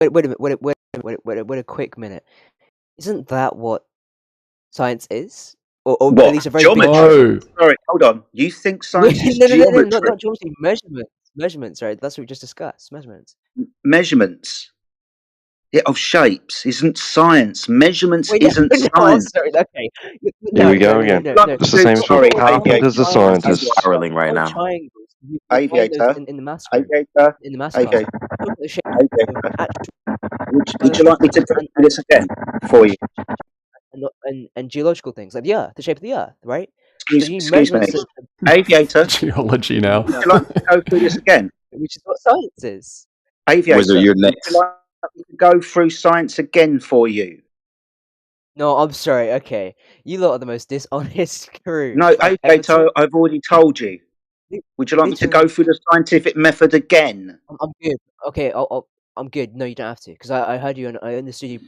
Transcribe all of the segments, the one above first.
wait a minute. Wait a quick minute. Isn't that what science is? Or What? at least a very Geometry? big... Sorry, hold on. You think science is no, geometry? not geometry. Measurements, right? That's what we just discussed. Measurements. Yeah, of shapes isn't science. Measurements Wait, isn't science. Sorry, okay. Here we go again. It's the same Sorry, sort of carpenters as the scientists. He's spiraling right now. Triangles. Aviator. In the math room. Aviator. In the math room. Aviator. The shape Aviator. of actual, Would you like me to do this again for you? and geological things like the Earth, the shape of the Earth, right? Excuse me. Aviator. Geology now. Would you like me to go through this again? Which is what science is. Aviator. Wizard, you're next. Would you like me to go through science again for you? No, I'm sorry. Okay, you lot are the most dishonest crew. No, Aviator, I've already told you. Would you like me to go through the scientific method again? I'm good. Okay, I'm good. No, you don't have to, because I heard you and I understood you.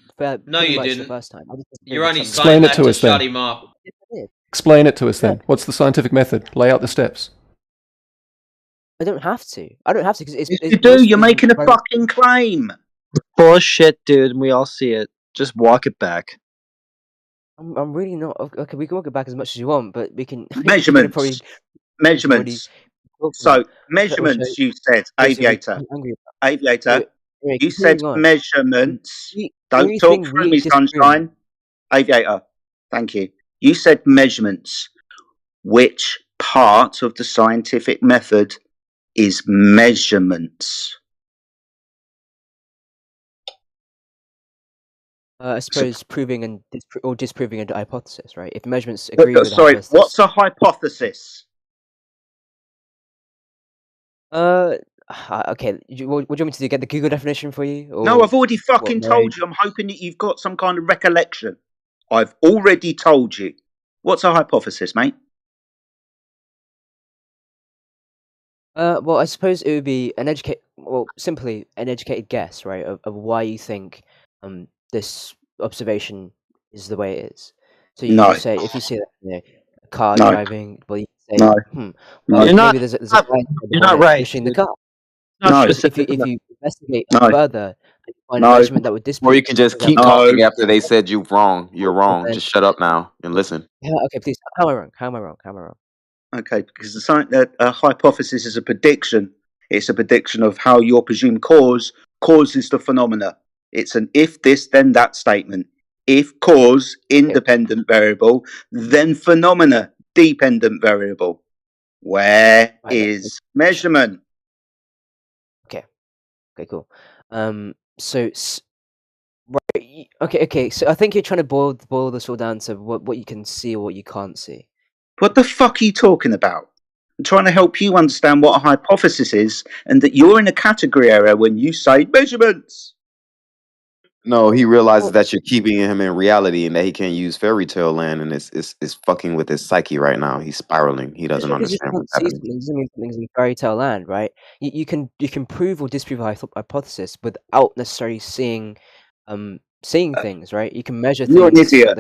No, you much didn't. The first time. You're only Explain saying it that to to us shut then. him up. Explain it to us then. What's the scientific method? Lay out the steps. I don't have to. Because yes, you do. You're making a fucking claim. Bullshit, dude. We all see it. Just walk it back. I'm really not. Okay, we can walk it back as much as you want, but we can measurements. Measurements. So measurements. You said, Aviator. Aviator. You said measurements. Don't talk through me, sunshine. Aviator. Thank you. You said measurements. Which part of the scientific method is measurements? I suppose proving and disproving a hypothesis, right? If measurements agree with sorry, what's a hypothesis? Okay. Would you want me to get the Google definition for you? Or no, I've already fucking told you. I'm hoping that you've got some kind of recollection. I've already told you. What's a hypothesis, mate? Well, I suppose it would be simply an educated guess, right, of why you think this observation is the way it is. So you say, if you see that a car driving, well, you say, well, you're not. There's a you're not right. pushing the car. No, if you investigate further, and you find a measurement that would disprove. Or you can just keep talking after they said you're wrong. You're wrong. Just shut up now and listen. Yeah. Okay. Please. How am I wrong? Okay, because a hypothesis is a prediction. It's a prediction of how your presumed cause causes the phenomena. It's an if this, then that statement. If cause, independent variable, then phenomena, dependent variable. Where is measurement? Okay, cool. So I think you're trying to boil this all down to what you can see or what you can't see. What the fuck are you talking about? I'm trying to help you understand what a hypothesis is, and that you're in a category area when you say measurements. No, he realizes that you're keeping him in reality and that he can't use fairy tale land, and it's fucking with his psyche right now. He's spiraling. He doesn't understand what's happening. Doesn't mean something's in fairy tale land, right? You can prove or disprove a hypothesis without necessarily seeing things, right? You can measure things. You're an idiot.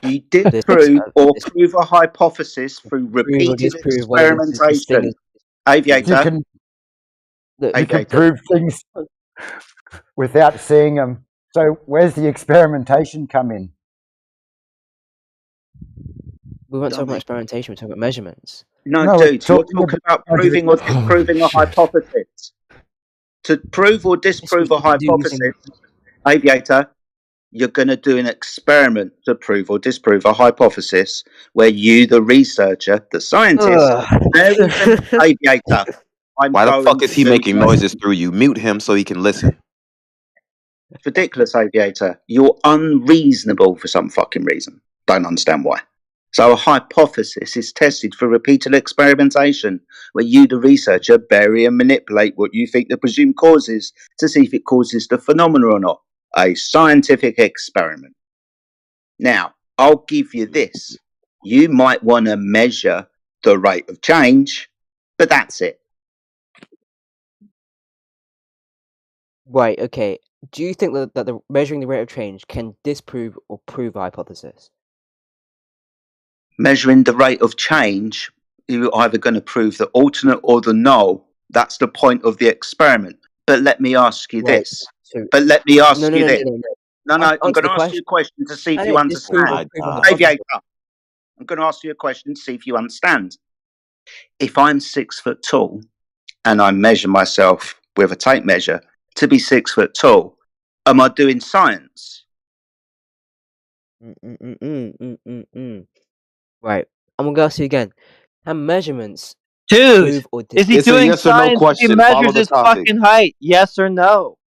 You disprove or prove a hypothesis through repeated experimentation. Aviator. You can prove things without seeing them. So where's the experimentation come in? We weren't talking about experimentation, we're talking about measurements. No, dude, you're talking about proving or disproving a hypothesis. To prove or disprove a hypothesis, Aviator, you're going to do an experiment to prove or disprove a hypothesis where you, the researcher, the scientist, Aviator. Why the fuck is he making noises through you? Mute him so he can listen. It's ridiculous, Aviator. You're unreasonable for some fucking reason. Don't understand why. So a hypothesis is tested for repeated experimentation, where you, the researcher, vary and manipulate what you think the presumed cause is to see if it causes the phenomena or not. A scientific experiment. Now, I'll give you this. You might want to measure the rate of change, but that's it. Right, okay. Do you think that the measuring the rate of change can disprove or prove a hypothesis? Measuring the rate of change, you're either going to prove the alternate or the null. That's the point of the experiment. But let me ask you this. But let me ask no, no, you no, this. no, no. No, I'm Answer going the to ask you a question. question to see if you No, disprove understand. it. Prove it. Aviator, I'm going to ask you a question to see if you understand. If I'm 6 foot tall and I measure myself with a tape measure to be 6 foot tall, am I doing science? Right. I'm gonna ask you again. Have measurements Dude, prove or is he It's a doing yes or no science if he question. Follow measures the his topic. fucking height? Yes or no?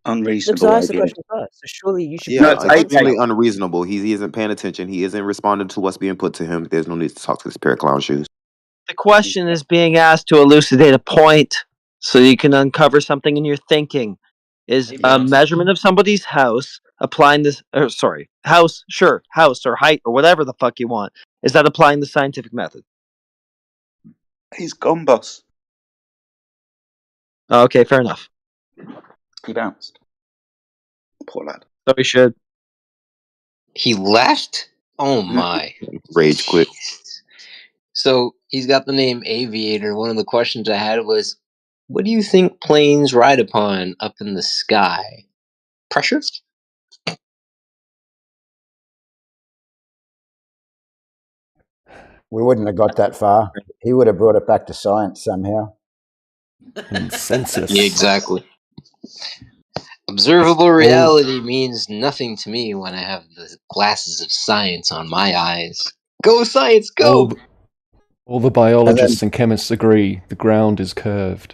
Because Unreasonable I asked the aviator. question first, so surely you should be Yeah, able to answer extremely that. unreasonable. He isn't paying attention. He isn't responding to what's being put to him. There's no need to talk to this pair of clown shoes. The question is being asked to elucidate a point so you can uncover something in your thinking. Is a measurement of somebody's house applying this, or sorry, house, sure, house or height or whatever the fuck you want. Is that applying the scientific method? He's gone, boss. Okay, fair enough. He bounced. Poor lad. So we should. He left? Oh my. Rage quit. So he's got the name Aviator. One of the questions I had was, what do you think planes ride upon up in the sky? Pressure? We wouldn't have got that far. He would have brought it back to science somehow. Consensus. Yeah, exactly. Observable reality means nothing to me when I have the glasses of science on my eyes. Go science, go! All the biologists and chemists agree the ground is curved.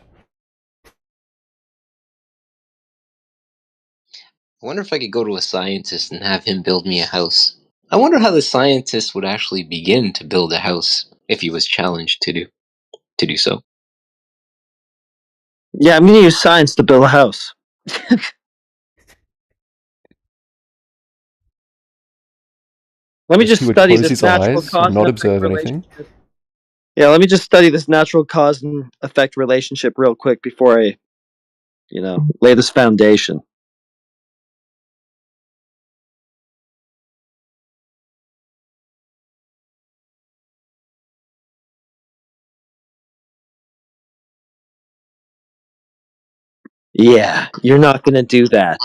I wonder if I could go to a scientist and have him build me a house. I wonder how the scientist would actually begin to build a house if he was challenged to do so. Yeah, I'm going to use science to build a house. Let me just study this natural cause and not observe anything. Yeah, let me just study this natural cause and effect relationship real quick before I, lay this foundation. Yeah, you're not going to do that.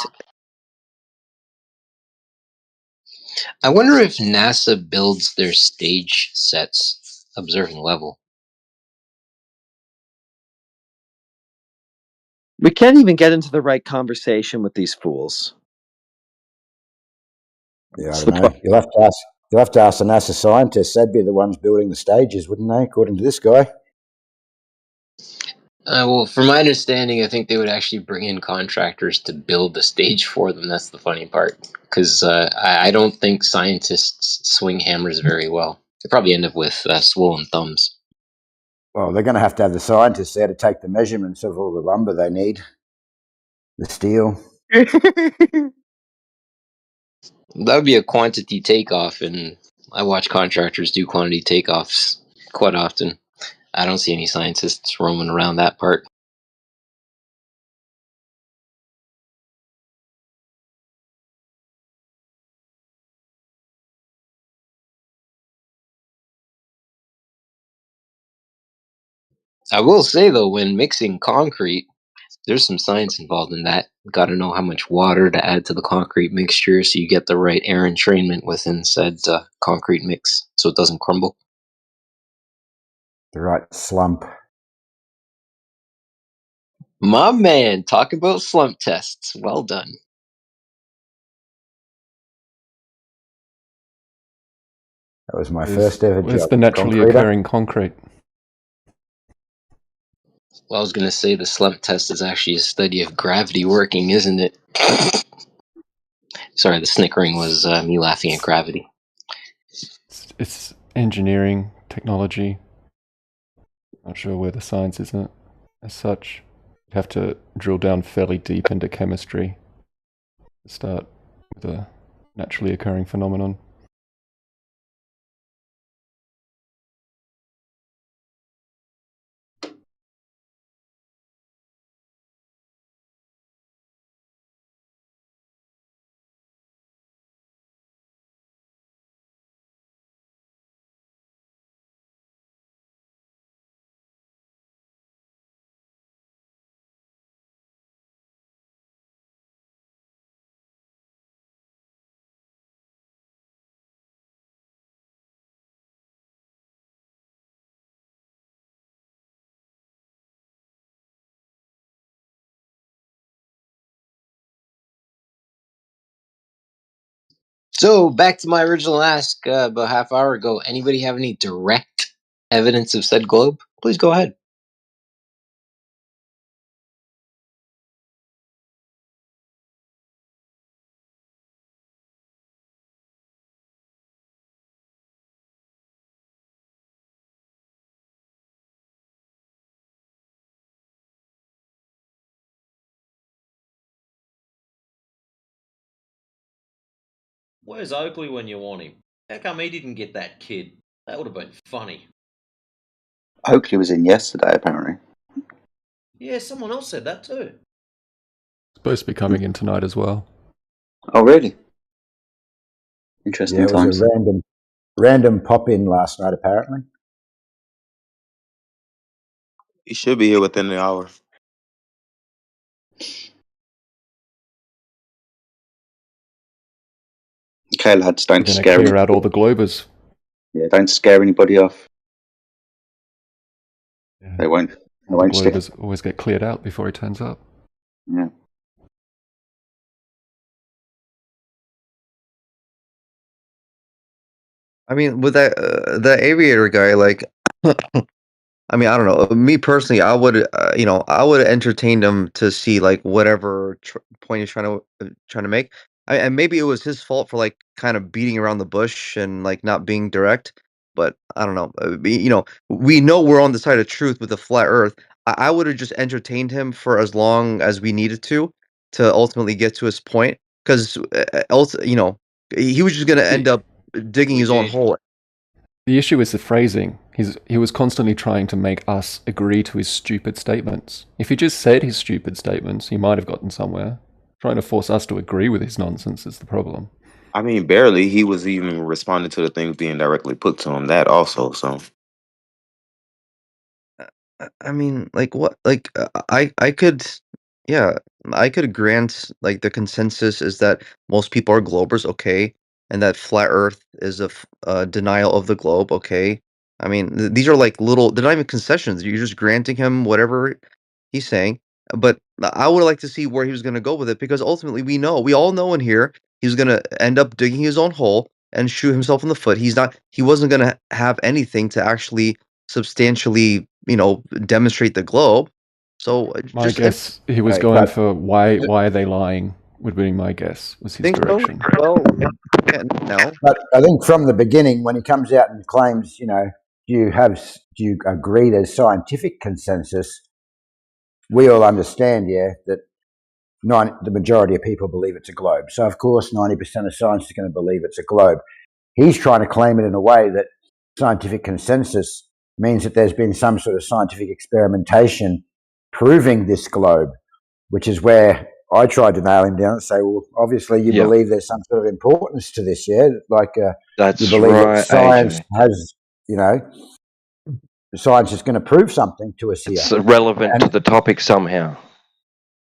I wonder if NASA builds their stage sets observing level. We can't even get into the right conversation with these fools. Yeah, I don't know. You'll have to ask the NASA scientists. They'd be the ones building the stages, wouldn't they? According to this guy. Well, from my understanding, I think they would actually bring in contractors to build the stage for them. That's the funny part, because I don't think scientists swing hammers very well. They probably end up with swollen thumbs. Well, they're going to have the scientists there to take the measurements of all the lumber they need, the steel. That would be a quantity takeoff, and I watch contractors do quantity takeoffs quite often. I don't see any scientists roaming around that part. I will say, though, when mixing concrete, there's some science involved in that. Got to know how much water to add to the concrete mixture so you get the right air entrainment within said concrete mix so it doesn't crumble. The right slump. My man, talk about slump tests. Well done. That was my first ever job. Where's the naturally occurring concrete? Well, I was going to say the slump test is actually a study of gravity working, isn't it? Sorry, the snickering was me laughing at gravity. It's engineering, technology. Not sure where the science is in it. As such, you have to drill down fairly deep into chemistry to start with a naturally occurring phenomenon. So, back to my original ask about half hour ago. Anybody have any direct evidence of said globe? Please go ahead. Where's Oakley when you want him? How come he didn't get that kid? That would have been funny. Oakley was in yesterday, apparently. Yeah, someone else said that too. Supposed to be coming in tonight as well. Oh, really? Interesting Yeah, it was times. a random pop-in last night, apparently. He should be here within the hour. Okay, lads, don't We're going to scare clear out anybody. all the globers. Yeah, don't scare anybody off. Yeah. They won't. They The won't stick. globers always get cleared out before he turns up. Yeah. I mean, with that the aviator guy, like, I mean, I don't know. Me personally, I would, I would entertain him to see like whatever point he's trying to make. And maybe it was his fault for like kind of beating around the bush and like not being direct. But I don't know. We know we're on the side of truth with the flat Earth. I would have just entertained him for as long as we needed to ultimately get to his point. Because he was just gonna end up digging his own hole. The issue is the phrasing. He was constantly trying to make us agree to his stupid statements. If he just said his stupid statements, he might have gotten somewhere. Trying to force us to agree with his nonsense is the problem. I mean, barely. He was even responding to the things being directly put to him. That also, so. I mean, like what? Like I could, yeah, I could grant like the consensus is that most people are globers, okay, and that flat Earth is a denial of the globe, okay. I mean, these are like little. They're not even concessions. You're just granting him whatever he's saying. But I would like to see where he was going to go with it because ultimately we all know in here he's going to end up digging his own hole and shoot himself in the foot. He wasn't going to have anything to actually substantially, demonstrate the globe. So My guess, he was going for why are they lying? Would be my guess. Was his direction. So? Well, no. But I think from the beginning, when he comes out and claims, do you agree there's scientific consensus? We all understand, that the majority of people believe it's a globe. So of course, 90% of science is going to believe it's a globe. He's trying to claim it in a way that scientific consensus means that there's been some sort of scientific experimentation proving this globe, which is where I tried to nail him down and say, well, obviously you believe there's some sort of importance to this, yeah? Like that's you believe right, that science AJ. has, science is going to prove something to us here. It's relevant to the topic somehow.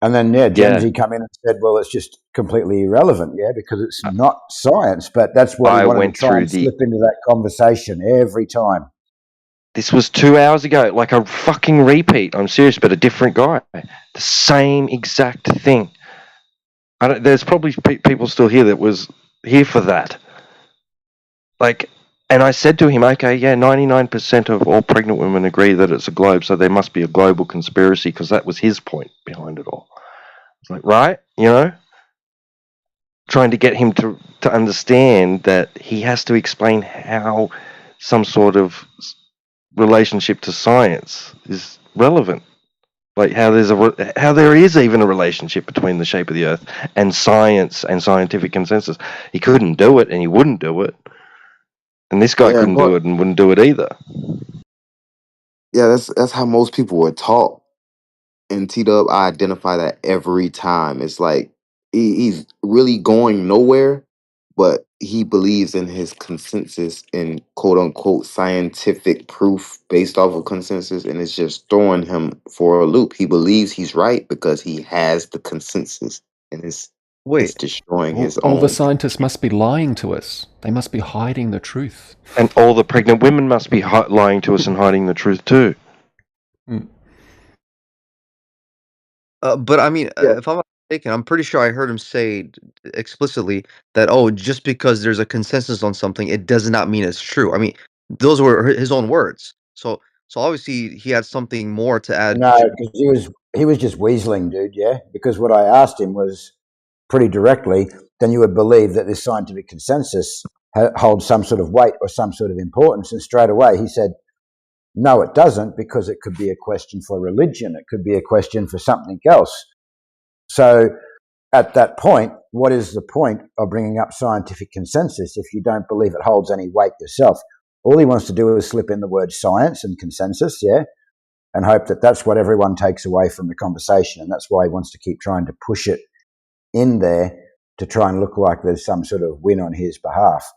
And then, Gen Z come in and said, well, it's just completely irrelevant, because it's not science. But that's what he wanted to try and slip into that conversation every time. This was 2 hours ago, like a fucking repeat. I'm serious, but a different guy. The same exact thing. There's probably people still here that was here for that. Like, and I said to him, okay, yeah, 99% of all pregnant women agree that it's a globe, so there must be a global conspiracy, because that was his point behind it all. It's like, right, trying to get him to understand that he has to explain how some sort of relationship to science is relevant. Like how there is even a relationship between the shape of the Earth and science and scientific consensus. He couldn't do it, and he wouldn't do it. And this guy couldn't do it and wouldn't do it either. Yeah, that's how most people were taught. And T-Dub, I identify that every time. It's like he's really going nowhere, but he believes in his consensus and quote-unquote scientific proof based off of consensus, and it's just throwing him for a loop. He believes he's right because he has the consensus, and it's destroying his own. All the scientists must be lying to us. They must be hiding the truth. And all the pregnant women must be lying to us and hiding the truth too. But I mean, if I'm mistaken, I'm pretty sure I heard him say explicitly that, "Oh, just because there's a consensus on something, it does not mean it's true." I mean, those were his own words. So obviously he had something more to add. No, because he was just weaseling, dude. Yeah, because what I asked him was pretty directly. Then you would believe that this scientific consensus holds some sort of weight or some sort of importance, and straight away he said, "No, it doesn't, because it could be a question for religion. It could be a question for something else." So at that point, what is the point of bringing up scientific consensus if you don't believe it holds any weight yourself? All he wants to do is slip in the word science and consensus, yeah, and hope that that's what everyone takes away from the conversation. And that's why he wants to keep trying to push it in there to try and look like there's some sort of win on his behalf.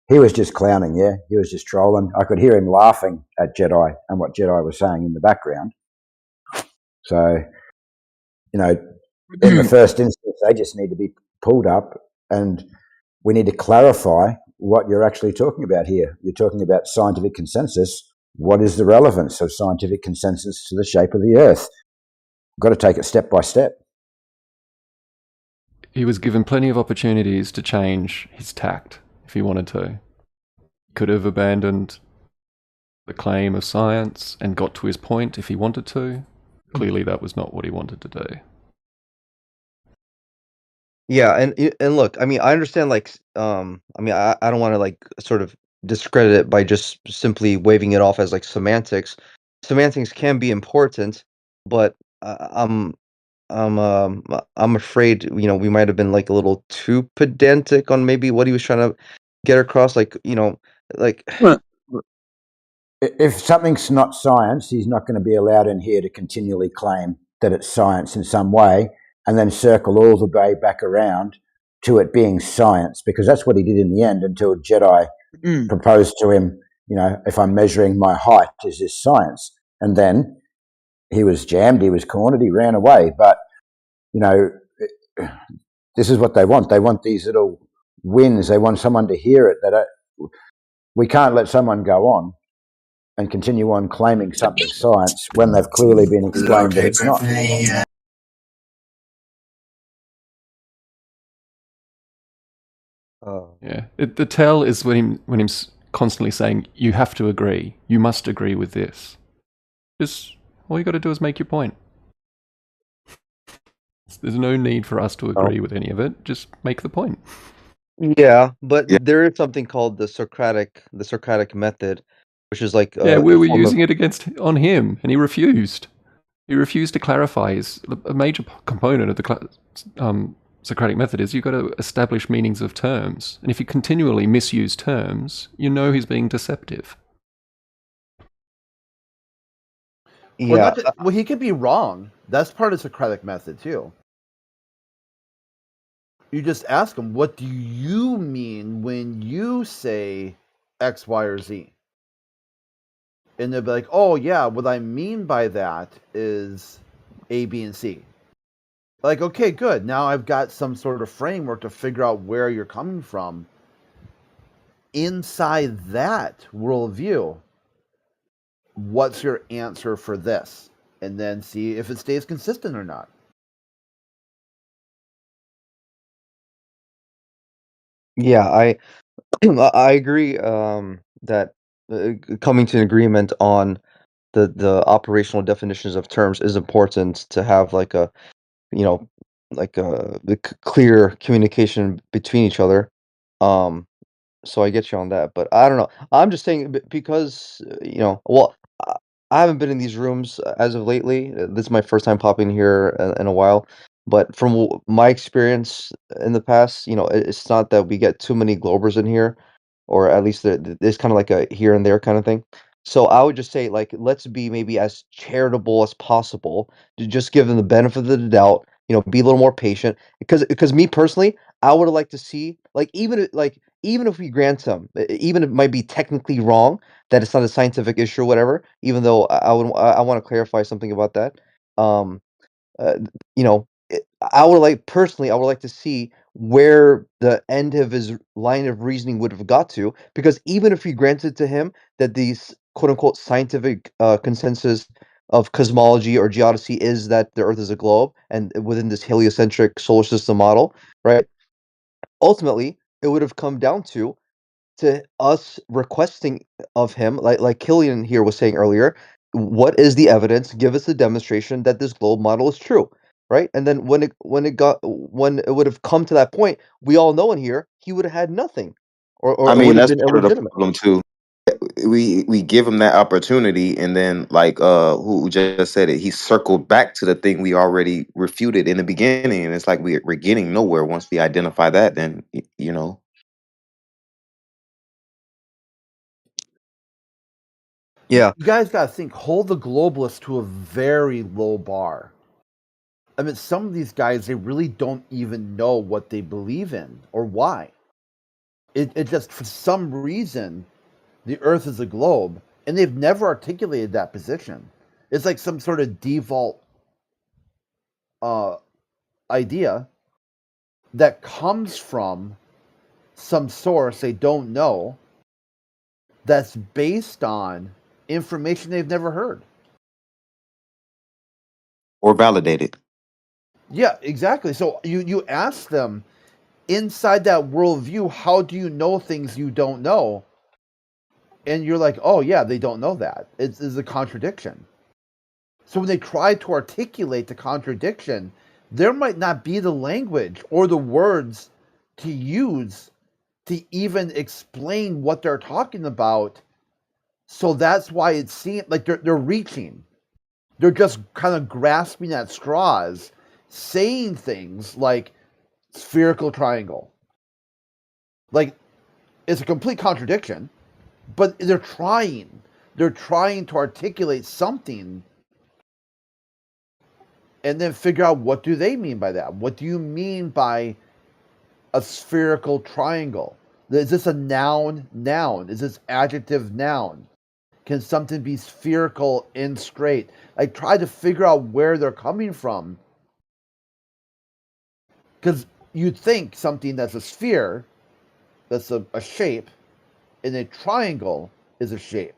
He was just clowning, yeah. He was just trolling. I could hear him laughing at Jedi and what Jedi was saying in the background. So, you know, in the first instance, they just need to be pulled up, and we need to clarify what you're actually talking about here. You're talking about scientific consensus. What is the relevance of scientific consensus to the shape of the Earth? We've got to take it step by step. He was given plenty of opportunities to change his tact if he wanted to. He could have abandoned the claim of science and got to his point if he wanted to. Clearly that was not what he wanted to do. Yeah, and look, I mean, I understand, like, I mean, I don't want to like sort of discredit it by just simply waving it off as like semantics. Semantics can be important, but I'm afraid, we might have been like a little too pedantic on maybe what he was trying to get across. Like, like If something's not science, he's not going to be allowed in here to continually claim that it's science in some way and then circle all the way back around to it being science, because that's what he did in the end until Jedi proposed to him, if I'm measuring my height, is this science? And then he was jammed, he was cornered, he ran away. But, this is what they want. They want these little wins. They want someone to hear it. We can't let someone go on and continue on claiming something science when they've clearly been explained that it's not. Yeah, the tell is when he's constantly saying, "You have to agree. You must agree with this." Just all you got to do is make your point. There's no need for us to agree with any of it. Just make the point. Yeah, but there is something called the Socratic method, which is like Yeah, we were using it on him, and he refused. He refused to clarify. A major component of the Socratic method is you've got to establish meanings of terms, and if you continually misuse terms, you know he's being deceptive. Yeah, Well, he could be wrong. That's part of Socratic method too. You just ask him, what do you mean when you say X, Y, or Z? And they'll be like, oh, yeah, what I mean by that is A, B, and C. Like, okay, good. Now I've got some sort of framework to figure out where you're coming from. Inside that worldview, what's your answer for this? And then see if it stays consistent or not. yeah, I agree that coming to an agreement on the operational definitions of terms is important to have like a clear communication between each other. Um, so I get you on that, but I don't know. I'm just saying because well, I I haven't been in these rooms as of lately. This is my first time popping here in a while. But from my experience in the past, it's not that we get too many Globers in here, or at least there's kind of like a here and there kind of thing. So I would just say, like, let's be maybe as charitable as possible to just give them the benefit of the doubt. Be a little more patient because me personally, I would like to see, like, even if we grant them, even if it might be technically wrong that it's not a scientific issue or whatever, even though I want to clarify something about that. Um, I would like personally, I would like to see where the end of his line of reasoning would have got to, because even if we granted to him that these quote unquote scientific consensus of cosmology or geodesy is that the Earth is a globe, and within this heliocentric solar system model, right? Ultimately, it would have come down to us requesting of him, like Killian here was saying earlier, what is the evidence? Give us the demonstration that this globe model is true, right? And then when it would have come to that point, we all know in here he would have had nothing, or I it mean, would have that's been part of the illegitimate. problem too. We give him that opportunity, and then like who just said it, he circled back to the thing we already refuted in the beginning, and it's like we're getting nowhere once we identify that. Then you know, Yeah, You guys got to think, hold the globalists to a very low bar. I mean, some of these guys, they really don't even know what they believe in or why. It just, for some reason, the Earth is a globe, and they've never articulated that position. It's like some sort of default idea that comes from some source they don't know that's based on information they've never heard. or validated. Yeah, exactly. So you ask them, inside that worldview, how do you know things you don't know? And you're like, oh yeah, they don't know that. It's a contradiction. So when they try to articulate the contradiction, there might not be the language or the words to use to even explain what they're talking about. So that's why it seems like they're reaching. They're just kind of grasping at straws, saying things like spherical triangle. Like, it's a complete contradiction, but they're trying. They're trying to articulate something and then figure out, what do they mean by that? What do you mean by a spherical triangle? Is this a noun? Noun. Is this adjective? Noun. Can something be spherical and straight? I try to figure out where they're coming from. Because you'd think something that's a sphere, that's a shape, and a triangle is a shape.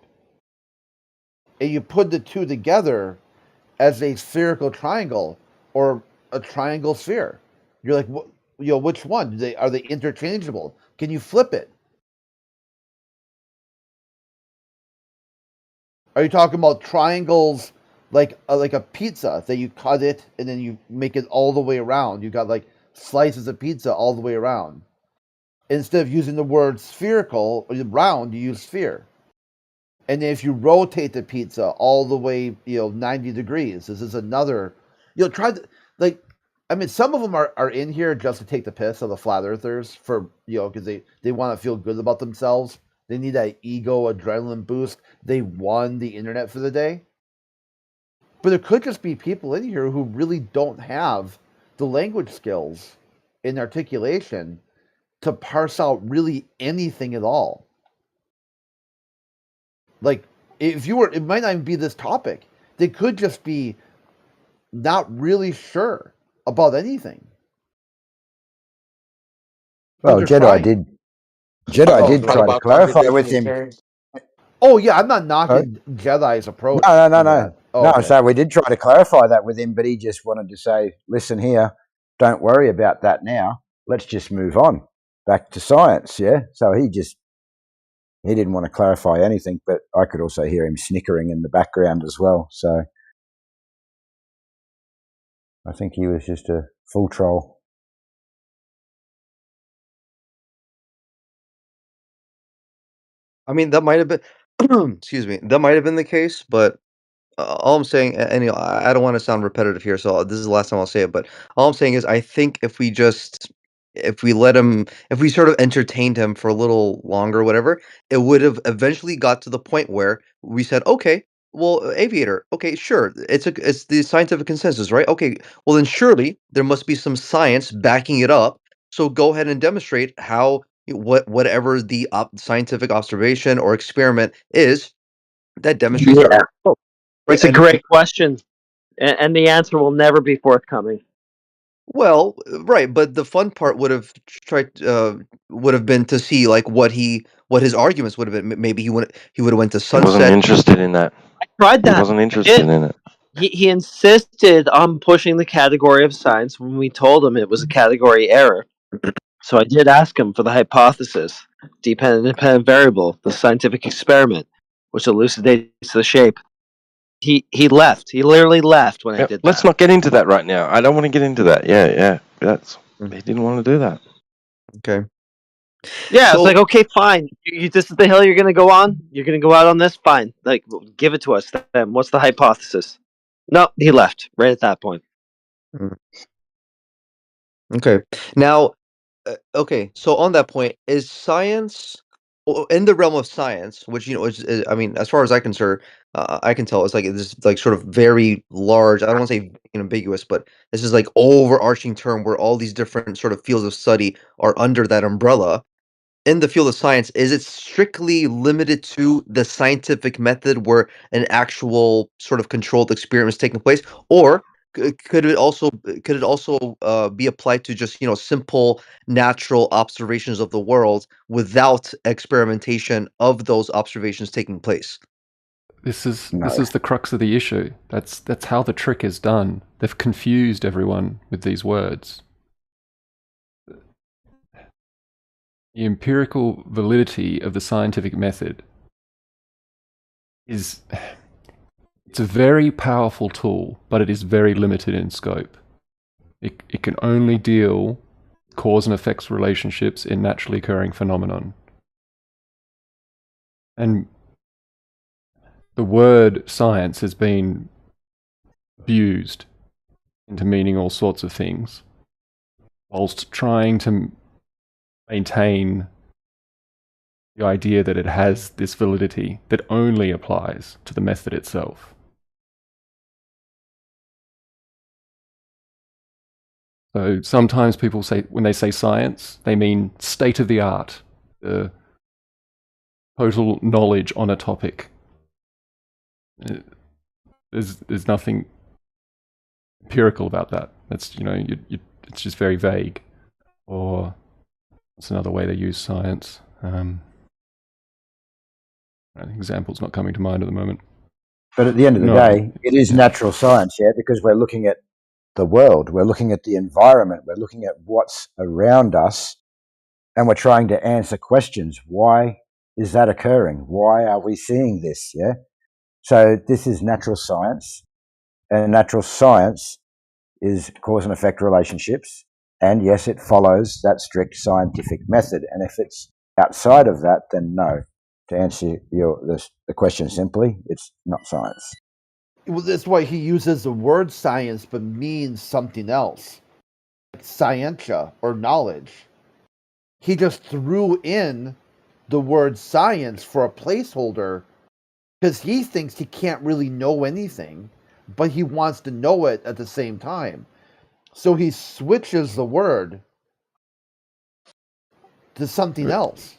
And you put the two together as a spherical triangle or a triangle sphere. You're like, which one? Are they interchangeable? Can you flip it? Are you talking about triangles like a pizza that you cut it and then you make it all the way around? You got like slices of pizza all the way around. Instead of using the word spherical or round, you use sphere. And then if you rotate the pizza all the way, 90 degrees, this is another. Try to, like, I mean, some of them are in here just to take the piss of the flat earthers for, because they want to feel good about themselves. They need that ego adrenaline boost. They won the internet for the day. But there could just be people in here who really don't have the language skills and articulation to parse out really anything at all. Like, if you were, it might not even be this topic. They could just be not really sure about anything. Well, they're Jedi trying. did. Jedi Oh, did talk try to about clarify with contradiction in him. terms. Oh yeah, I'm not Sorry? knocking Jedi's approach No, no, no, to no. that. Oh, No, okay. so we did try to clarify that with him, but he just wanted to say, listen here, don't worry about that now. Let's just move on back to science, yeah? So he didn't want to clarify anything, but I could also hear him snickering in the background as well. So I think he was just a full troll. I mean that might have been, excuse me, that might have been the case, but all I'm saying, and I don't want to sound repetitive here, so this is the last time I'll say it. But all I'm saying is, I think if we let him, if we sort of entertained him for a little longer, whatever, it would have eventually got to the point where we said, okay, well, aviator, okay, sure, it's the scientific consensus, right? Okay, well then surely there must be some science backing it up. So go ahead and demonstrate how whatever the scientific observation or experiment is that demonstrates the Yeah. Earth. Oh, right, It's a great question, and the answer will never be forthcoming. Well, right, but the fun part would have been to see like what his arguments would have been. Maybe he would have went to He wasn't Sunset. interested in that. I tried He that. wasn't I interested did. in it. He insisted on pushing the category of science when we told him it was a category error. So I did ask him for the hypothesis, dependent independent variable, the scientific experiment, which elucidates the shape. He left. He literally left when I Yeah, did let's that. not get into that right now. I don't want to get into that. Yeah. He didn't want to do that. Okay. Yeah, So- it's like, okay, fine. This is the hill you're going to go on? You're going to go out on this? Fine. Like, give it to us then. What's the hypothesis? No, he left right at that point. Okay. Now, okay. So on that point, is science in the realm of science, which is I mean, as far as I can tell, it's like this like sort of very large. I don't want to say ambiguous, but this is like overarching term where all these different sort of fields of study are under that umbrella. In the field of science, is it strictly limited to the scientific method where an actual sort of controlled experiment is taking place, or could it also be applied to just simple natural observations of the world without experimentation of those observations taking place? This is No. the crux of the issue. That's how the trick is done. They've confused everyone with these words. The empirical validity of the scientific method it's a very powerful tool, but it is very limited in scope. It can only deal with cause and effects relationships in naturally occurring phenomenon. And the word science has been abused into meaning all sorts of things, whilst trying to maintain the idea that it has this validity that only applies to the method itself. So sometimes people say, when they say science, they mean state of the art, total knowledge on a topic. There's nothing empirical about that. That's it's just very vague. Or that's another way they use science. An example's not coming to mind at the moment. But at the end of the day, it is natural science, because we're looking at the world, we're looking at the environment, we're looking at what's around us, and we're trying to answer questions. Why is that occurring? Why are we seeing this? Yeah. So this is natural science, and natural science is cause and effect relationships. And yes, it follows that strict scientific method. And if it's outside of that, then no. To answer the question simply, it's not science. Well, that's why he uses the word science but means something else, like scientia or knowledge. He just threw in the word science for a placeholder because he thinks he can't really know anything, but he wants to know it at the same time. So he switches the word to something else.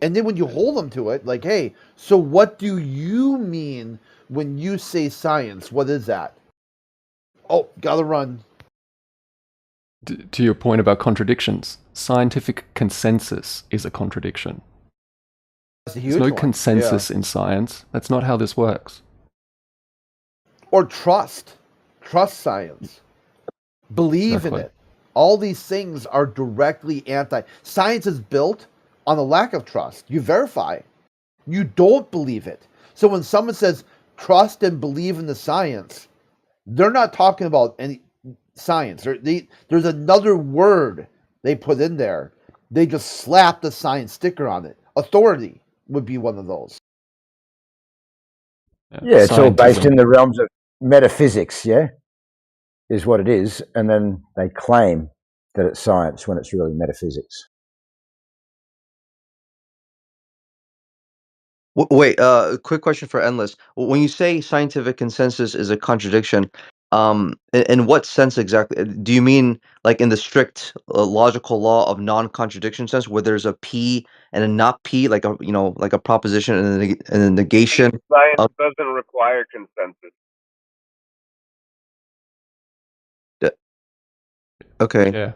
And then when you hold him to it, like, hey, so what do you mean when you say science? What is that? Oh, gotta run. To your point about contradictions, scientific consensus is a contradiction. There's no consensus in science. That's not how this works. Or trust. Trust science. Believe in it. All these things are directly anti. Science is built on a lack of trust. You verify. You don't believe it. So when someone says trust and believe in the science, they're not talking about any science. There's another word they put in there. They just slap the science sticker on it. Authority would be one of those. Yeah, it's all based in the realms of metaphysics, is what it is. And then they claim that it's science when it's really metaphysics. Wait, quick question for Endless. When you say scientific consensus is a contradiction, in what sense exactly? Do you mean like in the strict logical law of non-contradiction sense, where there's a P and a not P, like a proposition and a negation? Science doesn't require consensus. Okay. Yeah,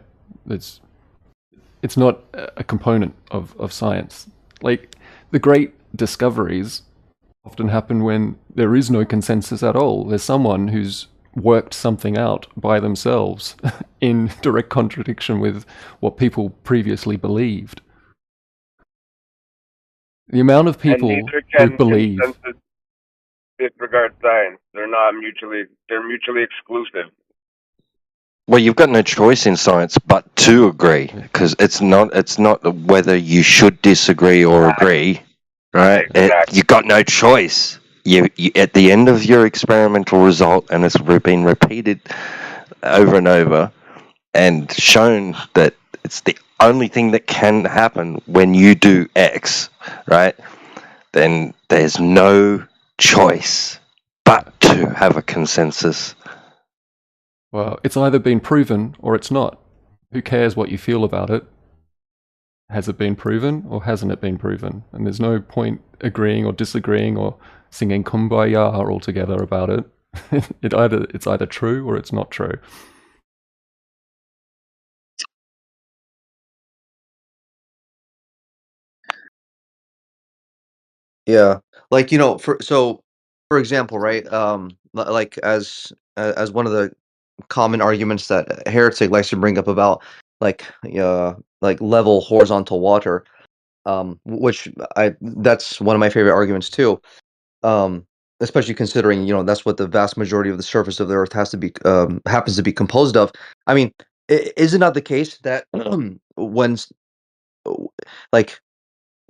it's not a component of science. Like, the great discoveries often happen when there is no consensus at all. There's someone who's worked something out by themselves in direct contradiction with what people previously believed. The amount of And people neither who can believe... consensus disregard science. They're mutually exclusive. Well, you've got no choice in science but to agree, because it's not whether you should disagree or agree, right? Exactly. You got no choice. You at the end of your experimental result, and it's been repeated over and over, and shown that it's the only thing that can happen when you do X, right? Then there's no choice but to have a consensus. Well, it's either been proven or it's not. Who cares what you feel about it? Has it been proven or hasn't it been proven? And there's no point agreeing or disagreeing or singing kumbaya all together about it. It's either true or it's not true. Yeah, like for example, right? Like as one of the common arguments that Heretic likes to bring up about like level horizontal water, which that's one of my favorite arguments too. Especially considering that's what the vast majority of the surface of the Earth happens to be composed of. I mean, is it not the case that when like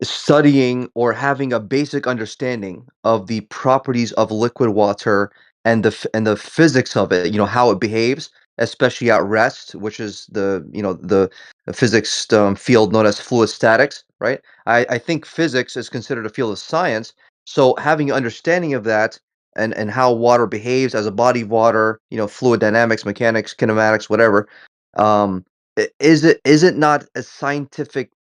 studying or having a basic understanding of the properties of liquid water and the physics of it, how it behaves, especially at rest, which is the physics field known as fluid statics, right? I think physics is considered a field of science, so having an understanding of that and how water behaves as a body of water, fluid dynamics, mechanics, kinematics, whatever, is it not a scientific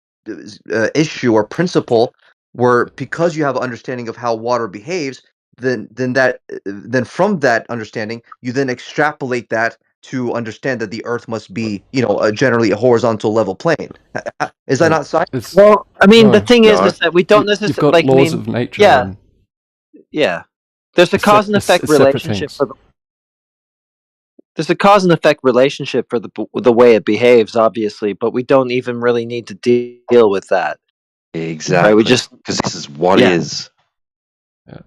issue or principle where, because you have an understanding of how water behaves, then from that understanding you then extrapolate that to understand that the Earth must be generally a horizontal level plane. Is that not science? Well, I mean, the No. thing is No. that we don't You've necessarily got laws I mean, of nature, yeah, and yeah. There's a it's cause and effect separate relationship things. for there's a cause and effect relationship for the way it behaves, obviously, but we don't even really need to deal with that. Exactly. Right, we just because this is what yeah. is, Yeah.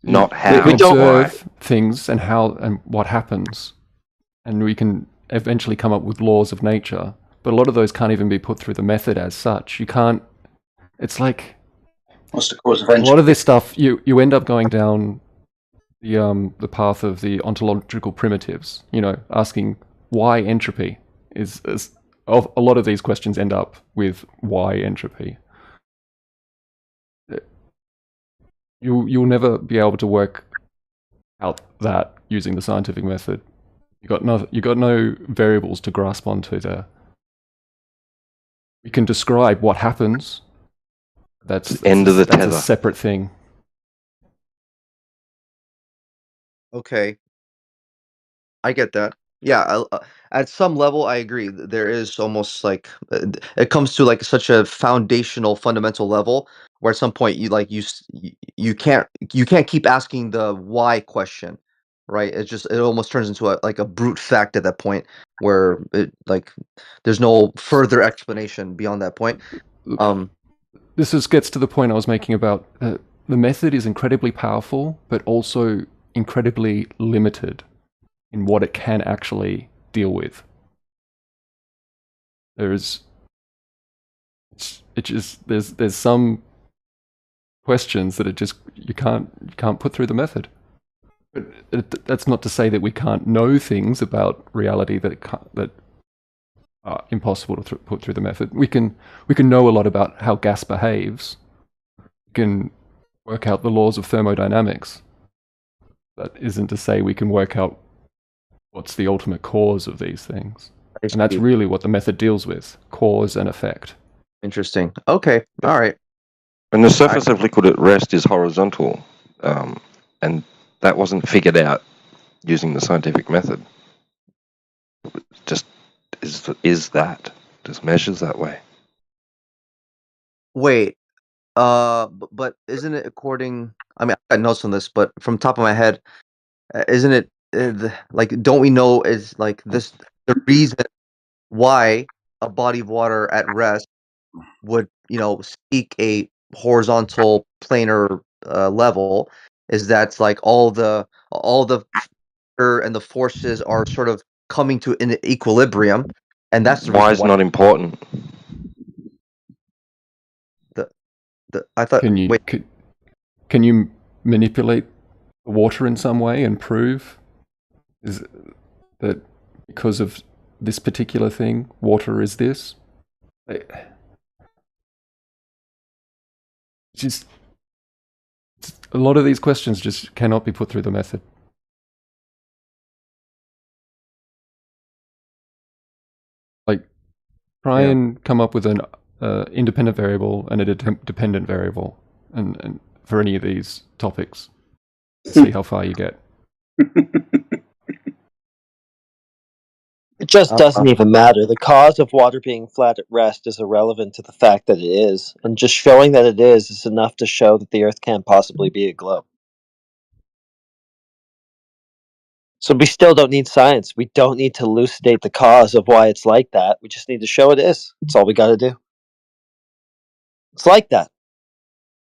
not We how. We don't- Why. observe things and how and what happens, and we can eventually come up with laws of nature. But a lot of those can't even be put through the method as such. You can't. It's like What's the cause of a lot entropy? of this stuff. You end up going down the path of the ontological primitives. Asking why entropy is a lot of these questions end up with why entropy. You'll never be able to work out that using the scientific method. You got no variables to grasp onto there. We can describe what happens. That's End of the that's tether. a separate thing. Okay, I get that. Yeah, at some level, I agree. There is almost like it comes to like such a foundational, fundamental level where at some point you can't keep asking the why question, right? It almost turns into a brute fact at that point where there's no further explanation beyond that point. This gets to the point I was making about the method is incredibly powerful, but also incredibly limited in what it can actually deal with. There's some questions that you can't put through the method. But that's not to say that we can't know things about reality that are impossible to put through the method. We can know a lot about how gas behaves. We can work out the laws of thermodynamics. That isn't to say we can work out what's the ultimate cause of these things. And that's really what the method deals with: cause and effect. Interesting. Okay. All right. And the surface of liquid at rest is horizontal, and that wasn't figured out using the scientific method. is that. Just measures that way. Wait, but isn't it according? I mean, I got notes on this, but from top of my head, isn't it like? Don't we know is like this the reason why a body of water at rest would seek a horizontal planar level is that's like all the pressure and the forces are sort of coming to an equilibrium, and that's the Why reason is why not important? I thought. Can you Wait, can you manipulate the water in some way and prove is that because of this particular thing, water is this? Just a lot of these questions just cannot be put through the method. Like, try and come up with an independent variable and a dependent variable, and for any of these topics, see how far you get. It just doesn't even matter. The cause of water being flat at rest is irrelevant to the fact that it is, and just showing that it is enough to show that the Earth can't possibly be a globe. So we still don't need science. We don't need to elucidate the cause of why it's like that. We just need to show it is. That's all we got to do. It's like that.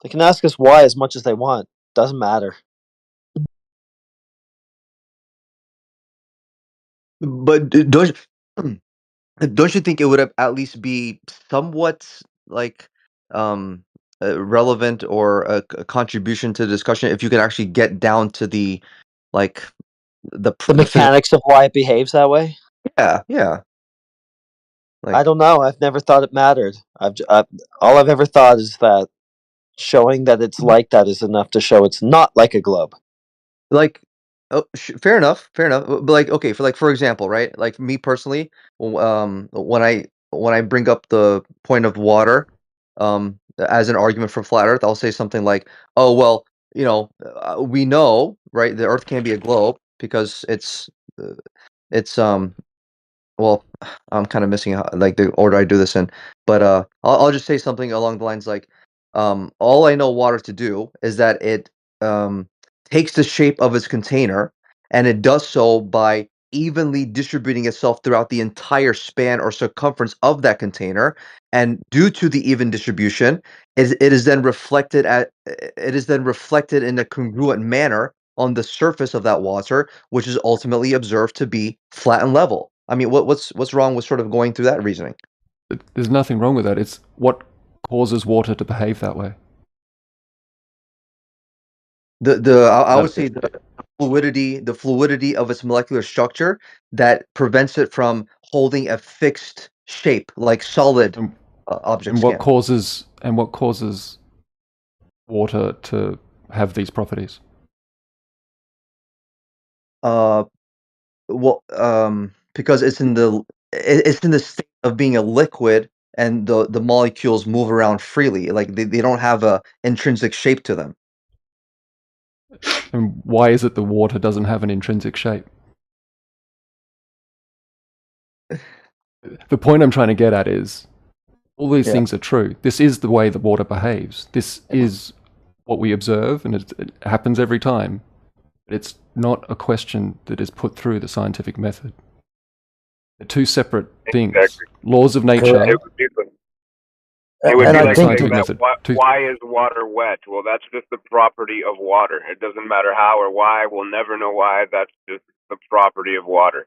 They can ask us why as much as they want. Doesn't matter. but don't you think it would have at least be somewhat like um relevant or a contribution to the discussion if you could actually get down to the like the The mechanics of why it behaves that way? yeah. Like, I don't know. I've never thought it mattered. All I've ever thought is that showing that it's like that is enough to show it's not like a globe. like fair enough, but like, okay, for example, right, like me personally, when I bring up the point of water as an argument for flat earth, I'll say something like, oh well, we know, right, the earth can be a globe because it's well, I'm kind of missing like the order I do this in, but I'll just say something along the lines like, all I know water to do is that it um, takes the shape of its container, and it does so by evenly distributing itself throughout the entire span or circumference of that container. And due to the even distribution, it is then reflected in a congruent manner on the surface of that water, which is ultimately observed to be flat and level. I mean, what's wrong with sort of going through that reasoning? There's nothing wrong with that. It's what causes water to behave that way. I would say the fluidity of its molecular structure that prevents it from holding a fixed shape like solid objects And what can. causes water to have these properties? Well, because it's in the state of being a liquid, and the molecules move around freely. Like they don't have a intrinsic shape to them. And why is it the water doesn't have an intrinsic shape? The point I'm trying to get at is all these things are true. This is the way the water behaves. This is what we observe, and it happens every time. But it's not a question that is put through the scientific method. They're two separate things. Exactly. Laws of nature. Correct. It would And be I like think saying method. that why is water wet? Well, that's just the property of water. It doesn't matter how or why. We'll never know why. That's just the property of water.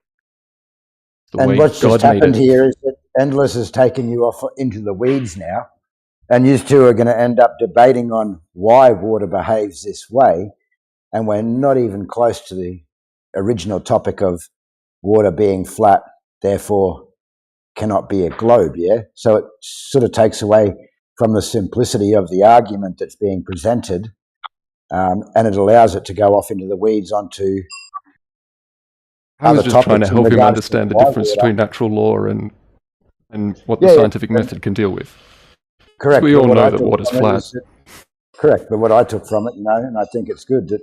The and way what's God just made happened it. here is that Endless has taken you off into the weeds now, and you two are going to end up debating on why water behaves this way, and we're not even close to the original topic of water being flat, therefore cannot be a globe, yeah? So it sort of takes away from the simplicity of the argument that's being presented, and it allows it to go off into the weeds onto I was other just trying to topics in help him regards to understand the why difference water. between natural law and what the Yeah, scientific method can deal with. correct. We But all what know I that took water's from it flat. is that, correct. But what I took from it, and I think it's good that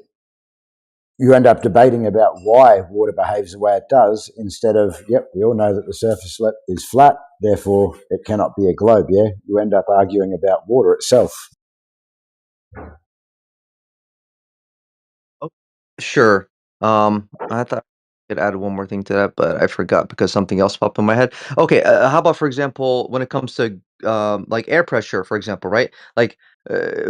you end up debating about why water behaves the way it does instead of, yep, we all know that the surface is flat, therefore it cannot be a globe, yeah? You end up arguing about water itself. Oh, sure. I thought I could add one more thing to that, but I forgot because something else popped in my head. Okay, how about, for example, when it comes to like air pressure, for example, right? Like,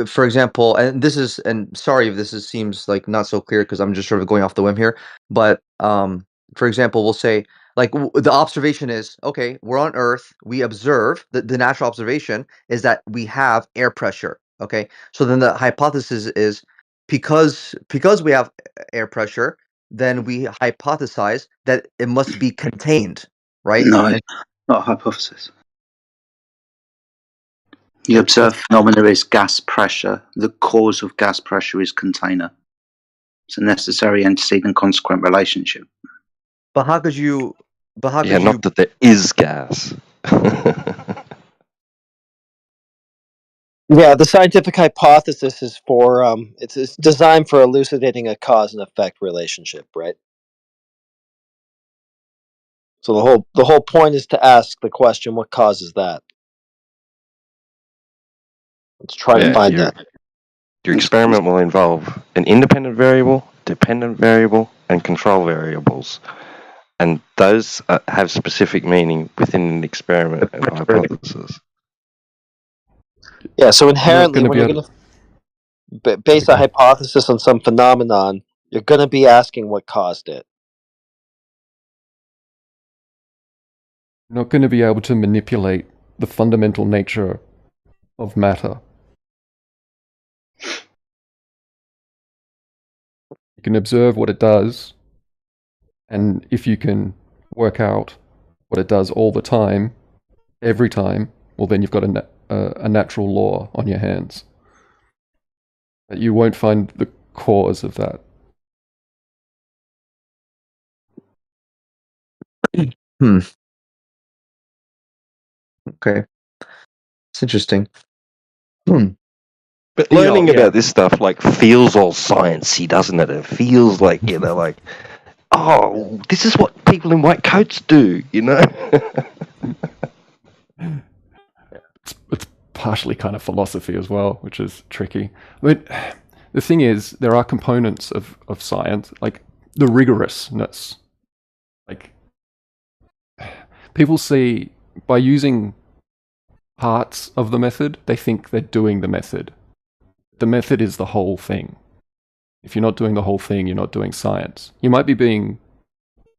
for example, and this is, and sorry if seems like not so clear because I'm just sort of going off the whim here, but for example, we'll say like the observation is okay, we're on Earth, we observe the natural observation is that we have air pressure. Okay, so then the hypothesis is because we have air pressure, then we hypothesize that it must be contained, right? No, And not a hypothesis. The that's observed phenomena is gas pressure. The cause of gas pressure is container. It's a necessary antecedent and consequent relationship. but how could you? But how Yeah, could you? not that there is gas. Yeah, the scientific hypothesis is for it's designed for elucidating a cause and effect relationship, right? So the whole point is to ask the question, what causes that? Let's try to Yeah, find that. your experiment will involve an independent variable, dependent variable, and control variables. And those have specific meaning within an experiment and hypothesis. Yeah, so You're not inherently, going to when be you're able going to to. base a hypothesis on some phenomenon, you're going to be asking what caused it. You're not going to be able to manipulate the fundamental nature of matter. You can observe what it does, and if you can work out what it does all the time, every time, well, then you've got a natural law on your hands. But you won't find the cause of that. Hmm. Okay, it's interesting. Hmm. But You know, learning yeah. about this stuff like feels all sciencey, doesn't it? It feels like, like, oh, this is what people in white coats do, It's partially kind of philosophy as well, which is tricky. I mean, the thing is, there are components of science, like the rigorousness. Like, people see, by using parts of the method, they think they're doing the method. The method is the whole thing. If you're not doing the whole thing, you're not doing science. You might be being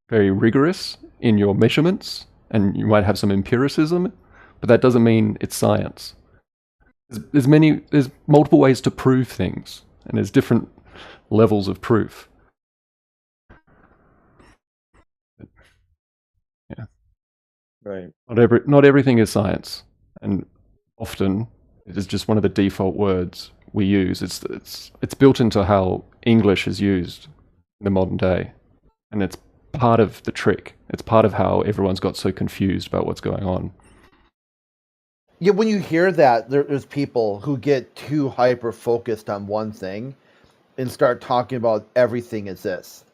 very rigorous in your measurements, and you might have some empiricism, but that doesn't mean it's science. There's multiple ways to prove things, and there's different levels of proof. Yeah. Right. Not everything is science, and often it is just one of the default words we use. It's built into how English is used in the modern day, and it's part of the trick. It's part of how everyone's got so confused about what's going on. Yeah, when you hear that, there's people who get too hyper focused on one thing and start talking about everything as this.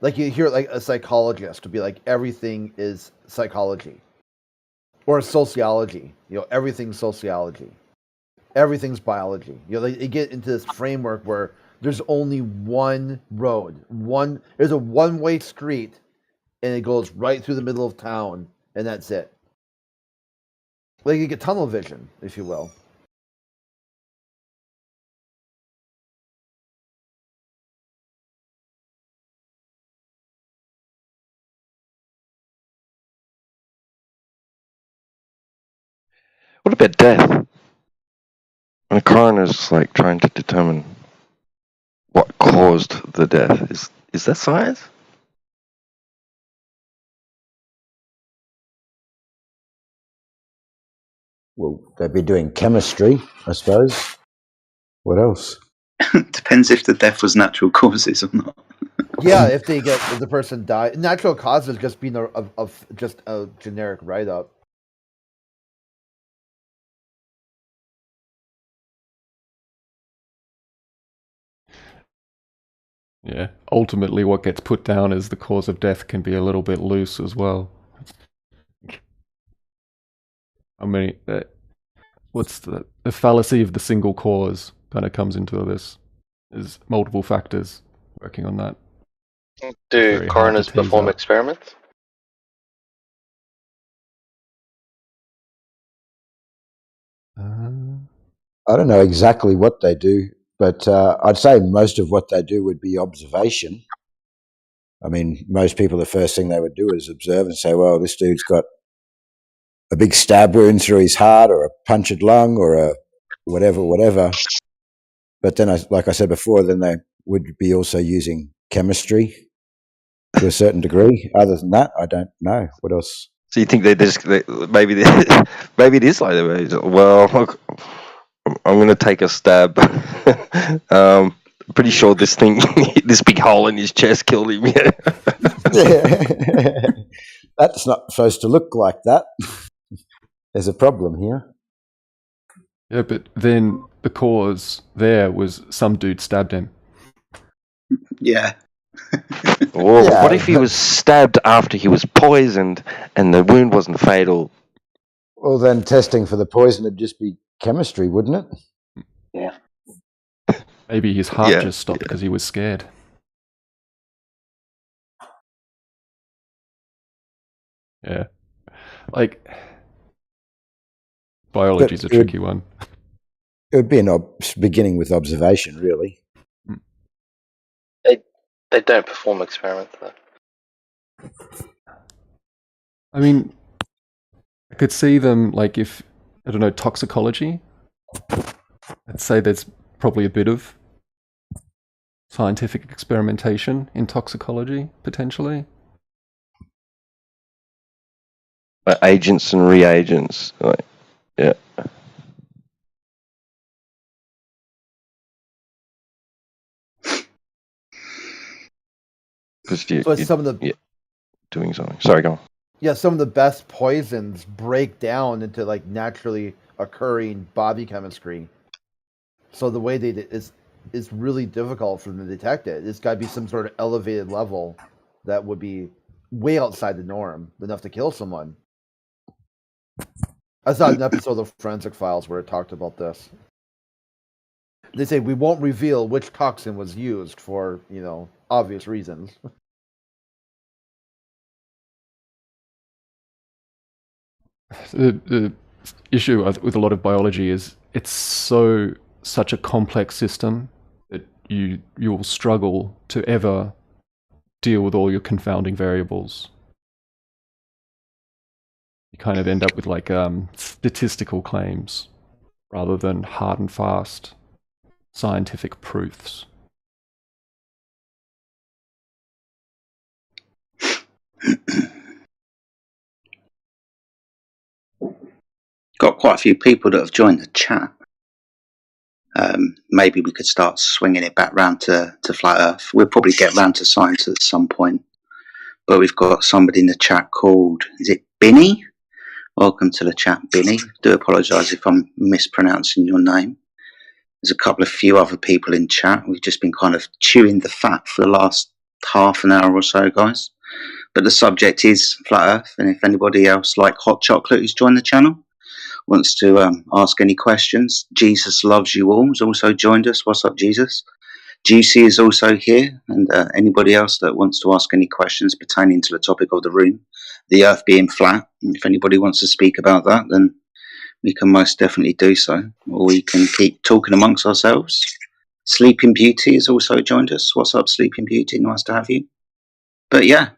Like you hear like a psychologist to be like everything is psychology, or sociology. Everything's sociology, everything's biology. They get into this framework where there's only one road, there's a one-way street, and it goes right through the middle of town, and that's it. Like you get tunnel vision, if you will. What about death? And the coroner's like trying to determine what caused the death. Is that science? Well, they'd be doing chemistry, I suppose. What else? Depends if the death was natural causes or not. Yeah, if the person died, natural causes just being just a generic write up. Yeah. Ultimately, what gets put down as the cause of death can be a little bit loose as well. I mean, what's the fallacy of the single cause kind of comes into this. There's multiple factors working on that. Do Very hard to coroners tease perform out. experiments? I don't know exactly what they do, but I'd say most of what they do would be observation. I mean, most people, the first thing they would do is observe and say, well, this dude's got a big stab wound through his heart or a punctured lung or a whatever. But then, like I said before, then they would be also using chemistry to a certain degree. Other than that, I don't know. What else? So you think maybe maybe it is like that? Well, look, I'm going to take a stab. Pretty sure this thing, this big hole in his chest, killed him. Yeah. That's not supposed to look like that. There's a problem here. Yeah, but then the cause there was some dude stabbed him. Yeah. Or Yeah, what if he was stabbed after he was poisoned and the wound wasn't fatal? Well, then testing for the poison would just be chemistry, wouldn't it? Yeah. Maybe his heart Yeah, just stopped because he was scared. Yeah. Like, biology's a tricky one. It would be beginning with observation, really. They don't perform experiments, though. I mean, I could see them, like, if, I don't know, toxicology. I'd say there's probably a bit of scientific experimentation in toxicology, potentially. Agents and reagents. Like, yeah. Because some of the doing something. Sorry, go on. Yeah, some of the best poisons break down into like naturally occurring body chemistry. So the way they is really difficult for them to detect it. It's got to be some sort of elevated level that would be way outside the norm, enough to kill someone. I saw an episode of Forensic Files where it talked about this. They say we won't reveal which toxin was used for, obvious reasons. The issue with a lot of biology is it's such a complex system that you'll struggle to ever deal with all your confounding variables. You kind of end up with like statistical claims rather than hard and fast scientific proofs. Got quite a few people that have joined the chat. Maybe we could start swinging it back round to Flat Earth. We'll probably get round to science at some point. But we've got somebody in the chat called, is it Binny? Welcome to the chat, Binny. Do apologise if I'm mispronouncing your name. There's a few other people in chat. We've just been kind of chewing the fat for the last half an hour or so, guys. But the subject is Flat Earth, and if anybody else like hot chocolate who's joined the channel wants to ask any questions, Jesus Loves You All has also joined us. What's up, Jesus? Juicy is also here, and anybody else that wants to ask any questions pertaining to the topic of the room, the Earth being flat. And if anybody wants to speak about that, then we can most definitely do so, or we can keep talking amongst ourselves. Sleeping Beauty has also joined us. What's up, Sleeping Beauty? Nice to have you. But yeah,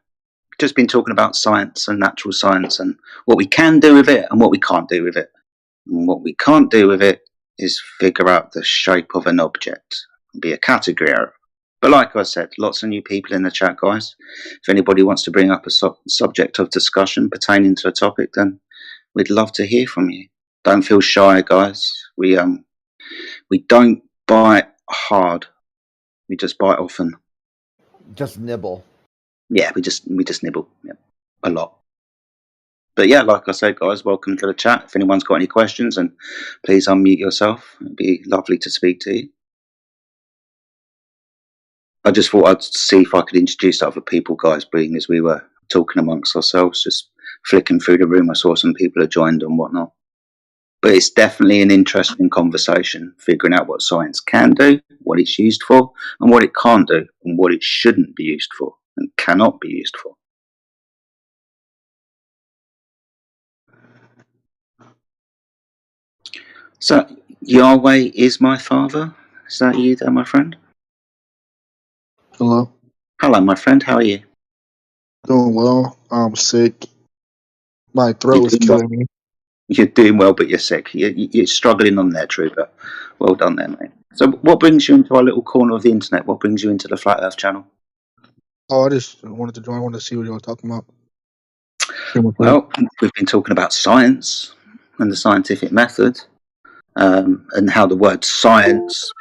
just been talking about science and natural science and what we can do with it and what we can't do with it. And what we can't do with it is figure out the shape of an object, be a category error. But like I said, lots of new people in the chat, guys. If anybody wants to bring up a subject of discussion pertaining to a topic, then we'd love to hear from you. Don't feel shy, guys. We don't bite hard. We just bite often. Just nibble. Yeah, we just nibble. Yeah, a lot. But yeah, like I said, guys, welcome to the chat. If anyone's got any questions, and please unmute yourself. It'd be lovely to speak to you. I just thought I'd see if I could introduce other people, guys, being as we were talking amongst ourselves, just flicking through the room. I saw some people had joined and whatnot. But it's definitely an interesting conversation, figuring out what science can do, what it's used for, and what it can't do, and what it shouldn't be used for and cannot be used for. So, Yahweh is my father? Is that you there, my friend? Hello. Hello, my friend. How are you? Doing well. I'm sick. My throat is killing me. You're doing well, but you're sick. You're struggling on there, Trooper. Well done there, mate. So what brings you into our little corner of the internet? What brings you into the Flat Earth channel? Oh, I just wanted to join. I wanted to see what you were talking about. Well, we've been talking about science and the scientific method, and how the word science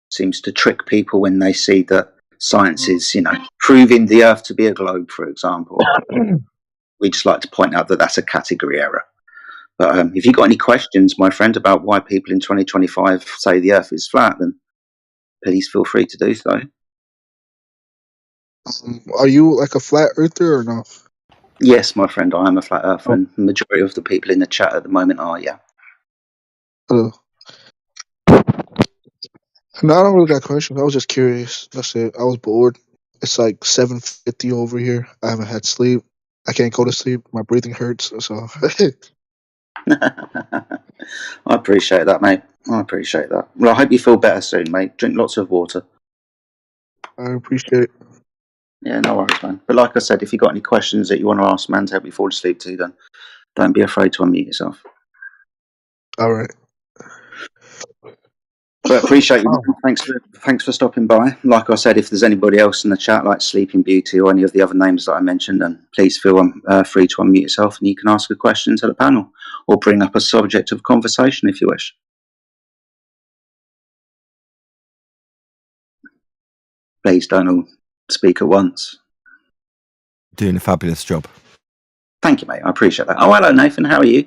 seems to trick people when they see that science is, proving the Earth to be a globe, for example. We just like to point out that that's a category error. But if you've got any questions, my friend, about why people in 2025 say the Earth is flat, then please feel free to do so. Are you like a flat earther or no? Yes, my friend, I am a flat earther, and the majority of the people in the chat at the moment are, yeah. No, I don't really got questions. I was just curious. That's it. I was bored. It's like 7:50 over here. I haven't had sleep. I can't go to sleep. My breathing hurts. So I appreciate that, mate. I appreciate that. Well, I hope you feel better soon, mate. Drink lots of water. I appreciate it. Yeah, no worries, man. But like I said, if you've got any questions that you want to ask, man, to help you fall asleep to, then don't be afraid to unmute yourself. All right. But appreciate you. Thanks for stopping by. Like I said, if there's anybody else in the chat, like Sleeping Beauty or any of the other names that I mentioned, then please feel free to unmute yourself and you can ask a question to the panel or bring up a subject of conversation if you wish. Please don't all speak at once. Doing a fabulous job. Thank you, mate. I appreciate that. Oh, hello, Nathan. How are you?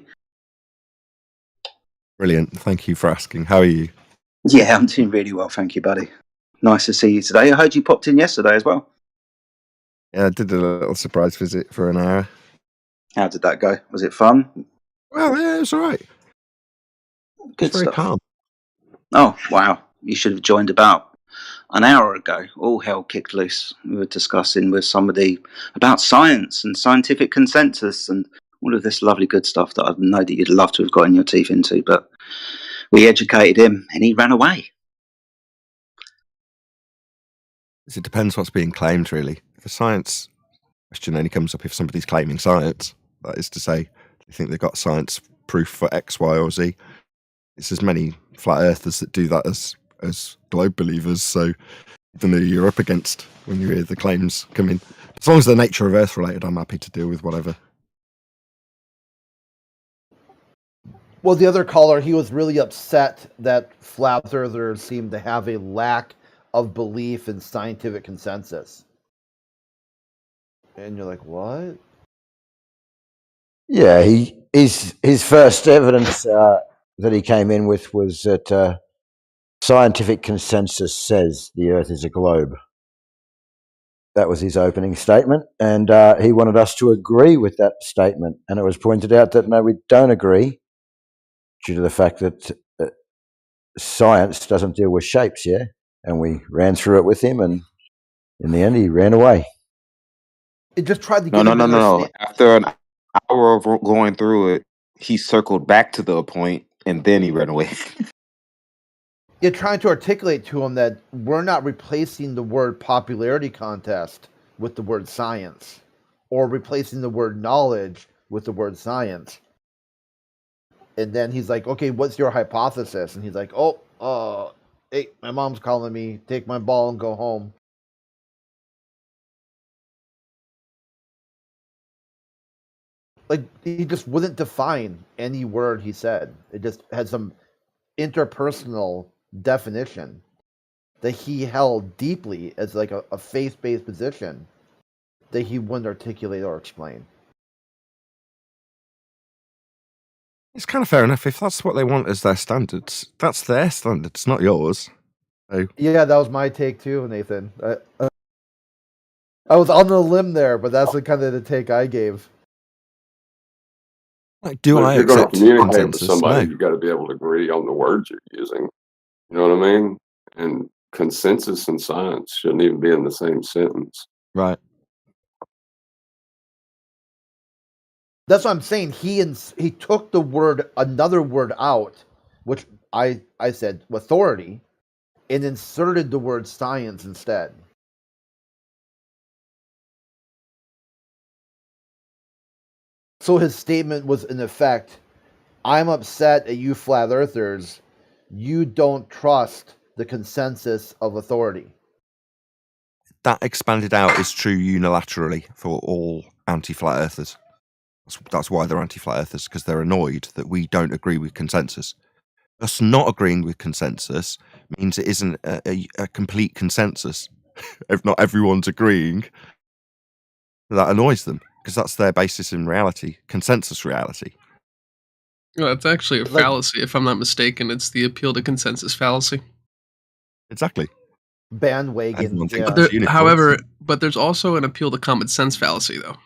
Brilliant. Thank you for asking. How are you? Yeah, I'm doing really well. Thank you, buddy. Nice to see you today. I heard you popped in yesterday as well. Yeah, I did a little surprise visit for an hour. How did that go? Was it fun? Well, yeah, it was all right. Good It's very stuff. calm. Oh, wow. You should have joined about an hour ago. All hell kicked loose. We were discussing with somebody about science and scientific consensus and all of this lovely good stuff that I know that you'd love to have gotten your teeth into, but we educated him and he ran away. It depends what's being claimed, really. The science question only comes up if somebody's claiming science. That is to say, they think they've got science proof for X, Y, or Z. It's as many flat earthers that do that as globe believers, so I don't know who you're up against when you hear the claims come in. As long as they're nature of Earth related, I'm happy to deal with whatever. Well, the other caller, he was really upset that flat earthers seem to have a lack of belief in scientific consensus. And you're like, what? Yeah, his first evidence that he came in with was that scientific consensus says the Earth is a globe. That was his opening statement, and he wanted us to agree with that statement. And it was pointed out that no, we don't agree, due to the fact that science doesn't deal with shapes. Yeah, and we ran through it with him, and in the end, he ran away. It just tried to get No. After an hour of going through it, he circled back to the point, and then he ran away. You're trying to articulate to him that we're not replacing the word popularity contest with the word science, or replacing the word knowledge with the word science. And then he's like, okay, what's your hypothesis? And he's like, hey, my mom's calling me, take my ball and go home. Like, he just wouldn't define any word he said. It just had some interpersonal definition that he held deeply as like a faith-based position that he wouldn't articulate or explain. It's kind of fair enough. If that's what they want as their standards, that's their standards, not yours. So, yeah, that was my take too, Nathan. I was on the limb there, but that's the kind of the take I gave. Like, do But I if you're going to accept communicate with consensus? somebody, No. you got to be able to agree on the words you're using. You know what I mean? And consensus and science shouldn't even be in the same sentence. Right. That's what I'm saying. He took another word out, which I said authority, and inserted the word science instead. So his statement was in effect, I'm upset at you flat earthers. You don't trust the consensus of authority. That expanded out is true unilaterally for all anti-flat earthers. That's why they're anti-flat earthers, because they're annoyed that we don't agree with consensus. Us not agreeing with consensus means it isn't a complete consensus. If not everyone's agreeing, that annoys them, because that's their basis in reality, consensus reality. Well, it's actually a fallacy, if I'm not mistaken. It's the appeal to consensus fallacy. Exactly. Bandwagon. Yeah. However, but there's also an appeal to common sense fallacy, though.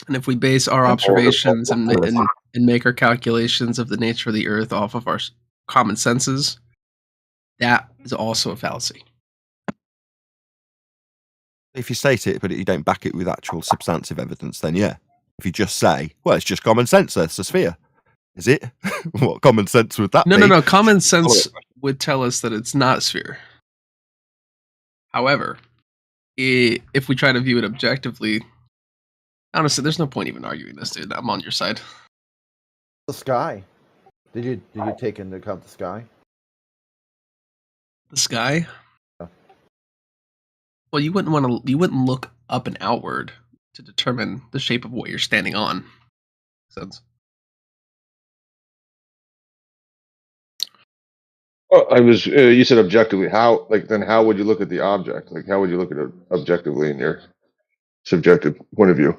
And if we base our observations and make our calculations of the nature of the Earth off of our common senses, that is also a fallacy. If you state it, but you don't back it with actual substantive evidence, then yeah. If you just say, well, it's just common sense, Earth's a sphere. Is it? What common sense would that be? No. Common sense would tell us that it's not a sphere. However, if we try to view it objectively, honestly, there's no point even arguing this, dude. I'm on your side. The sky. Did you take into account the sky? The sky? Yeah. Well, you wouldn't look up and outward to determine the shape of what you're standing on. Makes sense. Oh, I was. You said objectively. How? Then how would you look at the object? How would you look at it objectively in your subjective point of view?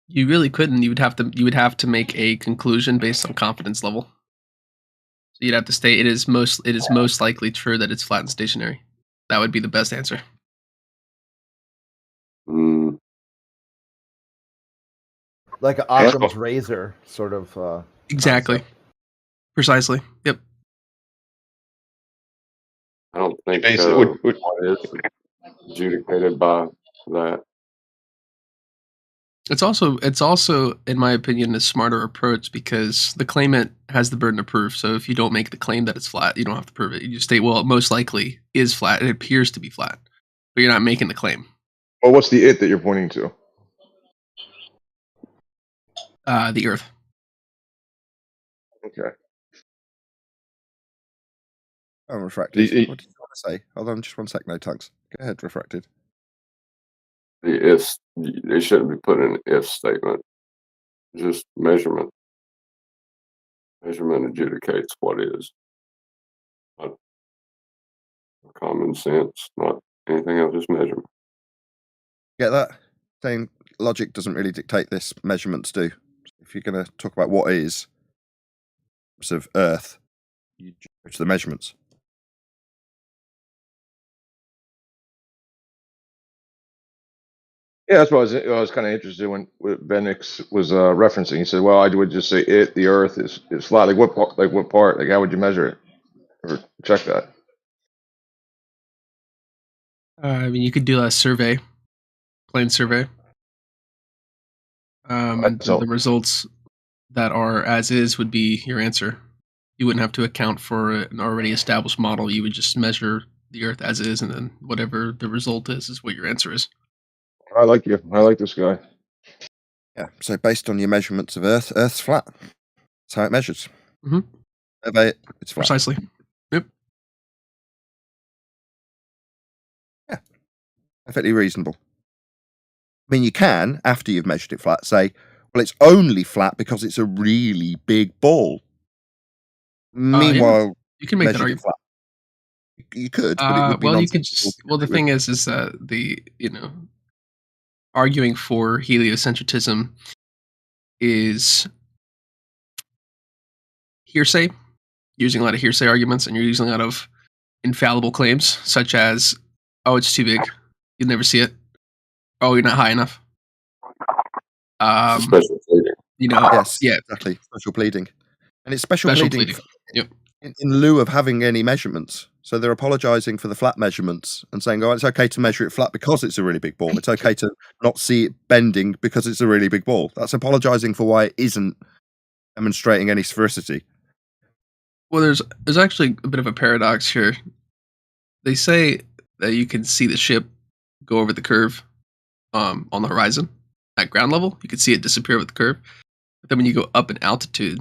You really couldn't. You would have to make a conclusion based on confidence level. So you'd have to state it is most likely true that it's flat and stationary. That would be the best answer. Like an Occam's razor, sort of. Exactly. Concept. Precisely. Yep. I don't think it is adjudicated by that. It's also, in my opinion, a smarter approach because the claimant has the burden of proof. So if you don't make the claim that it's flat, you don't have to prove it. You just state, well, it most likely is flat. It appears to be flat, but you're not making the claim. Well, what's the it that you're pointing to? The Earth. Okay. Oh, refracted. What did you want to say? Hold on, just 1 sec. No, thanks. Go ahead, refracted. The if, they shouldn't be put in an if statement. Just measurement. Measurement adjudicates what is. Not common sense, not anything else, just measurement. Get that? Saying logic doesn't really dictate this, measurements do. If you're going to talk about what is of Earth, you go to the measurements. Yeah, that's what I was kind of interested when Benix was referencing. He said, "Well, I would just say the Earth is flat. Like what part? Like how would you measure it or check that?" I mean, you could do a survey, plane survey, and the results that are as is would be your answer. You wouldn't have to account for an already established model. You would just measure the Earth as is, and then whatever the result is what your answer is. I like you. I like this guy. Yeah. So based on your measurements of Earth, Earth's flat. That's how it measures. Mm-hmm. Survey it, it's flat. Precisely. Yep. Yeah. Perfectly reasonable. I mean, you can, after you've measured it flat, say, well, it's only flat because it's a really big ball. Meanwhile, you can make that argument. Flat. You could, but it would be you could just. Well, the thing is arguing for heliocentrism is hearsay using a lot of hearsay arguments and you're using a lot of infallible claims, such as, "Oh, it's too big. You'll never see it. Oh, you're not high enough." Special pleading. Yes, yeah, exactly. Special pleading. And it's special, special pleading. pleading. Yep. In lieu of having any measurements. So they're apologising for the flat measurements and saying, oh, it's okay to measure it flat because it's a really big ball. It's okay to not see it bending because it's a really big ball. That's apologising for why it isn't demonstrating any sphericity. Well, there's actually a bit of a paradox here. They say that you can see the ship go over the curve on the horizon at ground level. You can see it disappear with the curve. But then when you go up in altitude,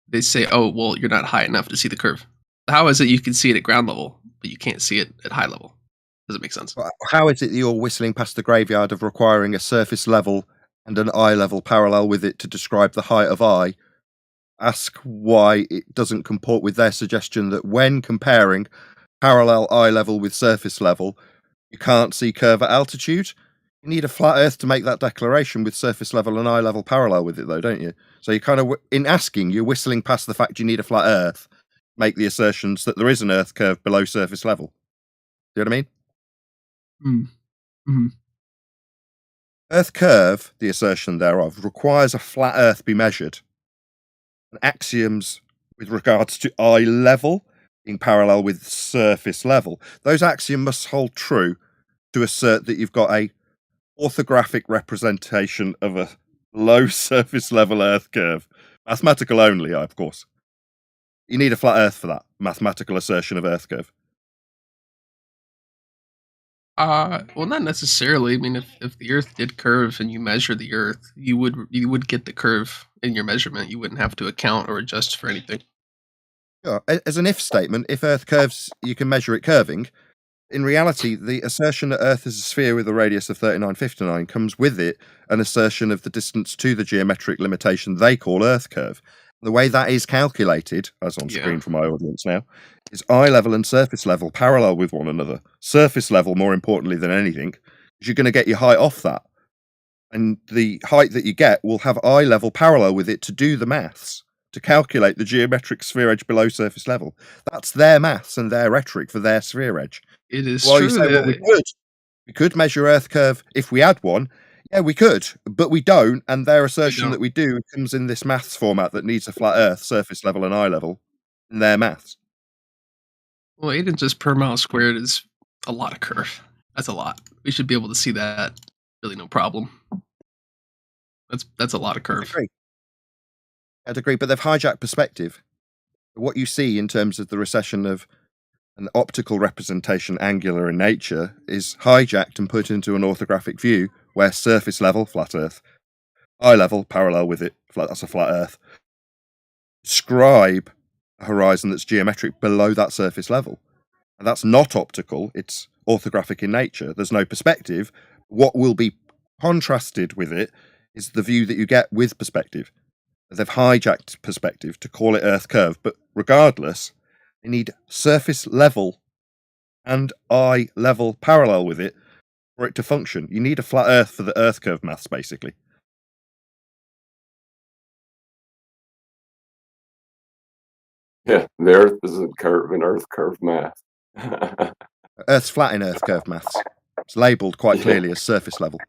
they say, "Oh, well, you're not high enough to see the curve." How is it you can see it at ground level, but you can't see it at high level? Does it make sense? How is it that you're whistling past the graveyard of requiring a surface level and an eye level parallel with it to describe the height of eye? Ask why it doesn't comport with their suggestion that when comparing parallel eye level with surface level, you can't see curve at altitude. You need a flat earth to make that declaration with surface level and eye level parallel with it, though, don't you? So you kind of, in asking, you're whistling past the fact you need a flat earth, make the assertions that there is an earth curve below surface level. Do you know what I mean? Mm-hmm. Earth curve, the assertion thereof, requires a flat earth be measured. And axioms with regards to eye level being parallel with surface level, those axioms must hold true to assert that you've got a orthographic representation of a low surface level earth curve. Mathematical only, of course. You need a flat earth for that mathematical assertion of earth curve. Well, not necessarily. I mean, if the Earth did curve and you measure the Earth, you would get the curve in your measurement. You wouldn't have to account or adjust for anything. Yeah, as an if statement, if Earth curves, you can measure it curving. In reality, the assertion that Earth is a sphere with a radius of 3959 comes with it an assertion of the distance to the geometric limitation they call Earth curve. The way that is calculated, as on screen for my audience now, is eye level and surface level parallel with one another. Surface level, more importantly than anything, because you're going to get your height off that. And the height that you get will have eye level parallel with it to do the maths, to calculate the geometric sphere edge below surface level. That's their maths and their rhetoric for their sphere edge. It is Well, true. you say, well, we could measure Earth curve if we had one. Yeah, we could, but we don't. And their assertion that we do comes in this maths format that needs a flat Earth, surface level, and eye level in their maths. Well, 8 inches per mile squared is a lot of curve. That's a lot. We should be able to see that. Really, no problem. That's a lot of curve. I'd agree, but they've hijacked perspective. What you see in terms of the recession of an optical representation angular in nature is hijacked and put into an orthographic view where surface level, flat Earth, eye level, parallel with it, that's a flat Earth, describe a horizon that's geometric below that surface level. And that's not optical, it's orthographic in nature. There's no perspective. What will be contrasted with it is the view that you get with perspective. They've hijacked perspective to call it Earth curve, but regardless, they need surface level and eye level parallel with it for it to function. You need a flat Earth for the Earth curve maths, basically. Yeah, the Earth isn't curve in Earth curve math. Earth's flat in Earth curve maths. It's labelled quite clearly as surface level.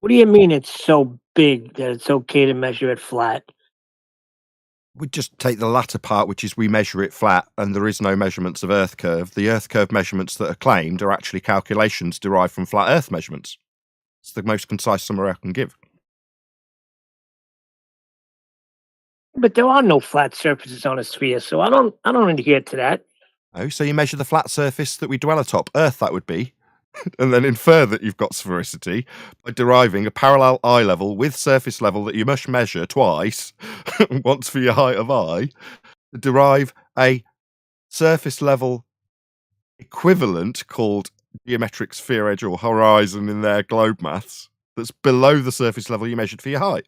What do you mean it's so big that it's okay to measure it flat? We just take the latter part, which is we measure it flat, and there is no measurements of Earth curve. The Earth curve measurements that are claimed are actually calculations derived from flat Earth measurements. It's the most concise summary I can give. But there are no flat surfaces on a sphere, so I don't adhere to that. Oh, so you measure the flat surface that we dwell atop, Earth that would be, and then infer that you've got sphericity by deriving a parallel eye level with surface level that you must measure twice, once for your height of eye, to derive a surface level equivalent called geometric sphere edge or horizon in their globe maths that's below the surface level you measured for your height.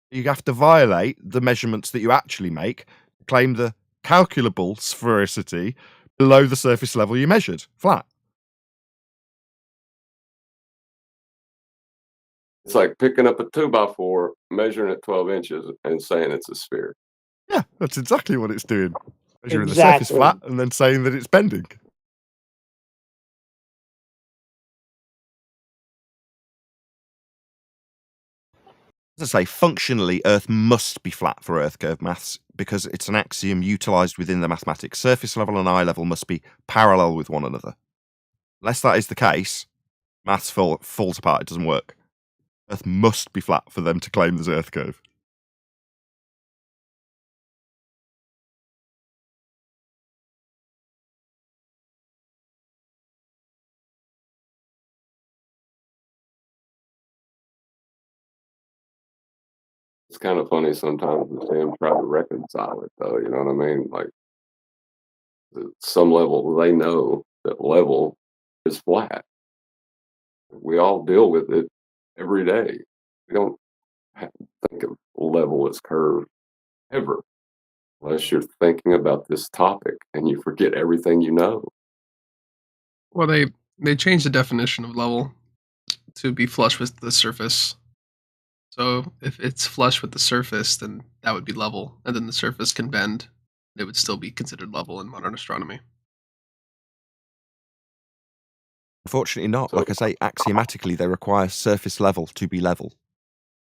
You have to violate the measurements that you actually make, claim the calculable sphericity below the surface level you measured, flat. It's like picking up a 2x4, measuring it 12 inches, and saying it's a sphere. Yeah, that's exactly what it's doing. Measuring the surface Exactly. flat and then saying that it's bending. As I say, functionally, Earth must be flat for Earth curve maths because it's an axiom utilised within the mathematics. Surface level and eye level must be parallel with one another. Unless that is the case, maths falls apart. It doesn't work. Earth must be flat for them to claim there's Earth curve. It's kind of funny sometimes to see them try to reconcile it, though. You know what I mean? Like, at some level, they know that level is flat. We all deal with it every day. We don't think of level as curve ever, unless you're thinking about this topic and you forget everything you know. Well, they changed the definition of level to be flush with the surface. So if it's flush with the surface, then that would be level, and then the surface can bend. It would still be considered level in modern astronomy. Unfortunately not. So Like I say, axiomatically, they require surface level to be level.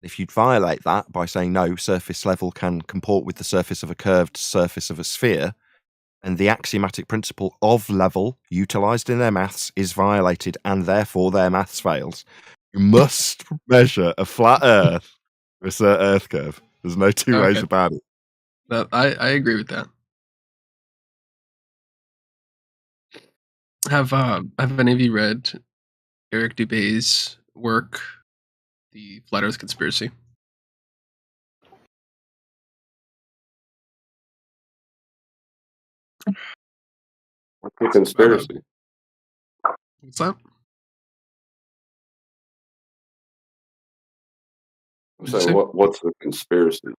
If you'd violate that by saying no, surface level can comport with the surface of a curved surface of a sphere, and the axiomatic principle of level utilised in their maths is violated, and therefore their maths fails. You must measure a flat Earth with an Earth curve. There's no two ways Okay, about it. I agree with that. Have any of you read Eric Dubé's work, The Flat Earth Conspiracy? what's the It's about a conspiracy? what's that? I'm What'd you saying, say? what's the conspiracy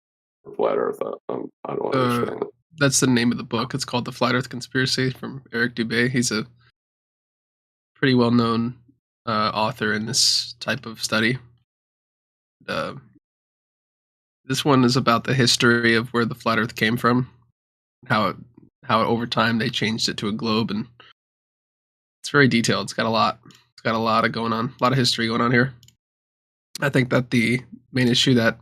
for flat Earth? I don't understand it. That's the name of the book. It's called The Flat Earth Conspiracy from Eric Dubé. He's a pretty well known author in this type of study. Uh, this one is about the history of where the flat Earth came from, how it, how over time they changed it to a globe, and it's very detailed. It's got a lot. It's got a lot of going on, a lot of history going on here. I think that the main issue that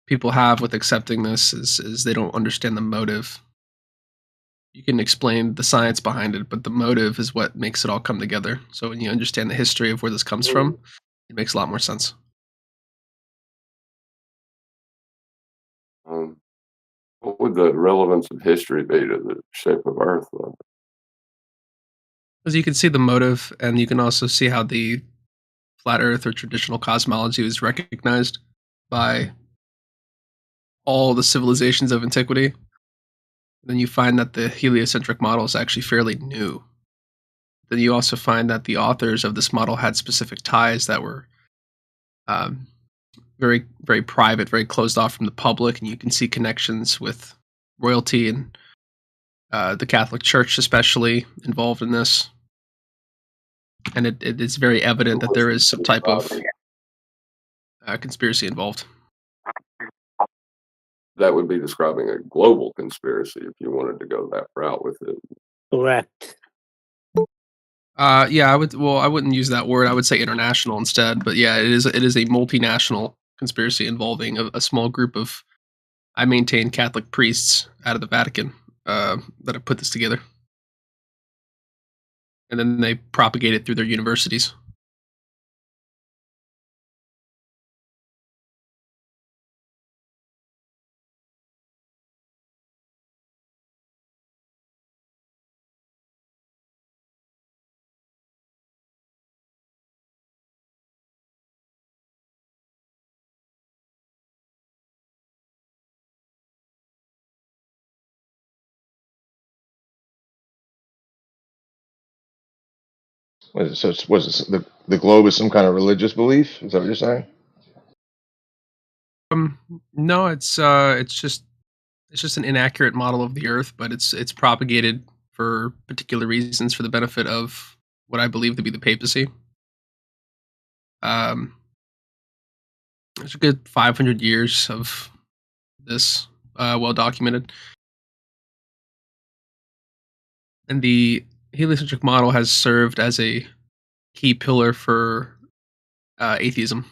people have with accepting this is they don't understand the motive. You can explain the science behind it, but the motive is what makes it all come together. So when you understand the history of where this comes from, it makes a lot more sense. What would the relevance of history be to the shape of Earth, though? Because you can see the motive, and you can also see how the flat Earth or traditional cosmology was recognized by all the civilizations of antiquity. Then you find that the heliocentric model is actually fairly new. Then you also find that the authors of this model had specific ties that were um, very, very private, very closed off from the public, and you can see connections with royalty and the Catholic Church, especially involved in this. And it is very evident that there is some type of conspiracy involved. That would be describing a global conspiracy if you wanted to go that route with it. Correct. Yeah, I would. Well, I wouldn't use that word. I would say international instead. But yeah, it is. It is a multinational conspiracy involving a small group of, I maintain, Catholic priests out of the Vatican that have put this together, and then they propagate it through their universities. The globe is some kind of religious belief? Is that what you're saying? No, it's just an inaccurate model of the Earth, but it's propagated for particular reasons for the benefit of what I believe to be the papacy. Um, There's a good 500 years of this well documented. And the heliocentric model has served as a key pillar for atheism.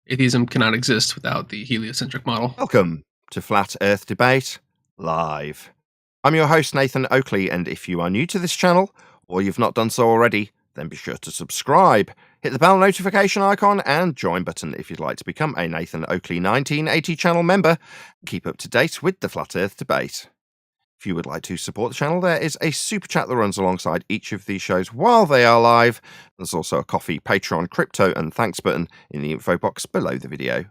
Atheism cannot exist without the heliocentric model. Welcome to Flat Earth Debate Live. I'm your host, Nathan Oakley, and if you are new to this channel, or you've not done so already, then be sure to subscribe. Hit the bell notification icon and join button if you'd like to become a Nathan Oakley 1980 channel member. Keep up to date with the Flat Earth Debate. If you would like to support the channel, there is a super chat that runs alongside each of these shows while they are live. There's also a coffee, Patreon, crypto, and thanks button in the info box below the video.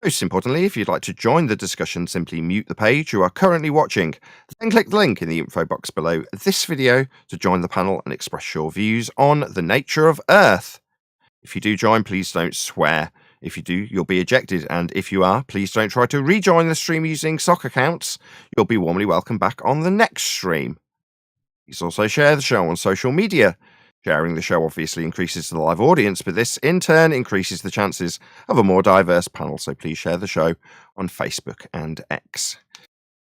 Most importantly, if you'd like to join the discussion, simply mute the page you are currently watching. Then click the link in the info box below this video to join the panel and express your views on the nature of Earth. If you do join, please don't swear. If you do, you'll be ejected, and if you are, please don't try to rejoin the stream using sock accounts. You'll be warmly welcome back on the next stream. Please also share the show on social media. Sharing the show obviously increases the live audience, but this in turn increases the chances of a more diverse panel, so please share the show on Facebook and X.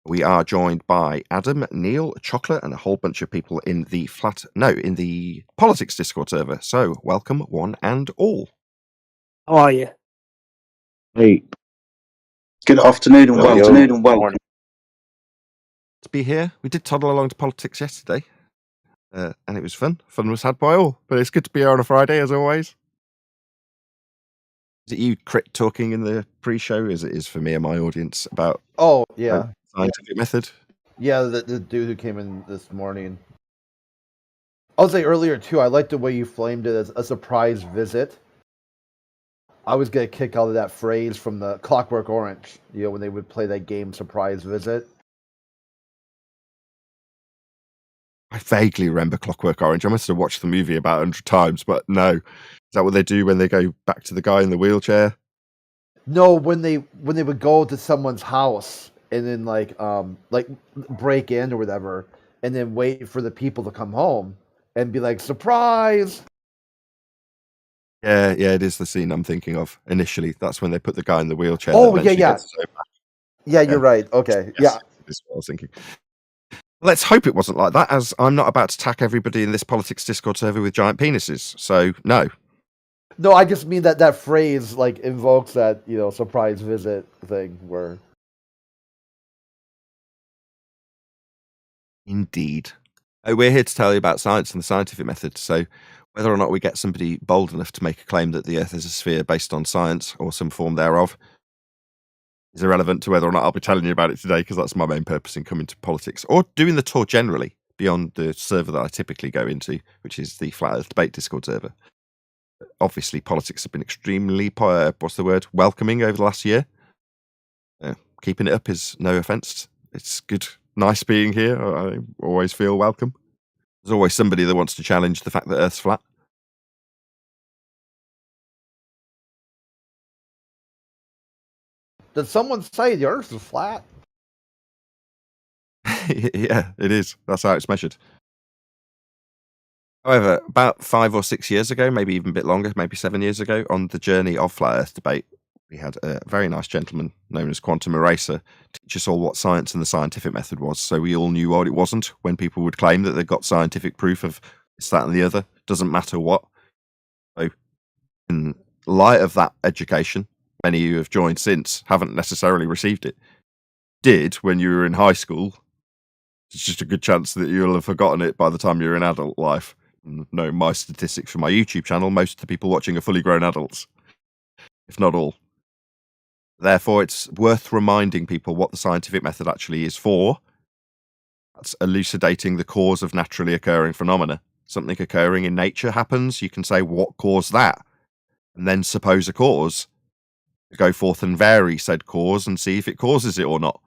We are joined by Adam, Neil, Chocolate, and a whole bunch of people in the politics Discord server. So welcome one and all. How are you? Hey. Good afternoon and welcome. To be here. We did toddle along to politics yesterday, and it was fun. Fun was had by all, but it's good to be here on a Friday as always. Is it you, Crit, talking in the pre-show as it is for me and my audience about scientific method? Yeah, the dude who came in this morning. I'll say earlier too, I like the way you flamed it as a surprise visit. I always get a kick out of that phrase from the Clockwork Orange, when they would play that game Surprise Visit. I vaguely remember Clockwork Orange. I must have watched the movie about 100 times, but no. Is that what they do when they go back to the guy in the wheelchair? No, when they would go to someone's house and then like break in or whatever, and then wait for the people to come home and be like, surprise! Yeah, it is the scene I'm thinking of initially. That's when they put the guy in the wheelchair. Oh, yeah, you're right. Okay, yes, that's what I was thinking. Let's hope it wasn't like that, as I'm not about to attack everybody in this politics Discord server with giant penises. So, no. No, I just mean that phrase like invokes that, surprise visit thing where... Indeed. We're here to tell you about science and the scientific method, so whether or not we get somebody bold enough to make a claim that the Earth is a sphere based on science or some form thereof is irrelevant to whether or not I'll be telling you about it today, because that's my main purpose in coming to politics or doing the tour generally beyond the server that I typically go into, which is the Flat Earth Debate Discord server. Obviously, politics have been extremely, welcoming over the last year. Keeping it up is no offence. It's good, nice being here. I always feel welcome. There's always somebody that wants to challenge the fact that Earth's flat. Did someone say the Earth is flat? Yeah, it is. That's how it's measured. However, about 5 or 6 years ago, maybe even a bit longer, maybe 7 years ago, on the journey of Flat Earth Debate, we had a very nice gentleman known as Quantum Eraser teach us all what science and the scientific method was, so we all knew what it wasn't when people would claim that they got scientific proof of this, that, and the other. Doesn't matter what. So, in light of that education, many of you have joined since haven't necessarily received it. Did when you were in high school. It's just a good chance that you'll have forgotten it by the time you're in adult life. No, my statistics from my YouTube channel, most of the people watching are fully grown adults, if not all. Therefore, it's worth reminding people what the scientific method actually is for. That's elucidating the cause of naturally occurring phenomena. Something occurring in nature happens, you can say, what caused that? And then suppose a cause. Go forth and vary said cause and see if it causes it or not.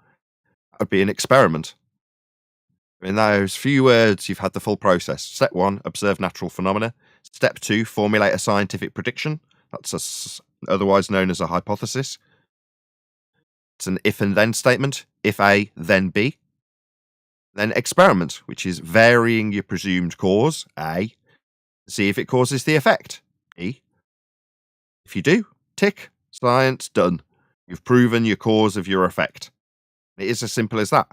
That would be an experiment. In those few words, you've had the full process. Step 1, observe natural phenomena. Step 2, formulate a scientific prediction. That's otherwise known as a hypothesis. It's an if and then statement. If A, then B. Then experiment, which is varying your presumed cause, A, to see if it causes the effect, B. If you do, Tick, science, done. You've proven your cause of your effect. It is as simple as that.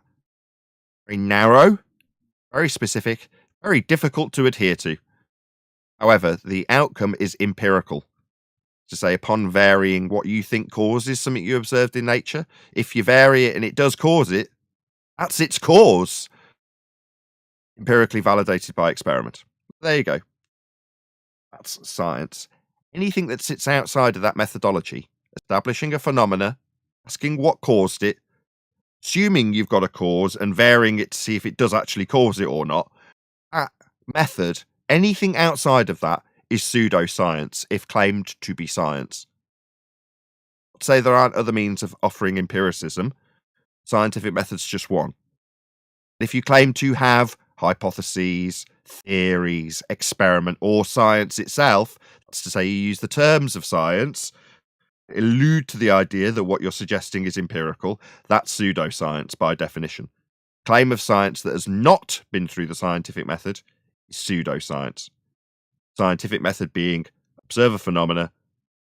Very narrow, very specific, very difficult to adhere to. However, the outcome is empirical. To say, upon varying what you think causes something you observed in nature, if you vary it and it does cause it, that's its cause. Empirically validated by experiment. There you go. That's science. Anything that sits outside of that methodology, establishing a phenomena, asking what caused it, assuming you've got a cause and varying it to see if it does actually cause it or not, that method, anything outside of that is pseudoscience if claimed to be science. Say there aren't other means of offering empiricism. Scientific method's just one. If you claim to have hypotheses, theories, experiment, or science itself, that's to say you use the terms of science, allude to the idea that what you're suggesting is empirical, that's pseudoscience by definition. Claim of science that has not been through the scientific method is pseudoscience. Scientific method being observe a phenomena,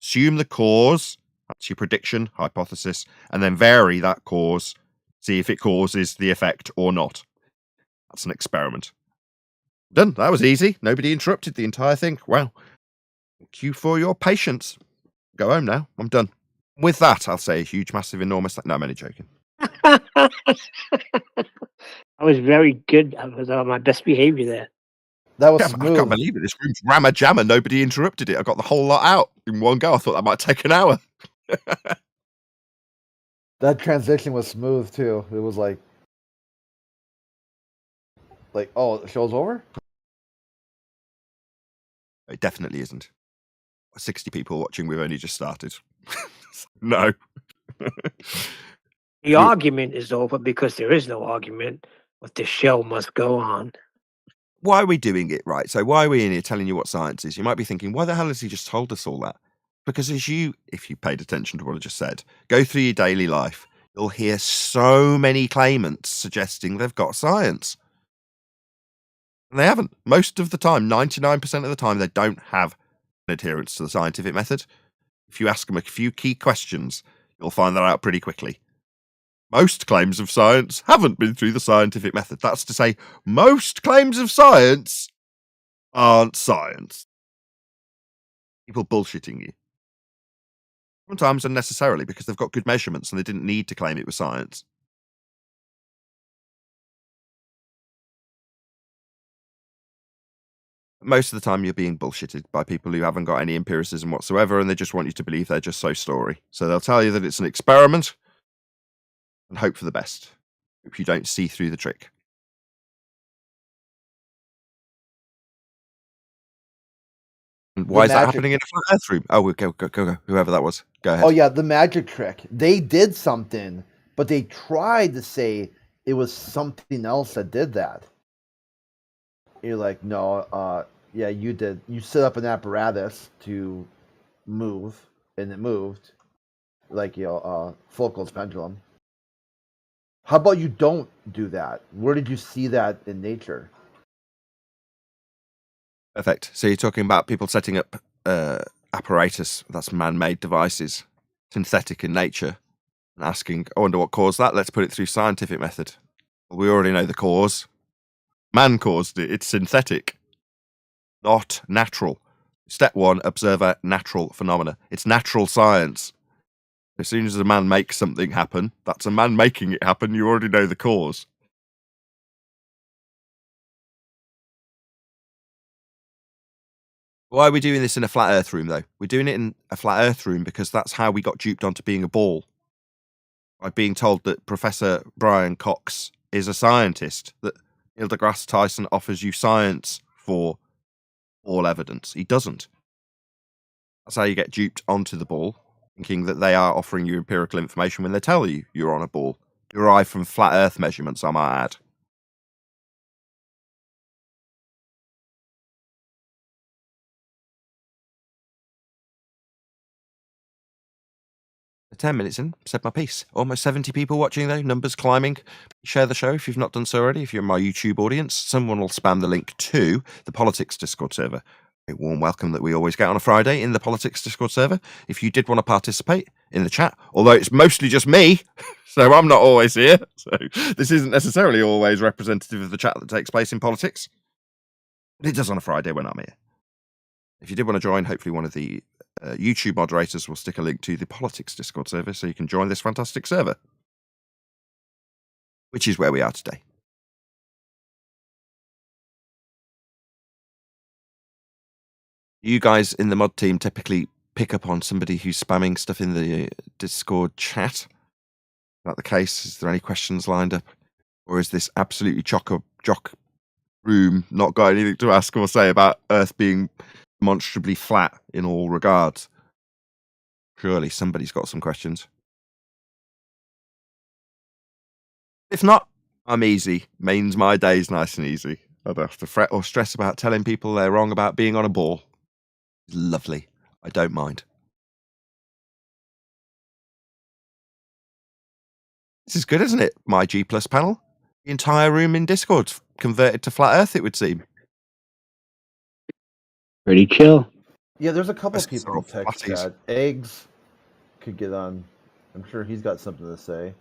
assume the cause, that's your prediction, hypothesis, and then vary that cause, see if it causes the effect or not. That's an experiment. Done. That was easy. Nobody interrupted the entire thing. Wow. Thank you for your patience. Go home now. I'm done. With that, I'll say a huge, massive, enormous... No, I'm only joking. I was very good. I was on my best behavior there. That was I smooth. can't believe it. This room's rammer jammer. Nobody interrupted it. I got the whole lot out in one go. I thought that might take an hour. That transition was smooth too. It was like, oh, the show's over? It definitely isn't. 60 people watching. We've only just started. No. The argument is over because there is no argument, but the show must go on. Why are we doing it, right? So why are we in here telling you what science is? You might be thinking, why the hell has he just told us all that? Because if you paid attention to what I just said, go through your daily life, you'll hear so many claimants suggesting they've got science. And they haven't. Most of the time, 99% of the time, they don't have an adherence to the scientific method. If you ask them a few key questions, you'll find that out pretty quickly. Most claims of science haven't been through the scientific method. That's to say, most claims of science aren't science. People bullshitting you. Sometimes unnecessarily because they've got good measurements and they didn't need to claim it was science. Most of the time you're being bullshitted by people who haven't got any empiricism whatsoever and they just want you to believe they're just so story. So they'll tell you that it's an experiment and hope for the best. Hope you don't see through the trick. And why is that happening in a flat earth room? Oh, go. Whoever that was. Go ahead. Oh, yeah, the magic trick. They did something, but they tried to say it was something else that did that. You're like, no, yeah, you did. You set up an apparatus to move, and it moved, like, Foucault's pendulum. How about you don't do that? Where did you see that in nature? Perfect. So you're talking about people setting up apparatus, that's man-made devices, synthetic in nature, and asking, I wonder what caused that. Let's put it through scientific method. Well, we already know the cause. Man caused it. It's synthetic, not natural. Step one, observe a natural phenomena. It's natural science. As soon as a man makes something happen, that's a man making it happen. You already know the cause. Why are we doing this in a flat earth room, though? We're doing it in a flat earth room because that's how we got duped onto being a ball. By being told that Professor Brian Cox is a scientist, that Neil deGrasse Tyson offers you science for all evidence. He doesn't. That's how you get duped onto the ball, thinking that they are offering you empirical information when they tell you you're on a ball. Derived from flat earth measurements, I might add. 10 minutes in, said my piece. Almost 70 people watching though, numbers climbing. Share the show if you've not done so already. If you're in my YouTube audience, someone will spam the link to the politics Discord server. a warm welcome that we always get on a Friday in the Politics Discord server. If you did want to participate in the chat, although it's mostly just me, so I'm not always here, so this isn't necessarily always representative of the chat that takes place in politics, but it does on a Friday when I'm here. If you did want to join, hopefully one of the YouTube moderators will stick a link to the Politics Discord server so you can join this fantastic server, which is where we are today. You guys in the mod team typically pick up on somebody who's spamming stuff in the Discord chat? Is that the case? Is there any questions lined up? Or is this absolutely jock room not got anything to ask or say about Earth being demonstrably flat in all regards? Surely somebody's got some questions. If not, I'm easy. Means my day's nice and easy. I don't have to fret or stress about telling people they're wrong about being on a ball. It's lovely. I don't mind. This is good, isn't it? My G Plus panel. The entire room in Discord's converted to flat Earth, it would seem. Pretty chill. Yeah, there's a couple Us people are in all text flatties. chat. Eggs could get on. I'm sure he's got something to say.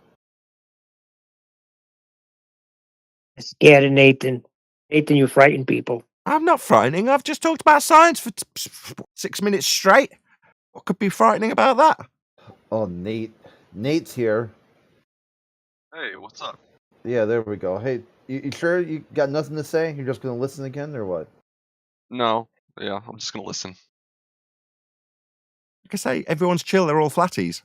Scared of Nathan. Nathan, you frighten people. I'm not frightening. I've just talked about science for 6 minutes straight. What could be frightening about that? Oh, Nate. Nate's here. Hey, what's up? Yeah, there we go. Hey, you sure you got nothing to say? You're just gonna listen again, or what? No, yeah, I'm just gonna listen. Like I say, everyone's chill. They're all flatties.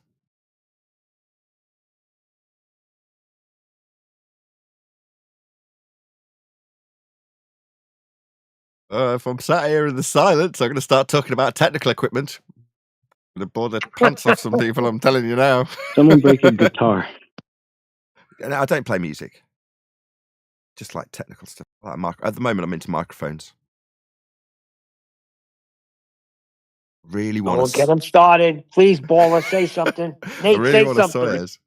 If I'm sat here in the silence, I'm going to start talking about technical equipment. I'm going to bore the pants off some people, I'm telling you now. Someone break your guitar. No, I don't play music. Just like technical stuff. Like at the moment, I'm into microphones. Really want Oh, to... get him started. Please, Baller, say something. Nate, I really say want something. to Soyuz.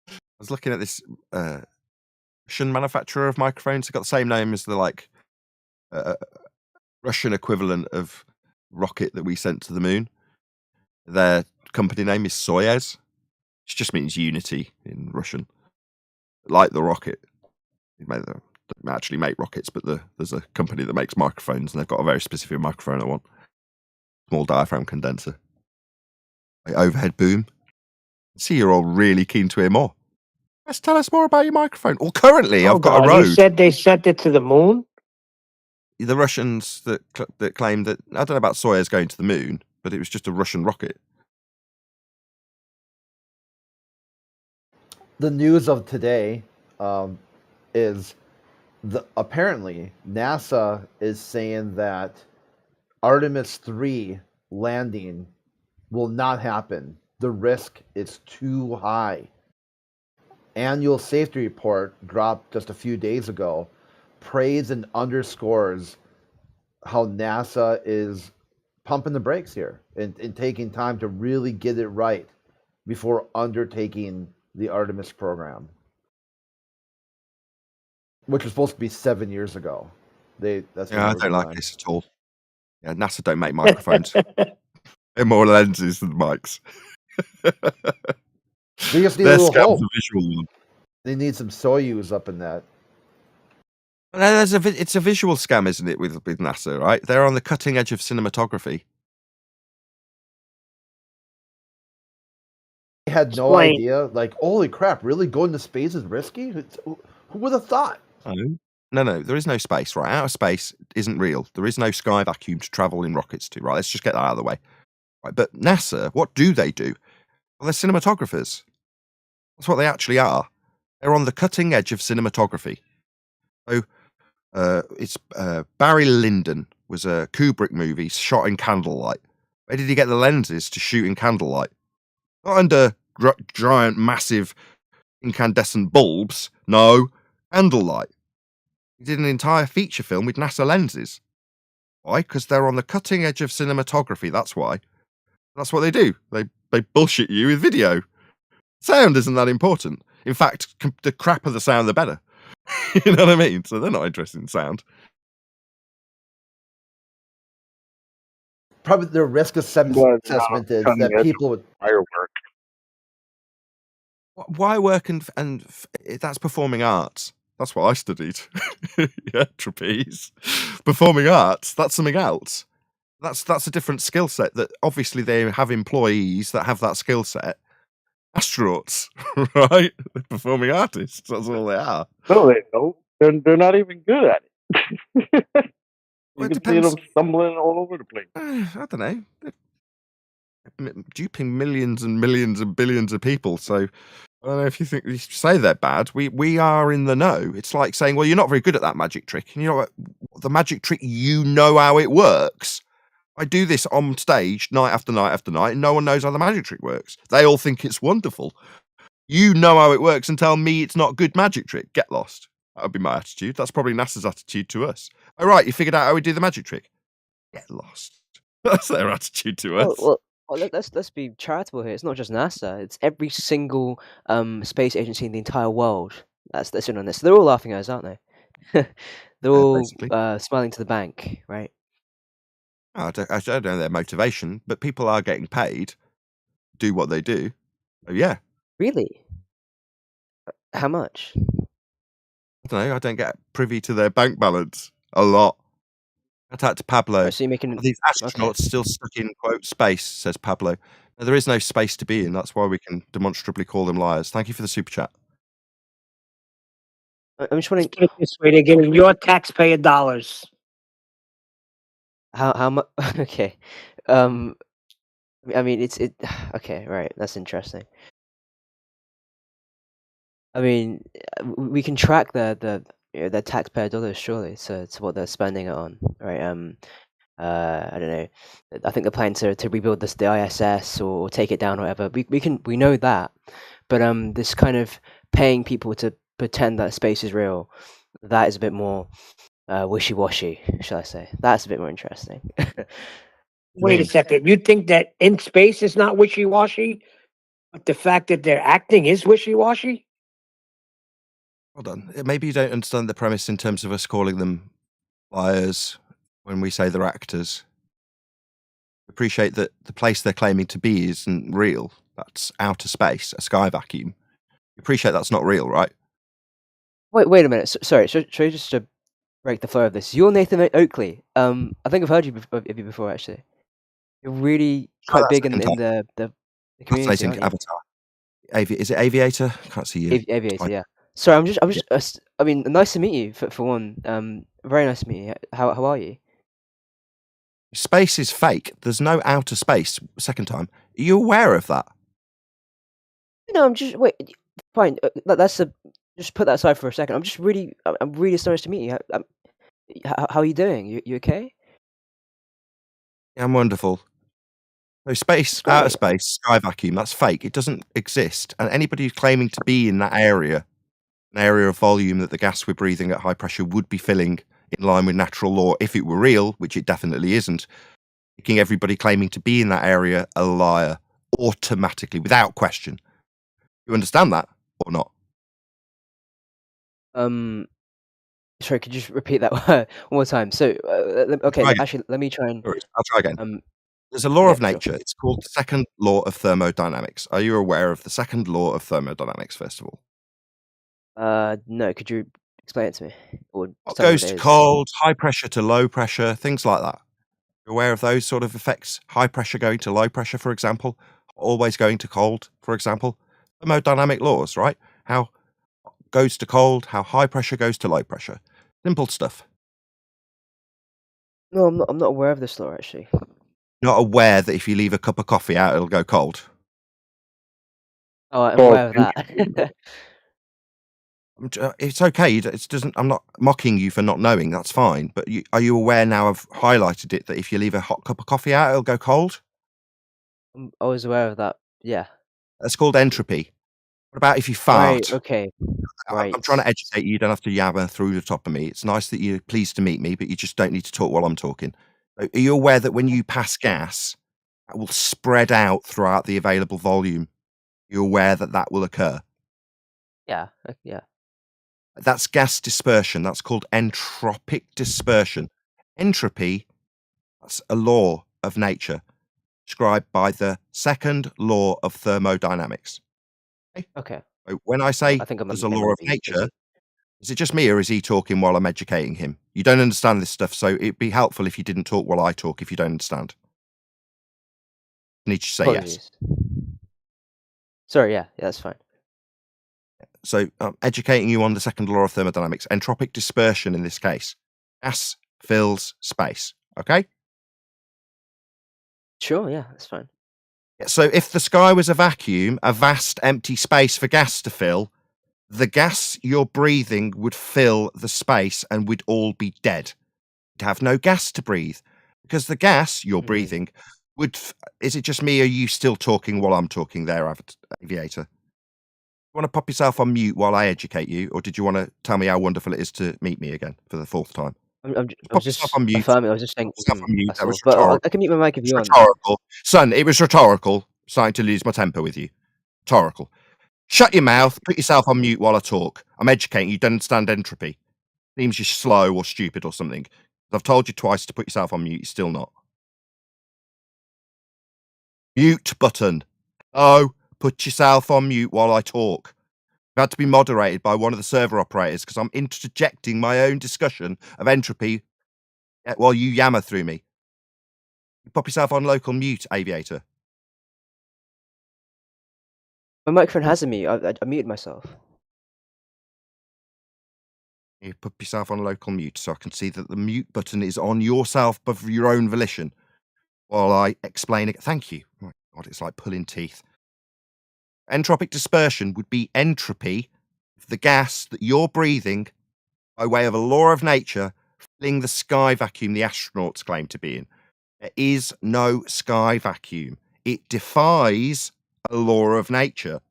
I was looking at this Russian manufacturer of microphones. It's got the same name as the Russian equivalent of rocket that we sent to the moon. Their company name is Soyuz, which just means unity in Russian. Like the rocket. They don't actually make rockets, but there's a company that makes microphones, and they've got a very specific microphone I want. Small diaphragm condenser. Overhead boom. See, you're all really keen to hear more. Let's tell us more about your microphone. Well, currently, I've got a Rode. You said they sent it to the moon? The Russians that claimed that, I don't know about Soyuz going to the moon, but it was just a Russian rocket. The news of today is apparently NASA is saying that Artemis 3 landing will not happen. The risk is too high. Annual safety report dropped just a few days ago, praised and underscores how NASA is pumping the brakes here and taking time to really get it right before undertaking the Artemis program, which was supposed to be 7 years ago. I don't like this at all. Yeah, NASA don't make microphones. They're more lenses than mics. They just need a little hope. Visual one. They need some Soyuz up in that. It's a visual scam, isn't it, with NASA, right? They're on the cutting edge of cinematography. I had no idea. Like, holy crap, really going to space is risky? Who would have thought? No, there is no space, right? Outer space isn't real. There is no sky vacuum to travel in rockets to, right? Let's just get that out of the way. Right, but NASA, what do they do? Well, they're cinematographers. That's what they actually are. They're on the cutting edge of cinematography. So, it's Barry Lyndon was a Kubrick movie shot in candlelight. Where did he get the lenses to shoot in candlelight? Not under giant, massive, incandescent bulbs. No, candlelight. He did an entire feature film with NASA lenses. Why? Because they're on the cutting edge of cinematography. That's why. That's what they do. They bullshit you with video. Sound isn't that important. In fact, the crapper the sound, the better. You know what I mean? So they're not interested in sound. probably the risk assessment is that people would firework. Why work and that's performing arts. That's what I studied. Yeah, trapeze. Performing arts, that's something else. That's a different skill set that obviously they have employees that have that skill set. Astronauts, right? They're performing artists. That's all they are. No, they don't. They're not even good at it. Well, You it can see depends. them stumbling all over the place. I don't know. They're duping millions and millions and billions of people. So I don't know if you say they're bad. We are in the know. It's like saying, well, you're not very good at that magic trick. And you know what? The magic trick, you know how it works. I do this on stage night after night after night, and no one knows how the magic trick works. They all think it's wonderful. You know how it works and tell me it's not good magic trick. Get lost. That would be my attitude. That's probably NASA's attitude to us. All right, you figured out how we do the magic trick. Get lost. That's their attitude to us. Well, let's be charitable here. It's not just NASA. It's every single space agency in the entire world that's in on this. They're all laughing at us, aren't they? They're all smiling to the bank, right? I don't know their motivation, but people are getting paid to do what they do. So yeah. Really? How much? I don't know. I don't get privy to their bank balance a lot. Shout out to Pablo. So you're making Are these astronauts still stuck in quote space? Says Pablo. No, there is no space to be in. That's why we can demonstrably call them liars. Thank you for the super chat. I'm just wondering. Put it this way, they're getting your taxpayer dollars. How much? Okay. I mean, it. Okay, right. That's interesting. I mean, we can track the taxpayer dollars surely to what they're spending it on, right? I don't know. I think they're planning to rebuild the ISS or take it down, or whatever. We know that, but this kind of paying people to pretend that space is real, that is a bit more wishy-washy, shall I say? That's a bit more interesting. Wait a second. You think that in space is not wishy-washy, but the fact that they're acting is wishy-washy? Hold on. Maybe you don't understand the premise in terms of us calling them liars when we say they're actors. Appreciate that the place they're claiming to be isn't real. That's outer space, a sky vacuum. You appreciate that's not real, right? Wait a minute. Sorry, should I just break the flow of this? You're Nathan Oakley. I think I've heard of you before, actually. You're really quite big in the community, Fascinating aren't you? Is it Aviator? Can't see you. Aviator, yeah. Sorry, I'm just. I mean, nice to meet you for one. Very nice to meet you. How are you? Space is fake. There's no outer space. Second time. Are you aware of that? No, I'm just fine. Just put that aside for a second. I'm really astonished to meet you. How are you doing? You okay? Yeah, I'm wonderful. So space, outer space, sky vacuum, that's fake. It doesn't exist. And anybody who's claiming to be in that area, an area of volume that the gas we're breathing at high pressure would be filling in line with natural law, if it were real, which it definitely isn't, making everybody claiming to be in that area a liar automatically, without question. You understand that or not? Sorry, could you just repeat that one more time? So, okay, actually, let me try and. I'll try again. There's a law of nature. It's called the second law of thermodynamics. Are you aware of the second law of thermodynamics, first of all? No. Could you explain it to me? Or what goes to cold, high pressure to low pressure, things like that. You're aware of those sort of effects? High pressure going to low pressure, for example. Always going to cold, for example. Thermodynamic laws, right? How goes to cold, how high pressure goes to low pressure. Simple stuff. No, I'm not aware of this law, actually. Not aware that if you leave a cup of coffee out, it'll go cold. Oh, I'm aware of that. It's okay. It doesn't. I'm not mocking you for not knowing. That's fine. But are you aware now? I've highlighted it that if you leave a hot cup of coffee out, it'll go cold. I'm always aware of that. Yeah. That's called entropy. What about if you fart? Right. Okay. Right. I'm trying to educate you. You don't have to yabber through the top of me. It's nice that you're pleased to meet me, but you just don't need to talk while I'm talking. Are you aware that when you pass gas, that will spread out throughout the available volume? You're aware that that will occur? Yeah. Yeah. That's gas dispersion. That's called entropic dispersion. Entropy, that's a law of nature described by the second law of thermodynamics. Okay. So when I say I think there's a it law might of be nature, tricky. is it just me or is he talking while I'm educating him? You don't understand this stuff, so it'd be helpful if you didn't talk while I talk if you don't understand. I need you to say yes. Apologies. Sorry, yeah, that's fine. So I'm educating you on the second law of thermodynamics, entropic dispersion in this case. Gas fills space, okay? Sure, yeah, that's fine. So if the sky was a vacuum, a vast empty space for gas to fill, the gas you're breathing would fill the space and we'd all be dead. You'd have no gas to breathe because the gas you're breathing would... Is it just me or are you still talking while I'm talking there, Aviator? You want to pop yourself on mute while I educate you, or did you want to tell me how wonderful it is to meet me again for the 4th time? I was just on mute. affirming. I was just saying, Pop yourself on mute. that's That was all. But rhetorical. I can mute my mic if you want. Rhetorical. Son, it was rhetorical. Starting to lose my temper with you. Rhetorical. Shut your mouth. Put yourself on mute while I talk. I'm educating you. Don't understand entropy. Seems you're slow or stupid or something. I've told you twice to put yourself on mute. You're still not. Mute button. Oh, put yourself on mute while I talk. I've had to be moderated by one of the server operators because I'm interjecting my own discussion of entropy while you yammer through me. You pop yourself on local mute, Aviator. My microphone has a mute. I muted myself. You put yourself on local mute so I can see that the mute button is on yourself of your own volition while I explain it. Thank you. Oh my God, it's like pulling teeth. Entropic dispersion would be entropy of the gas that you're breathing by way of a law of nature filling the sky vacuum the astronauts claim to be in. There is no sky vacuum. It defies a law of nature.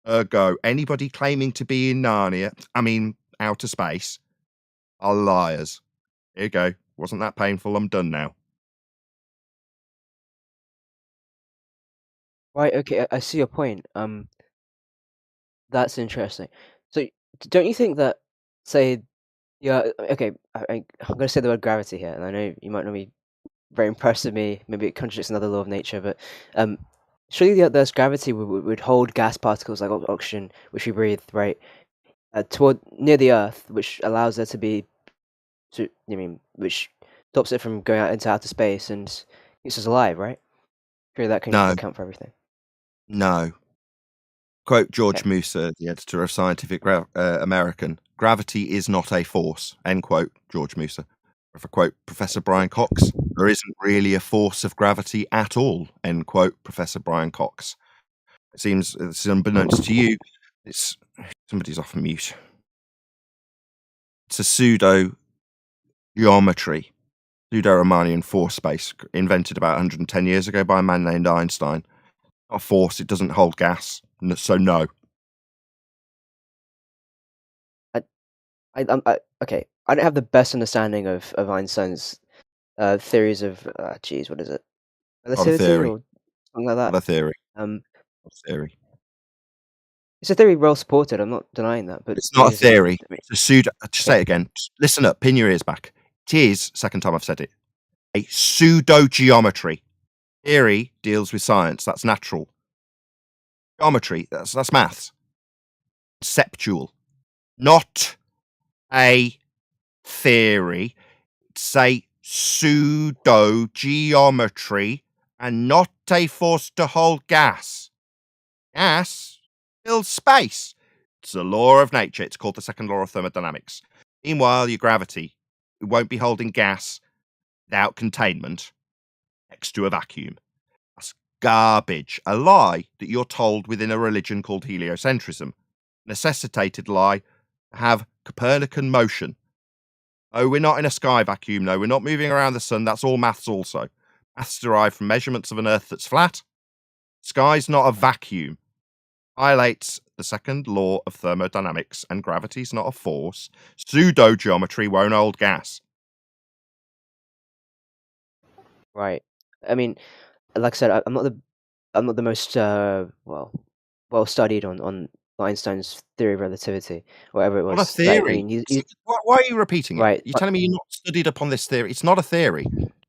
Ergo, anybody claiming to be in outer space, are liars. Here you go. Wasn't that painful? I'm done now. Right. Okay. I see your point. That's interesting. So, don't you think that, say, yeah, okay, I'm going to say the word gravity here, and I know you might not be very impressed with me. Maybe it contradicts another law of nature, but surely the Earth's gravity would hold gas particles like oxygen, which we breathe, right, toward near the Earth, which allows there to be, which stops it from going out into outer space and keeps us alive, right? Surely that can No. account for everything. No. Quote George Musa, the editor of Scientific American, "Gravity is not a force," end quote, George Musa. If I quote Professor Brian Cox, "There isn't really a force of gravity at all," end quote, Professor Brian Cox. It seems it's unbeknownst to you. It's somebody's off mute. It's a pseudo-geometry, pseudo-Riemannian force space invented about 110 years ago by a man named Einstein. Not a force, it doesn't hold gas, so no. Okay, I don't have the best understanding of Einstein's theories of what is it? Relativity theory. or something like that. Not a theory. Not a theory. It's a theory well supported. I'm not denying that, but It's not a theory. It's a pseudo. Just say it again. Just listen up. Pin your ears back. It is, second time I've said it, a pseudo geometry. Theory deals with science. That's natural. Geometry. That's maths. Conceptual. Not a theory. It's a pseudo geometry and not a force to hold gas. Gas fills space. It's a law of nature. It's called the second law of thermodynamics. Meanwhile, your gravity, it won't be holding gas without containment next to a vacuum. That's garbage. A lie that you're told within a religion called heliocentrism. Necessitated lie to have Copernican motion. Oh, we're not in a sky vacuum. No, we're not moving around the sun. That's all maths also. Maths derived from measurements of an Earth that's flat. Sky's not a vacuum. Violates the second law of thermodynamics, and gravity's not a force. Pseudo geometry won't hold gas. Right. I mean, like I said, I'm not the most well studied on Einstein's theory of relativity, whatever it was. Not a theory. Like, I mean, Why are you repeating it? right. You're telling me you're not studied upon this theory. It's not a theory.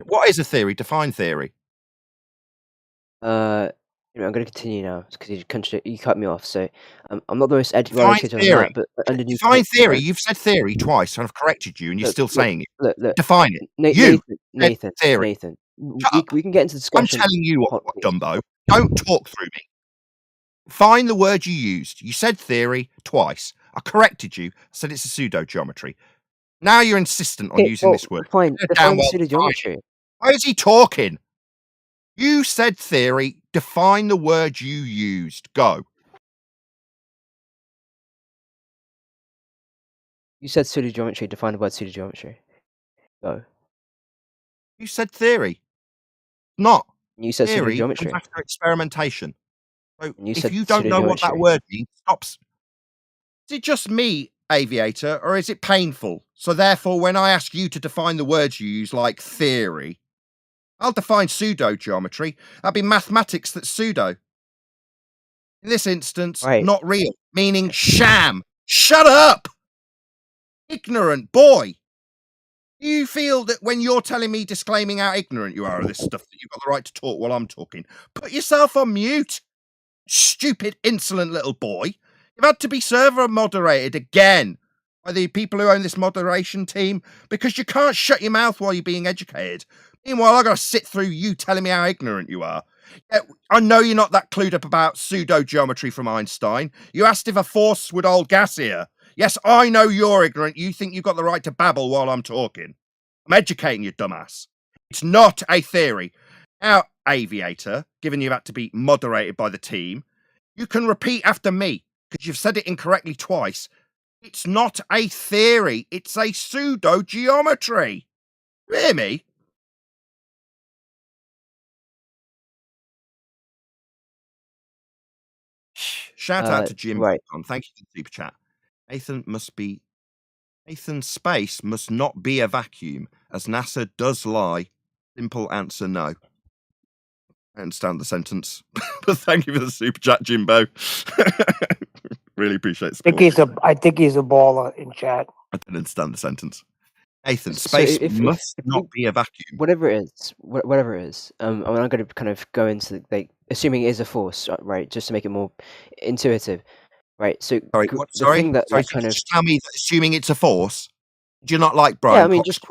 What is a theory? Define theory. I'm going to continue now because you cut me off. So I'm not the most well Define educated on theory. that, but underneath Define it, theory. right? You've said theory twice, and I've corrected you, and you're Look, still look, saying it. look. Define it. You said Nathan, theory. Shut up. we can get into I'm discussion. telling you what, please. Dumbo. Don't talk through me. Find the word you used. You said theory twice. I corrected you. I said it's a pseudo geometry. Now you're insistent on Okay, using well, this word. fine. You're Define damn well pseudo define it. geometry. Why is he talking? You said theory. Define the word you used. Go. You said pseudo geometry. Define the word pseudo geometry. Go. You said theory. Not. You said pseudo Theory comes geometry. after experimentation. So And you if said you don't know what that pseudo-geometry. word means, stop. Is it just me, Aviator, or is it painful? So therefore, when I ask you to define the words you use, like theory, I'll define pseudo-geometry. That'd be mathematics that's pseudo. In this instance, Right. not real, meaning sham. Shut up! Ignorant boy. You feel that when you're telling me, disclaiming how ignorant you are of this stuff, that you've got the right to talk while I'm talking. Put yourself on mute. Stupid, insolent little boy. You've had to be server moderated again by the people who own this moderation team because you can't shut your mouth while you're being educated. Meanwhile, I've got to sit through you telling me how ignorant you are. Yeah, I know you're not that clued up about pseudo-geometry from Einstein. You asked if a force would hold gas here. Yes, I know you're ignorant. You think you've got the right to babble while I'm talking. I'm educating you, dumbass. It's not a theory. Now, Aviator, given you've had to be moderated by the team, you can repeat after me, because you've said it incorrectly twice. It's not a theory, it's a pseudo-geometry. You hear me? Shout out to Jim. Right. Thank you for the super chat. Nathan's space must not be a vacuum, as NASA does lie. Simple answer, no. I understand the sentence, but thank you for the super chat, Jimbo. Really appreciate the support. I think he's a baller in chat. I don't understand the sentence. Nathan, space must not be a vacuum. Whatever it is, I'm going to kind of go into assuming it is a force, right? Just to make it more intuitive, right? So sorry, just tell me that assuming it's a force. Do you not like Brian? Yeah, I mean, just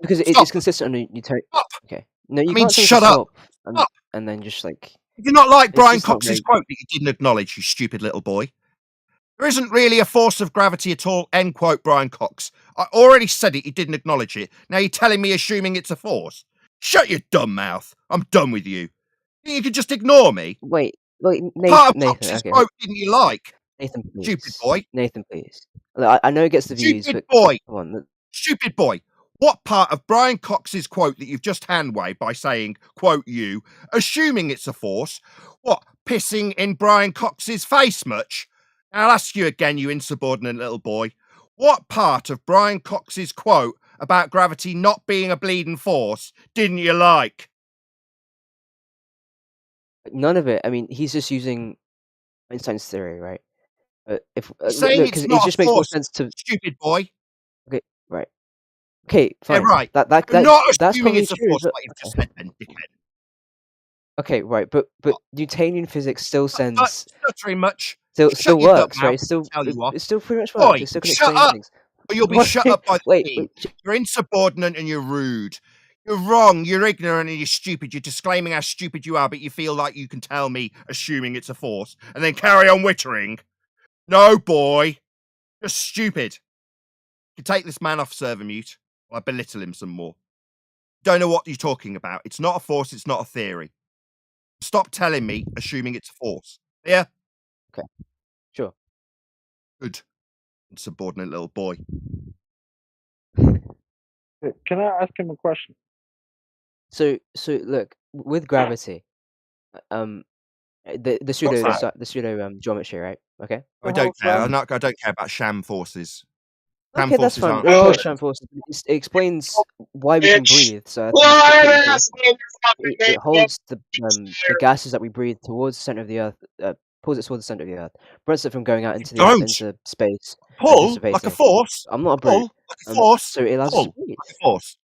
because it's consistent on Newtonian. Okay, no, you can't say shut up. And then just like. If you're not like Brian Cox's quote that you didn't acknowledge, you stupid little boy. There isn't really a force of gravity at all, end quote, Brian Cox. I already said it, you didn't acknowledge it. Now you're telling me assuming it's a force? Shut your dumb mouth. I'm done with you. You could just ignore me. Wait, Nathan, part of Cox's quote didn't you like? Nathan, please. Stupid boy. Nathan, please. Look, I know it gets the views, Stupid but boy. Come on. Stupid boy. What part of Brian Cox's quote that you've just hand-waved by saying, quote you, assuming it's a force, what, pissing in Brian Cox's face much? I'll ask you again, you insubordinate little boy. What part of Brian Cox's quote about gravity not being a bleeding force didn't you like? None of it. I mean, he's just using Einstein's theory, right? Saying it's not just a makes more force, sense to stupid boy. Okay, right. Okay, fine. Yeah, right. That's probably it's a true. force, But, like you've just said, then, dickhead. Okay, right, but Newtonian physics still sends. Stuttering much. Still works, right? It still pretty much works. Boy, it still can shut explain up, things. or you'll be shut up by the team. You're insubordinate and you're rude. You're wrong. You're ignorant and you're stupid. You're disclaiming how stupid you are, but you feel like you can tell me, assuming it's a force, and then carry on wittering. No, boy, you're stupid. You take this man off server mute, or I belittle him some more. Don't know what you're talking about. It's not a force. It's not a theory. Stop telling me, assuming it's a force. Yeah? Okay. Sure. Good. Insubordinate little boy. Can I ask him a question? So look, with gravity, the pseudo geometry, right? Okay. I don't care. I don't care about sham forces. Okay, that's fine. Sham forces. It explains why we can breathe. So it holds the gases that we breathe towards the center of the Earth. Pulls it towards the center of the Earth. Prevents it from going out into space. Pull like a force. I'm not a brute. Like a force. So it allows us to breathe. Like a force.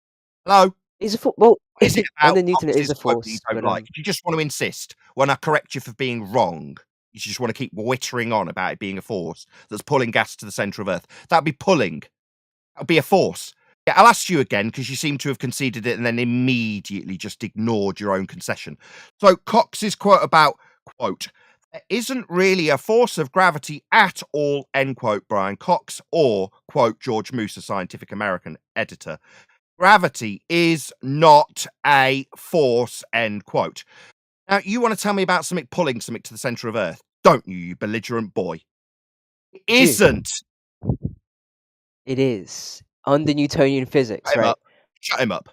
Hello. He's a force. Well, Is it about Under Newton, it is Fox's a quote that you force, don't but like? If you just want to insist when I correct you for being wrong, you just want to keep whittering on about it being a force that's pulling gas to the centre of Earth. That'd be pulling. That'd be a force. Yeah, I'll ask you again because you seem to have conceded it and then immediately just ignored your own concession. So Cox's quote about, quote, there isn't really a force of gravity at all, end quote, Brian Cox, or, quote, George Moose, a Scientific American editor. Gravity is not a force, end quote. Now, you want to tell me about something pulling something to the centre of Earth, don't you, you belligerent boy? It isn't. It is. Under Newtonian physics, Shut him right? up. Shut him up.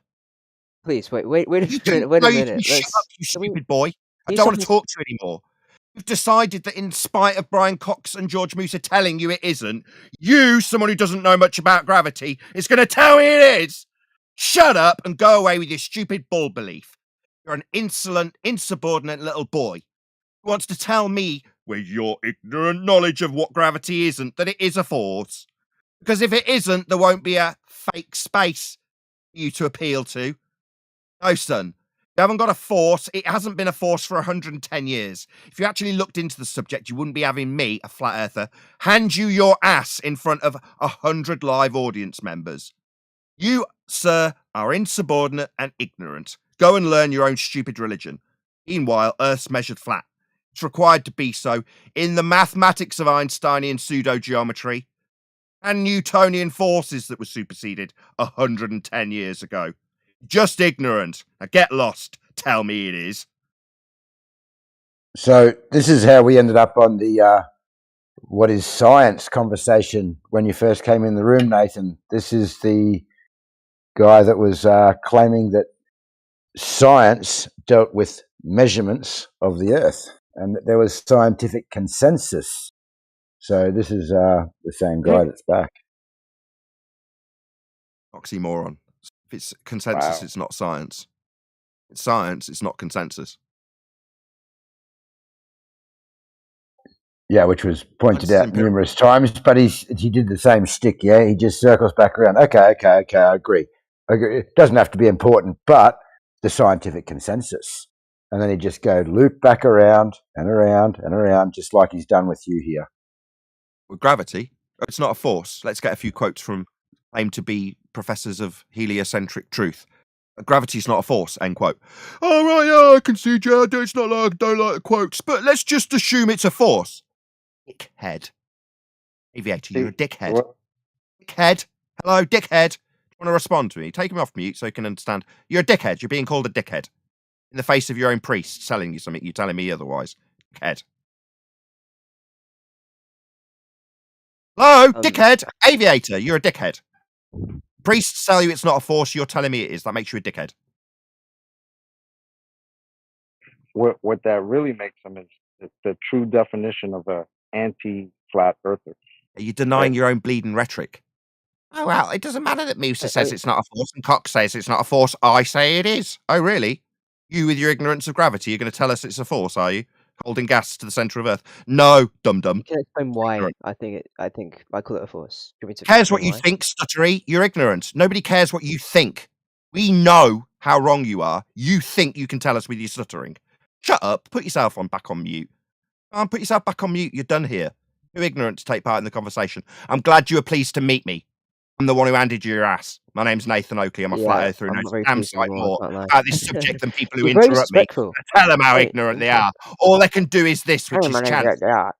Please, wait a You can, minute, wait no, a you can minute. shut up, you Can we, stupid boy. I can you don't stop want to talk to you anymore. You've decided that in spite of Brian Cox and George Moose are telling you it isn't, you, someone who doesn't know much about gravity, is going to tell me it is. Shut up and go away with your stupid bull belief. You're an insolent, insubordinate little boy who wants to tell me, with your ignorant knowledge of what gravity isn't, that it is a force. Because if it isn't, there won't be a fake space for you to appeal to. No, son. You haven't got a force. It hasn't been a force for 110 years. If you actually looked into the subject, you wouldn't be having me, a flat earther, hand you your ass in front of 100 live audience members. You, sir, are insubordinate and ignorant. Go and learn your own stupid religion. Meanwhile, Earth's measured flat. It's required to be so in the mathematics of Einsteinian pseudo-geometry and Newtonian forces that were superseded 110 years ago. Just ignorant. Now get lost. Tell me it is. So this is how we ended up on the what is science conversation when you first came in the room, Nathan. This is the guy that was claiming that science dealt with measurements of the Earth and that there was scientific consensus. So this is the same guy that's back. Oxymoron. If it's consensus, Wow. it's not science. It's science, it's not consensus. Yeah, which was pointed Science is out empirical. numerous times, but he did the same shtick. Yeah, he just circles back around. Okay, I agree. It doesn't have to be important, but the scientific consensus, and then he just go loop back around and around and around, just like he's done with you here. With gravity, it's not a force. Let's get a few quotes from claim to be professors of heliocentric truth. Gravity's not a force, end quote. Oh, right, yeah, I can see, Jad. It's not like I don't like the quotes, but let's just assume it's a force. Dickhead. Aviator, you're a dickhead. What? Dickhead. Hello, dickhead. Do you want to respond to me? Take him off mute so you can understand. You're a dickhead. You're being called a dickhead. In the face of your own priest telling you something, you're telling me otherwise. Dickhead. Hello, dickhead. Aviator, you're a dickhead. Priests tell you it's not a force, you're telling me it is. That makes you a dickhead. What that really makes him is the true definition of a anti-flat earther. Are you denying your own bleeding rhetoric? Oh, well, it doesn't matter that Musa says it's not a force and Cox says it's not a force. I say it is. Oh, really? You, with your ignorance of gravity, you're going to tell us it's a force, are you? Holding gas to the centre of Earth. No, dum-dum. You can explain why Ignorant. I think I call it a force. Do you want me to Cares explain what you why? think, stuttery. You're ignorant. Nobody cares what you think. We know how wrong you are. You think you can tell us with your stuttering. Shut up. Put yourself back on mute. Put yourself back on mute. You're done here. Too ignorant to take part in the conversation. I'm glad you were pleased to meet me. I'm the one who handed you your ass. My name's Nathan Oakley. I'm a flat Yeah, earther who I'm knows not a very damn pleased sight anymore. I more can't lie. about this subject than people who You're very interrupt me disrespectful. to tell them how Hey, ignorant they are. All they can do is this, which is chant. yeah.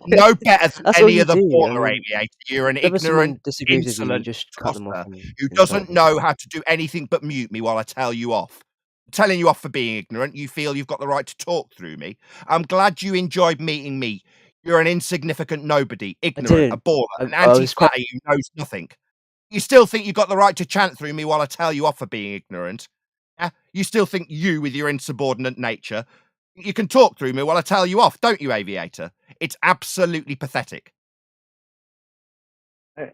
No better than That's all any you other do. I baller mean, aviator. You're an whenever someone ignorant, disagrees with you, you insolent just cut them off tosser and who insult doesn't them. know how to do anything but mute me while I tell you off. I'm telling you off for being ignorant. You feel you've got the right to talk through me. I'm glad you enjoyed meeting me. You're an insignificant nobody, ignorant, a didn't. baller, an I was quite. anti-flatty who knows nothing. You still think you've got the right to chant through me while I tell you off for being ignorant? Yeah? You still think you, with your insubordinate nature, you can talk through me while I tell you off, don't you, aviator? It's absolutely pathetic. Hey,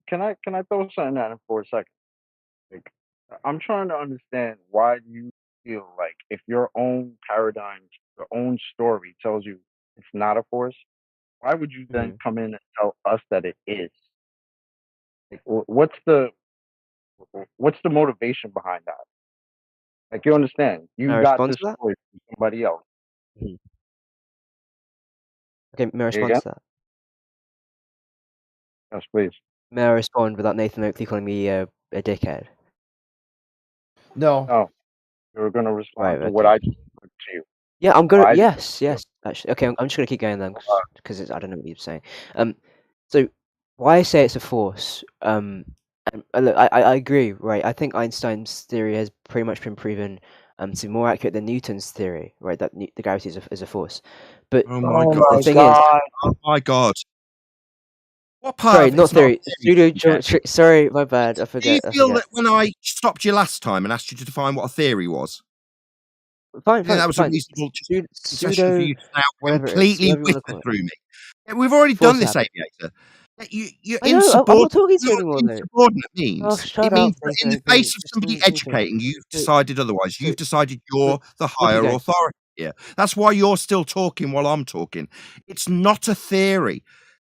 can I throw something at him for a second? Like, I'm trying to understand why you feel like if your own paradigm, your own story tells you it's not a force, why would you then come in and tell us that it is? Like, what's the motivation behind that? Like, you understand? May I You got respond this to that? story from somebody else. Mhm. Okay, may I Say respond again? to that? Yes, please. May I respond without Nathan Oakley calling me a dickhead? No. No. You're gonna Right. respond to what Okay. I just put to you. Yeah, I'm gonna. Why did Yes, yes. Actually, okay. I'm just gonna keep going then, because I don't know what you're saying. So why I say it's a force? And, look, I agree, right? I think Einstein's theory has pretty much been proven to be more accurate than Newton's theory, right? That the gravity is a force. But Oh my the god! thing is, Oh my god! What part sorry, of not it's not a theory, theory pseudo did you get? geometry. Sorry, my bad. I Do you forget. I feel forget. that when I stopped you last time and asked you to define what a theory was, Fine, do you think fine, that was a fine. reasonable concession for Pseudo, you to now whatever it is, completely whatever you want to whitter call it. through me? Yeah, we've already done Force this, happened. Aviator. You're I know. I'm not insubordinate. talking You to know anyone what though. insubordinate Oh, means? It shut up, means that in Nathan the Oakley. face of Just somebody let me finish. educating, you've So, decided otherwise. so, You've decided so, you're the we'll keep higher going. authority here. That's why you're still talking while I'm talking. It's not a theory.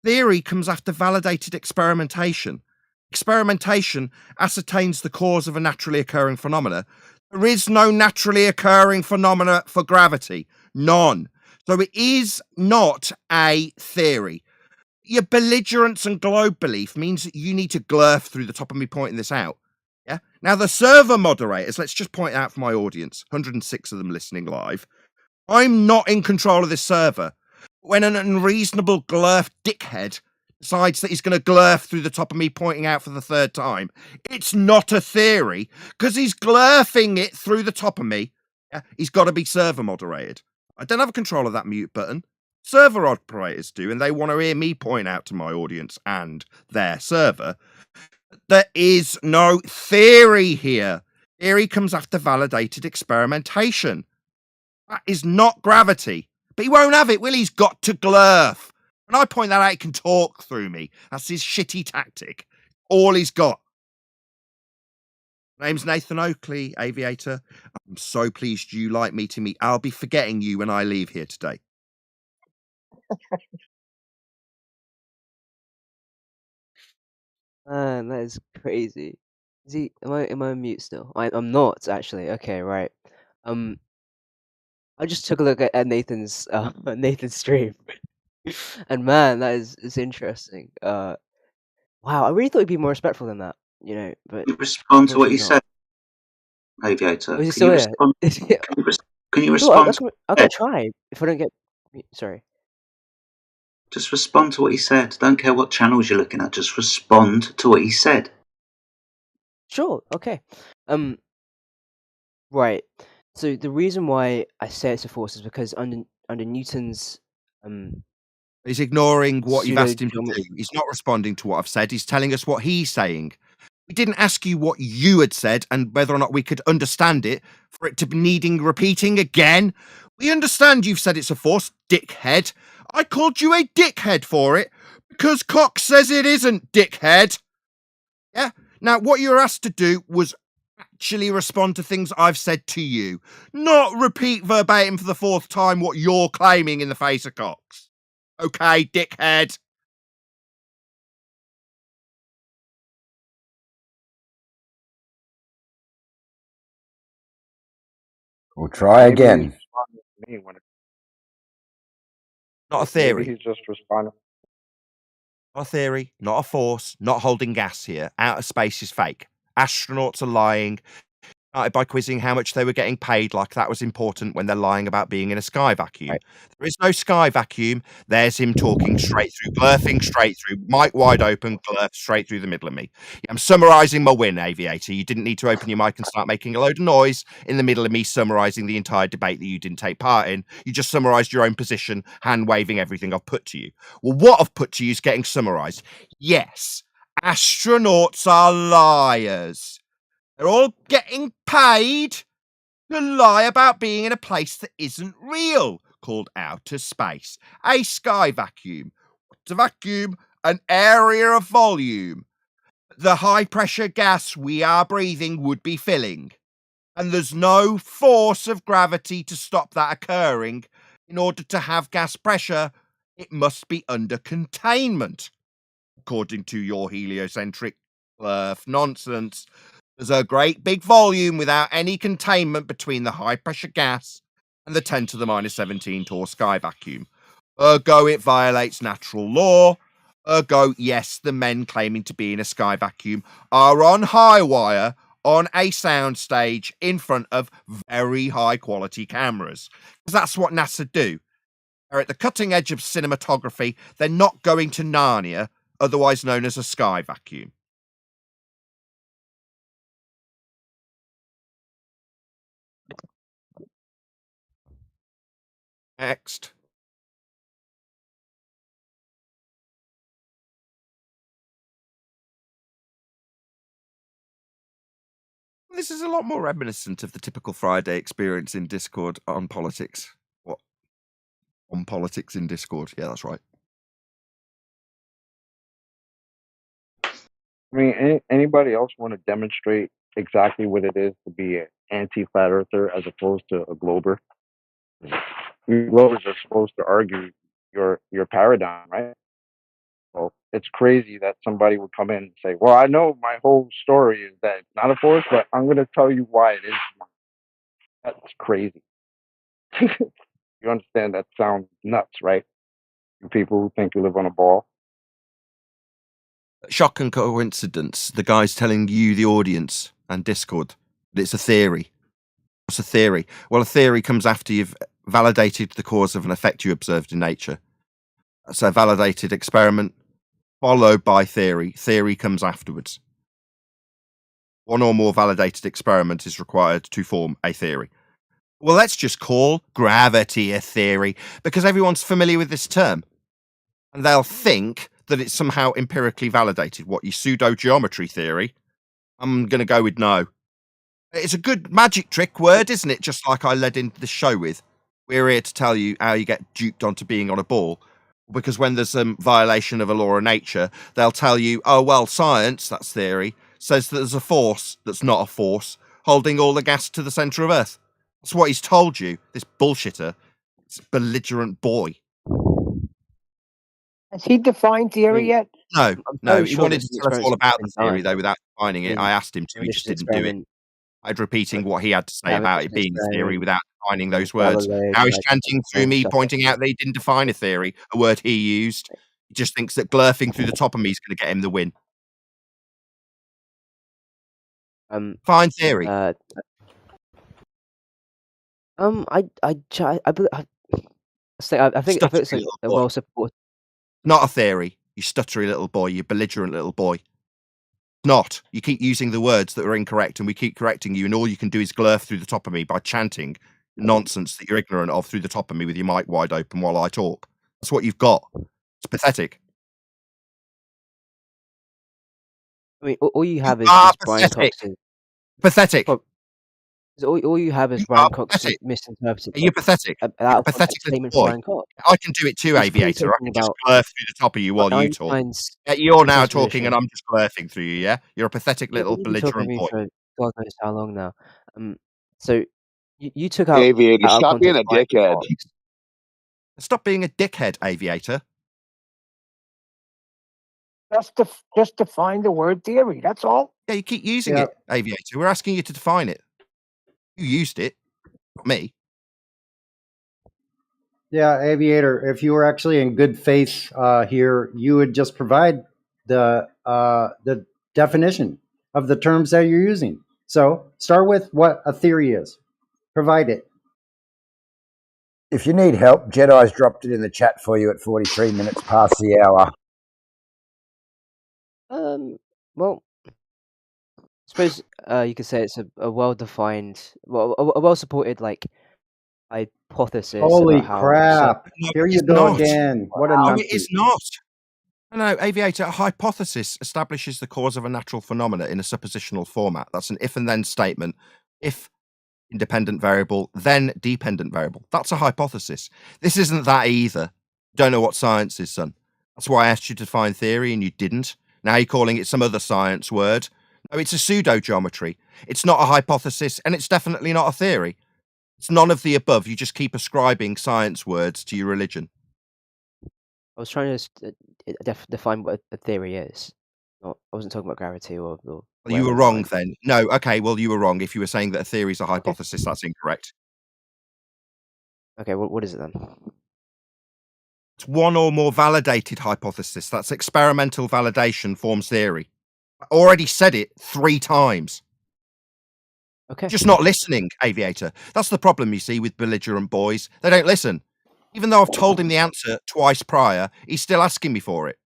Theory comes after validated experimentation. Experimentation ascertains the cause of a naturally occurring phenomena. There is no naturally occurring phenomena for gravity. None. So it is not a theory. Your belligerence and globe belief means that you need to glurf through the top of me pointing this out. Yeah. Now, the server moderators, let's just point out for my audience, 106 of them listening live. I'm not in control of this server. When an unreasonable glurf dickhead decides that he's going to glurf through the top of me pointing out for the third time, it's not a theory because he's glurfing it through the top of me. Yeah, he's got to be server moderated. I don't have control of that mute button. Server operators do, and they want to hear me point out to my audience and their server. There is no theory here. Theory comes after validated experimentation. That is not gravity. But he won't have it, will he? He's got to glurf. When I point that out, he can talk through me. That's his shitty tactic. All he's got. Name's Nathan Oakley, Aviator. I'm so pleased you like meeting me. I'll be forgetting you when I leave here today. Man, that is crazy. Is he? Am I on mute still? I'm not actually. Okay, right. I just took a look at Nathan's Nathan's stream, and man, that is interesting. Wow, I really thought he'd be more respectful than that, but Can you respond to what you unfortunately not. said, Aviator? Oh, is he Can you still here? respond? Can you Sure, respond to what I he can said? try if I don't get. Sorry. Just respond to what he said. Don't care what channels you're looking at. Just respond to what he said. Sure. Okay. Right. So the reason why I say it's a force is because under Newton's He's ignoring what you've pseudo asked him to do. He's not responding to what I've said. He's telling us what he's saying. We didn't ask you what you had said and whether or not we could understand it for it to be needing repeating again. We understand you've said it's a force, dickhead. I called you a dickhead for it because Cox says it isn't, dickhead. Yeah? Now, what you were asked to do was actually respond to things I've said to you, not repeat verbatim for the fourth time what you're claiming in the face of Cox. Okay, dickhead. We'll try Maybe he's again. responding to me when Not a maybe theory. he's just responding. Not a theory, not a force, not holding gas here. Outer space is fake. Astronauts are lying. Started by quizzing how much they were getting paid, like that was important when they're lying about being in a sky vacuum. Right. There is no sky vacuum. There's him talking straight through, glurfing straight through, mic wide open, glurf straight through the middle of me. I'm summarising my win, Aviator. You didn't need to open your mic and start making a load of noise in the middle of me summarising the entire debate that you didn't take part in. You just summarised your own position, hand waving everything I've put to you. Well, what I've put to you is getting summarised. Yes, astronauts are liars. They're all getting paid to lie about being in a place that isn't real, called outer space. A sky vacuum. What's a vacuum? An area of volume. The high pressure gas we are breathing would be filling. And there's no force of gravity to stop that occurring. In order to have gas pressure, it must be under containment. According to your heliocentric nonsense, There's a great big volume without any containment between the high pressure gas and the 10 to the minus 17 torr sky vacuum. Ergo, it violates natural law. Ergo, yes, the men claiming to be in a sky vacuum are on high wire on a soundstage in front of very high quality cameras. Because that's what NASA do. They're at the cutting edge of cinematography. They're not going to Narnia, otherwise known as a sky vacuum. Next. This is a lot more reminiscent of the typical Friday experience in Discord on politics. What? On politics in Discord. Yeah, that's right. I mean, anybody else want to demonstrate exactly what it is to be an anti-flat earther as opposed to a glober? You globers are supposed to argue your paradigm, right? Well, it's crazy that somebody would come in and say, "Well, I know my whole story is that it's not a force, but I'm going to tell you why it is." That's crazy. You understand that sounds nuts, right? You people who think you live on a ball. Shock and coincidence. The guy's telling you, the audience, and Discord, that it's a theory. What's a theory? Well, a theory comes after you've validated the cause of an effect you observed in nature. That's a validated experiment, followed by theory. Theory comes afterwards. One or more validated experiment is required to form a theory. Well, let's just call gravity a theory, because everyone's familiar with this term. And they'll think that it's somehow empirically validated. What, your pseudo-geometry theory? I'm going to go with no. It's a good magic trick word, isn't it? Just like I led into the show with. We're here to tell you how you get duped onto being on a ball. Because when there's a violation of a law of nature, they'll tell you, oh, well, science, that's theory, says that there's a force that's not a force holding all the gas to the centre of Earth. That's what he's told you, this bullshitter. This belligerent boy. Has he defined theory yet? No, I'm no. very He sure wanted this to is tell us all experiment about been the theory, done. though, without defining it. I asked him to, he Maybe just this didn't do it. experiment. I'd repeating what he had to say Yeah, about maybe it this being a theory experiment. without defining those words. Galileo Now he's tried to chanting through explain me, stuff. pointing out that he didn't define a theory, a word he used. He just thinks that glurfing through the top of me is going to get him the win. Fine theory. I think it's like a well supported. Not a theory. You stuttery little boy. You belligerent little boy. Not. You keep using the words that are incorrect, and we keep correcting you, and all you can do is glurf through the top of me by chanting nonsense that you're ignorant of through the top of me with your mic wide open while I talk. That's what you've got. It's pathetic. I mean, all you have is Brian pathetic. Cox's. Pathetic. All you have is You Brian are Cox's pathetic. misinterpreted. Are you pathetic? Out You're a of pathetic context little statement from boy. Brian Cox. I can do it too, He's clearly Aviator. I talking can just about glurf through the top of you while you talk. Einstein's You're now quantum talking and position. I'm just glurfing through you, yeah? You're a pathetic You've little been talking to belligerent me boy. for God knows how long now. So you took out Aviator, of stop being context a Brian dickhead. Cox. Stop being a dickhead, Aviator. Just define the word theory. That's all. Yeah, you keep using it, Aviator. We're asking you to define it. You used it, not me. Yeah, Aviator, if you were actually in good faith here, you would just provide the definition of the terms that you're using. So start with what a theory is. Provide it. If you need help, Jedi's dropped it in the chat for you at 43 minutes past the hour. Well, I suppose you could say it's a well-defined, a well-supported hypothesis Holy about how. crap! No, Here you it's go not. again. What a No, numpty. it is not. No, Aviator, a hypothesis establishes the cause of a natural phenomena in a suppositional format. That's an if and then statement. If independent variable, then dependent variable. That's a hypothesis. This isn't that either. Don't know what science is, son. That's why I asked you to define theory and you didn't. Now you're calling it some other science word. No, it's a pseudo-geometry. It's not a hypothesis and it's definitely not a theory. It's none of the above. You just keep ascribing science words to your religion. I was trying to define what a theory is. I wasn't talking about gravity or Well, you were wrong then. No, okay, well, you were wrong. If you were saying that a theory is a hypothesis, that's incorrect. Okay, what is it then? It's one or more validated hypothesis. That's experimental validation forms theory. I already said it 3 times. Okay. Just not listening, Aviator. That's the problem, you see, with belligerent boys. They don't listen. Even though I've told him the answer twice prior, he's still asking me for it.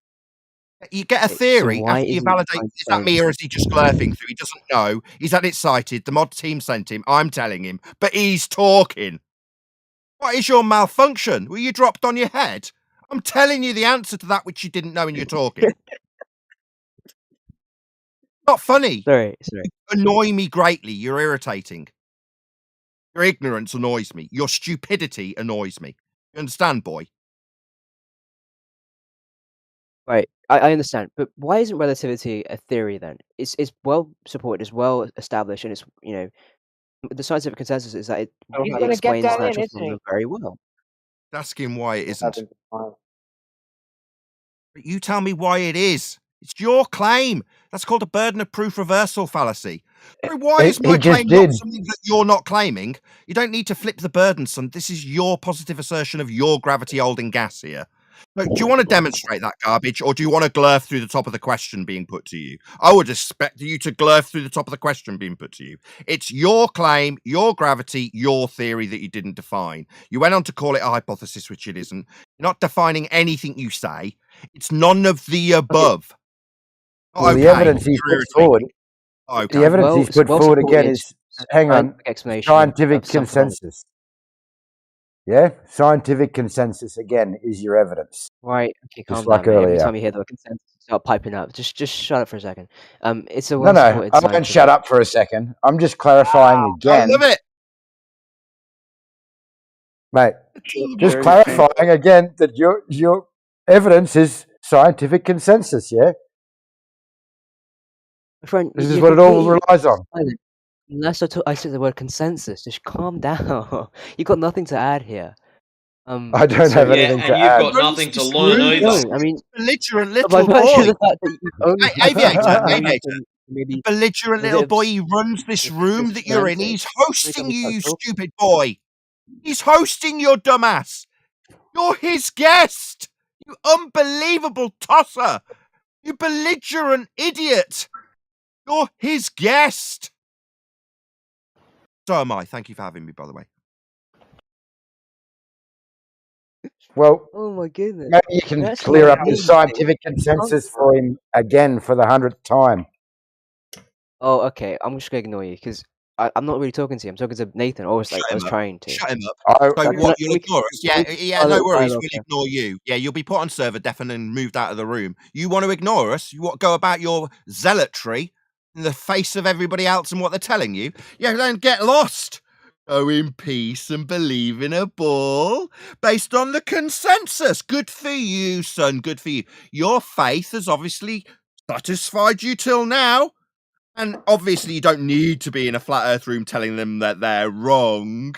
You get a theory why after you isn't validate. Is that me, or is he just glurfing through? He doesn't know. He's had it cited. The mod team sent him. I'm telling him, but he's talking. What is your malfunction? Were you dropped on your head? I'm telling you the answer to that which you didn't know and you're talking. Not funny. Sorry. You annoy me greatly. You're irritating. Your ignorance annoys me. Your stupidity annoys me. You understand, boy? Right, I understand, but why isn't relativity a theory then? It's well supported, it's well established, and it's the scientific consensus is that it He's it gonna get explains that in, natural isn't phenomena he? very well. Ask him why it Still isn't. hasn't defined. But you tell me why it is. It's your claim. That's called a burden of proof reversal fallacy. Why is my He just claim did. not something that you're not claiming? You don't need to flip the burden, son. This is your positive assertion of your gravity holding gas here. So, do you want to demonstrate that garbage, or do you want to glurf through the top of the question being put to you? I would expect you to glurf through the top of the question being put to you. It's your claim, your gravity, your theory that you didn't define. You went on to call it a hypothesis, which it isn't. You're not defining anything you say. It's none of the above. Well, the evidence he's put forward, the evidence he's put forward again is, hang on, scientific consensus. Yeah, scientific consensus again is your evidence. Right. Okay, Just calm like down, mate. Every earlier. time you hear the consensus, start piping up. Just shut up for a second. It's a No, well-supported I won't scientific. shut up for a second. I'm just clarifying again. I love it. Mate, just clarifying again that your evidence is scientific consensus, yeah? My friend, This is you're what it all completely relies on. silent. Unless I said the word consensus, just calm down. You got nothing to add here. I don't have anything to and you've add. got nothing to learn You either. don't. I mean, Belligerent by little virtue of boy. the fact that you own Aviator. maybe Belligerent a bit little of boy. He runs this room that you're in. semantics. He's hosting you, you stupid boy. He's hosting your dumbass. You're his guest. You unbelievable tosser. You belligerent idiot. You're his guest. So am I. Thank you for having me, by the way. Well, Oh my goodness. maybe you can That's clear up the amazing. scientific consensus for him again for the 100th time. Oh, okay. I'm just gonna ignore you because I'm not really talking to you. I'm talking to Nathan. Or it's like I was trying to. Shut him up. So what? You'll ignore us? Yeah, no worries. dialogue We'll here. ignore you. Yeah, you'll be put on server deafen and moved out of the room. You want to ignore us? You want to go about your zealotry in the face of everybody else and what they're telling you? Yeah, then get lost. Go in peace and believe in a ball based on the consensus. Good for you, son. Good for you. Your faith has obviously satisfied you till now. And obviously, you don't need to be in a flat earth room telling them that they're wrong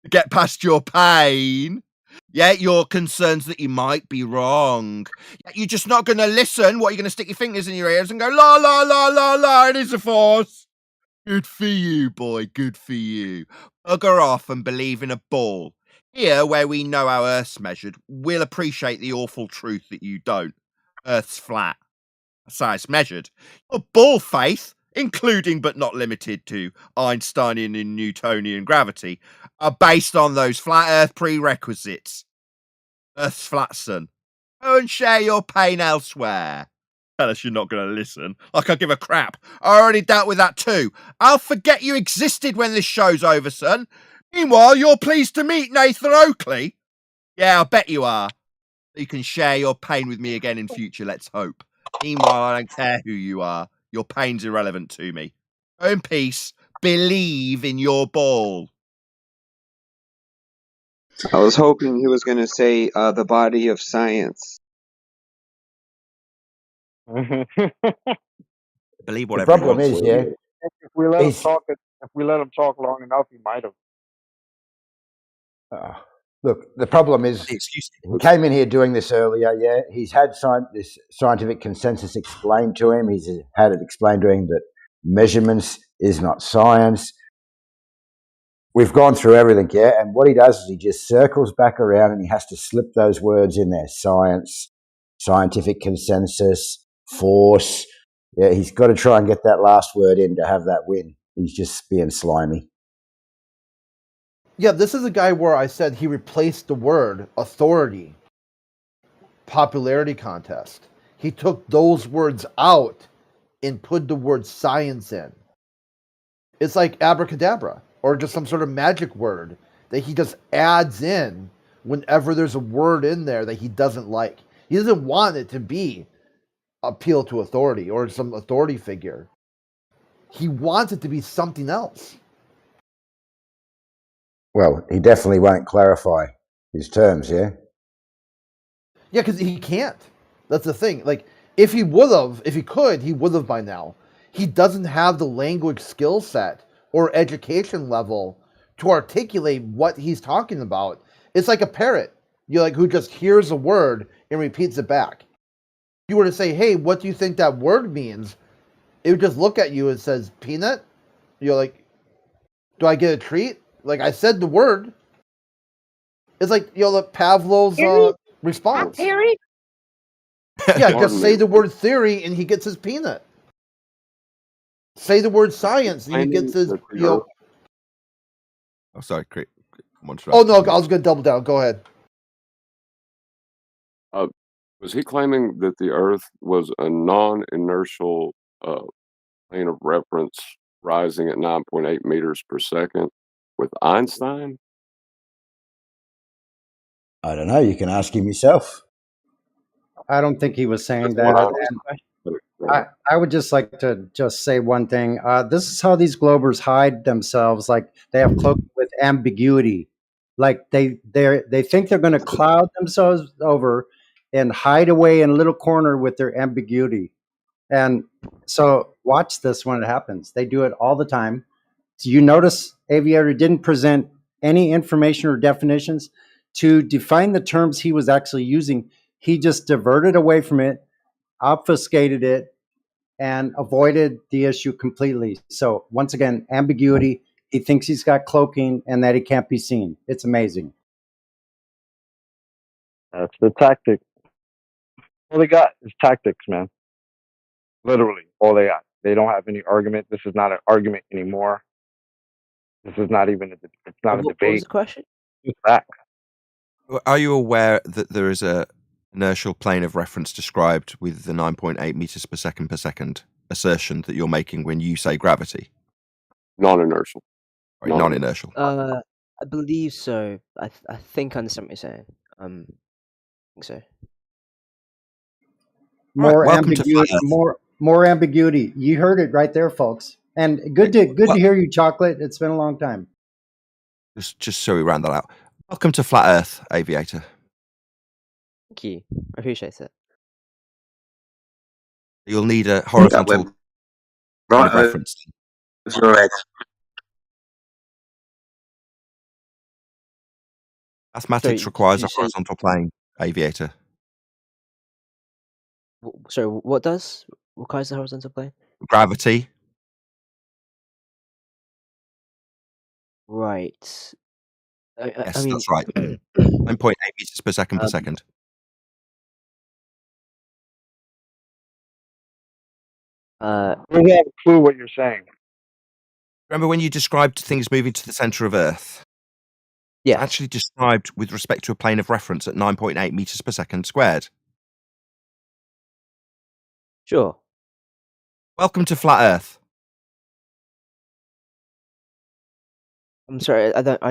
to get past your pain. Yeah, your concerns that you might be wrong. Yeah, you're just not going to listen. What, are you going to stick your fingers in your ears and go, la, la, la, la, la, it is a force? Good for you, boy. Good for you. Bugger off and believe in a ball. Here, where we know how Earth's measured, we'll appreciate the awful truth that you don't. Earth's flat. Size measured. Your ball faith, including but not limited to Einsteinian and Newtonian gravity, are based on those flat Earth prerequisites. Earth's flat, son. Go and share your pain elsewhere. Tell us you're not going to listen. Like I give a crap. I already dealt with that too. I'll forget you existed when this show's over, son. Meanwhile, you're pleased to meet Nathan Oakley. Yeah, I bet you are. You can share your pain with me again in future, let's hope. Meanwhile, I don't care who you are. Your pain's irrelevant to me. Go in peace. Believe in your ball. I was hoping he was going to say the body of science. Believe The whatever he problem wants. is, yeah, If we let him talk, if we let him talk long enough, he might have. look, the problem is he came in here doing this earlier, yeah. He's had this scientific consensus explained to him. He's had it explained to him that Measurements is not science. We've gone through everything, yeah? And what he does is he just circles back around and he has to slip those words in there. Science, scientific consensus, force. Yeah, he's got to try and get that last word in to have that win. He's just being slimy. Yeah, this is a guy where I said he replaced the word authority, popularity contest. He took those words out and put the word science in. It's like abracadabra or just some sort of magic word that he just adds in whenever there's a word in there that he doesn't like. He doesn't want it to be appeal to authority or some authority figure. He wants it to be something else. Well, he definitely won't clarify his terms, yeah? Yeah, because he can't. That's the thing. Like, if he would have, if he could, he would have by now. He doesn't have the language skill set or education level to articulate what he's talking about. It's like a parrot, who just hears a word and repeats it back. If you were to say, "Hey, what do you think that word means?" It would just look at you and says, "Peanut." You're like, "Do I get a treat?" Like, I said the word. It's like Pavlov's response. Theory? Yeah, Pardon just say me. the word theory and he gets his peanut. Say the word science and he gets his, That the Earth, Oh, sorry, Crit. Oh no, I was going to double down. Go ahead. was he claiming that the Earth was a non-inertial plane of reference rising at 9.8 meters per second with Einstein? I don't know. You can ask him yourself. I don't think he was saying That's what I that. was. And I would just like to just say one thing. This is how these Globers hide themselves. Like they have cloaked with ambiguity. Like they think they're going to cloud themselves over and hide away in a little corner with their ambiguity. And so watch this when it happens. They do it all the time. So you notice Aviator didn't present any information or definitions to define the terms he was actually using. He just diverted away from it, obfuscated it, and avoided the issue completely. So once again, ambiguity. He thinks he's got cloaking and that he can't be seen. It's amazing. That's the tactic. All they got is tactics, man. Literally, all they got. They don't have any argument. This is not an argument anymore. This is not even it's not a What was debate. the question? It's fact. Are you aware that there is a inertial plane of reference described with the 9.8 meters per second assertion that you're making when you say gravity? Non-inertial. Right, non-inertial. I believe so. I think I understand what you're saying. I think so. More welcome to ambiguity. Flat Earth. More ambiguity. You heard it right there, folks. And good to hear you, Chocolate. It's been a long time. Just so we round that out. Welcome to Flat Earth, Aviator. Thank you. I appreciate it. You'll need a horizontal plane of reference. Right. Mathematics requires a horizontal plane, Aviator. Sorry, what requires the horizontal plane? Gravity. Right. Yes, I mean, that's right. 9.8 meters per second. I don't have a clue what you're saying. Remember when you described things moving to the center of Earth? Yeah. It's actually described with respect to a plane of reference at 9.8 meters per second squared. Sure. Welcome to Flat Earth. I'm sorry. I don't.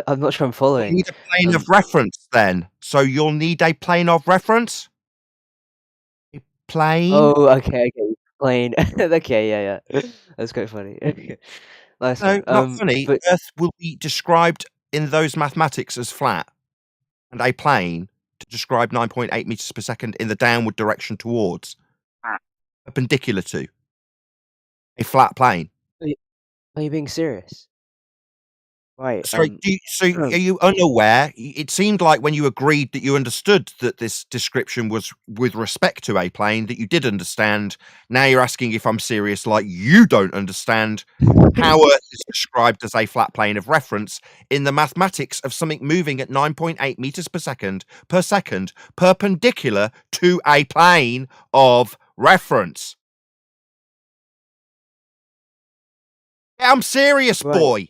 I'm not sure I'm following. You need a plane of reference, then. So you'll need a plane of reference. A plane. Oh, okay. Plane. Okay, yeah. That's quite funny. Nice No, one. not funny. But Earth will be described in those mathematics as flat, and a plane to describe 9.8 meters per second in the downward direction towards, perpendicular to a flat plane. are you being serious? Right. So, are you unaware? It seemed like when you agreed that you understood that this description was with respect to a plane that you did understand. Now you're asking if I'm serious, like you don't understand how Earth is described as a flat plane of reference in the mathematics of something moving at 9.8 meters per second, perpendicular to a plane of reference. Yeah, I'm serious, Right. boy.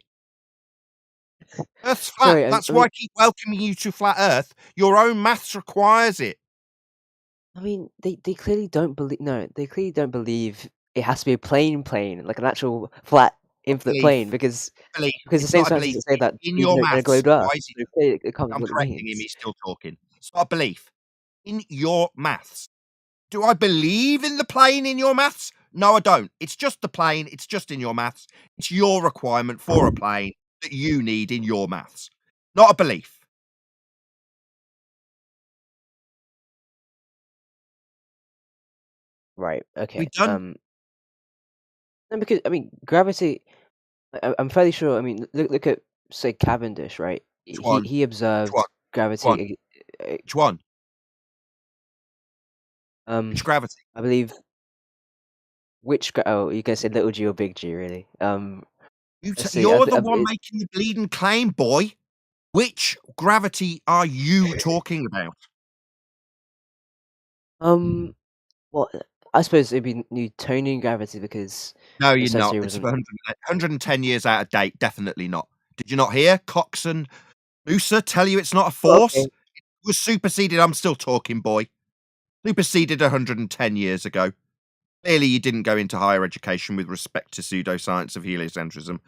Earth's flat. Sorry, That's I why mean, I keep welcoming you to flat Earth. Your own maths requires it. I mean, they clearly don't believe. No, they clearly don't believe it has to be a plane, like an actual flat, infinite plane, because Belief. the It's same not a scientists belief. that say that In even your in a maths, globe Earth, why is so it? clearly it can't be I'm what it correcting him. means. He's still talking. It's not a belief. In your maths. Do I believe in the plane in your maths? No, I don't. It's just the plane. It's just in your maths. It's your requirement for a plane that you need in your maths. Not a belief. Right. We Okay. done? No, because I mean, gravity. I'm fairly sure. I mean, look at say Cavendish, right? Which one? He observed Which one? gravity. Which one? Which gravity? I believe oh, you guys said little g or big G, really? Let's see. You're the one making the bleeding claim, boy. Which gravity are you talking about? Well, I suppose it'd be Newtonian gravity because No, the you're sense not. theory It's wasn't. 110 years out of date. Definitely not. Did you not hear Cox and Musa tell you it's not a Oh, force? okay. It was superseded. I'm still talking, boy. Superseded 110 years ago. Clearly, you didn't go into higher education with respect to pseudoscience of heliocentrism.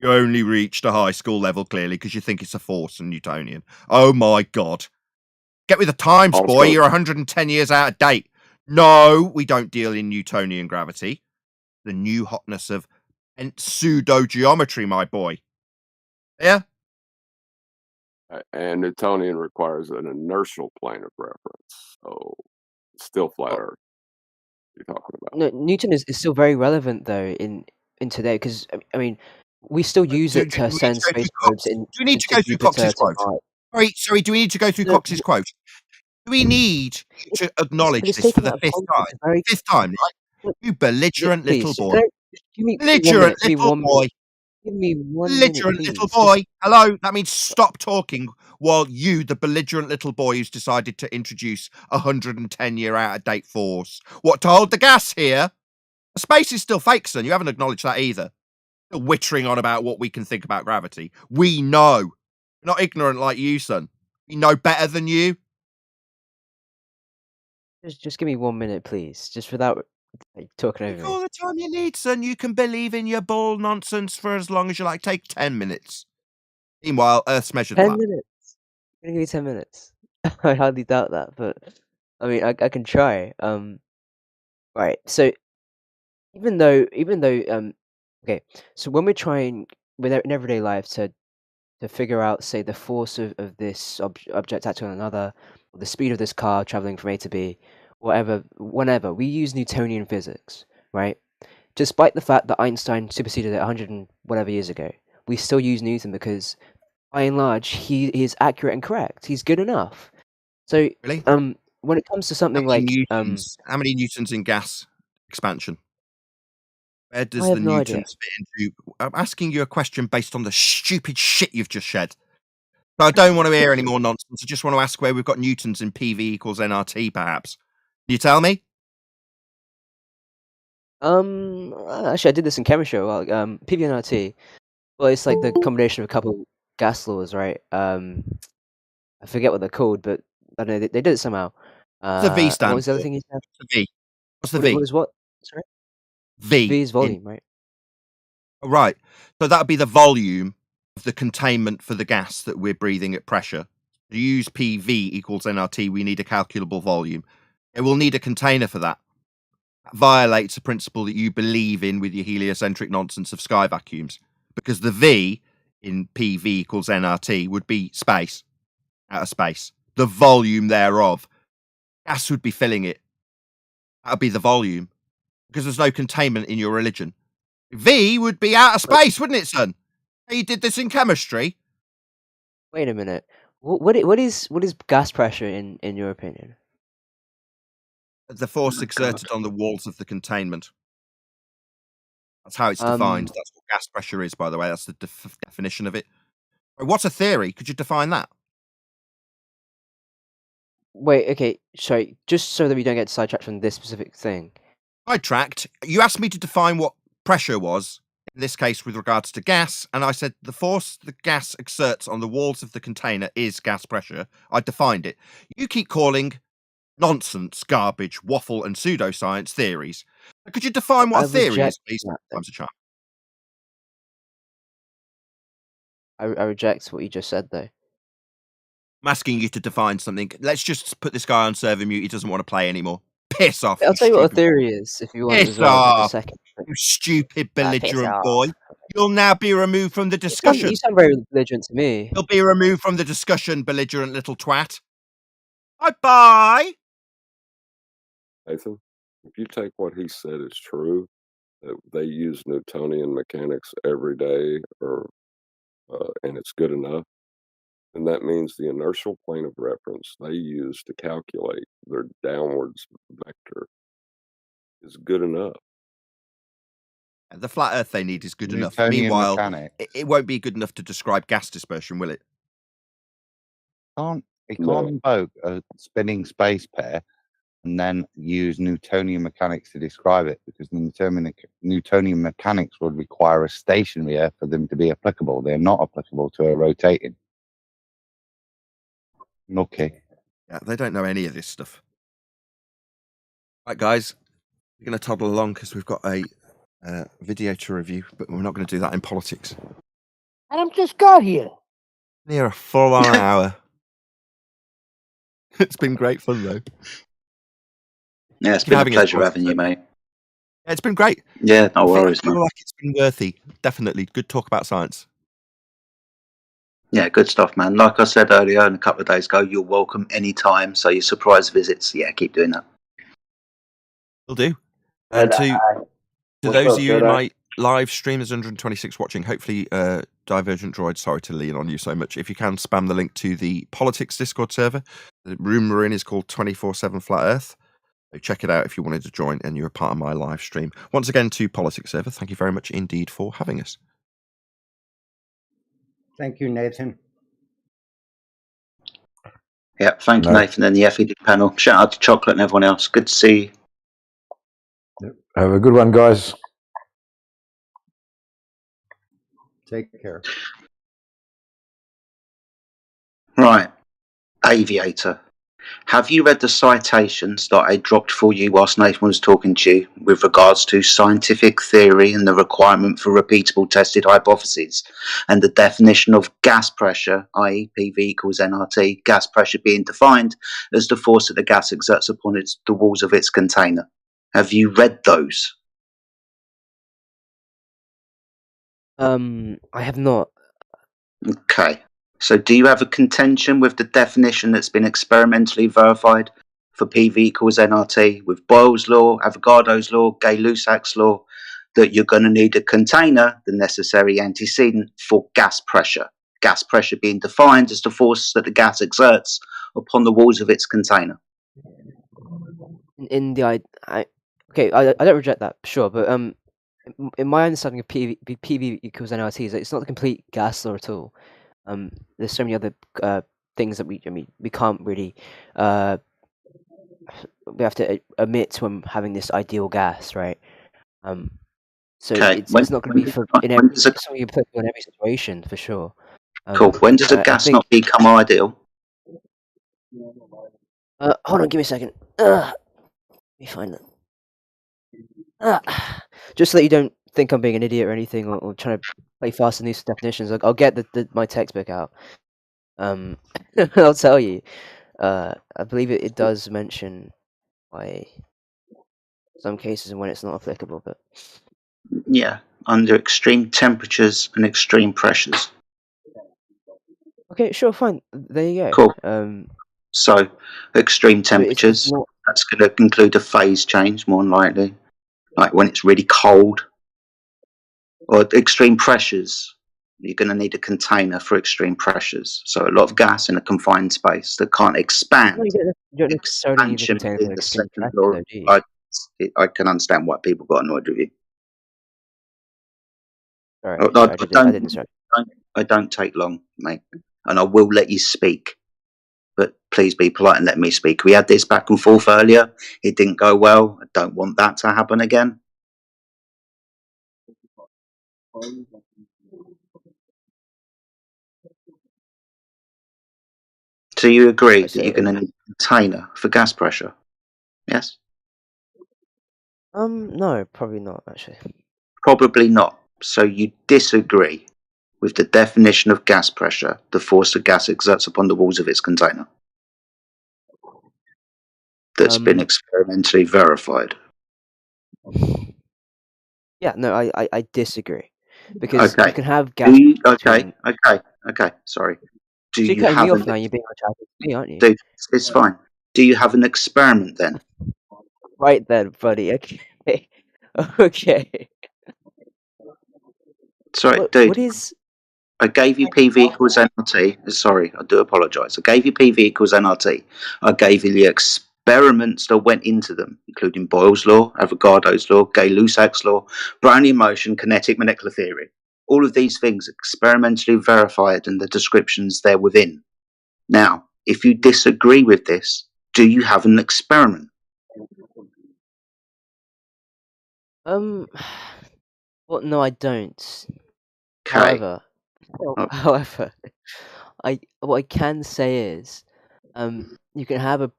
You only reached a high school level, clearly, because you think it's a force and Newtonian. Oh my God. Get with the times, boy. You're 110 years out of date. No, we don't deal in Newtonian gravity. The new hotness of pseudo geometry, my boy. Yeah? And Newtonian requires an inertial plane of reference. So it's still flat Earth you're talking about. No, Newton is still very relevant though in today because I mean we still use it to send space probes Do we need to into go through Jupiter Cox's to quote? Mars. Sorry, do we need to go through No, Cox's quote? Do we need you to but acknowledge it's this for taken the out of fifth time? context. Very Fifth time, right? look, You belligerent little please, boy. can I, give me 1 Belligerent minute. Give me little 1 boy. minute. Give me 1 minute, Belligerent little please. boy. Hello? That means stop talking while you, the belligerent little boy who's decided to introduce a 110-year out-of-date force. What, to hold the gas here? Space is still fake, son. You haven't acknowledged that either. Still wittering on about what we can think about gravity. We know. We're not ignorant like you, son. We know better than you. Just give me 1 minute, please. Just without talking over Take me. all the time you need, son. You can believe in your bull nonsense for as long as you like. Take 10 minutes. Meanwhile, Earth's measured 10 flat. minutes. I'm gonna give you 10 minutes. I hardly doubt that, but I mean I can try. Right. So even though okay, so when we're trying in everyday life to figure out, say, the force of this object acting on another, or the speed of this car traveling from A to B, whenever we use Newtonian physics, right? Despite the fact that Einstein superseded it 100 and whatever years ago, we still use Newton because, by and large, he is accurate and correct. He's good enough. So, Really? when it comes to something like How many newtons in gas expansion? Where I does have the no idea. newtons fit into? I'm asking you a question based on the stupid shit you've just shed. So I don't want to hear any more nonsense. I just want to ask where we've got newtons in PV equals nRT, perhaps. Can you tell me? Actually, I did this in chemistry. Well, PV&RT. Well, it's like the combination of a couple gas laws, right? I forget what they're called, but I don't know they did it somehow. What's the V And what stand was the other for? thing you said? What's the V? What's the What V? is what? Sorry? V V is in volume, right? oh, right. So that would be the volume of the containment for the gas that we're breathing at pressure. To use PV equals nRT, we need a calculable volume. It will need a container for that. That violates a principle that you believe in with your heliocentric nonsense of sky vacuums, because the V in PV equals nRT would be space, outer space, the volume thereof. Gas would be filling it. That would be the volume, because there's no containment in your religion. V would be outer space, wouldn't it, son? You did this in chemistry? Wait a minute. What is gas pressure in your opinion? The force exerted on the walls of the containment. That's how it's defined. That's what gas pressure is, by the way. That's the definition of it. What's a theory? Could you define that? Wait, okay, sorry. Just so that we don't get sidetracked from this specific thing. Sidetracked? You asked me to define what pressure was, in this case with regards to gas, and I said the force the gas exerts on the walls of the container is gas pressure. I defined it. You keep calling nonsense, garbage, waffle, and pseudoscience theories. Could you define what a theory is, please? Time's a charm. I reject what you just said, though. I'm asking you to define something. Let's just put this guy on server mute. He doesn't want to play anymore. Piss off. I'll tell you what a theory is if you want as well. In a second. You stupid belligerent boy. You'll now be removed from the You discussion. sound very belligerent to me. You'll be removed from the discussion, belligerent little twat. Bye-bye. Nathan, if you take what he said as true, that they use Newtonian mechanics every day, and it's good enough, then that means the inertial plane of reference they use to calculate their downwards vector is good enough. The flat Earth they need is good enough. Newtonian Meanwhile, mechanics. it won't be good enough to describe gas dispersion, will it? It can't invoke a spinning space pair and then use Newtonian mechanics to describe it, because the Newtonian mechanics would require a stationary Earth for them to be applicable. They're not applicable to a rotating. Okay. Yeah, they don't know any of this stuff. Right, guys, we're going to toddle along because we've got a video to review, but we're not going to do that in politics. Adam just got here. Near a full-on hour. It's been great fun, though. Yeah, it's been a pleasure having you, mate. Yeah, it's been great. Yeah, no worries, I feel man. like it's been worthy. Definitely. Good talk about science. Yeah, good stuff, man. Like I said earlier and a couple of days ago, you're welcome anytime. So your surprise visits, yeah, keep doing that. Will do. And to those of you in my live stream, there's 126 watching. Hopefully, Divergent Droid, sorry to lean on you so much. If you can, spam the link to the politics Discord server. The room we're in is called 24/7 Flat Earth. So check it out if you wanted to join and you're a part of my live stream. Once again, to politics server, thank you very much indeed for having us. Thank you, Nathan. Yeah, thank you, Nathan, and the FED panel. Shout out to Chocolate and everyone else. Good to see you. Have a good one, guys. Take care. Right. Aviator. Have you read the citations that I dropped for you whilst Nathan was talking to you with regards to scientific theory and the requirement for repeatable tested hypotheses and the definition of gas pressure, i.e. PV equals nRT, gas pressure being defined as the force that the gas exerts upon the walls of its container? Have you read those? I have not. Okay. So do you have a contention with the definition that's been experimentally verified for PV equals nRT with Boyle's law, Avogadro's law, Gay-Lussac's law, that you're going to need a container, the necessary antecedent, for gas pressure? Gas pressure being defined as the force that the gas exerts upon the walls of its container. In the I don't reject that, sure, but in my understanding of PV equals nRT is that it's not the complete gas law at all. There's so many other things that we can't really we have to admit when having this ideal gas, right? So Okay. it's not going to be for it's not applicable in every situation for sure. Cool. When does a gas not become ideal? Hold on, give me a second. Let me find it. Just so that you don't think I'm being an idiot or anything, or trying to play fast and loose definitions. I'll get my textbook out. I'll tell you. I believe it does mention why some cases and when it's not applicable, but yeah, under extreme temperatures and extreme pressures. Okay, sure, fine. There you go. Cool. So, extreme temperatures, that's going to include a phase change, more than likely, like when it's really cold. Or extreme pressures, you're going to need a container for extreme pressures. So a lot of gas in a confined space that can't No, expand. you don't necessarily need a Expansion container being for the extreme second pressure, law. though, do you? I can understand why people got annoyed with you. Sorry, I, sorry, I I didn't. Sorry. I don't take long, mate, and I will let you speak. But please be polite and let me speak. We had this back and forth earlier. It didn't go well. I don't want that to happen again. So you agree that you're going to need a container for gas pressure? Yes? No, probably not, actually. Probably not. So you disagree with the definition of gas pressure, the force the gas exerts upon the walls of its container, that's been experimentally verified. Yeah, no, I disagree. Because Okay. you can have gas between... Okay, sorry. Do So you're you cutting me have off now, you're being unchatted to me, aren't you? Dude, it's fine. Do you have an experiment then? Right then, buddy, okay. Okay. Sorry, What dude. is... I gave you PV equals nRT. Sorry, I do apologise. I gave you PV equals nRT. I gave you the experiments that went into them, including Boyle's law, Avogadro's law, Gay-Lussac's law, Brownian motion, kinetic molecular theory. All of these things experimentally verified and the descriptions there within. Now, if you disagree with this, do you have an experiment? Well, no, I don't. Okay. However, what I can say is, you can have a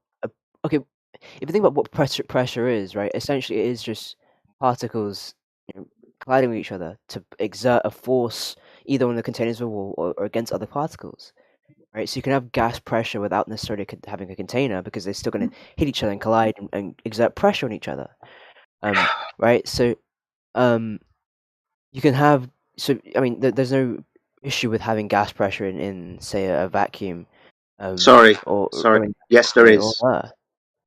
okay. If you think about what pressure is, right? Essentially, it is just particles colliding with each other to exert a force either on the containers of a wall or against other particles, right? So you can have gas pressure without necessarily having a container because they're still going to hit each other and collide and exert pressure on each other, right? So, you can have... So I mean, there's no issue with having gas pressure in say a vacuum, Sorry. I mean, Yes, there or is. air.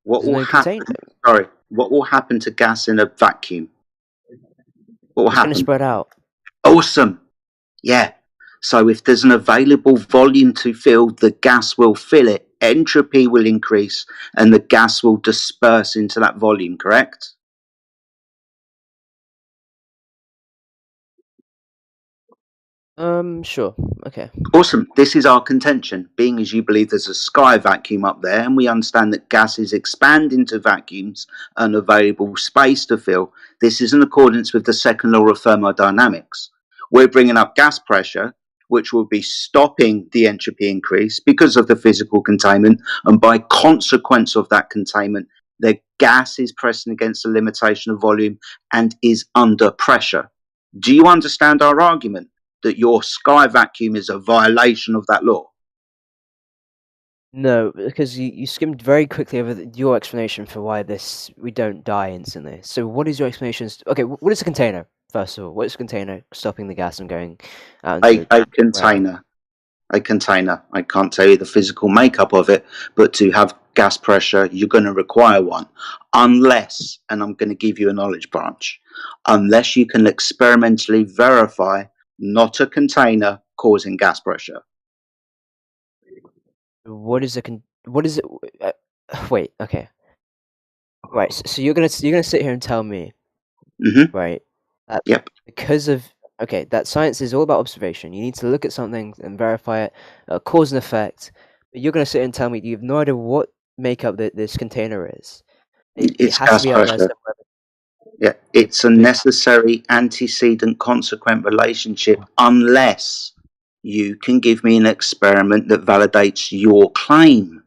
What There's will no happen? container. Sorry. What will happen to gas in a vacuum? What will It's going to happen? spread out. Awesome. Yeah. So if there's an available volume to fill, the gas will fill it. Entropy will increase, and the gas will disperse into that volume. Correct? Sure. Okay. Awesome. This is our contention. Being as you believe there's a sky vacuum up there, and we understand that gases expand into vacuums and available space to fill, this is in accordance with the second law of thermodynamics. We're bringing up gas pressure, which will be stopping the entropy increase because of the physical containment, and by consequence of that containment, the gas is pressing against the limitation of volume and is under pressure. Do you understand our argument that your sky vacuum is a violation of that law? No, because you skimmed very quickly over your explanation for why we don't die instantly. So what is your explanation? Okay, what is a container? First of all, what is a container stopping the gas from going out into A container. A container. I can't tell you the physical makeup of it, but to have gas pressure, you're going to require one. Unless, and I'm going to give you a knowledge branch, unless you can experimentally verify not a container causing gas pressure. What is what is it? Wait, okay. Right, so you're gonna sit here and tell me, right, that because of that science is all about observation. You need to look at something and verify it, cause and effect. But you're gonna sit here and tell me you have no idea what makeup this container is. It It's has to gas be out there pressure. somewhere. Yeah, it's a necessary antecedent consequent relationship unless you can give me an experiment that validates your claim.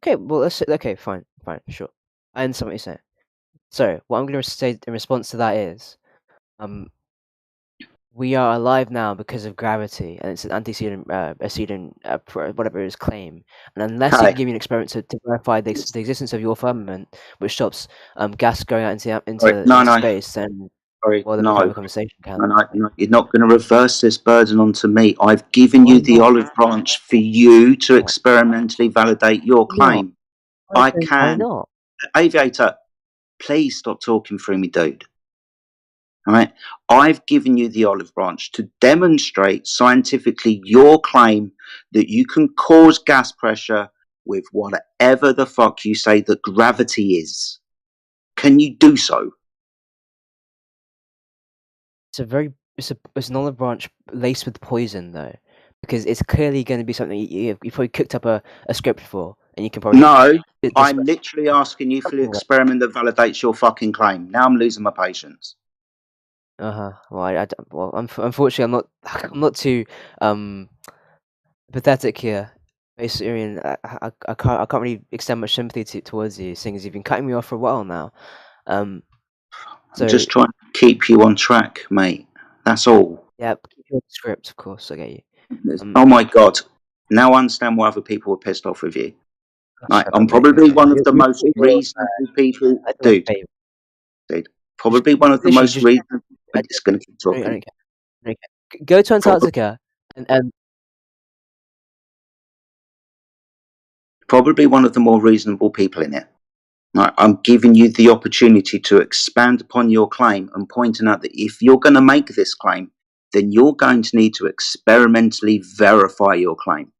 Okay, well let's say, okay, fine, sure. I understand what you're saying. So what I'm gonna say in response to that is, we are alive now because of gravity, and it's an antecedent, whatever his claim. And unless you can give me an experiment to verify the existence of your firmament, which stops gas going out into space, then we can have a conversation. You're not going to reverse this burden onto me. I've given you the olive branch for you to experimentally validate your claim. I can. Why not? Aviator, please stop talking through me, dude. Right? I've given you the olive branch to demonstrate scientifically your claim that you can cause gas pressure with whatever the fuck you say that gravity is. Can you do so? It's an olive branch laced with poison though, because it's clearly going to be something you probably cooked up a script for, and you can probably No, I'm literally asking you for the experiment that validates your fucking claim. Now I'm losing my patience. Well, unfortunately, I'm not. I'm not too pathetic here. Basically, I can't really extend much sympathy towards you, seeing as you've been cutting me off for a while now. I'm just trying to keep you on track, mate. That's all. Yeah, keep your script, of course. I get you. Oh my god! Now I understand why other people were pissed off with you. Like, Shut I'm up, mate. probably one of the You most reasonable people, I do dude. a favour. Dude, probably one of the Literally, most just reasonable. I It's going to keep don't talking. care. I don't care. Go to Probably, Antarctica and probably one of the more reasonable people in it. Right, I'm giving you the opportunity to expand upon your claim and pointing out that if you're going to make this claim, then you're going to need to experimentally verify your claim.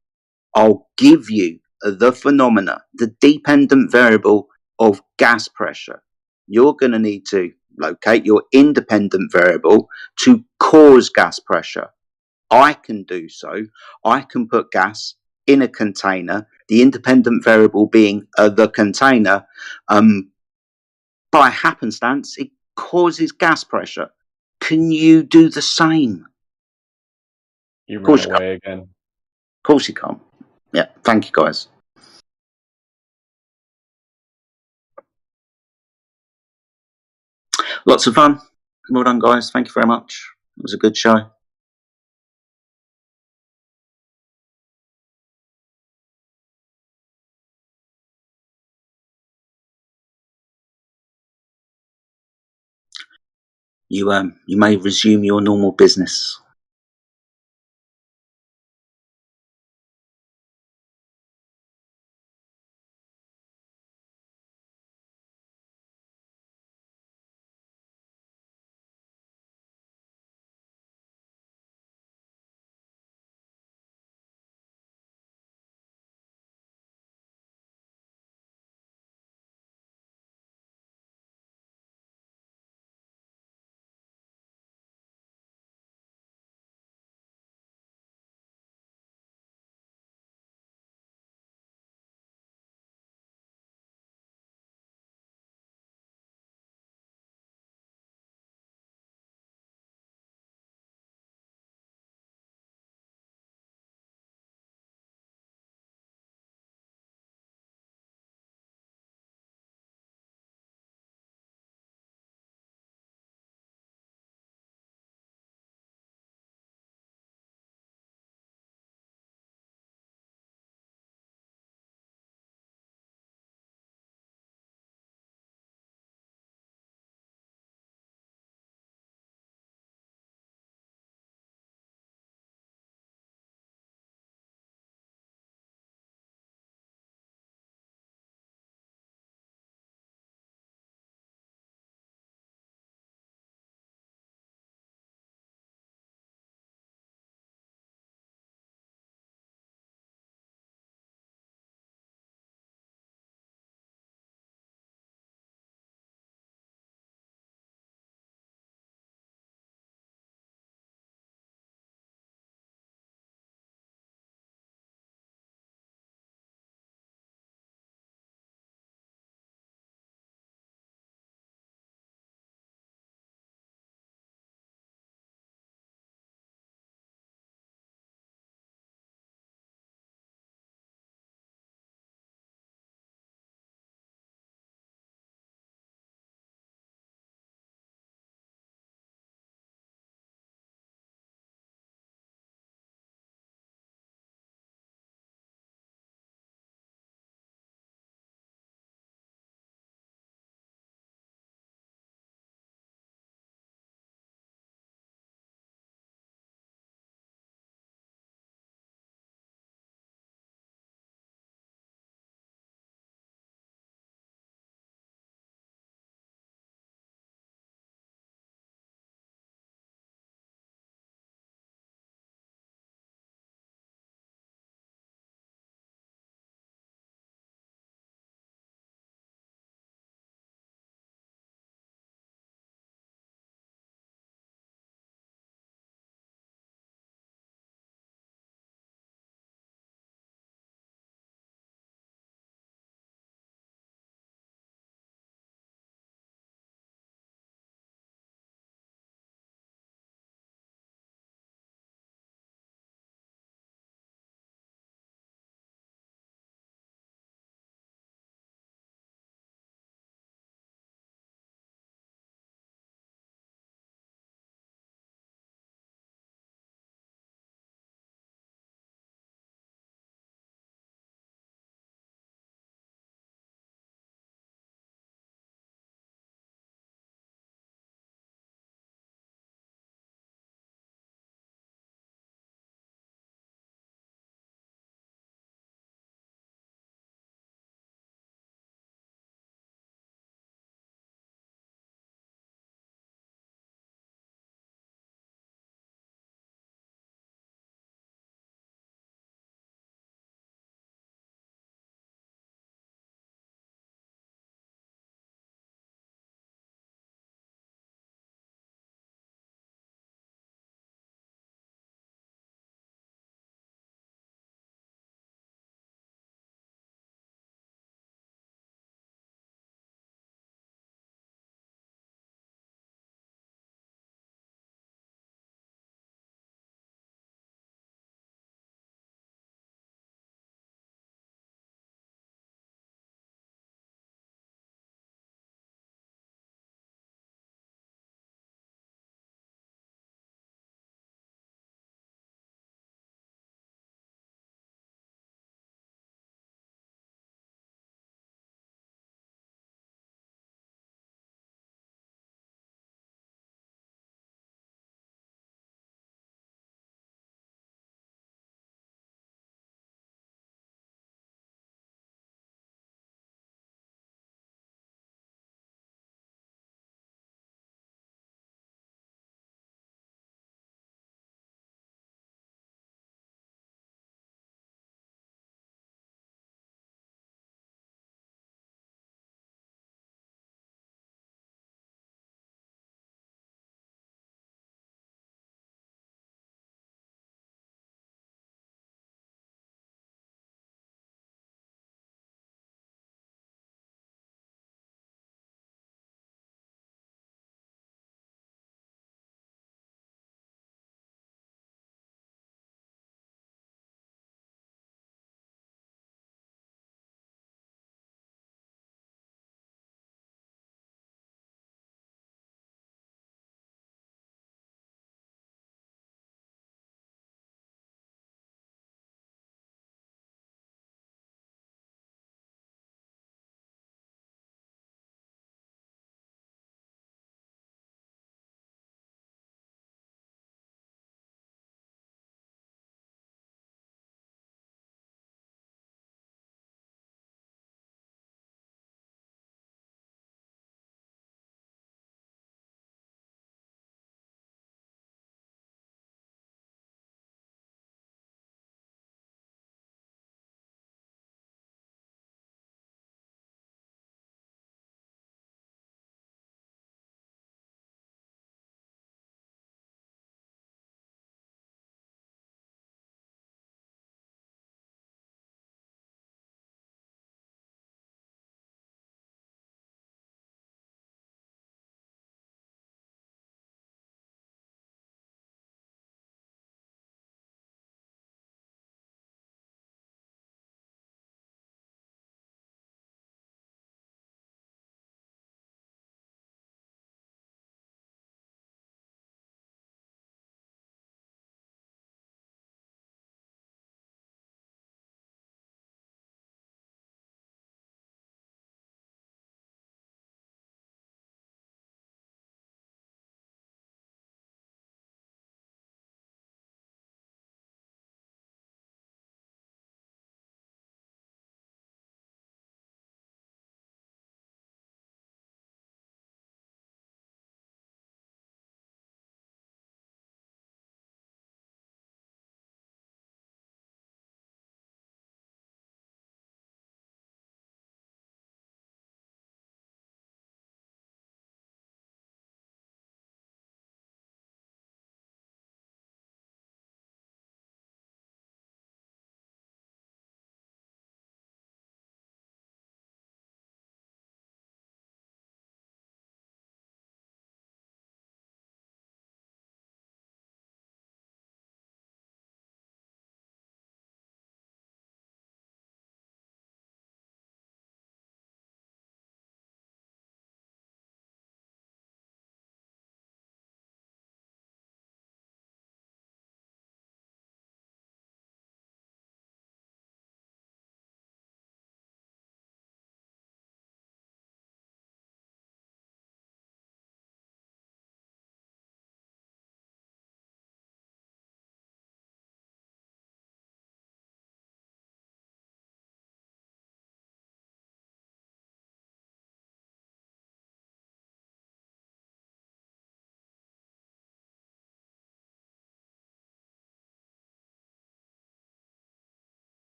I'll give you the phenomena, the dependent variable of gas pressure. You're going to need to locate your independent variable to cause gas pressure. I can do so. I can put gas in a container, the independent variable being the container. By happenstance, it causes gas pressure. Can you do the same? You Of ran course you can't. away again. Of course you can't. Yeah, thank you guys. Lots of fun. Well done, guys. Thank you very much. It was a good show. You may resume your normal business.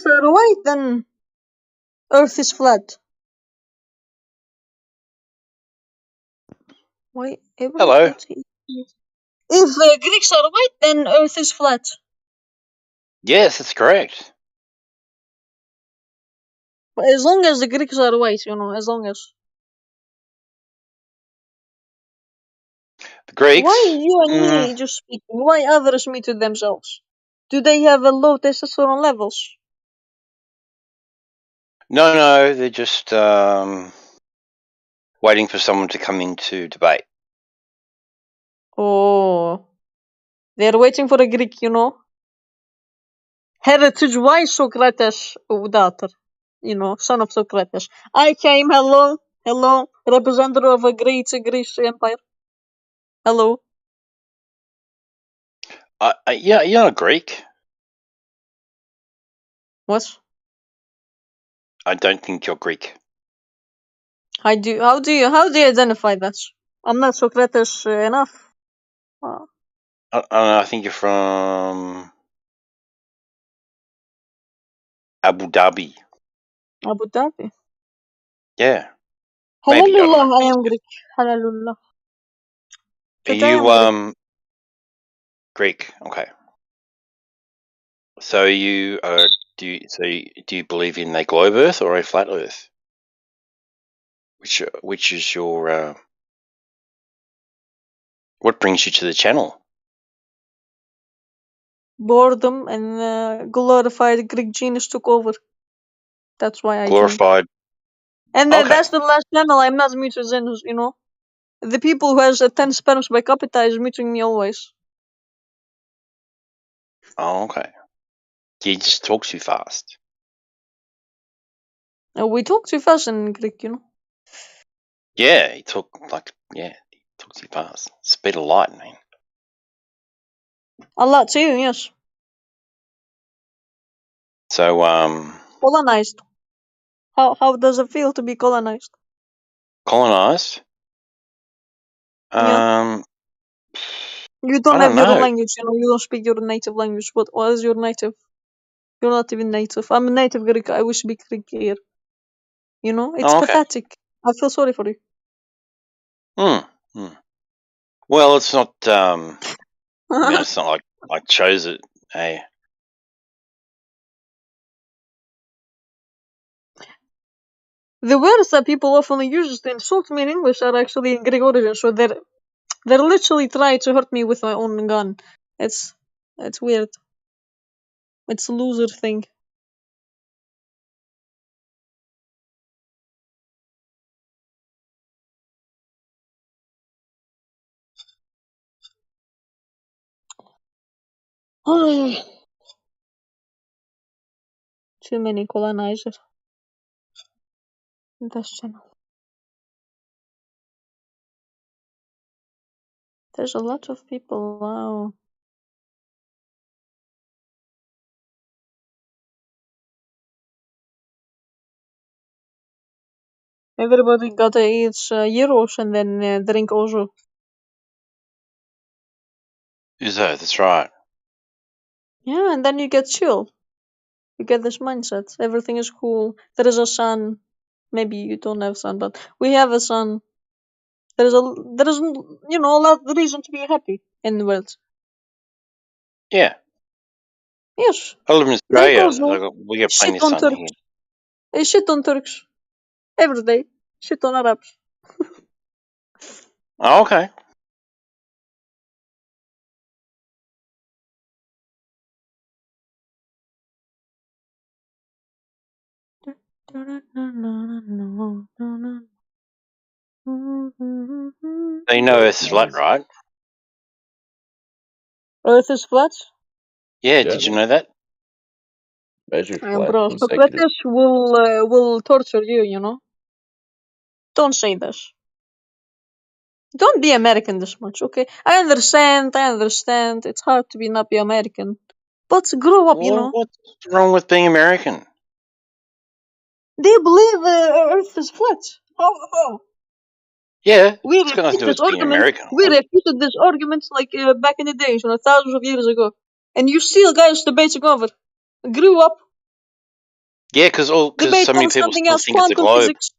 are white, then Earth is flat. Why? Hello. If Greeks are white, then Earth is flat. Yes, that's correct. But as long as the Greeks are white, as long as. The Greeks. Why you and me just speaking? Why others muted themselves? Do they have a low testosterone levels? No, they're just waiting for someone to come in to debate. Oh, they're waiting for a Greek, Heritage-wise, Socrates, daughter, son of Socrates. I came, hello, representative of a great Greece empire. Hello. Yeah, you're not Greek. What? I don't think you're Greek. How do you identify that? I'm not Socrates enough. I think you're from Abu Dhabi. Abu Dhabi. Yeah. Maybe, I don't know. I am Greek. Halalullah. Are you Greek? Okay. So you do you believe in a globe Earth or a flat Earth? Which is your what brings you to the channel? Boredom and glorified Greek genius took over. That's why I glorified. And that's the last channel I'm not muted in, The people who has 10 sperms by capita is muting me always. Oh, okay. You just talk too fast. We talk too fast in Greek, Yeah, you talk talk too fast. Speed of light, man. A lot too, yes. So colonized. How does it feel to be colonized? Colonized? Yeah. You don't have your language, you don't speak your native language. What is your native? You're not even native. I'm a native Greek. I wish to be Greek here. It's pathetic. I feel sorry for you. Well, it's not. It's not like I chose it. Hey. The words that people often use to insult me in English are actually in Greek origin, so they're literally trying to hurt me with my own gun. It's weird. It's a loser thing. Too many colonizers. This channel. There's a lot of people. Wow. Everybody gotta eat gyros and then drink ozo. That's right. Yeah, and then you get chill. You get this mindset. Everything is cool. There is a sun. Maybe you don't have sun, but we have a sun. There is a lot of reason to be happy in the world. Yeah. Yes. I live in Australia. We get plenty of sun Turks. here. I shit on Turks. Every day. Shit on Arabs. Oh, okay. So you know Earth's flat, right? Earth is flat? Yeah, did you know that? Measured flat Bro, consecutive. Socrates will torture you, Don't say this. Don't be American this much, okay? I understand. It's hard to not be American. But grow up, What's wrong with being American? They believe Earth is flat. How? Yeah, We it's got nothing to do with being American. repeated this argument like back in the days, thousands of years ago. And you still guys debating over. Grew up. Yeah, because Debate so many on people something still else, think it's a quantum globe. physics.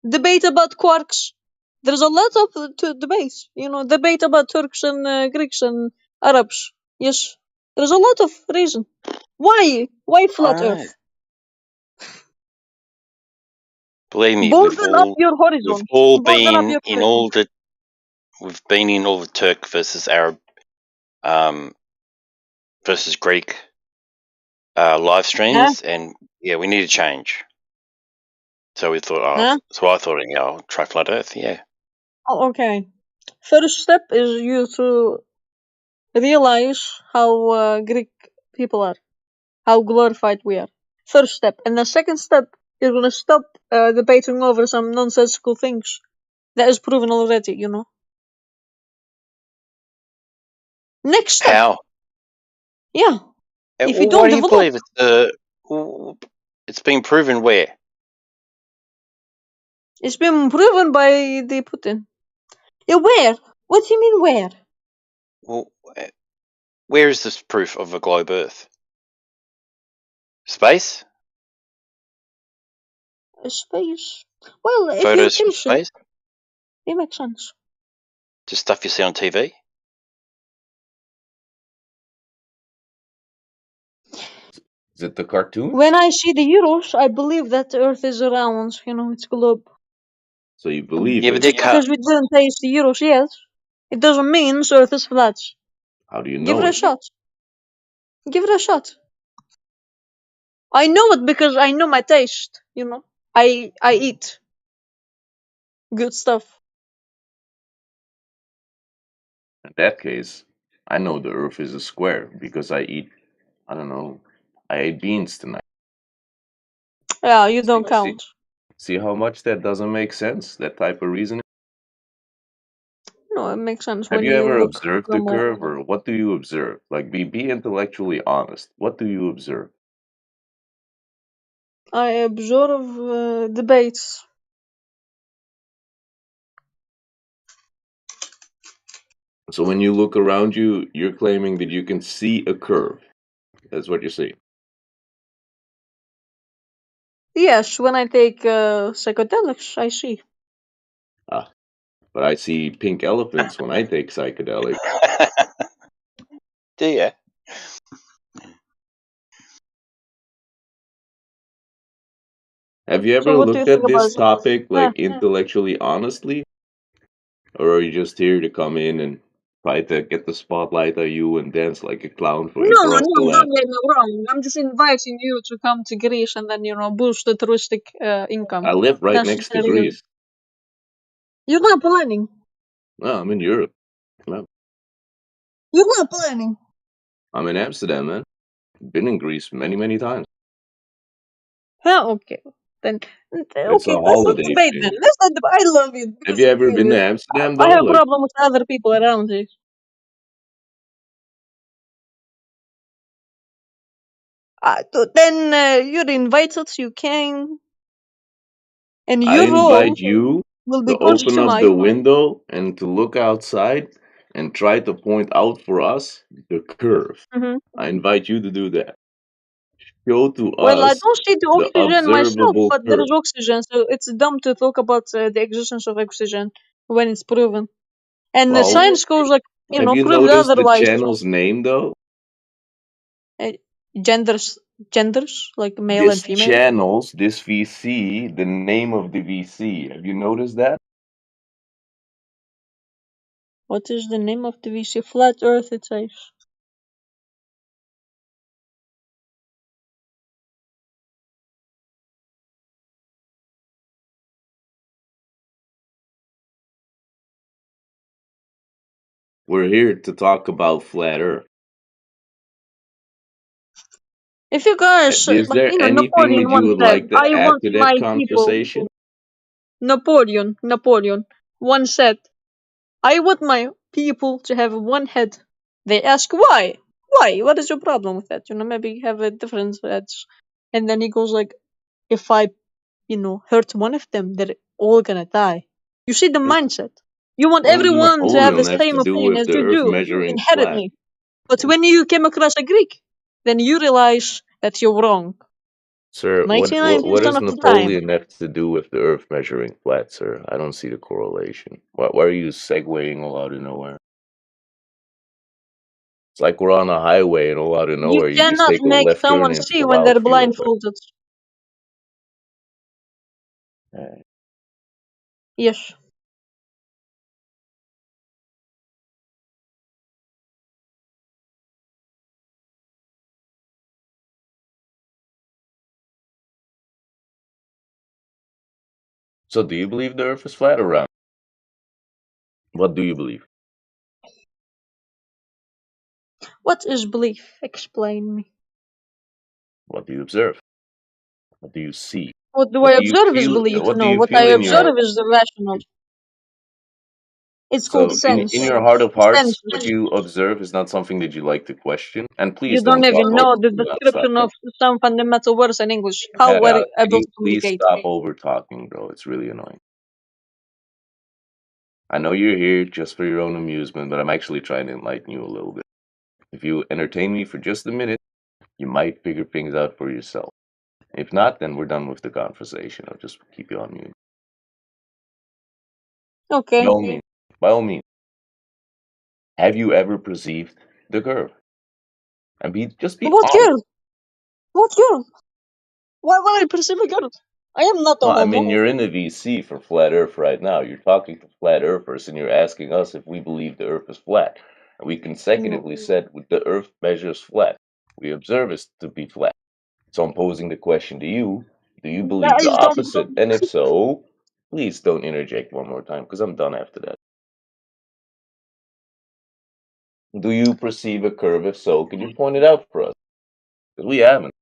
Debate about quarks. There's a lot of to debate. Debate about Turks and Greeks and Arabs. Yes, there's a lot of reason. Why flat Alright. Earth? Believe me, Broaden up your horizon. we've all Broaden up been your in horizon. we've been in all the Turk versus Arab, versus Greek live streams, and yeah, we need to change. So we thought, so I thought, I'll try flat Earth. Yeah. Oh, okay. First step is you to realize how Greek people are, how glorified we are. First step, and the second step, you're gonna stop debating over some nonsensical things that is proven already. Next step. How? Yeah. If you Why don't do you develop, believe it's been proven where? it's been proven by the Putin. Yeah, where? What do you mean where? Well, where is this proof of a globe Earth? Space? Space. Well, if you Photos from taste it, space? it makes sense. Just stuff you see on TV? Is it the cartoon? When I see the Euros, I believe that the Earth is round. It's globe. So you believe Yeah, but it? they Because we didn't taste the Euros yet, it doesn't mean Earth is flat. How do you Give know it a it? shot. Give it a shot. I know it because I know my taste. I eat good stuff. In that case, I know the Earth is a square because I ate beans tonight. Yeah, you don't count. See how much that doesn't make sense? That type of reasoning? No, it makes sense Have when you you ever look observed the from curve, or what do you observe? Like, be intellectually honest. What do you observe? I observe debates. So when you look around you, you're claiming that you can see a curve. That's what you see. Yes, when I take psychedelics, I see. Ah, but I see pink elephants when I take psychedelics. Do you? Have you So ever what do you looked think at about this topic, it? like, intellectually honestly? Or are you just here to come in and try to get the spotlight on you and dance like a clown for No, us to laugh? don't get me wrong. I'm just inviting you to come to Greece and then, boost the touristic income. I live right That's next to the reason. Greece. You're not planning. No, I'm in Europe. No, You're not planning. I'm in Amsterdam, man. Been in Greece many, many times. Huh, okay. Then, It's a okay, let's not holiday debate thing. then. Let's not debate. I love you. Have Because you ever been to Amsterdam, I though? have a Like, problem with other people around here. Then you're invited, you can. And I your role invite you will be to open up customized. the window and to look outside and try to point out for us the curve. Mhm. I invite you to do that. Show to Well, I us don't see the the oxygen myself, observable but there is curve. oxygen, so it's dumb to talk about the existence of oxygen when it's proven. And the Well, science goes like, have you proves noticed the otherwise. channel's name, though? Uh, genders, like male and This female. channels, this VC, the name of the VC. Have you noticed that? What is the name of the VC? Flat Earth, it says. We're here to talk about flat Earth. If you guys, Is there anything Napoleon that you once would said, like to I add want to my that people. conversation? Napoleon once said, I want my people to have one head. They ask why? Why? What is your problem with that? Maybe have a different heads. And then he goes like, if I, hurt one of them, they're all gonna die. You see the mindset. You want What does everyone to have the Napoleon have same to do opinion with as the you Earth do, measuring flat? inherently. But when you came across a Greek, then you realize that you're wrong. Sir, what 99% does of the time. Napoleon have to do with the Earth measuring flat, sir? I don't see the correlation. Why are you segueing all out of nowhere? It's like we're on a highway and all out of You nowhere you just cannot take a make left turn someone into see the when they're wild field. blindfolded. Right. Yes. So do you believe the Earth is flat or round? What do you believe? What is belief? Explain me. What do you observe? What do you see? What do What I do you observe is feel? belief. What do No, you what I feel in your heart? observe is rational. It's called So sense. in your heart of hearts, what Senses. you observe is not something that you like to question. And You please don't don't talk even over know the me outside. description of some fundamental words in English. How Head were out. you Can able you to please communicate? stop over talking, bro? It's really annoying. I know you're here just for your own amusement, but I'm actually trying to enlighten you a little bit. If you entertain me for just a minute, you might figure things out for yourself. If not, then we're done with the conversation. I'll just keep you on mute. Okay. By all means. By all means. Have you ever perceived the curve? And be What honest. girl? What girl? Why would I perceive a girl? I am not a Well, I homo. mean, you're in a VC for Flat Earth right now. You're talking to Flat Earthers and you're asking us if we believe the Earth is flat. And we consecutively said the Earth measures flat. We observe it to be flat. So I'm posing the question to you, do you believe the Guys, don't. opposite? And if so, please don't interject one more time because I'm done after that. Do you perceive a curve? If so, can you point it out for us? Because we haven't.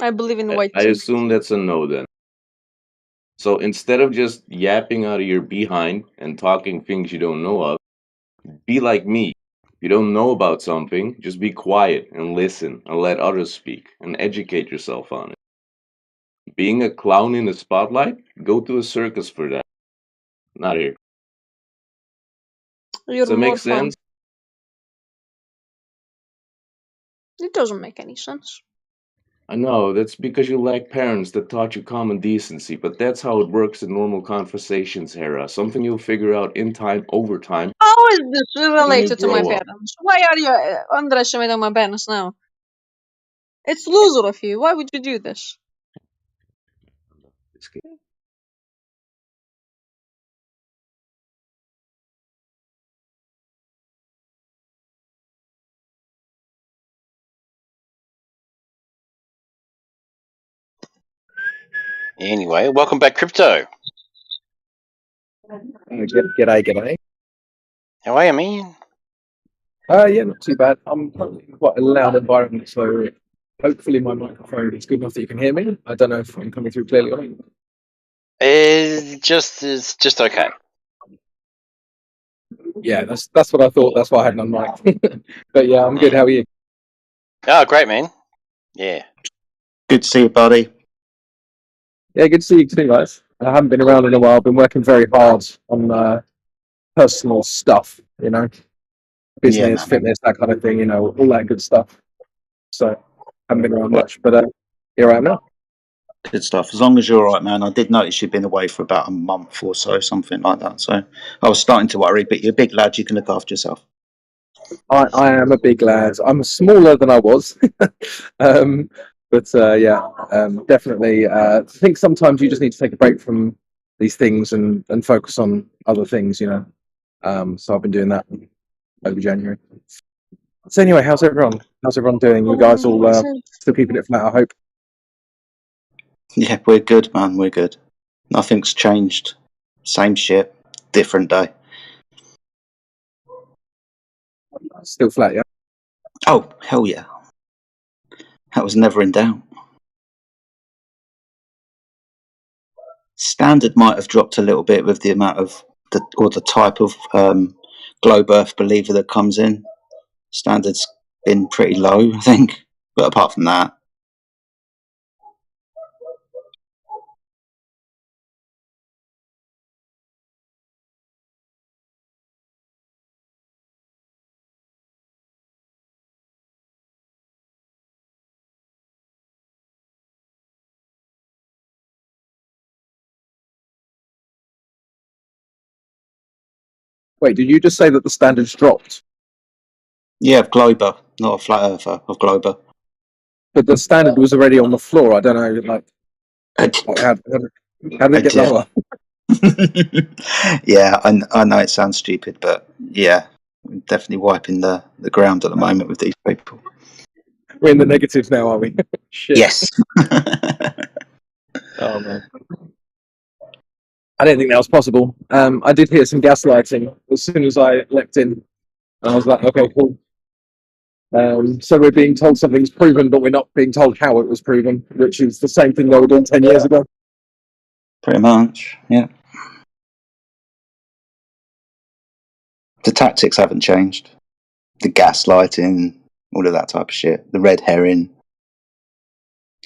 I believe in white I tea. assume that's a no then. So instead of just yapping out of your behind and talking things you don't know of, be like me. If you don't know about something, just be quiet and listen and let others speak and educate yourself on it. Being a clown in the spotlight, go to a circus for that. Not here. You're Does that more make fun. sense? It doesn't make any sense. I know, that's because you lack parents that taught you common decency, but that's how it works in normal conversations, Hera. Something you'll figure out in time, over time, How is this when you related to my grow up. parents? Why are you underestimating my parents now? It's loser of you. Why would you do this? Anyway, welcome back, Crypto. G'day. How are you, man? Yeah, not too bad. I'm currently in quite a loud environment, so hopefully my microphone is good enough that you can hear me. I don't know if I'm coming through clearly or not. It's just okay. Yeah, that's what I thought. That's why I hadn't unmiked. But yeah, I'm good. How are you? Oh, great, man. Yeah. Good to see you, buddy. Yeah, good to see you too, guys. I haven't been around in a while. I've been working very hard on personal stuff, business, man. fitness, that kind of thing, all that good stuff. So haven't been around Well, much, but here I am now. good stuff. As long as you're all right, man. I did notice you've been away for about a month or so, something like that. So I was starting to worry, but you're a big lad. You can look after yourself. I am a big lad. I'm smaller than I was. Definitely. I think sometimes you just need to take a break from these things and focus on other things, So I've been doing that over January. So anyway, how's everyone? How's everyone doing? You guys all still keeping it flat, I hope? Yeah, we're good, man. We're good. Nothing's changed. Same shit, different day. Still flat, yeah? Oh, hell yeah. That was never in doubt. Standard might have dropped a little bit with the amount of the type of globe Earth believer that comes in. Standard's been pretty low, I think. But apart from that, Wait, did you just say that the standards dropped? Yeah, of Glober, not a flat earther, of Glober. But the standard was already on the floor. I don't know, like how did it get lower? Yeah, I know it sounds stupid, but yeah, we're definitely wiping the ground at the moment with these people. We're in the negatives now, are we? Shit. Yes. Oh man. I didn't think that was possible. I did hear some gaslighting as soon as I leapt in. And I was like, okay, cool. So we're being told something's proven, but we're not being told how it was proven, which is the same thing they were doing 10 years ago. Pretty much, yeah. The tactics haven't changed. The gaslighting, all of that type of shit. The red herring,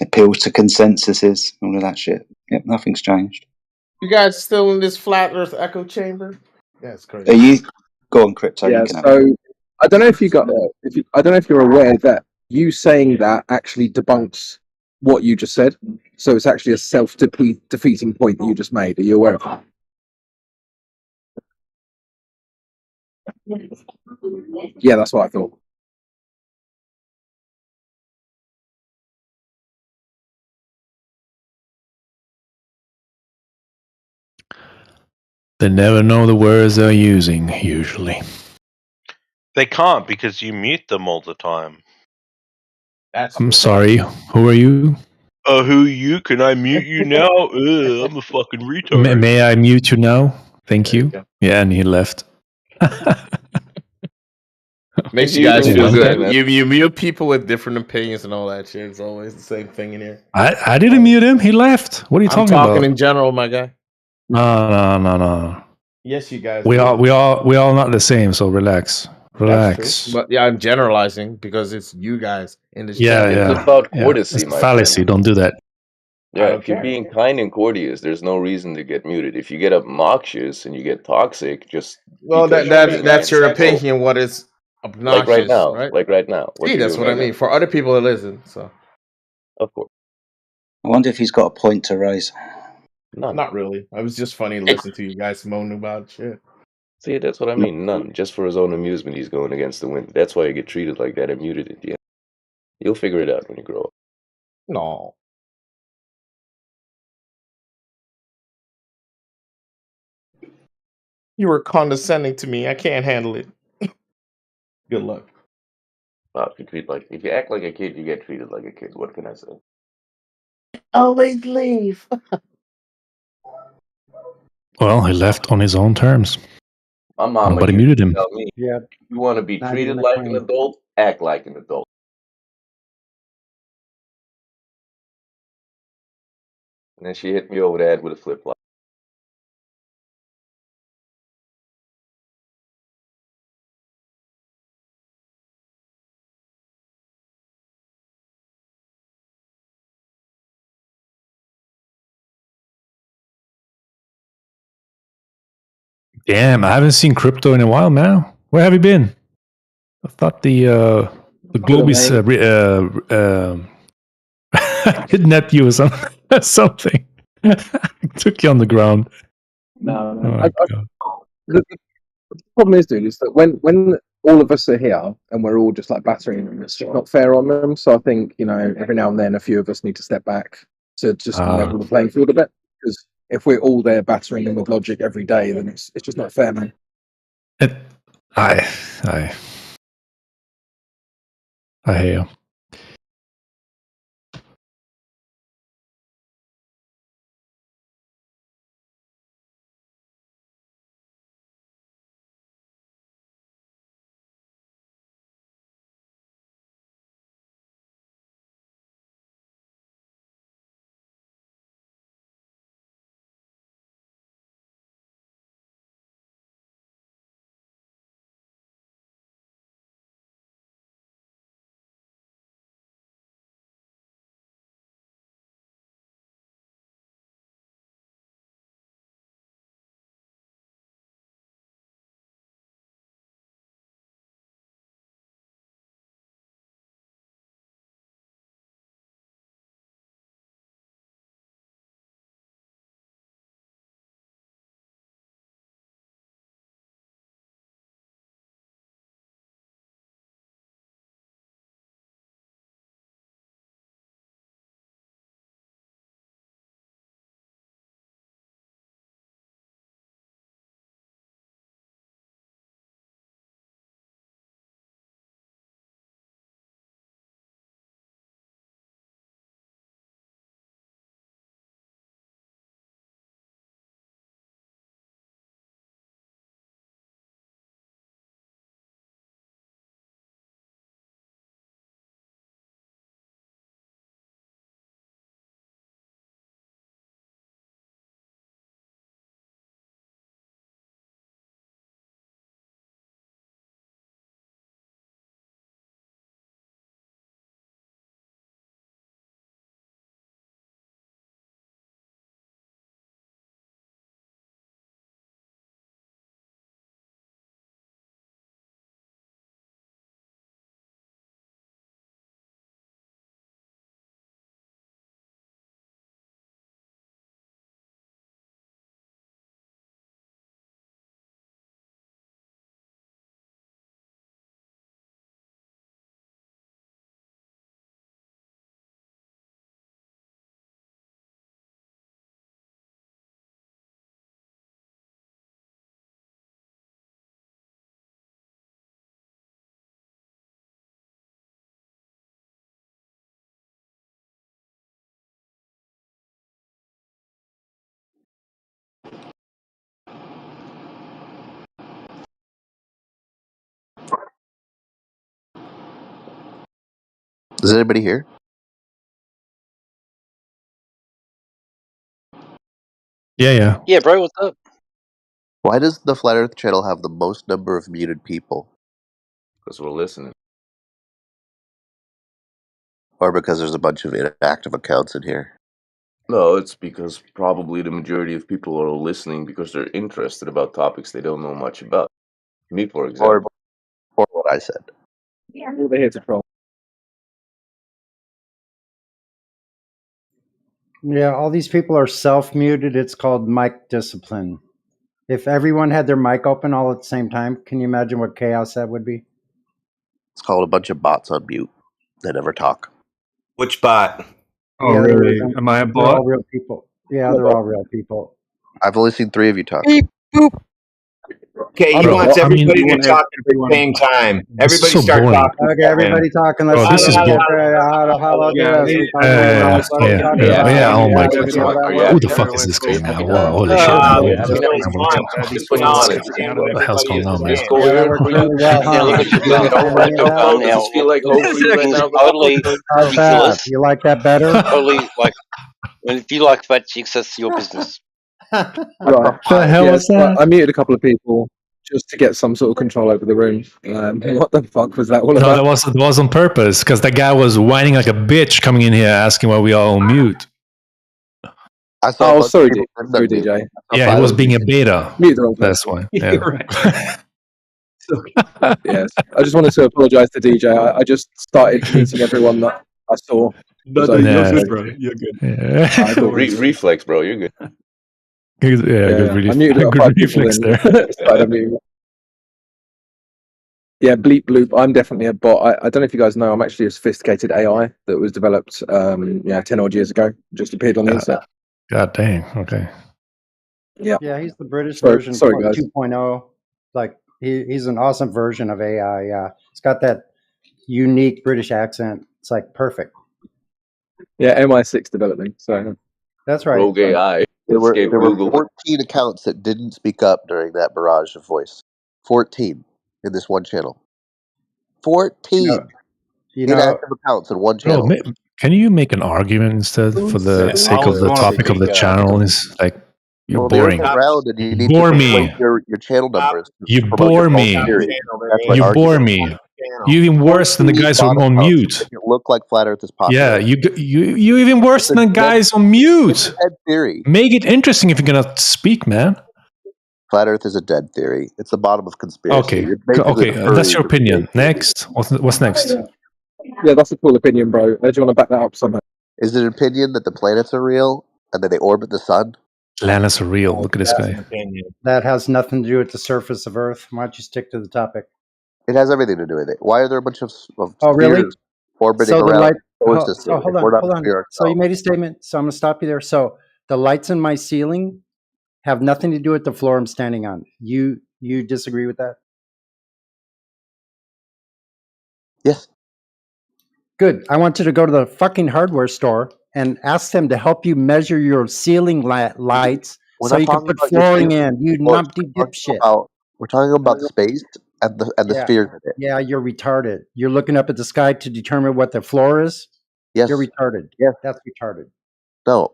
appeals to consensuses, all of that shit. Yep, nothing's changed. You guys still in this flat Earth echo chamber? That's crazy. Are you? Go on, Crypto. Yeah, You can have so it. I don't know if you got I don't know if you're aware that you saying that actually debunks what you just said. So it's actually a self-defeating point that you just made. Are you aware of that? Yeah, that's what I thought. They never know the words they're using, usually. They can't because you mute them all the time. I'm sorry, who are you? Who you? Can I mute you now? I'm a fucking retard. May I mute you now? Thank you. Yeah, and he left. Makes you guys You feel know? good. You mute people with different opinions and all that shit. It's always the same thing in here. I didn't mute him. He left. What are you I'm talking talking about? in general, my guy. No. Yes, you guys. We do. all not the same. So relax. That's Relax. true. But yeah, I'm generalizing because it's you guys in this Yeah, chat. yeah. It's about Yeah. courtesy, It's my fallacy. friend. Don't do that. Yeah, don't if you're care. being kind and courteous, there's no reason to get muted. If you get obnoxious and you get toxic, just Well, because you're being that's your insensitive. opinion. What is Like right obnoxious, now. right? Like right now. What See, you're that's doing what I right mean. now. For other people, it isn't. So, Of course. I wonder if he's got a point to raise. None. not really. It was just funny to listen to you guys moan about shit. See, that's what I mean. None. Just for his own amusement, he's going against the wind. That's why you get treated like that and muted at the end. You'll figure it out when you grow up. No. You were condescending to me. I can't handle it. Good luck. Well, if you act like a kid, you get treated like a kid. What can I say? Always leave. Well, he left on his own terms. My mama Nobody used muted to him. tell me, Yeah. if you want to be Not treated even a like an claim. adult, act like an adult. And then she hit me over the head with a flip flop. Damn, I haven't seen crypto in a while, man. Where have you been? I thought the Globies kidnapped you or something. Took you on the ground. No. Oh my God. The problem is, dude, is that when all of us are here and we're all just like battering them, it's just not fair on them. So I think, every now and then a few of us need to step back to just level the playing field a bit. Because if we're all there battering them with logic every day, then it's just not fair, man. I hear you. Is anybody here? Yeah. Yeah, bro, what's up? Why does the Flat Earth channel have the most number of muted people? Because we're listening. Or because there's a bunch of inactive accounts in here? No, it's because probably the majority of people are listening because they're interested about topics they don't know much about. Me, for example. Or what I said. Well, they're here to troll. Yeah, all these people are self-muted. It's called mic discipline. If everyone had their mic open all at the same time, can you imagine what chaos that would be? It's called a bunch of bots on mute that never talk. Which bot? Oh, Yeah, there really? isn't. Am I a They're bot? all real people. Yeah, they're all real people. I've only seen 3 of you talk. Beep, boop. Okay, he Bro, wants I mean, everybody you to want talk at the everyone- same time. This is Everybody so start boring. talking. Okay, everybody talking. Let's Bro, see this is what boring. how about this? We talking Oh my see god. how that Are you works. Who the asking fuck everyone is this to guy go now? fucking Whoa, on? holy shit. You know, it's fun. Just be honest. What the hell's going on, man? Just go Yeah, that here. works really well, Yeah, huh? look at you You go. understand any of that? Now, Just feel like hopefully right now. totally How's ridiculous. that? You like that better? Totally like, well, if you like fat chicks, that's your business. Right. The hell was that? I muted a couple of people just to get some sort of control over the room. What the fuck was that all No, about? that was on purpose because that guy was whining like a bitch coming in here asking why we are on mute. I saw a bunch sorry, of people sorry, mute. DJ. Yeah, he was being a beta. Mute the wrong That's person. why. Yeah. Yes, I just wanted to apologise to DJ. I just started muting everyone that I saw. No, So- you're good, bro. You're good. Yeah. I thought- Reflex, bro. You're good. Good, I muted about good 5 people reflex then. there. Started muting. Yeah, bleep bloop. I'm definitely a bot. I don't know if you guys know. I'm actually a sophisticated AI that was developed 10 odd years ago. Just appeared on the internet. God dang. Okay. Yeah. Yeah, he's the British Sorry- version sorry, guys. 2.0. Like he's an awesome version of AI. Yeah, it's got that unique British accent. It's like perfect. Yeah, MI6 development. So That's right. Rogue AI. There were Escape 14 Google. accounts that didn't speak up during that barrage of voice. 14 in this one channel. 14 You know, inactive accounts in one Bro, channel. can you make an argument instead for the sake of the topic of the channel? Is like you're Well, boring. the Earth's round and you You need bore to me. promote your channel numbers. You to promote bore your false me. theory. That's what You bore argument. me. You even worse than the guys who are on mute. Make it look like flat Earth is popular. Yeah, you even worse than the guys on mute. Dead theory. Make it interesting if you're gonna speak, man. Flat Earth is a dead theory. It's the bottom of conspiracy. Okay, You're basically okay, the that's furry your opinion. conspiracy. Next, what's next? yeah, that's a cool opinion, bro. Do you want to back that up somehow? Is it an opinion that the planets are real and that they orbit the sun? Planets are real. Look at this guy. that has nothing to do with the surface of Earth. Why don't you stick to the topic? It has everything to do with it. Why are there a bunch of Oh, really? spheres orbiting So the around light. the solar Oh, system? so hold if we're not on, hold a on. sphere So you ourselves? made a statement. So I'm gonna stop you there. So the lights in my ceiling have nothing to do with the floor I'm standing on. You disagree with that? Yes. Good. I want you to go to the fucking hardware store and ask them to help you measure your ceiling lights We're so not you can talking put about your flooring ceiling. in. You We're numpty talking dipshit. we're talking about space and the Yeah. spheres in it. Yeah, you're retarded. You're looking up at the sky to determine what the floor is. Yes. You're retarded. Yes. That's retarded. No.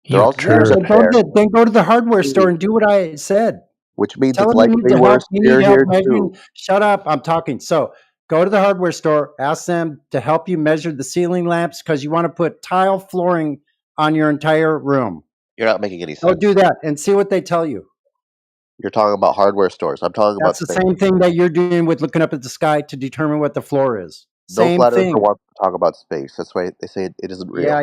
They're all Yeah, spheres up there, then go to the hardware store and do what I said. which means Tell it's them you need likely to we're a help. You sphere need help here measuring. too. Shut up! I'm talking. So go to the hardware store. Ask them to help you measure the ceiling lamps because you want to put tile flooring on your entire room. You're not making any sense. Go do that and see what they tell you. You're talking about hardware stores. I'm talking That's about the space. same thing that you're doing with looking up at the sky to determine what the floor is. No Same flat thing. earther wants to talk about space. That's why they say it isn't real. Yeah,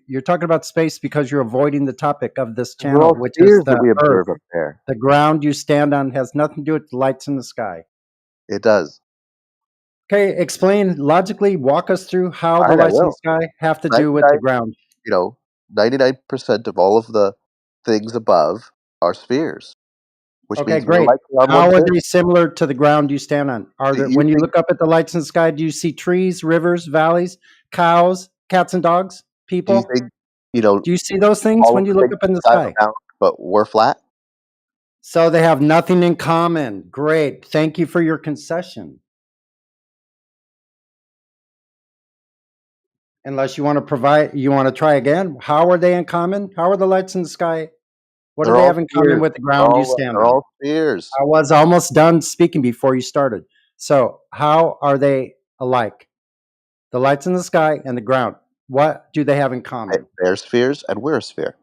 you're talking about space because you're avoiding the topic of this They're channel, all which is spheres that the we Earth. observe up there. The ground you stand on has nothing to do with the lights in the sky. It does. Okay, explain logically, walk us through how All the right, I lights in the will. sky have to do with the ground. 99% of all of the things above are spheres, which Okay, means we're great. likely on How one are thing. they similar to the ground you stand on? Are there, when you look up at the lights in the sky, do you see trees, rivers, valleys, cows, cats and dogs, Do you people? think, Do you see those things all when of you the look things up in the are sky? round, but we're flat? So they have nothing in common. Great. Thank you for your concession. Unless you want to try again. How are they in common? How are the lights in the sky? What do They're they all have in common spheres. with the ground you stand They're on? all spheres. I was almost done speaking before you started. So how are they alike? The lights in the sky and the ground. What do they have in common? They're spheres and we're a sphere.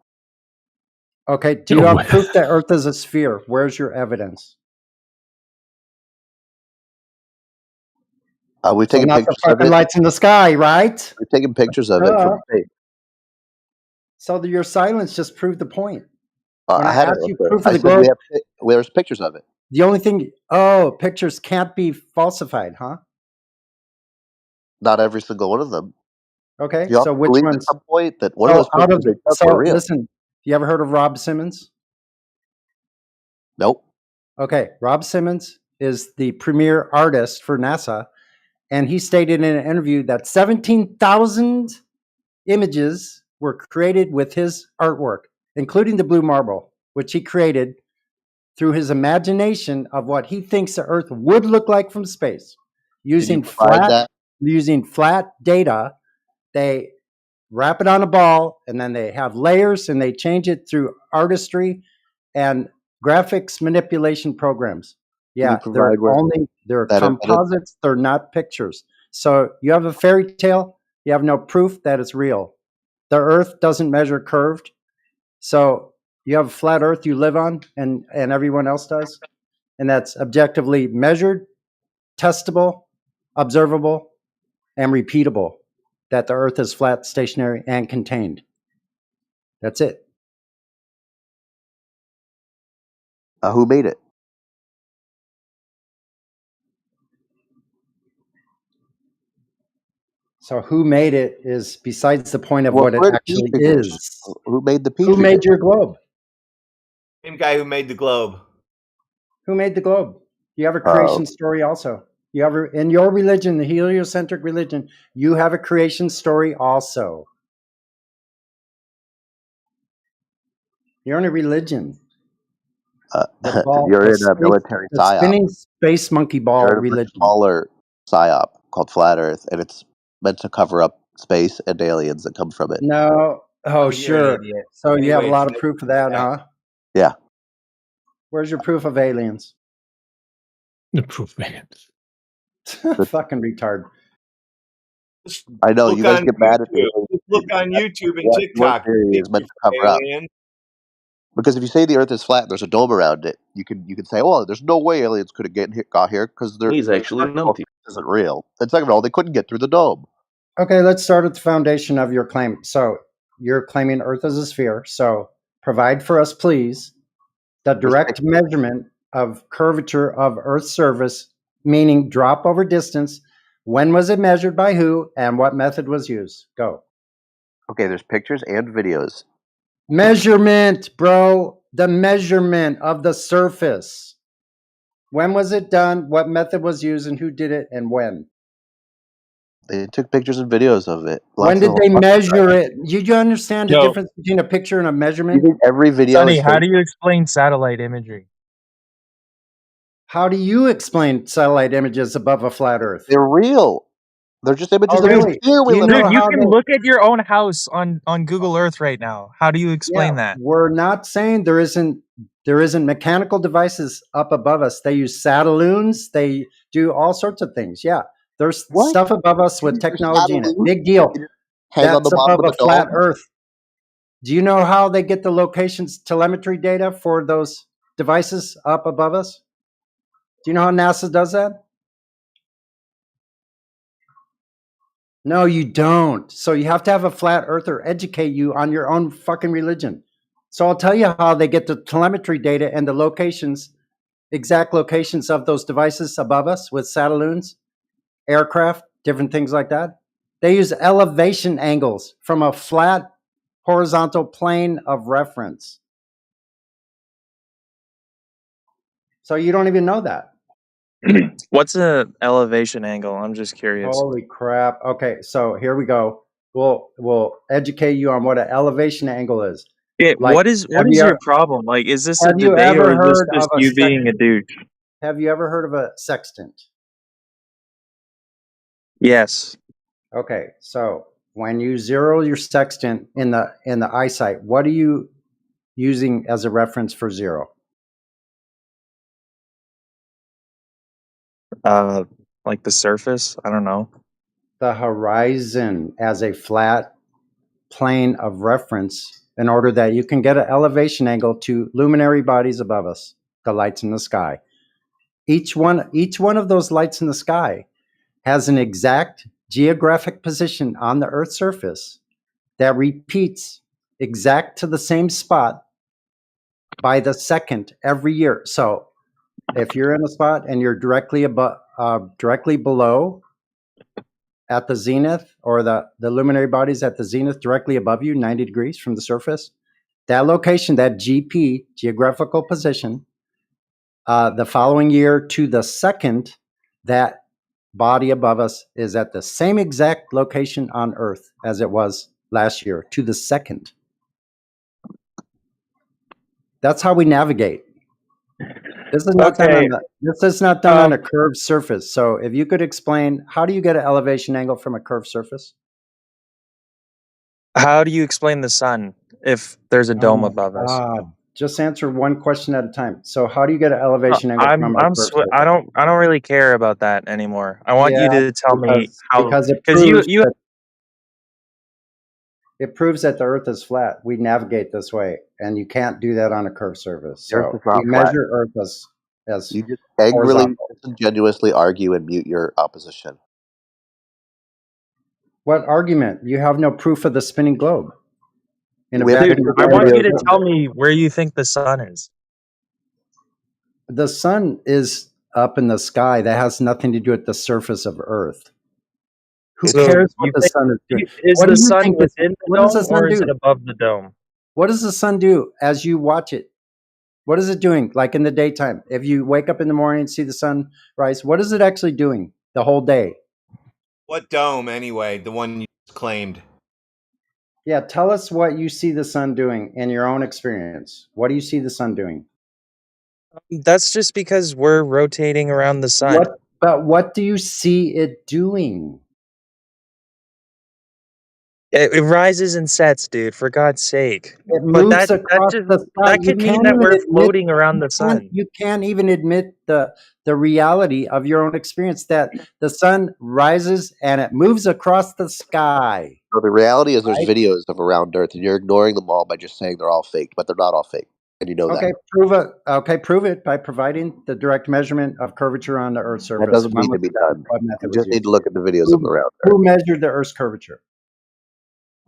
Okay. Do you have proof that Earth is a sphere? Where's your evidence? We've So taken not the pictures of fucking it. lights in the sky, right? We've taken pictures of it from space. So your silence just proved the point. When I I had it asked up you there. proof of I the said globe, there's pictures of it. the only thing, pictures can't be falsified, huh? Not every single one of them. Okay, You so which believe ones? at some point that one of those pictures they took were real. Listen, you ever heard of Rob Simmons? Nope. Okay, Rob Simmons is the premier artist for NASA, and he stated in an interview that 17,000 images were created with his artwork, including the blue marble, which he created through his imagination of what he thinks the Earth would look like from space. Using flat data, they wrap it on a ball, and then they have layers, and they change it through artistry and graphics manipulation programs. Yeah, they're composites. They're not pictures. So you have a fairy tale. You have no proof that it's real. The Earth doesn't measure curved. So you have a flat Earth you live on, and everyone else does, and that's objectively measured, testable, observable, and repeatable. That the Earth is flat, stationary, and contained. That's it. Who made it? So who made it is besides the point of what it actually is. Who made the Who made your globe? Same guy who made the globe. Who made the globe? You have a creation story also. You have in your religion, the heliocentric religion, you have a creation story also. You're in a religion. You're in a military psyop. Spinning space monkey ball You're in a religion. smaller psyop called Flat Earth, and it's meant to cover up space and aliens that come from it. No. Oh, you're sure. an idiot. So you have a Anyways, lot of proof of that, huh? Yeah. Where's your proof of aliens? The proof, man. Fucking retard. I know you guys on get mad at me. YouTube. Just look on YouTube and What TikTok. theory is meant to cover up? Alien. Because if you say the Earth is flat, and there's a dome around it. You can say, "Well, there's no way aliens could have got here because they're actually this isn't real." And second of all, they couldn't get through the dome. Okay, let's start at the foundation of your claim. So you're claiming Earth is a sphere. So provide for us, please, the direct measurement of curvature of Earth's surface, meaning drop over distance. When was it measured by who, and what method was used? Go. Okay, there's pictures and videos. Measurement, bro. The measurement of the surface. When was it done? What method was used, and who did it, and when? They took pictures and videos of it. When did they measure it? You understand the difference between a picture and a measurement? You think every video Sonny, is how do you explain satellite imagery? How do you explain satellite images above a flat Earth? They're real. They're just images Oh, really? Dude, you can look at your own house on Google Earth right now. How do you explain that? We're not saying there isn't mechanical devices up above us. They use satelloons. They do all sorts of things. Yeah, there's stuff above us with technology in it. Big deal. That's above a flat Earth. Do you know how they get the locations telemetry data for those devices up above us? Do you know how NASA does that? No, you don't. So you have to have a flat earther educate you on your own fucking religion. So I'll tell you how they get the telemetry data and the locations, exact locations of those devices above us with satelloons, aircraft, different things like that. They use elevation angles from a flat horizontal plane of reference. So you don't even know that. What's an elevation angle? I'm just curious. Holy crap. Okay, so here we go. We'll educate you on what an elevation angle is. Yeah, Like, what is your problem? Like, is this a have you debate ever or is heard this of just a you being a douche? Have you ever heard of a sextant? Yes. Okay, so when you zero your sextant in the eyesight, what are you using as a reference for zero? Like the surface. I don't know. The horizon as a flat plane of reference in order that you can get an elevation angle to luminary bodies above us, the lights in the sky. Each one of those lights in the sky has an exact geographic position on the Earth's surface that repeats exact to the same spot by the second every year. So if you're in a spot and you're directly below at the zenith, or the luminary bodies at the zenith directly above you, 90 degrees from the surface, that location, that GP, geographical position, the following year to the second, that body above us is at the same exact location on Earth as it was last year, to the second. That's how we navigate. This is not done on a curved surface. So if you could explain, how do you get an elevation angle from a curved surface? How do you explain the sun if there's a dome above us? Just answer one question at a time. So how do you get an elevation angle from a curved surface? I don't really care about that anymore. I want you to tell me how, because it proves that the Earth is flat. We navigate this way, and you can't do that on a curved surface. So we measure Earth as you just angrily, disingenuously argue and mute your opposition. What argument? You have no proof of the spinning globe. Dude, I want you to tell me where you think the sun is. The sun is up in the sky. That has nothing to do with the surface of Earth. Who cares what the sun is doing? Is the sun within the dome or is it above the dome? What does the sun do as you watch it? What is it doing? Like in the daytime, if you wake up in the morning and see the sun rise, what is it actually doing the whole day? What dome, anyway? The one you claimed. Yeah, tell us what you see the sun doing in your own experience. What do you see the sun doing? That's just because we're rotating around the sun. But what do you see it doing? It rises and sets, dude, for God's sake. It moves across the sky. That could mean that we're floating around the sun. You can't even admit the reality of your own experience, that the sun rises and it moves across the sky. So the reality is there's videos of around Earth, and you're ignoring them all by just saying they're all fake, but they're not all fake, and you know that. Prove it. Okay, prove it by providing the direct measurement of curvature on the Earth's surface. That doesn't need to be done. You just need to look at the videos of around Earth. Who measured the Earth's curvature?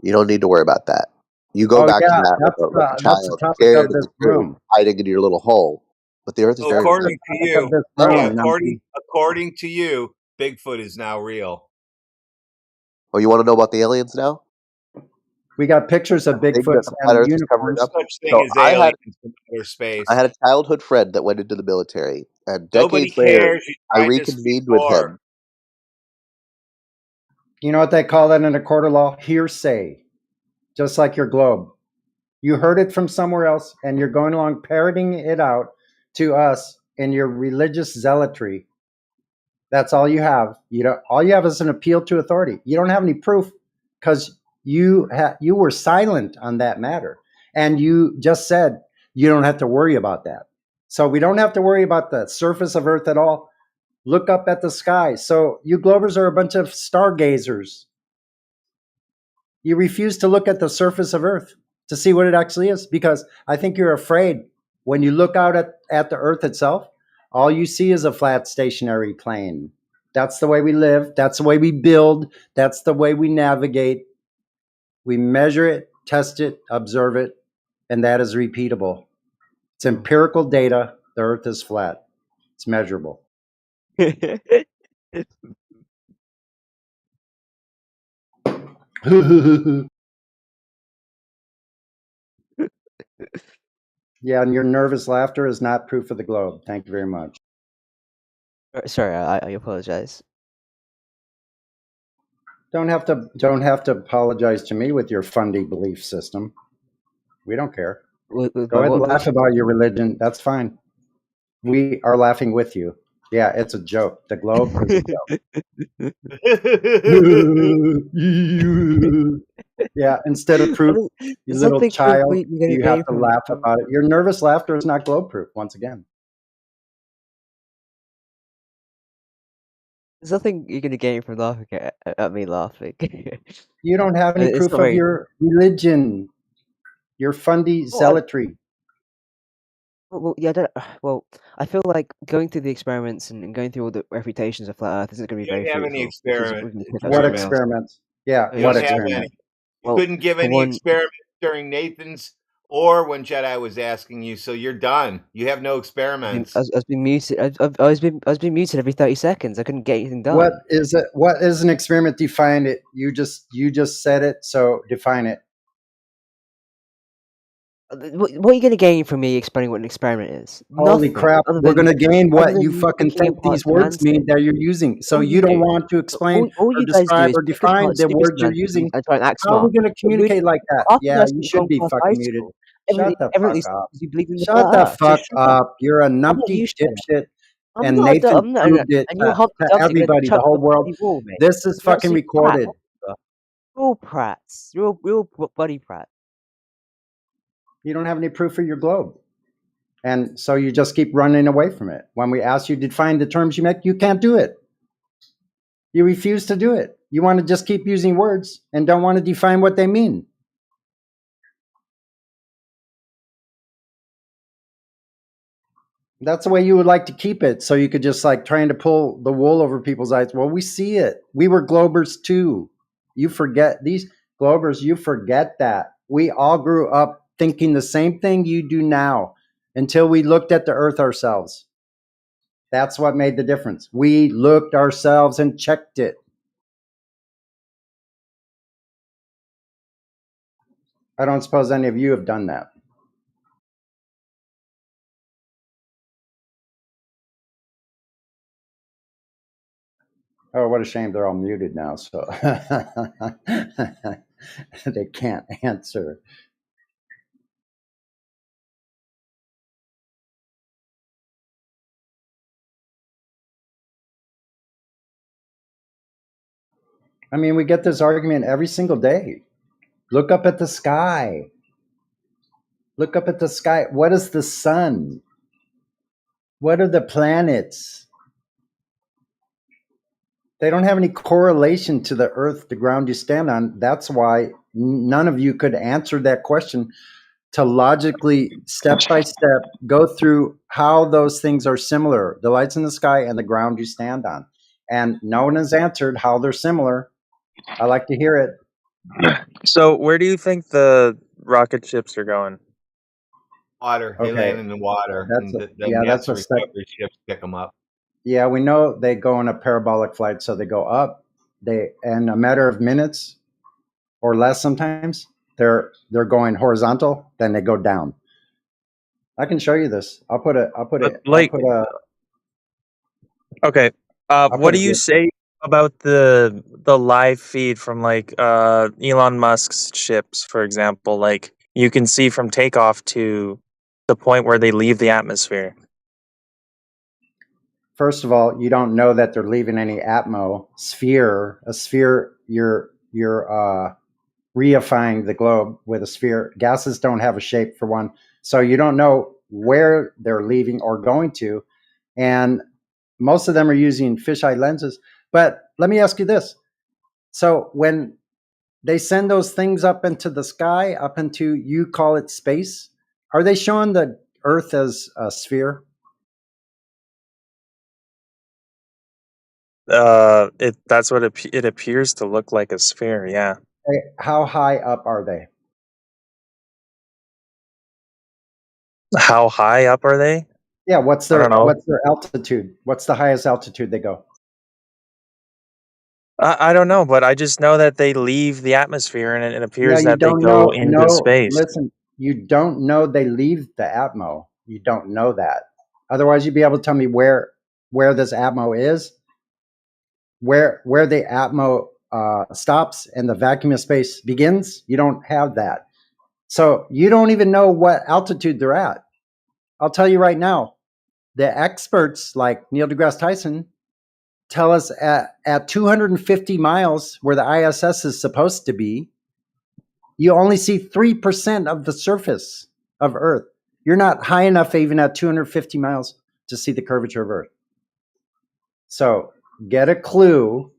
You don't need to worry about that. You go back to that with a child scared in the room, hiding in your little hole. But the Earth is very according to you, Bigfoot is now real. Oh, you want to know about the aliens now? We got pictures of Bigfoot and unicorns. I had a childhood friend that went into the military, and decades later, I reconvened with him. You know what they call that in a court of law? Hearsay. Just like your globe. You heard it from somewhere else, and you're going along parroting it out to us in your religious zealotry. That's all you have. All you have is an appeal to authority. You don't have any proof because you were silent on that matter, and you just said you don't have to worry about that. So we don't have to worry about the surface of Earth at all. Look up at the sky. So you globers are a bunch of stargazers. You refuse to look at the surface of Earth to see what it actually is, because I think you're afraid when you look out at the Earth itself, all you see is a flat stationary plane. That's the way we live. That's the way we build. That's the way we navigate. We measure it, test it, observe it, and that is repeatable. It's empirical data. The Earth is flat. It's measurable. Yeah, and your nervous laughter is not proof of the globe. Thank you very much. Sorry, I apologize. Don't have to apologize to me with your fundy belief system. We don't care. Go ahead and laugh about your religion. That's fine. We are laughing with you. Yeah, it's a joke. The globe is a joke. Yeah, instead of proof, you There's little nothing proof child, you're gonna you have gain to from laugh about it. Your nervous laughter is not globe proof, once again. There's nothing you're gonna gain from laughing at me laughing. You don't have any It's proof not of very. your religion, your fundy Well, I, zealotry. well, yeah, well, I feel like going through the experiments and going through all the refutations of flat Earth isn't going to be You very don't have any fruitful because we're experiment going to pick up What something else. experiments? Yeah, You what don't have experiment? any. You Well, couldn't give for any one, experiments during Nathan's or when Jedi was asking you, so you're done. You have no experiments. I was being muted. I was being muted every 30 seconds. I couldn't get anything done. What is it? What is an experiment? Define it. You just said it, so define it. What are you going to gain from me explaining what an experiment is? Holy Nothing. crap! Other We're than gonna gain other what than you you fucking picking think apart these words mean semantics. that you're using. So All you you don't do. want to explain All or you guys do describe is or pick define apart the stupid words you're semantics using. and try and act How are we smart. gonna communicate like that? Half the Yeah, rest you of you should gone be past fucking high muted. school. Shut the Everyone fuck up. you believe in the Shut flat the Earth. fuck Shut up. up. You're a I'm not numpty used to that. dipshit. I'm And not. Nathan I'm not. proved it And you're to Humpty Dumpty. You're everybody, the chucked whole off the world. bloody wall, mate. This is You're fucking absolute prat. recorded. You're all prats. You're all bloody prats. You don't have any proof for your globe. And so you just keep running away from it. When we ask you to define the terms you make, you can't do it. You refuse to do it. You want to just keep using words and don't want to define what they mean. That's the way you would like to keep it. So you could just like trying to pull the wool over people's eyes. Well, we see it. We were Globers too. You forget these Globers, you forget that. We all grew up thinking the same thing you do now until we looked at the earth ourselves. That's what made the difference. We looked ourselves and checked it. I don't suppose any of you have done that. Oh, what a shame they're all muted now, so they can't answer. I mean, we get this argument every single day. Look up at the sky. Look up at the sky. What is the sun? What are the planets? They don't have any correlation to the earth, the ground you stand on. That's why none of you could answer that question to logically, step by step, go through how those things are similar, the lights in the sky and the ground you stand on. And no one has answered how they're similar. I like to hear it. So where do you think the rocket ships are going? Water. They Okay. land in the water. That's And a, the yeah, that's NASA a step. recovery ships pick them up. Yeah, we know they go on a parabolic flight, so they go up. They in a matter of minutes or less sometimes, they're going horizontal, then they go down. I can show you this. I'll put a Okay. What do you say about the live feed from like Elon Musk's ships, for example? Like you can see from takeoff to the point where they leave the atmosphere. First of all, you don't know that they're leaving any atmosphere. A sphere, you're reifying the globe with a sphere. Gases don't have a shape for one, so you don't know where they're leaving or going to. And most of them are using fisheye lenses. But let me ask you this. So when they send those things up into the sky, up into, you call it space, are they showing the Earth as a sphere? That's what it appears to look like, a sphere. Yeah. How high up are they? How high up are they? Yeah, what's I don't know. their altitude? What's the highest altitude they go? I don't know, but I just know that they leave the atmosphere, and it appears You that they don't go know. into No, space. listen, you don't know they leave the atmo. You don't know that. Otherwise, you'd be able to tell me where this atmo is, where the atmo stops and the vacuum of space begins. You don't have that. So you don't even know what altitude they're at. I'll tell you right now, the experts like Neil deGrasse Tyson tell us at 250 miles where the ISS is supposed to be, you only see 3% of the surface of Earth. You're not high enough even at 250 miles to see the curvature of Earth. So get a clue.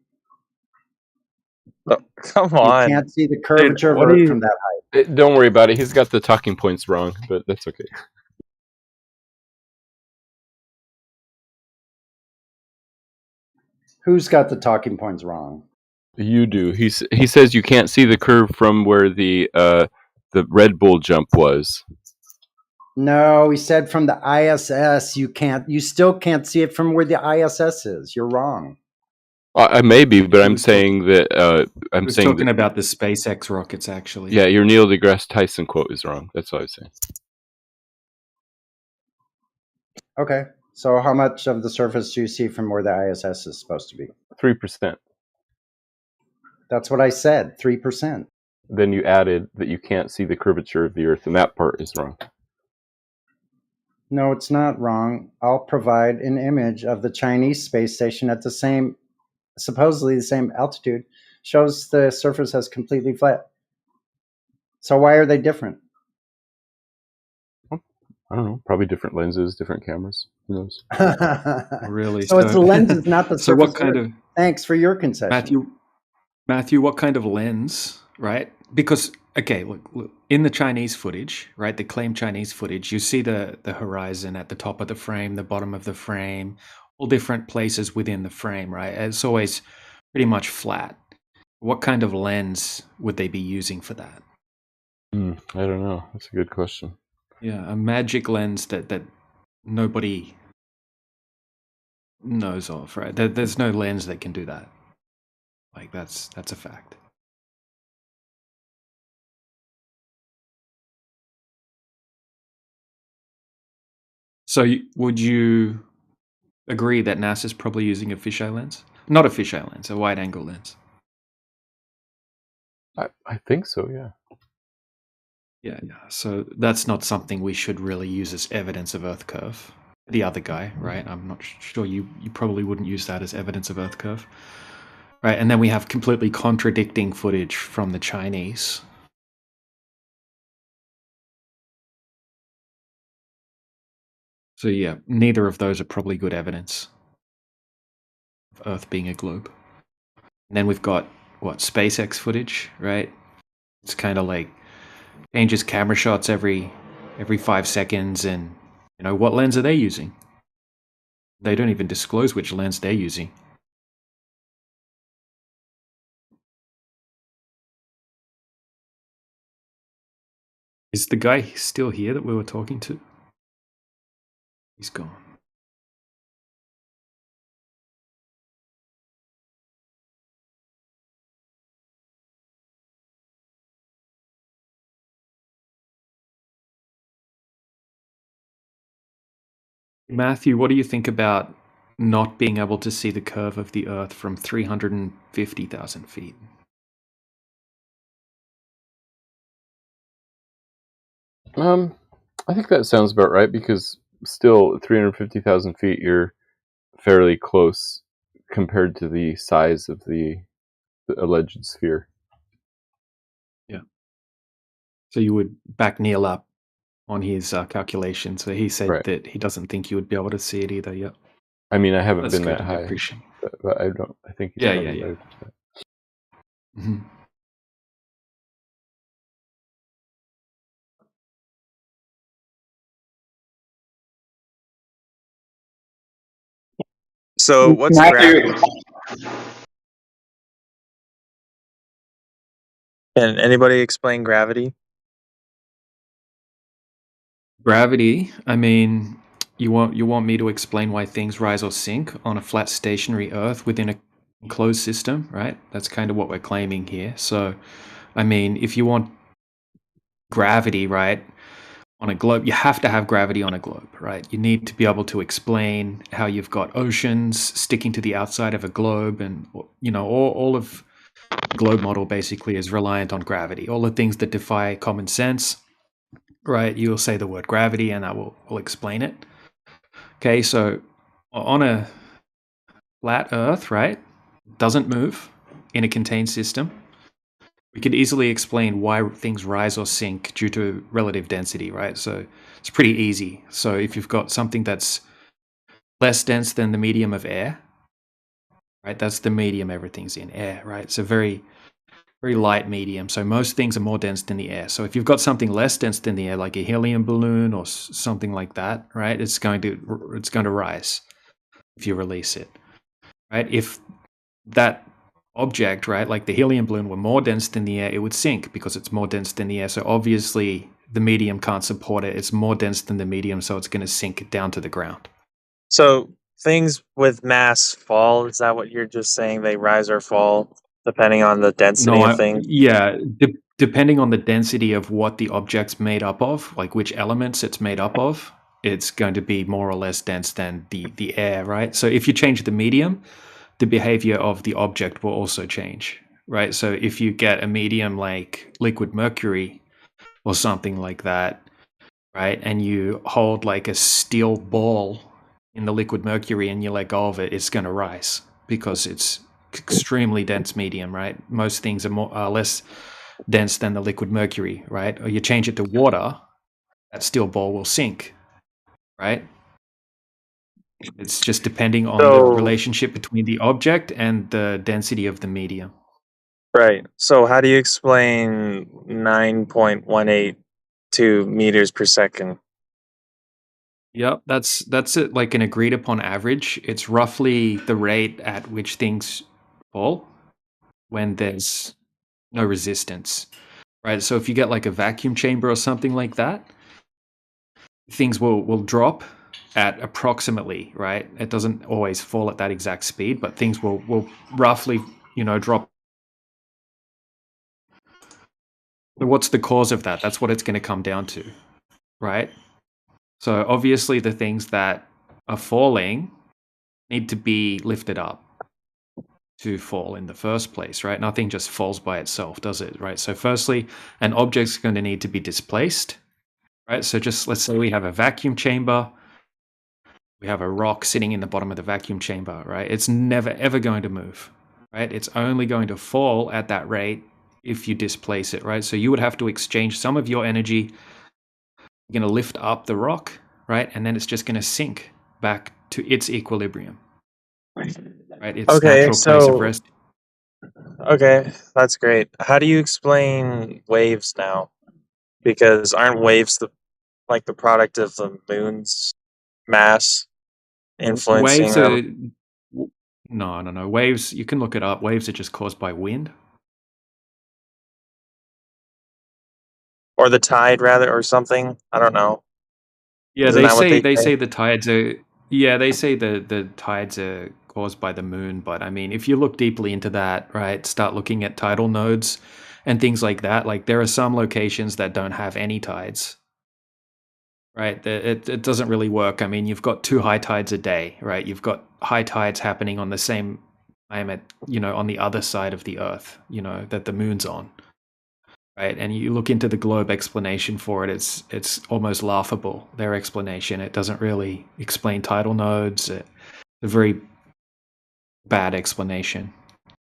Come on. You can't see the curvature Dude, of Earth from that height. Don't worry about it. He's got the talking points wrong, but that's okay. Who's got the talking points wrong? You do. He says you can't see the curve from where the Red Bull jump was. No, he said from the ISS. You still can't see it from where the ISS is. You're wrong. I may be, but I'm saying that I'm We're saying talking that, about the SpaceX rockets, actually. yeah, your Neil deGrasse Tyson quote is wrong. That's what I was saying. Okay. So how much of the surface do you see from where the ISS is supposed to be? 3%. That's what I said, 3%. Then you added that you can't see the curvature of the Earth, and that part is wrong. No, it's not wrong. I'll provide an image of the Chinese space station at supposedly the same altitude, shows the surface as completely flat. So why are they different? I don't know. Probably different lenses, different cameras. Who knows? Really? So it's the lenses, not the surface. So what kind of... Thanks for your concession. Matthew, what kind of lens, right? Because, okay, look, in the Chinese footage, right, the claimed Chinese footage, you see the horizon at the top of the frame, the bottom of the frame, all different places within the frame, right? It's always pretty much flat. What kind of lens would they be using for that? I don't know. That's a good question. Yeah, a magic lens that nobody knows of, right? There's no lens that can do that. Like, that's a fact. So would you agree that NASA's probably using a fisheye lens? Not a fisheye lens, a wide-angle lens. I think so, yeah. Yeah. So that's not something we should really use as evidence of Earth curve. The other guy, right? I'm not sure you probably wouldn't use that as evidence of Earth curve. Right, and then we have completely contradicting footage from the Chinese. So yeah, neither of those are probably good evidence of Earth being a globe. And then we've got, SpaceX footage, right? It's kind of like changes camera shots every 5 seconds, and what lens are they using? They don't even disclose which lens they're using. Is the guy still here that we were talking to? He's gone. Matthew, what do you think about not being able to see the curve of the Earth from 350,000 feet? I think that sounds about right, because still 350,000 feet, you're fairly close compared to the size of the alleged sphere. Yeah. So you would back Neil up on his calculation. So he said that he doesn't think you would be able to see it either. Yeah. I mean, I haven't That's been good. that I high, appreciate it. but I don't. I think he's Yeah. right. Mm-hmm. So what's gravity? Can anybody explain gravity? Gravity. I mean, you want me to explain why things rise or sink on a flat stationary Earth within a closed system, right? That's kind of what we're claiming here. So, I mean, if you want gravity, right, on a globe, you have to have gravity on a globe, right? You need to be able to explain how you've got oceans sticking to the outside of a globe, and all of the globe model basically is reliant on gravity. All the things that defy common sense, right? You'll say the word gravity, and that will explain it. Okay, so on a flat Earth, right, doesn't move in a contained system, we could easily explain why things rise or sink due to relative density, right? So it's pretty easy. So if you've got something that's less dense than the medium of air, right, that's the medium everything's in, air, right? So very, very light medium. So most things are more dense than the air. So if you've got something less dense than the air, like a helium balloon or something like that, right, it's going to rise if you release it, right? If that object, right, like the helium balloon, were more dense than the air, it would sink because it's more dense than the air. So obviously the medium can't support it. It's more dense than the medium, so it's going to sink down to the ground. So things with mass fall. Is that what you're just saying? They rise or fall depending on the density of things? Yeah, depending on the density of what the object's made up of, like which elements it's made up of, it's going to be more or less dense than the air, right? So if you change the medium, the behavior of the object will also change, right? So if you get a medium like liquid mercury or something like that, right, and you hold like a steel ball in the liquid mercury and you let go of it, it's going to rise because it's extremely dense medium, right? Most things are less dense than the liquid mercury, right? Or you change it to water, that steel ball will sink, right? It's just depending on the relationship between the object and the density of the medium. Right. So how do you explain 9.182 meters per second? Yep, that's it, like an agreed upon average. It's roughly the rate at which things fall when there's no resistance, right? So if you get like a vacuum chamber or something like that, things will drop at approximately, right? It doesn't always fall at that exact speed, but things will roughly, drop. So what's the cause of that? That's what it's going to come down to, right? So obviously the things that are falling need to be lifted up to fall in the first place, right? Nothing just falls by itself, does it, right? So firstly, an object's going to need to be displaced, right? So just let's say we have a vacuum chamber. We have a rock sitting in the bottom of the vacuum chamber, right? It's never, ever going to move, right? It's only going to fall at that rate if you displace it, right? So you would have to exchange some of your energy. You're going to lift up the rock, right? And then it's just going to sink back to its equilibrium, right? Its natural place of rest. Okay, that's great. How do you explain waves now? Because aren't waves like the product of the moon's mass influencing Waves them? are no. Waves, you can look it up. Waves are just caused by wind. Or the tide, rather, or something? I don't know. Yeah, Isn't that what they say the tides are. Yeah, they say the tides are caused by the moon. But I mean, if you look deeply into that, right, start looking at tidal nodes and things like that. Like there are some locations that don't have any tides. Right, it doesn't really work. I mean, you've got 2 high tides a day, right? You've got high tides happening on the same time on the other side of the Earth, that the moon's on, right? And you look into the globe explanation for it, it's almost laughable. Their explanation, it doesn't really explain tidal nodes. It's a very bad explanation.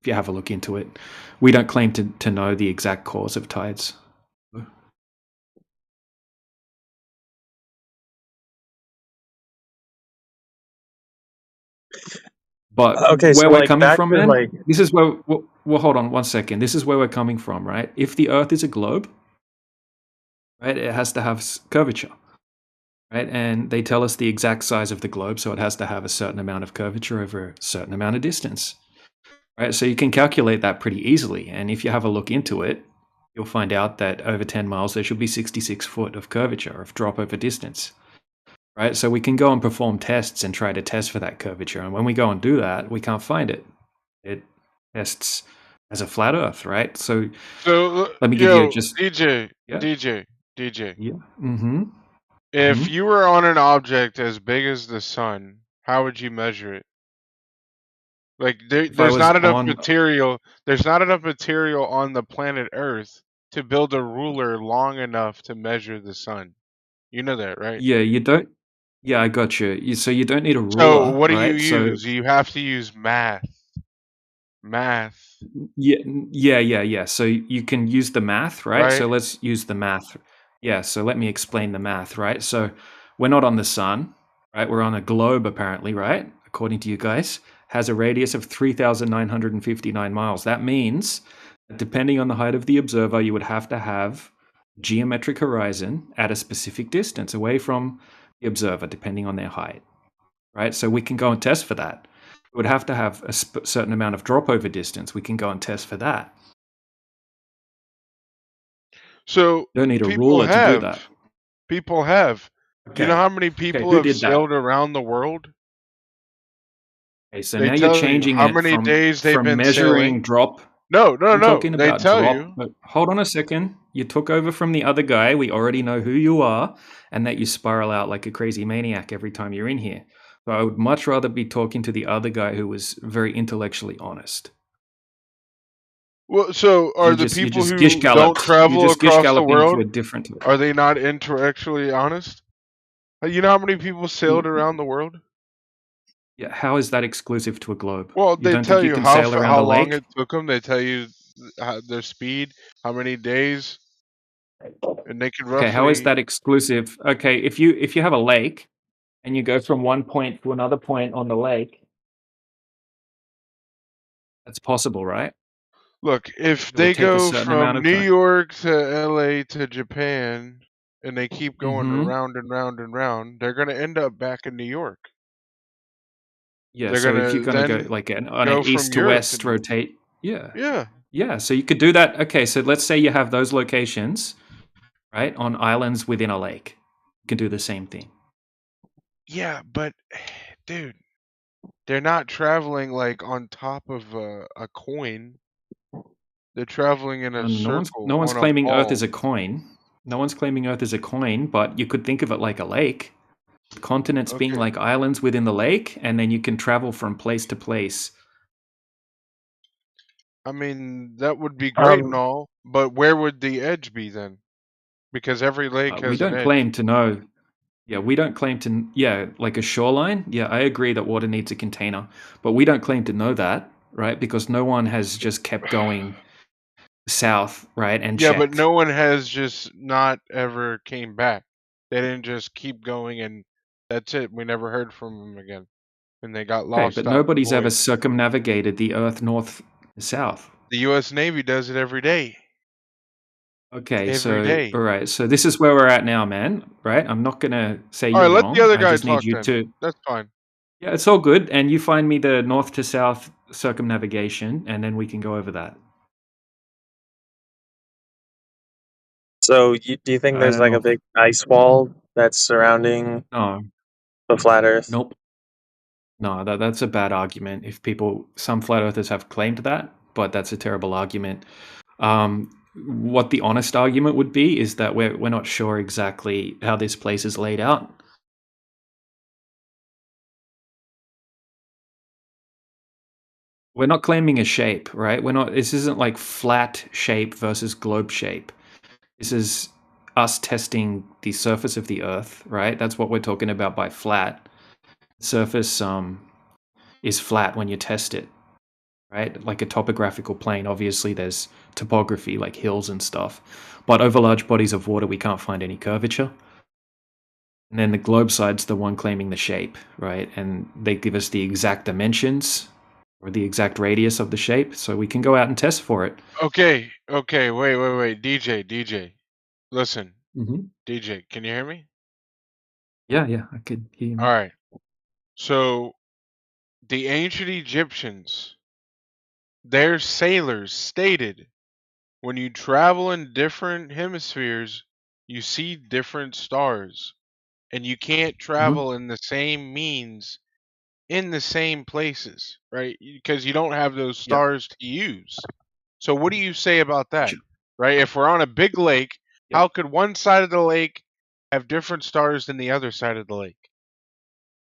If you have a look into it, we don't claim to know the exact cause of tides. But okay, so where we're like coming back from, to man, like this is where. Well, hold on 1 second. This is where we're coming from, right? If the Earth is a globe, right, it has to have curvature, right? And they tell us the exact size of the globe, so it has to have a certain amount of curvature over a certain amount of distance, right? So you can calculate that pretty easily. And if you have a look into it, you'll find out that over 10 miles there should be 66 foot of curvature of drop over distance. Right, so we can go and perform tests and try to test for that curvature. And when we go and do that, we can't find it. It tests as a flat Earth, right? So let me give you just DJ, yeah. DJ. Yeah. Mm-hmm. If you were on an object as big as the sun, how would you measure it? Like If I there's was not enough on, material. There's not enough material on the planet Earth to build a ruler long enough to measure the sun. You know that, right? yeah, you don't. Yeah, I got you. So you don't need a So ruler, what do you right? So use? You have to use math. Math. yeah. So you can use the math, right? So Right? let's use the math. Yeah, so let me explain the math, right? So we're not on the sun, right? We're on a globe apparently, right? According to you guys, has a radius of 3,959 miles. That means that depending on the height of the observer, you would have to have geometric horizon at a specific distance away from the observer, depending on their height, right? So we can go and test for that. We would have to have a certain amount of drop over distance. We can go and test for that. So You don't need a people ruler to do that. have. People have. Do you know Okay. how many Okay, people who have did that? sailed around the world? Okay, so They now you're tell you changing how it many days they've from been measuring sailing. drop. No. I'm talking They about tell drop. you. But hold on a second. You took over from the other guy. We already know who you are, and that you spiral out like a crazy maniac every time you're in here. So I would much rather be talking to the other guy who was very intellectually honest. Well, so are You the just people gish who don't galloped. You're travel just gish across the galloping to world, a different. are they not intellectually honest? You know how many people sailed around the world? Yeah, how is that exclusive to a globe? Well, You they don't think tell you you can sail around how a long lake? it took them. They tell you their speed, how many days, and they can Okay, how is roughly. that exclusive? Okay, if you have a lake and you go from one point to another point on the lake, that's possible, right? Look, if It would they take a go certain amount from of New time. York to LA to Japan and they keep going Mm-hmm. around and round and round, they're going to end up back in New York. Yeah, They're so going if you're to gonna go then like on an go from east to Europe to west New York. rotate, yeah, Yeah. yeah. So you could do that. Okay, so let's say you have those locations, right, on islands within a lake. You can do the same thing. Yeah, but dude, they're not traveling like on top of a coin. They're traveling in a No circle one's on a claiming Earth is a ball. coin. No one's claiming Earth is a coin, but you could think of it like a lake. Continents being Okay. like islands within the lake, and then you can travel from place to place. I mean, that would be great and all, but where would the edge be then? Because every lake We has an don't edge. claim to know. Yeah, we don't claim to. Yeah, like a shoreline. Yeah, I agree that water needs a container, but we don't claim to know that, right? Because no one has just kept going south, right, and Yeah, but checked. no one has just not ever came back. They didn't just keep going and that's it. We never heard from them again. And they got Okay, lost but out in the nobody's ever void. circumnavigated the Earth north to south. The US Navy does it every day. Okay, Every so day. all right, so this is where we're at now, man. Right? I'm not gonna say All you're right, let the wrong. other I guy just need talk you then. to. That's fine. Yeah, it's all good. And you find me the north to south circumnavigation, and then we can go over that. So, do you think I there's don't like know. a big ice wall that's surrounding No. the flat Earth? Nope. No, that's a bad argument. If some flat earthers have claimed that, but that's a terrible argument. What the honest argument would be is that we're not sure exactly how this place is laid out. We're not claiming a shape, right? This isn't like flat shape versus globe shape. This is us testing the surface of the Earth, right? That's what we're talking about by flat. Surface is flat when you test it, right? Like a topographical plane. Obviously, there's topography like hills and stuff, but over large bodies of water, we can't find any curvature. And then the globe side's the one claiming the shape, right? And they give us the exact dimensions or the exact radius of the shape, so we can go out and test for it. Okay, wait. DJ. Listen. Mm-hmm. DJ, can you hear me? Yeah, I could hear you. All right. So, the ancient Egyptians, their sailors stated when you travel in different hemispheres, you see different stars. And you can't travel in the same means in the same places, right? Because you don't have those Yeah. stars to use. So, what do you say about that? Right? If we're on a big lake, how could one side of the lake have different stars than the other side of the lake?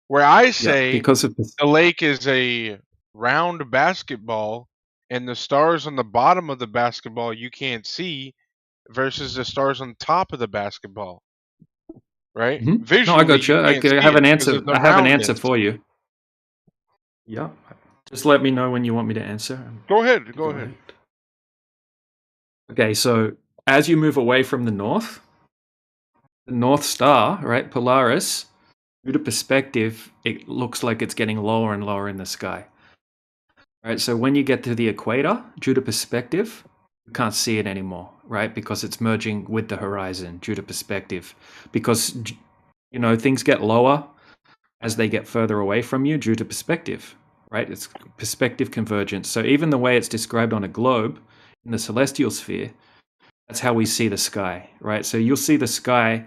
Where I say because of this. the lake is a round basketball and the stars on the bottom of the basketball you can't see versus the stars on top of the basketball. right? No, I Visually, got you. can't I see have it an because answer. of the I have an roundness. answer for you. Yeah. Just let me know when you want me to answer. Go ahead. Go ahead. Okay, so as you move away from the North Star, right, Polaris, due to perspective, it looks like it's getting lower and lower in the sky. Right, so when you get to the equator, due to perspective, you can't see it anymore, right? Because it's merging with the horizon due to perspective. Because, you know, things get lower as they get further away from you due to perspective, right? It's perspective convergence. So even the way it's described on a globe in the celestial sphere, that's how we see the sky, right? So you'll see the sky.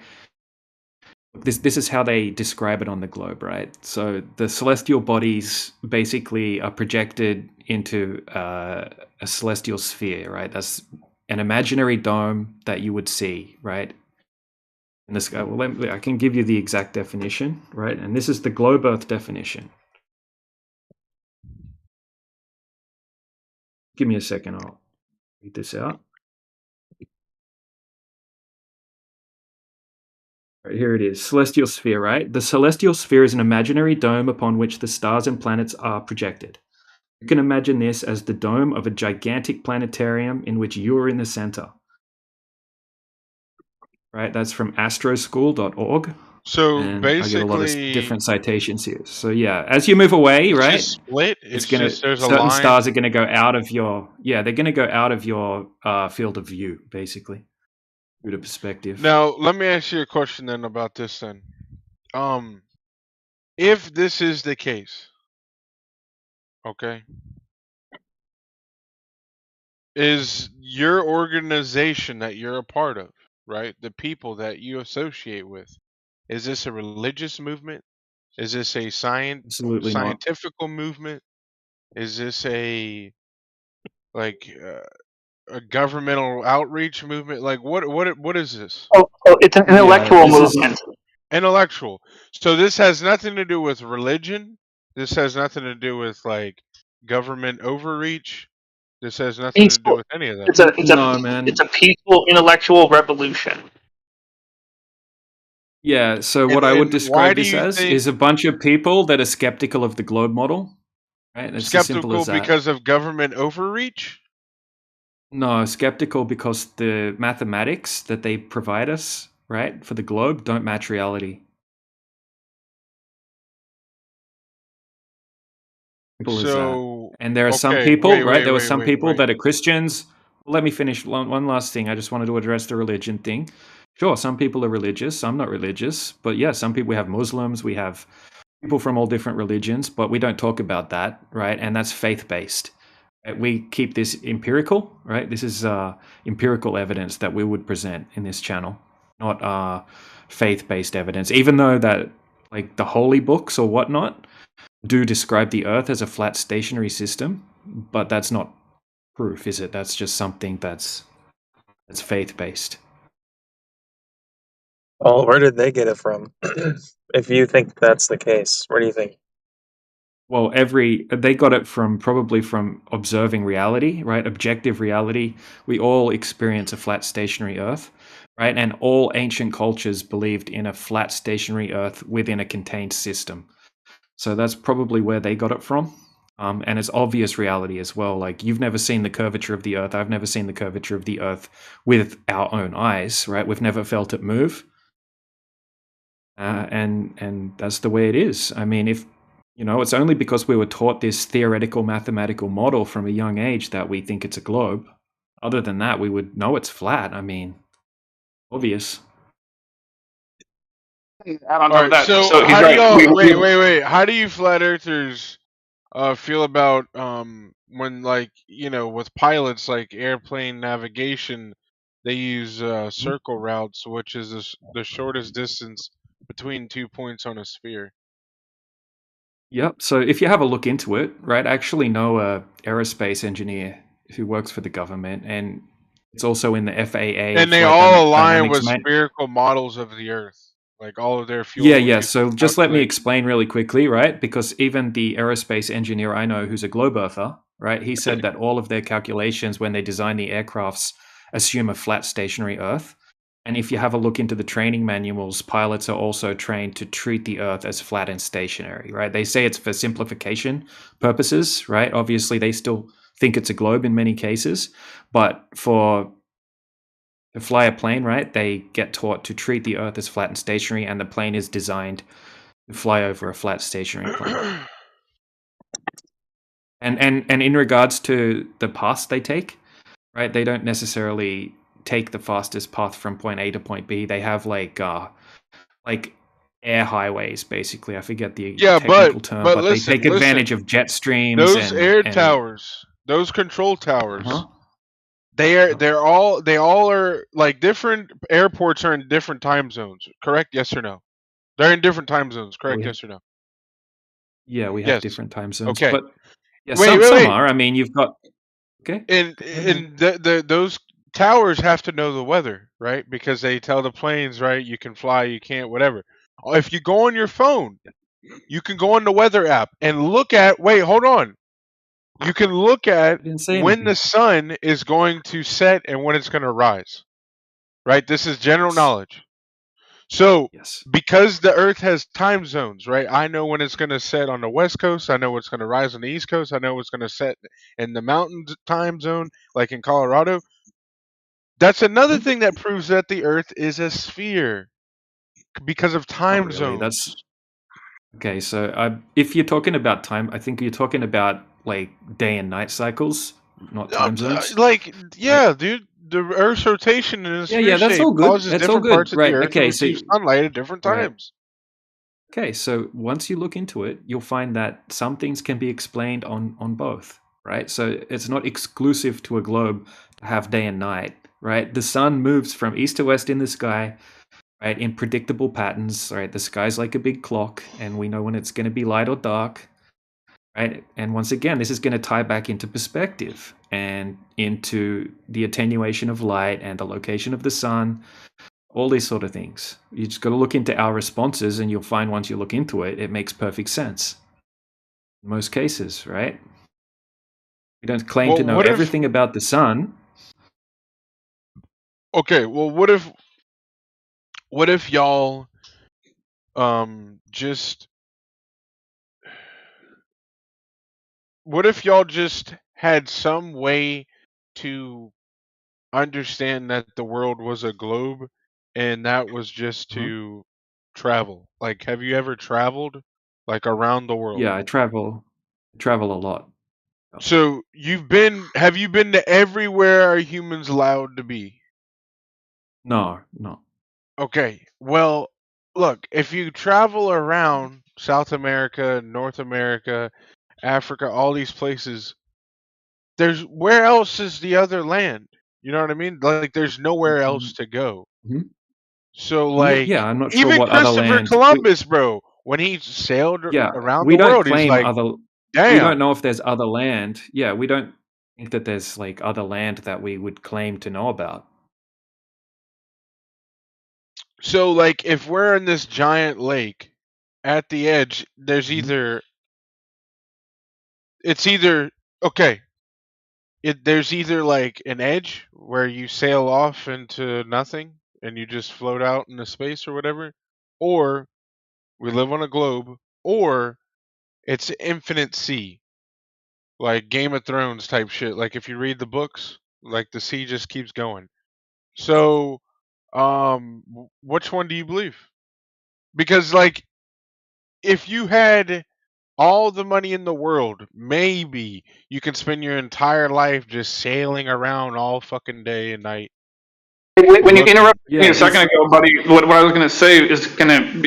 This is how they describe it on the globe, right? So the celestial bodies basically are projected into a celestial sphere, right? That's an imaginary dome that you would see, right? In the sky. Well, I can give you the exact definition, right? And this is the globe Earth definition. Give me a second, I'll read this out. Right, here it is, celestial sphere, right? The celestial sphere is an imaginary dome upon which the stars and planets are projected. You can imagine this as the dome of a gigantic planetarium in which you are in the center. Right, that's from astroschool.org. So and basically, I get a lot of different citations here. So yeah, as you move away, it's right, just split. It's gonna just there's a certain line. stars are gonna go out of your they're gonna go out of your field of view, basically, due to perspective. Now, let me ask you a question then about this then. If this is the case, okay, is your organization that you're a part of, right? The people that you associate with, is this a religious movement? Is this a Absolutely not. scientifical movement? Is this a a governmental outreach movement? Like what is this? Oh, it's an intellectual movement. Intellectual. So this has nothing to do with religion. This has nothing to do with like government overreach. This has nothing to do with any of that. It's a peaceful intellectual revolution. Yeah, so what I would describe this as is a bunch of people that are skeptical of the globe model. Right? It's as simple Skeptical as that. because of government overreach? No, skeptical because the mathematics that they provide us, right, for the globe don't match reality. Simple as that. And there are some people, right? There were some people that are Christians. Let me finish one last thing. I just wanted to address the religion thing. Sure, some people are religious, some not religious. But yeah, some people, we have Muslims, we have people from all different religions, but we don't talk about that, right? And that's faith-based. We keep this empirical, right? This is empirical evidence that we would present in this channel, not faith-based evidence. Even though that, like the holy books or whatnot, do describe the Earth as a flat stationary system, but that's not proof, is it? That's just something that's faith-based. Well, where did they get it from? If you think that's the case, where do you think? Well, they got it probably from observing reality, right? Objective reality. We all experience a flat stationary Earth, right? And all ancient cultures believed in a flat stationary Earth within a contained system. So that's probably where they got it from. And it's obvious reality as well. Like, you've never seen the curvature of the Earth. I've never seen the curvature of the Earth with our own eyes, right? We've never felt it move. And that's the way it is. I mean, it's only because we were taught this theoretical mathematical model from a young age that we think it's a globe. Other than that, we would know it's flat. I mean, obvious. All right, so how do y'all wait? How do you flat earthers feel about when, like, with pilots, like airplane navigation, they use circle routes, which is the shortest distance between 2 points on a sphere? Yep. So if you have a look into it, right, I actually know a aerospace engineer who works for the government, and it's also in the FAA. And they all align with spherical models of the Earth. Like all of their fuel. Yeah. So just let me explain really quickly, right? Because even the aerospace engineer I know, who's a globe earther, right, he said that all of their calculations when they design the aircrafts assume a flat stationary Earth. And if you have a look into the training manuals, pilots are also trained to treat the Earth as flat and stationary, right? They say it's for simplification purposes, right? Obviously, they still think it's a globe in many cases, but to fly a plane, right, they get taught to treat the Earth as flat and stationary, and the plane is designed to fly over a flat stationary plane. And in regards to the paths they take, right, they don't necessarily take the fastest path from point A to point B. They have like air highways, basically. I forget the technical term, but listen, they take advantage of jet streams. Those air towers, those control towers, they all are like different airports are in different time zones. Correct? Yes or no? They're in different time zones. Correct? Yes or no? Yeah, we have different time zones. Okay. But yeah, some are. I mean, you've got And those towers have to know the weather, right? Because they tell the planes, right, you can fly, you can't, whatever. If you go on your phone, you can go on the weather app and look at. Wait, hold on. You can look at when the sun is going to set and when it's going to rise. Right? This is general knowledge. So, because the Earth has time zones, right? I know when it's going to set on the West Coast. I know what's going to rise on the East Coast. I know what's going to set in the mountain time zone, like in Colorado. That's another thing that proves that the Earth is a sphere because of time zones. Okay, so if you're talking about time, I think you're talking about like day and night cycles, not time zones. Dude, the Earth's rotation in a sphere that's shape all good. causes That's all different good. parts of Right. the Earth to Okay, so receive sunlight at different times. Okay, so once you look into it, you'll find that some things can be explained on both, right? So it's not exclusive to a globe to have day and night, right? The sun moves from east to west in the sky, right, in predictable patterns, right? The sky's like a big clock, and we know when it's going to be light or dark, right? And once again, this is going to tie back into perspective and into the attenuation of light and the location of the sun, all these sort of things. You just got to look into our responses, and you'll find once you look into it, it makes perfect sense. In most cases, right? We don't claim to know everything about the sun. Okay, well, what if y'all just had some way to understand that the world was a globe and that was just to travel? Like, have you ever traveled like around the world? Yeah, I travel a lot. So have you been to everywhere are humans allowed to be? No. Okay. Well, look, if you travel around South America, North America, Africa, all these places, where else is the other land? You know what I mean? Like, there's nowhere else to go. So, like, yeah, I'm not sure even what other Christopher land. Columbus, bro, when he sailed around we the don't world, he's claim like, other. damn. We don't know if there's other land. Yeah, we don't think that there's like other land that we would claim to know about. So, like, if we're in this giant lake, at the edge, there's there's either like an edge where you sail off into nothing and you just float out into space or whatever, or we live on a globe, or it's infinite sea, like Game of Thrones type shit. Like, if you read the books, like, the sea just keeps going. So, which one do you believe? Because, like, if you had all the money in the world, maybe you can spend your entire life just sailing around all fucking day and night. When you interrupted me a second ago, buddy, what I was going to say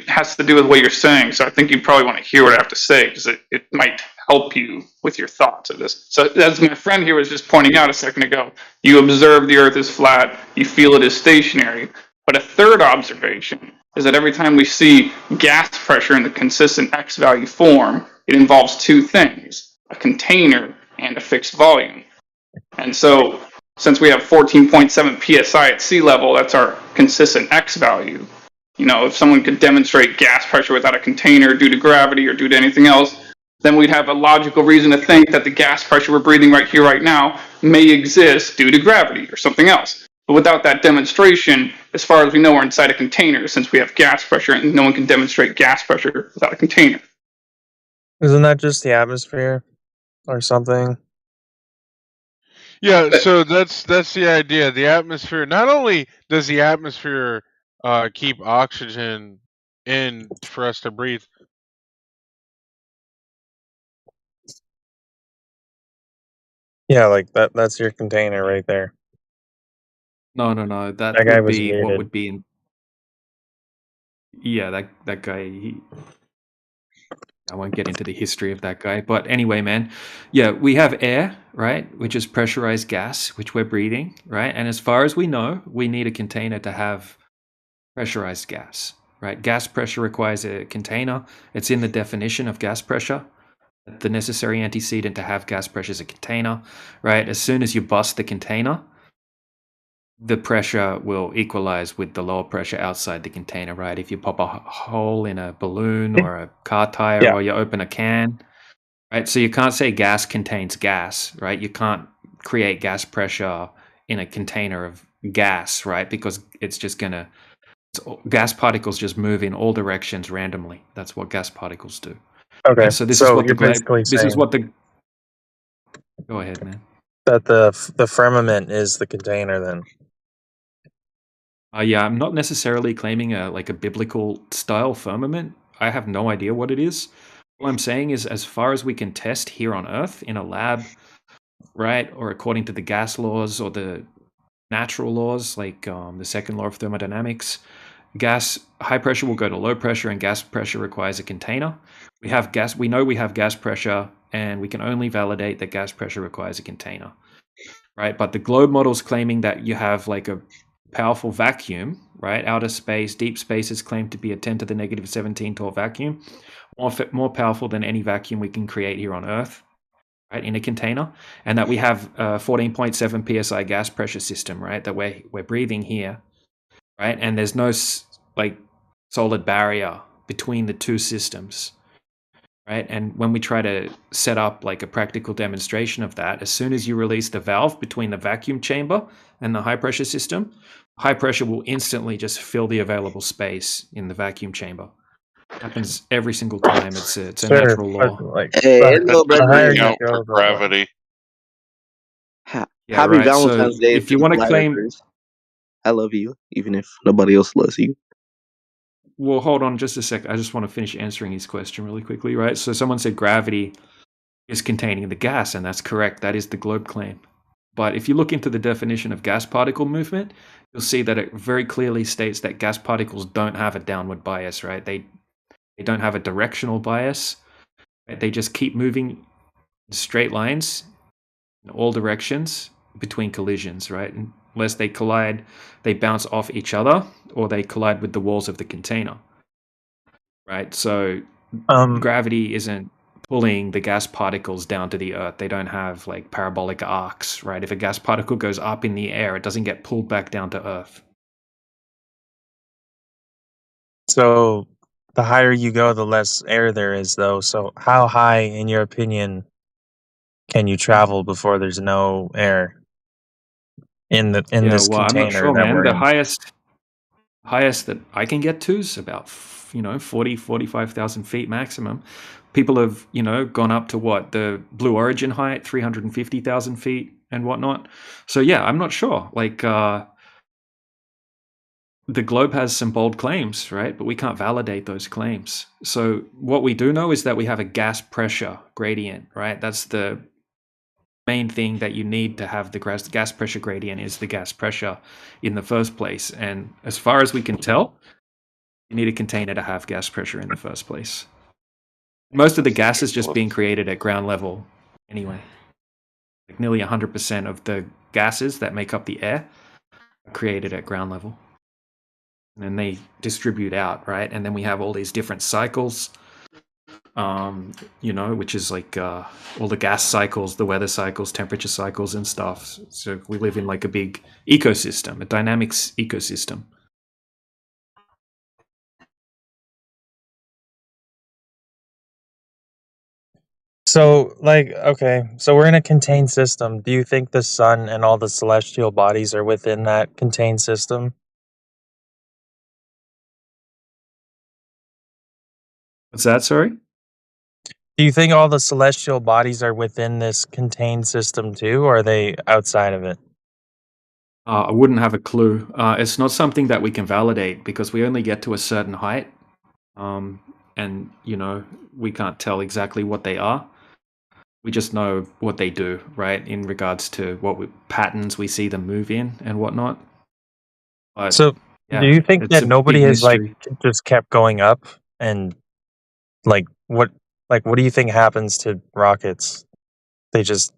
has to do with what you're saying. So I think you probably want to hear what I have to say because it might help you with your thoughts of this. So as my friend here was just pointing out a second ago, you observe the Earth is flat, you feel it is stationary. But a third observation is that every time we see gas pressure in the consistent X value form, it involves two things: a container and a fixed volume. And so, since we have 14.7 psi at sea level, that's our consistent X value. You know, if someone could demonstrate gas pressure without a container due to gravity or due to anything else, then we'd have a logical reason to think that the gas pressure we're breathing right here, right now, may exist due to gravity or something else. But without that demonstration, as far as we know, we're inside a container since we have gas pressure, and no one can demonstrate gas pressure without a container. Isn't that just the atmosphere or something? Yeah, so that's the idea. The atmosphere. Not only does the atmosphere keep oxygen in for us to breathe. Yeah, like that's your container right there. No. That That guy would was be what muted. would be in. Yeah, that guy. I won't get into the history of that guy, but anyway, man. Yeah, we have air, right, which is pressurized gas, which we're breathing, right? And as far as we know, we need a container to have pressurized gas, right? Gas pressure requires a container. It's in the definition of gas pressure. The necessary antecedent to have gas pressure is a container, right? As soon as you bust the container, the pressure will equalize with the lower pressure outside the container, right? If you pop a hole in a balloon or a car tire or you open a can, right? So you can't say gas contains gas, right? You can't create gas pressure in a container of gas, right? Because it's just going to, gas particles just move in all directions randomly. That's what gas particles do. Okay, Right? So this is what you're basically saying Go ahead, man. that the firmament is the container then. Yeah, I'm not necessarily claiming a biblical style firmament. I have no idea what it is. All I'm saying is, as far as we can test here on Earth in a lab, right, or according to the gas laws or the natural laws, like the second law of thermodynamics, high pressure will go to low pressure, and gas pressure requires a container. We know we have gas pressure, and we can only validate that gas pressure requires a container, right? But the globe model's claiming that you have like a powerful vacuum, right? Outer space, deep space is claimed to be a 10 to the negative 17 torr vacuum, more powerful than any vacuum we can create here on Earth, right, in a container, and that we have a 14.7 psi gas pressure system, right, that we're breathing here, right, and there's no solid barrier between the two systems, right? And when we try to set up like a practical demonstration of that, as soon as you release the valve between the vacuum chamber and the high pressure system, high pressure will instantly just fill the available space in the vacuum chamber. It happens every single time. It's a natural law. The higher you go, for gravity. Happy Valentine's Day. If you want to claim, I love you, even if nobody else loves you. Well, hold on just a sec. I just want to finish answering his question really quickly, right? So someone said gravity is containing the gas, and that's correct. That is the globe claim. But if you look into the definition of gas particle movement, you'll see that it very clearly states that gas particles don't have a downward bias, right? They don't have a directional bias. Right? They just keep moving in straight lines in all directions between collisions, right? Unless they collide, they bounce off each other, or they collide with the walls of the container, right? So gravity isn't pulling the gas particles down to the Earth. They don't have like parabolic arcs, right? If a gas particle goes up in the air, it doesn't get pulled back down to Earth. So the higher you go, the less air there is, though. So how high, in your opinion, can you travel before there's no air in this I'm not container sure, that man. we're The in? highest that I can get to is about 45,000 feet maximum. People have gone up to what the Blue Origin height, 350,000 feet and whatnot. So yeah, I'm not sure. Like the globe has some bold claims, right? But we can't validate those claims. So what we do know is that we have a gas pressure gradient, right? That's the main thing that you need to have the gas pressure gradient is the gas pressure in the first place. And as far as we can tell, you need a container to have gas pressure in the first place. Most of the gas is just being created at ground level anyway. Like nearly 100% of the gases that make up the air are created at ground level. And then they distribute out, right? And then we have all these different cycles, which is like all the gas cycles, the weather cycles, temperature cycles and stuff. So we live in like a big ecosystem, a dynamics ecosystem. So, like, okay, so we're in a contained system. Do you think the sun and all the celestial bodies are within that contained system? What's that? Sorry. Do you think all the celestial bodies are within this contained system too, or are they outside of it? I wouldn't have a clue. It's not something that we can validate because we only get to a certain height, and we can't tell exactly what they are. We just know what they do, right? In regards to patterns we see them move in and whatnot. But So, yeah, do you think it's that a nobody big has mystery. just kept going up and like what what do you think happens to rockets? They just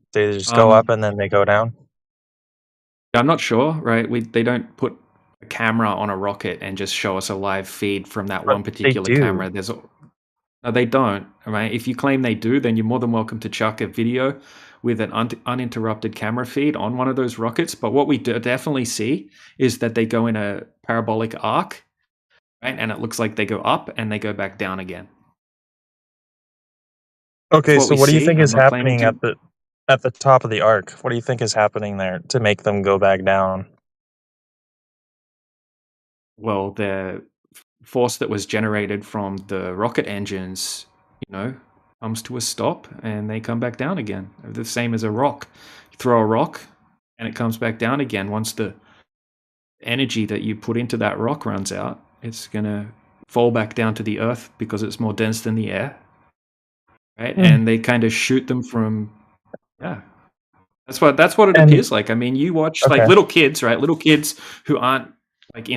go up and then they go down? I'm not sure, right? They don't put a camera on a rocket and just show us a live feed from that But one they particular do. camera. No, they don't. Right? If you claim they do, then you're more than welcome to chuck a video with an uninterrupted camera feed on one of those rockets. But what we definitely see is that they go in a parabolic arc, right? And it looks like they go up and they go back down again. That's Okay, what so we what do you see. think I'm is not claiming happening to. at the top of the arc? What do you think is happening there to make them go back down? Well, the force that was generated from the rocket engines, comes to a stop and they come back down again. The same as a rock. You throw a rock and it comes back down again. Once the energy that you put into that rock runs out, it's going to fall back down to the earth because it's more dense than the air. Right? And they kind of shoot them from, yeah. That's what it appears like. I mean, you watch like little kids, right? Little kids who aren't like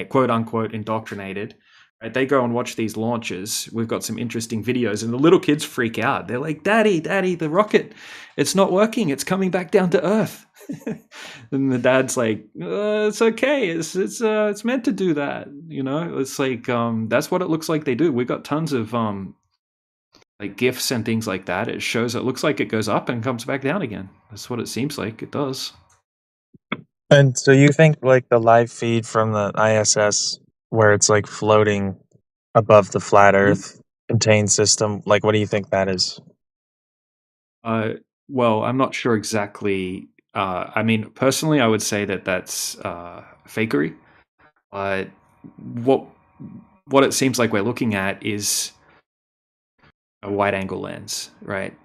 quote unquote indoctrinated, right? They go and watch these launches. We've got some interesting videos, and the little kids freak out. They're like, "Daddy, the rocket, it's not working. It's coming back down to Earth." And the dad's like, "It's okay. It's meant to do that." It's like that's what it looks like they do. We've got tons of like GIFs and things like that. It shows it looks like it goes up and comes back down again. That's what it seems like it does. And so you think like the live feed from the ISS where it's like floating above the flat Earth contained system, like what do you think that is? Well, I'm not sure exactly. I mean, personally, I would say that that's fakery. But what it seems like we're looking at is a wide-angle lens, right?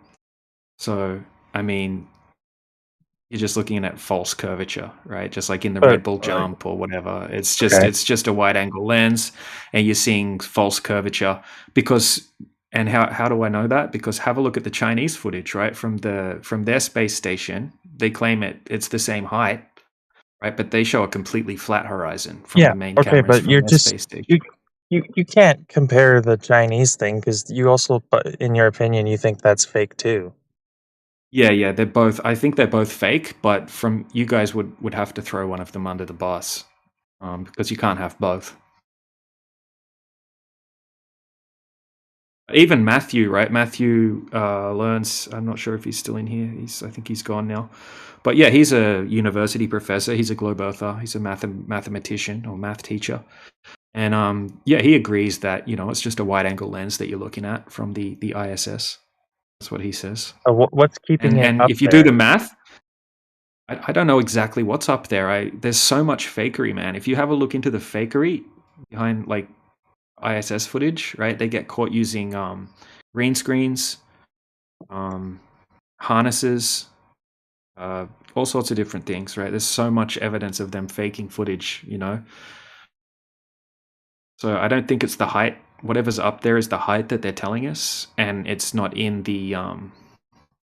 So, I mean, you're just looking at false curvature, right? Just like in the Red Bull jump or whatever. It's just a wide-angle lens, and you're seeing false curvature because. And how do I know that? Because have a look at the Chinese footage, right? From their space station, they claim it's the same height, right? But they show a completely flat horizon from the main cameras but from you're their just space station. you can't compare the Chinese thing because you also, in your opinion, you think that's fake too. Yeah, they're both. I think they're both fake, but from you guys would have to throw one of them under the bus, because you can't have both. Even Matthew, right? Matthew learns. I'm not sure if he's still in here. I think he's gone now. But yeah, he's a university professor. He's a globe earther. He's a mathematician or math teacher. And yeah, he agrees that it's just a wide-angle lens that you're looking at from the ISS. That's what he says. What's keeping it And up if you there? do the math, I don't know exactly what's up there. There's so much fakery, man. If you have a look into the fakery behind like ISS footage, right? They get caught using green screens, harnesses, all sorts of different things, right? There's so much evidence of them faking footage, So I don't think it's the height. Whatever's up there is the height that they're telling us, and it's not in the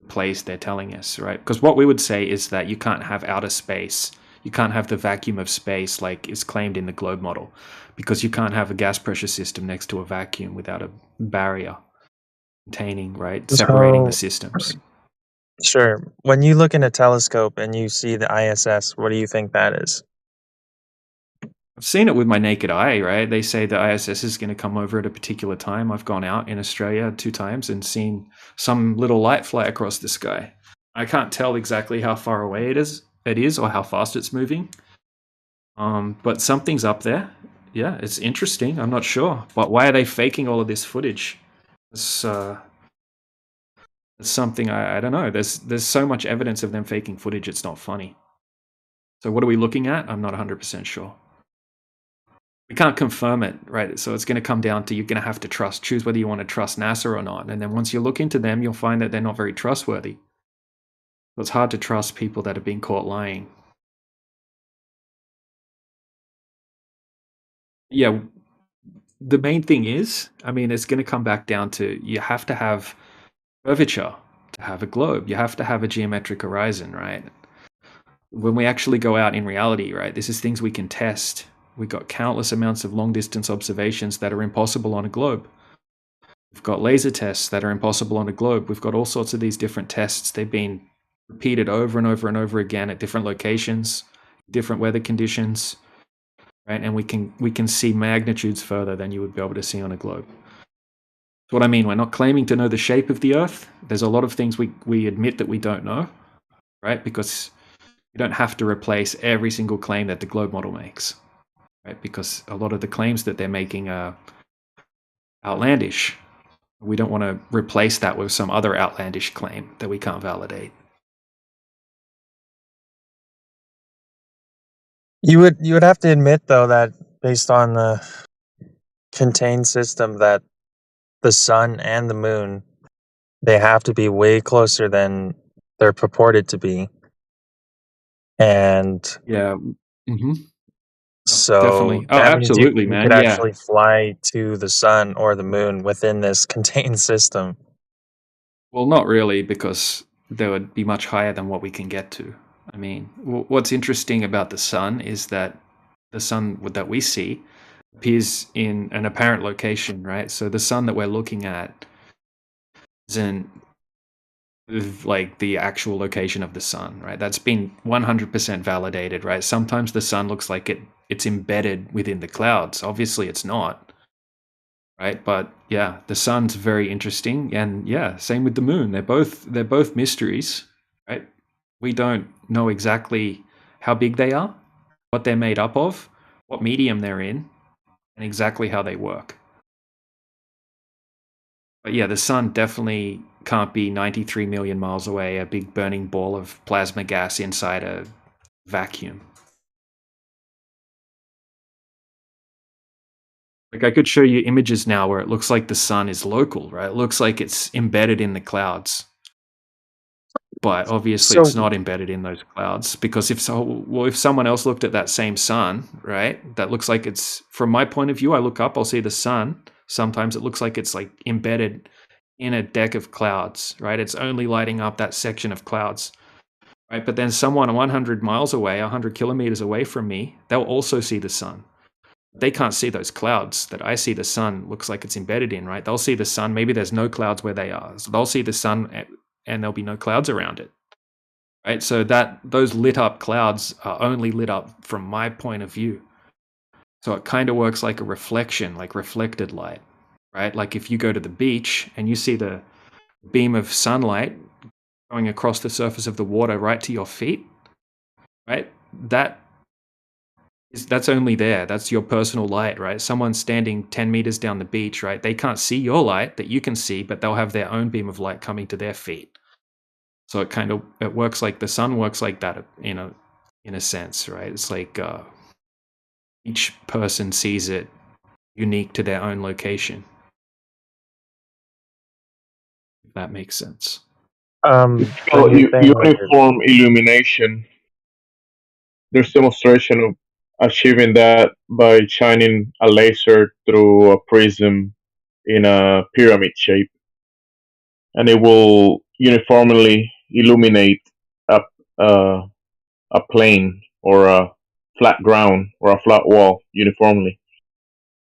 place they're telling us, right? Because what we would say is that you can't have outer space. You can't have the vacuum of space like is claimed in the globe model, because you can't have a gas pressure system next to a vacuum without a barrier containing, right, separating the systems. Sure. When you look in a telescope and you see the ISS, what do you think that is? I've seen it with my naked eye, right? They say the ISS is going to come over at a particular time. I've gone out in Australia 2 times and seen some little light fly across the sky. I can't tell exactly how far away it is or how fast it's moving. But something's up there. Yeah, it's interesting. I'm not sure. But why are they faking all of this footage? It's It's something I don't know. There's so much evidence of them faking footage. It's not funny. So what are we looking at? I'm not 100% sure. We can't confirm it, right? So it's going to come down to you're going to have to choose whether you want to trust NASA or not. And then once you look into them, you'll find that they're not very trustworthy. So it's hard to trust people that have been caught lying. Yeah, the main thing is, I mean, it's going to come back down to you have to have curvature to have a globe. You have to have a geometric horizon, right? When we actually go out in reality, right, this is things we can test. We've got countless amounts of long distance observations that are impossible on a globe. We've got laser tests that are impossible on a globe. We've got all sorts of these different tests. They've been repeated over and over and over again at different locations, different weather conditions, right? And we can see magnitudes further than you would be able to see on a globe. That's what I mean. We're not claiming to know the shape of the Earth. There's a lot of things we admit that we don't know, right? Because you don't have to replace every single claim that the globe model makes, right? Because a lot of the claims that they're making are outlandish. We don't want to replace that with some other outlandish claim that we can't validate. You would have to admit though that based on the contained system that the sun and the moon, they have to be way closer than they're purported to be. And yeah, so definitely. Oh, that means absolutely, you man. could Yeah. actually fly to the sun or the moon within this contained system. Well, not really, because they would be much higher than what we can get to. I mean, what's interesting about the sun is that the sun that we see appears in an apparent location, right? So the sun that we're looking at isn't like the actual location of the sun, right? That's been 100% validated, right? Sometimes the sun looks like it's embedded within the clouds. Obviously, it's not, right? But yeah, the sun's very interesting, and yeah, same with the moon. They're both mysteries, right? We don't know exactly how big they are, what they're made up of, what medium they're in, and exactly how they work. But yeah, the sun definitely can't be 93 million miles away, a big burning ball of plasma gas inside a vacuum. Like I could show you images now where it looks like the sun is local, right? It looks like it's embedded in the clouds. But obviously it's not embedded in those clouds, because if someone else looked at that same sun, right? That looks like it's, from my point of view, I look up, I'll see the sun. Sometimes it looks like it's like embedded in a deck of clouds, right? It's only lighting up that section of clouds, right? But then someone 100 miles away, 100 kilometers away from me, they'll also see the sun. They can't see those clouds that I see the sun looks like it's embedded in, right? They'll see the sun. Maybe there's no clouds where they are. So they'll see the sun and there'll be no clouds around it, right? So that those lit up clouds are only lit up from my point of view. So it kind of works like a reflection, like reflected light, right? Like if you go to the beach and you see the beam of sunlight going across the surface of the water right to your feet, right? That's only there. That's your personal light, right? Someone standing 10 meters down the beach, right? They can't see your light that you can see, but they'll have their own beam of light coming to their feet. So it works like the sun works like that, in a sense, right? It's like each person sees it unique to their own location. If that makes sense. It's called uniform illumination. There's demonstration of achieving that by shining a laser through a prism in a pyramid shape, and it will uniformly illuminate a a plane or a flat ground or a flat wall uniformly.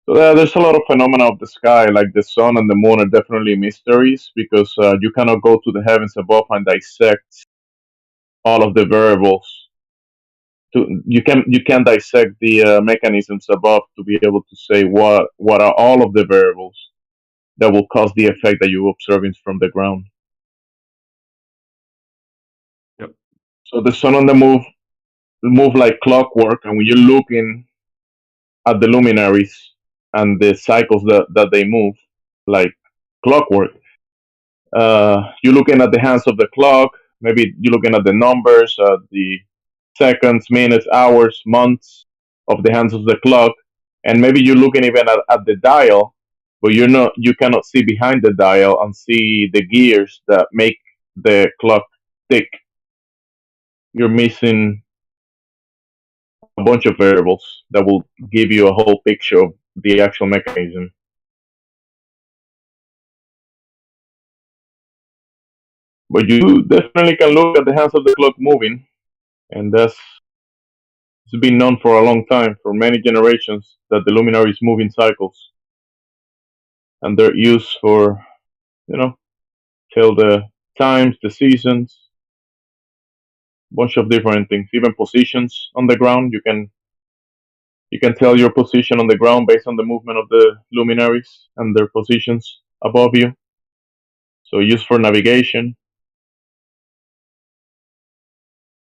So there's a lot of phenomena of the sky, like the sun and the moon, are definitely mysteries because you cannot go to the heavens above and dissect all of the variables. You can dissect the mechanisms above to be able to say what are all of the variables that will cause the effect that you're observing from the ground. Yep. So the sun and the moon move like clockwork, and when you're looking at the luminaries and the cycles that they move like clockwork, You're looking at the hands of the clock. Maybe you're looking at the numbers, the seconds, minutes, hours, months of the hands of the clock, and maybe you're looking even at the dial, but you cannot see behind the dial and see the gears that make the clock tick. You're missing a bunch of variables that will give you a whole picture of the actual mechanism. But you definitely can look at the hands of the clock moving, and it's been known for a long time, for many generations, that the luminaries move in cycles, and they're used for, tell the times, the seasons, bunch of different things, even positions on the ground. You can tell your position on the ground based on the movement of the luminaries and their positions above you. So used for navigation.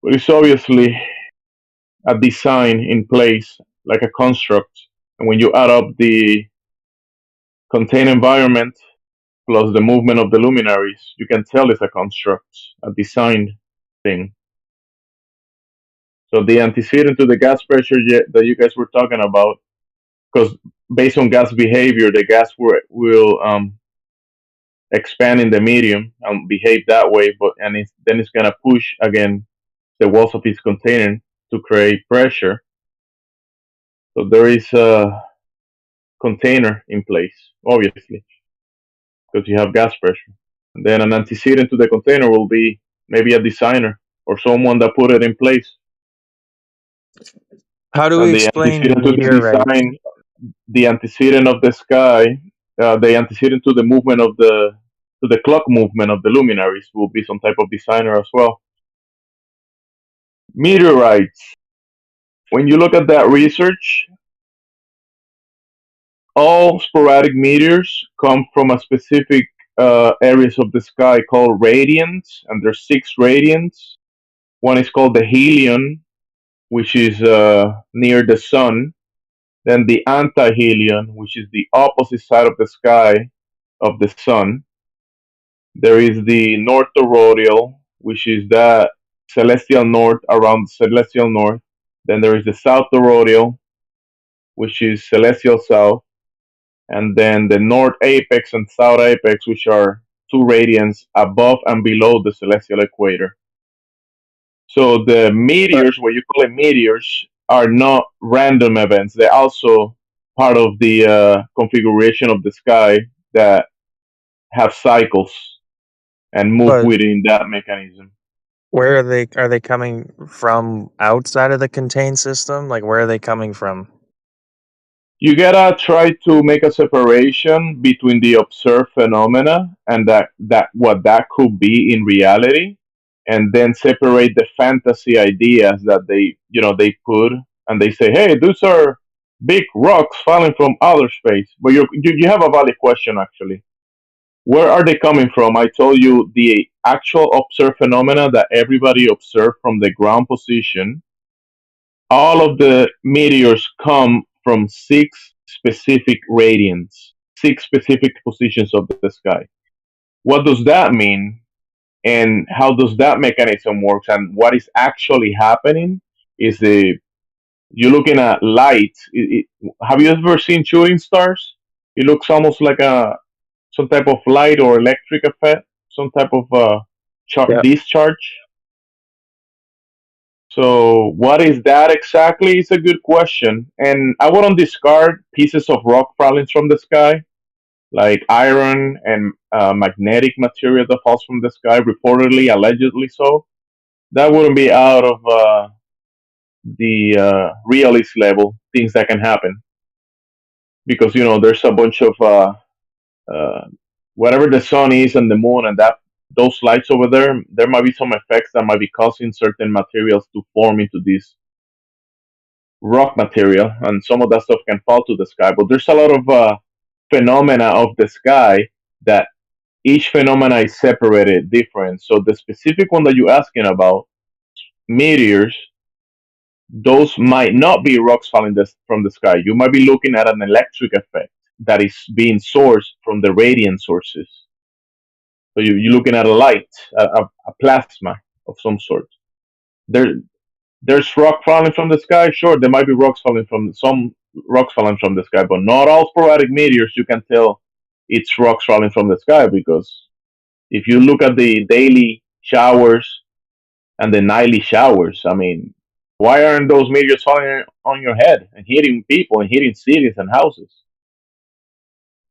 But it's obviously a design in place, like a construct. And when you add up the contained environment plus the movement of the luminaries, you can tell it's a construct, a designed thing. So the antecedent to the gas pressure that you guys were talking about, because based on gas behavior, the gas will expand in the medium and behave that way, then it's gonna push again the walls of its container to create pressure. So there is a container in place, obviously, because you have gas pressure. And then an antecedent to the container will be maybe a designer or someone that put it in place. How do we And the explain antecedent to the meteorites? design, the antecedent of the sky, the antecedent to the movement of the clock movement of the luminaries will be some type of designer as well. Meteorites. When you look at that research, all sporadic meteors come from a specific areas of the sky called radiants, and there's 6 radiants. One is called the helion, which is near the sun. Then the antihelion, which is the opposite side of the sky of the sun. There is the north toroidal, which is the celestial north around celestial north. Then there is the south toroidal, which is celestial south. And then the north apex and south apex, which are 2 radians above and below the celestial equator. So the meteors, what you call it meteors, are not random events. They're also part of the configuration of the sky that have cycles and move But within that mechanism. where are they? Are they coming from outside of the contained system? Like, where are they coming from? You gotta try to make a separation between the observed phenomena and that what that could be in reality, and then separate the fantasy ideas that they put, and they say, hey, those are big rocks falling from outer space. But you have a valid question, actually. Where are they coming from? I told you the actual observed phenomena that everybody observed from the ground position. All of the meteors come from 6 specific radiants, 6 specific positions of the sky. What does that mean? And how does that mechanism work? And what is actually happening is you're looking at light. Have you ever seen shooting stars? It looks almost like some type of light or electric effect, some type of Yeah. discharge. So what is that exactly? Is a good question. And I wouldn't discard pieces of rock falling from the sky, like iron and magnetic material that falls from the sky, reportedly, allegedly so. That wouldn't be out of the realist level, things that can happen. Because, there's a bunch of uh, whatever the sun is and the moon and those lights over there might be some effects that might be causing certain materials to form into this rock material, and some of that stuff can fall to the sky. But there's a lot of phenomena of the sky that each phenomena is separated, different. So the specific one that you're asking about, meteors, those might not be rocks falling from the sky. You might be looking at an electric effect that is being sourced from the radiant sources. So you're looking at a light, a plasma of some sort. There's rock falling from the sky. Sure, there might be some rocks falling from the sky, but not all sporadic meteors. You can tell it's rocks falling from the sky because if you look at the daily showers and the nightly showers, I mean, why aren't those meteors falling on your head and hitting people and hitting cities and houses?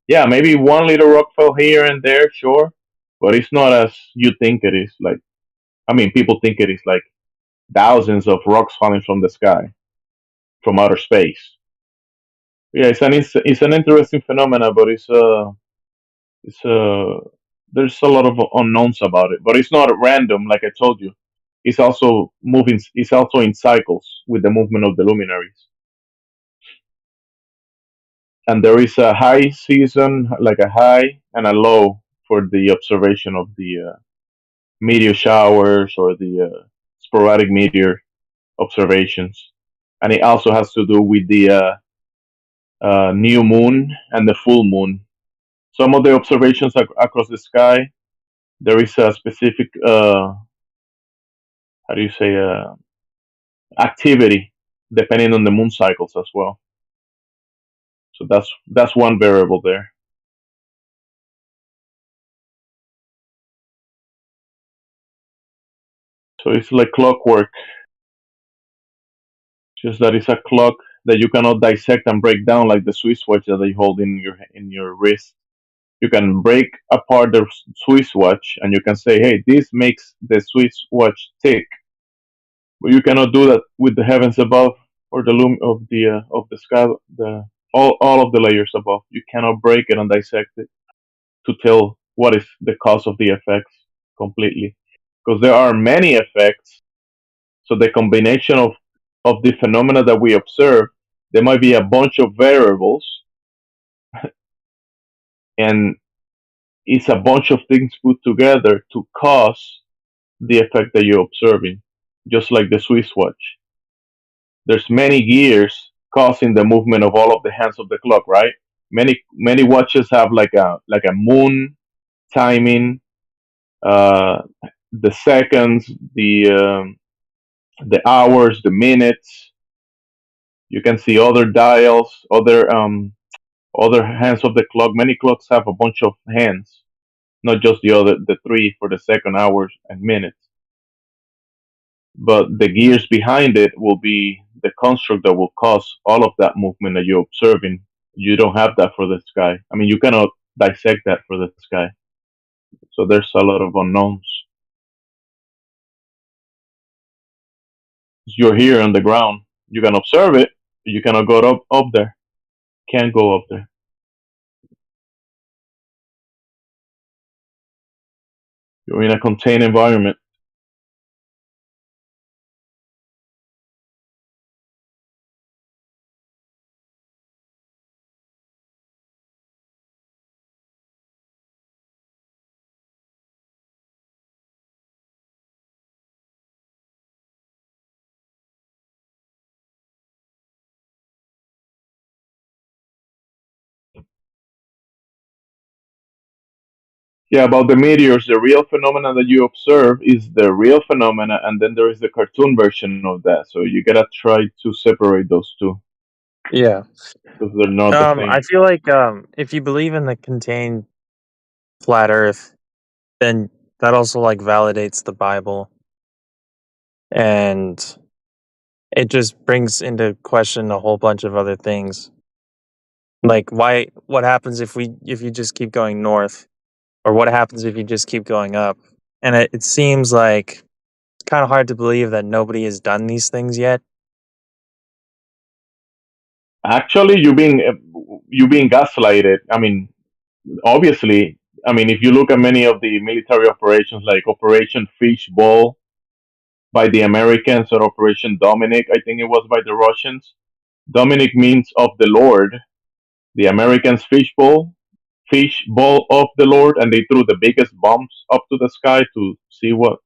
Yeah, maybe one little rock fell here and there, sure, but it's not as you think it is. Like, I mean, people think it is like thousands of rocks falling from the sky, from outer space. Yeah, it's an interesting phenomena, but there's a lot of unknowns about it. But it's not random, like I told you. It's also moving. It's also in cycles with the movement of the luminaries. And there is a high season, like a high and a low for the observation of the meteor showers or the sporadic meteor observations. And it also has to do with the new moon and the full moon. Some of the observations across the sky, there is a specific, how do you say, activity depending on the moon cycles as well. So that's one variable there. So it's like clockwork, just that it's a clock that you cannot dissect and break down like the Swiss watch that you hold in your wrist. You can break apart the Swiss watch and you can say, "Hey, this makes the Swiss watch tick," but you cannot do that with the heavens above or the loom of the sky, all of the layers above. You cannot break it and dissect it to tell what is the cause of the effects completely, because there are many effects. So the combination of the phenomena that we observe, there might be a bunch of variables, and it's a bunch of things put together to cause the effect that you're observing. Just like the Swiss watch, there's many gears causing the movement of all of the hands of the clock, right? Many watches have like a moon timing, uh, the seconds, the hours, the minutes. You can see other dials, other hands of the clock. Many clocks have a bunch of hands, not just the three for the second, hours, and minutes. But the gears behind it will be the construct that will cause all of that movement that you're observing. You don't have that for the sky. I mean, you cannot dissect that for the sky. So there's a lot of unknowns. You're here on the ground. You can observe it, but you cannot go up there. Can't go up there. You're in a contained environment. Yeah, about the meteors, the real phenomena that you observe is the real phenomena, and then there is the cartoon version of that. So you gotta try to separate those two Yeah. because they're not the same. I feel like if you believe in the contained flat Earth, then that also like validates the Bible, and it just brings into question a whole bunch of other things. Like what happens if you just keep going north, or what happens if you just keep going up? And it seems like it's kind of hard to believe that nobody has done these things yet. Actually, you're being gaslighted. I mean, obviously, I mean, if you look at many of the military operations, like Operation Fishbowl by the Americans or Operation Dominic, I think it was by the Russians. Dominic means of the Lord. The Americans fishbowl of the Lord, and they threw the biggest bombs up to the sky to see what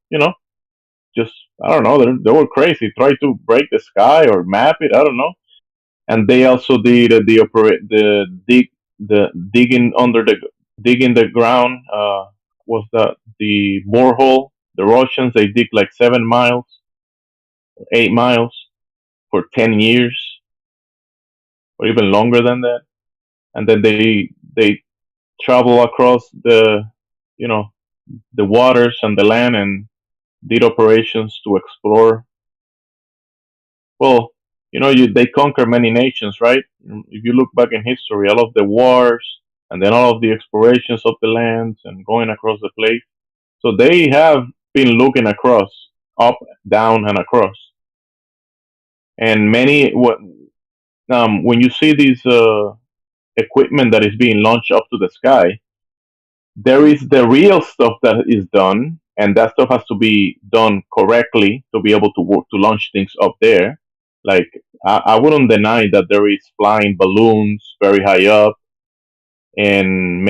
just I don't know. They were crazy. Tried to break the sky or map it. I don't know. And they also did the digging under the digging the ground was that the borehole. The Russians, they dig like 7 miles, 8 miles for 10 years, or even longer than that, and then they travel across you know the waters and the land and did operations to explore. Well, they conquer many nations, right? If you look back in history, all of the wars and then all of the explorations of the lands and going across the place. So they have been looking across, up, down, and across. And when you see these equipment that is being launched up to the sky, there is the real stuff that is done, and that stuff has to be done correctly to be able to work to launch things up there. Like I wouldn't deny that there is flying balloons very high up, and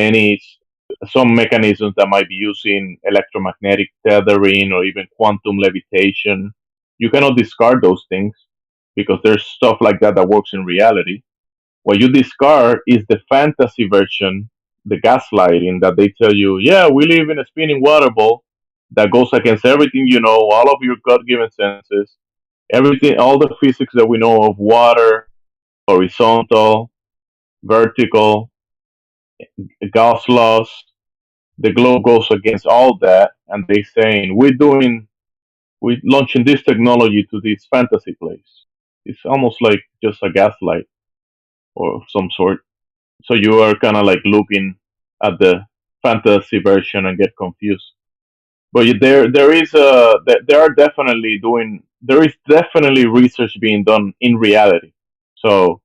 some mechanisms that might be using electromagnetic tethering or even quantum levitation. You cannot discard those things because there's stuff like that that works in reality. What you discard is the fantasy version, the gaslighting that they tell you, yeah, we live in a spinning water ball that goes against everything you know, all of your God given senses, everything, all the physics that we know of water, horizontal, vertical, Gauss laws. The globe goes against all that, and they saying we're launching this technology to this fantasy place. It's almost like just a gaslight or some sort. So you are kind of like looking at the fantasy version and get confused. But there is definitely research being done in reality. So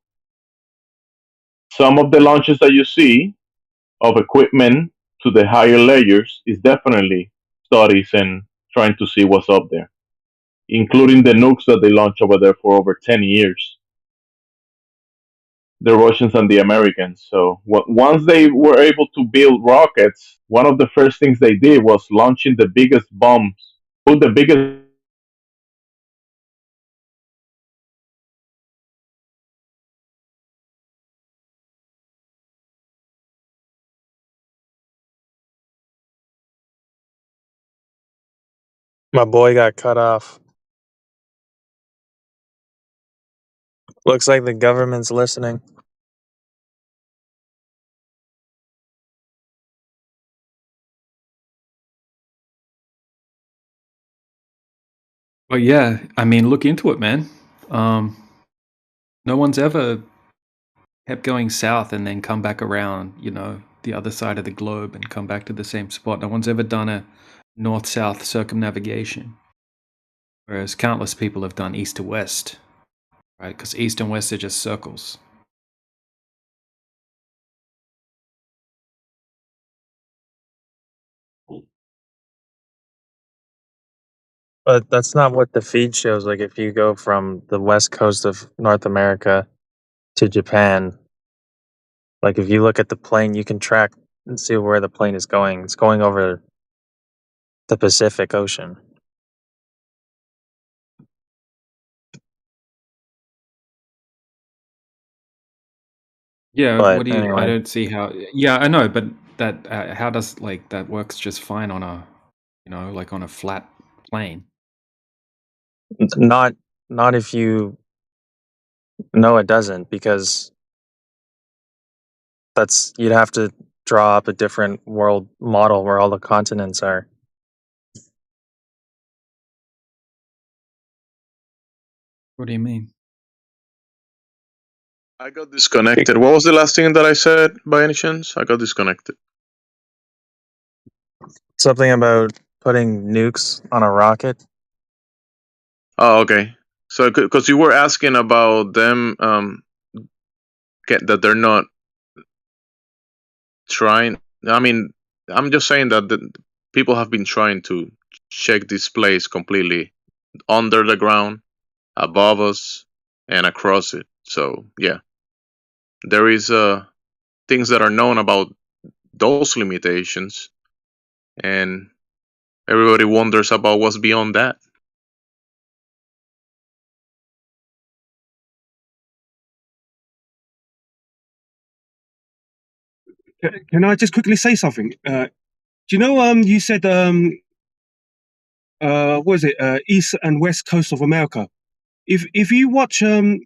some of the launches that you see of equipment to the higher layers is definitely studies and trying to see what's up there, including the nukes that they launched over there for over 10 years, the Russians and the Americans. So once they were able to build rockets, one of the first things they did was launching the biggest bombs, put the biggest. My boy got cut off. Looks like the government's listening. Well, yeah, I mean, look into it, man. No one's ever kept going south and then come back around, the other side of the globe and come back to the same spot. No one's ever done a north-south circumnavigation, whereas countless people have done east to west, right? Because east and west are just circles. But that's not what the feed shows. Like if you go from the west coast of North America to Japan, like if you look at the plane, you can track and see where the plane is going. It's going over the Pacific Ocean. Yeah, But what do you? I anyway, don't see how. Yeah, I know, but that how does that works just fine on a, like on a flat plane. not if you. No, it doesn't, because you'd have to draw up a different world model where all the continents are. What do you mean? I got disconnected. What was the last thing that I said by any chance? I got disconnected. Something about putting nukes on a rocket. Oh, okay. So, because you were asking about them, that they're not trying. I mean, I'm just saying that the people have been trying to check this place completely under the ground, above us, and across it. So, yeah, there is things that are known about those limitations, and everybody wonders about what's beyond that. Can I just quickly say something? Do you know? You said what is it? East and West Coast of America. If you watch a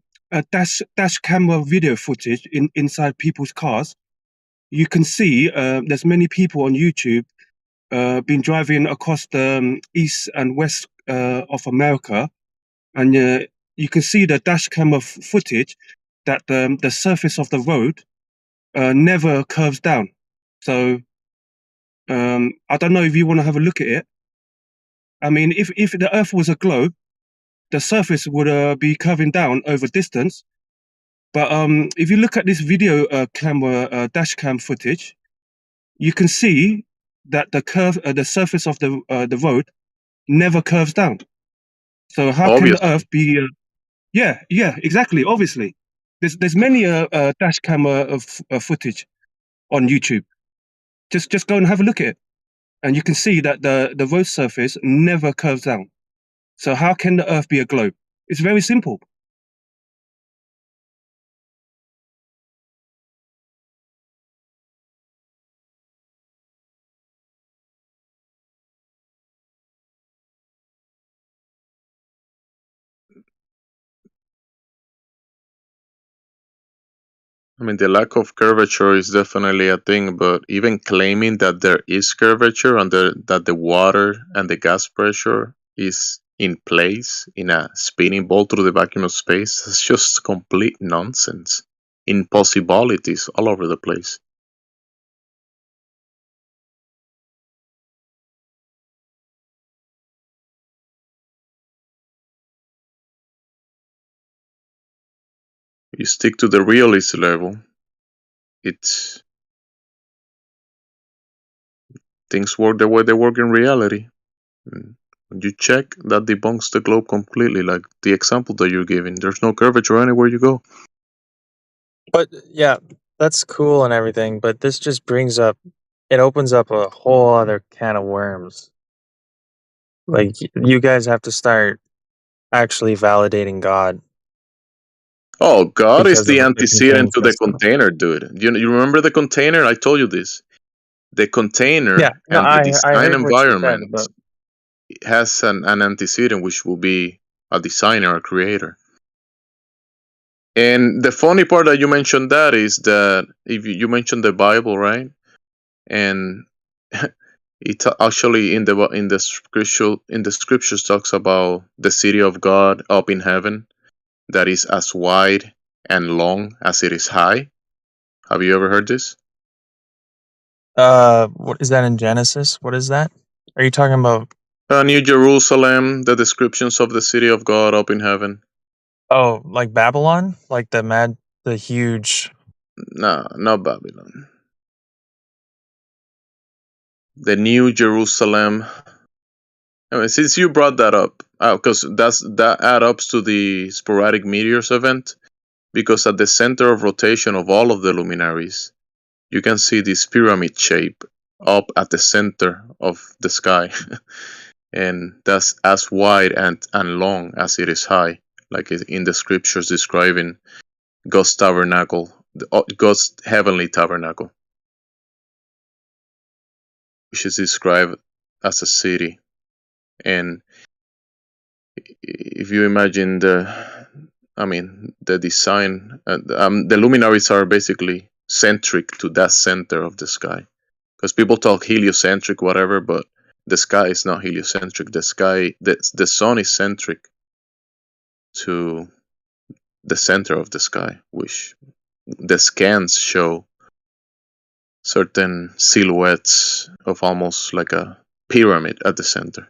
dash camera video footage inside people's cars, you can see there's many people on YouTube been driving across the east and west of America, and you can see the dash camera footage that the surface of the road never curves down. So I don't know if you want to have a look at it. I mean, if the Earth was a globe, the surface would be curving down over distance. But if you look at this video camera dash cam footage, you can see that the surface of the road never curves down. So how can the Obviously. Earth be? Yeah, exactly. Obviously, there's many dash camera footage on YouTube. Just go and have a look at it, and you can see that the road surface never curves down. So how can the Earth be a globe? It's very simple. I mean, the lack of curvature is definitely a thing, but even claiming that there is curvature and that the water and the gas pressure is in place in a spinning ball through the vacuum of space is just complete nonsense. Impossibilities all over the place. You stick to the realist level, it's things work the way they work in reality. When you check, that debunks the globe completely, like the example that you're giving. There's no curvature anywhere you go. But yeah, that's cool and everything, but this just it opens up a whole other can of worms. Like, you guys have to start actually validating God. Oh, God is Because the of the antecedent contained to the system. container, dude. You remember the container? I told you this. The container Yeah, no, and the I design heard what you said, environment but has an antecedent, which will be a designer, a creator. And the funny part that you mentioned that is that if you mentioned the Bible, right? And it actually in the scriptures talks about the city of God up in heaven that is as wide and long as it is high. Have you ever heard this? what is that in Genesis? What is that? Are you talking about? New Jerusalem, the descriptions of the city of God up in heaven. Oh, like Babylon, like the huge. No, not Babylon. The New Jerusalem. Anyway, since you brought that up, because that adds up to the sporadic meteors event, because at the center of rotation of all of the luminaries, you can see this pyramid shape up at the center of the sky, and that's as wide and long as it is high, like in the scriptures describing God's tabernacle, God's heavenly tabernacle, which is described as a city. And if you imagine the design, the luminaries are basically centric to that center of the sky. Because people talk heliocentric, whatever, but the sky is not heliocentric. The sun is centric to the center of the sky, which the scans show certain silhouettes of almost like a pyramid at the center.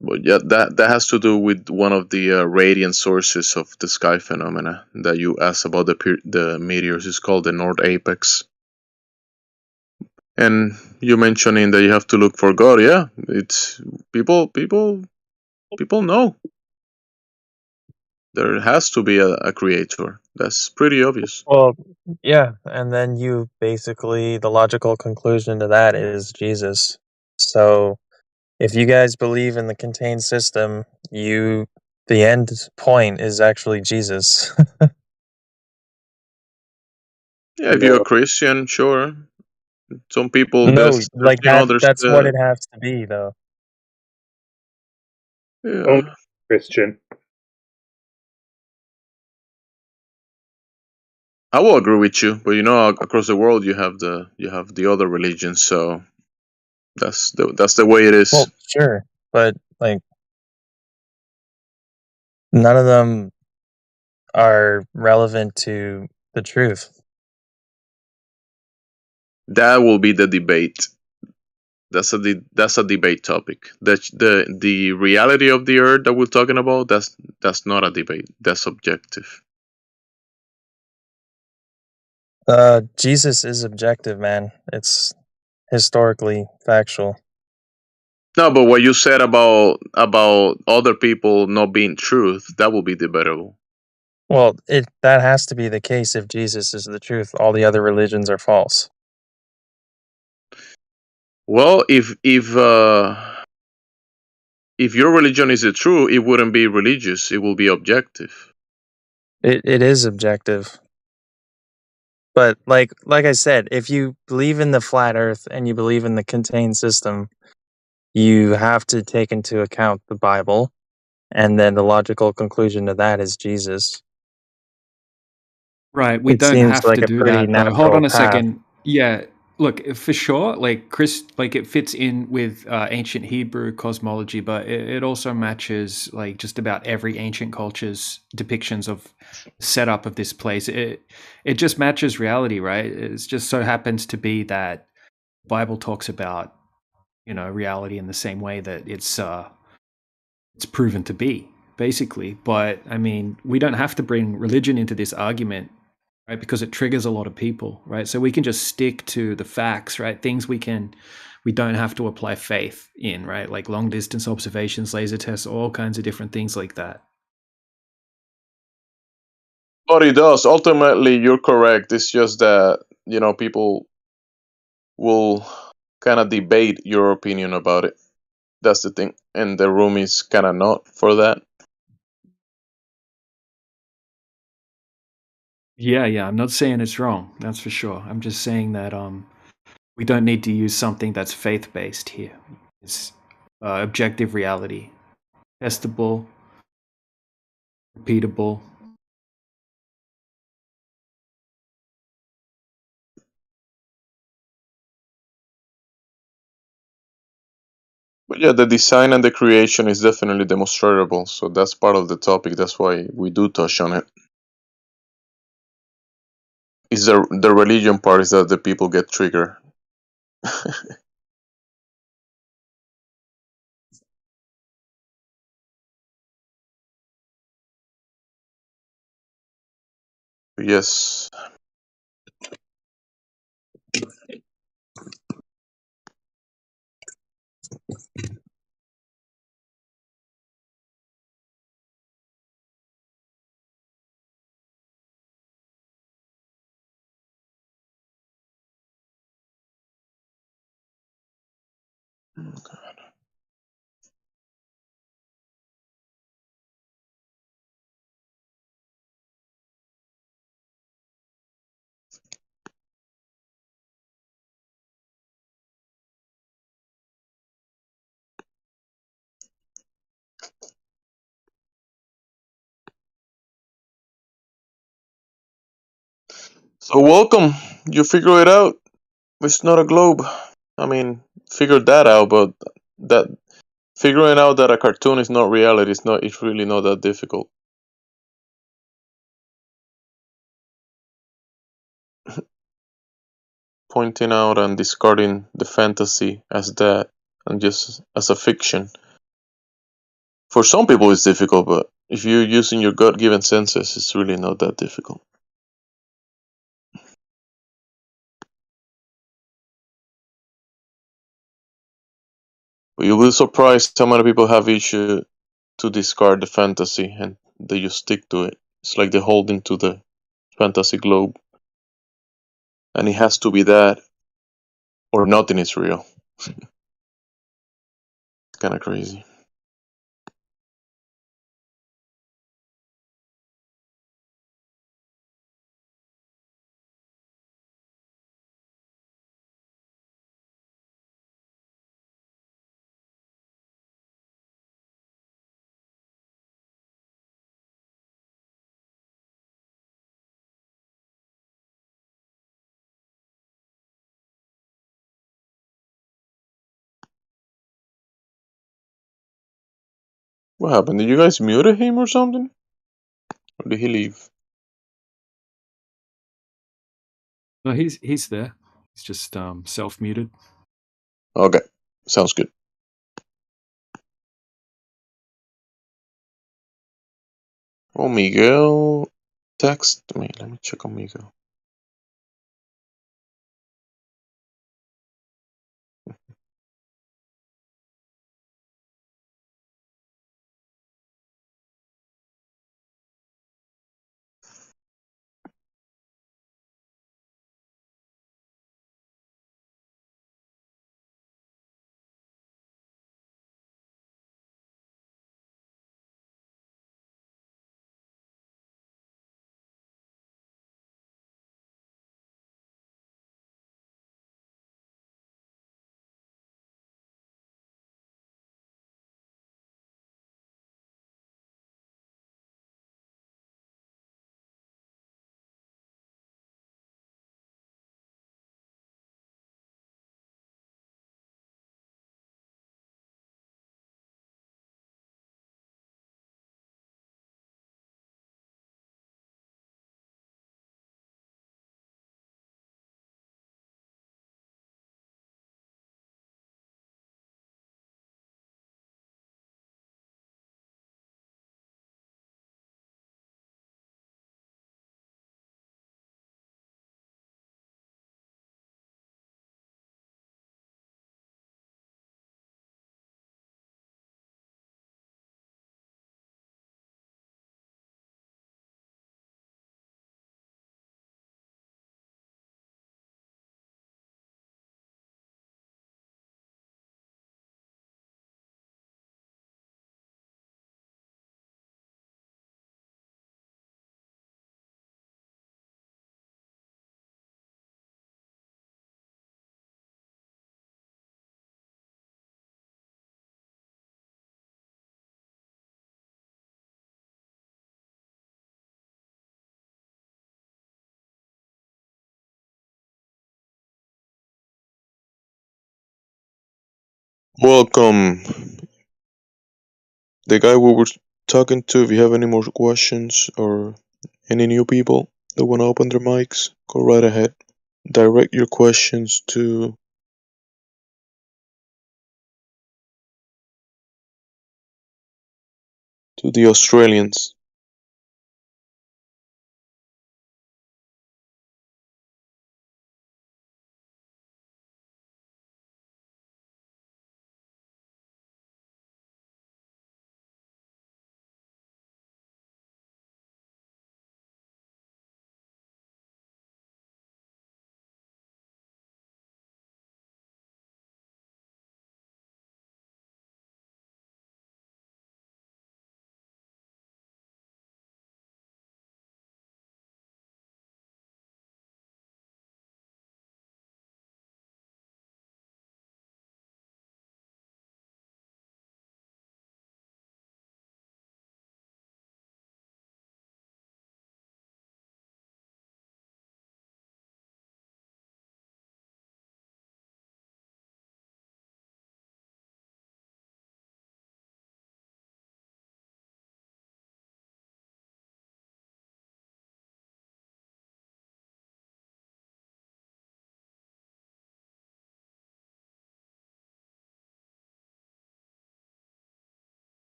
But yeah, that has to do with one of the radiant sources of the sky phenomena that you asked about. The meteors is called the North Apex. And you mentioning that you have to look for God. Yeah, it's people know there has to be a creator. That's pretty obvious. Well, yeah, and then the logical conclusion to that is Jesus. So, if you guys believe in the contained system, the end point is actually Jesus. Yeah, if you're a Christian, sure. Some people, No, there's like you know, there's that's what it has to be though. yeah. Christian. I will agree with you, but you know, across the world, you have the other religions, so that's the way it is. Well, sure, but like none of them are relevant to the truth. That will be the debate. That's a debate topic. The reality of the earth that we're talking about, that's not a debate. That's subjective. Jesus is objective, man. It's historically factual. No, but what you said about other people not being truth, that will be debatable. Well, that has to be the case if Jesus is the truth. All the other religions are false. Well, if your religion is the true, it wouldn't be religious. It will be objective. It is objective. But like I said, if you believe in the flat earth and you believe in the contained system, you have to take into account the Bible, and then the logical conclusion to that is Jesus. Right, we It don't seems have like to a do pretty that though. Hold natural on a path. second. Yeah, look, for sure, like like it fits in with ancient Hebrew cosmology, but it also matches like just about every ancient culture's depictions of setup of this place. It just matches reality, right? It just so happens to be that Bible talks about, you know, reality in the same way that it's proven to be, basically. But I mean, we don't have to bring religion into this argument, right? Because it triggers a lot of people, right? So we can just stick to the facts, right? Things we don't have to apply faith in, right? Like long distance observations, laser tests, all kinds of different things like that. But it does. Ultimately, you're correct. It's just that, you know, people will kind of debate your opinion about it. That's the thing. And the room is kind of not for that. Yeah, I'm not saying it's wrong. That's for sure. I'm just saying that we don't need to use something that's faith based here. It's objective reality, testable, repeatable. But yeah, the design and the creation is definitely demonstrable. So that's part of the topic. That's why we do touch on it. Is the religion part is that the people get triggered. Yes. So welcome. You figure it out. It's not a globe. I mean, figured that out, but that figuring out that a cartoon is not reality is not. It's really not that difficult. Pointing out and discarding the fantasy as that and just as a fiction. For some people, it's difficult, but if you're using your God-given senses, it's really not that difficult. But you'll be surprised how many people have issue to discard the fantasy and they just stick to it. It's like they're holding to the fantasy globe. And it has to be that or nothing is real. It's kind of crazy. What happened? Did you guys mute him or something? Or did he leave? No, he's there. He's just self-muted. Okay, sounds good. Oh, Miguel text me. Let me check on Miguel. Welcome, the guy we were talking to. If you have any more questions or any new people that want to open their mics, go right ahead. Direct your questions to the Australians.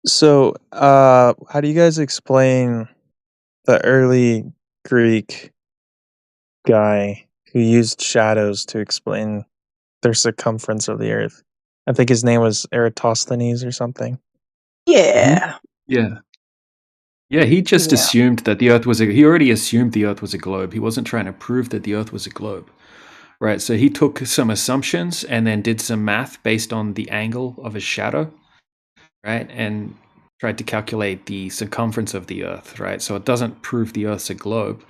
So, how do you guys explain the early Greek guy who used shadows to explain their circumference of the Earth? I think his name was Eratosthenes or something. Yeah. Yeah. Yeah, he just Yeah. assumed that the Earth was he already assumed the Earth was a globe. He wasn't trying to prove that the Earth was a globe. Right, so he took some assumptions and then did some math based on the angle of a shadow, right? And tried to calculate the circumference of the Earth, right? So it doesn't prove the Earth's a globe.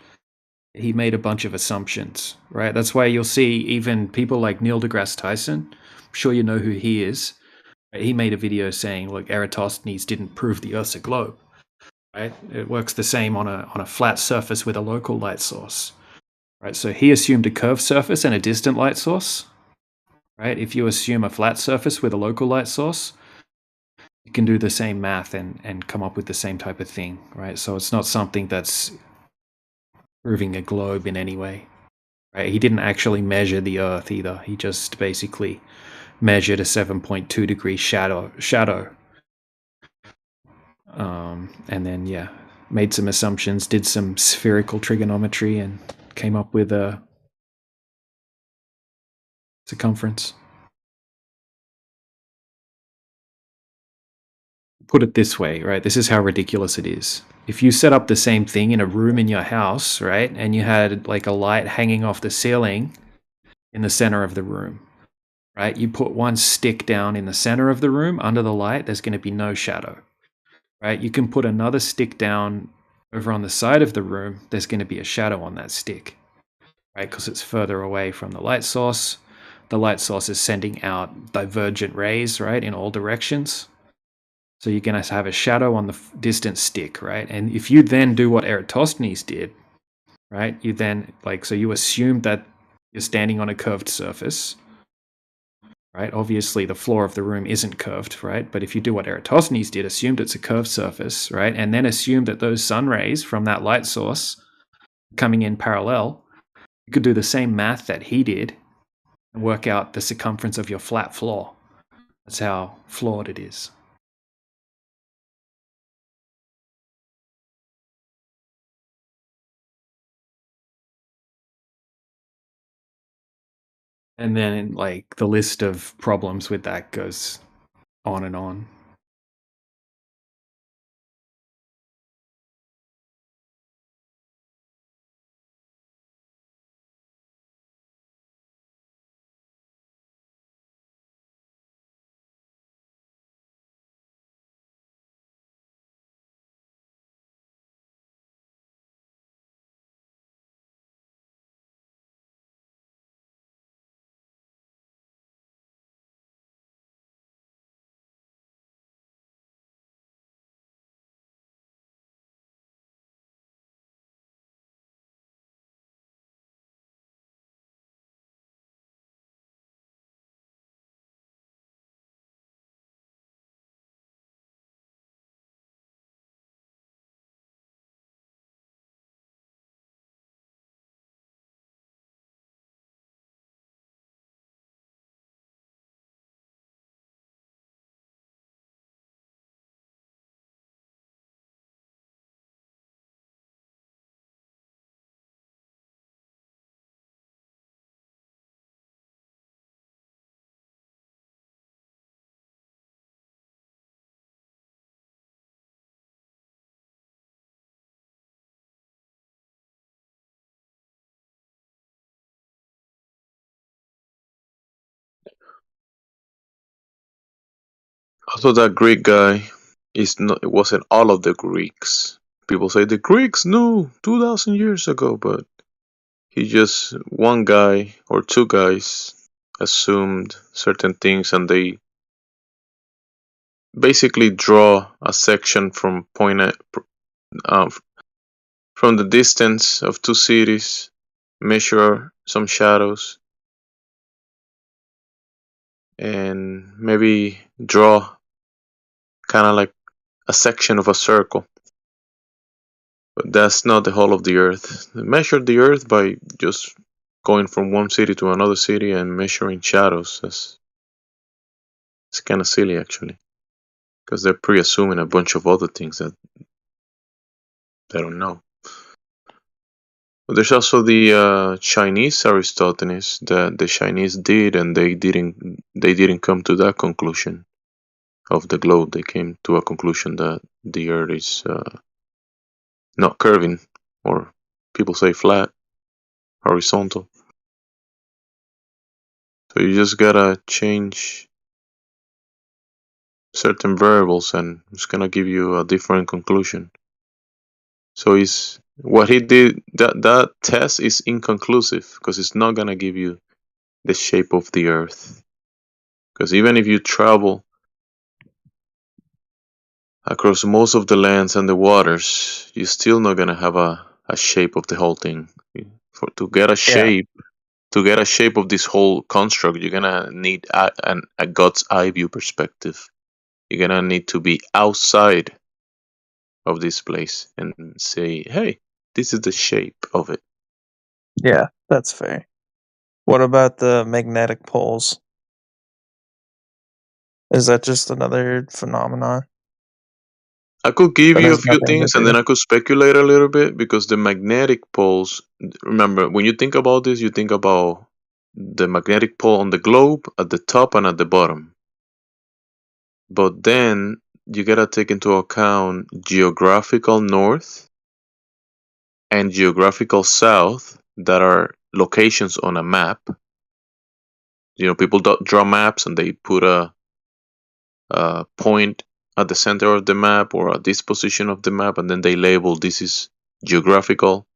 He made a bunch of assumptions, right? That's why you'll see even people like Neil deGrasse Tyson. I'm sure you know who he is. He made a video saying, look, Eratosthenes didn't prove the Earth's a globe, right? It works the same on a flat surface with a local light source, right? So he assumed a curved surface and a distant light source, right? If you assume a flat surface with a local light source, you can do the same math and come up with the same type of thing, right? So it's not something that's proving a globe in any way, right? He didn't actually measure the Earth either. He just basically measured a 7.2 degree shadow, and then made some assumptions, did some spherical trigonometry, and came up with a circumference. Put it this way, right? This is how ridiculous it is. If you set up the same thing in a room in your house, right, and you had like a light hanging off the ceiling in the center of the room, right? You put one stick down in the center of the room under the light, there's going to be no shadow, right? You can put another stick down over on the side of the room, there's going to be a shadow on that stick, right? Because it's further away from the light source. The light source is sending out divergent rays, right, in all directions. So you're going to have a shadow on the distant stick, right? And if you then do what Eratosthenes did, right, you then, so you assume that you're standing on a curved surface, right? Obviously, the floor of the room isn't curved, right? But if you do what Eratosthenes did, assumed it's a curved surface, right? And then assume that those sun rays from that light source coming in parallel, you could do the same math that he did and work out the circumference of your flat floor. That's how flawed it is. And then the list of problems with that goes on and on. Also, that Greek guy is not. It wasn't all of the Greeks. People say the Greeks knew 2,000 years ago, but he just one guy or two guys assumed certain things, and they basically draw a section from from the distance of two cities, measure some shadows, and maybe draw kind of like a section of a circle. But that's not the whole of the Earth. They measured the Earth by just going from one city to another city and measuring shadows. It's kind of silly, actually. because they're pre-assuming a bunch of other things that they don't know. But there's also the Chinese Aristotles that the Chinese did, and they didn't come to that conclusion of the globe. They came to a conclusion that the Earth is not curving, or people say flat, horizontal. So you just gotta change certain variables, and it's gonna give you a different conclusion. So it's what he did. That test is inconclusive because it's not gonna give you the shape of the Earth. Because even if you travel across most of the lands and the waters, you're still not gonna have a shape of the whole thing. To get a shape, of this whole construct, you're gonna need a God's eye view perspective. You're gonna need to be outside of this place and say, "Hey, this is the shape of it." Yeah, that's fair. What about the magnetic poles? Is that just another phenomenon? I could give That you a has few nothing to things and do. then I could speculate a little bit because the magnetic poles, remember, when you think about this, you think about the magnetic pole on the globe at the top and at the bottom. But then you gotta take into account geographical north and geographical south that are locations on a map. You know, people draw maps and they put a point at the center of the map or at this position of the map, and then they label this is geographical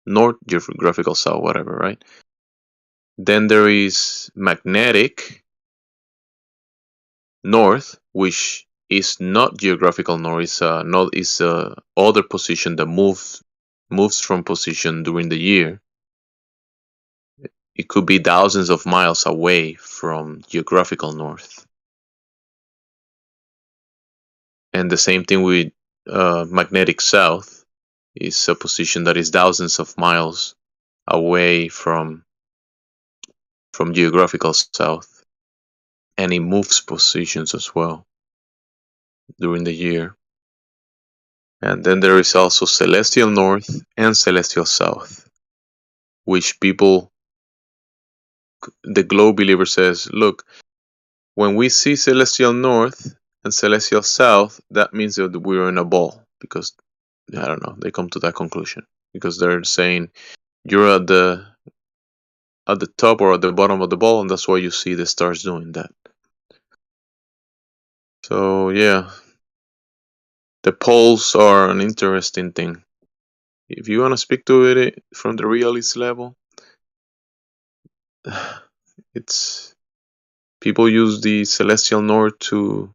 north, geographical south, whatever, right? Then there is magnetic north, which is not geographical north. It's other position that moves from position during the year. It could be thousands of miles away from geographical north. And the same thing with magnetic south is a position that is thousands of miles away from geographical south, and it moves positions as well during the year. And then there is also celestial north and celestial south, which the globe believer says, look, when we see celestial north and celestial south, that means that we're in a ball, because I don't know, they come to that conclusion because they're saying you're at the top or at the bottom of the ball, and that's why you see the stars doing that. So yeah, the poles are an interesting thing. If you want to speak to it from the realist level, it's people use the celestial north to,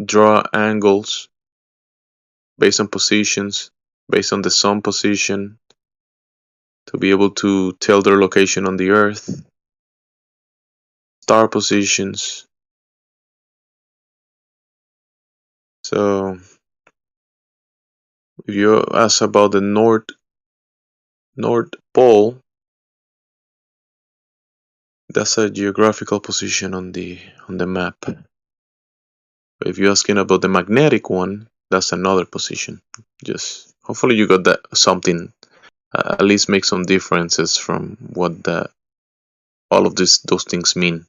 draw angles based on positions, based on the sun position, to be able to tell their location on the earth, star positions. So if you ask about the North Pole, that's a geographical position on the map. But if you're asking about the magnetic one, that's another position. Just hopefully you got that something, at least make some differences from what all of those things mean.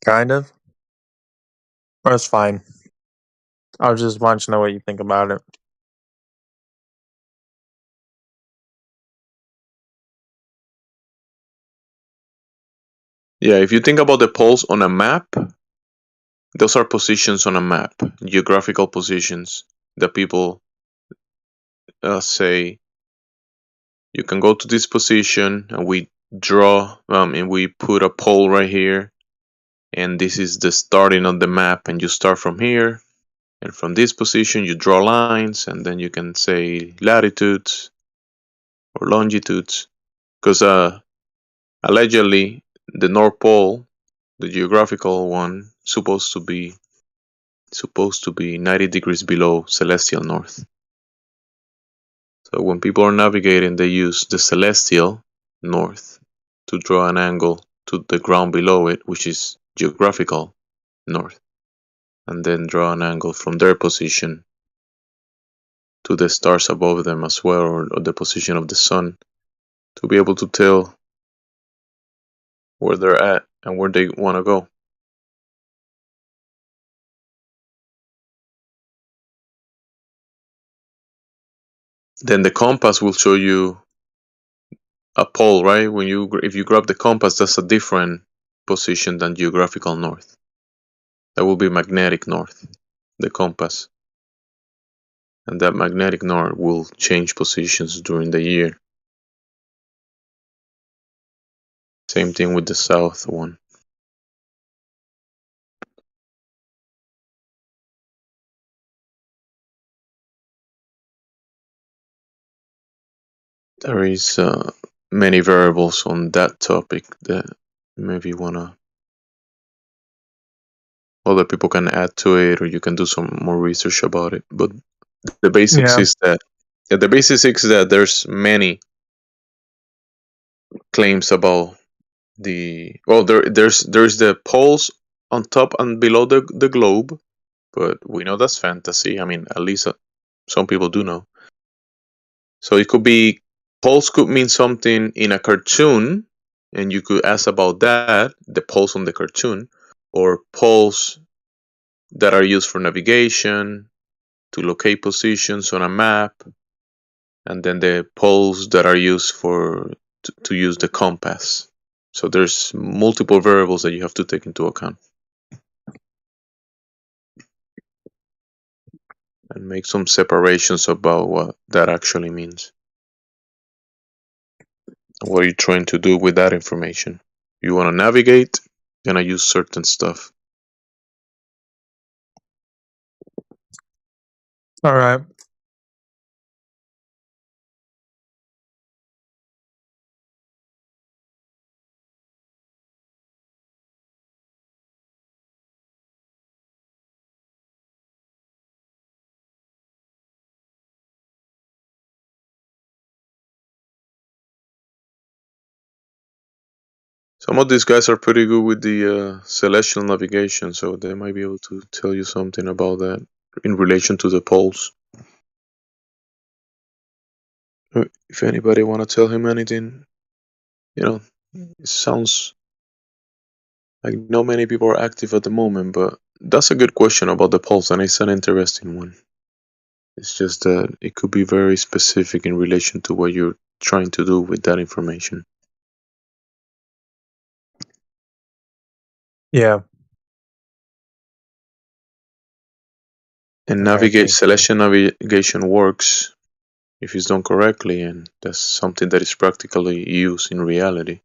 Kind of. That's fine. I just want to know what you think about it. Yeah, if you think about the poles on a map, those are positions on a map, geographical positions that people say you can go to this position, and we draw and we put a pole right here, and this is the starting of the map, and you start from here, and from this position you draw lines, and then you can say latitudes or longitudes, because allegedly the North Pole, the geographical one, supposed to be 90 degrees below celestial north. So when people are navigating, they use the celestial north to draw an angle to the ground below it, which is geographical north, and then draw an angle from their position to the stars above them as well, or the position of the sun, to be able to tell where they're at and where they want to go. Then the compass will show you a pole, right? If you grab the compass, that's a different position than geographical north. That will be magnetic north, the compass. And that magnetic north will change positions during the year. Same thing with the south one. There is many variables on that topic that maybe other people can add to it, or you can do some more research about it. But the basics is that there's many claims about there's the poles on top and below the globe, but we know that's fantasy. I mean, at least some people do know. So it could be poles could mean something in a cartoon, and you could ask about that, the poles on the cartoon, or poles that are used for navigation, to locate positions on a map, and then the poles that are used to use the compass. So there's multiple variables that you have to take into account and make some separations about what that actually means. What are you trying to do with that information? You want to navigate, you're going to use certain stuff. All right. Some of these guys are pretty good with the celestial navigation, so they might be able to tell you something about that in relation to the poles. If anybody want to tell him anything, it sounds like not many people are active at the moment, but that's a good question about the poles, and it's an interesting one. It's just that it could be very specific in relation to what you're trying to do with that information. Yeah. And celestial navigation works if it's done correctly, and that's something that is practically used in reality.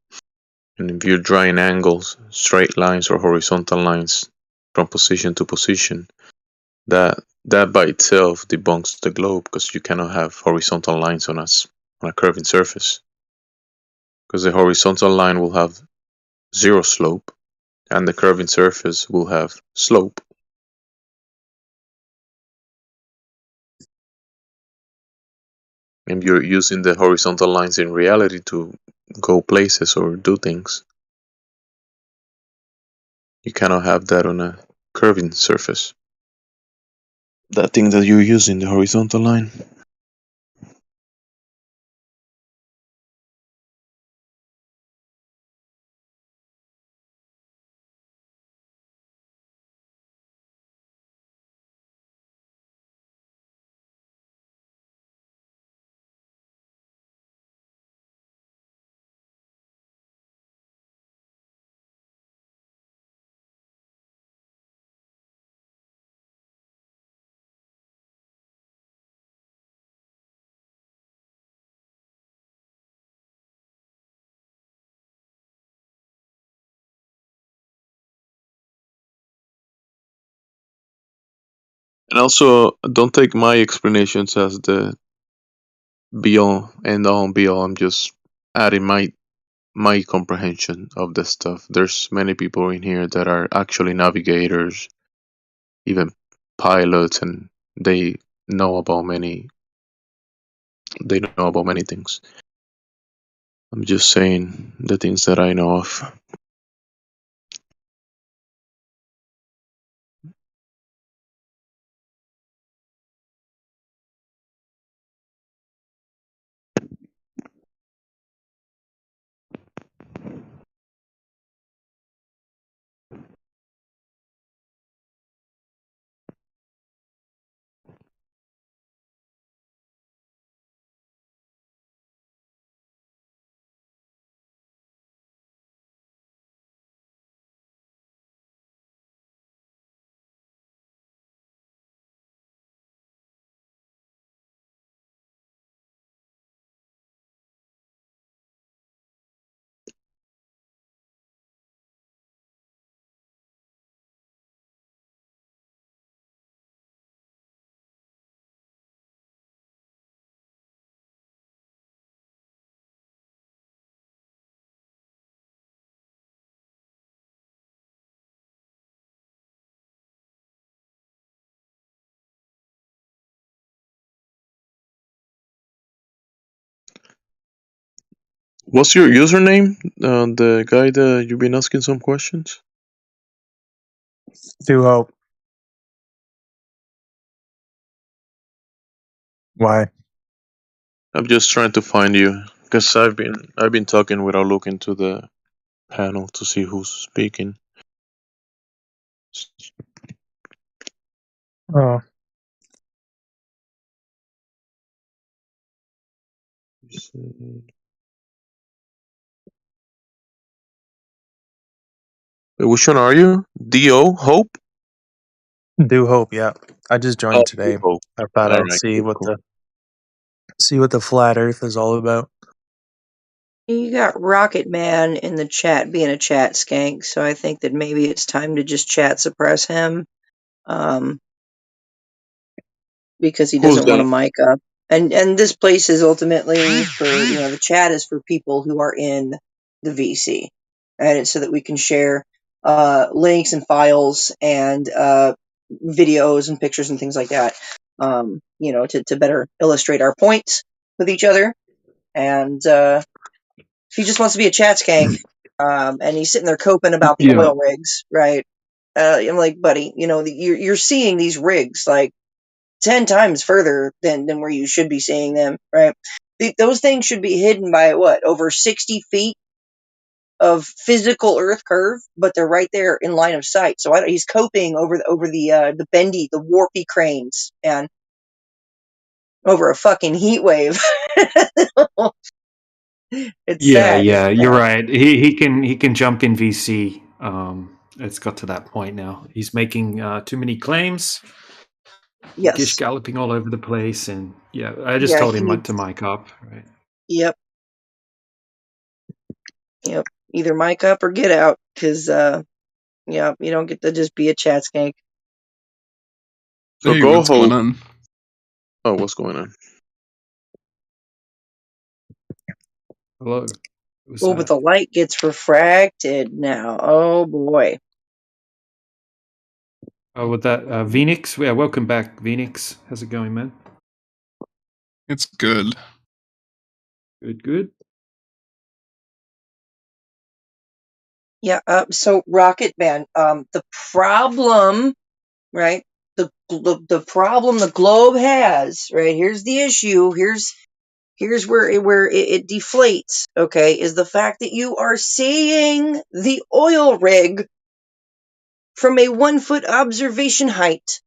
And if you're drawing angles, straight lines or horizontal lines from position to position, that by itself debunks the globe, because you cannot have horizontal lines on a curving surface, because the horizontal line will have zero slope and the curving surface will have slope. And you're using the horizontal lines in reality to go places or do things. You cannot have that on a curving surface. That thing that you're using, the horizontal line. And also, don't take my explanations as the be all and all and be all. I'm just adding my comprehension of the stuff. There's many people in here that are actually navigators, even pilots, and they know about many things. I'm just saying the things that I know of. What's your username? The guy that you've been asking some questions? Do hope. Why? I'm just trying to find you because I've been talking without looking to the panel to see who's speaking. Oh. Wait, which one are you? Do Hope? Do hope, yeah. I just Oh, joined today. Hope. I thought All I'd right, see cool. what the flat Earth is all about. You got Rocket Man in the chat being a chat skank, so I think that maybe it's time to just chat suppress him, because he Who's doesn't want that? to mic up. And this place is ultimately for, the chat is for people who are in the VC, and it's so that we can share links and files and videos and pictures and things like that, to better illustrate our points with each other. And he just wants to be a chat skank, and he's sitting there coping about the Yeah. oil rigs, right? I'm like, buddy, you're seeing these rigs like 10 times further than where you should be seeing them, right? Those things should be hidden by over 60 feet of physical Earth curve, but they're right there in line of sight. So he's coping over the bendy, the warpy cranes, and over a fucking heat wave. It's sad. Yeah, you're right. He can jump in VC. It's got to that point now. He's making too many claims. Yes. Gish galloping all over the place, and yeah, I just Yeah, told he him needs to mic up. Right. Yep. Either mic up or get out, because you don't get to just be a chat skank. So Hey, go what's going Hope. on? Oh, what's going on? Hello. Who's Oh, but that? the light gets refracted now. Oh boy. Oh, with that Venix. Yeah, welcome back, Venix. How's it going, man? It's good. Good. Yeah. So Rocket Man. The problem, right? The problem the globe has, right? Here's the issue. Here's where it deflates. Okay, is the fact that you are seeing the oil rig from a 1 foot observation height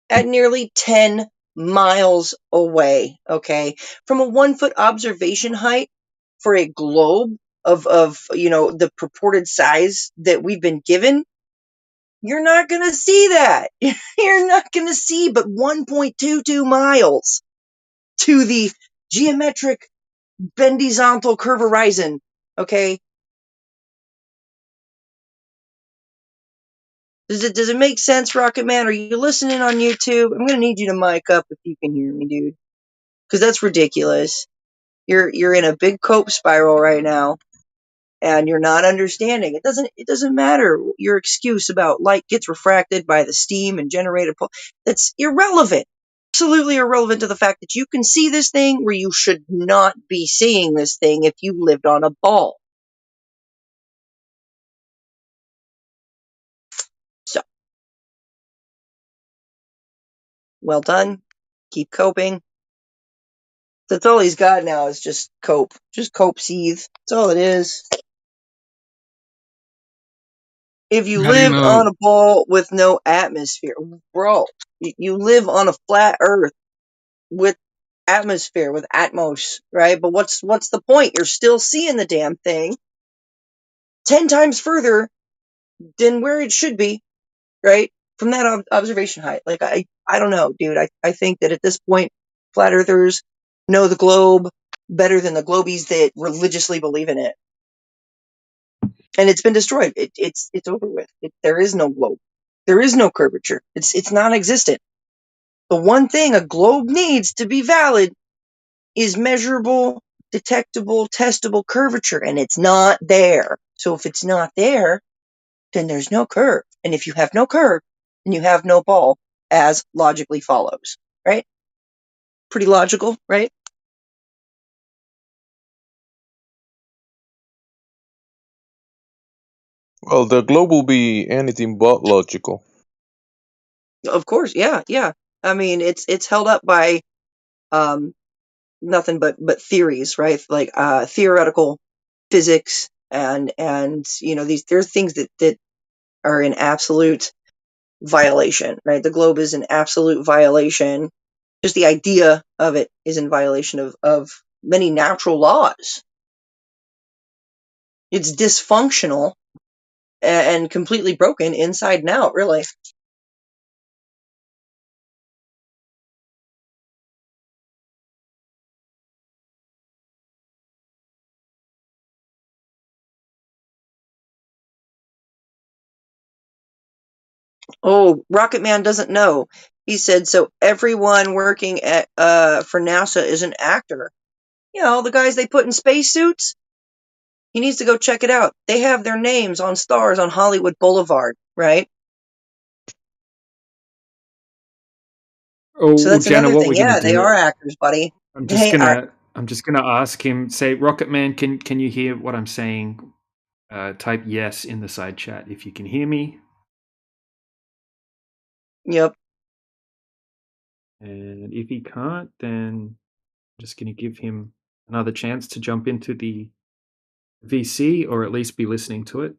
at nearly 10 miles away. Okay, from a 1 foot observation height for a globe of the purported size that we've been given, you're not going to see that. You're not going to see but 1.22 miles to the geometric bendizontal curve horizon. Okay, does it make sense, Rocket Man? Are you listening on YouTube? I'm gonna need you to mic up if you can hear me, dude, because that's ridiculous. You're in a big cope spiral right now, and you're not understanding. It doesn't matter your excuse about light gets refracted by the steam and generated. That's irrelevant. Absolutely irrelevant to the fact that you can see this thing where you should not be seeing this thing if you lived on a ball. So, well done. Keep coping. That's all he's got now is just cope. Just cope seethe. That's all it is. If you How do you lived know? on a ball with no atmosphere, bro, you live on a flat earth with atmosphere, with atmos, right? But what's the point? You're still seeing the damn thing 10 times further than where it should be, right? From that observation height. Like, I don't know, dude. I think that at this point, flat earthers know the globe better than the globies that religiously believe in it. And it's been destroyed. It's over with. There is no globe. There is no curvature. It's non-existent. The one thing a globe needs to be valid is measurable, detectable, testable curvature, and it's not there. So if it's not there, then there's no curve. And if you have no curve, then you have no ball, as logically follows. Right? Pretty logical, right? Well, the globe will be anything but logical. Of course, yeah. I mean, it's held up by nothing but theories, right? Like theoretical physics and there's things that are in absolute violation, right? The globe is an absolute violation. Just the idea of it is in violation of many natural laws. It's dysfunctional and completely broken inside and out, really. Oh, Rocket Man doesn't know. He said, so everyone working at for NASA is an actor. You know, the guys they put in spacesuits? He needs to go check it out. They have their names on stars on Hollywood Boulevard, right? Oh, So that's Jenna, another what thing. we're gonna Yeah, they do? are actors, buddy. I'm They are. just gonna ask him. Say, Rocket Man, can you hear what I'm saying? Type yes in the side chat if you can hear me. Yep. And if he can't, then I'm just gonna give him another chance to jump into the VC or at least be listening to it.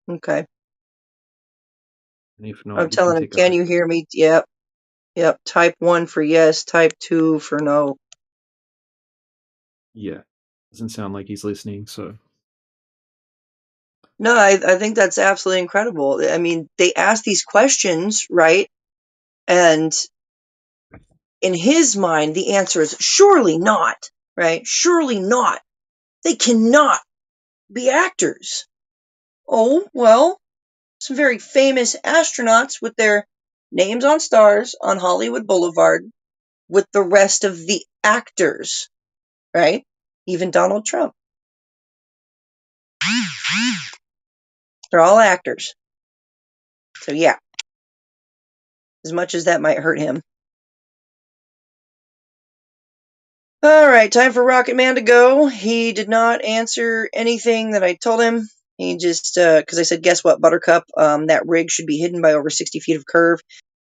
Okay. And if not, I'm we can telling him, take a can break. you hear me? Yep. Type 1 for yes, type 2 for no. Yeah, doesn't sound like he's listening. So No, I think that's absolutely incredible. I mean, they ask these questions, right? And in his mind, the answer is surely not, right? Surely not. They cannot be actors. Oh, well, some very famous astronauts with their names on stars on Hollywood Boulevard with the rest of the actors, right? Even Donald Trump. They're all actors. So, yeah. As much as that might hurt him. All right, time for Rocket Man to go. He did not answer anything that I told him. He just, because I said, guess what, Buttercup? That rig should be hidden by over 60 feet of curve.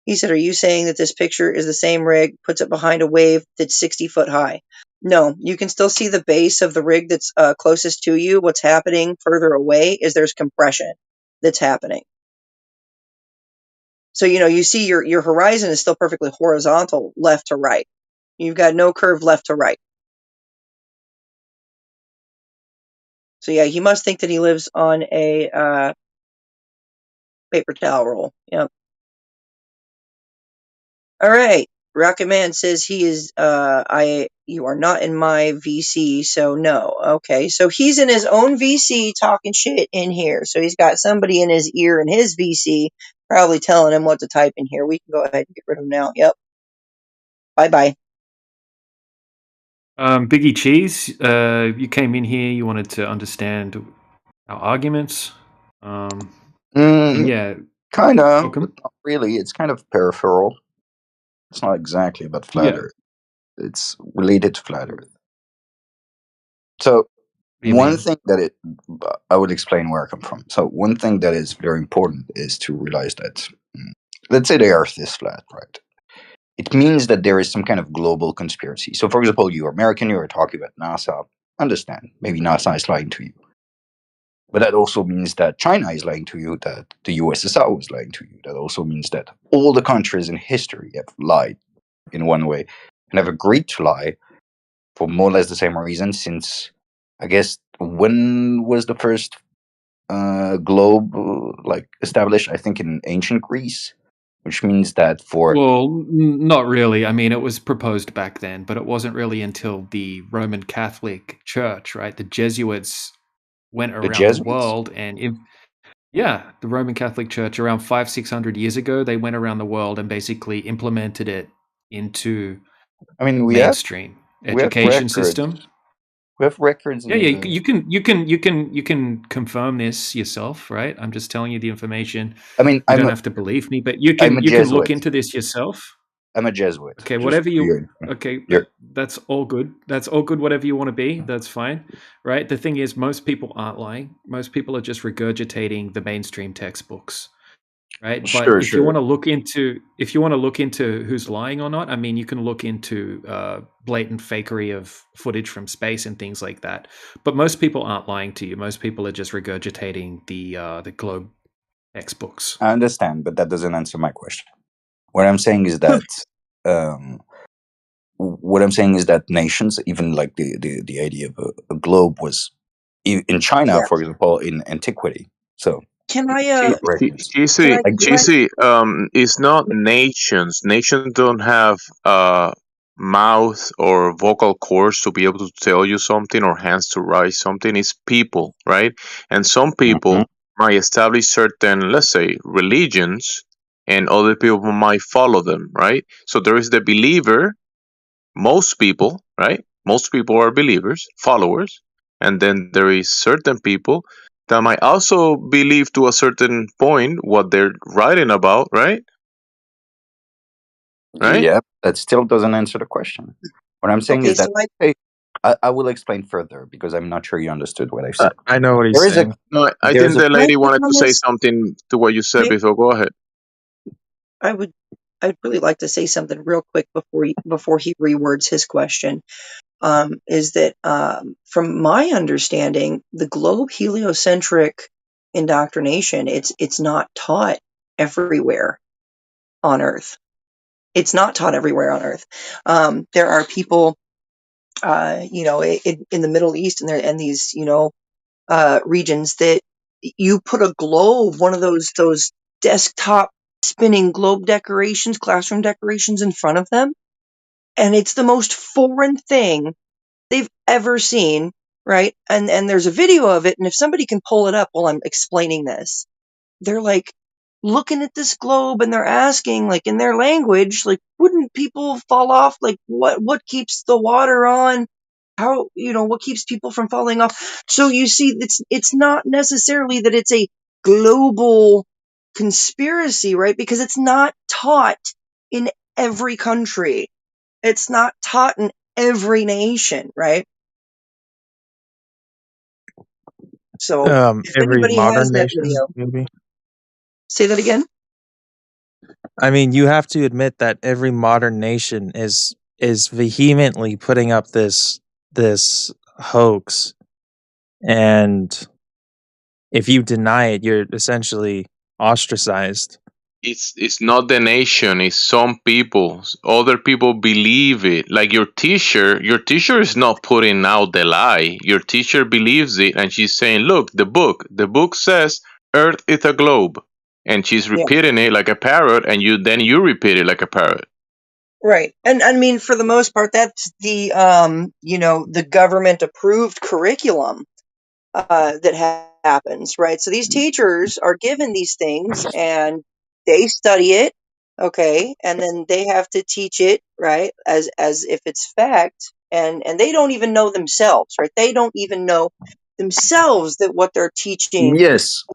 He said, are you saying that this picture is the same rig, puts it behind a wave that's 60 foot high? No, you can still see the base of the rig that's closest to you. What's happening further away is there's compression that's happening. So, you see your horizon is still perfectly horizontal left to right. You've got no curve left to right. So yeah, he must think that he lives on a paper towel roll. Yep. All right. Rocket Man says he is you are not in my VC, so no. Okay. So he's in his own VC talking shit in here. So he's got somebody in his ear in his VC probably telling him what to type in here. We can go ahead and get rid of him now. Yep. Bye-bye. Biggie Cheese, you came in here, you wanted to understand our arguments. Yeah. Kind of, Welcome. but not really. It's kind of peripheral. It's not exactly about flat Yeah. Earth. It's related to flat Earth. So You one mean? thing that I will explain where I come from. So one thing that is very important is to realize that, let's say the Earth is flat, right? It means that there is some kind of global conspiracy. So, for example, you're American, you're talking about NASA. Understand, maybe NASA is lying to you. But that also means that China is lying to you, that the USSR is lying to you. That also means that all the countries in history have lied in one way and have agreed to lie for more or less the same reason since, I guess, when was the first globe established? I think in ancient Greece, which means that for... Well, not really. I mean, it was proposed back then, but it wasn't really until the Roman Catholic Church, right? The Jesuits went around the world and the Roman Catholic Church around 500-600 years ago, they went around the world and basically implemented it into mainstream education system. We have records. Yeah, you can confirm this yourself, right? I'm just telling you the information. I mean, you don't have to believe me, but you can look into this yourself. I'm a Jesuit. Okay, just whatever you. you're- Okay, you're- that's all good. That's all good. Whatever you want to be, that's fine, right? The thing is, most people aren't lying. Most people are just regurgitating the mainstream textbooks, right? But Sure, if you want sure. to look into who's lying or not, I mean, you can look into blatant fakery of footage from space and things like that. But most people aren't lying to you. Most people are just regurgitating the globe textbooks. I understand, but that doesn't answer my question. What I'm saying is that nations, even like the idea of a globe, was in China, Yeah. for example, in antiquity. So Can I GC, it's not nations. Nations don't have mouth or vocal cords to be able to tell you something or hands to write something. It's people, right? And some people might establish certain, let's say, religions, and other people might follow them, right? So there is the believer, most people, right? Most people are believers, followers, and then there is certain people that might also believe to a certain point what they're writing about, right? Right? yeah, that still doesn't answer the question. What I'm saying Okay, is that so hey, I will explain further because I'm not sure you understood what I've said. I know what he's There is saying. No, I there think is a the Can I lady speak wanted on to say this? something to what you said before. Go ahead. I'd really like to say something real quick before he rewords his question. Is that from my understanding, the globe heliocentric indoctrination, it's not taught everywhere on Earth. It's not taught everywhere on Earth. There are people, in the Middle East and these, regions that you put a globe, one of those desktop spinning globe decorations, classroom decorations in front of them, and it's the most foreign thing they've ever seen, right? And there's a video of it, and if somebody can pull it up while I'm explaining this, they're like looking at this globe and they're asking, like, in their language, like, wouldn't people fall off? Like, what keeps the water on? How, what keeps people from falling off? So you see, it's not necessarily that it's a global conspiracy, right? Because it's not taught in every country. It's not taught in every nation, right? So if Every anybody has modern that nation, video, maybe. say that again. I mean, you have to admit that every modern nation is vehemently putting up this hoax, and if you deny it, you're essentially ostracized. It's not the nation, it's some people. Other people believe it. Like your teacher is not putting out the lie. Your teacher believes it, and she's saying, look, the book says Earth is a globe, and she's Yeah. repeating it like a parrot, and you repeat it like a parrot. Right. And I mean, for the most part, that's the, the government approved curriculum that happens, right? So these teachers are given these things and they study it, okay, and then they have to teach it, right, as if it's fact, and they don't even know themselves, right? They don't even know themselves that what they're teaching. yes,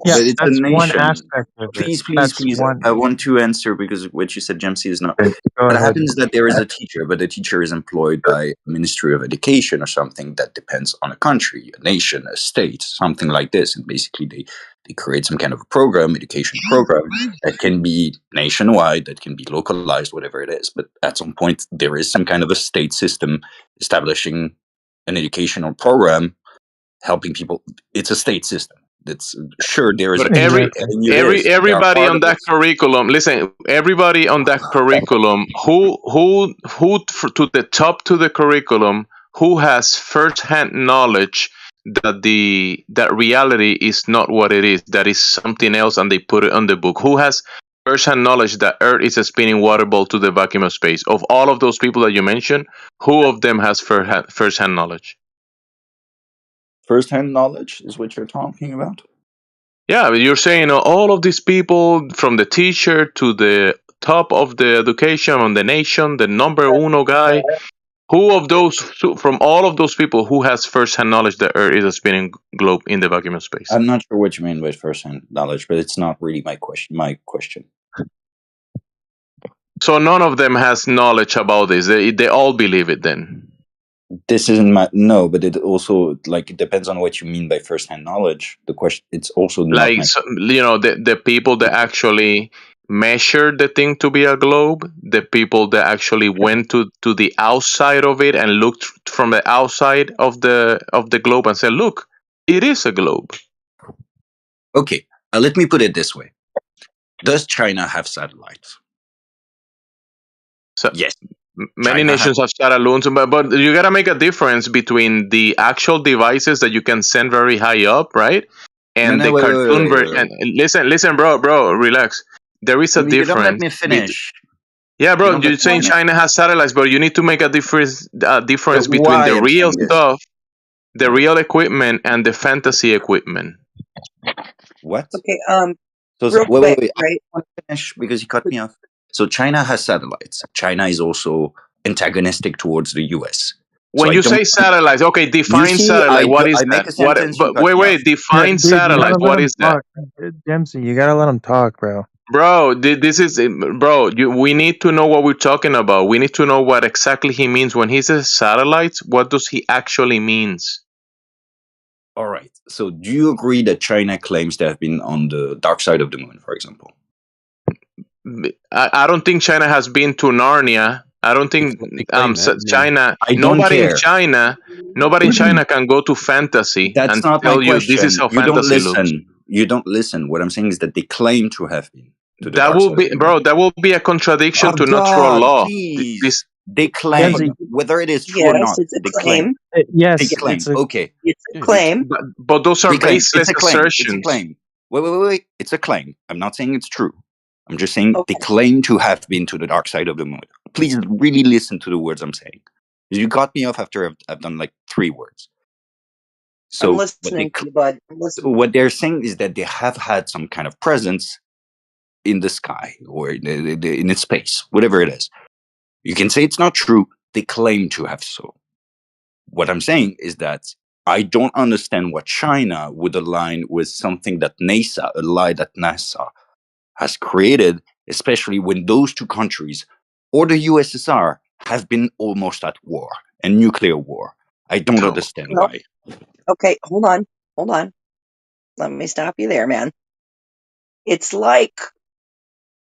Yeah, but it's a that's one nation. aspect of it. Please, please, That's please. one. I want to answer because what you said, Jamesy, is not. Go What ahead. happens is that there is a teacher, but the teacher is employed by Ministry of Education or something that depends on a country, a nation, a state, something like this. And basically, they create some kind of a program, education program that can be nationwide, that can be localized, whatever it is. But at some point, there is some kind of a state system establishing an educational program helping people. It's a state system. It's sure there is a But teacher telling you this. They are everybody part on of that this. curriculum, listen, everybody on that curriculum, to the top to the curriculum, who has first-hand knowledge that reality is not what it is, that is something else, and they put it on the book. Who has first-hand knowledge that Earth is a spinning water ball to the vacuum of space? Of all of those people that you mentioned, who of them has first-hand knowledge? First-hand knowledge is what you're talking about. Yeah, but you're saying all of these people, from the teacher to the top of the education on the nation, the number uno guy, from all of those people, who has first-hand knowledge that Earth is a spinning globe in the vacuum of space? I'm not sure what you mean by first-hand knowledge, but it's not really my question. So none of them has knowledge about this. They all believe it then. This isn't my no, but it also like it depends on what you mean by first-hand knowledge. The question, it's also not Like my. the people that actually measured the thing to be a globe, the people that actually went to the outside of it and looked from the outside of the globe and said, "Look, it is a globe." Okay, let me put it this way: does China have satellites? So, yes. Many China nations have satellites, but you gotta make a difference between the actual devices that you can send very high up, right? And No, the wait, cartoon wait. version. Listen, bro, relax. There is a You don't let difference. me finish. Yeah, You bro, don't let you're me saying finish. China has satellites, but you need to make a difference between Why the I'm real saying this? stuff, the real equipment, and the fantasy equipment. What? Okay. So Real wait. quick, I right? want to finish because you cut me off. So China has satellites. China is also antagonistic towards the U.S. When you say satellites, okay, define see, satellite. What is I make that? a sentence. You But cut me wait, off. define Dude, you satellites. gotta let What him is that? talk. Dempsey, you gotta let him talk, bro. Bro, this is bro. We need to know what we're talking about. We need to know what exactly he means when he says satellites. What does he actually means? All right. So do you agree that China claims to have been on the dark side of the moon, for example? I don't think China has been to Narnia. I don't think China. I don't care. Nobody in China can go to fantasy That's and not my tell you this is question. how You don't fantasy looks. listen. You don't listen. What I'm saying is that they claim to have been to the That dark will side be, of the moon. bro. That will be a contradiction Oh to natural God, law. please. They claim, whether it is true or Yes, not. it's a They claim. claim. Yes, They claim. it's a Okay. It's a claim. But those are They claim. It's baseless a claim. It's a assertions. claim. Wait. It's a claim. I'm not saying it's true. I'm just saying they claim to have been to the dark side of the moon. Please really listen to the words I'm saying. You got me off after I've done like 3 words. So I'm listening to you, bud. I'm listening. what they're saying is that they have had some kind of presence in the sky or in its space, whatever it is. You can say it's not true. They claim to have so. What I'm saying is that I don't understand what China would align with something that a lie that NASA has created, especially when those two countries or the USSR have been almost at war and nuclear war. I don't understand Well, why. okay, hold on. Let me stop you there, man. It's like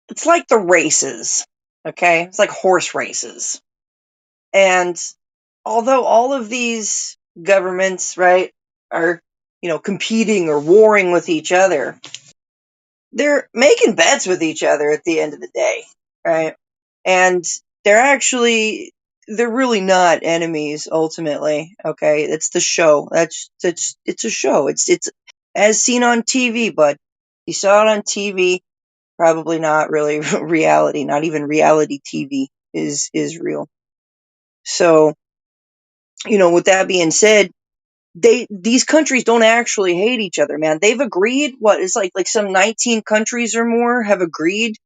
the races, okay? It's like horse races. And although all of these governments, right, are, competing or warring with each other, they're making bets with each other at the end of the day, right? And they're really not enemies ultimately, okay? It's the show. It's a show. It's as seen on TV, but you saw it on TV, probably not really reality. Not even reality TV is real. So, with that being said, these countries don't actually hate each other, man. They've agreed, what it's like some 19 countries or more have agreed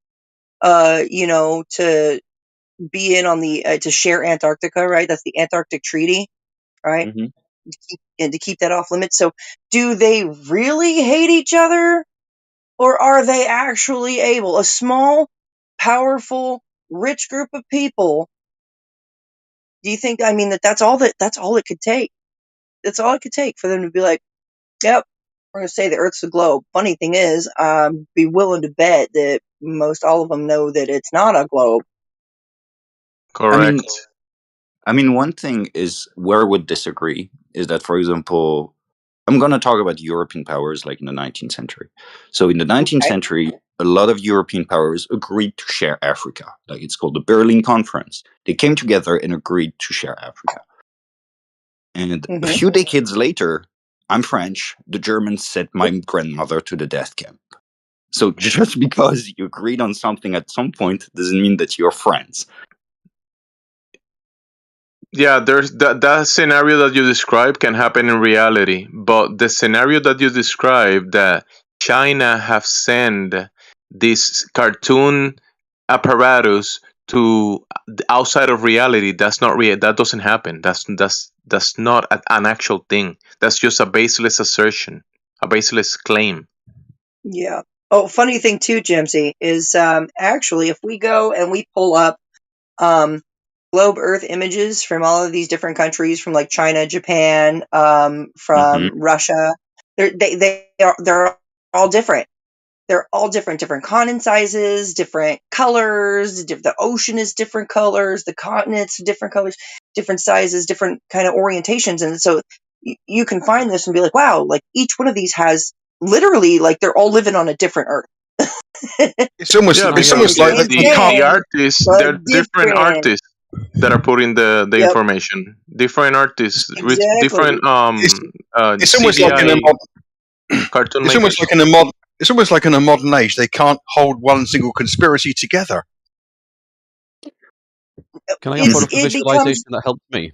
to be in on the to share Antarctica, right? That's the Antarctic Treaty, right? And to keep that off limits. So do they really hate each other, or are they actually able, a small, powerful, rich group of people? Do you think, that's all it could take? That's all it could take for them to be like, yep, we're going to say the Earth's a globe. Funny thing is, be willing to bet that most all of them know that it's not a globe. Correct. I mean, one thing is where I would disagree is that, for example, I'm going to talk about European powers like in the 19th century. So in the 19th century, a lot of European powers agreed to share Africa. Like it's called the Berlin Conference. They came together and agreed to share Africa. And a few decades later, I'm French, the Germans sent my grandmother to the death camp. So just because you agreed on something at some point doesn't mean that you're friends. Yeah, there's that scenario that you described can happen in reality, but the scenario that you described, that China have sent this cartoon apparatus to the outside of reality, that's not real. That doesn't happen. That's not an actual thing. That's just a baseless assertion, a baseless claim. Yeah. Oh, funny thing too, Jimsy, is actually if we go and we pull up globe Earth images from all of these different countries, from like China, Japan, from Russia, they're all different. They're all different continent sizes, different colors. The ocean is different colors. The continents different colors, different sizes, different kind of orientations. And so you can find this and be like, wow, like each one of these has literally like they're all living on a different Earth. It's almost Yeah, it's because almost like the, you can't. the artists, but they're different different. artists that are putting the Yep. information. Different artists with different It's almost like in a cartoon it's makers. almost like in a mod. It's almost like in a modern age they can't hold one single conspiracy together. Can I offer up a visualization that helped me?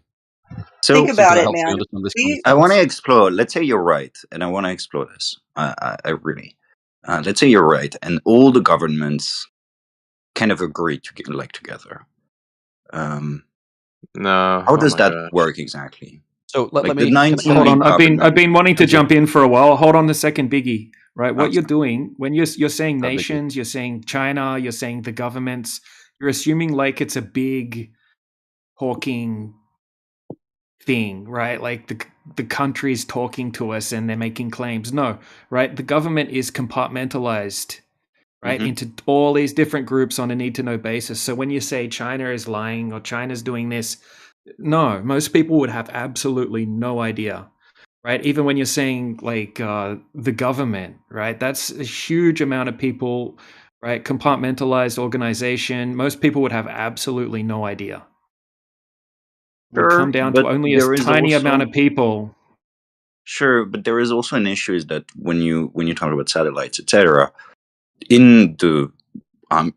So Think about Something that it, helps me man. understand this See? I want to explore. Let's say you're right, and I want to explore this. I really. Let's say you're right, and all the governments kind of agree to get like together. No. How does my that gosh. work exactly? So Like let the me 19 Hold on, I've been governments. wanting to jump in for a while. Hold on a second, Biggie. Right, what Oh, you're doing when you're saying Biggie. nations, you're saying China, you're saying the governments, you're assuming like it's a big hawking thing, right? Like the country's talking to us and they're making claims. No, right? The government is compartmentalized, right, into all these different groups on a need to know basis. So when you say China is lying or China's doing this, no, most people would have absolutely no idea. Right, even when you're saying like the government, right? That's a huge amount of people, right? Compartmentalized organization. Most people would have absolutely no idea. It would come down to but only a there is tiny also amount of people. Sure, but there is also an issue is that when you talk about satellites, etc., in the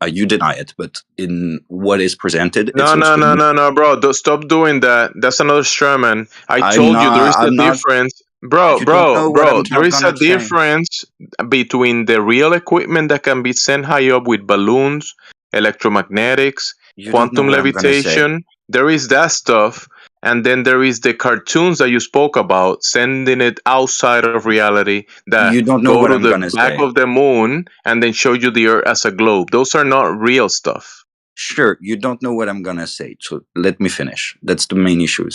you deny it, but in what is presented, it's No, bro. Stop doing that. That's another Sherman. I told you there is a I'm not. difference. Bro, You don't know what I'm there is a gonna say. difference between the real equipment that can be sent high up with balloons, electromagnetics, You don't know quantum what I'm gonna say. levitation. There is that stuff. And then there is the cartoons that you spoke about, sending it outside of reality that You don't know go what to I'm the gonna back say. of the moon and then show you the Earth as a globe. Those are not real stuff. Sure, you don't know what I'm gonna say, so let me finish. That's the main issue.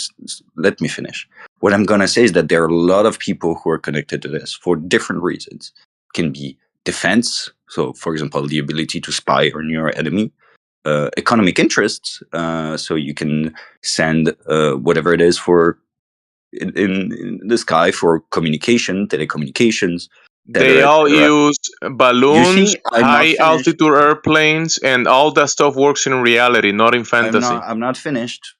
Let me finish. What I'm gonna say is that there are a lot of people who are connected to this for different reasons. Can be defense, so for example, the ability to spy on your enemy. Economic interests, so you can send whatever it is for in the sky for communication, telecommunications. They all use You balloons, see, I'm not high finished. altitude airplanes, and all that stuff works in reality, not in fantasy. I'm not finished.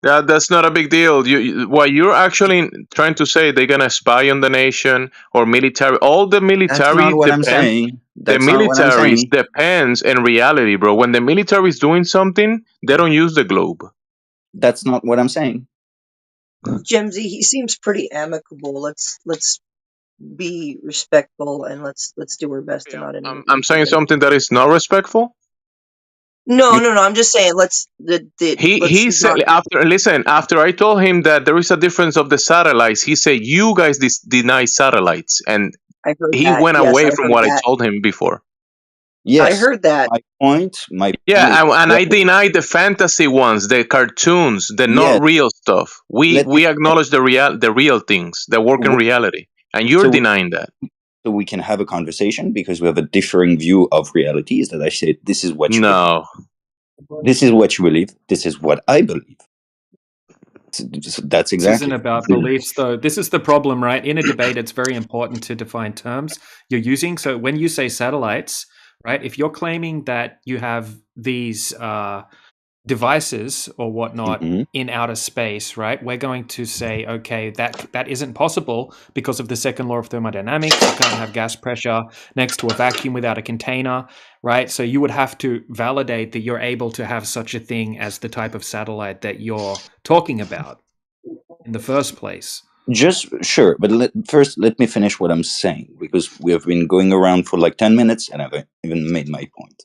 That's not a big deal. What you're actually trying to say, they're gonna spy on the nation or military. All the military That's not what I'm depends. saying. The That's not what I'm military saying. depends in reality, bro. When the military is doing something, they don't use the globe. That's not what I'm saying. Jimsy, he seems pretty amicable. Let's be respectful and let's do our best to not interrupt. I'm saying something that is not respectful. No. I'm just saying let's He said after I told him that there is a difference of the satellites, he said you guys deny satellites, and I heard he that. went Yes, away I from heard what I that. told him before. Yes, I heard that. My point Yeah, is and I deny the fantasy ones, the cartoons, the not real stuff. We acknowledge the real things that work in reality, and you're denying that. So we can have a conversation because we have a differing view of reality. Is that I said this is what you believe. This is what you believe. This is what I believe. That's exactly. This isn't about beliefs, though. This is the problem, right? In a debate, it's very important to define terms you're using. So when you say satellites, right, if you're claiming that you have these devices or whatnot in outer space, right, we're going to say, okay, that isn't possible because of the second law of thermodynamics. You can't have gas pressure next to a vacuum without a container, right? So you would have to validate that you're able to have such a thing as the type of satellite that you're talking about in the first place. Just sure, but first let me finish what I'm saying, because we have been going around for like 10 minutes and I've even made my point.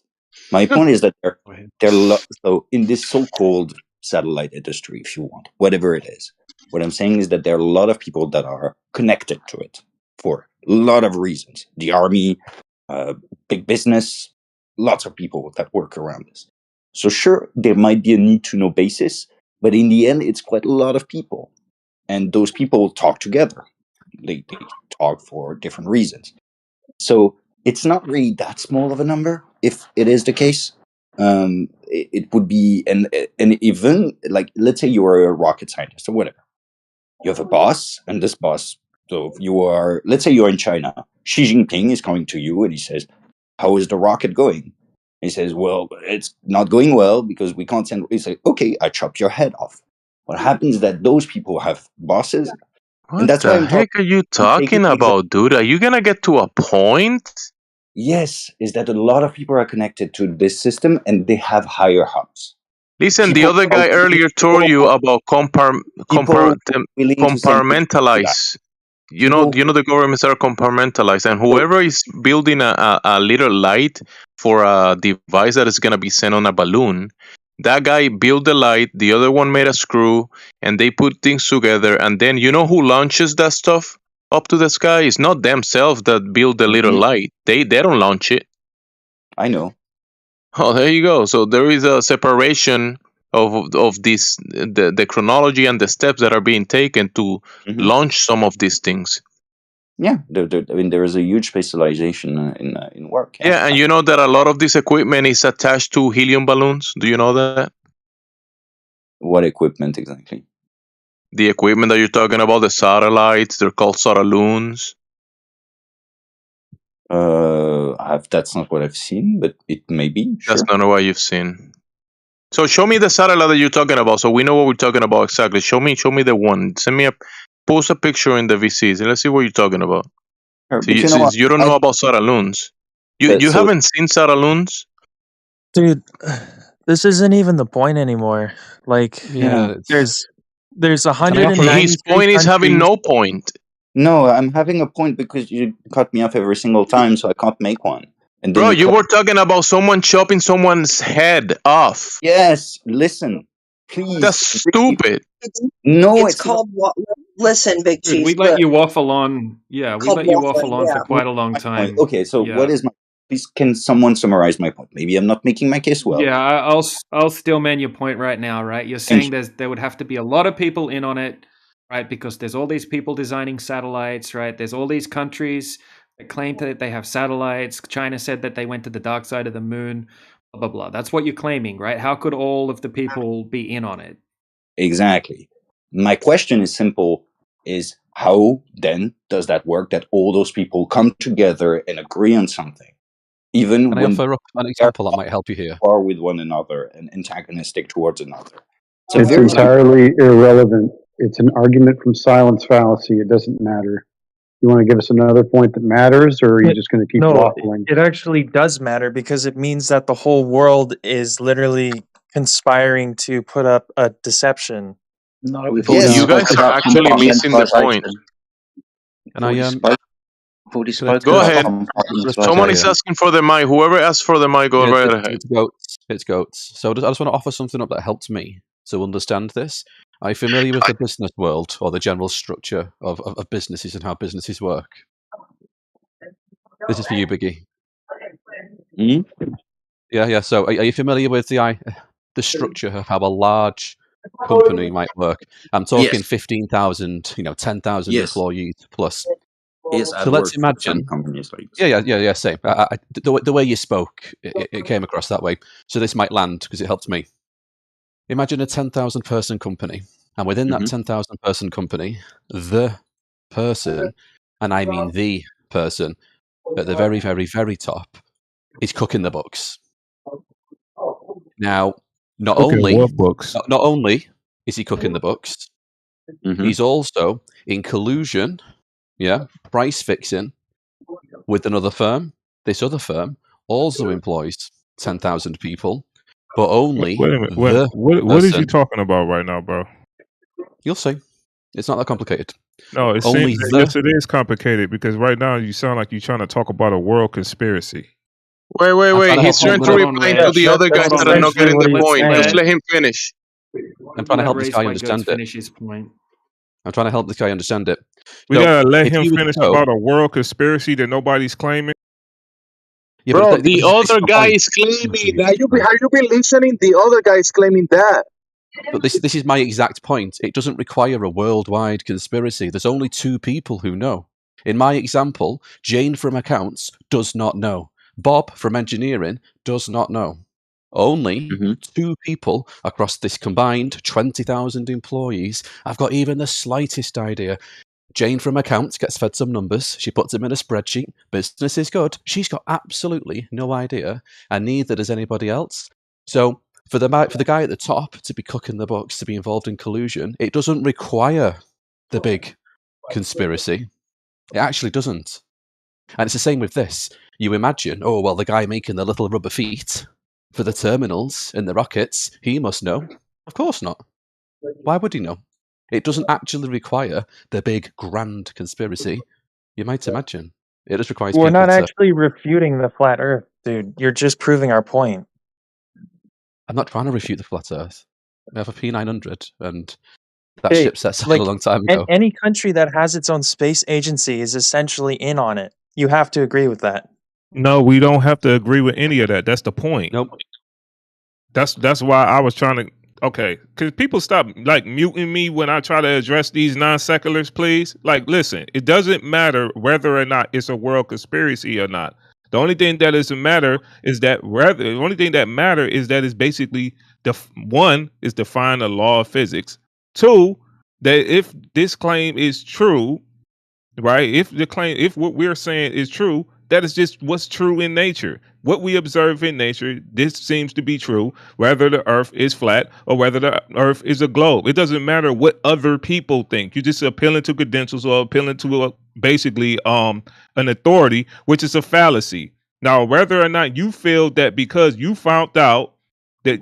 My point is that so in this so-called satellite industry, if you want, whatever it is, what I'm saying is that there are a lot of people that are connected to it for a lot of reasons. The army, big business, lots of people that work around this. So sure, there might be a need to know basis, but in the end, it's quite a lot of people. And those people talk together. They talk for different reasons. So it's not really that small of a number, if it is the case. It would be, and even, like, let's say you are a rocket scientist or whatever. You have a boss, and this boss, so you are, let's say you're in China. Xi Jinping is coming to you and he says, how is the rocket going? He says, well, it's not going well because we can't send. He says, okay, I chop your head off. What happens is that those people have bosses, and What that's why the I'm heck are you talking about, dude? Are you gonna get to a point? Yes, is that a lot of people are connected to this system and they have higher hubs. Listen, the People other guy are earlier told you about people willing to send people to that. compartmentalize. You know the governments are compartmentalized, and whoever is building a little light for a device that is gonna be sent on a balloon, that guy built the light, the other one made a screw, and they put things together, and then you know who launches that stuff up to the sky? It's not themselves that build the little light. They don't launch it. I know. Oh, there you go. So there is a separation of this the chronology and the steps that are being taken to launch some of these things. Yeah, I mean, there is a huge specialization in work. Yeah, and you know that a lot of this equipment is attached to helium balloons. Do you know that? What equipment exactly? The equipment that you're talking about, the satellites, they're called satelloons. That's not what I've seen, but it may be. Sure. That's not what you've seen. So show me the satellite that you're talking about, so we know what we're talking about exactly. Show me the one. Post a picture in the VCs, and let's see what you're talking about. Sure, So you don't know about satelloons. You haven't seen satelloons? Dude, this isn't even the point anymore. Like, Yeah. there's 193 His point is having countries. no point. No, I'm having a point because you cut me off every single time, so I can't make one. And then Bro, you were talking about someone chopping someone's head off. Yes, listen, please. That's stupid. No, it's called. Listen, Big Dude, Cheese. we let you waffle on. Yeah, we Called let you waffling, waffle on yeah. for quite a long time. Okay, so Yeah. what is my? Please, can someone summarize my point? Maybe I'm not making my case well. Yeah, I'll still man your point right now, right? You're saying there would have to be a lot of people in on it, right? Because there's all these people designing satellites, right? There's all these countries that claim that they have satellites. China said that they went to the dark side of the moon, blah, blah, blah. That's what you're claiming, right? How could all of the people be in on it? Exactly. My question is simple, is how then does that work that all those people come together and agree on something? Even Can I when offer up an example that might help you here? Are with one another and antagonistic towards another. It's entirely irrelevant. It's an argument from silence fallacy. It doesn't matter. You want to give us another point that matters, or are you just going to keep waffling? It actually does matter because it means that the whole world is literally conspiring to put up a deception. No, we've Yes, you guys are actually missing the point. And I Go ahead. Someone is asking for the mic. Whoever asks for the mic, go right ahead. It's goats. So I just want to offer something up that helped me to understand this. Are you familiar with the business world or the general structure of businesses and how businesses work? This is for you, Biggie. Yeah. So are you familiar with the structure of how a large company might work? I'm talking 15,000, 10,000 employees plus. Yes, so let's imagine companies like this. Yeah, same. The way you spoke, it came across that way. So this might land because it helped me. Imagine a 10,000 person company, and within that 10,000 person company, the person, and I mean the person, at the very, very, very top, is cooking the books. Now, not only is he cooking the books, he's also in collusion, price fixing with another firm. This other firm also employs 10,000 people, but only Wait a minute. What is you talking about right now, bro? You'll see. It's not that complicated. No, it only seems yes, it is complicated because right now you sound like you're trying to talk about a world conspiracy. Wait. He's trying to reply to the other guys that are not getting the point. Just let him finish. I'm trying to help this guy Race White understand Goats it. finish his point. I'm trying to help this guy understand it. We So, gotta let if him you were to finish go- about a world conspiracy that nobody's claiming. Yeah, Bro, but the this is other the guy point. is claiming that have you been listening? The other guy is claiming that. But this is my exact point. It doesn't require a worldwide conspiracy. There's only two people who know. In my example, Jane from accounts does not know. Bob from engineering does not know. Only two people across this combined 20,000 employees have got even the slightest idea. Jane from accounts gets fed some numbers. She puts them in a spreadsheet. Business is good. She's got absolutely no idea, and neither does anybody else. So for the guy at the top to be cooking the books, to be involved in collusion, it doesn't require the big conspiracy. It actually doesn't. And it's the same with this. You imagine, oh, well, the guy making the little rubber feet for the terminals in the rockets, he must know. Of course not. Why would he know? It doesn't actually require the big, grand conspiracy. You might imagine. It just requires We're people not to... actually refuting the flat Earth, dude. You're just proving our point. I'm not trying to refute the flat Earth. We have a P900, and that Hey, ship set sail like a long time ago. any country that has its own space agency is essentially in on it. You have to agree with that. No, we don't have to agree with any of that. That's the point. Nope. That's why I was trying to. Okay, because people stop like muting me when I try to address these non-seculars, please. Like, listen, it doesn't matter whether or not it's a world conspiracy or not. The only thing that doesn't matter is that the only thing that matter is that it's basically one is define the law of physics. Two, that if this claim is true, right? If what we're saying is true, that is just what's true in nature. What we observe in nature, this seems to be true, whether the earth is flat or whether the earth is a globe. It doesn't matter what other people think. You're just appealing to credentials or appealing to basically an authority, which is a fallacy. Now, whether or not you feel that because you found out that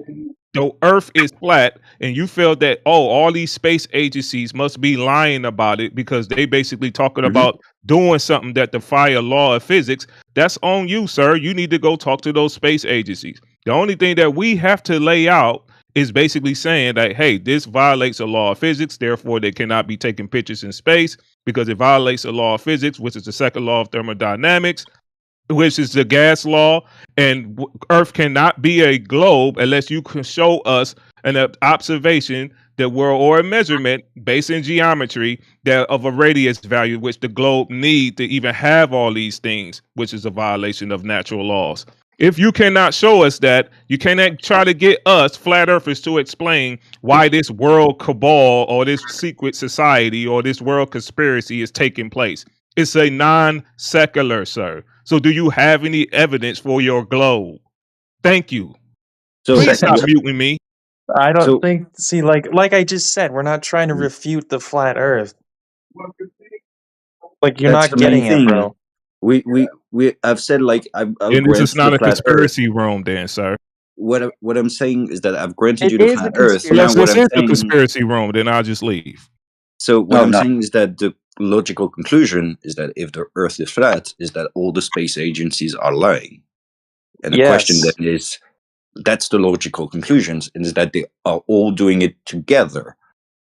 the earth is flat and you feel that, oh, all these space agencies must be lying about it because they basically talking about doing something that defy a law of physics, that's on you, sir. You need to go talk to those space agencies. The only thing that we have to lay out is basically saying that, hey, this violates a law of physics, therefore they cannot be taking pictures in space because it violates a law of physics, which is the second law of thermodynamics, which is the gas law, and Earth cannot be a globe unless you can show us an observation that or a measurement based in geometry that of a radius value, which the globe need to even have all these things, which is a violation of natural laws. If you cannot show us that, you cannot try to get us flat earthers to explain why this world cabal or this secret society or this world conspiracy is taking place. It's a non-secular, sir. So do you have any evidence for your globe? Thank you. So please stop muting me. I don't think. See, like I just said, we're not trying to refute the flat Earth. Like you're That's not the main getting it, thing. bro. I've said like I'll And this grant is not the a flat Earth. conspiracy room, then, sir. What I'm saying is that I've granted It you the is a flat Earth. conspiracy. Now Yes, what this I'm is a saying. conspiracy room. Then I'll just leave. So what No, I'm no. saying is that the logical conclusion is that if the Earth is flat, is that all the space agencies are lying. And the question Yes. then is, that's the logical conclusions, and is that they are all doing it together,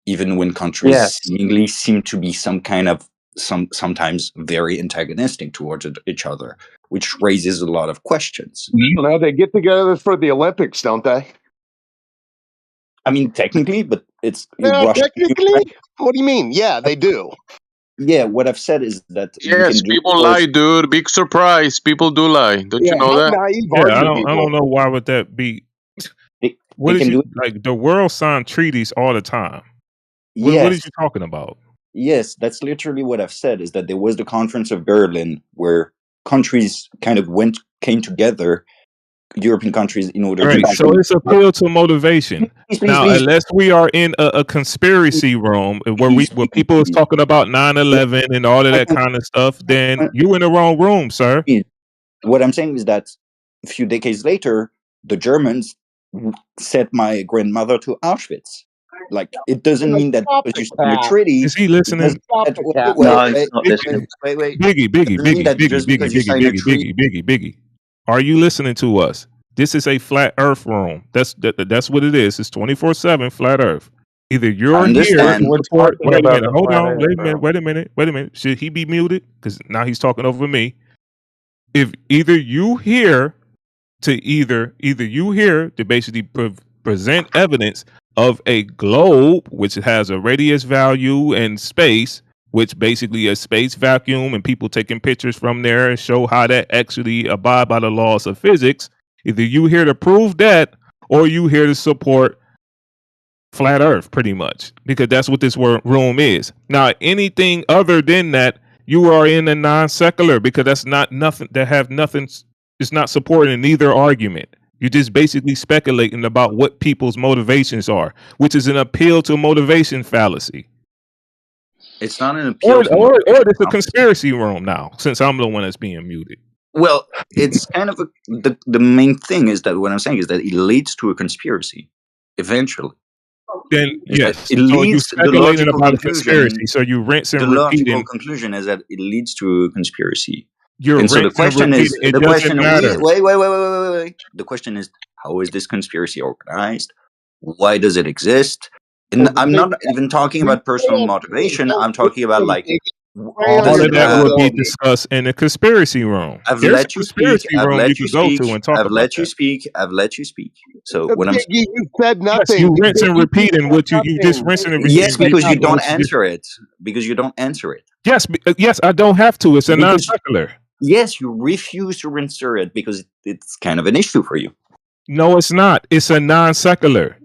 even when countries Yes. seemingly seem to be sometimes very antagonistic towards each other, which raises a lot of questions. Now they get together for the Olympics, don't they? I mean, technically, but it's No, Russia. technically. What do you mean? Yeah, they do. Yeah, what I've said is that you Yes, can do people wars. lie, dude. Big surprise. People do lie. Don't you know that? Yeah, I don't know why would that be. What they is can you do like? The world signed treaties all the time. What Yes. is you talking about? Yes, that's literally what I've said, is that there was the Conference of Berlin where countries kind of came together, European countries, in order Right. to So it's appeal to motivation. Please, Now, please. unless we are in a conspiracy room where people is talking about 9/11 and all of that kind of stuff, then you in the wrong room, sir. What I'm saying is that a few decades later, the Germans sent my grandmother to Auschwitz. Like, it doesn't mean that because you sign a treaty. Is he listening? No, he's not listening. Wait. Biggie, Just because you sign a treaty. Biggie. Are you listening to us? This is a flat Earth room. That's what it is. It's 24/7 flat Earth. Either you're here. understand. We're talking Wait a about minute. the Hold flat on. Earth, Wait a minute. Should he be muted? Because now he's talking over me. if either you here to basically present evidence of a globe which has a radius value and space, which basically a space vacuum, and people taking pictures from there and show how that actually abide by the laws of physics. Either you here to prove that, or you here to support flat Earth, pretty much, because that's what this room is. Now, anything other than that, you are in a non secular, because that's not nothing that have nothing. It's not supporting neither argument. You're just basically speculating about what people's motivations are, which is an appeal to motivation fallacy. It's not an appeal to Or motivation it's a fallacy. conspiracy room now, since I'm the one that's being muted. Well, it's kind of the main thing is that what I'm saying is that it leads to a conspiracy eventually. Then yes, it so you leads. The speculating logical about a conclusion. conspiracy, so you rinse and The repeat. logical conclusion is that it leads to a conspiracy. You're And so the rinsing and question is, repeating. It doesn't matter. wait. The question is, how is this conspiracy organized? Why does it exist? And I'm not even talking about personal motivation. I'm talking about like all of that will be discussed in the conspiracy room. I've There's let a you speak. conspiracy I've room let you you could go speak. to and talk I've about let you that. speak. I've let you speak. So what I'm Biggie, you said Yes, nothing. you rinse and Biggie, repeating what you just nothing. rinsing and yes, repeating. because you don't what you just- answer it. Because you don't answer it. Yes, yes, I don't have to. It's a non Because secular. yes, you refuse to answer it because it's kind of an issue for you. No, it's not. It's a non secular.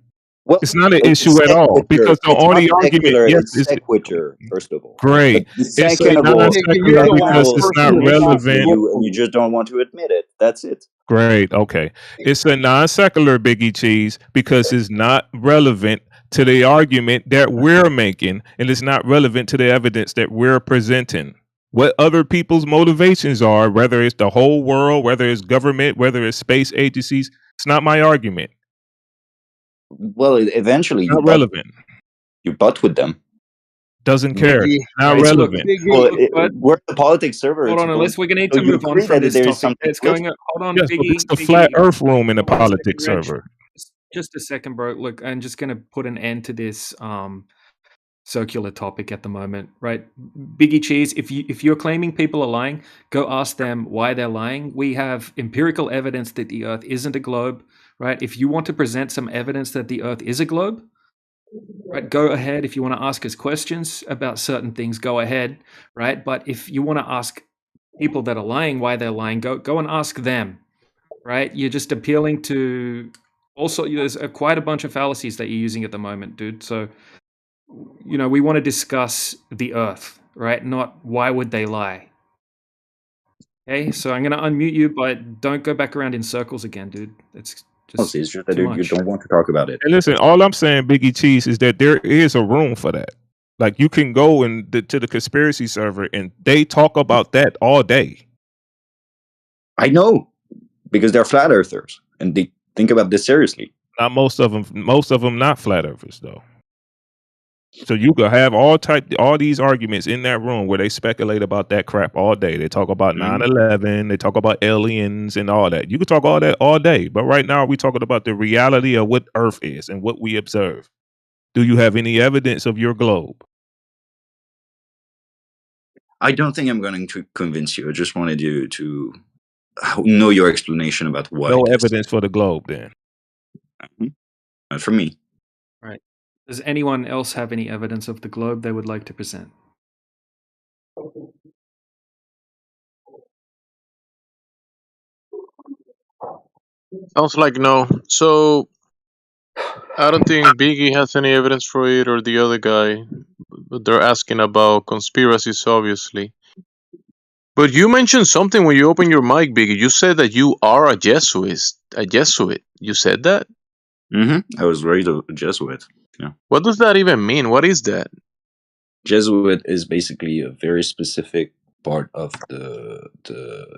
Well, it's not an it's issue at all sequitur. because the It's only not argument, secular, yes, it's sequitur. First of all, great. But the It's a second of all, non secular because it's not relevant. and you just don't want to admit it. That's it. Great. Okay. It's a non secular Biggie Cheese because it's not relevant to the argument that we're making, and it's not relevant to the evidence that we're presenting. What other people's motivations are, whether it's the whole world, whether it's government, whether it's space agencies, it's not my argument. Well, eventually Not relevant. You butt with them. Doesn't care. Not It's relevant. we're the politics server. Hold It's on, unless we're going to need so to you move on agree from that this there is topic. something It's going. Hold on, Yes, but Biggie. it's the Biggie, flat Earth room in the hold on a politics second, Reg. server. Just a second, bro. Look, I'm just going to put an end to this circular topic at the moment, right? Biggie Cheese, if you're claiming people are lying, go ask them why they're lying. We have empirical evidence that the Earth isn't a globe, right? If you want to present some evidence that the Earth is a globe, right, go ahead. If you want to ask us questions about certain things, go ahead, right? But if you want to ask people that are lying why they're lying, go and ask them, right? You're just appealing to. Also, there's quite a bunch of fallacies that you're using at the moment, dude. So, we want to discuss the Earth, right? Not why would they lie. Okay, so I'm going to unmute you, but don't go back around in circles again, dude. It's just that too you much. don't want to talk about it. And listen, all I'm saying, Biggie Cheese, is that there is a room for that. Like you can go to the conspiracy server and they talk about that all day. I know, because they're flat earthers and they think about this seriously. Not most of them. Most of them not flat earthers though. So you could have all these arguments in that room where they speculate about that crap all day. They talk about 9/11, they talk about aliens and all that. You could talk all that all day, but right now we're talking about the reality of what Earth is and what we observe. Do you have any evidence of your globe? I don't think I'm going to convince you. I just wanted you to know your explanation about what. No evidence for the globe, then. Not for me. Right. Does anyone else have any evidence of the globe they would like to present? Sounds like no. So I don't think Biggie has any evidence for it, or the other guy. But they're asking about conspiracies, obviously. But you mentioned something when you opened your mic, Biggie. You said that you are a Jesuit. A Jesuit. You said that? I was raised a Jesuit. Yeah. What does that even mean? What is that? Jesuit is basically a very specific part of the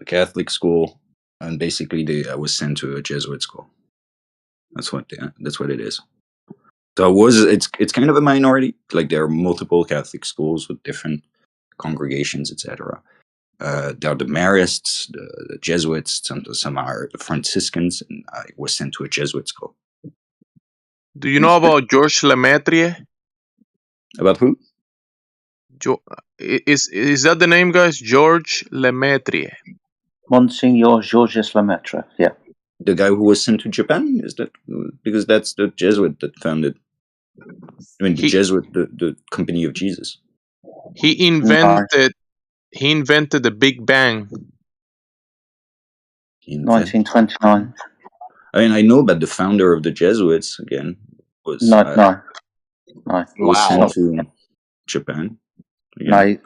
Catholic school, and basically I was sent to a Jesuit school. That's what it is. So it's kind of a minority. Like there are multiple Catholic schools with different congregations, etc. There are the Marists, the Jesuits. Some are Franciscans, and I was sent to a Jesuit school. Do you know about Georges Lemaitre? About who? Is that the name, guys? Georges Lemaitre. Monsignor Georges Lemaitre. Yeah. The guy who was sent to Japan? Is that because that's the Jesuit that founded? I mean, the Jesuit, the Company of Jesus. He invented the Big Bang. 1929. I mean, I know about the founder of the Jesuits. Again, was No. was sent to Japan. No,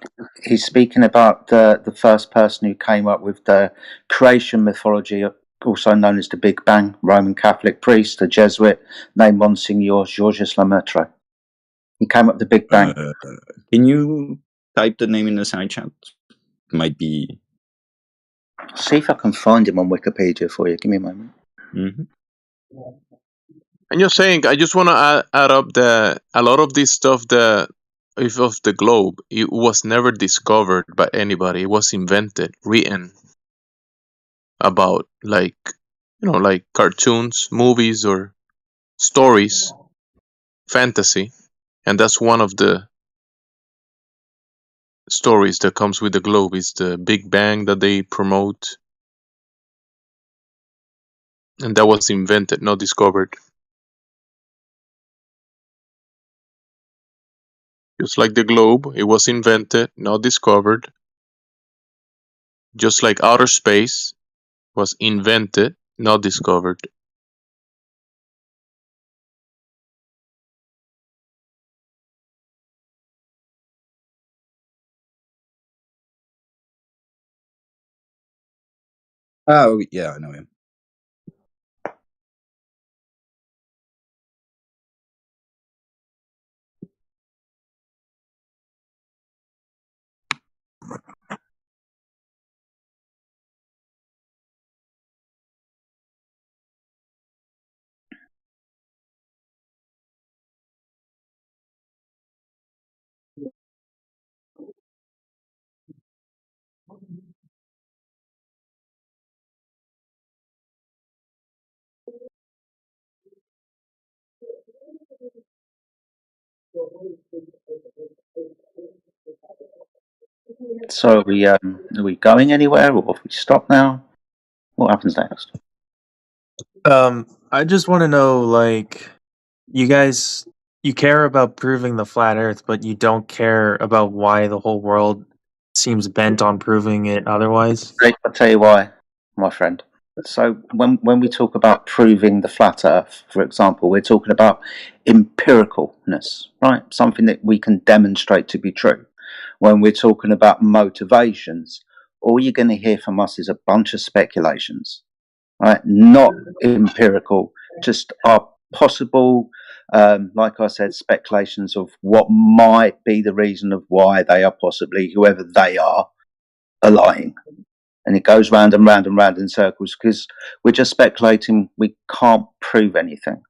he's speaking about the first person who came up with the creation mythology, also known as the Big Bang, Roman Catholic priest, a Jesuit named Monsignor Georges Lemaitre. He came up with the Big Bang. Can you type the name in the side chat? It might be. See if I can find him on Wikipedia for you. Give me a moment. Mm-hmm. And you're saying, I just want to add up a lot of this stuff of the globe, it was never discovered by anybody. It was invented, written about, like cartoons, movies, or stories, fantasy. And that's one of the stories that comes with the globe, is the Big Bang that they promote. And that was invented, not discovered. Just like the globe, it was invented, not discovered. Just like outer space was invented, not discovered. Oh, yeah, I know him. So are we going anywhere, or have we stopped now? What happens next? I just want to know, like, you guys, you care about proving the flat Earth, but you don't care about why the whole world seems bent on proving it otherwise. I'll tell you why, my friend. So when we talk about proving the flat Earth, for example, we're talking about empiricalness, right? Something that we can demonstrate to be true. When we're talking about motivations, all you're going to hear from us is a bunch of speculations, right? Not empirical, just our possible, like I said, speculations of what might be the reason of why they are possibly, whoever they are lying. And it goes round and round and round in circles because we're just speculating. We can't prove anything.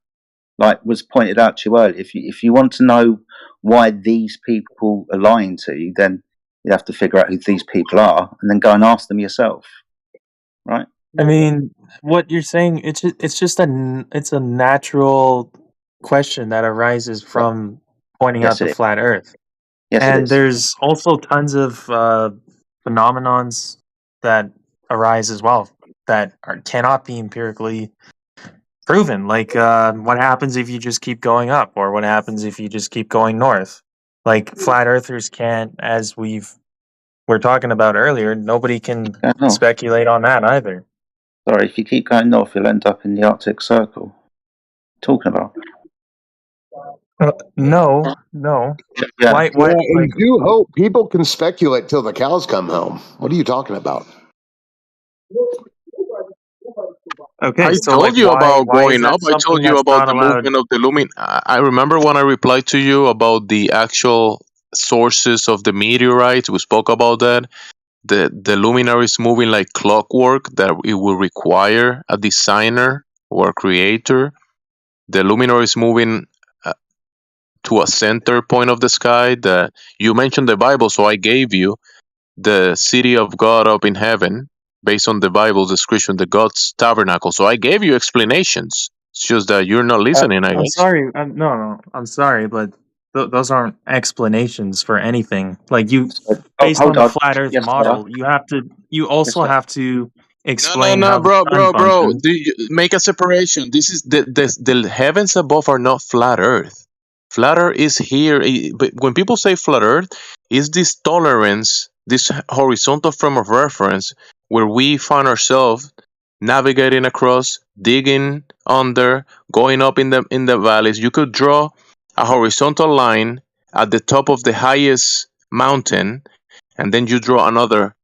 Like was pointed out to you earlier, if you want to know why these people are lying to you, then you have to figure out who these people are and then go and ask them yourself, right? I mean, what you're saying, it's a natural question that arises from pointing Yes, out the it is. flat Earth. Yes, it and is. there's also tons of phenomenons that arise as well that cannot be empirically proven. Like what happens if you just keep going up, or what happens if you just keep going north? Like flat earthers can't, as we're talking about earlier, nobody can speculate on that either. Sorry, if you keep going north, you'll end up in the Arctic Circle. Talking about? No. Yeah. Why? And you hope people can speculate till the cows come home. What are you talking about? Okay, I so told you about why is going that up. I told something you that's about not the allowed? movement of the lumin. I remember when I replied to you about the actual sources of the meteorites. We spoke about that. The luminaries moving like clockwork, that it will require a designer or a creator. The luminaries moving to a center point of the sky. That you mentioned the Bible, so I gave you the city of God up in heaven based on the Bible's description, the God's tabernacle. So I gave you explanations. It's just that you're not listening, I I'm guess. sorry. No. I'm sorry, but those aren't explanations for anything. Like you, based on hold the on. flat Earth Yes, sir. model, you also Yes, sir. have to explain No, how the sun bro. functions. Make a separation. This is the heavens above are not flat Earth. Flat Earth is here. But when people say flat Earth, is this tolerance, this horizontal frame of reference, where we find ourselves navigating across, digging under, going up in the valleys. You could draw a horizontal line at the top of the highest mountain, and then you draw another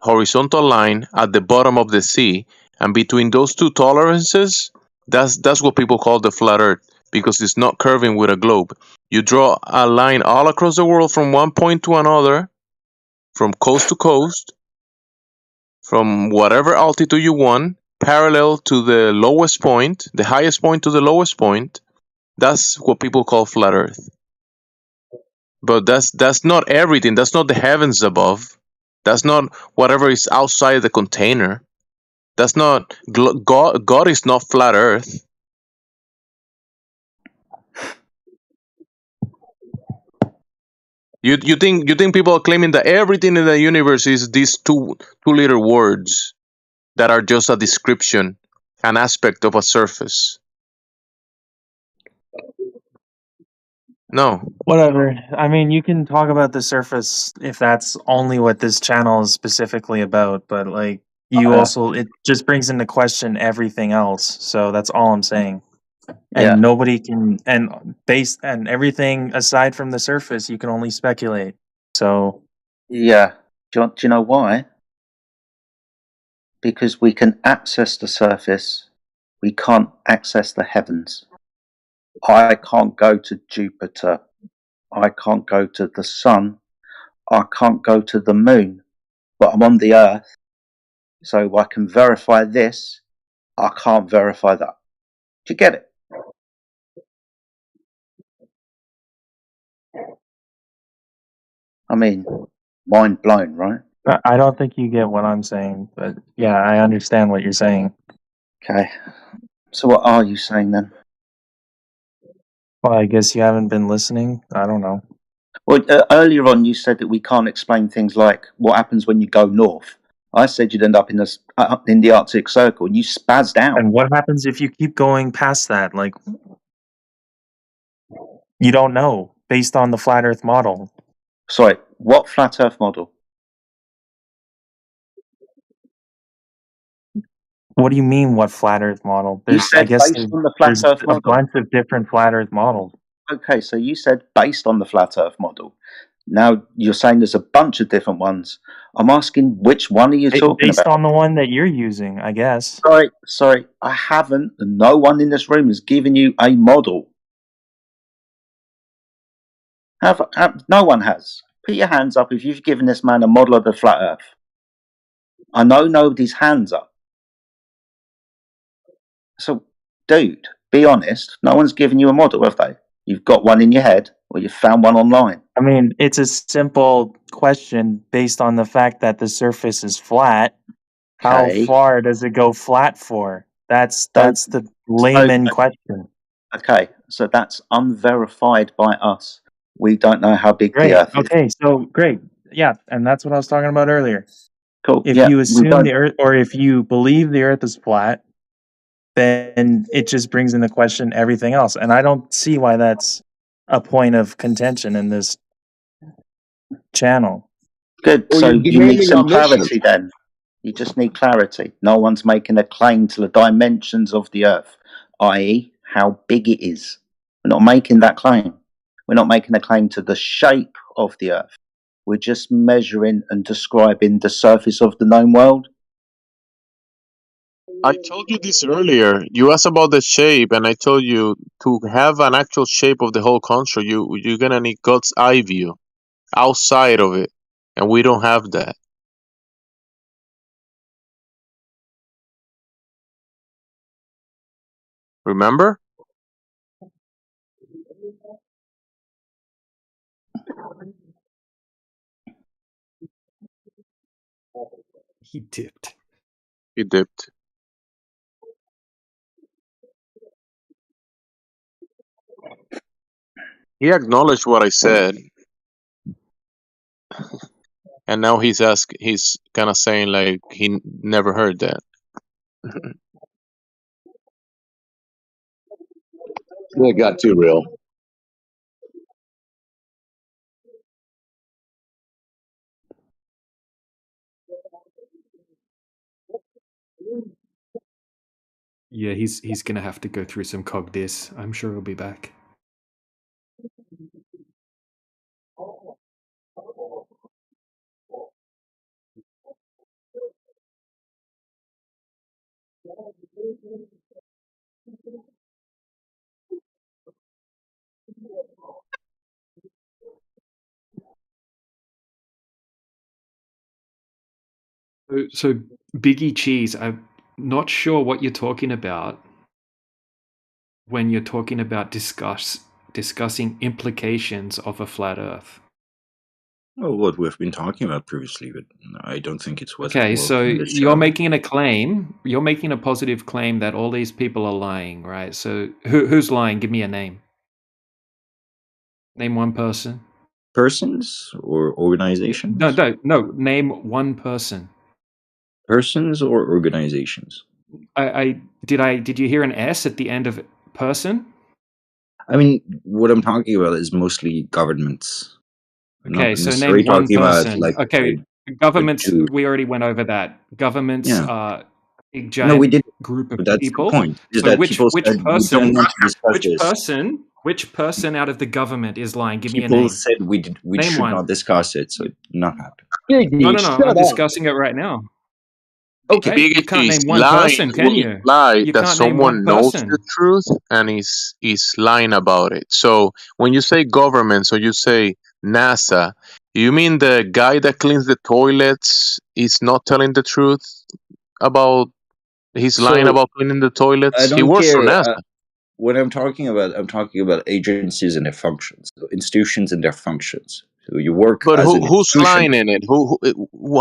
horizontal line at the bottom of the sea, and between those two tolerances, that's what people call the flat Earth, because it's not curving with a globe. You draw a line all across the world from one point to another, from coast to coast, from whatever altitude you want, parallel to the lowest point, the highest point to the lowest point. That's what people call flat Earth. But that's not everything. That's not the heavens above. That's not whatever is outside the container. That's not God. God is not flat Earth. You think people are claiming that everything in the universe is these two little words that are just a description, an aspect of a surface? No. Whatever. I mean, you can talk about the surface if that's only what this channel is specifically about, but like you Yeah. also it just brings into question everything else. So that's all I'm saying. Yeah. And nobody can and everything aside from the surface, you can only speculate. So Yeah. Do you know why? Because we can access the surface, we can't access the heavens. I can't go to Jupiter. I can't go to the sun. I can't go to the moon. But I'm on the earth. So I can verify this. I can't verify that. Do you get it? I mean, mind blown, right? I don't think you get what I'm saying, but yeah, I understand what you're saying. Okay. So what are you saying then? Well, I guess you haven't been listening. I don't know. Well, earlier on you said that we can't explain things like what happens when you go north. I said you'd end up in the Arctic Circle, and you spazzed out. And what happens if you keep going past that? Like, you don't know based on the flat Earth model. Sorry, what flat Earth model? What do you mean? What flat Earth model? You There's, I said guess, based on the flat there's Earth a model. bunch of different flat Earth models. Okay, so you said based on the flat Earth model. Now you're saying there's a bunch of different ones. I'm asking which one are you talking Based about? on the one that you're using, I guess. Sorry, I haven't. No one in this room has given you a model. No one has. Put your hands up if you've given this man a model of the flat Earth. I know nobody's hands up. So, dude, be honest. No one's given you a model, have they? You've got one in your head, or you've found one online. I mean, it's a simple question based on the fact that the surface is flat. How Okay. far does it go flat for? That's the layman question. Okay, so that's unverified by us. We don't know how big Great. the Earth is. Okay, so great. Yeah, and that's what I was talking about earlier. Cool. If Yeah, you we assume don't. the Earth, or if you believe the Earth is flat, then it just brings into question everything else. And I don't see why that's a point of contention in this channel. Good. Well, So you're you need demanding some omniscience. clarity then. You just need clarity. No one's making a claim to the dimensions of the Earth, i.e., how big it is. We're not making that claim. We're not making a claim to the shape of the Earth. We're just measuring and describing the surface of the known world. I told you this earlier. You asked about the shape, and I told you to have an actual shape of the whole construct, you're gonna need God's eye view outside of it, and we don't have that. Remember? He dipped. He dipped. He acknowledged what I said. and now he's kind of saying like he never heard that. It got too real. Yeah, he's gonna have to go through some cog dis. I'm sure he'll be back. So Biggie Cheese, I'm not sure what you're talking about when you're talking about discussing implications of a flat Earth. Well, what we've been talking about previously, but I don't think it's worth. Okay, so you're making a claim. You're making a positive claim that all these people are lying, right? So who's lying? Give me a name. Name one person. Persons or organizations? No. Name one person. Persons or organizations? Did you hear an S at the end of person? I mean, what I'm talking about is mostly governments. Okay, Not so necessarily name one talking person. about like Okay, governments. We already went over that. Governments Yeah. are a No, giant we did. group of But that's people. the point. Is So that which people said we don't want to discuss this. which person out of the government is lying? Give me a People name. said we Name should one. not discuss it, so it did not happen. No. I'm discussing it right now. Okay, Right? You can't name one person, can you? Lie You that can't name someone one knows person. the truth and is lying about it. So when you say government, so you say NASA, you mean the guy that cleans the toilets is not telling the truth about he's lying So, about cleaning the I toilets? He don't works for care. NASA. What I'm talking about agencies and their functions, so institutions and their functions. So you work But as an who's institution. lying in it?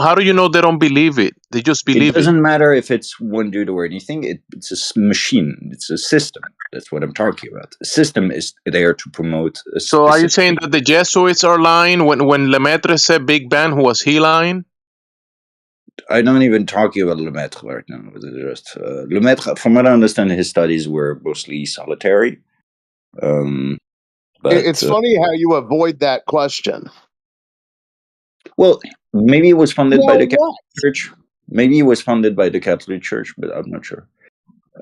How do you know they don't believe it? They just It believe it. doesn't matter if it's one dude or anything. It's a machine. It's a system. That's what I'm talking about. A system is there to promote a So are you specific. saying that the Jesuits are lying? When Lemaitre said Big Bang, was he lying? I'm not even talking about Lemaitre right now. Just Lemaitre, from what I understand, his studies were mostly solitary. But It's funny how you avoid that question. Well, maybe it was funded by Well, the Catholic Church. Maybe it was funded by the Catholic Church, but I'm not sure.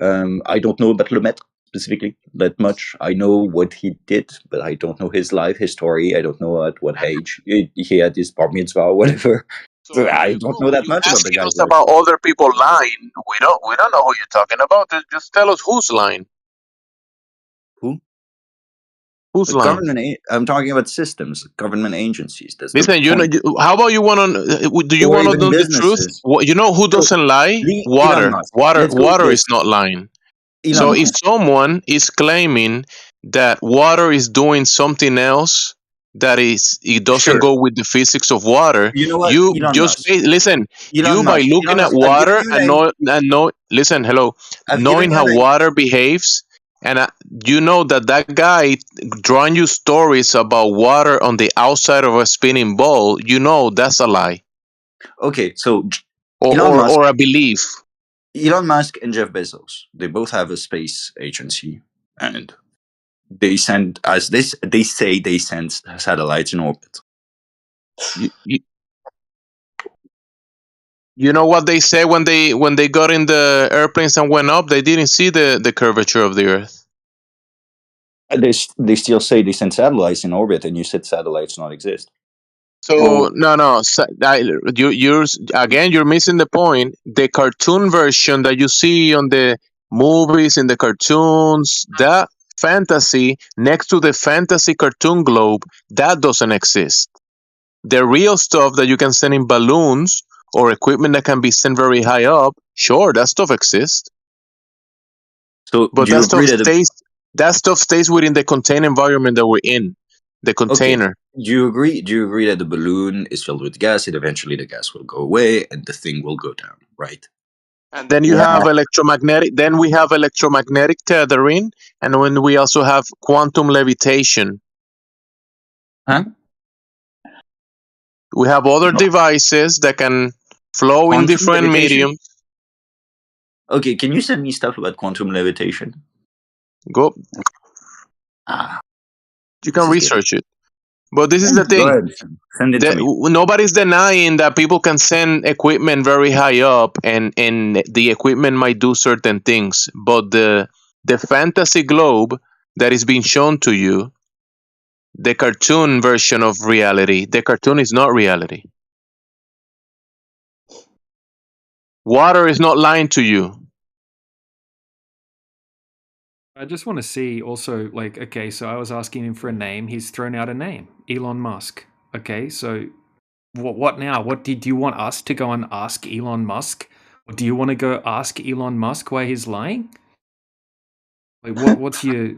I don't know about Lemaitre specifically that much. I know what he did, but I don't know his life history. I don't know at what age he had his bar mitzvah or whatever. So I don't know that much about the Asking guy's us life. about other people lying. We don't know who you're talking about. Just tell us who's lying. Who? Who's The lying? government. I'm talking about systems, government agencies. That's Listen, the point. how about you want to? Do you Or want to even know the truth? businesses. You know who So, doesn't lie? Elon Water. Musk. Water. Let's go with Water this. is not lying. Elon So if Musk. someone is claiming that water is doing something else that it doesn't Sure. go with the physics of water, You know what? you Elon just Musk. listen. Elon You by Musk. looking Elon at Musk. I've given water you a name. listen, hello, I've knowing given you how a name. water behaves, and you know that guy drawing you stories about water on the outside of a spinning ball, you know that's a lie. Okay, so or a belief. Elon Musk and Jeff Bezos, they both have a space agency, and they send, as they say, they send satellites in orbit. You know what they say when they got in the airplanes and went up? They didn't see the curvature of the Earth. They still say they send satellites in orbit, and you said satellites not exist. So you're missing the point. The cartoon version that you see on the movies, in the cartoons, that fantasy next to the fantasy cartoon globe, that doesn't exist. The real stuff that you can send in balloons or equipment that can be sent very high up, sure, that stuff exists. So, but do you agree that that stuff stays within the contained environment that we're in, the container. Okay. Do you agree that the balloon is filled with gas, and eventually the gas will go away and the thing will go down, right? And then you have electromagnetic. Then we have electromagnetic tethering, and when we also have quantum levitation. Huh? We have other devices that can flow in Quantum different levitation? mediums. Okay, can you send me stuff about quantum levitation? Go. You can research it. But this is the Go thing. ahead. Send it to me. Nobody's denying that people can send equipment very high up, and the equipment might do certain things. But the fantasy globe that is being shown to you, the cartoon version of reality, the cartoon is not reality. Water is not lying to you. I just want to see also, like, okay, so I was asking him for a name. He's thrown out a name, Elon Musk. Okay, so what now? What do you want us to go and ask Elon Musk? Or do you want to go ask Elon Musk why he's lying? Like, what's your...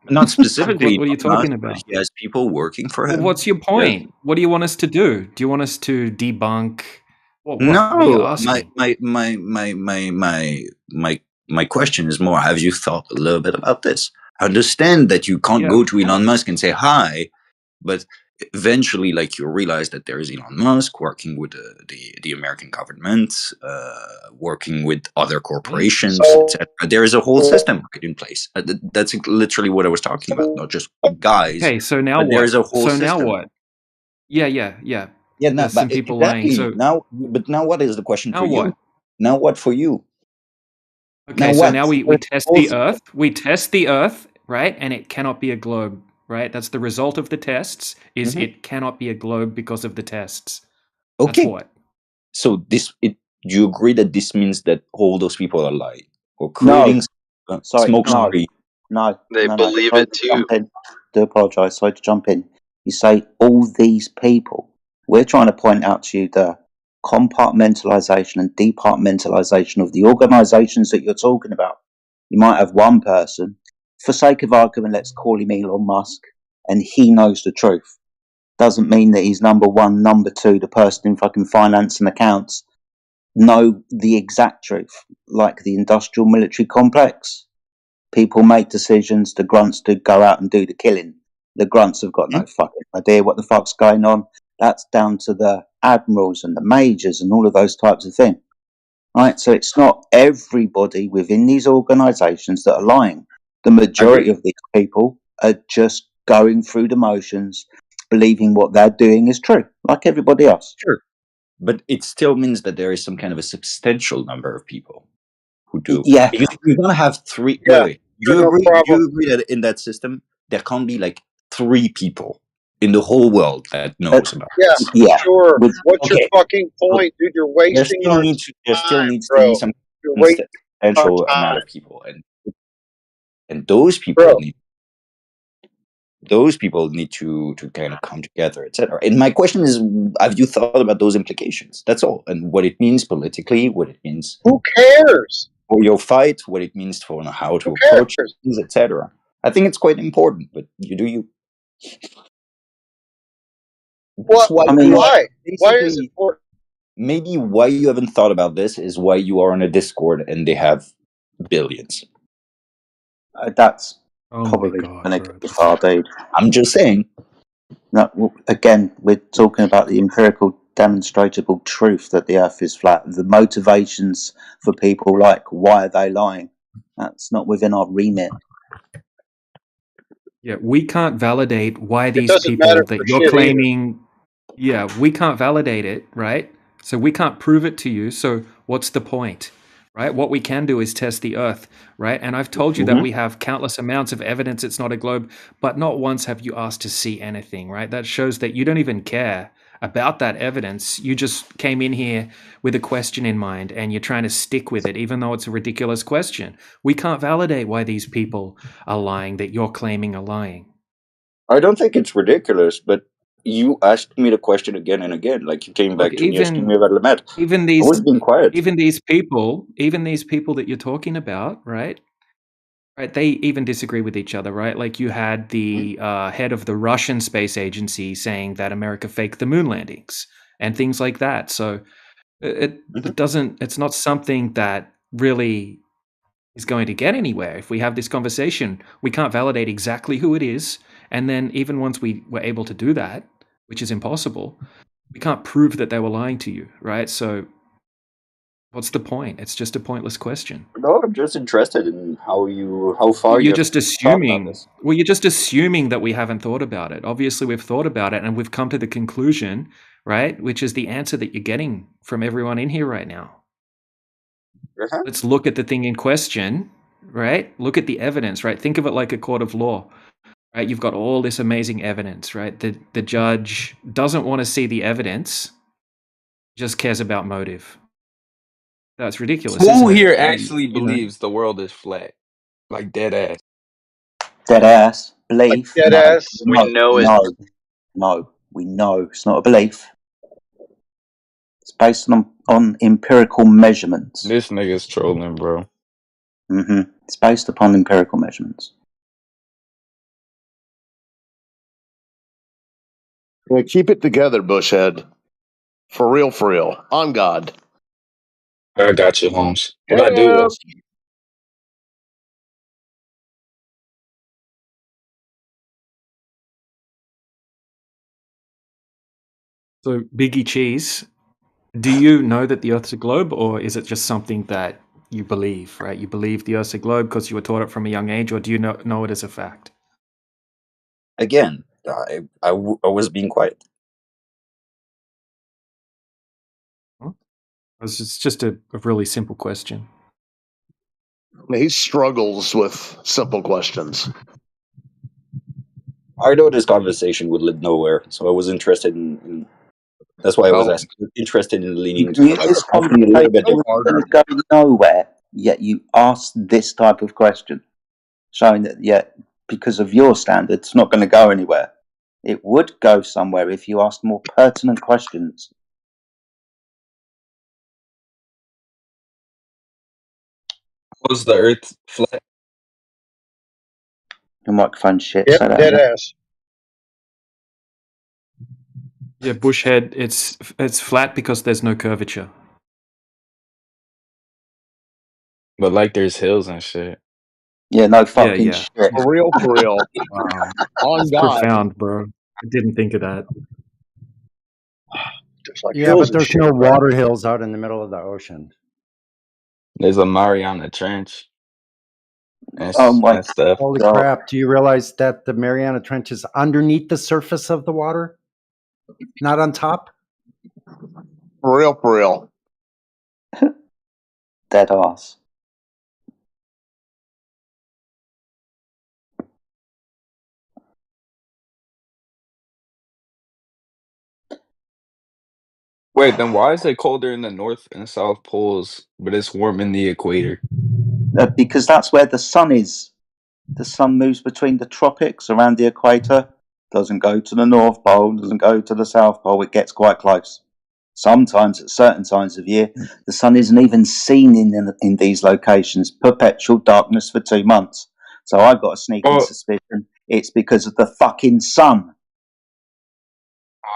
Not specifically. What are you Elon Musk, talking but about? he has people working for Well, him. what's your point? Yes. What do you want us to do? Do you want us to debunk? What are you No, asking? my question is more: have you thought a little bit about this? I understand that you can't go to Elon Musk and say hi, but eventually, like, you realize that there is Elon Musk working with the American government, working with other corporations, etc. There is a whole system in place. That's literally what I was talking about, not just guys. Okay, so now but what? there is a whole So now system. what? Yeah. Yeah, no, There's some but people exactly. lying. So Now what is the question now for you? what? Now what for you? Okay, Now so what? now we test Both- the Earth. We test the Earth, right? And it cannot be a globe, right? That's the result of the tests. Is it cannot be a globe because of the tests? Okay. That's what. So do you agree that this means that all those people are lying or No. creating Sorry, smoke no. screen? No. They no, believe Sorry it to too. jump in. Do apologise. Sorry to jump in. You say all these people. We're trying to point out to you the compartmentalisation and departmentalisation of the organisations that you're talking about. You might have one person, for sake of argument, let's call him Elon Musk, and he knows the truth. Doesn't mean that he's number one, number two, the person in fucking finance and accounts know the exact truth, like the industrial military complex. People make decisions, the grunts to go out and do the killing. The grunts have got no fucking idea what the fuck's going on. That's down to the admirals and the majors and all of those types of things. Right? So it's not everybody within these organisations that are lying. The majority of these people are just going through the motions, believing what they're doing is true, like everybody else. Sure. But it still means that there is some kind of a substantial number of people who do. Yeah. Because you're going to have three. Yeah, Wait. Do you agree that in that system, there can't be like 3 people in the whole world that knows about Yeah, this? Yeah. sure. What's your fucking point, dude? You're wasting our There still time, needs to bro. be some You're wasting our substantial amount time. of people, and those people need to kind of come together, etc. And my question is, have you thought about those implications? That's all, and what it means politically, what it means Who cares? for your fight, what it means for how to approach things, etc. I think it's quite important, but you do you. What? Why? Why is it important? Maybe why you haven't thought about this is why you are on a Discord and they have billions. That's Oh probably my God, going to bro. go too far, dude. I'm just saying. No, again, we're talking about the empirical, demonstrable truth that the Earth is flat. The motivations for people, like why are they lying? That's not within our remit. Yeah, we can't validate why these doesn't people matter that for you're shit claiming. Yeah, we can't validate it, right? So we can't prove it to you. So what's the point, right? What we can do is test the Earth, right? And I've told you that we have countless amounts of evidence it's not a globe, but not once have you asked to see anything, right? That shows that you don't even care about that evidence. You just came in here with a question in mind and you're trying to stick with it, even though it's a ridiculous question. We can't validate why these people are lying that you're claiming are lying. I don't think it's ridiculous, but you asked me the question again and again. Like, you came back Look, to me asking me about Lamette. I was being quiet. Even these people that you're talking about, right? Right, they even disagree with each other, right? Like you had the head of the Russian space agency saying that America faked the moon landings and things like that. So it doesn't. It's not something that really is going to get anywhere. If we have this conversation, we can't validate exactly who it is, and then even once we were able to do that, which is impossible, We can't prove that they were lying to you, right? So what's the point? It's just a pointless question. No, I'm just interested in how far You're you have just thought about assuming. this. Well, you're just assuming that we haven't thought about it. Obviously, we've thought about it and we've come to the conclusion, right? Which is the answer that you're getting from everyone in here right now. Let's look at the thing in question, right? Look at the evidence, right? Think of it like a court of law, right? You've got all this amazing evidence, right? The judge doesn't want to see the evidence, just cares about motive. That's ridiculous, Who isn't here it? actually You know? believes the world is flat? Like dead ass. Dead ass belief. Dead No, ass. no, We know it. no, no. We know it's not a belief. It's based on empirical measurements. This nigga's trolling, bro. It's based upon empirical measurements. Yeah, keep it together, Bushhead. For real. On God. I got you, Holmes. What I do Yeah. is So, Biggie Cheese, do you know that the Earth's a globe, or is it just something that you believe, right? You believe the Earth's a globe because you were taught it from a young age, or do you know it as a fact? Again, I was being quiet. It's just a really simple question. He struggles with simple questions. I know this conversation would lead nowhere, so I was interested in that's why I was interested in leaning to This conversation a little bit is going to go nowhere, yet you ask this type of question, showing that, because of your standards, it's not going to go anywhere. It would go somewhere if you asked more pertinent questions. was the Earth flat? Your microphone shit. Yep, Say that dead again. ass. Yeah, Bushhead, it's flat because there's no curvature. But like there's hills and shit. Yeah, no fucking shit. For real. Wow. On That's God. profound, bro. I didn't think of that. Like Yeah, but there's no water hills out in the middle of the ocean. There's a Mariana Trench and, Oh my and stuff. Holy crap. Do you realize that the Mariana Trench is underneath the surface of the water? Not on top? For real. Dead ass. Wait, then why is it colder in the North and South poles, but it's warm in the equator? Because that's where the sun is. The sun moves between the tropics around the equator. Doesn't go to the North Pole, doesn't go to the South Pole. It gets quite close. Sometimes, at certain times of year, the sun isn't even seen in these locations. Perpetual darkness for 2 months. So I've got a sneaking suspicion it's because of the fucking sun.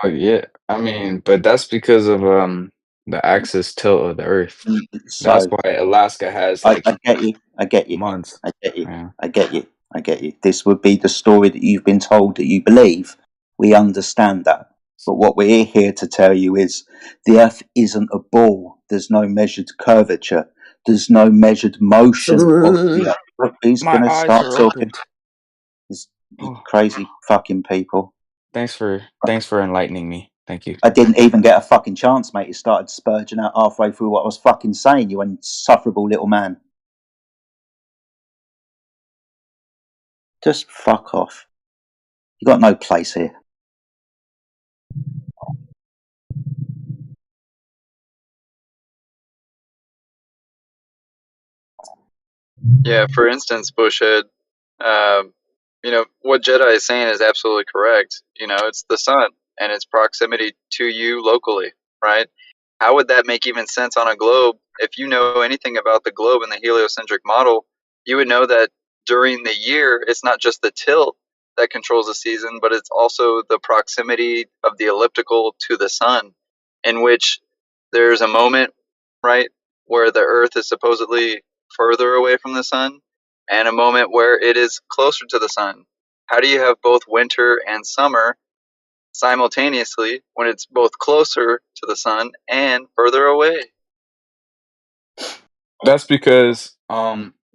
Oh yeah, I mean, but that's because of the axis tilt of the Earth. So That's why Alaska has like I get you. months. I get you. Yeah. I get you. This would be the story that you've been told that you believe. We understand that. But what we're here to tell you is the Earth isn't a ball. There's no measured curvature. There's no measured motion of the Earth. He's My going to eyes start are talking. opened. You crazy fucking people. Thanks for enlightening me. Thank you. I didn't even get a fucking chance, mate. You started spurging out halfway through what I was fucking saying, you insufferable little man. Just fuck off. You got no place here. Yeah, for instance, Bushhead, what Jedi is saying is absolutely correct. It's the sun and its proximity to you locally, right? How would that make even sense on a globe? If you know anything about the globe and the heliocentric model, you would know that during the year, it's not just the tilt that controls the season, but it's also the proximity of the elliptical to the sun, in which there's a moment, right, where the Earth is supposedly further away from the sun, and a moment where it is closer to the sun. How do you have both winter and summer simultaneously when it's both closer to the sun and further away? That's because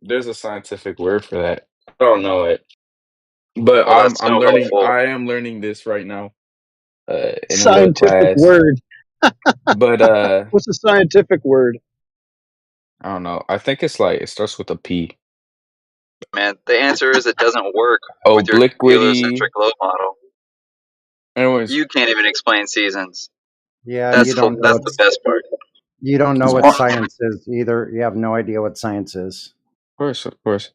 there's a scientific word for that. I don't know it, but Oh, that's so helpful. I am learning this right now in a little Scientific class. word. But What's a scientific word? I don't know. I think it's like it starts with a P. Man, the answer is it doesn't work with your Obliquity. heliocentric globe model. Anyways, You can't even explain seasons. Yeah, That's you don't know that's the what's best part. you don't know It's what one- science is either. You have no idea what science is. of course.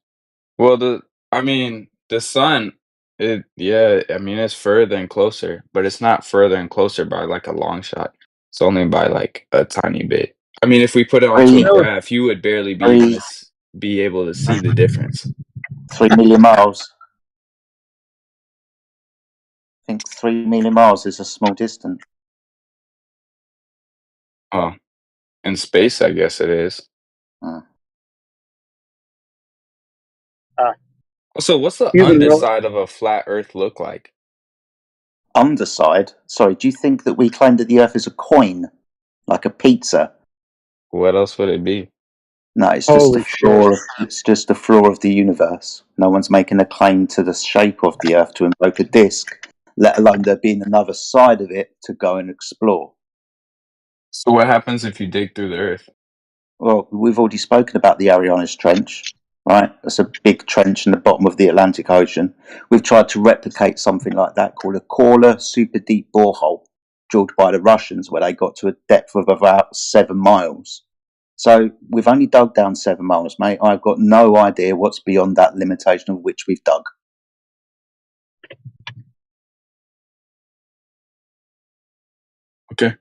Well, the sun, yeah, I mean, it's further and closer, but it's not further and closer by like a long shot. It's only by like a tiny bit. I mean, if we put it onto Three, a graph, you would barely three, be able to see the difference. 3 million miles. I think 3 million miles is a small distance. Oh, in space, I guess it is. So, what's the Human rel- underside of a flat Earth look like? Underside. Sorry, do you think that we claim that the Earth is a coin, like a pizza? What else would it be? No, it's just the Holy shit. floor. It's just the floor of the universe. No one's making a claim to the shape of the Earth to invoke a disk, let alone there being another side of it to go and explore. So, what happens if you dig through the Earth? Well, we've already spoken about the Arianas Trench, right? That's a big trench in the bottom of the Atlantic Ocean. We've tried to replicate something like that called a Korla super deep borehole drilled by the Russians, where they got to a depth of about 7 miles. So we've only dug down 7 miles, mate. I've got no idea what's beyond that limitation of which we've dug. Okay.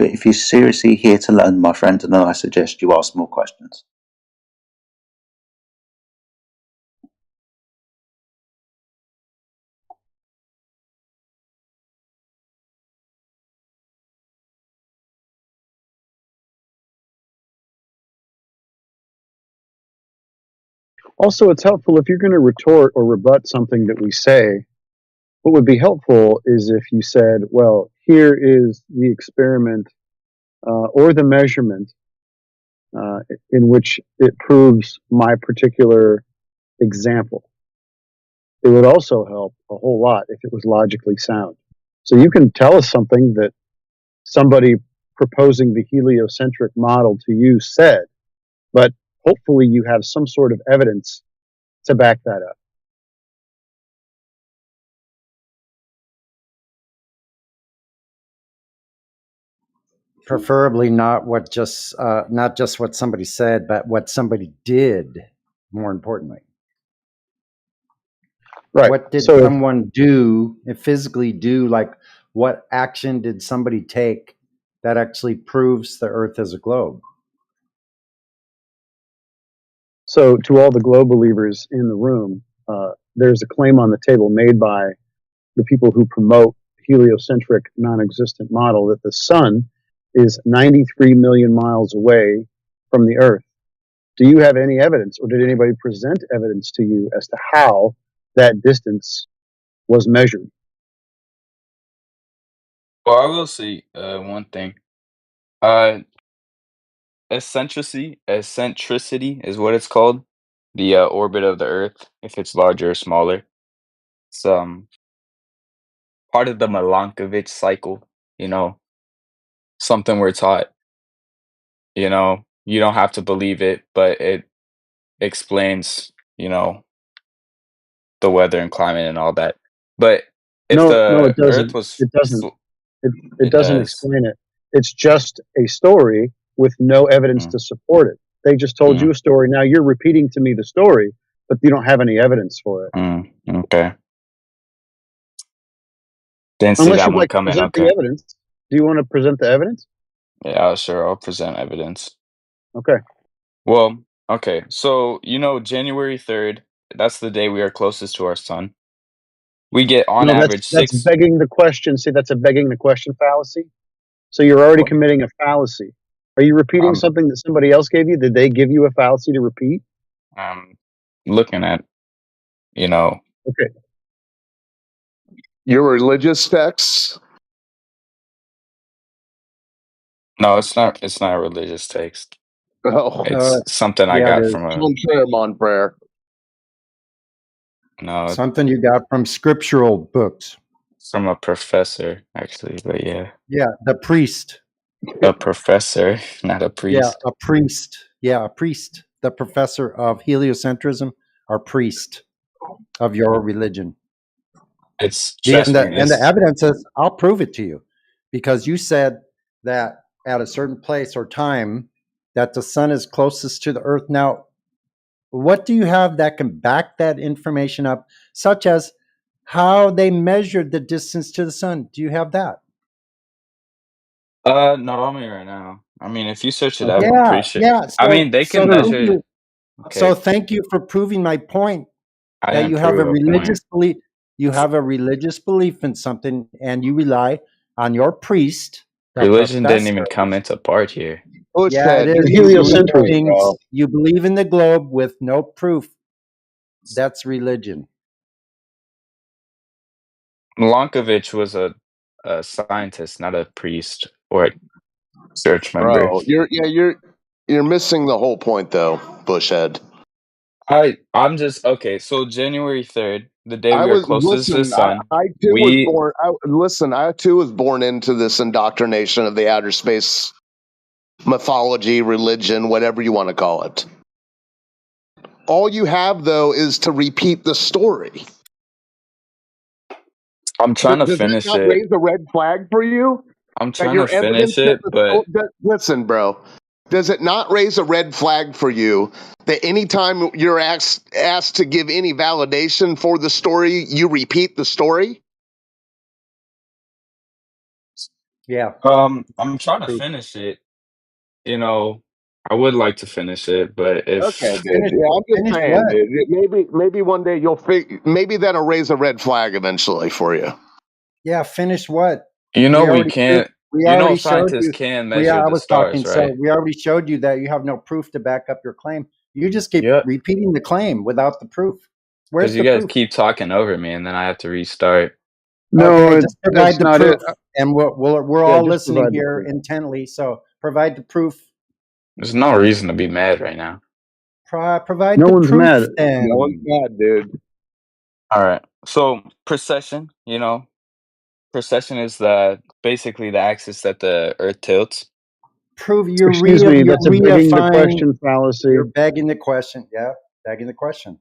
But if you're seriously here to learn, my friend, then I suggest you ask more questions. Also, it's helpful if you're going to retort or rebut something that we say. What would be helpful is if you said, well, here is the experiment or the measurement in which it proves my particular example. It would also help a whole lot if it was logically sound. So you can tell us something that somebody proposing the heliocentric model to you said, but hopefully you have some sort of evidence to back that up. Preferably not not just what somebody said, but what somebody did. More importantly, right? What did So someone do? Physically do? Like, what action did somebody take that actually proves the Earth is a globe? So, to all the globe believers in the room, there's a claim on the table made by the people who promote heliocentric non-existent model that the sun is 93 million miles away from the Earth. Do you have any evidence, or did anybody present evidence to you as to how that distance was measured? Well, I will say one thing. Uh, eccentricity is what it's called. The orbit of the Earth, if it's larger or smaller. It's part of the Milankovitch cycle. You know, something we're taught. You don't have to believe it, but it explains, the weather and climate and all that. But if No, it the Earth doesn't. was, It doesn't. It it doesn't does. explain it. It's just a story with no evidence to support it. They just told you a story. Now you're repeating to me the story, but you don't have any evidence for it. Okay. Didn't see Unless that you'd one like to coming. present the Okay. evidence. Do you want to present the evidence? Yeah, sure. I'll present evidence. Okay. Well, okay. So, January 3rd, That's the day we are closest to our sun. We get on No, average that's 6. begging the question. See, that's a begging the question fallacy. So you're already committing a fallacy. Are you repeating something that somebody else gave you? Did they give you a fallacy to repeat? Looking at, Okay. Your religious texts? No, it's not. It's not a religious text. Oh, It's something I yeah, got it is. from a. on prayer, on prayer. No, Something you got from scriptural books. from a professor, actually. But yeah, Yeah, the priest. a professor, not a Yeah, priest. a priest. Yeah, a priest. The professor of heliocentrism or priest of your religion. It's And trust me. the evidence is, I'll prove it to you, because you said that at a certain place or time that the sun is closest to the earth. Now, what do you have that can back that information up, such as how they measured the distance to the sun? Do you have that? Not on me right now. I mean, if you search it up, I'm Yeah, pretty sure. yeah. I mean, So, they so can thank measure. you. So Okay, thank you for proving my point I that didn't you have a prove a religious point. belief. You have a religious belief in something, and you rely on your priest, the Religion didn't professor. even come into part here. Yeah, it Bushhead, is. you're You using believe the point, things. bro. You believe in the globe with no proof. That's religion. Milankovitch was a scientist, not a priest or a church member. Bro, you're missing the whole point though, Bushhead. I'm just okay. So January 3rd, the day I we are was closest to the listen. sun, I too was we born. I too was born into this indoctrination of the outer space mythology, religion, whatever you want to call it. All you have though is to repeat the story. I'm trying to Does that finish not it. raise a red flag for you? I'm That trying to your evidence finish that it, but listen, bro. Does it not raise a red flag for you that anytime you're asked to give any validation for the story, you repeat the story? Yeah. I'm trying to finish it. I would like to finish it, but Okay, if dude. Yeah, I'm just saying, dude. Maybe one day you'll maybe that'll raise a red flag eventually for you. Yeah, finish what? we We can't, already showed scientists you. can measure I the was talking. stars, So right? we already showed you that you have no proof to back up your claim. You just keep Yep. repeating the claim without the proof. Where's Because you the guys proof? keep talking over me, and then I have to restart. No, Okay, just provide that's the not proof, it. and we're Yeah, all just listening provide the here proof. intently. So provide the proof. There's no reason to be mad right now. Provide No the one's proof, mad. then. No one's mad, dude. All right. So precession, precession is basically the axis that the Earth tilts. Prove you're Excuse me, you're that's a begging the reifying. question fallacy. You're begging the question. Yeah, begging the question.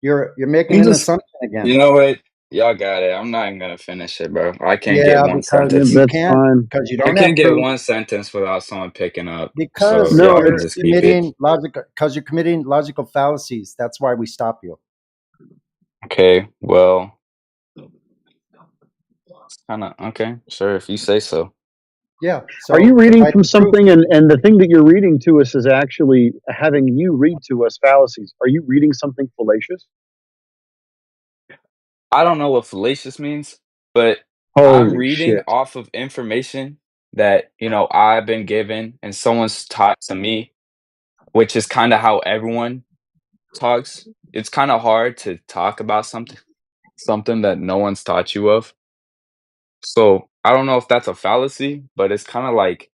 You're making I'm an just, assumption again. you know what? Y'all got it. I'm not even gonna finish it, bro. I can't get Yeah, one because Yeah, sentence. you that's can't, fine. because you I don't have can't get proof. one sentence without someone picking up. Because So No, y'all can you're just keep it. committing logical fallacies. That's why we stop you. Okay. Well, it's kind of okay. Sure, if you say so. Yeah. So Are you reading provide from the proof. something and the thing that you're reading to us is actually having you read to us fallacies? Are you reading something fallacious? I don't know what fallacious means, but I'm Holy reading shit. off of information that, I've been given and someone's taught to me, which is kind of how everyone talks. It's kind of hard to talk about something that no one's taught you of. So, I don't know if that's a fallacy, but it's kind of like,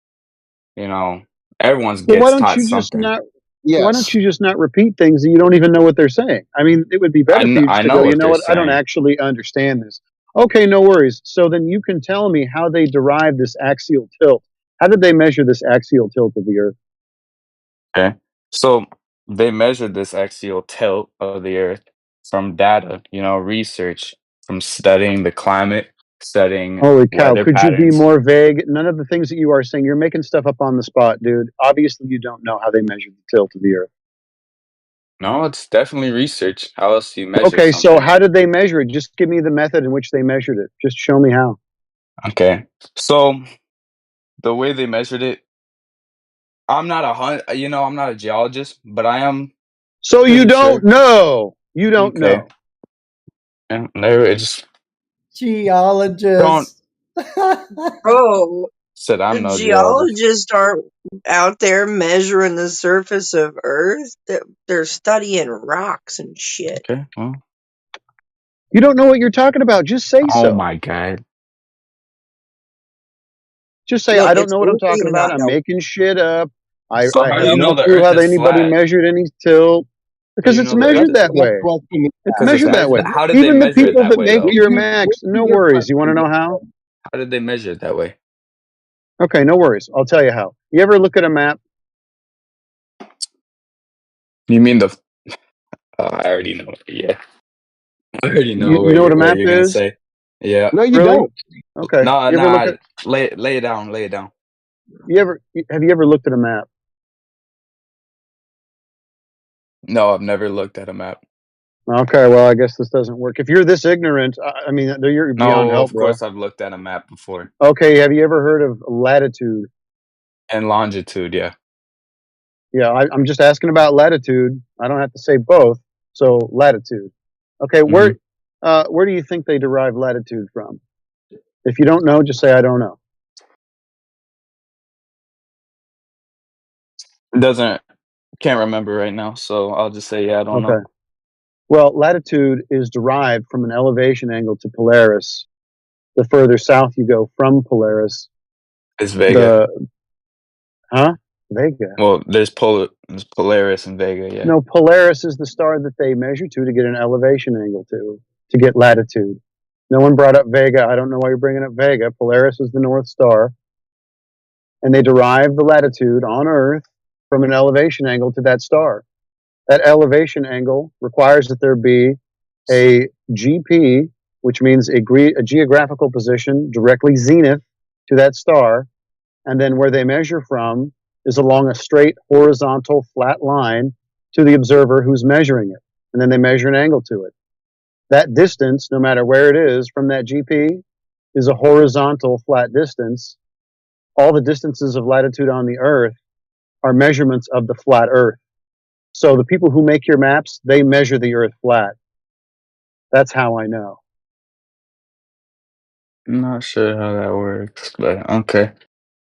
you know, everyone Well, gets taught something. why don't Yes. you just not repeat things that you don't even know what they're saying? I mean, it would be better for you I just to know go, you what know they're what, I don't saying. actually understand this. Okay, no worries. So then you can tell me how they derive this axial tilt. How did they measure this axial tilt of the Earth? Okay. So they measured this axial tilt of the Earth from data, research, from studying the climate, studying Holy cow, weather could you be patterns. more vague? None of the things that you are saying, you're making stuff up on the spot, dude. Obviously, you don't know how they measured the tilt of the Earth. No, it's definitely research. How else do you measure Okay, so something? how did they measure it? Just give me the method in which they measured it. Just show me how. Okay. So the way they measured it, I'm not a geologist, but I am So you pretty don't sure. know. You don't Okay. know. And there it just Geologist. Bro, said I'm no geologist. geologists aren't out there measuring the surface of Earth. They're studying rocks and shit. Okay, well. You don't know what you're talking about. Just say Oh so. my god. Just say, Look, I don't it's know what I'm one for you talking to about. not I'm know. making shit up. I So how do have you know no the clue earth how is anybody flat? measured any tilt. How do Because you it's know the earth measured is that flat? way. It's Because it's measured that way. measured. How did they Even the measure it people that that way make though? your max, no worries. You want to know how? How did they measure it that way? Okay, no worries. I'll tell you how. You ever look at a map? You mean the I already know. Yeah. I already know You know what a what map you're gonna is? say. Yeah. No, you Really? don't. Okay. No, You ever look nah. at Lay it down. Lay it down. have you ever looked at a map? No, I've never looked at a map. Okay, well, I guess this doesn't work. If you're this ignorant, I mean, you're beyond No, help, of bro. course I've looked at a map before. Okay, have you ever heard of latitude? And longitude, yeah. Yeah, I'm just asking about latitude. I don't have to say both. So latitude. Okay, Mhm. where do you think they derive latitude from? If you don't know, just say I don't know. Can't remember right now, so I'll just say yeah, I don't know. Okay. Well, latitude is derived from an elevation angle to Polaris. The further south you go from Polaris, It's Vega. Vega. Well, there's Polaris and Vega, yeah. No, Polaris is the star that they measure to get an elevation angle to get latitude. No one brought up Vega. I don't know why you're bringing up Vega. Polaris is the North Star. And they derive the latitude on Earth from an elevation angle to that star. That elevation angle requires that there be a GP, which means a geographical position directly zenith to that star. And then where they measure from is along a straight horizontal flat line to the observer who's measuring it. And then they measure an angle to it. That distance, no matter where it is from that GP, is a horizontal flat distance. All the distances of latitude on the Earth are measurements of the flat Earth. So the people who make your maps, they measure the Earth flat. That's how I know. I'm not sure how that works, but okay.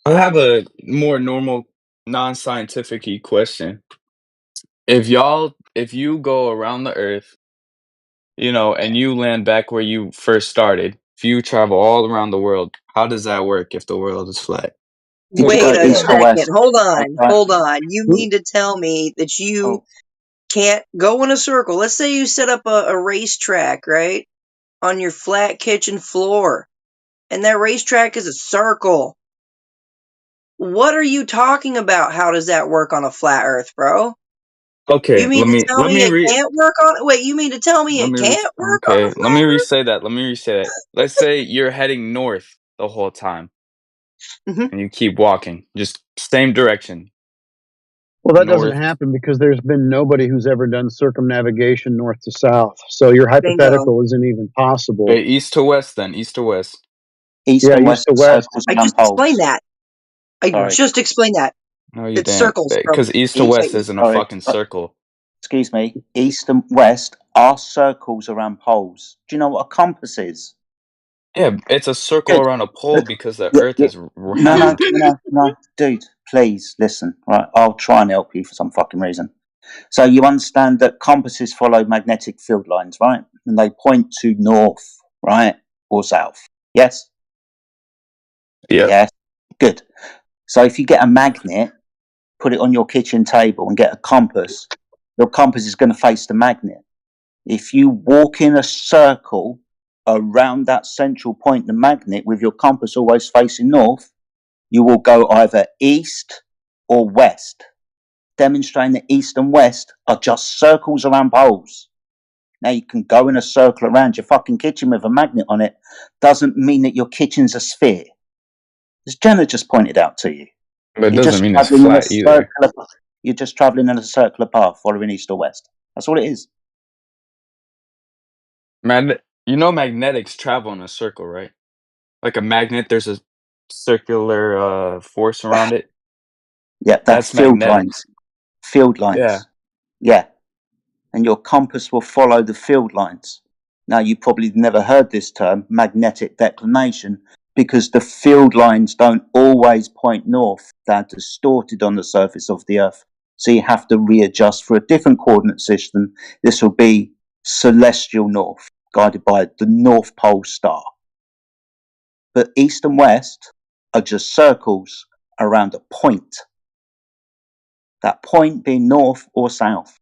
I have a more normal, non-scientific-y question. If you go around the Earth, and you land back where you first started, if you travel all around the world, how does that work if the world is flat? Did you Wait go a east or second. west? Hold on. Right. Hold on. You mean to tell me that you Oh, can't go in a circle? Let's say you set up a racetrack, right? On your flat kitchen floor. And that racetrack is a circle. What are you talking about? How does that work on a flat Earth, bro? You Okay, mean to tell me it can't work on? Wait, you mean to tell me it can't work on a let me flat re-say that. Let me re-say that. Let's say you're heading north the whole time, Earth? and you keep walking, just same direction, Well, that doesn't north. happen because there's been nobody who's ever done circumnavigation north to south. So your Bingo. hypothetical isn't even possible. Okay, east to west then. East to west. East Yeah, and east west to west. circles I around just explained poles. that. I Sorry. just explained that. No, you It's didn't. circles, bro. Because east to East, west isn't a sorry. fucking circle. Excuse me. East and west are circles around poles. Do you know what a compass is? Yeah, it's a circle Good. around a pole Good. because the Yeah, Earth yeah. is No, round. dude, please listen. Right, I'll try and help you for some fucking reason. So you understand that compasses follow magnetic field lines, right? And they point to north, right, or south. Yes. Yeah. Yes. Good. So if you get a magnet, put it on your kitchen table, and get a compass, your compass is going to face the magnet. If you walk in a circle around that central point, the magnet, with your compass always facing north, you will go either east or west, demonstrating that east and west are just circles around poles. Now you can go in a circle around your fucking kitchen with a magnet on it. Doesn't mean that your kitchen's a sphere. As Jenna just pointed out to you. But it You're doesn't just mean it's traveling in a flat either. circular. You're just traveling in a circular path, following east or west. That's all it is. Magnetics travel in a circle, right? Like a magnet, there's a circular force around it. Yeah, that's field magnetics. lines. Field lines. Yeah. Yeah. and your compass will follow the field lines. Now, you probably never heard this term, magnetic declination, because the field lines don't always point north. They're distorted on the surface of the Earth. So you have to readjust for a different coordinate system. This will be celestial north, guided by the North Pole star. But east and west are just circles around a point. That point being north or south.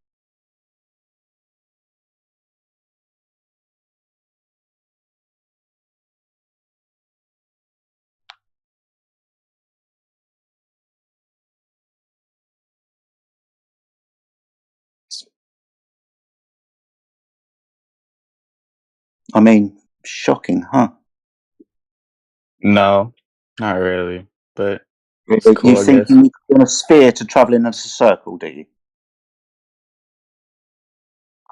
I mean, shocking, huh? No, not really, but it's You cool, I think you guess. need to be in a sphere to travel in a circle, do you?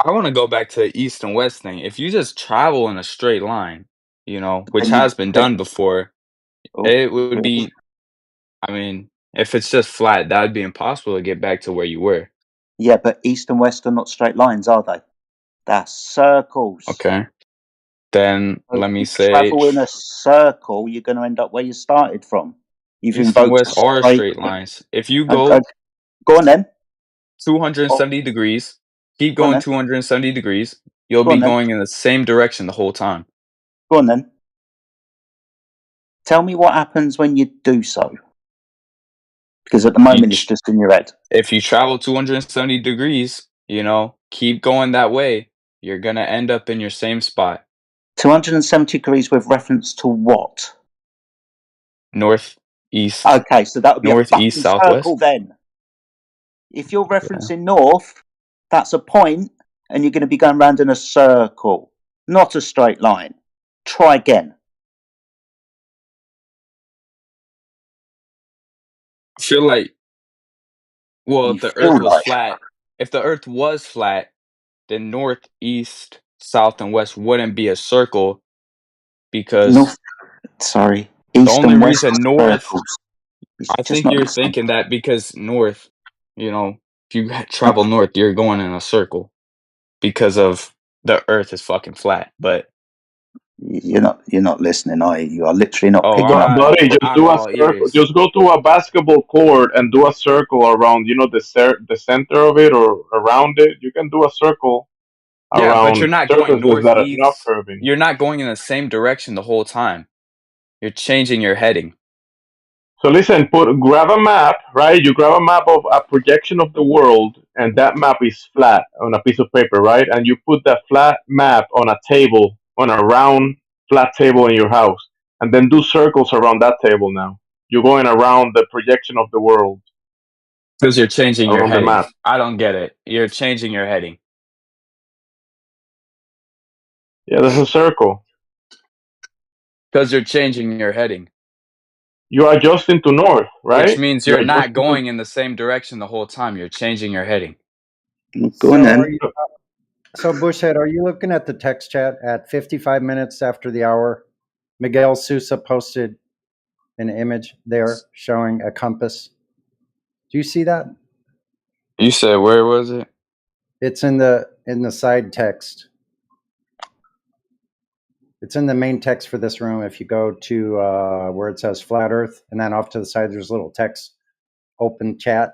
I want to go back to the east and west thing. If you just travel in a straight line, which Then you, has been done before, it would be, I mean, if it's just flat, that would be impossible to get back to where you were. yeah, but east and west are not straight lines, are they? They're circles. Okay. Then So let if me you say travel in a circle, you're going to end up where you started from. You've east and invoked a west are straight. straight lines. If you Okay, go go on then. 270 degrees, keep Go on going then. 270 degrees, you'll Go be on then. going in the same direction the whole time. Go on then. Tell me what happens when you do so. Because at the moment it's just in your head. If you travel 270 degrees, keep going that way, you're going to end up in your same spot. 270 degrees with reference to what? North, east. Okay, so that would be a north, east, fucking southwest. circle then. If you're referencing north, that's a point, and you're going to be going around in a circle, not a straight line. Try again. I feel like, well, if the feel earth was like- flat, then north, east, south, and west wouldn't be a circle because North, sorry, the east only and west reason north, circles. I Just think not you're listening. thinking that because north, if you travel north, you're going in a circle because of the earth is fucking flat. But You're not listening, are you? You are literally not oh, picking up. Buddy, just I'm do a all circle. ears. Just go to a basketball court and do a circle around, the center of it or around it. You can do a circle Yeah, but you're around not going surfaces that are not northeast. curving. You're not going in the same direction the whole time. You're changing your heading. So listen, grab a map, right? You grab a map of a projection of the world, and that map is flat on a piece of paper, right? And you put that flat map on a table, on a round flat table in your house, and then do circles around that table now. You're going around the projection of the world. Because you're changing your Around the heading. map. I don't get it. You're changing your heading. Yeah, that's a circle. Because you're changing your heading. You're adjusting to north, right? Which means you're not going in the same direction the whole time. You're changing your heading. Go on then. So, Bushhead, are you looking at the text chat at 55 minutes after the hour? Miguel Sousa posted an image there showing a compass. Do you see that? You said where was it? It's in the side text. It's in the main text for this room. If you go to where it says flat earth, and then off to the side, there's a little text, open chat.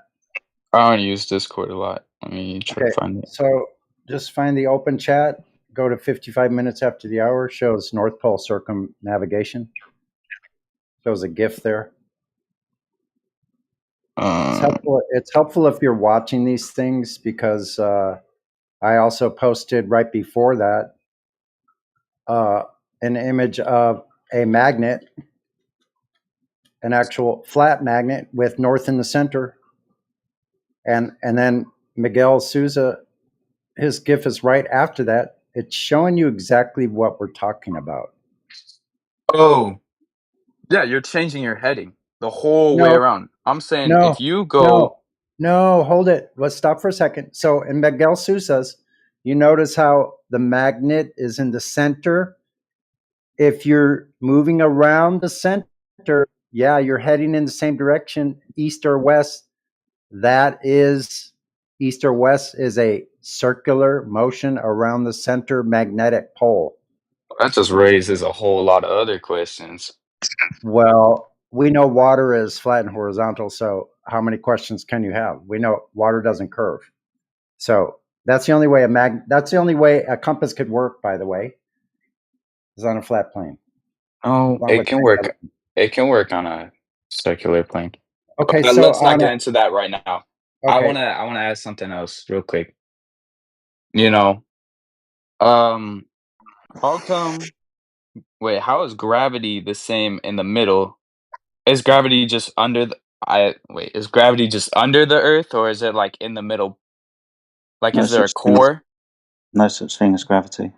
I don't use Discord a lot. Let me try to find it. So just find the open chat, go to 55 minutes after the hour, shows North Pole circumnavigation. Shows a GIF there. It's helpful if you're watching these things because I also posted right before that an image of a magnet, an actual flat magnet with north in the center. And then Miguel Sousa, his GIF is right after that. It's showing you exactly what we're talking about. Oh, yeah, you're changing your heading the whole way around. I'm saying if you go... No, hold it. Let's stop for a second. So in Miguel Sousa's, you notice how the magnet is in the center. If you're moving around the center, yeah, you're heading in the same direction, east or west. That is, east or west is a circular motion around the center magnetic pole. That just raises a whole lot of other questions. Well, we know water is flat and horizontal, so how many questions can you have? We know water doesn't curve. So that's the only way a compass could work, by the way, is on a flat plane. Oh, along it with can many work. other- It can work on a circular plane. Okay, But so let's not on get a into that right now. I okay, wanna ask something else real quick. You know, um, how come? Wait, how is gravity the same in the middle? Is gravity just under the? Is gravity just under the Earth, or is it like in the middle? Like, No is there a such thing. core? No such thing as gravity.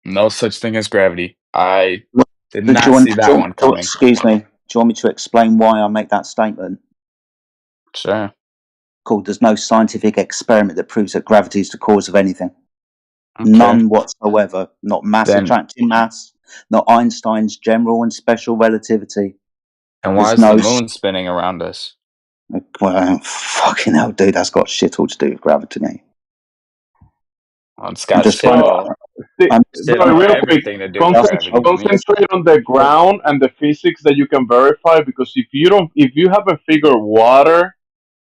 No such thing as gravity. I Well, did do you not want, see do you that want- one do you- coming. excuse me. Do you want me to explain why I make that statement? Sure. Cool. There's no scientific experiment that proves that gravity is the cause of anything. Okay. None whatsoever. Not mass Then, attracting mass. Not Einstein's general and special relativity. and why There's is no. the moon spinning around us? Well, fucking hell, dude. That's got shit all to do with gravity, mate. Well, it's I'm got just shit trying to. all I'm, shit Bro, all real quick, everything to do with gravity to me. concentrate on the ground and the physics that you can verify. Because if you haven't figured water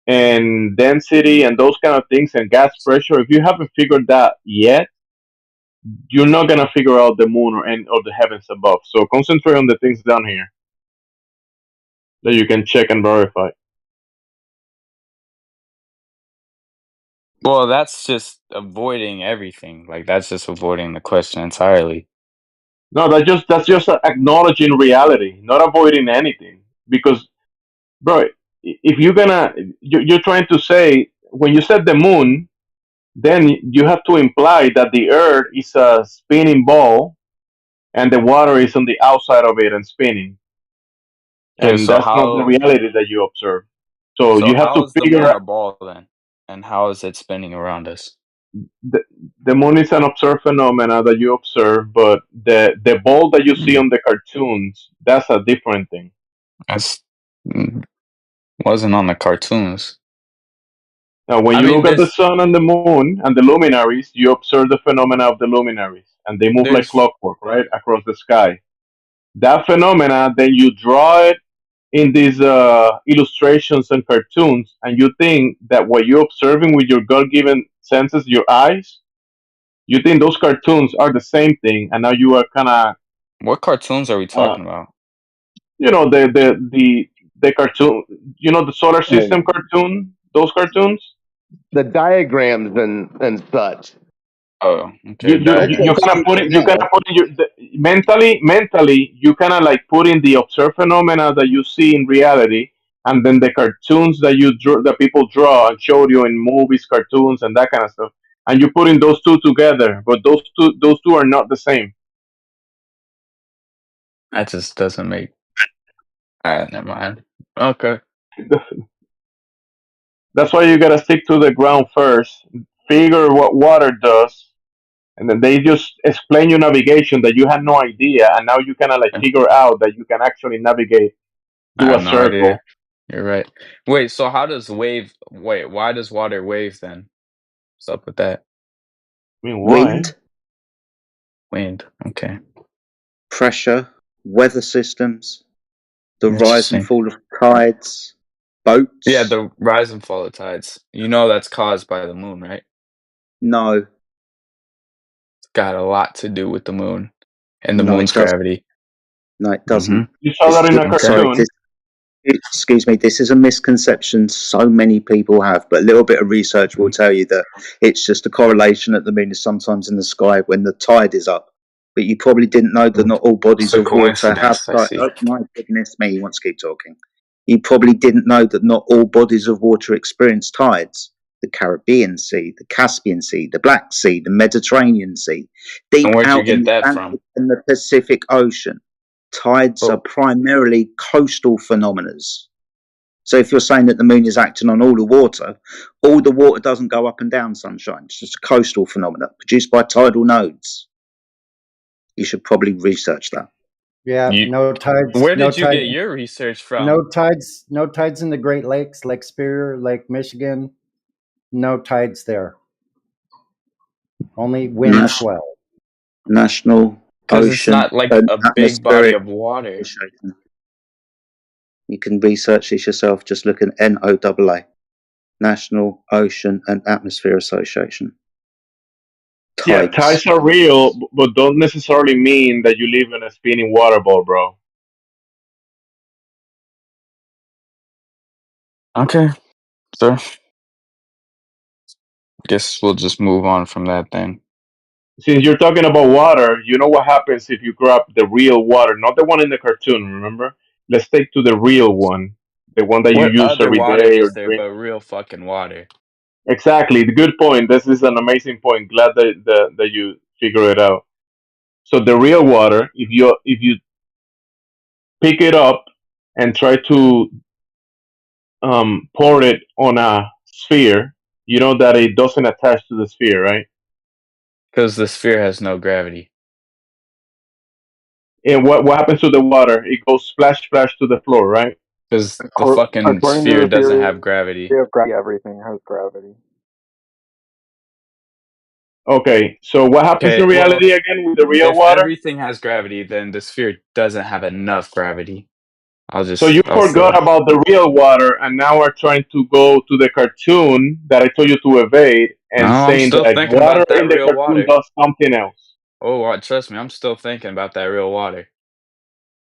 and density and those kind of things and gas pressure, if you haven't figured that yet, you're not gonna figure out the moon or the heavens above. So concentrate on the things down here that you can check and verify. Well, that's just avoiding everything. Like, that's just avoiding the question entirely. No, that's just acknowledging reality, not avoiding anything. Because, bro, if you're trying to say when you said the moon, then you have to imply that the Earth is a spinning ball and the water is on the outside of it and spinning, Okay, and that's not the reality that you observe. So so you have how to is the figure moon out a ball then? And how is it spinning around us? the, the moon is an observed phenomena that you observe, but the ball that you see on the cartoons, that's a different thing. That's wasn't on the cartoons. Now, when I you mean, look at the sun and the moon and the luminaries, you observe the phenomena of the luminaries, and they move like there's clockwork, right, across the sky. That phenomena, then you draw it in these illustrations and cartoons, and you think that what you're observing with your God-given senses, your eyes, you think those cartoons are the same thing, and now you are kind of, what cartoons are we uh, talking about? the cartoon, the solar system cartoon, those cartoons. The diagrams and such. Oh, You okay, you you diagrams. kind of put it. You kind of put in mentally. You kind of like put in the observed phenomena that you see in reality, and then the cartoons that that people draw and show you in movies, cartoons, and that kind of stuff. And you put in those two together, but those two are not the same. That just doesn't make. Never mind. Okay. That's why you gotta stick to the ground first. Figure what water does, and then they just explain you navigation that you had no idea, and now you kind of like figure out that you can actually navigate I through have a no circle. idea. You're right. Wait, so how does wave? Wait, why does water wave then? What's up with that? I mean, why? Wind, Wind. Okay. pressure, weather systems, the rise and Interesting. fall of tides, boats. Yeah, the rise and fall of tides. You know that's caused by the moon, right? No, It's got a lot to do with the moon and the no, moon's it doesn't. gravity. No, it doesn't. You saw that in a Sorry, cartoon. excuse me, this is a misconception so many people have, but a little bit of research will tell you that it's just a correlation that the moon is sometimes in the sky when the tide is up. But you probably didn't know that not all bodies It's a of water have coincidence, I tides. see. Oh, my goodness me, he wants to keep talking. You probably didn't know that not all bodies of water experience tides. The Caribbean Sea, the Caspian Sea, the Black Sea, the Mediterranean Sea, deep And where'd you out in get the that Atlantic from? and the Pacific Ocean. Tides are Oh, primarily coastal phenomena. So if you're saying that the moon is acting on all the water doesn't go up and down, sunshine. It's just a coastal phenomenon produced by tidal nodes. You should probably research that. yeah, you. no tides, Where no did you tides, get your research from? no tides in the Great Lakes, Lake Superior, Lake Michigan, No tides there. Only wind swell. National Because it's Ocean not like and a big body Atmospheric of water. Association. You can research this yourself. Just look at NOAA, National Ocean and Atmosphere Association. Yeah, Tides. tides are real, but don't necessarily mean that you live in a spinning water ball, bro. Okay, so guess we'll just move on from that then. Since you're talking about water, you know what happens if you grab the real water, not the one in the cartoon, remember? Let's take to the real one, the one that you What use other every water day or is there drink. but real fucking water? Exactly, the good point. This is an amazing point. Glad that you figure it out. So the real water, if you pick it up and try to pour it on a sphere, you know that it doesn't attach to the sphere, right? Because the sphere has no gravity. And what happens to the water? It goes splash splash to the floor, right? Because the fucking According to sphere the doesn't theory have gravity. of gravity, everything has gravity. Okay, so what happens Okay, in well, reality again with the real if water? everything has gravity, then the sphere doesn't have enough gravity. So you I'll forgot say. about the real water, and now are trying to go to the cartoon that I told you to evade, No, and I'm saying still that thinking water about that in the real cartoon water. does something else. Oh, trust me, I'm still thinking about that real water.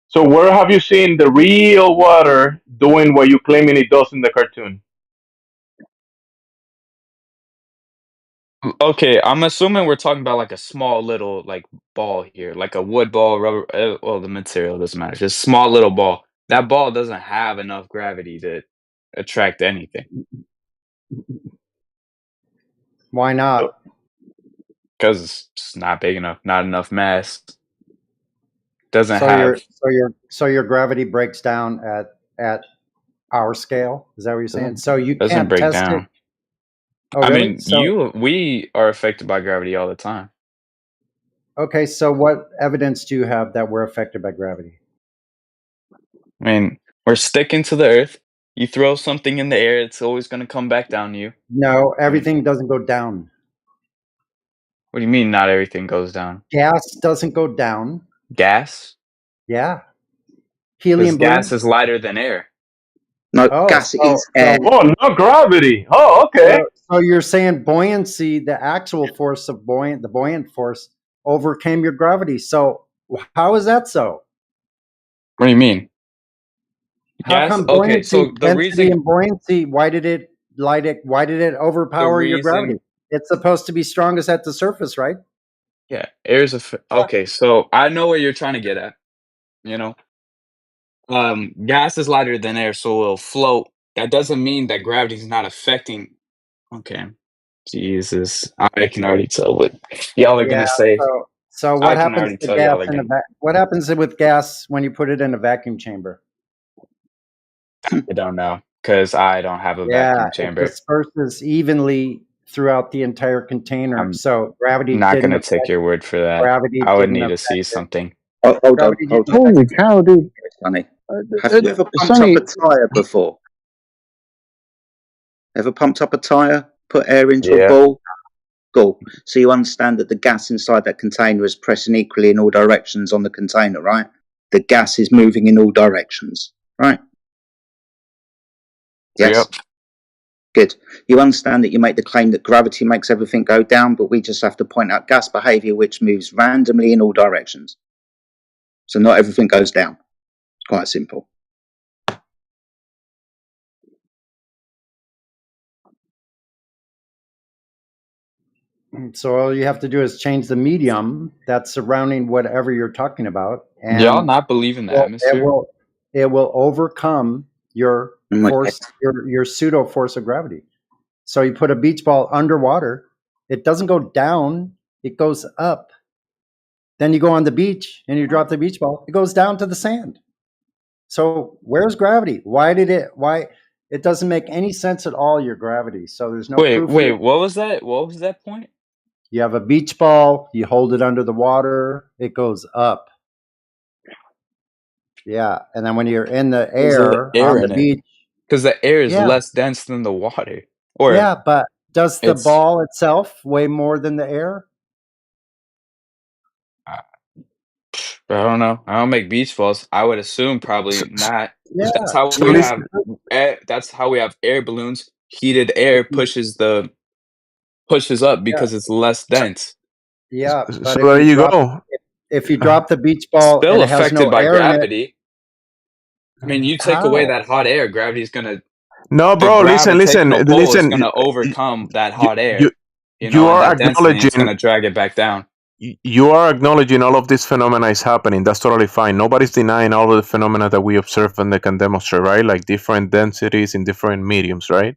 So where have you seen the real water doing what you claiming it does in the cartoon? Okay, I'm assuming we're talking about like a small little like ball here, like a wood ball, rubber. Well, the material doesn't matter. Just small little ball. That ball doesn't have enough gravity to attract anything Why not? because it's just not big enough, not enough mass. Doesn't have. So your gravity breaks down at our scale. Is that what you're saying? So you Doesn't can't break test it. down. Oh, I really? mean, So we are affected by gravity all the time. okay. So what evidence do you have that we're affected by gravity? I mean, we're sticking to the earth. You throw something in the air, it's always going to come back down to you. No, everything doesn't go down. What do you mean not everything goes down? Gas doesn't go down. Gas? Yeah. Because Helium gas balloons. is lighter than air. No, Oh, gas so, is air. Oh, no gravity. Oh, okay. so you're saying buoyancy, the actual force of the buoyant force overcame your gravity. So how is that so? What do you mean? How Gas? come Okay, buoyancy, so the density, reason and buoyancy? Why did it overpower your gravity? It's supposed to be strongest at the surface, right? Yeah, air's okay, so I know what you're trying to get at, you know? Gas is lighter than air, so it'll float. That doesn't mean that gravity's not affecting. Okay. Jesus. I can already tell what y'all are Yeah. gonna say. So what I can happens already to tell gas y'all are in a gonna what happens with gas when you put it in a vacuum chamber? I don't know, because I don't have a Yeah, vacuum it chamber. disperses evenly throughout the entire container. I'm So gravity not didn't gonna take affect your word for that. gravity I would didn't need to affect see it. something. Oh, hold on, Gravity hold didn't on. affect Holy cow, dude! Sonny, have you ever pumped Sonny, up a tire before? Ever pumped up a tire? Put air into a Yeah. ball? Cool. So you understand that the gas inside that container is pressing equally in all directions on the container, right? The gas is moving in all directions, right? Yes. Yep. Good. You understand that you make the claim that gravity makes everything go down, but we just have to point out gas behavior which moves randomly in all directions. So not everything goes down. It's quite simple. So all you have to do is change the medium that's surrounding whatever you're talking about, Y'all and not believe in the it atmosphere? will overcome your force, your pseudo force of gravity. So you put a beach ball underwater, it doesn't go down, it goes up. Then you go on the beach and you drop the beach ball, it goes down to the sand. So where's gravity? Why it doesn't make any sense at all, your gravity. So there's no proof. Wait, what was that? What was that point? You have a beach ball, you hold it under the water, it goes up. Yeah. And then when you're in the There's air air on the in it. beach. Because the air is Yeah. less dense than the water. Or Yeah, but Does the ball itself weigh more than the air? I don't know. I don't make beach balls. I would assume probably not. Yeah. That's how So we listen, have that's how we have air balloons. Heated air pushes up because it's less dense. Yeah, so but there you go. if you drop the beach ball Still and it has affected no by air in it, gravity. I mean, you take away how? that hot air, gravity's gonna No, the bro. gravitational pull is Listen. gonna overcome that You, hot you air, you and are that density, and it's acknowledging gonna drag it back down. you are acknowledging all of this phenomena is happening. That's totally fine. Nobody's denying all of the phenomena that we observe and they can demonstrate, right? Like different densities in different mediums, right?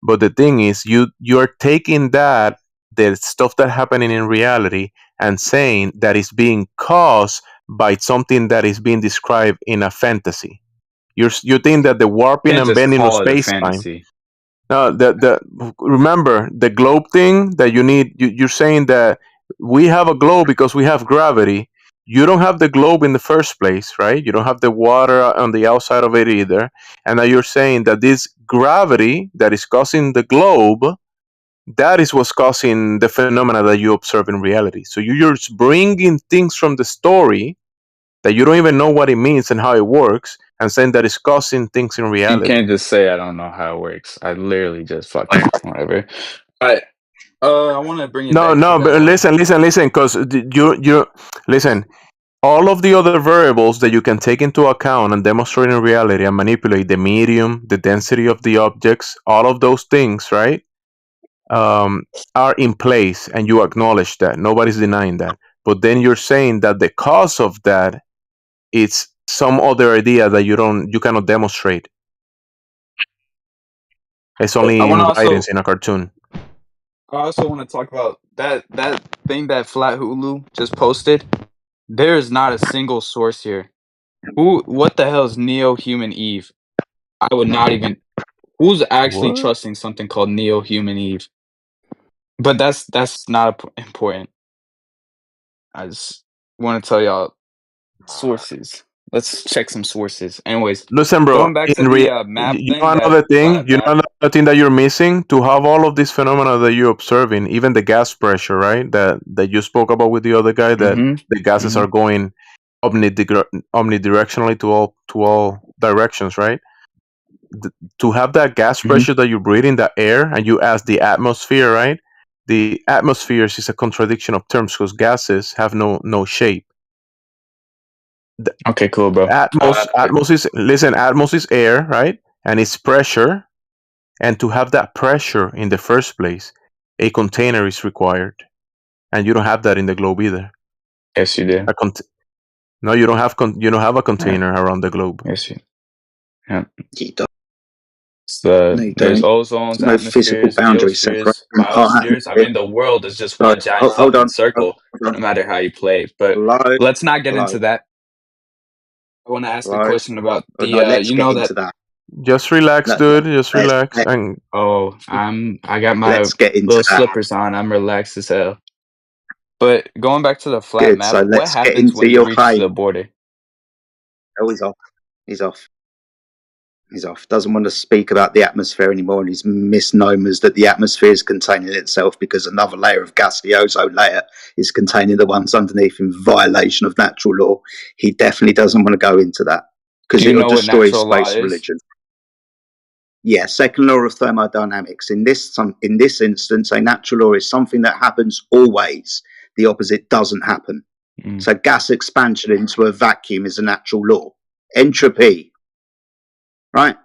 But the thing is, you're taking that the stuff that happening in reality and saying that is being caused by something that is being described in a fantasy. You think that the warping Can't and just bending of call it a space time. fantasy. No, the remember the globe thing that you need. You're saying that we have a globe because we have gravity. You don't have the globe in the first place, right? You don't have the water on the outside of it either. And now you're saying that this gravity that is causing the globe, that is what's causing the phenomena that you observe in reality. So you're just bringing things from the story that you don't even know what it means and how it works, and saying that it's causing things in You reality. can't just say I don't know how it works. I literally just fucking whatever. But I want to bring it No, back to no, but the. listen, because you listen. All of the other variables that you can take into account and demonstrate in reality and manipulate the medium, the density of the objects, all of those things, right, are in place, and you acknowledge that. Nobody's denying that. But then you're saying that the cause of that is some other idea that you cannot demonstrate. It's I only want to in also writings in a cartoon. want to talk about that thing that Flat Hulu just posted. There is not a single source here. What the hell is Neo-Human Eve? I would not even. Who's actually What? trusting something called Neo-Human Eve? But that's not important. I just want to tell y'all sources. Let's check some sources. Anyways, Listen, bro. going back to In the rea- map you thing, know that another thing. flat You know map. another thing that you're missing to have all of these phenomena that you're observing, even the gas pressure, right? That you spoke about with the other guy. That the gases are going omnidirectionally to all directions, right? To have that gas pressure that you breathe in the air, and you ask the atmosphere, right? The atmosphere is a contradiction of terms because gases have no shape. Okay, cool, bro. Atmos is air, right? And it's pressure. And to have that pressure in the first place, a container is required, and you don't have that in the globe either. Yes, you do. No, you don't have a container around the globe. Yes, you. Yeah. You don't. It's No, you there's don't. ozones, There's no physical atmospheres, boundaries geospheres, separating part biospheres. I atmosphere. mean, the world is just Right. one giant Hold fucking on. circle, Hold no on. matter how you play. But Hello. let's not get into Hello. that. I want to ask a Hello. question about Oh, no, let's you get know into that. that. Just relax, dude. Just relax. And Oh, I got my let's get into little that. slippers on. I'm relaxed as hell. But going back to the flat Good. map, So what let's get happens into when it your reaches claim. the border? Oh, he's off. He's off. He's off. Doesn't want to speak about the atmosphere anymore and his misnomers that the atmosphere is containing itself because another layer of gas, the ozone layer, is containing the ones underneath in violation of natural law. He definitely doesn't want to go into that because Do you it'll know what destroy his natural law space is? religion. Yeah, second law of thermodynamics. In this instance, a natural law is something that happens always. The opposite doesn't happen. So gas expansion into a vacuum is a natural law. Entropy, right?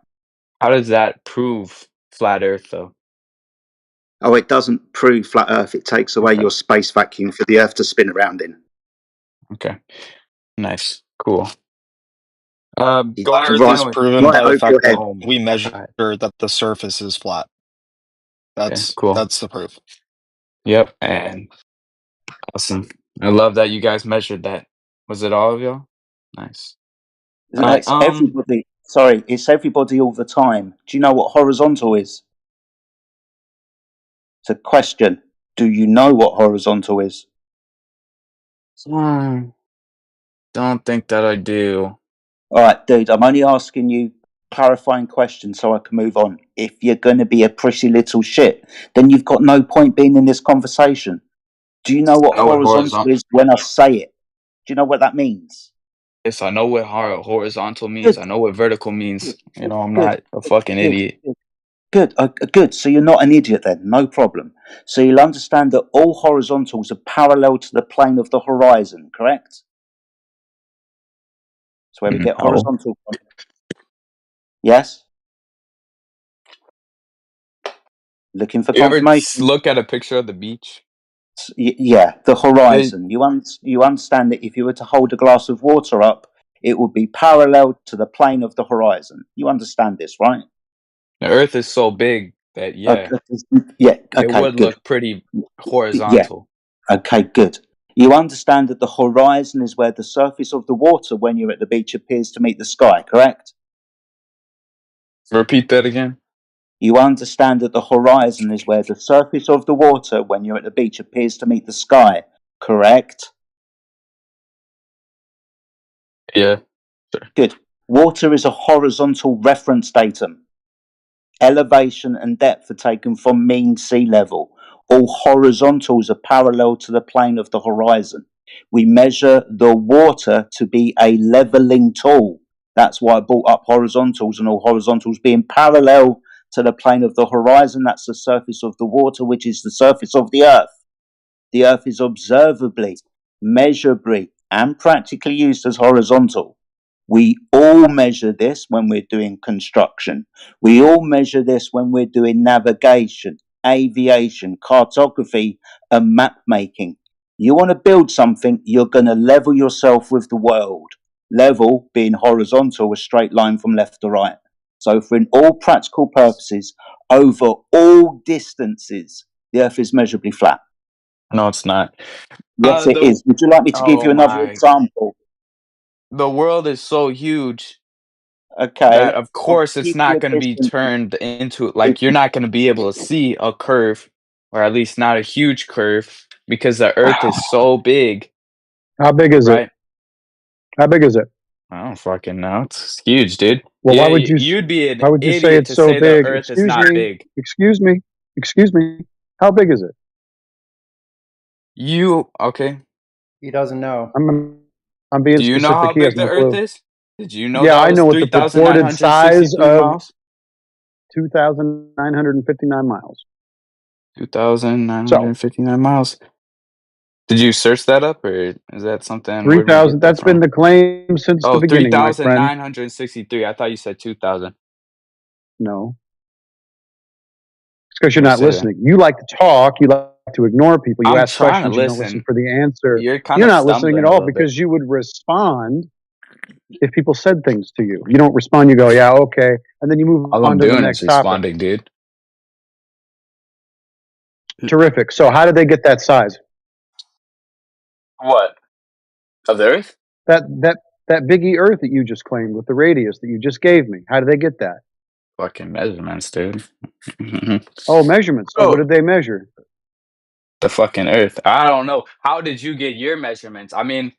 How does that prove flat Earth, though? Oh, it doesn't prove flat Earth. It takes away your space vacuum for the Earth to spin around in. Okay, nice, cool. Flat Going Earth right, is proven right by the over fact your that head. we measure that the surface is flat. Okay, cool. That's the proof. Yep, and awesome. I love that you guys measured that. Was it all of y'all? Nice. All right. it's everybody. Sorry, it's everybody all the time. Do you know what horizontal is? It's a question. Do you know what horizontal is? Don't think that I do. All right, dude. I'm only asking you clarifying question so I can move on. If you're going to be a prissy little shit, then you've got no point being in this conversation. Do you know what I know what horizontal is when I say it? Do you know what that means? Yes, I know what horizontal means. Good. I know what vertical means. You know, I'm Good. not a fucking Good. idiot. Good. So you're not an idiot then. No problem. So you'll understand that all horizontals are parallel to the plane of the horizon, correct? That's where we get No. horizontal from. Yes? Looking for You ever confirmation? look at a picture of the beach? Yeah, the horizon. You understand that if you were to hold a glass of water up, it would be parallel to the plane of the horizon. You understand this, right? The Earth is so big that Yeah. it Okay. would Good. look pretty Yeah. horizontal. Okay. Good. You understand that the horizon is where the surface of the water, when you're at the beach, appears to meet the sky. Correct? Repeat that again. You understand that the horizon is where the surface of the water, when you're at the beach, appears to meet the sky. Correct? Yeah. Good. Water is a horizontal reference datum. Elevation and depth are taken from mean sea level. All horizontals are parallel to the plane of the horizon. We measure the water to be a leveling tool. That's why I brought up horizontals and all horizontals being parallel to the plane of the horizon. That's the surface of the water, which is the surface of the earth. The earth is observably, measurably, and practically used as horizontal. We all measure this when we're doing construction. We all measure this when we're doing navigation, aviation, cartography, and map making. You want to build something, you're going to level yourself with the world. Level being horizontal, a straight line from left to right. So for in all practical purposes, over all distances, the earth is measurably flat. No, it's not. Yes, it is. Would you like me to give you another example? The world is so huge Okay. that, of I'll course, it's give not you going to be distance. turned into, like, you're not going to be able to see a curve, or at least not a huge curve, because the Earth is so big. How big is Right? it? How big is it? I don't fucking know. It's huge, dude. Well, Yeah, why would you? you'd be an Why would you say idiot it's to so say the big? Earth is Excuse not me. big. Excuse me. Excuse me. How big is it? Okay? He doesn't know. I'm being Do you know specific. how He has big the no Earth clue. is? Did you know Yeah, that I was know what the purported size 3,963 of miles? 2,959 miles. 2,959 miles. Did you search that up, or is that something? Where did you 3,000. get that That's been from? the claim since the Oh, beginning, my friend. 3,963. I thought you said 2,000. No, it's because you're You not said it. listening. You like to talk. You like to ignore people. You I'm ask trying to questions. You don't listen listen. for the answer. You're kind You're of not listening stumbling at a all little bit. because you would respond if people said things to you. You don't respond. You go, yeah, okay, and then you move All on I'm to the doing next is topic. responding, dude. Terrific. So, how did they get that size? What? Of the Earth? That biggie Earth that you just claimed with the radius that you just gave me. How did they get that? Fucking measurements, dude. Oh, measurements. So, what Oh, did they measure? The fucking Earth. I don't know. How did you get your measurements? I mean,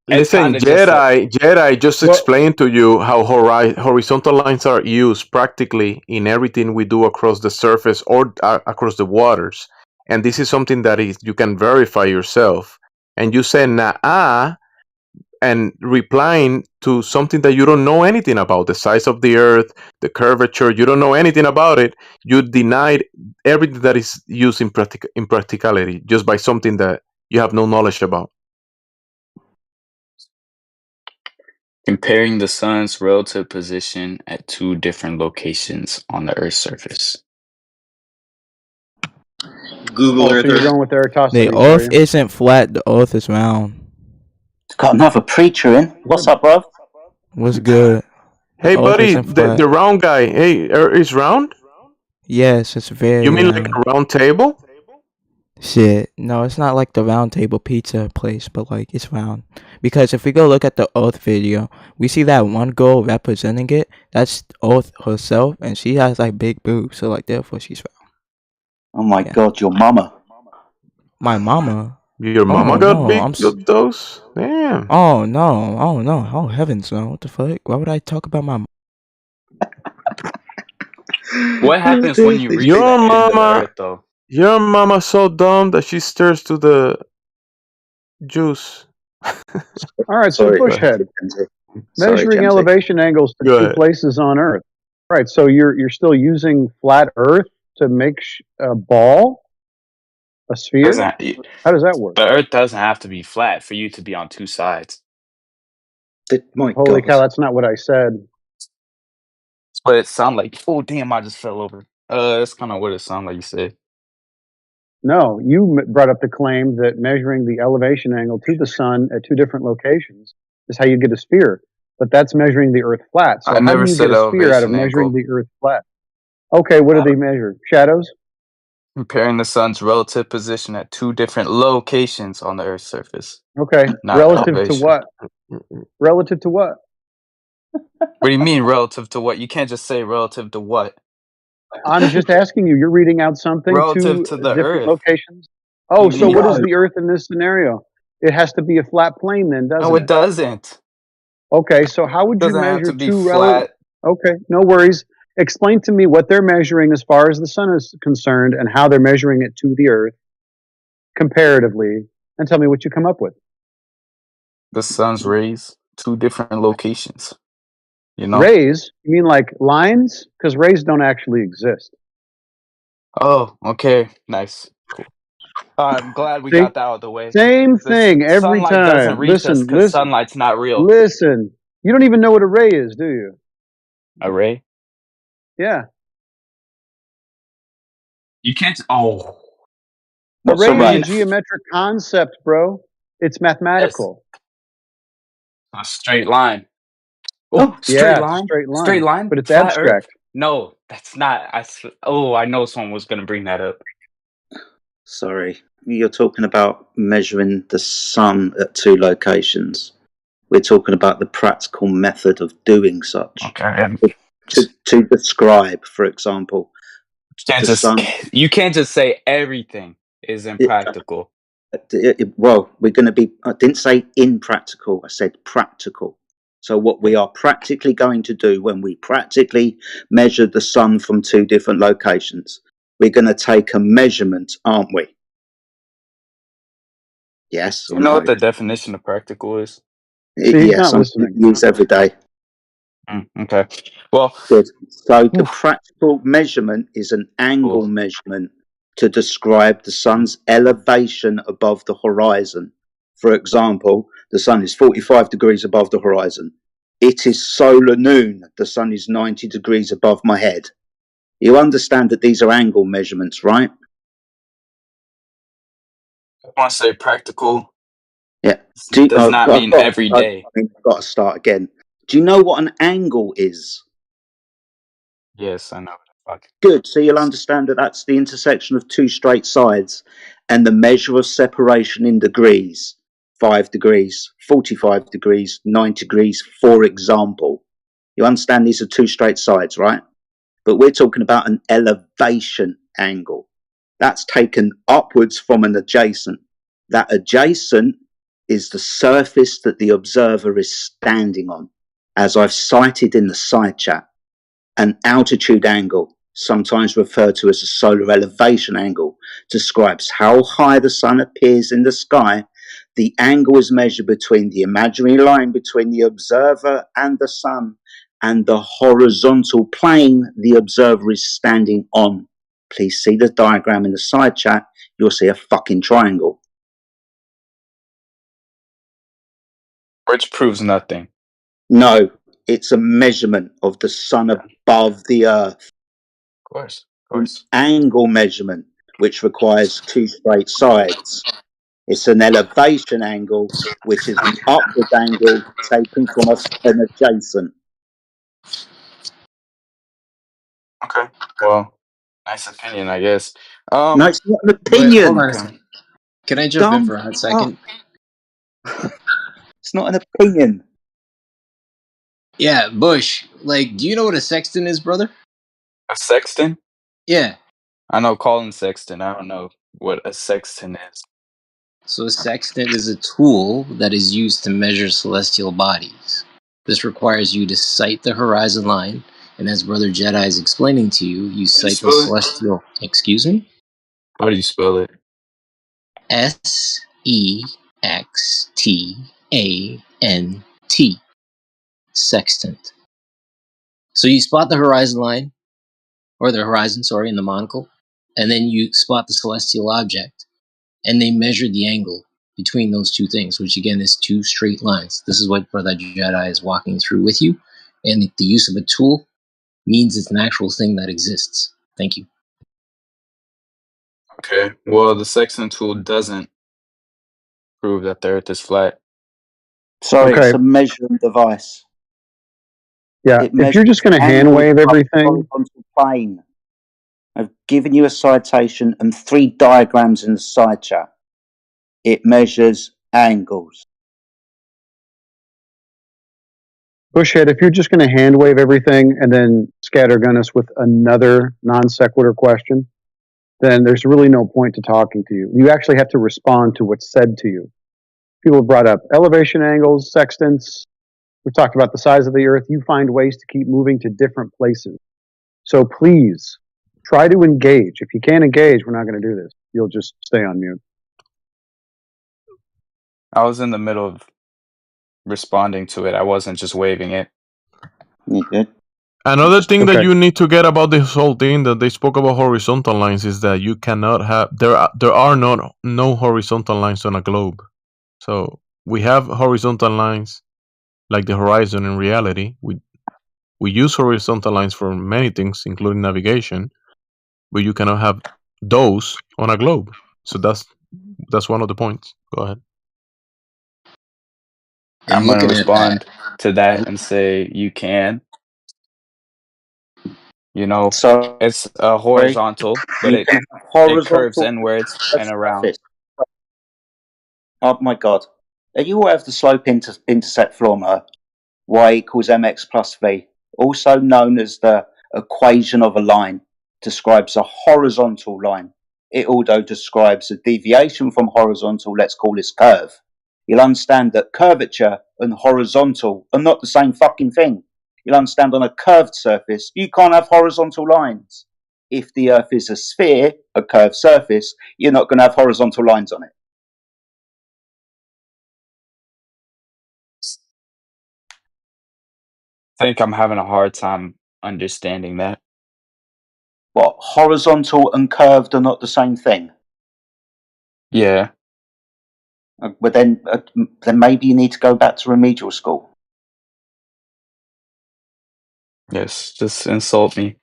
it's listen, kind of just a. Jedi just Well, explained to you how horizontal lines are used practically in everything we do across the surface or across the waters. And this is something that is you can verify yourself. And you say nah, and replying to something that you don't know anything about, the size of the earth, the curvature, you don't know anything about it. You denied everything that is used in practicality just by something that you have no knowledge about. Comparing the sun's relative position at two different locations on the Earth's surface. Google oh, Earth. so you're going with The Eratosthenes, are Earth you? isn't flat. The Earth is round. Got another preacher in. What's up, bro? What's good? The Hey, Earth buddy, isn't flat. the round guy. Hey, is round? Yes, it's very You mean like round. a round table? Shit. No, it's not like the round table pizza place, but like it's round. Because if we go look at the Earth video, we see that one girl representing it. That's Earth herself, and she has like big boobs, so like therefore she's round. Oh my God, your mama. My mama. Your mama Oh got no, big those? Damn. Oh no, oh no, oh heavens no! What the fuck? Why would I talk about my? What happens when you reach Your the end of the mama, earth, though? your mama's so dumb that she stirs to the juice. All right, so Sorry, Go ahead. Bushhead, sorry, measuring Jamesy. elevation angles to Go two ahead. places on Earth. Right, so you're still using flat Earth to make a ball, a sphere. Doesn't How does that work? the earth doesn't have to be flat for you to be on two sides. My Holy God. cow, that's not what I said. But it sounded like, oh damn, I just fell over. That's kind of what it sounded like you said. No, you brought up the claim that measuring the elevation angle to the sun at two different locations is how you get a sphere. But that's measuring the Earth flat. So I how do never you said get a sphere out of elevation measuring angle. the Earth flat? Okay, what do they measure? Shadows? Comparing the sun's relative position at two different locations on the Earth's surface. Okay, Not relative to elevation. what? Relative to what? What do you mean relative to what? You can't just say relative to what. I'm just asking you. You're reading out something Relative to to the different Earth. locations. What do Oh, you so mean? what is the Earth in this scenario? It has to be a flat plane, then, doesn't No, it it? doesn't. Okay, so how would It you doesn't have measure to be two flat. Okay, no worries. Explain to me what they're measuring as far as the sun is concerned and how they're measuring it to the Earth comparatively, and tell me what you come up with. The sun's rays, two different locations. You know? Rays? You mean like lines? Because rays don't actually exist. Oh, okay. Nice. Cool. I'm glad we See? got that out of the way. Same The thing every sunlight doesn't time. reach us because Listen. sunlight's not real. Listen. You don't even know what a ray is, do you? A ray? Yeah. You can't. Oh. A What's ray a is a ray? geometric concept, bro. It's Yes. mathematical. A straight line. Oh, straight Yeah, it's a line? straight Straight line, line? but it's Flat Earth? abstract. No, that's not. I know someone was going to bring that up. Sorry, you're talking about measuring the sun at two locations. We're talking about the practical method of doing such. Okay. To describe, for example, the sun. You can't just say everything is impractical. Well, we're going to be. I didn't say impractical. I said practical. So what we are practically going to do when we practically measure the sun from two different locations, we're going to take a measurement, aren't we? Yes You or know no? what the definition of practical is? See, he's Yes, not I'm listening. use every day. Okay. Well, good. So the practical measurement is an angle measurement to describe the sun's elevation above the horizon. For example, the sun is 45 degrees above the horizon. It is solar noon. The sun is 90 degrees above my head. You understand that these are angle measurements, right? I want to say practical. Yeah. Does not mean every day. I've got to start again. Do you know what an angle is? Yes, I know. Good. So you'll understand that that's the intersection of two straight sides and the measure of separation in degrees. 5 degrees, 45 degrees, 90 degrees, for example. You understand these are two straight sides, right? But we're talking about an elevation angle. That's taken upwards from an adjacent. That adjacent is the surface that the observer is standing on. As I've cited in the side chat, an altitude angle, sometimes referred to as a solar elevation angle, describes how high the sun appears in the sky. The angle is measured between the imaginary line between the observer and the sun and the horizontal plane the observer is standing on. Please see the diagram in the side chat. You'll see a fucking triangle. Which proves nothing. No, it's a measurement of the sun above the earth. Of course. An angle measurement, which requires two straight sides. It's an elevation angle, which is an upward angle taken from an adjacent. Okay. Well, nice opinion, I guess. No, it's not an Wait, opinion. hold on a second. Can I jump in for a hot second? It's not an opinion. Yeah, Bush. Like, do you know what a sextant is, brother? A sextant? Yeah. I know Colin Sexton. I don't know what a sextant is. So a sextant is a tool that is used to measure celestial bodies. This requires you to sight the horizon line And as Brother Jedi is explaining to you, you cite the celestial. Excuse me? How do you spell it? Sextant. Sextant. So you spot the horizon line, or the horizon, sorry, in the monocle, and then you spot the celestial object, and they measure the angle between those two things, which again is two straight lines. This is what Brother Jedi is walking through with you, and the use of a tool means it's an actual thing that exists. Thank you. Okay. Well, the sextant tool doesn't prove that the Earth is flat. Sorry, Okay. it's a measuring device. Yeah, It if you're just going to hand angles wave up the everything, horizontal plane. I've given you a citation and 3 diagrams in the side chat. It measures angles. Bushhead, if you're just going to hand wave everything and then scattergun us with another non sequitur question, then there's really no point to talking to you. You actually have to respond to what's said to you. People have brought up elevation angles, sextants. We've talked about the size of the Earth. You find ways to keep moving to different places. So please try to engage. If you can't engage, we're not going to do this. You'll just stay on mute. I was in the middle of responding to it. I wasn't just waving it. You did. Another thing that you need to get about this whole thing that they spoke about horizontal lines is that you cannot have there are no horizontal lines on a globe. So we have horizontal lines like the horizon in reality. We use horizontal lines for many things, including navigation, but you cannot have those on a globe. So that's one of the points. Go ahead. I'm going to looking at respond to that and say you can. You know, So it's a horizontal, but you it can have curves horizontal inwards and around. surface. Oh my god. Are you aware of the slope intercept formula? Y equals mx plus v, also known as the equation of a line, describes a horizontal line. It also describes a deviation from horizontal, let's call this curve. You'll understand that curvature and horizontal are not the same fucking thing. You'll understand on a curved surface, you can't have horizontal lines. If the Earth is a sphere, a curved surface, you're not going to have horizontal lines on it. I think I'm having a hard time understanding that. What, horizontal and curved are not the same thing? Yeah. But then maybe you need to go back to remedial school. Yes, just insult me.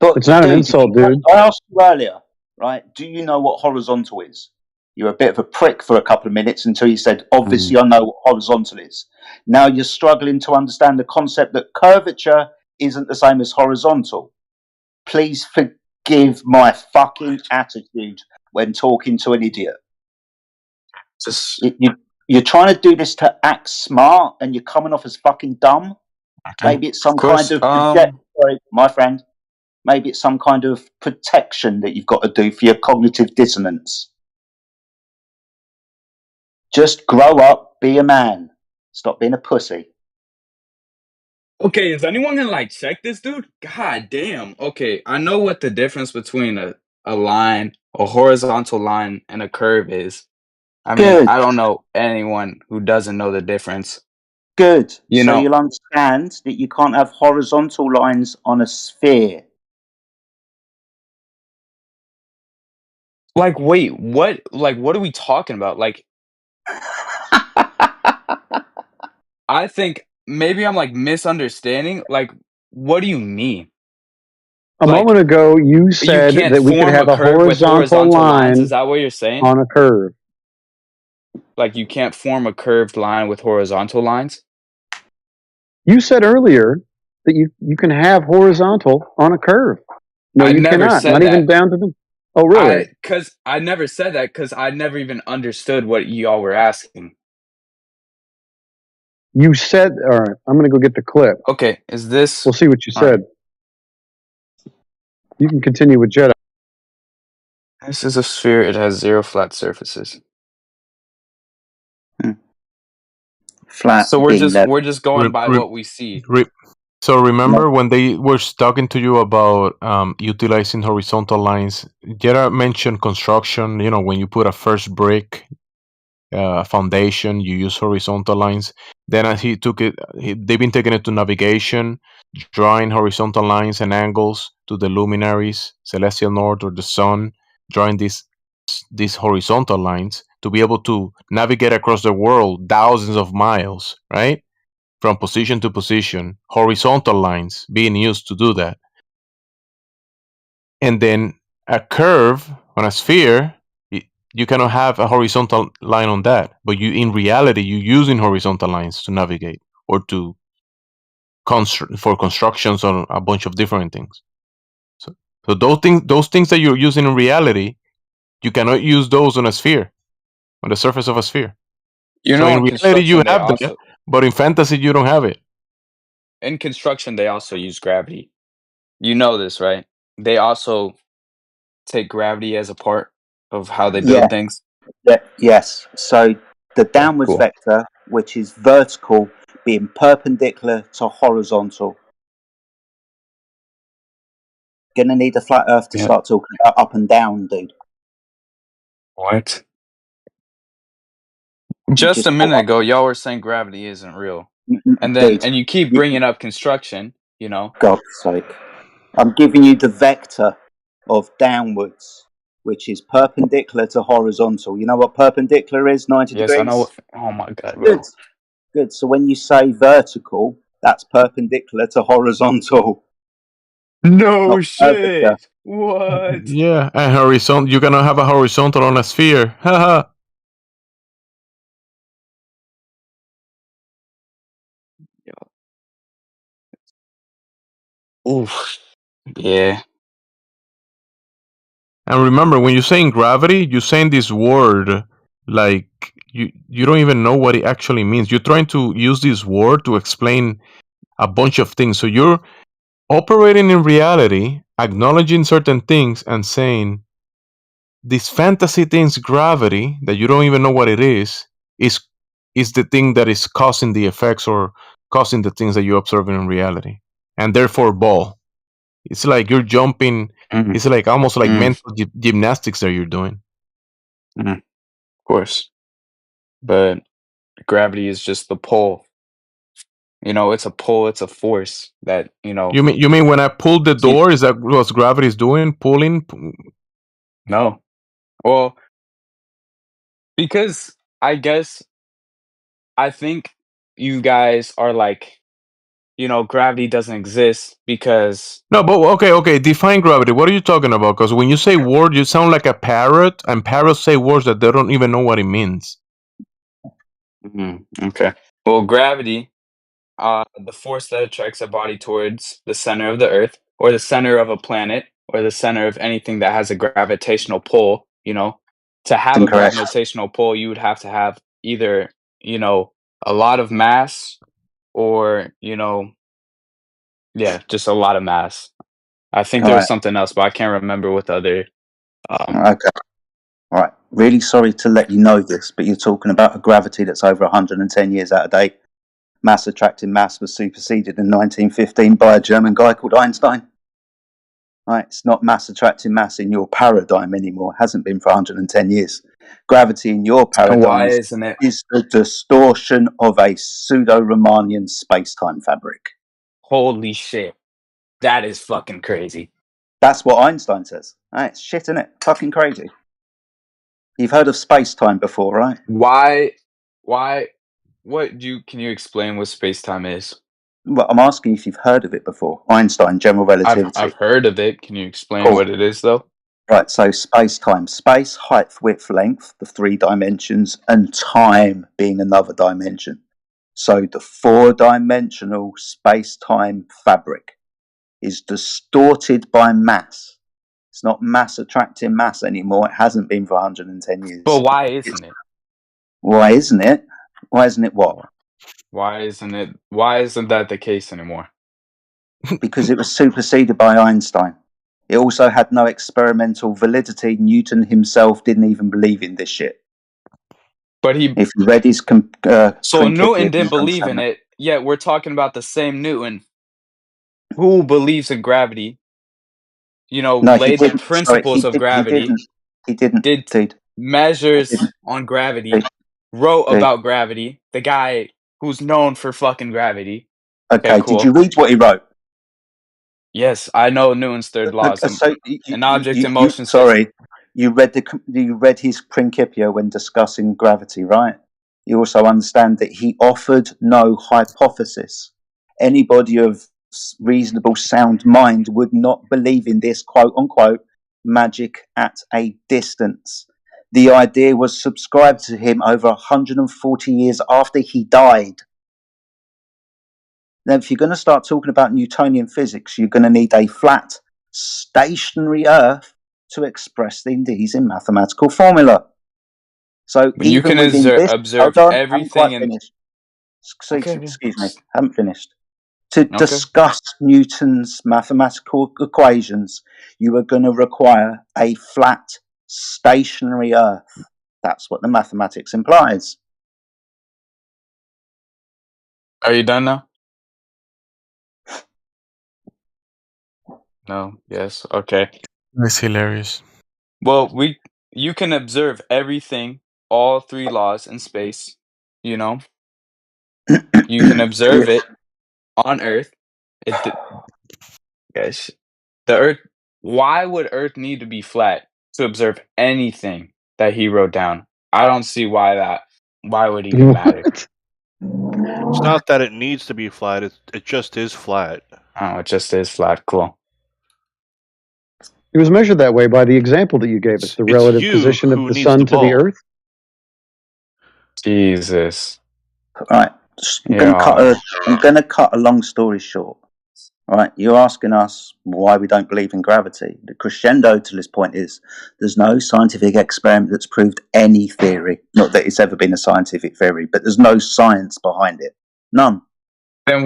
But it's not an insult, dude. I asked you earlier, right? Do you know what horizontal is? You were a bit of a prick for a couple of minutes until you said, obviously I know what horizontal is. Now you're struggling to understand the concept that curvature isn't the same as horizontal. Please forgive my fucking attitude when talking to an idiot. You're trying to do this to act smart and you're coming off as fucking dumb. Maybe it's some kind of sorry, my friend. Maybe it's some kind of protection that you've got to do for your cognitive dissonance. Just grow up, be a man. Stop being a pussy. Okay, is anyone gonna like check this, dude? God damn. Okay, I know what the difference between a line, a horizontal line, and a curve is. I mean, I don't know anyone who doesn't know the difference. Good. You So know, you'll understand that you can't have horizontal lines on a sphere. like, wait, what? Like, what are we talking about? Like, I think maybe I'm like misunderstanding. Like, what do you mean? A moment ago, you said can't that we could form have a a curve with horizontal lines. line Is that what you're saying? on a curve. Like, you can't form a curved line with horizontal lines? You said earlier that you can have horizontal on a curve. No, I you never cannot. said Not even that. down to the. Oh, really? Because I never said that because I never even understood what y'all were asking. You said, all right, I'm going to go get the clip. Okay, is this... We'll see what you all said. You can continue with Jedi. This is a sphere. It has 0 flat surfaces. Flat. So we're just going by what we see. So remember when they were talking to you about utilizing horizontal lines, Gerard mentioned construction. You know, when you put a first brick, foundation, you use horizontal lines. Then as he took it, they've been taking it to navigation, drawing horizontal lines and angles to the luminaries, celestial north or the sun, drawing these horizontal lines to be able to navigate across the world thousands of miles, right? From position to position, horizontal lines being used to do that. And then a curve on a sphere, you cannot have a horizontal line on that, but you in reality you're using horizontal lines to navigate or to for constructions on a bunch of different things. So those things that you're using in reality, you cannot use those on a sphere, on the surface of a sphere. You So know, in in reality you construction, they have that, also but in fantasy you don't have it. use gravity. You know this, right? They also take gravity as a part of how they Yeah, build things. yes. So the Okay, downwards cool. vector, which is vertical, being perpendicular to horizontal. Gonna need a flat Earth to Yeah. start talking about up and down, dude. What? Just a minute ago, y'all were saying gravity isn't real, and Dude, you keep bringing up construction. You know, God's sake. I'm giving you the vector of downwards, which is perpendicular to horizontal. You know what perpendicular is? 90 yes, I know. degrees? Oh my god, Good. bro. Good. So when you say vertical, that's perpendicular to horizontal. No Not perpendicular. shit. What? Yeah, and horizontal. You cannot have a horizontal on a sphere. Haha. Oof. Yeah. And remember, when you're saying gravity, you're saying this word like you don't even know what it actually means. You're trying to use this word to explain a bunch of things. So you're operating in reality, acknowledging certain things, and saying this fantasy thing's gravity that you don't even know what it is the thing that is causing the effects or causing the things that you're observing in reality, and therefore ball. It's like you're jumping. Mhm. It's like almost like Mm. mental gymnastics that you're doing. Of course, but gravity is just the pull. You know, it's a pull. It's a force that You mean when I pulled the keep. door? Is that what gravity is doing? Pulling? No, well, because I guess I think you guys are like, gravity doesn't exist because No, but okay. Define gravity. What are you talking about? Because when you say word, you sound like a parrot, and parrots say words that they don't even know what it means. Okay. Well, gravity, the force that attracts a body towards the center of the Earth, or the center of a planet, or the center of anything that has a gravitational pull. To have a Incorrect. gravitational pull, you would have to have either a lot of mass, or yeah, just a lot of mass. I think All there was right. something else, but I can't remember what the other. Okay. All right. Really sorry to let you know this, but you're talking about a gravity that's over 110 years out of date. Mass attracting mass was superseded in 1915 by a German guy called Einstein. Right, it's not mass attracting mass in your paradigm anymore. It hasn't been for 110 years. Gravity in your And paradigm why isn't it? is the distortion of a pseudo-Riemannian space-time fabric. Holy shit. That is fucking crazy. That's what Einstein says. Right, it's shit, isn't it? Fucking crazy. You've heard of space-time before, right? Why can you explain what space-time is? Well, I'm asking if you've heard of it before. Einstein, general relativity. I've heard of it. Can you explain Cool. what it is though? Right, so space-time. Space, height, width, length, the 3 dimensions, and time being another dimension. So the 4-dimensional space-time fabric is distorted by mass. It's not mass attracting mass anymore. It hasn't been for 110 years. But why isn't it? Why isn't it? Why isn't it what? Why isn't that the case anymore? Because it was superseded by Einstein. It also had no experimental validity. Newton himself didn't even believe in this shit. But if you read his So trinket Newton with didn't you believe understand in that. it, yet we're talking about the same Newton who believes in gravity, No, he laid the didn't. Sorry, principles of gravity, He didn't, did dude. measures on gravity, wrote Dude. about gravity, the guy who's known for fucking gravity. Okay, cool. did you read what he wrote? Yes, I know Newton's third law. So An object in motion. You read his Principia when discussing gravity, right? You also understand that he offered no hypothesis. Anybody of reasonable sound mind would not believe in this quote unquote magic at a distance. The idea was subscribed to him over 140 years after he died. Now, if you're going to start talking about Newtonian physics, you're going to need a flat, stationary Earth to express these in mathematical formula. So But you can observe everything in. Excuse me, I haven't finished. To discuss Newton's mathematical equations, you are going to require a flat, stationary Earth. That's what the mathematics implies. Are you done now? No. Yes. Okay. That's hilarious. Well, you can observe everything, all three laws in space. You can observe it on Earth. Guys, the Earth. Why would Earth need to be flat to observe anything that he wrote down? I don't see why would even matter. It's not that it needs to be flat. It just is flat. Oh, it just is flat. Cool. It was measured that way by the example that you gave us, the relative position of the sun to the Earth. Jesus. Right. I'm going to cut a long story short. Right. You're asking us why we don't believe in gravity. The crescendo to this point is there's no scientific experiment that's proved any theory. Not that it's ever been a scientific theory, but there's no science behind it. None. Then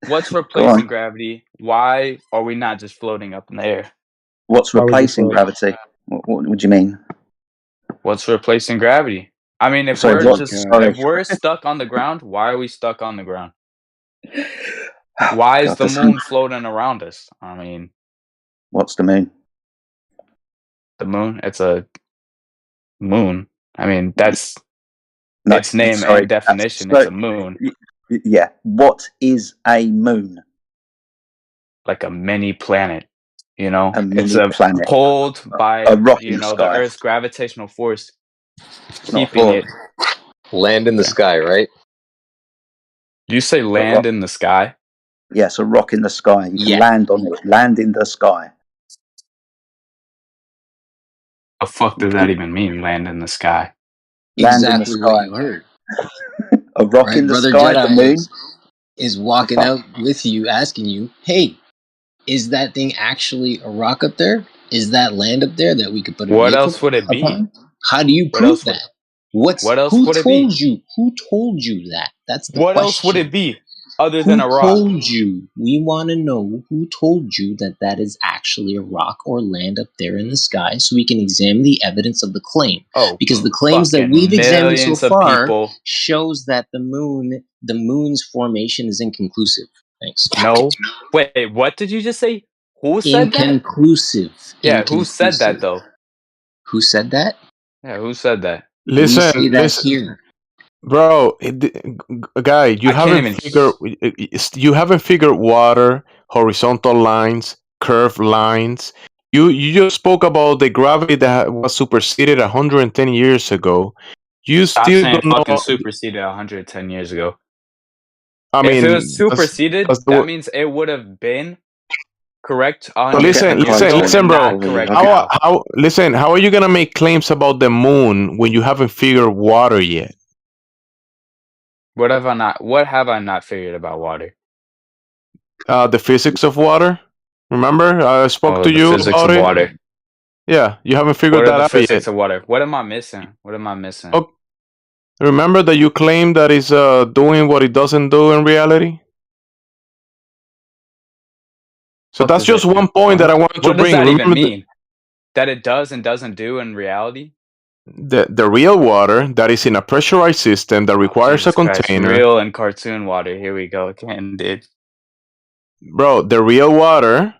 what's replacing gravity? Why are we not just floating up in the air? What's replacing gravity? What do you mean? What's replacing gravity? I mean, if we're stuck on the ground, why are we stuck on the ground? Why is the moon floating around us? I mean, what's the moon? The moon? It's a moon. I mean, that's its name and definition. It's a moon. Yeah. What is a moon? Like a mini planet. It's a planet pulled by the Earth's gravitational force, keeping it. Land in the sky, right? You say land in the sky? Yes, a rock in the sky. You can land on it. Land in the sky. The fuck does that even mean? Land in the sky. Exactly what you heard. A rock in the Brother sky. Jedi The moon is walking out with you, asking you, "Hey, is that thing actually a rock up there? Is that land up there that we could put a What else would it be? How do you prove that? What else would it be? Who told you that? That's the what question. else would it be other than a rock? Who told you? We want to know who told you that is actually a rock or land up there in the sky, so we can examine the evidence of the claim. Because the claims that we've examined so far shows that the moon's formation is inconclusive. Thanks. No. Wait, what did you just say? Who said that? Inconclusive. Yeah, who said that though? Who said that? Yeah, who said that? Listen, bro, guy, you haven't figured water, horizontal lines, curved lines. You just spoke about the gravity that was superseded 110 years ago. You Stop still saying don't fucking know. superseded 110 years ago. I mean, if it was superseded, that means it would have been correct. Listen, bro. How are you gonna make claims about the moon when you haven't figured water yet? What have I not figured about water? The physics of water. Remember, I spoke to you physics about of it. Water. Yeah, you haven't figured that out yet. Physics of water. What am I missing? Oh, remember that you claim that it's doing what it doesn't do in reality. So that's just one point that I wanted to bring. What does that even mean? That it does and doesn't do in reality? The real water that is in a pressurized system that requires a container. Real and cartoon water. Here we go again, dude. bro, the real water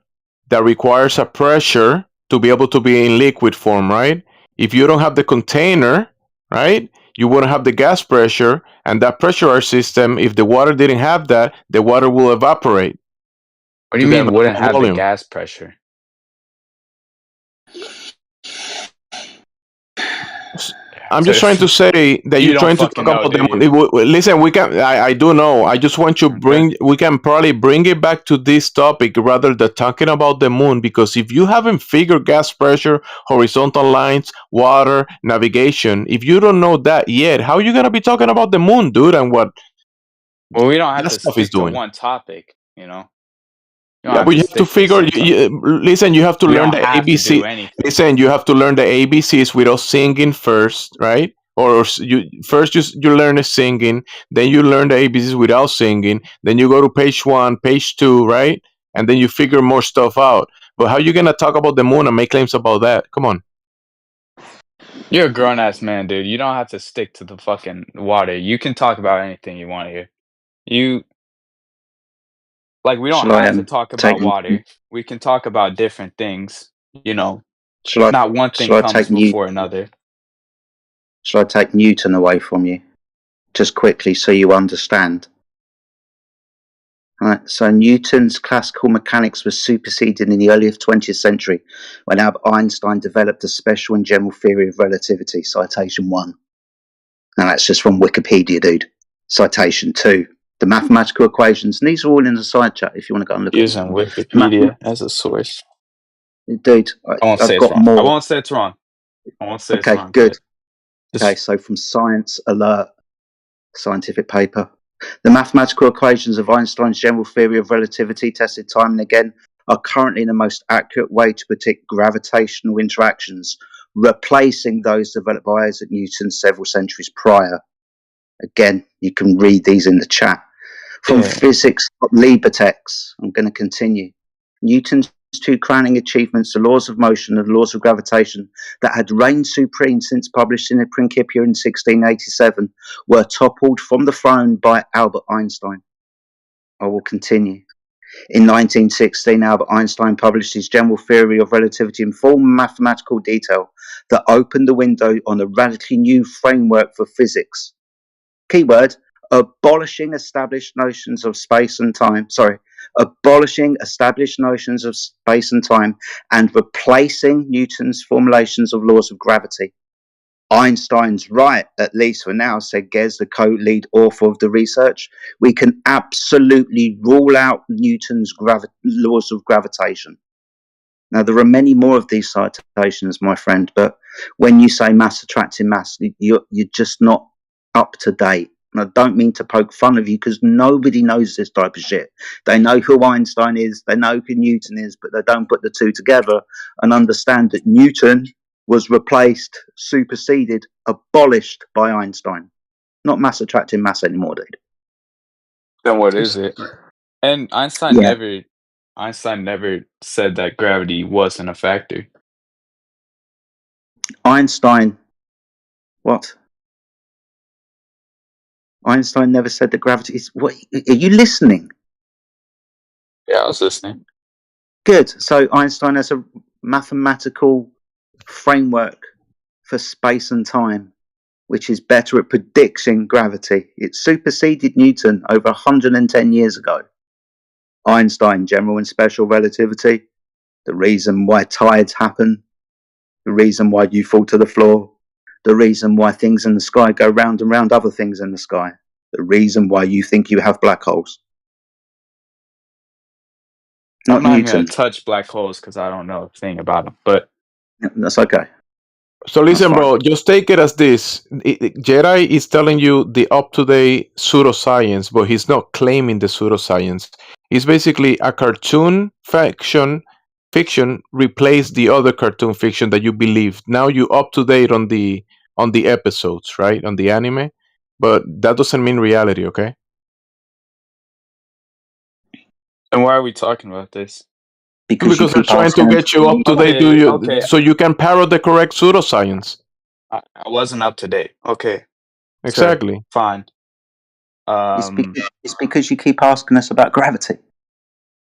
that requires a pressure to be able to be in liquid form, right? If you don't have the container, right, you wouldn't have the gas pressure, and that pressurized system, if the water didn't have that, the water will evaporate What do to you the mean wouldn't available have the volume. gas pressure? I'm So just trying if to say that you you're don't trying to fucking talk know, about do the. you? Listen, we can. I do know. I just want you Okay. bring. We can probably bring it back to this topic rather than talking about the moon, because if you haven't figured gas pressure, horizontal lines, water, navigation, if you don't know that yet, how are you gonna be talking about the moon, dude, and what Well, we don't have that to stuff is stick to doing? one topic, you know. You don't Yeah, have but to you have to stick to figure. something. Listen, you have to We learn don't the have to do ABC. anything. Listen, you have to learn the ABCs without singing first, right? Or you first you learn the singing, then you learn the ABCs without singing, then you go to page 1, page 2, right? And then you figure more stuff out. But how you gonna talk about the moon and make claims about that? Come on. You're a grown ass man, dude. You don't have to stick to the fucking water. You can talk about anything you want here. You like we don't Shall I have to talk take about water. We can talk about different things, you know. shall I Not one thing shall I comes take New before another. shall I take Newton away from you? Just quickly so you understand. Right, so Newton's classical mechanics was superseded in the early 20th century when Albert Einstein developed a special and general theory of relativity. Citation 1. Now that's just from Wikipedia, dude. Citation 2. The mathematical equations, and these are all in the side chat if you want to go and look at Using them. Wikipedia as a source. Dude, I won't say I've it's got wrong. I more. won't say it's wrong. I won't say it's Okay, wrong. good. But Okay, so from Science Alert, scientific paper. The mathematical equations of Einstein's general theory of relativity, tested time and again, are currently the most accurate way to predict gravitational interactions, replacing those developed by Isaac Newton several centuries prior. Again, you can read these in the chat. From yeah. Physics Libertex, I'm going to continue. Newton's two crowning achievements, the laws of motion and the laws of gravitation, that had reigned supreme since published in the Principia in 1687, were toppled from the throne by Albert Einstein. I will continue. In 1916, Albert Einstein published his general theory of relativity in full mathematical detail that opened the window on a radically new framework for physics. Keyword, abolishing established notions of space and time. Abolishing established notions of space and time and replacing Newton's formulations of laws of gravity. Einstein's right, at least for now, said Gez, the co-lead author of the research. We can absolutely rule out Newton's laws of gravitation. Now, there are many more of these citations, my friend, but when you say mass attracting mass, you're just not up to date. And I don't mean to poke fun of you because nobody knows this type of shit. They know who Einstein is, they know who Newton is, but they don't put the two together and understand that Newton was replaced, superseded, abolished by Einstein. Not mass attracting mass anymore, dude. Then what is it? And Einstein Yeah. never said that gravity wasn't a factor. Einstein, what? Einstein never said that gravity is. What? Are you listening? Yeah, I was listening. Good. So Einstein has a mathematical framework for space and time, which is better at predicting gravity. It superseded Newton over 110 years ago. Einstein, general and special relativity, the reason why tides happen, the reason why you fall to the floor, the reason why things in the sky go round and round other things in the sky, the reason why you think you have black holes. I'm not even Newton. gonna touch black holes because I don't know a thing about them. But that's okay. So listen, bro, just take it as this. Jedi is telling you the up-to-date pseudoscience, but he's not claiming the pseudoscience. It's basically a cartoon fiction replaced the other cartoon fiction that you believed. Now you up to date on the episodes, right? On the anime. But that doesn't mean reality, okay? and why are we talking about this? Because they're trying to get you up to date, Okay. so you can parrot the correct pseudoscience. I wasn't up to date. Okay. Exactly. Sure, fine. It's because you keep asking us about gravity.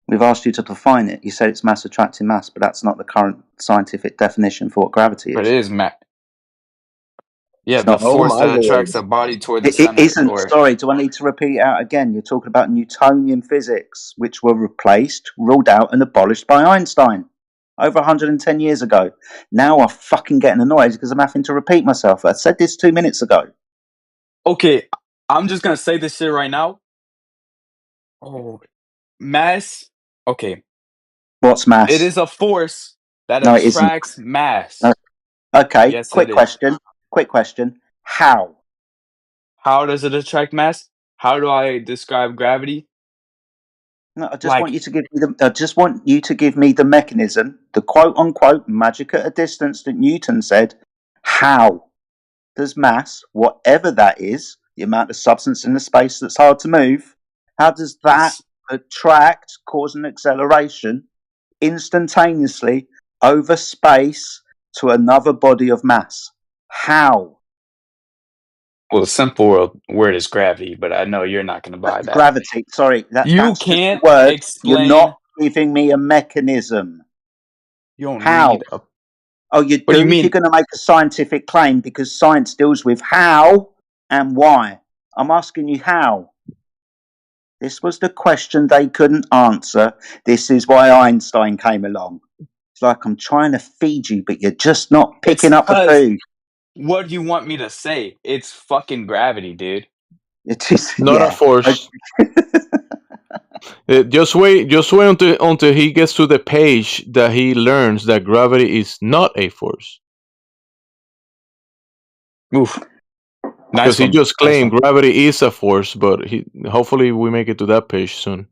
We've asked you to define it. You said it's mass attracting mass, but that's not the current scientific definition for what gravity is. But it is Yeah, It's the not. Oh force my that lord. attracts a body toward the It center, isn't. or Sorry, do I need to repeat it out again? You're talking about Newtonian physics, which were replaced, ruled out, and abolished by Einstein over 110 years ago. Now I'm fucking getting annoyed because I'm having to repeat myself. I said this 2 minutes ago. okay, I'm just gonna say this shit right now. Oh, mass. Okay, What's mass? it is a force that No, it isn't. attracts mass. No. Okay, Yes, quick it is. question. Quick question. How? How does it attract mass? How do I describe gravity? No, I just Like, want you to give me the. I just want you to give me the mechanism, the quote unquote magic at a distance that Newton said. How does mass, whatever that is, the amount of substance in the space that's hard to move, how does that attract, cause an acceleration instantaneously over space to another body of mass? How? well, the simple word is gravity, but I know you're not gonna buy that. Gravity. Sorry, You that's just can't a word. explain. You're not giving me a mechanism. You don't How? need a. Oh, you What do you do if mean? you're going to make a scientific claim, because science deals with how and why. I'm asking you how. This was the question they couldn't answer. This is why Einstein came along. It's like I'm trying to feed you, but you're just not picking up the 'cause food. What do you want me to say? It's fucking gravity, dude. It is, Not a yeah. force. Just wait until he gets to the page that he learns that gravity is not a force. Oof. Because Nice he one. just Nice claimed one. gravity is a force, but hopefully we make it to that page soon.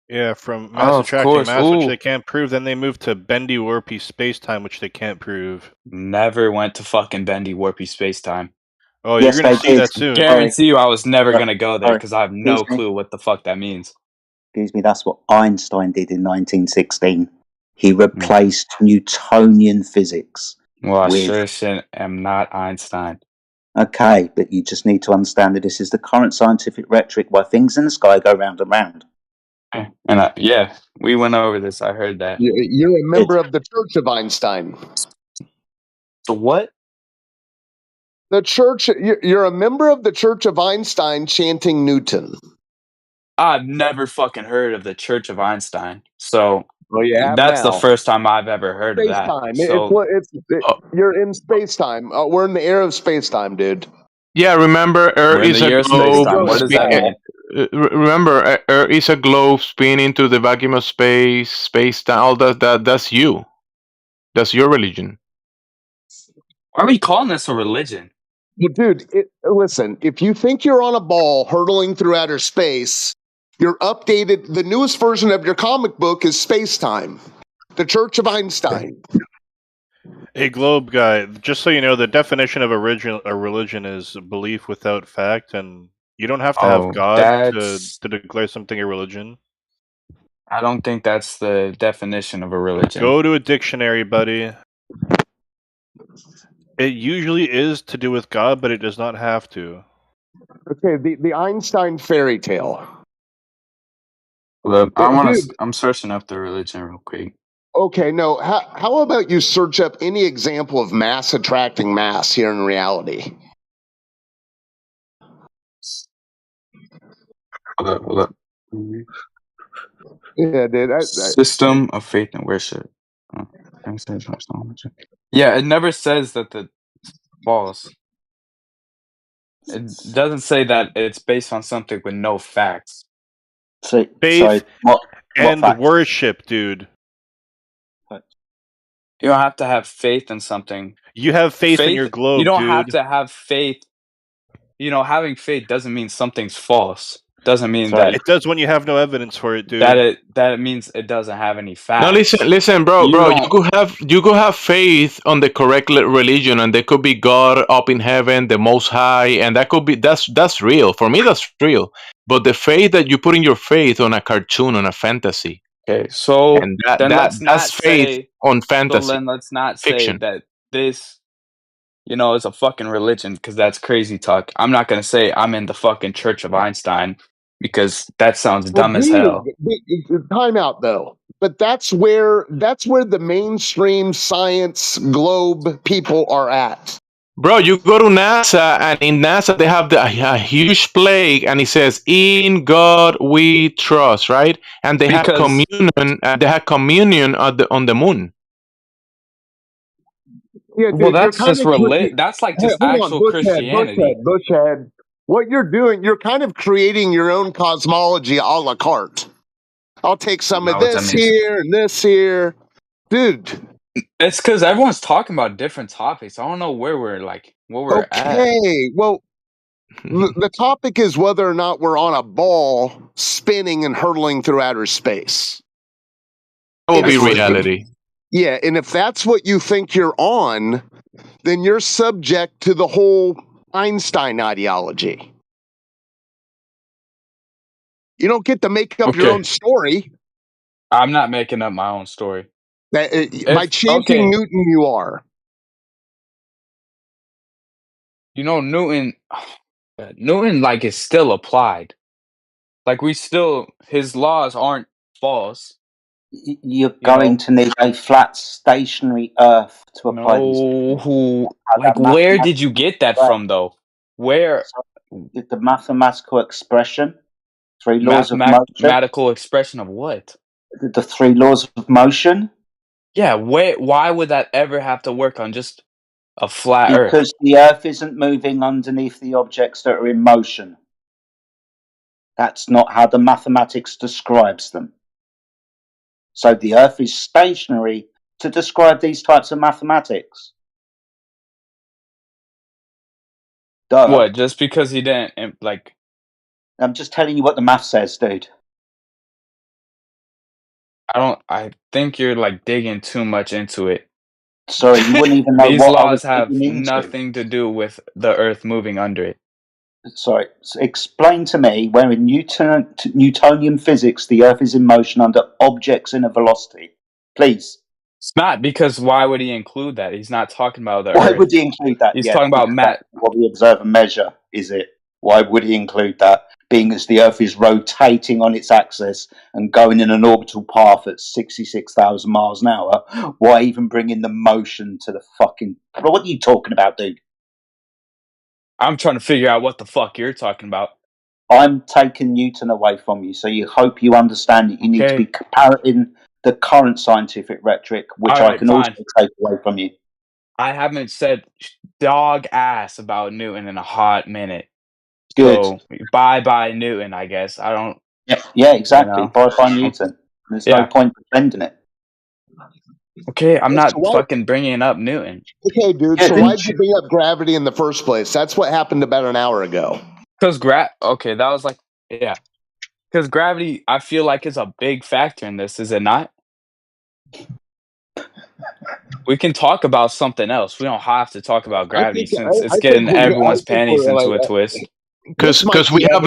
Yeah, from mass Of attracting course. mass, which Ooh. they can't prove, then they move to bendy warpy space time, which they can't prove. Never went to fucking bendy warpy space time. Oh, Yes, you're gonna they see did. that soon. Guarantee you, I was never Sorry. gonna go there Sorry. because I have no Excuse me. clue what the fuck that means. Excuse me, that's what Einstein did in 1916. He replaced Newtonian physics Well, I with. sure shit am not Einstein. Okay, but you just need to understand that this is the current scientific rhetoric why things in the sky go round and round. And yeah, we went over this. I heard that. You're a member of the Church of Einstein. The what? The church. You're a member of the Church of Einstein chanting Newton. I've never fucking heard of the Church of Einstein. So Well, you have that's the now. first time I've ever heard of Space that. time. So You're in space time. We're in the era of space time, dude. Yeah, remember, we're Earth in is the a year of space globe. time. What does that mean? Remember, Earth is a globe spinning through the vacuum of space, space time. All that's you. That's your religion. Why are we calling this a religion? Well, dude, listen. If you think you're on a ball hurtling through outer space, you're updated. The newest version of your comic book is Space Time, the Church of Einstein. Hey, Globe guy, just so you know, the definition of a religion is a belief without fact, and you don't have to have God to declare something a religion. I don't think that's the definition of a religion. Go to a dictionary, buddy. It usually is to do with God, but it does not have to. Okay, the Einstein fairy tale. Look, I'm searching up the religion real quick. Okay, no. How about you search up any example of mass attracting mass here in reality? Hold up. Yeah, dude. System of faith and worship. Yeah, it never says that it's false. It doesn't say that it's based on something with no facts. Faith and worship, dude. You don't have to have faith in something. You have faith in your globe, You don't dude. have to have faith. You know, having faith doesn't mean something's false. Doesn't mean that it does when you have no evidence for it, dude. That it means it doesn't have any facts. No, listen, bro. You could have faith on the correct religion, and there could be God up in heaven, the Most High, and that's real. For me, that's real. But the faith that you put in your faith on a cartoon, on a fantasy. Okay, so and that's faith on fantasy. So then let's not fiction. say that this, is a fucking religion, because that's crazy talk. I'm not gonna say I'm in the fucking Church of Einstein because that sounds Well, dumb as hell. time out though. But that's where the mainstream science globe people are at. Bro, you go to NASA, and in NASA they have a huge plaque, and it says "In God We Trust," right? And they have Because communion. They have communion on the moon. Yeah, well, dude, you're that's kind just of that's like hey, just hold on, actual Christianity. Bushhead. What you're doing, you're kind of creating your own cosmology a la carte. I'll take some of Know what that this means? here and this here, dude. It's because everyone's talking about different topics. I don't know where we're like what we're at. Okay, well, the topic is whether or not we're on a ball spinning and hurtling through outer space. That will be If- reality. Yeah, and if that's what you think you're on, then you're subject to the whole Einstein ideology. You don't get to make up your Okay, own story. I'm not making up my own story. By chanting Newton, you are. You know, Newton like is still applied. Like we still, his laws aren't false. You're going to need a flat, stationary Earth to apply these. No, like where did you get that from though? Where? The mathematical expression, three laws of motion. Mathematical expression of what? The three laws of motion. Yeah, why would that ever have to work on just a flat Earth? Because the Earth isn't moving underneath the objects that are in motion. That's not how the mathematics describes them. So the Earth is stationary to describe these types of mathematics. Duh. What? Just because he didn't like? I'm just telling you what the math says, dude. I think you're like digging too much into it. Sorry, you wouldn't even know These what I laws was have digging into. nothing to do with the Earth moving under it. Sorry, so explain to me where in Newtonian physics the Earth is in motion under objects in a velocity, please. It's not, because why would he include that? He's not talking about the Why Earth. would he include that? He's Yeah, talking about because that's what we observe and measure, is it? Why would he include that? Being as the Earth is rotating on its axis and going in an orbital path at 66,000 miles an hour, why even bring in the motion to the fucking... What are you talking about, dude? I'm trying to figure out what the fuck you're talking about. I'm taking Newton away from you, so you hope you understand that you need to be comparing the current scientific rhetoric, which All I right, can fine. also take away from you. I haven't said dog ass about Newton in a hot minute. Good. So bye Newton, I guess. I don't. Yeah, exactly. Bye Newton. There's no point defending it. Okay, I'm not So fucking bringing up Newton. Okay, dude. So why'd you bring up gravity in the first place? That's what happened about an hour ago. Because okay, that was like, yeah. Because gravity, I feel like, is a big factor in this, is it not? We can talk about something else. We don't have to talk about gravity since it's getting everyone's panties into a twist. Because we have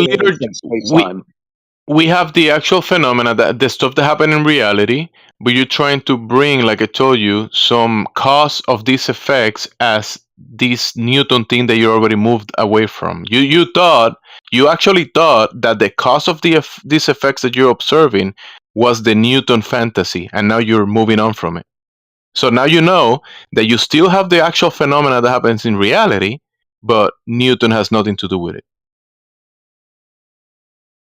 we have the actual phenomena, that the stuff that happen in reality, but you're trying to bring, like I told you, some cause of these effects as this Newton thing that you already moved away from. You actually thought that the cause of these effects that you're observing was the Newton fantasy, and now you're moving on from it. So now you know that you still have the actual phenomena that happens in reality, but Newton has nothing to do with it.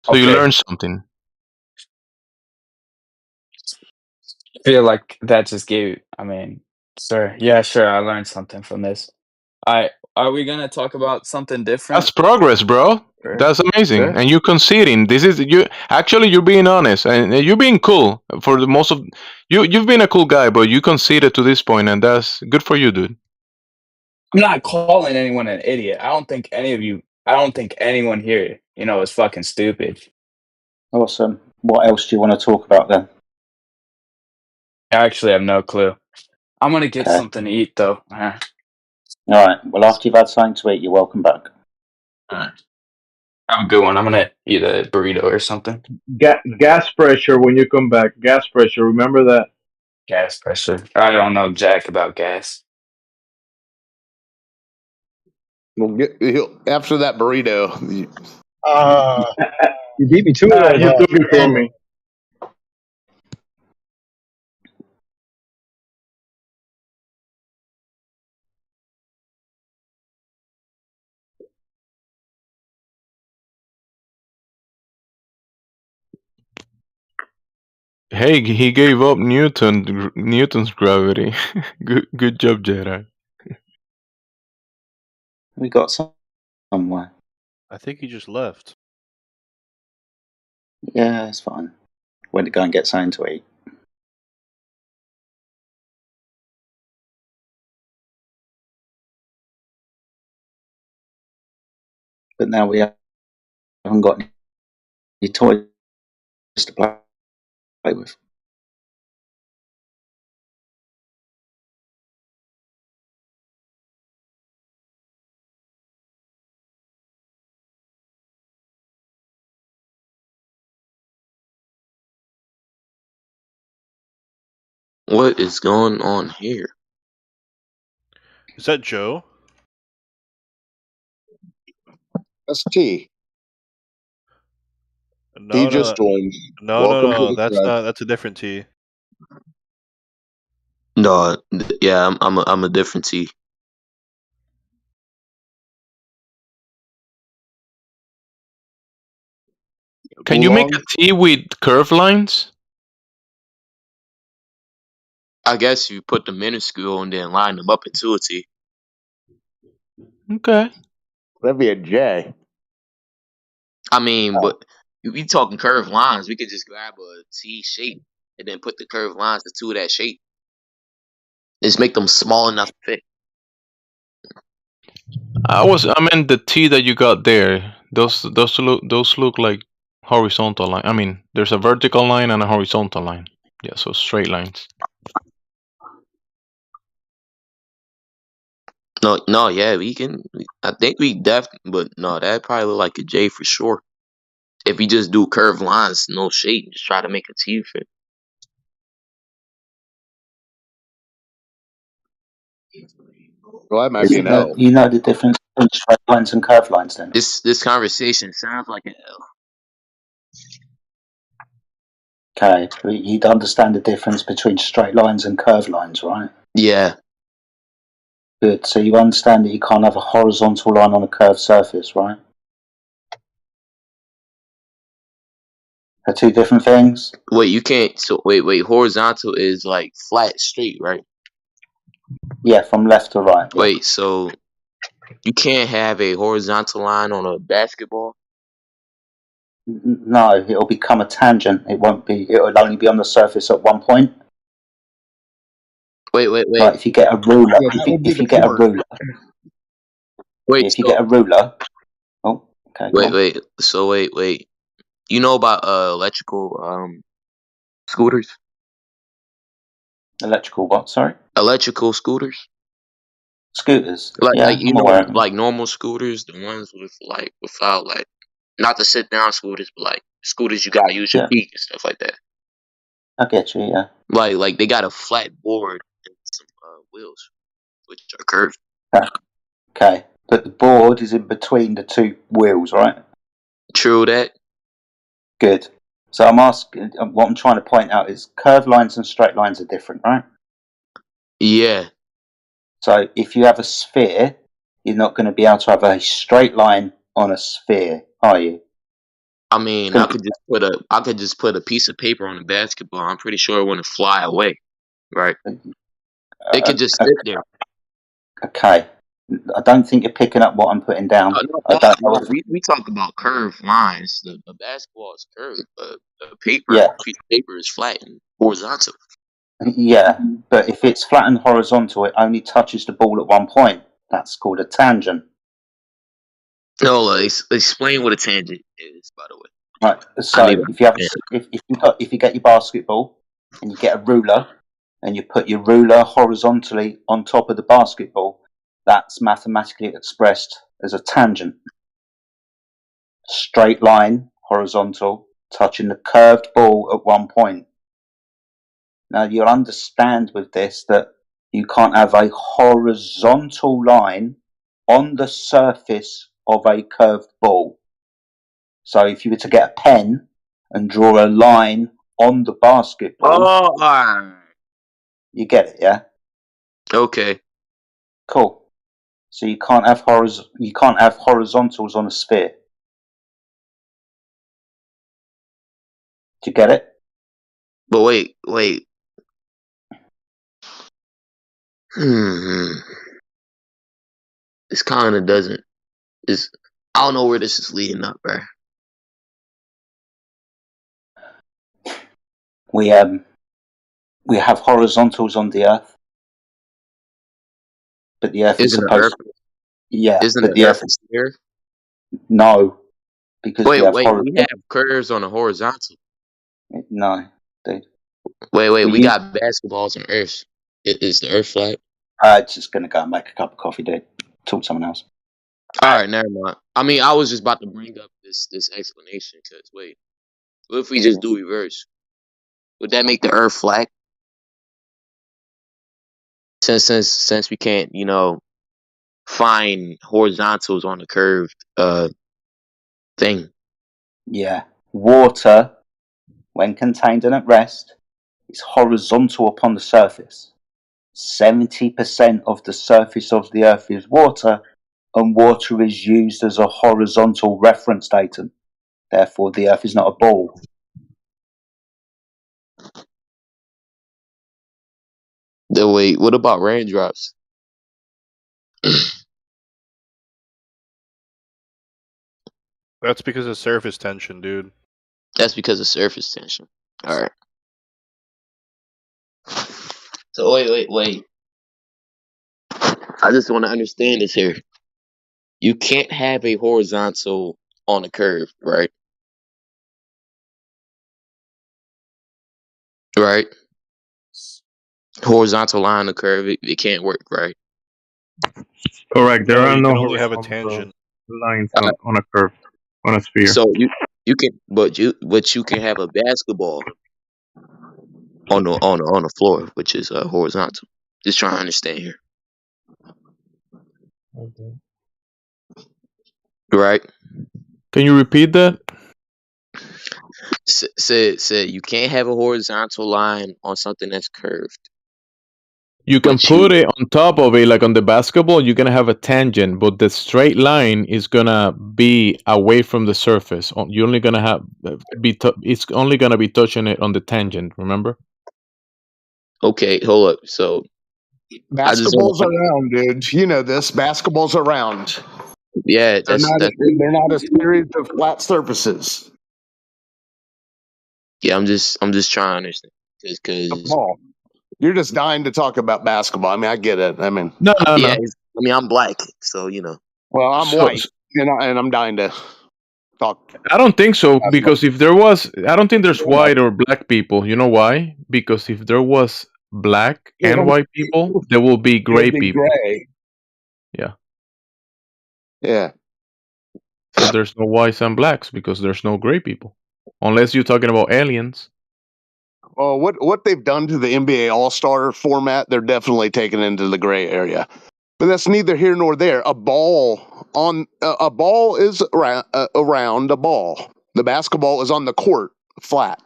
So you learn something. I feel like that just gave. I mean, sir. Yeah, sure. I learned something from this. Are we gonna talk about something different? That's progress, bro. Sure. That's amazing. Sure. And you're conceding. This is you. Actually, you're being honest, and you're being cool. For the most of you've been a cool guy, but you conceded to this point, and that's good for you, dude. I'm not calling anyone an idiot. I don't think anyone here, is fucking stupid. Awesome. What else do you want to talk about then? I actually have no clue. I'm gonna get something to eat though. All right. Well, after you've had something to eat, you're welcome back. All right. Have a good one. I'm gonna eat a burrito or something. Gas pressure when you come back. Gas pressure. Remember that. Gas pressure. I don't know jack about gas. Well, after that burrito. You beat me to it. I You thought. took it from me. Hey, he gave up Newton's gravity. Good job, Jedi. We got somewhere. I think he just left. Yeah, it's fine. Went to go and get something to eat. But now we haven't got any toys to play with. What is going on here? Is that Joe? That's T. No, He just joined. Welcome to the That's thread. not. That's a different T. No, yeah, I'm a different T. Can you make Oolong? a T with curved lines? I guess you put the minuscule and then line them up into a T. Okay. That'd be a J. I mean, but if we talking curved lines, we could just grab a T shape and then put the curved lines into that shape. Just make them small enough to fit. I meant the T that you got there. Those look like horizontal line. I mean, there's a vertical line and a horizontal line. Yeah, so straight lines. No, yeah, we can. I think we but no, that probably look like a J for sure. If we just do curved lines, no shape, just try to make a T fit. Well, that might be an L. You know the difference between straight lines and curved lines, then? This conversation sounds like an L. Okay, you'd understand the difference between straight lines and curved lines, right? Yeah. Good. So you understand that you can't have a horizontal line on a curved surface, right? They're two different things. Wait, you can't. So wait. Horizontal is like flat, straight, right? Yeah, from left to right. Yeah. Wait, so you can't have a horizontal line on a basketball? No, it'll become a tangent. It won't be. It'll only be on the surface at one point. Wait. Like if you get a ruler, if you get a ruler, Wait. if you get a ruler. Oh, okay. Go on. Wait. So wait. You know about electrical scooters? Electrical what? Sorry. Electrical scooters. Scooters. Like Yeah, you I'm know, aware of them. like normal scooters, the ones without like not the sit down scooters, but like scooters you gotta use your feet and stuff like that. I get you. Yeah. Like they got a flat board and some wheels, which are curved. Okay, but the board is in between the two wheels, right? True that. Good. So I'm asking. What I'm trying to point out is curved lines and straight lines are different, right? Yeah. So if you have a sphere, you're not going to be able to have a straight line on a sphere, are you? I mean, I could just put a piece of paper on a basketball. I'm pretty sure it wouldn't fly away, right? It could just sit there. Okay. I don't think you're picking up what I'm putting down. No, we talk about curved lines. The basketball is curved, but the piece of paper is flat and horizontal. Yeah, but if it's flat and horizontal, it only touches the ball at one point. That's called a tangent. No, explain what a tangent is, by the way. Right. So if you have if you get your basketball and you get a ruler and you put your ruler horizontally on top of the basketball, that's mathematically expressed as a tangent. Straight line, horizontal, touching the curved ball at one point. Now you'll understand with this that you can't have a horizontal line on the surface of a curved ball. So if you were to get a pen and draw a line on the basketball, alright. you get it, yeah? Okay. Cool. So you can't have horizontals on a sphere. Do you get it? But wait. This kind of doesn't. I don't know where this is leading up, bro. We have horizontals on the Earth, but the Earth is Isn't the supposed. Earth? Yeah, Isn't but the the Earth Earth. a sphere? No, because Wait, we have we have curves on the horizontal. No, dude. Wait, We we got basketballs on Earth. Is the Earth flat? Just gonna go and make a cup of coffee, dude. Talk to someone else. All right, never mind. I mean, I was just about to bring up this explanation because wait, what if we just do reverse? Would that make the Earth flat? Since we can't, find horizontals on the curved thing. Yeah, water, when contained and at rest, is horizontal upon the surface. 70% of the surface of the Earth is water, and water is used as a horizontal reference datum. Therefore, the Earth is not a ball. Wait, what about raindrops? That's because of surface tension, dude. That's because of surface tension. All right. So wait. I just want to understand this here. You can't have a horizontal on a curve, right? Right? Horizontal line on a curve, it can't work, right? Correct. There No, are you no can only have a horizontal tangent. lines on a curve, on a sphere. So you can, but you can have a basketball on the floor, which is horizontal. Just trying to understand here, Okay. right? Can you repeat that? Said you can't have a horizontal line on something that's curved. You can put it on top of it, like on the basketball. You're gonna have a tangent, but the straight line is gonna be away from the surface. You're only gonna have it's only gonna be touching it on the tangent. Remember? Okay, hold up. So I just Basketballs are round, dude. You know this. Basketballs are round. Yeah, they're not a series of flat surfaces. Yeah, I'm just trying to understand because Ball. You're just dying to talk about basketball. I mean, I get it. I mean, no. Yeah, I mean, I'm black, so Well, I'm white, and I'm dying to talk. I don't think so, because if there was, I don't think there's white or black people. You know why? Because if there was black and white people, there will be gray people. Gray. Yeah. Yeah. So there's no whites and blacks because there's no gray people, unless you're talking about aliens. Well, what they've done to the NBA All-Star format, they're definitely taking into the gray area. But that's neither here nor there. A ball is around a ball. The basketball is on the court, flat.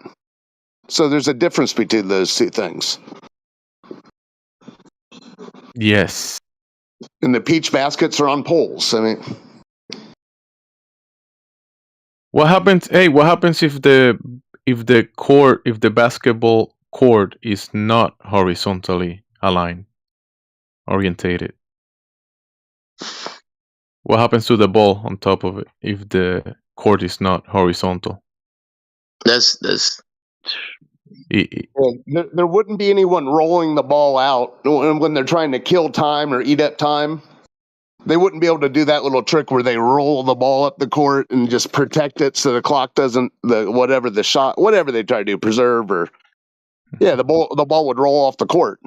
So there's a difference between those two things. Yes. And the peach baskets are on poles. I mean, what happens? Hey, what happens if the basketball court is not horizontally orientated? What happens to the ball on top of it if the court is not horizontal? That's there wouldn't be anyone rolling the ball out when they're trying to kill time or eat up time. They wouldn't be able to do that little trick where they roll the ball up the court and just protect it so the clock doesn't whatever they try to do, preserve or the ball would roll off the court.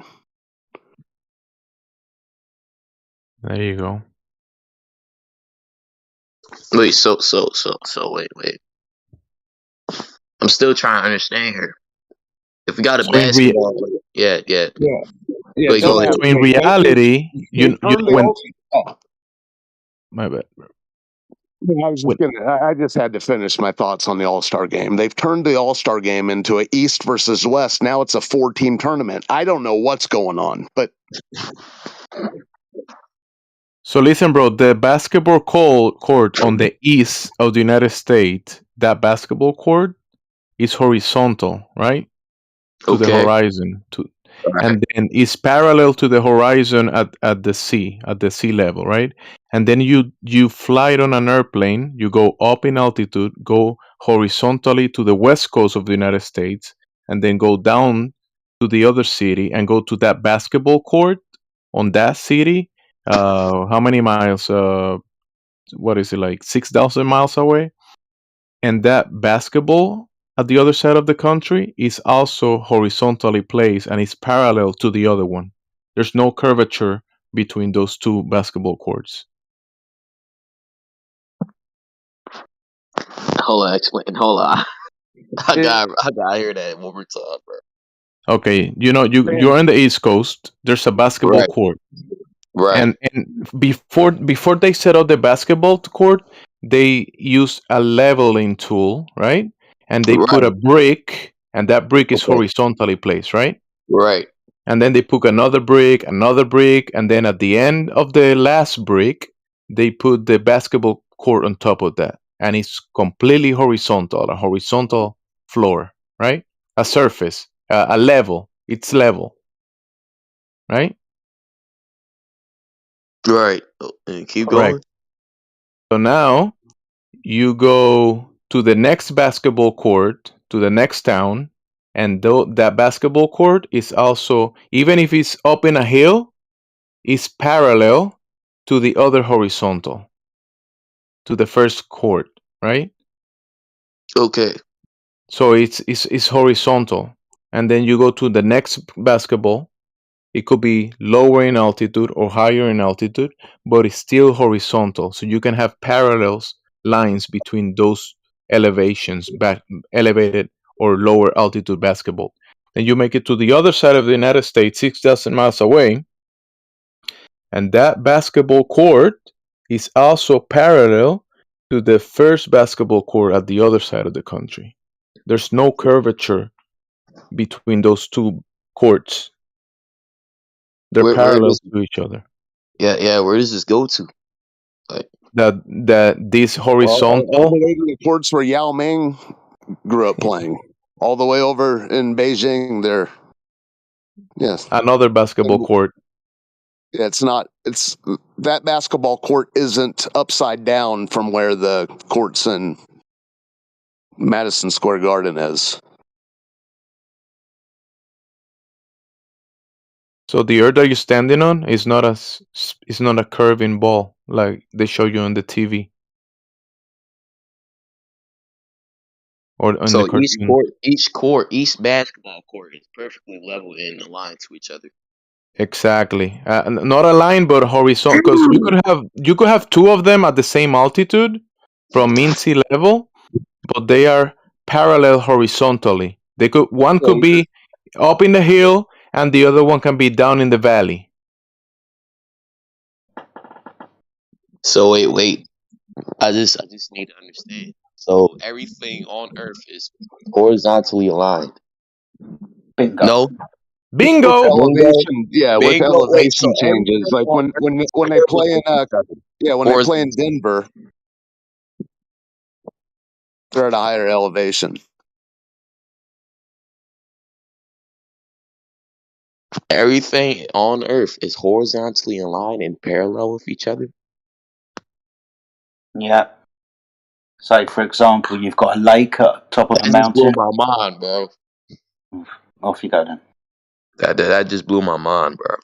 There you go. Wait, so wait. I'm still trying to understand here. If we got a basketball, yeah. Wait, so go ahead. in reality, my bad. Yeah, I just had to finish my thoughts on the All-Star game. They've turned the All-Star game into a East versus West. Now it's a 4-team tournament. I don't know what's going on, but So listen, bro, the basketball court on the east of the United States, that basketball court is horizontal, right? To the Okay. horizon. Right. And then it's parallel to the horizon at the sea level, right? And then you fly it on an airplane, you go up in altitude, go horizontally to the west coast of the United States, and then go down to the other city and go to that basketball court on that city. How many miles? What is it, like 6,000 miles away? And that basketball at the other side of the country is also horizontally placed and is parallel to the other one. There's no curvature between those two basketball courts. Hold on, explain. Hold on. I gotta hear that one more time, bro. Okay, you're on the East Coast. There's a basketball Right. court, Right. and before they set up the basketball court, they use a leveling tool, right? And they put a Right. brick, and that brick is Okay. horizontally placed, right? Right. And then they put another brick, and then at the end of the last brick, they put the basketball court on top of that, and it's completely horizontal, a horizontal floor, right? A surface, a level. It's level, right? Right. And keep Correct. going. So now you go to the next basketball court, to the next town, and that basketball court is also, even if it's up in a hill, is parallel to the other horizontal, to the first court, right? Okay. So it's horizontal, and then you go to the next basketball. It could be lower in altitude or higher in altitude, but it's still horizontal. So you can have parallels lines between those elevations, elevated or lower altitude basketball. Then you make it to the other side of the United States, 6,000 miles away, and that basketball court is also parallel to the first basketball court at the other side of the country. There's no curvature between those two courts. They're Where parallel does to each other. yeah, where does this go to? Like That this all horizontal, the way to the courts where Yao Ming grew up playing, all the way over in Beijing. There, yes, another basketball court. it's not. It's that basketball court isn't upside down from where the courts in Madison Square Garden is. So the earth that you're standing on is not a curving ball like they show you on the TV or on the so cartoon. each basketball court is perfectly level and aligned to each other. Exactly. Not a line, but horizontal. Because you could have two of them at the same altitude from mean sea level, but they are parallel horizontally. One could be up in the hill, and the other one can be down in the valley. So wait. I just need to understand. So everything on Earth is horizontally aligned. Bingo. No. Bingo. With elevation, with Bingo. Wait. So elevation changes, like when they play in when they play in Denver, they're at a higher elevation. everything on Earth is horizontally aligned and parallel with each other. Yeah. Say, for example, you've got a lake at the top of a That just blew mountain. my mind, bro. Off you go then. That just blew my mind, bro.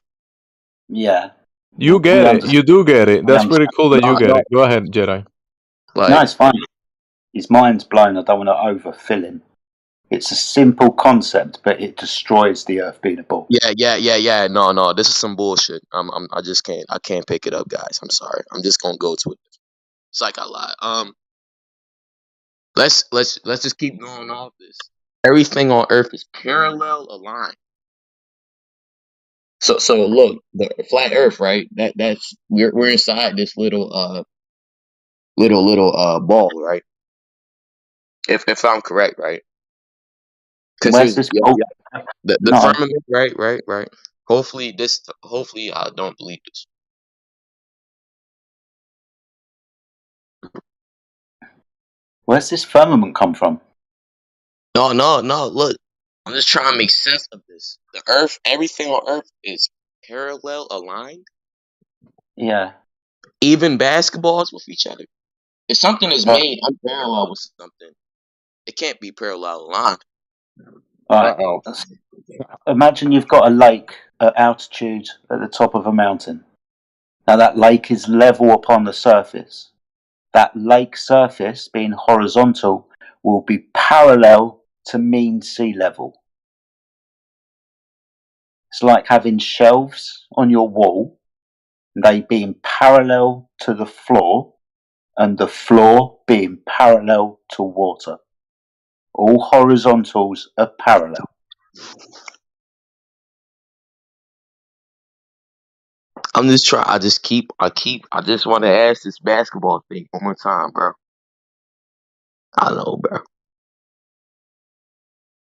Yeah. You get it. You do get it. That's pretty cool that you get No. it. Go ahead, Jedi. No, it's fine. His mind's blown. I don't want to overfill him. It's a simple concept, but it destroys the Earth being a ball. Yeah. No. This is some bullshit. I just can't. I can't pick it up, guys. I'm sorry. I'm just gonna go to it. It's like I lied. Let's just keep going off this. Everything on Earth is parallel aligned. So look, the flat Earth, right? That's we're inside this little little ball, right? If I'm correct, right? Because Where's here's this? yeah, Oh, yeah. The no. firmament, right. Hopefully I don't believe this. Where's this firmament come from? No. Look, I'm just trying to make sense of this. The Earth, everything on Earth is parallel aligned. Yeah. Even basketballs with each other. If something is But, made unparallel with something, it can't be parallel aligned. right. Imagine you've got a lake at altitude at the top of a mountain. Now that lake is level upon the surface. That lake surface, being horizontal, will be parallel to mean sea level. It's like having shelves on your wall, they being parallel to the floor, and the floor being parallel to water. All horizontals are parallel. I'm just trying. I just want to ask this basketball thing one more time, bro. I know, bro.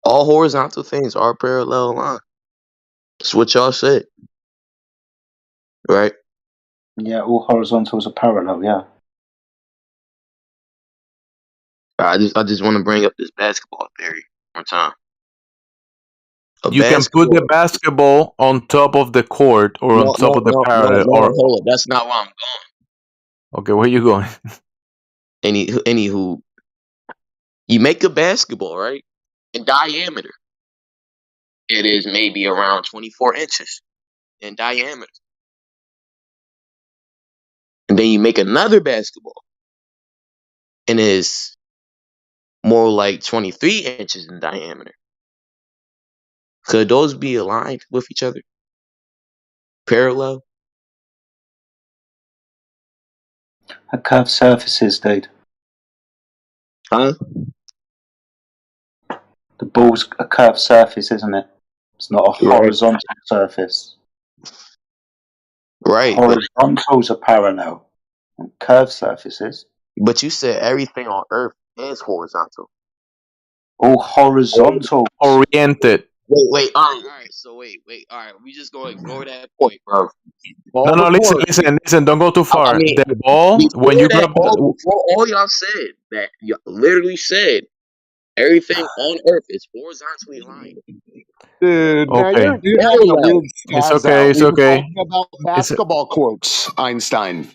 All horizontal things are parallel aligned. That's what y'all said, right? Yeah, all horizontals are parallel, yeah. I just want to bring up this basketball theory one more time. You can put the basketball on top of the court or on top of the parallel, or Hold up. That's not where I'm going. okay, where you going? Anywho, you make a basketball, right? In diameter, it is maybe around 24 inches in diameter. And then you make another basketball, and it's more like 23 inches in diameter. Could those be aligned with each other? Parallel? A curved surfaces, dude. Huh? The ball's a curved surface, isn't it? It's not a horizontal surface. Right. Horizontals are parallel. And curved surfaces. But you said everything on Earth is horizontal. All horizontal. Oriented. Wait. All right. So wait. All right. We just gonna ignore that point, bro. No, listen. Don't go too far. I mean, The ball, when you grab before all y'all said that, you literally said everything on Earth is horizontally aligned. Dude, now okay, you're having a weird it's spaz okay. out. It's We were okay. talking about basketball courts, Einstein.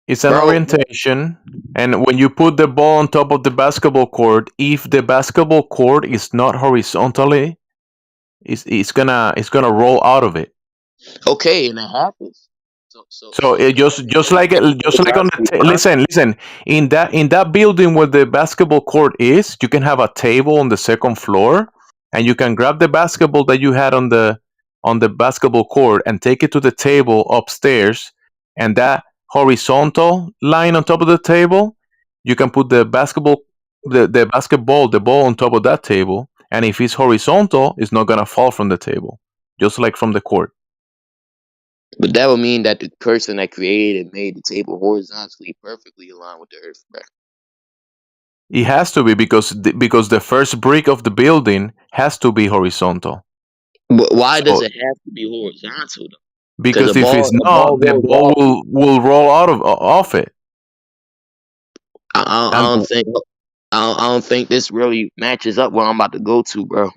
It's an orientation, and when you put the ball on top of the basketball court, if the basketball court is not horizontally, it's gonna roll out of it. Okay, and it happens. So it just like on the listen. In that building where the basketball court is, you can have a table on the second floor, and you can grab the basketball that you had on the basketball court and take it to the table upstairs, and that horizontal line on top of the table, you can put the ball on top of that table, and if it's horizontal, it's not gonna fall from the table, just like from the court. But that would mean that the person that created and made the table horizontally perfectly aligned with the Earth, bro. It has to be because the first brick of the building has to be horizontal. But why does it have to be horizontal though? Because if it's not, the ball will roll off it. I don't think this really matches up where I'm about to go to, bro.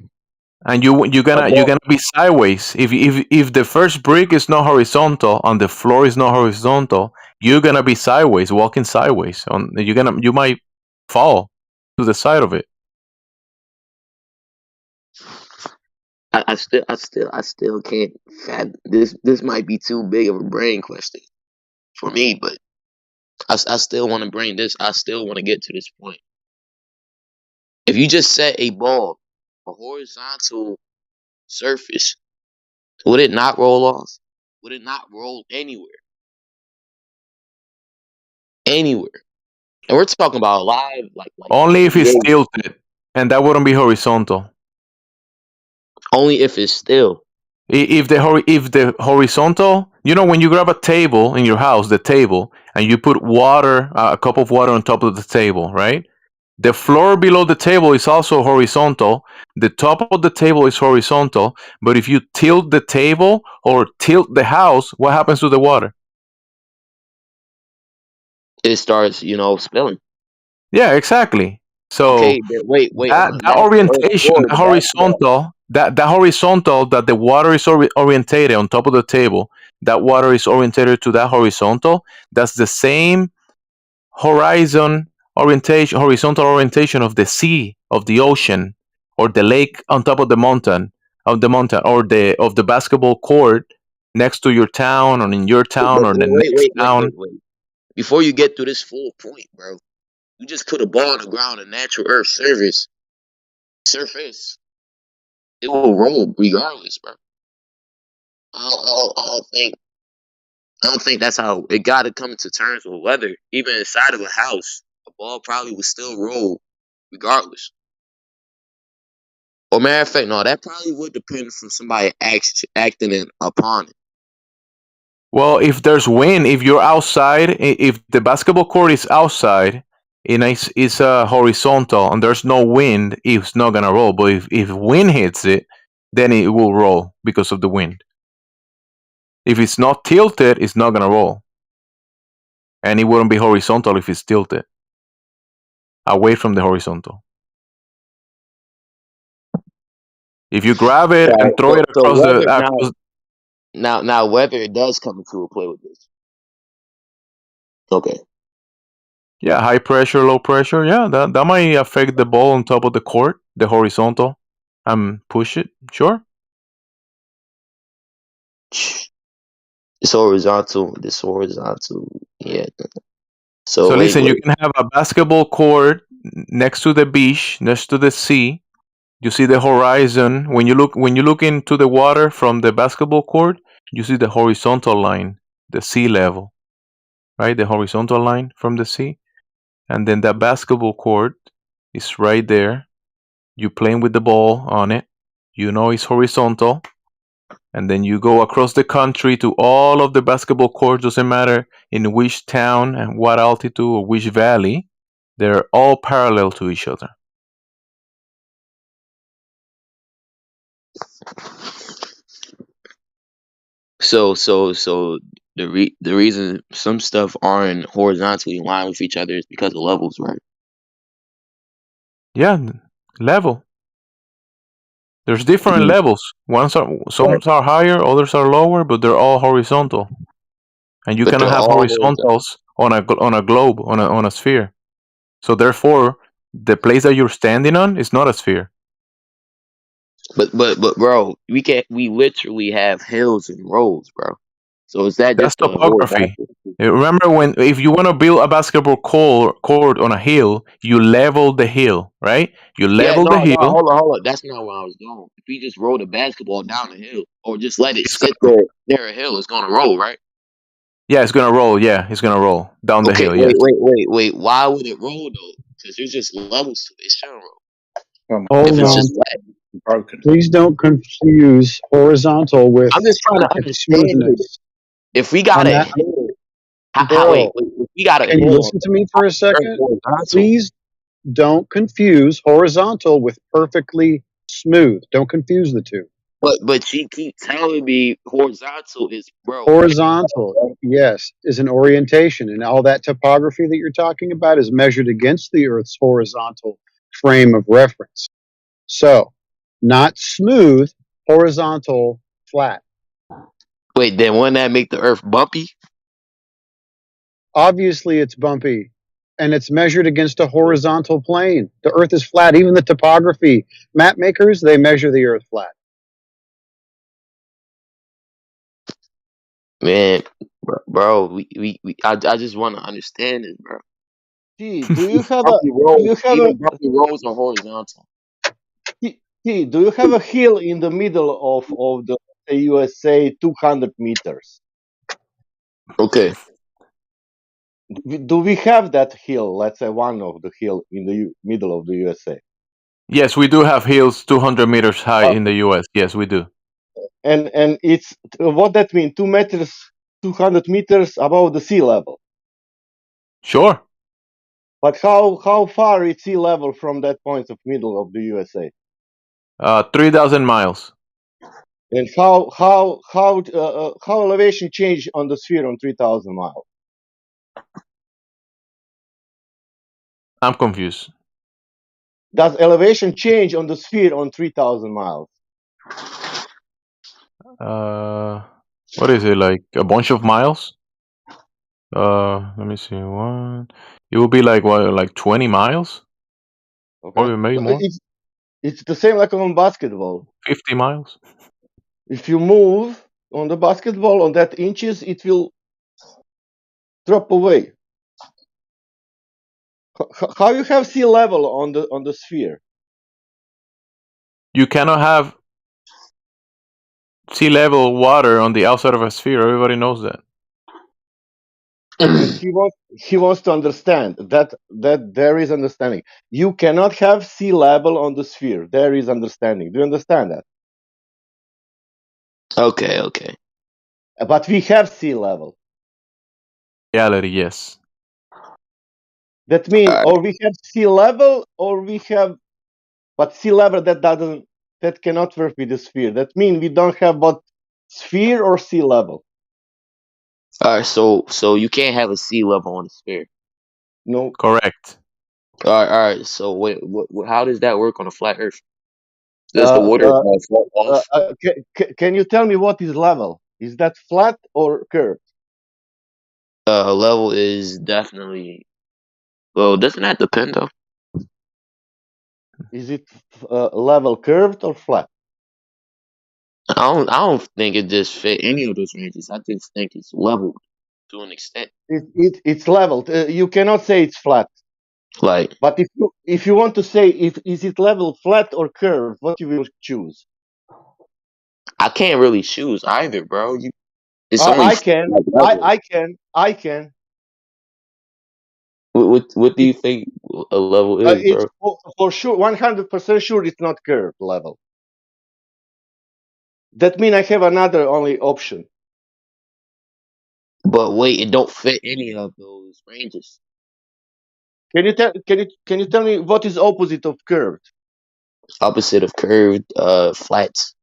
And you're gonna be sideways. If the first brick is not horizontal and the floor is not horizontal, you're gonna be sideways, walking sideways. You might fall to the side of it. I still can't fathom this. This might be too big of a brain question for me, but I still want to bring this. I still want to get to this point. If you just set a ball, a horizontal surface, would it not roll off? Would it not roll anywhere? Anywhere. And we're talking about live, like only if it's tilted, and that wouldn't be horizontal. Only if it's still. If the horizontal, when you grab a table in your house, the table, and you put water, a cup of water on top of the table, right? The floor below the table is also horizontal. The top of the table is horizontal. But if you tilt the table or tilt the house, what happens to the water? It starts, spilling. Yeah, exactly. So Okay, but wait, hold on. that That's the earth orientation, core, that the basketball. horizontal, that the water is orientated on top of the table, that water is orientated to that horizontal. That's the same horizontal orientation of the sea, of the ocean, or the lake on top of the mountain, or the basketball court next to your town, or in your town, But or the wait, next wait, wait, town. wait, wait. Before you get to this full point, bro, you just put a ball on the ground, a natural earth surface, it will roll regardless, bro. I don't think that's how it got to come to terms with weather. Even inside of a house, a ball probably would still roll regardless. Or matter of fact, no, that probably would depend from somebody acting upon it. Well, if there's wind, if you're outside, if the basketball court is outside and it's horizontal and there's no wind, it's not gonna roll. But if wind hits it, then it will roll because of the wind. If it's not tilted, it's not gonna roll, and it wouldn't be horizontal if it's tilted away from the horizontal. If you grab it Right. and throw it So across weather now weather does come into a play with this. Okay. yeah, high pressure, low pressure, yeah, that might affect the ball on top of the court, the horizontal, and push it. Sure. It's horizontal. This horizontal. Yeah. So So wait, listen, you wait. can have a basketball court next to the beach, next to the sea. You see the horizon. When you look into the water from the basketball court, you see the horizontal line, the sea level, right? The horizontal line from the sea. And then that basketball court is right there. You playing with the ball on it. You know it's horizontal. And then you go across the country to all of the basketball courts, doesn't matter in which town and what altitude or which valley, they're all parallel to each other. So the reason some stuff aren't horizontally in line with each other is because of levels, right? Yeah, level. There's different Mhm. levels. Some Right. are higher, others are lower, but they're all horizontal. And you But they're cannot have all horizontal. horizontals on a globe, on a sphere. So therefore, the place that you're standing on is not a sphere. But bro, we literally have hills and roads, bro. So is that That's just a topography. horizontal? Remember, if you want to build a basketball court on a hill, you level the hill, right? You Yeah, level the no, hill. hold on. That's not where I was going. If we just roll the basketball down the hill, or just let it It's sit gonna, there near a hill, it's gonna roll, right? yeah, it's gonna roll. Yeah, it's gonna roll down the Okay, hill. Yes. wait. Why would it roll though? Because there's just levels to it. It shouldn't roll. If Hold it's on. just flat. Broken. Please don't confuse horizontal with I'm just trying to perfect understand it. smoothness. If we got On a that, hill, bro, if we got a can you hill on listen to me for a Earth second? horizontal, Please don't confuse horizontal with perfectly smooth. Don't confuse the two. but she keep telling me horizontal is bro. Horizontal, yes, is an orientation, and all that topography that you're talking about is measured against the Earth's horizontal frame of reference. So, not smooth, horizontal, flat. Wait, then wouldn't that make the Earth bumpy? Obviously, it's bumpy, and it's measured against a horizontal plane. The Earth is flat. Even the topography map makers, they measure the Earth flat. Man, bro, I just want to understand it, bro. T, do you have a Bumpy do roads, you have a even bumpy roads are horizontal. Do you have a hill in the middle of the USA 200 meters? Okay. Do we have that hill? Let's say one of the hill in the middle of the USA. Yes, we do have hills 200 meters high Uh, in the U.S. Yes, we do. and it's what that means 2 meters 200 meters above the sea level. Sure. But how far is sea level from that point of middle of the USA? 3,000 miles. And how elevation change on the sphere on 3,000 miles? I'm confused. Does elevation change on the sphere on 3,000 miles? What is it, like a bunch of miles? Let me see. One. It will be like what, like 20 miles? Okay. Or maybe more. It's the same like on basketball. 50 miles. If you move on the basketball on that inches, it will drop away. How you have sea level on the sphere? You cannot have sea level water on the outside of a sphere. Everybody knows that. And he wants to understand that there is understanding. You cannot have sea level on the sphere. There is understanding. Do you understand that? Okay. But we have sea level. Reality, yes. That means or we have sea level or we have, but sea level that cannot work with the sphere. That means we don't have both sphere or sea level. All right, so you can't have a sea level on a sphere. No. Correct. All right. So wait, how does that work on a flat Earth? Does the water fall off? Can you tell me what is level? Is that flat or curved? Level is definitely. Well, doesn't that depend though? Is it level curved or flat? I don't think it just fit any of those ranges. I just think it's leveled to an extent. It's leveled. You cannot say it's flat. Like, but if you want to say is it level, flat, or curved, what you will choose? I can't really choose either, bro. It's I only can. like I can. What do you think a level is, It's bro? for sure, 100% sure it's not curved level. That means I have another only option. But wait, it don't fit any of those ranges. Can you tell me what is opposite of curved? Opposite of curved, flats.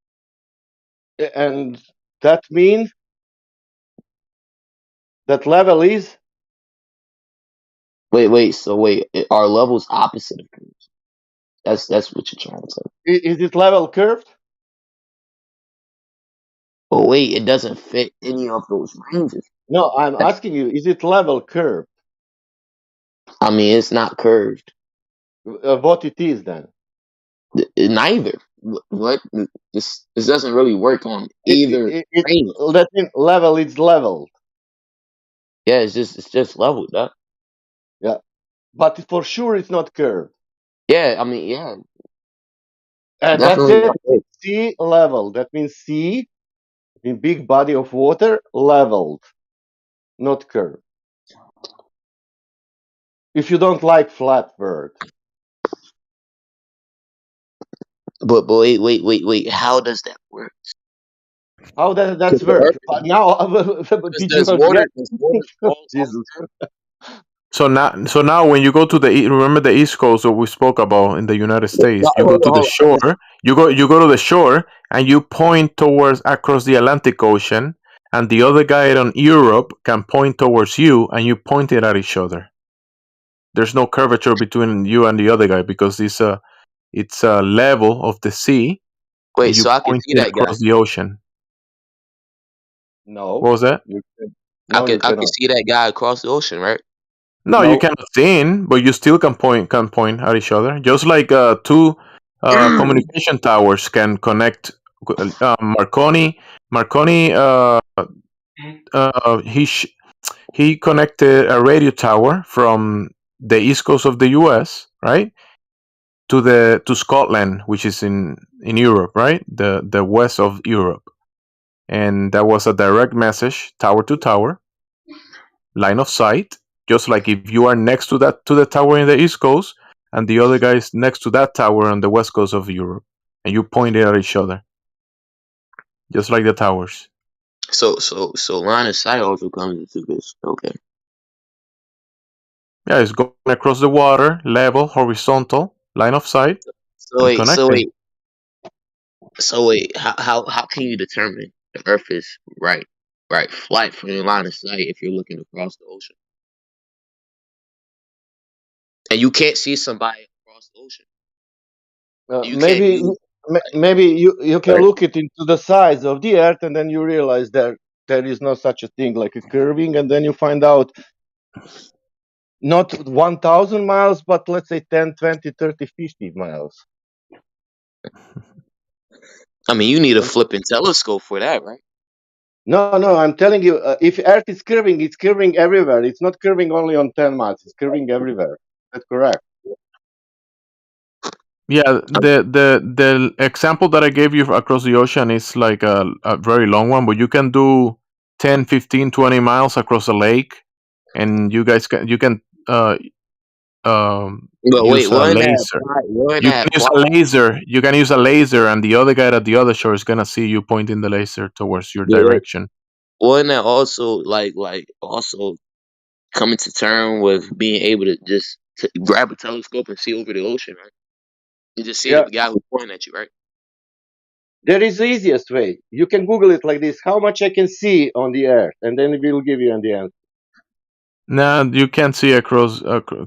And that means that level is. Wait. So wait, are levels opposite of curves? That's what you're trying to say. Is it level curved? But wait, it doesn't fit any of those ranges. No, I'm asking you, is it level curved? I mean, it's not curved. What it is then? Neither. What? This doesn't really work on either range. That means level is leveled. Yeah, it's just leveled, huh? Yeah, but for sure it's not curved. Yeah, I mean, yeah. And that's it. Sea level. That means sea in big body of water leveled, not curved. If you don't like flat word. But wait. How does that work? How does that work? But now, did you Does not water get? fall Jesus. So now, when you go to remember the East Coast that we spoke about in the United States, you go to the shore. You go to the shore and you point towards across the Atlantic Ocean, and the other guy on Europe can point towards you, and you point it at each other. There's no curvature between you and the other guy because it's a level of the sea. Wait, and you so I can point see it that guy. across the ocean. No. What was that? I can see that guy across the ocean, right? No, you cannot see in, but you still can point at each other. Just like two communication towers can connect. Marconi, he connected a radio tower from the east coast of the U.S. right to Scotland, which is in Europe, right, the west of Europe, and that was a direct message, tower to tower, line of sight. Just like if you are next to the tower in the East Coast, and the other guy is next to that tower on the West Coast of Europe, and you point it at each other. just like the towers. So line of sight also comes into this. Okay. Yeah, it's going across the water, level, horizontal, line of sight, So and wait, connecting. how can you determine the Earth is right flat from your line of sight if you're looking across the ocean? And you can't see somebody across the ocean. You can't Maybe do maybe you can right? look it into the size of the Earth, and then you realize there is no such a thing like a curving, and then you find out not 1,000 miles, but let's say 10, 20, 30, 50 miles. I mean, you need a flipping telescope for that, right? No, I'm telling you, if Earth is curving, it's curving everywhere. It's not curving only on 10 miles. It's curving everywhere. That's correct. Yeah, the example that I gave you across the ocean is like a very long one, but you can do 10, 15, 20 miles across a lake, and you can But wait, use a wasn't that laser. apply? Wasn't You that can use apply? a laser. You can use a laser, and the other guy at the other shore is gonna see you pointing the laser towards your Yeah. direction. Wasn't that also also coming to term with being able to just grab a telescope and see over the ocean, right? You just see Yeah, the guy who's pointing at you, right? there is the easiest way. You can Google it like this: how much I can see on the Earth, and then it will give you the answer. No, you can't see across.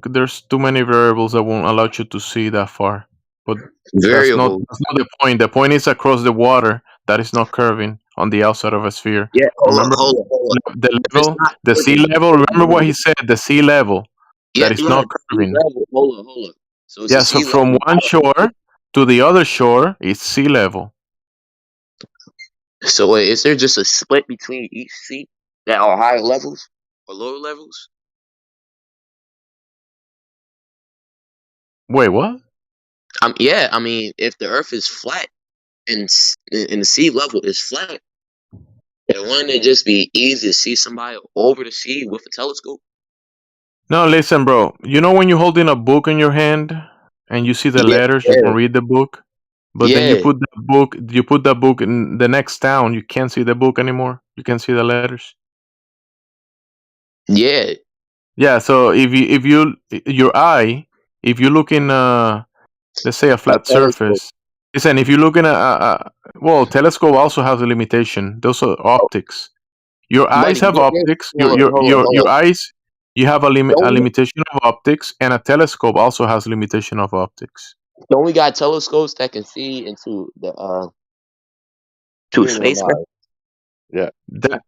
There's too many variables that won't allow you to see that far. But Variable. that's not the point. The point is across the water that is not curving on the outside of a sphere. Yeah, Remember hold up. the If it's level, not the sea curving, level. Remember what he said. The sea level that is yeah, not the sea curving. level. Hold up. So it's a Yeah. So sea from level. one shore to the other shore, it's sea level. So wait, is there just a split between each sea that are higher levels or lower levels? Wait, what? Yeah, I mean, if the Earth is flat and the sea level is flat, then wouldn't it just be easy to see somebody over the sea with a telescope? No, listen, bro. You know when you're holding a book in your hand and you see the Yeah, letters, you can read the book, but then yeah, you put that book in the next town, you can't see the book anymore. You can see the letters. yeah. Yeah. So your eye, if you look in let's say a A flat telescope. surface, listen, if you look in well, telescope also has a limitation. Those are optics. Your But eyes have optics. Your hold up. eyes, you have a Don't we, limitation of optics, and a telescope also has limitation of optics. don't we got telescopes that can see into the to Million space, right? miles. Yeah. That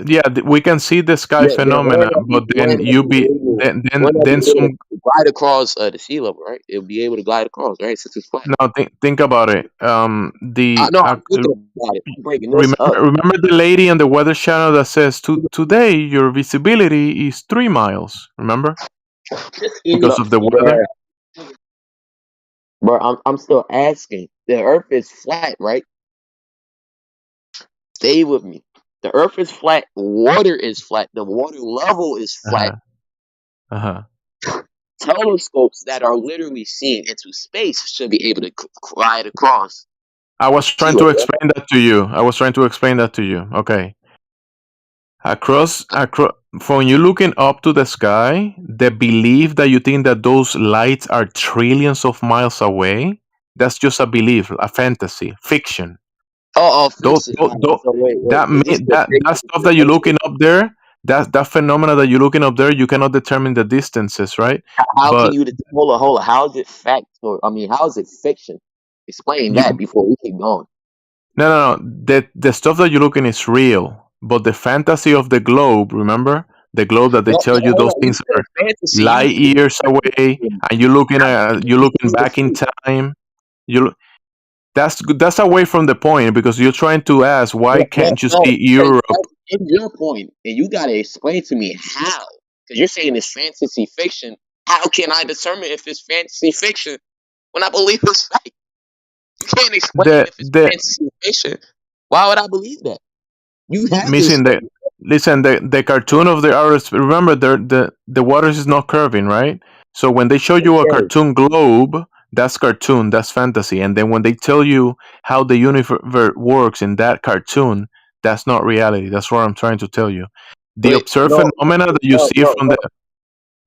yeah, we can see the sky Yeah, then phenomena, but then wouldn't that be then able some. to glide across the sea level, right? It'll be able to glide across, right? Since it's flat. Now think about it. I know I'm thinking about it. I'm breaking this up. Remember the lady on the weather channel that says today your visibility is 3 miles. Remember, because of the weather. Bro, I'm still asking. The Earth is flat, right? Stay with me. The Earth is flat. Water is flat. The water level is flat. Uh-huh. Telescopes that are literally seeing into space should be able to glide across. I was trying to explain that to you. Okay. Across, from you looking up to the sky, the belief that you think that those lights are trillions of miles away, that's just a belief, a fantasy, fiction. Fiction. So wait. That stuff that you're looking up there, that phenomena that you're looking up there, you cannot determine the distances, right? How can But you hold on? How is it fact how is it fiction? Explain you, that before we keep going. no. The stuff that you're looking is real, but the fantasy of the globe, remember the globe that they tell you Hold those on, you things said are fantasy. light years away, and you're looking back in time. You that's away from the point because you're trying to ask why can't you see Europe? That's in your point, and you gotta explain to me how. Because you're saying it's fantasy fiction. How can I determine if it's fantasy fiction when I believe it's fact? You can't explain if it's The fantasy fiction. Why would I believe that? You have to missing explain. the cartoon of the artist. Remember, the water is not curving, right? So when they show you a Okay. cartoon globe, that's cartoon, that's fantasy. And then when they tell you how the universe works in that cartoon, that's not reality. That's what I'm trying to tell you. The Wait, observed no, phenomena that you no, see no, from no.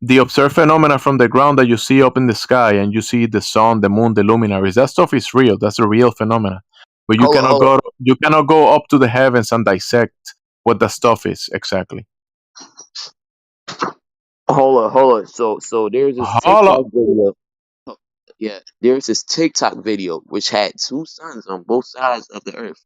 the observed phenomena from the ground that you see up in the sky, and you see the sun, the moon, the luminaries, that stuff is real. That's a real phenomena. But Hold on, hold on. you cannot go up to the heavens and dissect what the stuff is exactly. Hold on. So there's this Holla. TikTok video. Oh, yeah, there's this TikTok video which had two suns on both sides of the earth.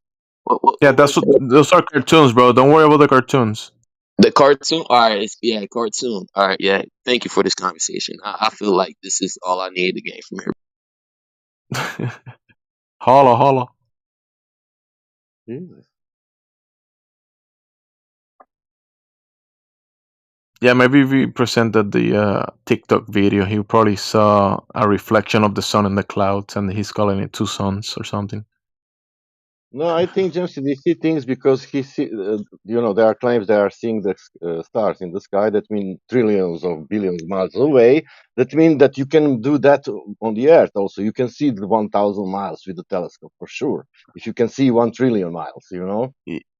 Yeah, What was that? those are cartoons, bro. Don't worry about the cartoons. The cartoon? All right, yeah, cartoon. All right, yeah. Thank you for this conversation. I feel like this is all I need to gain from here. Holla, holla. Jesus. Yeah, maybe if we presented the TikTok video, he probably saw a reflection of the sun in the clouds, and he's calling it two suns or something. No, I think James they see things because he see. There are claims they are seeing the stars in the sky. That mean trillions of billions miles away. That means that you can do that on the Earth also. You can see the 1,000 miles with the telescope for sure. If you can see 1 trillion miles,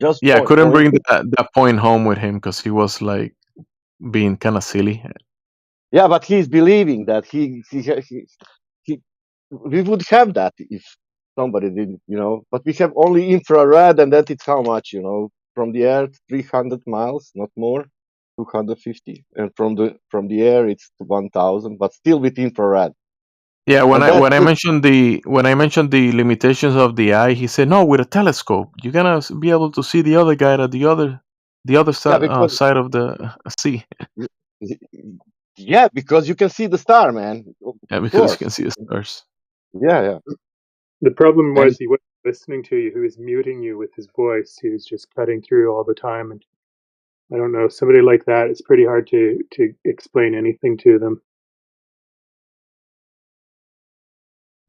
just Yeah, I couldn't point. bring that point home with him because he was like being kind of silly. Yeah, but he's believing that he we would have that if somebody didn't. But we have only infrared, and that is how much, from the Earth, 300 miles, not more, 250, and from the air it's 1,000, but still with infrared. Yeah, And that's when I mentioned the limitations of the eye, he said, "No, with a telescope, you're gonna be able to see the other guy at the other yeah, side of the sea." because you can see the star, man. Of Yeah, because you course. can see the stars. Yeah. The problem And was he wasn't listening to you. He was muting you with his voice. He was just cutting through all the time. And I don't know, somebody like that, it's pretty hard to explain anything to them.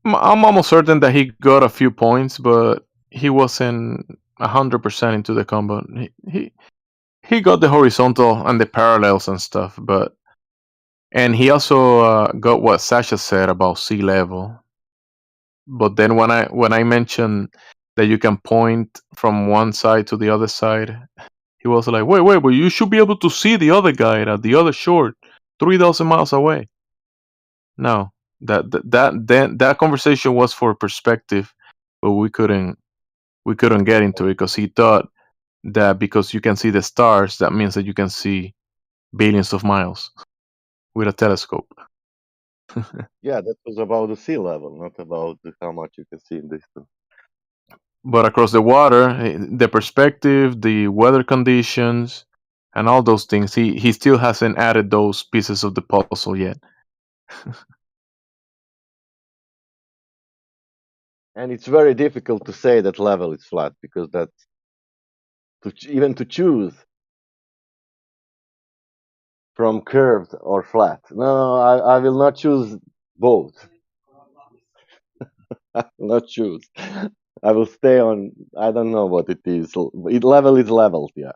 I'm almost certain that he got a few points, but he wasn't 100% into the combo. He got the horizontal and the parallels and stuff, and he also got what Sasha said about sea level. But then when I mentioned that you can point from one side to the other side, he was like, "Wait, but you should be able to see the other guy at the other shore, 3,000 miles away." No, that conversation was for perspective, but we couldn't get into it because he thought that because you can see the stars, that means that you can see billions of miles with a telescope. yeah, that was about the sea level, not about how much you can see in distance. But across the water, the perspective, the weather conditions, and all those things, he still hasn't added those pieces of the puzzle yet. And it's very difficult to say that level is flat because that's even to choose from curved or flat. No, I will not choose both. I will not choose. I will stay on. I don't know what it is. Level is level. Yeah.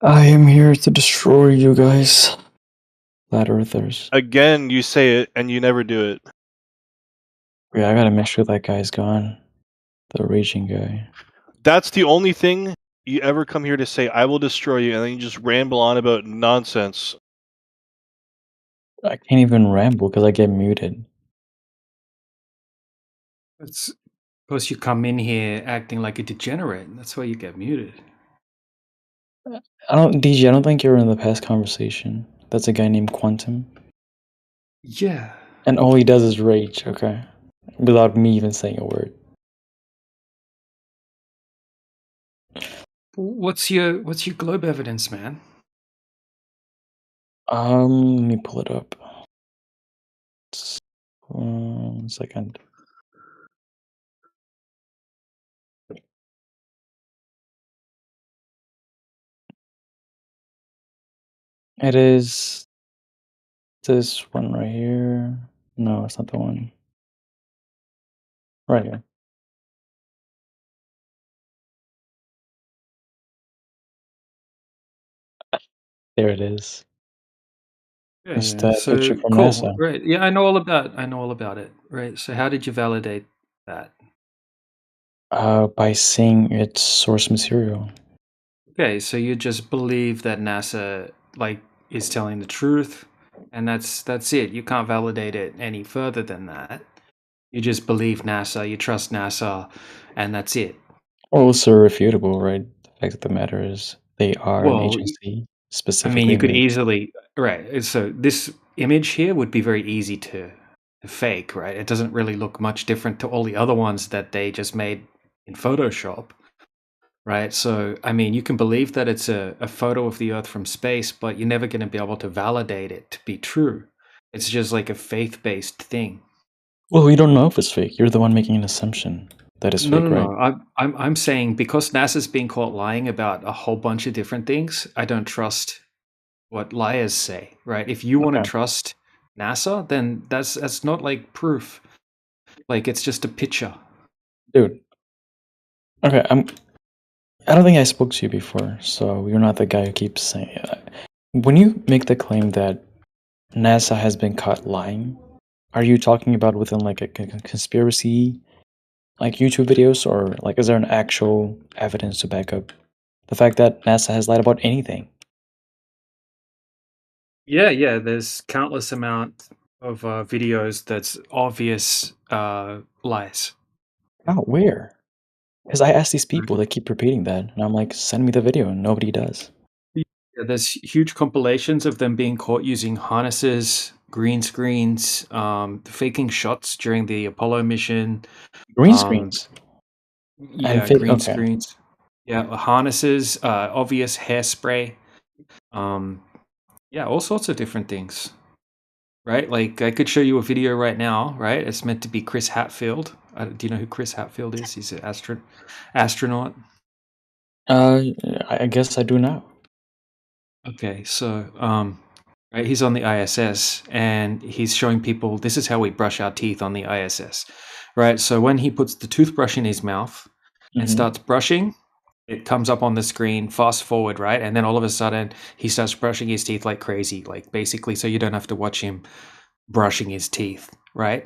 I am here to destroy you guys, flat earthers. Again, you say it and you never do it. Yeah, I gotta make sure that guy's gone. The raging guy. That's the only thing you ever come here to say, I will destroy you, and then you just ramble on about nonsense. I can't even ramble because I get muted. It's because you come in here acting like a degenerate. That's why you get muted. DG, I don't think you were in the past conversation. That's a guy named Quantum. Yeah. And all he does is rage, okay? Without me even saying a word. What's your globe evidence, man? Let me pull it up. 1 second. It is this one right here. No, it's not the one. Right here. There it is. Yeah, It's yeah. that picture So from cool. NASA. Right. Yeah, I know all about it. Right. So how did you validate that? By seeing its source material. Okay, so you just believe that NASA is telling the truth, and that's it. You can't validate it any further than that. You just believe NASA, you trust NASA, and that's it. Also irrefutable, right? The fact of the matter is they are an Well, agency I specifically mean, you could made. easily right. So this image here would be very easy to fake, right? It doesn't really look much different to all the other ones that they just made in Photoshop. Right. So, I mean, you can believe that it's a photo of the Earth from space, but you're never going to be able to validate it to be true. It's just like a faith based thing. Well, we don't know if it's fake. You're the one making an assumption that it's No, fake, no, right? no. I'm saying because NASA's been caught lying about a whole bunch of different things, I don't trust what liars say. Right. If you want to Okay. trust NASA, then that's not like proof. Like it's just a picture. Dude. Okay, I don't think I spoke to you before, so you're not the guy who keeps saying it. When you make the claim that NASA has been caught lying, are you talking about within like a conspiracy, like YouTube videos, or like is there an actual evidence to back up the fact that NASA has lied about anything? Yeah, yeah. There's countless amount of videos that's obvious lies. Oh, where? Because I ask these people, they keep repeating that, and I'm like, send me the video, and nobody does. Yeah, there's huge compilations of them being caught using harnesses, green screens, faking shots during the Apollo mission. Green screens. Yeah, green screens. Yeah, harnesses, obvious hairspray. Yeah, all sorts of different things. Right? Like I could show you a video right now. Right? It's meant to be Chris Hadfield. Do you know who Chris Hadfield is? He's an astronaut. I guess I do now. Okay, so right, he's on the ISS and he's showing people this is how we brush our teeth on the ISS. Right? So when he puts the toothbrush in his mouth and starts brushing, it comes up on the screen, fast forward, right? And then all of a sudden he starts brushing his teeth like crazy, like basically so you don't have to watch him brushing his teeth, right?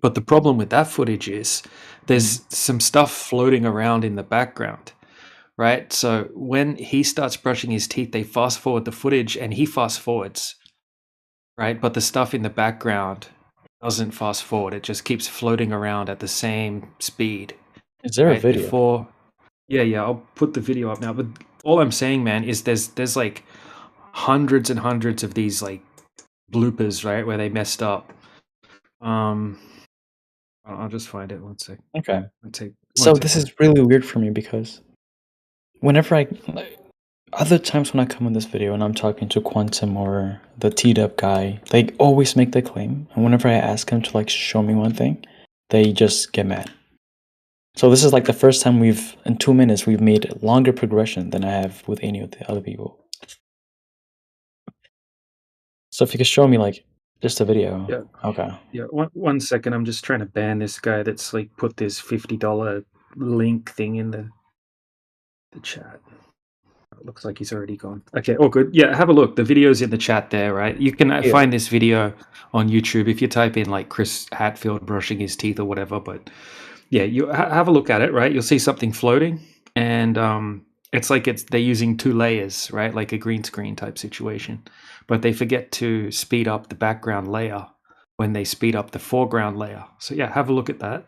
But the problem with that footage is there's some stuff floating around in the background. Right? So when he starts brushing his teeth, they fast forward the footage and he fast forwards. Right? But the stuff in the background doesn't fast forward. It just keeps floating around at the same speed. Is there a video? Yeah, I'll put the video up now. But all I'm saying, man, is there's like hundreds and hundreds of these like bloopers, right, where they messed up. I'll just find it. One sec. Okay. So this is really weird for me because whenever other times when I come on this video and I'm talking to Quantum or the T-Dub guy, they always make the claim, and whenever I ask them to like show me one thing, they just get mad. So this is like the first time in 2 minutes, we've made longer progression than I have with any of the other people. So if you could show me like just a video. Yeah. Okay. Yeah. One second. I'm just trying to ban this guy that's like put this $50 link thing in the chat. it looks like he's already gone. Okay, all good. Yeah, have a look. The video's in the chat there, right? You can find this video on YouTube if you type in like Chris Hatfield brushing his teeth or whatever. But yeah, you have a look at it, right? You'll see something floating, and it's like they're using 2 layers, right? Like a green screen type situation, but they forget to speed up the background layer when they speed up the foreground layer. So yeah, have a look at that.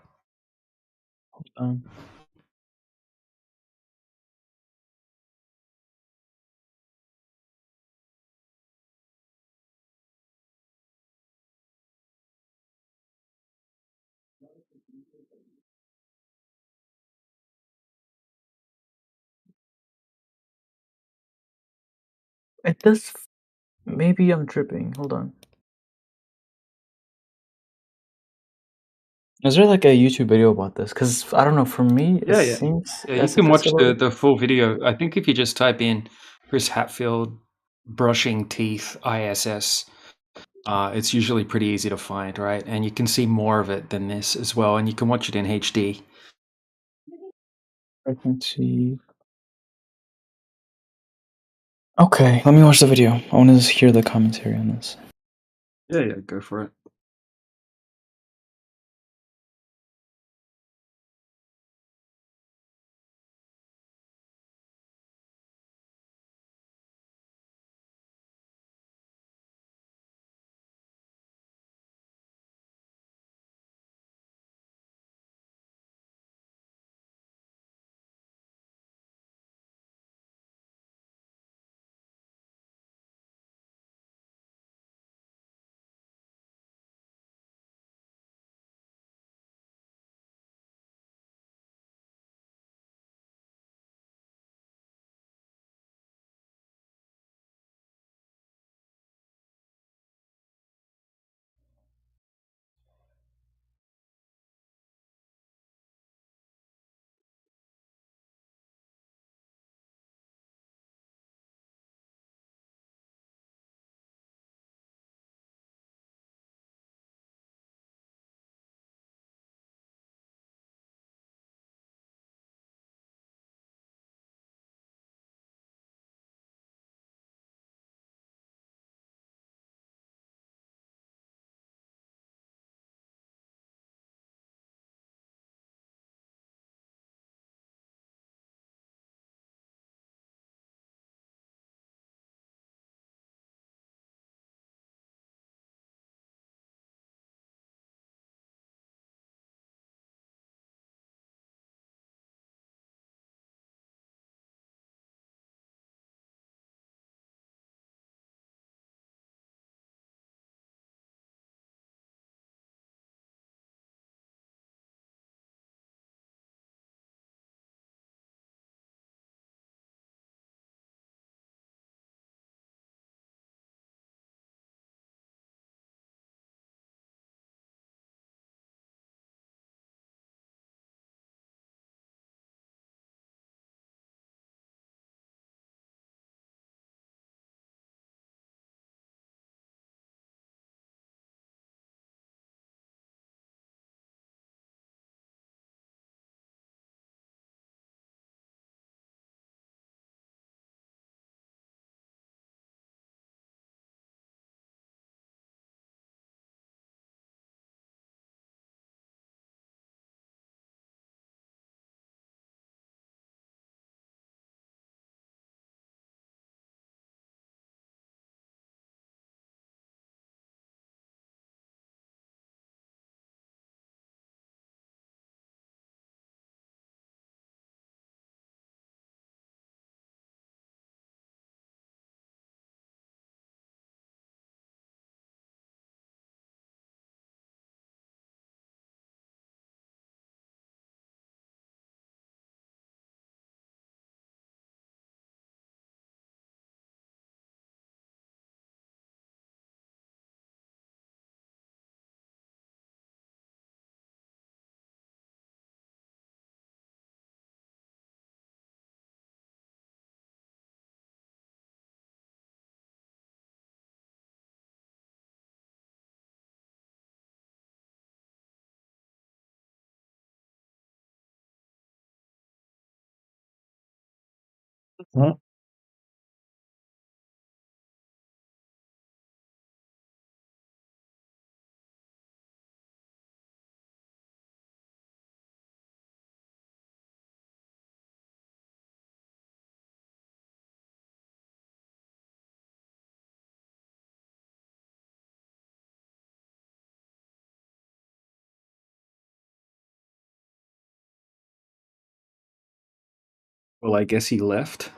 It does. Maybe I'm tripping. Hold on. Is there like a YouTube video about this? Because I don't know. For me, it Yeah. seems Yeah, you as can if it's watch a little. the full video. I think if you just type in Chris Hatfield brushing teeth ISS, it's usually pretty easy to find, right? And you can see more of it than this as well, and you can watch it in HD. I can see. Okay, let me watch the video. I want to hear the commentary on this. Yeah, go for it. Well, I guess he left.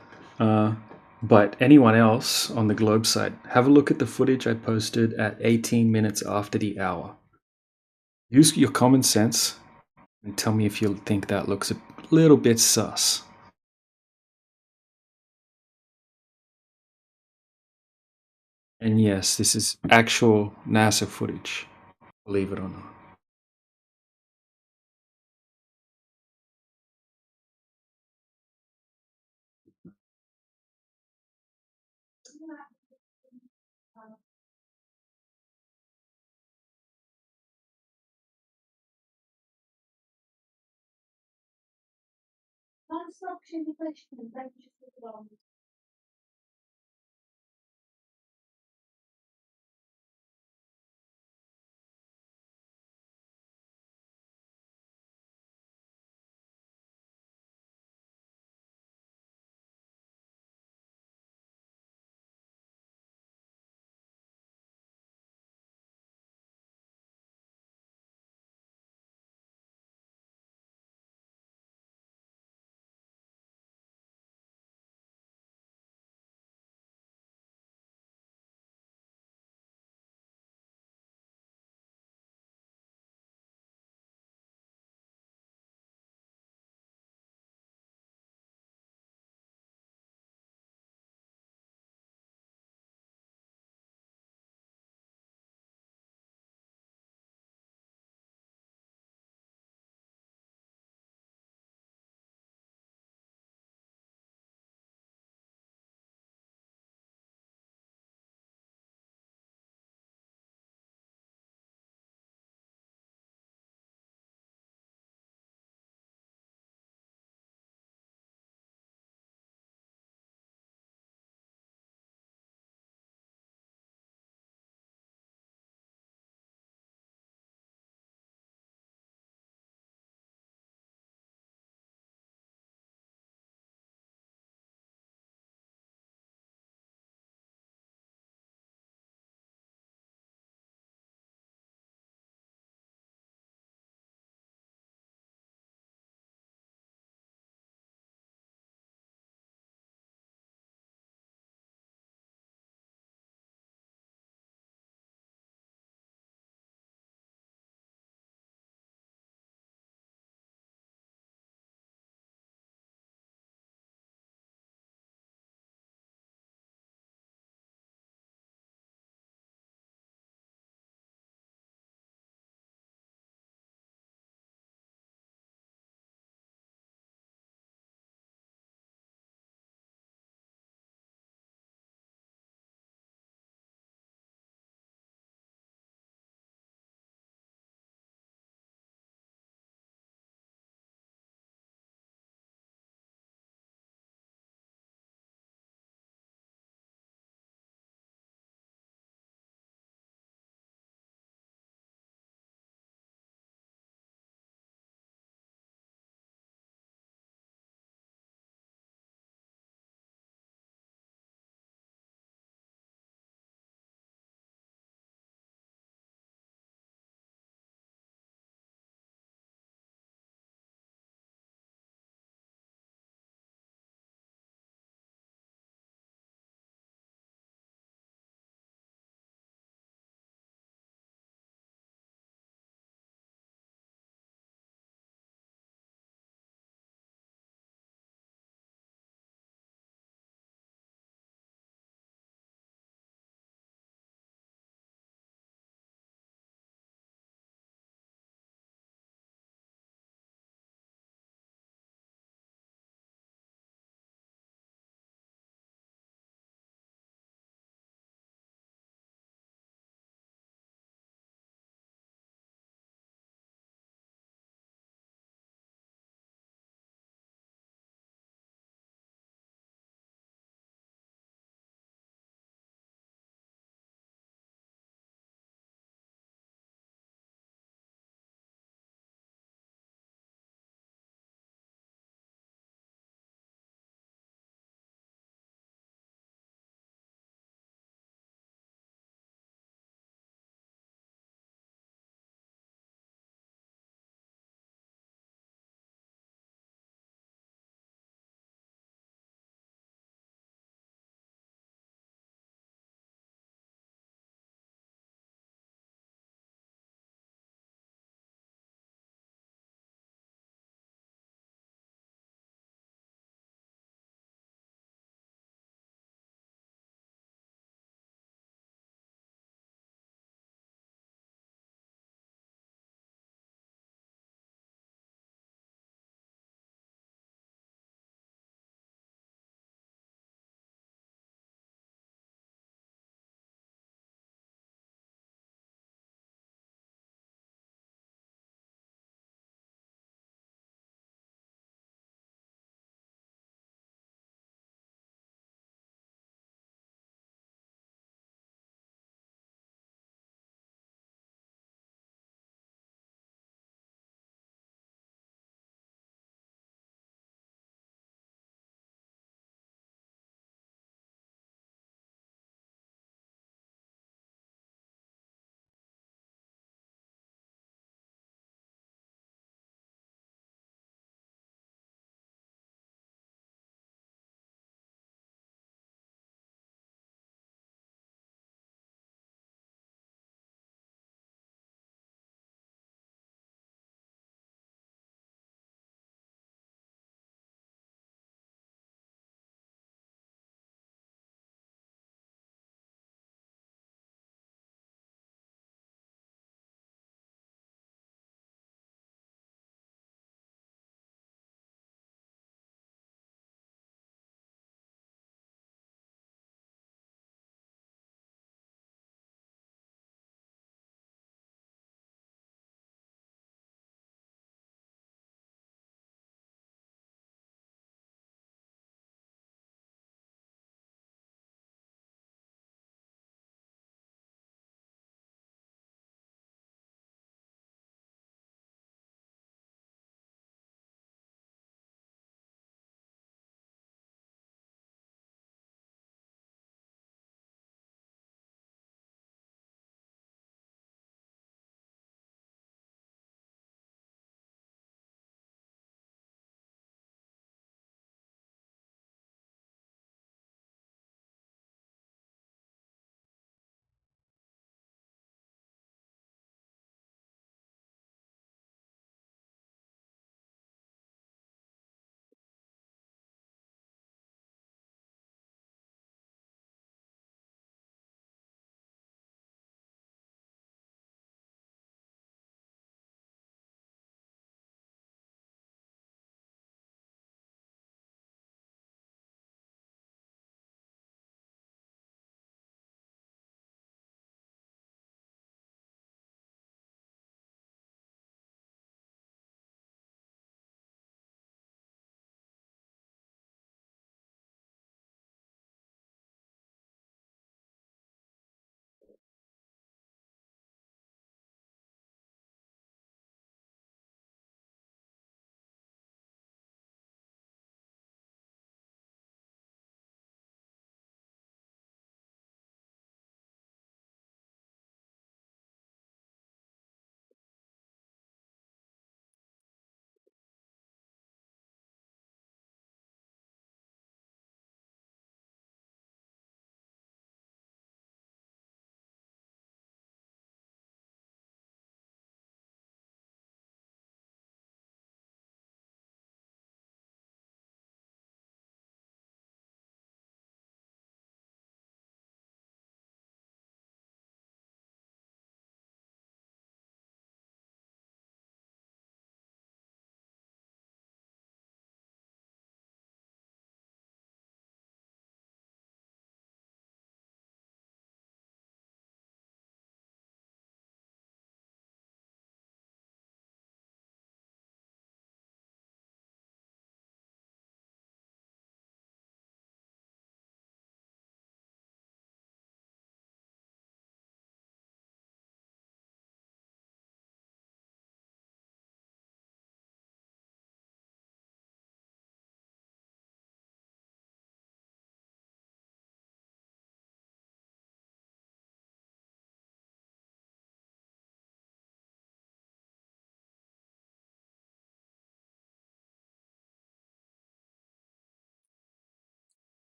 But anyone else on the Globe site, have a look at the footage I posted at 18 minutes after the hour. Use your common sense and tell me if you think that looks a little bit sus. And yes, this is actual NASA footage, believe it or not.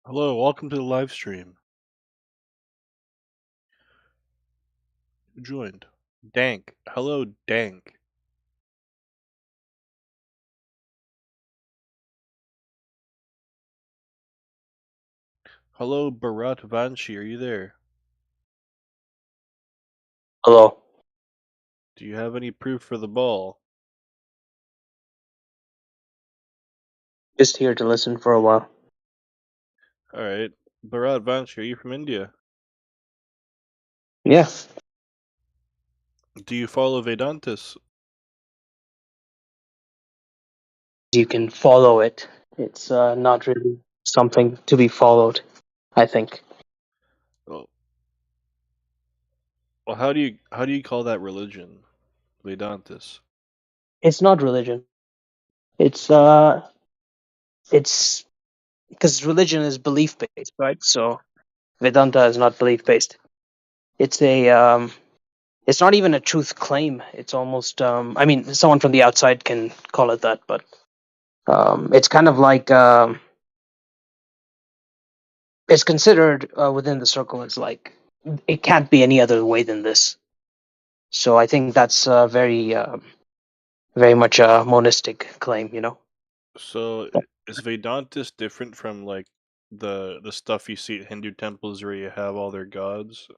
Hello, welcome to the live stream. Who joined? Dank. Hello, Dank. Hello, Bharat Vanshi, are you there? Hello. Do you have any proof for the ball? Just here to listen for a while. Alright. Bharat Vanshi, are you from India? Yeah. Do you follow Vedantis? You can follow it. It's not really something to be followed, I think. Well, how do you call that religion? Vedantis. It's not religion. It's because religion is belief based, right? So Vedanta is not belief based. It's it's not even a truth claim. It's almost I mean, someone from the outside can call it that, but it's kind of like it's considered within the circle as like it can't be any other way than this. So I think that's very much a monistic claim, you know. So is Vedantis different from like the stuff you see at Hindu temples where you have all their gods?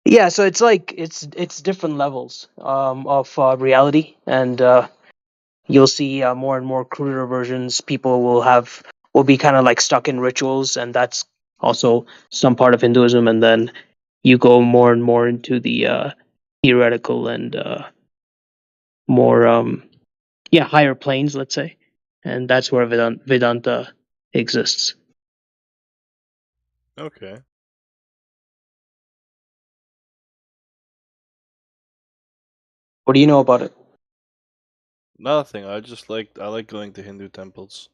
Yeah, so it's like it's different levels of reality, and you'll see more and more cruder versions. People will be kind of like stuck in rituals, and that's also some part of Hinduism. And then you go more and more into the theoretical and more higher planes, let's say, and that's where Vedanta exists. Okay. What do you know about it? Nothing. I like going to Hindu temples.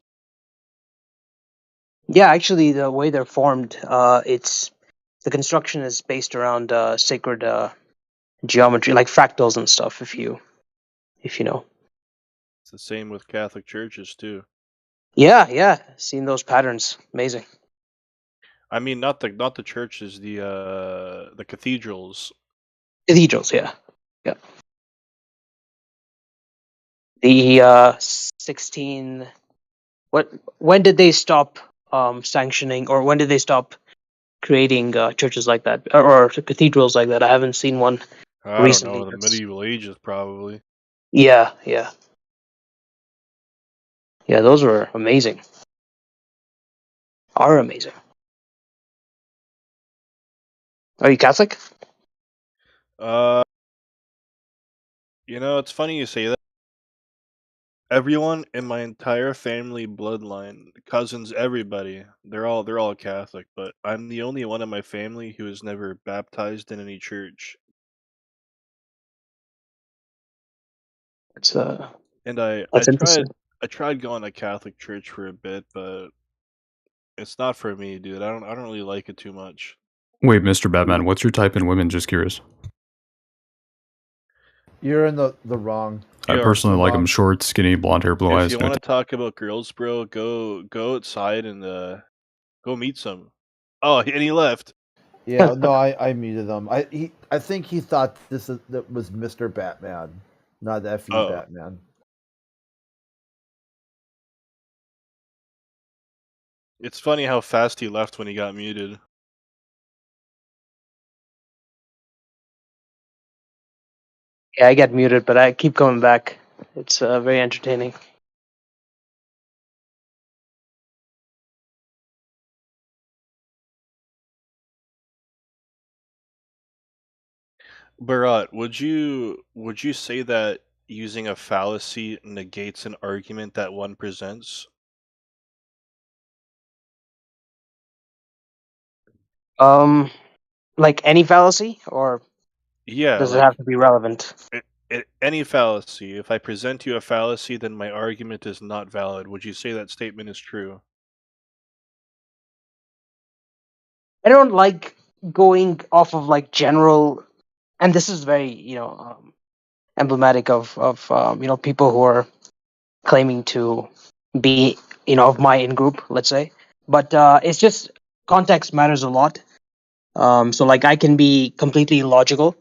Yeah, actually, the way they're formed, it's the construction is based around sacred geometry, like fractals and stuff. If you know. It's the same with Catholic churches too. Yeah, seen those patterns. Amazing. I mean, not the churches, the cathedrals. Cathedrals, yeah. The 16. When did they stop sanctioning, or when did they stop creating churches like that, or cathedrals like that? I haven't seen one I don't recently. know, the medieval ages probably. Yeah. Those were amazing. Are amazing. Are you Catholic? It's funny you say that. Everyone in my entire family bloodline, cousins, everybody, they're all Catholic, but I'm the only one in my family who is never baptized in any church. It's And I that's tried interesting. going to Catholic church for a bit, but it's not for me, dude. I don't really like it too much. Wait, Mr. Batman, what's your type in women? Just curious. You're in the wrong. I personally like them short, skinny, blonde hair, blue If eyes. you want to talk about girls, bro, go outside and go meet some. Oh, and he left. Yeah, no, I muted them. I think he thought that was Mr. Batman, not FU Oh. Batman. It's funny how fast he left when he got muted. Yeah, I get muted, but I keep coming back. It's very entertaining. Bharat, would you say that using a fallacy negates an argument that one presents? Like any fallacy, or Yeah, does it have to be relevant? Any fallacy. If I present you a fallacy, then my argument is not valid. Would you say that statement is true? I don't like going off of like general, and this is very emblematic of people who are claiming to be of my in group, let's say. But it's just context matters a lot. So like I can be completely illogical,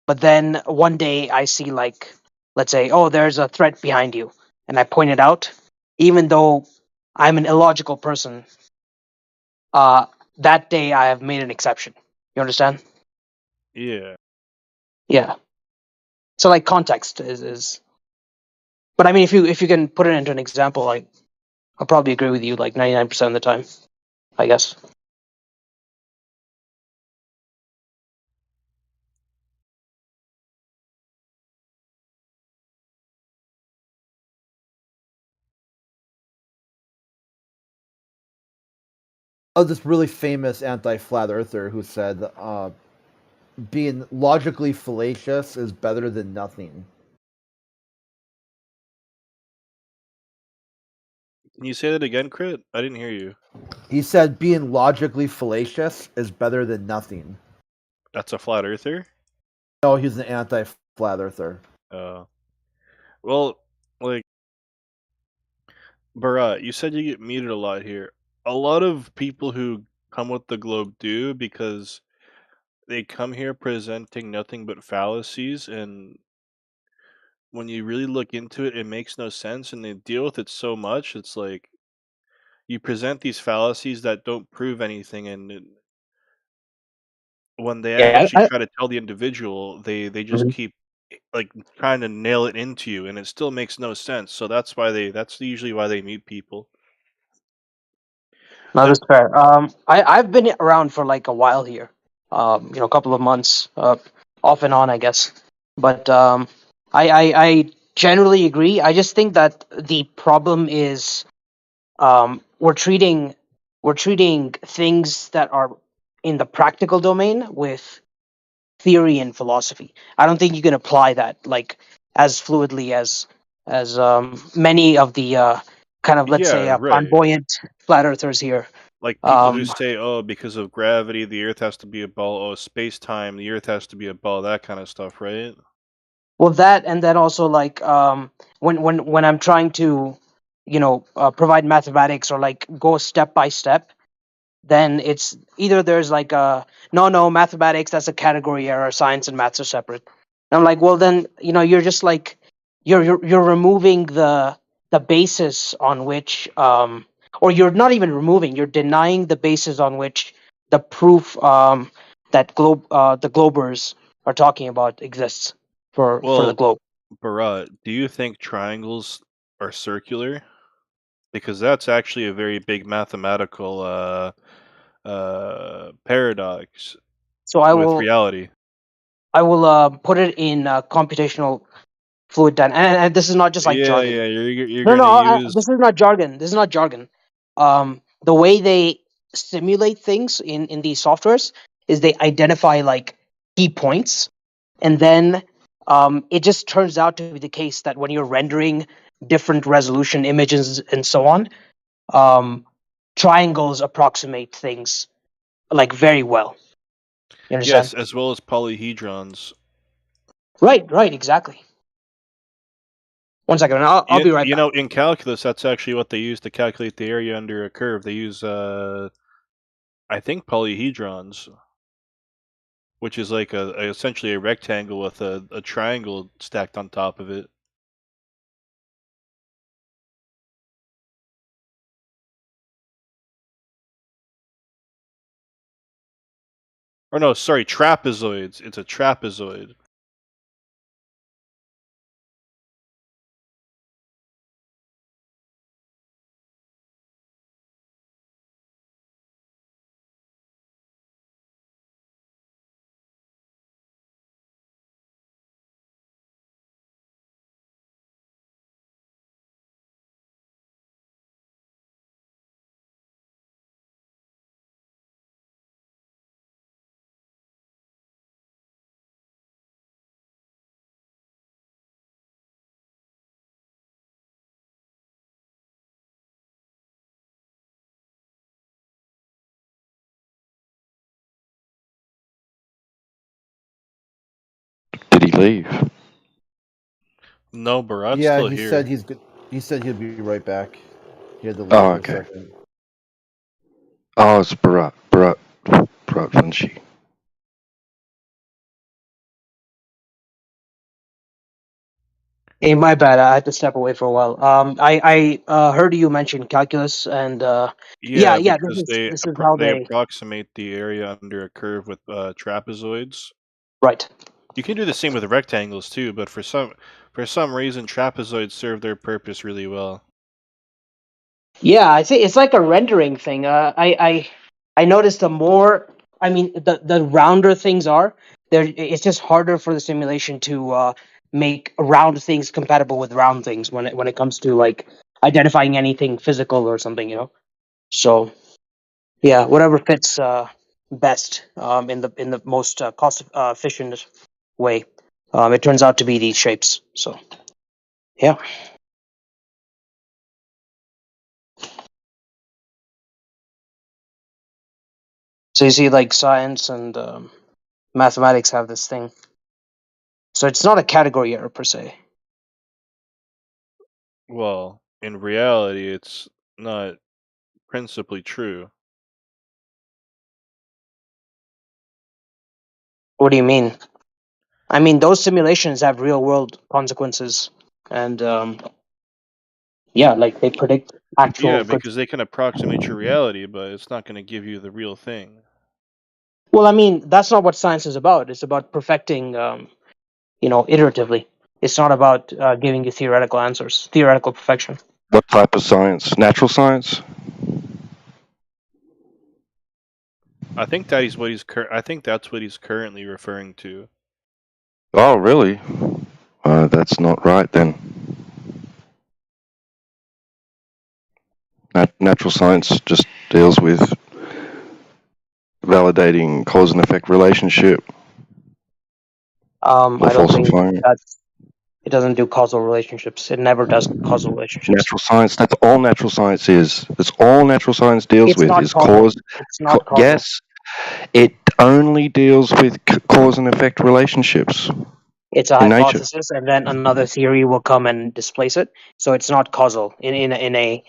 but then one day I see, like, let's say, oh, there's a threat behind you, and I point it out, even though I'm an illogical person. That day I have made an exception. You understand? Yeah. Yeah. So like context is. But I mean, if you can put it into an example, like I'll probably agree with you like 99% of the time, I guess. Oh, this really famous anti-flat earther who said being logically fallacious is better than nothing. Can you say that again, Crit? I didn't hear you. He said being logically fallacious is better than nothing. That's a flat earther? No, he's an anti-flat earther. Well, like, Barat, you said you get muted a lot here. A lot of people who come with the globe do, because they come here presenting nothing but fallacies, and when you really look into it, it makes no sense, and they deal with it so much. It's like you present these fallacies that don't prove anything, and when they Yeah. actually try to tell the individual, they just Mhm. keep like trying to nail it into you, and it still makes no sense. So that's usually why they mute people. No, And that's fair. I've been around for like a while here. A couple of months, off and on, I guess. But I generally agree. I just think that the problem is we're treating things that are in the practical domain with theory and philosophy. I don't think you can apply that like as fluidly as many of the kind of, let's say, yeah, right. flamboyant flat earthers here. Like people who say, "Oh, because of gravity, the Earth has to be a ball. Oh, space time, the Earth has to be a ball." That kind of stuff, right? Well, that, and then also like when I'm trying to provide mathematics or like go step by step, then it's either there's like a no mathematics, that's a category error, science and maths are separate. And I'm like, well then you're just like you're removing the basis on which or you're not even removing, you're denying the basis on which the proof that the globers are talking about exists for the Well, globe. Barat, do you think triangles are circular? Because that's actually a very big mathematical paradox So I with will reality. put it in computational fluid dynamics, and this is not just like Yeah, jargon. yeah, you're No, gonna use this is not jargon. This is not jargon. The way they simulate things in these softwares is they identify like key points, and then it just turns out to be the case that when you're rendering different resolution images and so on, triangles approximate things like very well. You understand? yes, as well as polyhedrons. Right, exactly. One second, I'll be right You back. know, in calculus, that's actually what they use to calculate the area under a curve. They use, I think, polyhedrons, which is like essentially a rectangle with a triangle stacked on top of it. Or no, sorry, trapezoids. It's a trapezoid. Did he leave? No, Barat's Yeah, still he said here. he's good. He said he'll be right back. He had to leave Oh, for a okay. second. Oh, it's Bharat Vanshi. Hey, my bad. I had to step away for a while. I heard you mention calculus, and Yeah, yeah. because This is how they they approximate the area under a curve with trapezoids. right. You can do the same with rectangles too, but for some reason trapezoids serve their purpose really well. Yeah, I think it's like a rendering thing. I noticed the more, I mean, the rounder things are, there. It's just harder for the simulation to make round things compatible with round things when it comes to like identifying anything physical or something, you know. So yeah, whatever fits best in the most cost efficient way. It turns out to be these shapes. So yeah. So you see, like science and mathematics have this thing. So it's not a category error per se. Well, in reality, it's not principally true. What do you mean? I mean, those simulations have real world consequences, and yeah, like they predict Yeah, actual. because they can approximate your reality, but it's not going to give you the real thing. Well, I mean, that's not what science is about. It's about perfecting, iteratively. It's not about giving you theoretical answers, theoretical perfection. What type of science? Natural science? I think that is what I think that's what he's currently referring to. Oh, really? That's not right then. Natural science just deals with validating cause and effect relationship or I don't think falsifying it. it doesn't do causal relationships. It never does causal relationships. Natural science, that's all natural science is. That's all natural science deals It's with not is causal. cause. It's not causal. Yes, it only deals with cause and effect relationships. It's a in nature. hypothesis, and then another theory will come and displace it. So it's not causal in a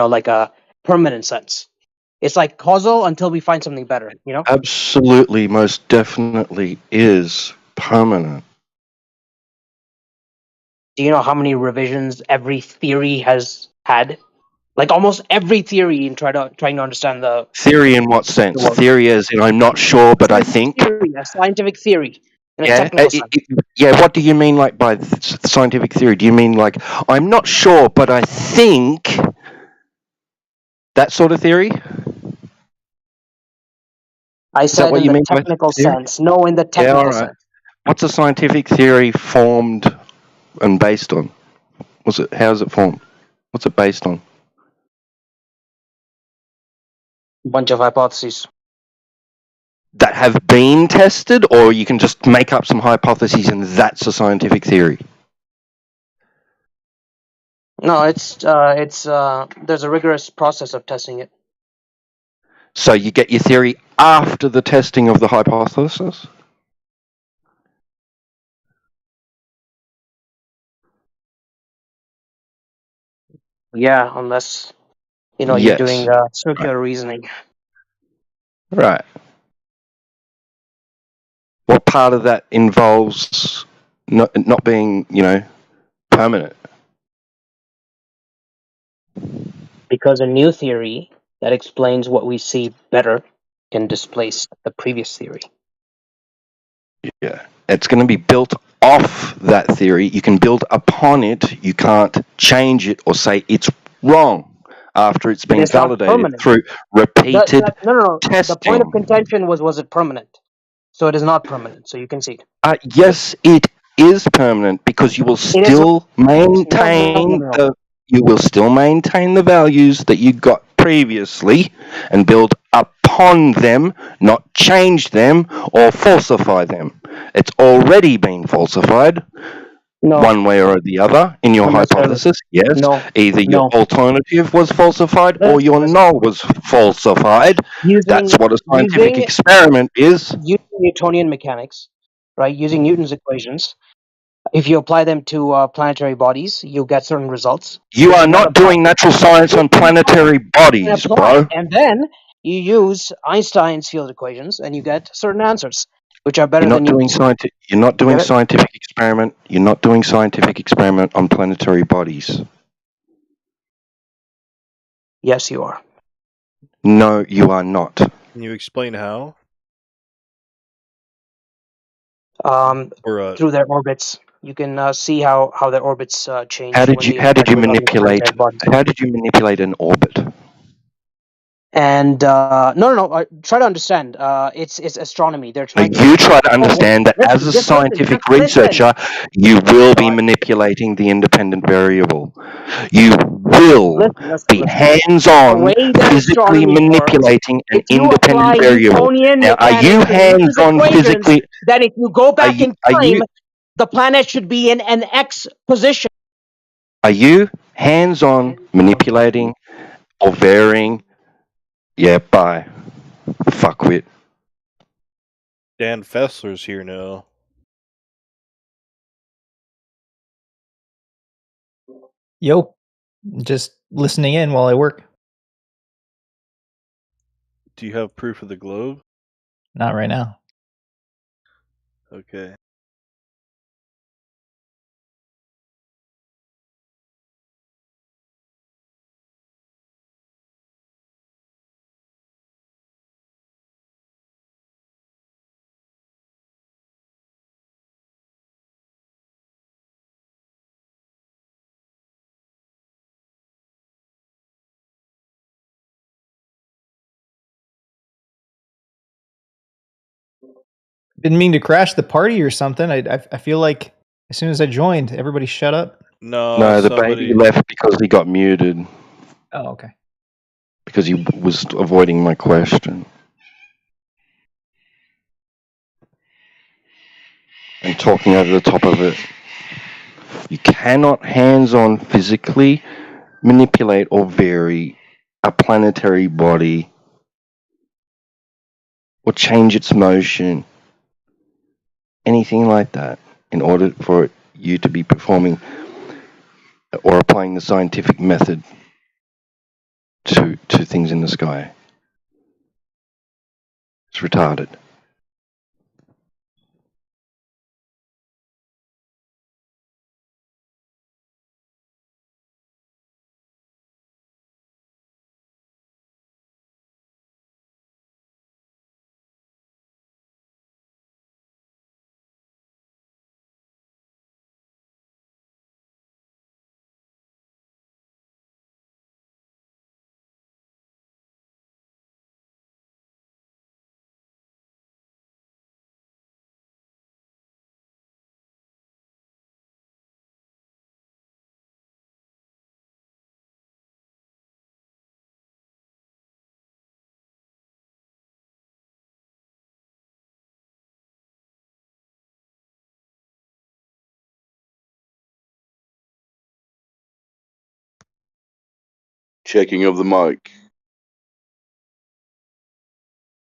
like a permanent sense. It's like causal until we find something better. You know? Absolutely, most definitely is permanent. Do you know how many revisions every theory has had? Like almost every theory in trying to understand the Theory in what sense? world. Theory as in I'm not sure, but I think. A scientific theory, in a Yeah, technical sense. yeah. What do you mean, like by scientific theory? Do you mean like I'm not sure, but I think that sort of theory? I Is that said what in you the mean by technical theory? sense. No, in the Yeah, all technical right. sense. What's a scientific theory formed and based on? What's it? How is it formed? What's it based on? A bunch of hypotheses. That have been tested, or you can just make up some hypotheses and that's a scientific theory. No, it's there's a rigorous process of testing it. So you get your theory after the testing of the hypothesis? Yeah, unless you're Yes. doing circular reasoning. Right. What part of that involves not being, permanent? Because a new theory that explains what we see better can displace the previous theory. Yeah. It's going to be built off that theory. You can build upon it. You can't change it or say it's wrong after it's been It's not validated permanent. through repeated No. testing. The point of contention was it permanent? So it is not permanent. So you can see. Yes, it is permanent because you will still maintain the values that you got previously and build upon them, not change them or falsify them. It's already been falsified. No. One way or the other in your hypothesis, yes. No. Either your No. alternative was falsified or your null was falsified. That's what a scientific experiment is. Using Newtonian mechanics, right? Using Newton's equations, If you apply them to planetary bodies, you'll get certain results. You are not doing natural science on planetary bodies, bro. And then you use Einstein's field equations, and you get certain answers, which are better You're not than doing Newton's. scientific. You're not doing Get it? scientific experiment. You're not doing scientific experiment on planetary bodies. Yes, you are. No, you are not. Can you explain how? Through their orbits, you can see how their orbits change. How did when you they how did interact you with other manipulate planetary bodies. how did you manipulate an orbit? And no. Try to understand. It's astronomy. They're trying You to. try to understand that as a scientific researcher, you will be manipulating the independent variable. You will be hands-on, physically manipulating an independent variable. Now, are you hands-on physically? That if you go back in Are time, you the planet should be in an X position. are you hands-on manipulating or varying? Yeah, bye. Fuckwit. Dan Fessler's here now. Yo, just listening in while I work. Do you have proof of the globe? Not right now. Okay. Didn't mean to crash the party or something. I feel like as soon as I joined, everybody shut up. No, the baby left because he got muted. Oh, okay. Because he was avoiding my question. And talking over the top of it. You cannot hands-on physically manipulate or vary a planetary body or change its motion, anything like that, in order for you to be performing or applying the scientific method to things in the sky. It's retarded. Checking of the mic.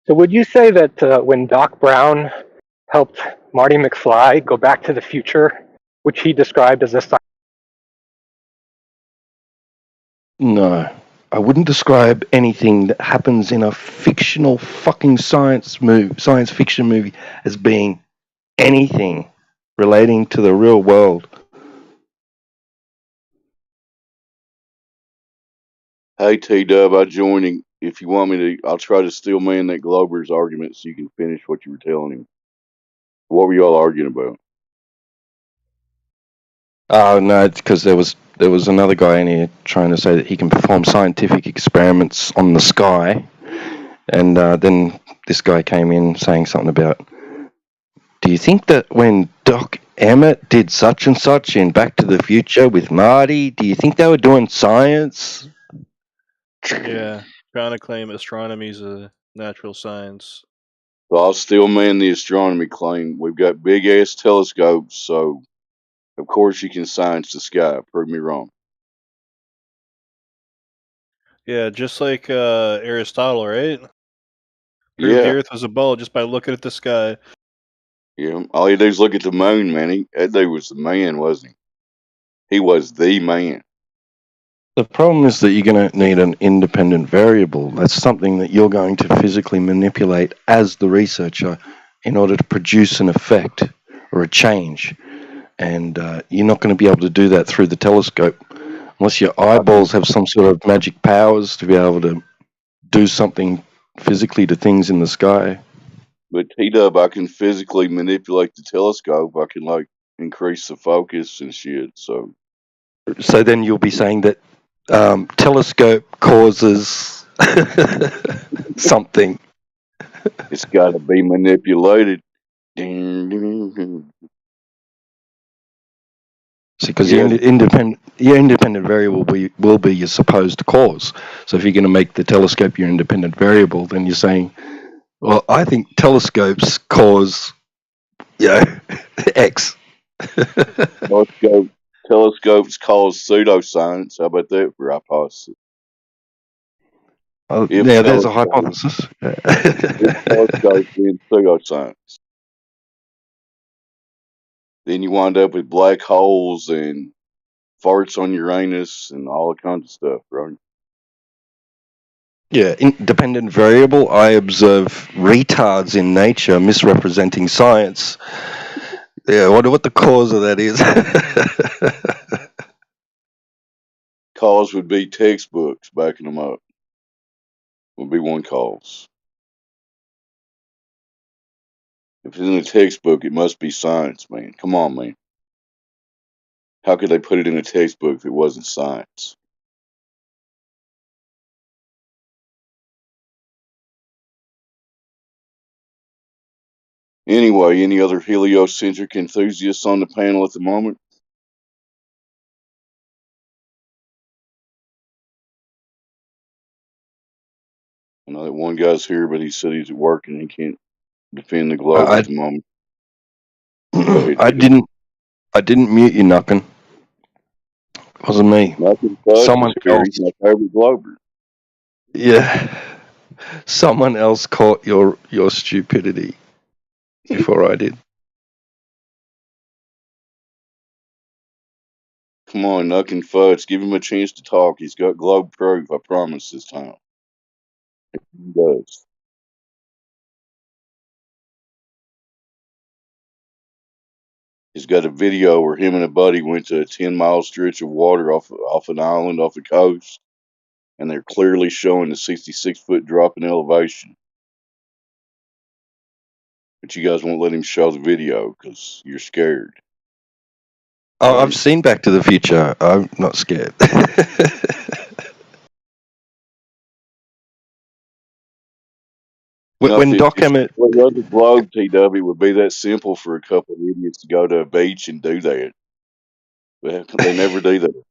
So would you say that when Doc Brown helped Marty McFly go back to the future, which he described as a No. I wouldn't describe anything that happens in a fictional fucking science fiction movie as being anything relating to the real world. Hey T-Dub, I joining. If you want me to, I'll try to steel man that Glober's argument so you can finish what you were telling him. What were y'all arguing about? Oh no, it's because there was another guy in here trying to say that he can perform scientific experiments on the sky, and then this guy came in saying something about, do you think that when Doc Emmett did such and such in Back to the Future with Marty, do you think they were doing science? Yeah, trying to claim astronomy is a natural science. So I'll steel man the astronomy claim. We've got big ass telescopes, so of course you can science the sky. Prove me wrong. Yeah, just like Aristotle, right? Proved the Yeah. Earth was a ball just by looking at the sky. Yeah, all you do is look at the moon, man. That dude was the man, wasn't he? He was the man. The problem is that you're going to need an independent variable. That's something that you're going to physically manipulate as the researcher in order to produce an effect or a change. And you're not going to be able to do that through the telescope unless your eyeballs have some sort of magic powers to be able to do something physically to things in the sky. But T-Dub, I can physically manipulate the telescope. I can, like, increase the focus and shit, so... So then you'll be saying that telescope causes something. It's got to be manipulated. Because Yeah. your independent variable will be your supposed cause. So if you're going to make the telescope your independent variable, then you're saying, well, I think telescopes cause, X. Telescopes cause pseudoscience. How about that for hypothesis? Yeah, there's a hypothesis. If telescopes being pseudoscience. Then you wind up with black holes and farts on Uranus and all that kinds of stuff, right? Yeah, independent variable. I observe retards in nature misrepresenting science. Yeah, I wonder what the cause of that is. Cause would be textbooks backing them up. Would be one cause. If it's in a textbook, it must be science, man. Come on, man. How could they put it in a textbook if it wasn't science? Anyway, any other heliocentric enthusiasts on the panel at the moment? I know that one guy's here, but he said he's at work and he can't defend the globe at the moment. Go ahead. I didn't mute you, Knockin'. It wasn't me. Someone else. My favorite glober. Yeah. Someone else caught your stupidity before I did. Come on, Nuck and Fudge. Give him a chance to talk. He's got globe proof, I promise this time. He does. He's got a video where him and a buddy went to a 10-mile stretch of water off an island off the coast, and they're clearly showing a 66-foot drop in elevation. But you guys won't let him show the video because you're scared. Oh, I've seen Back to the Future. I'm not scared. when Doc Emmett... Well, the globe, TW, would be that simple for a couple of idiots to go to a beach and do that. But they never do that.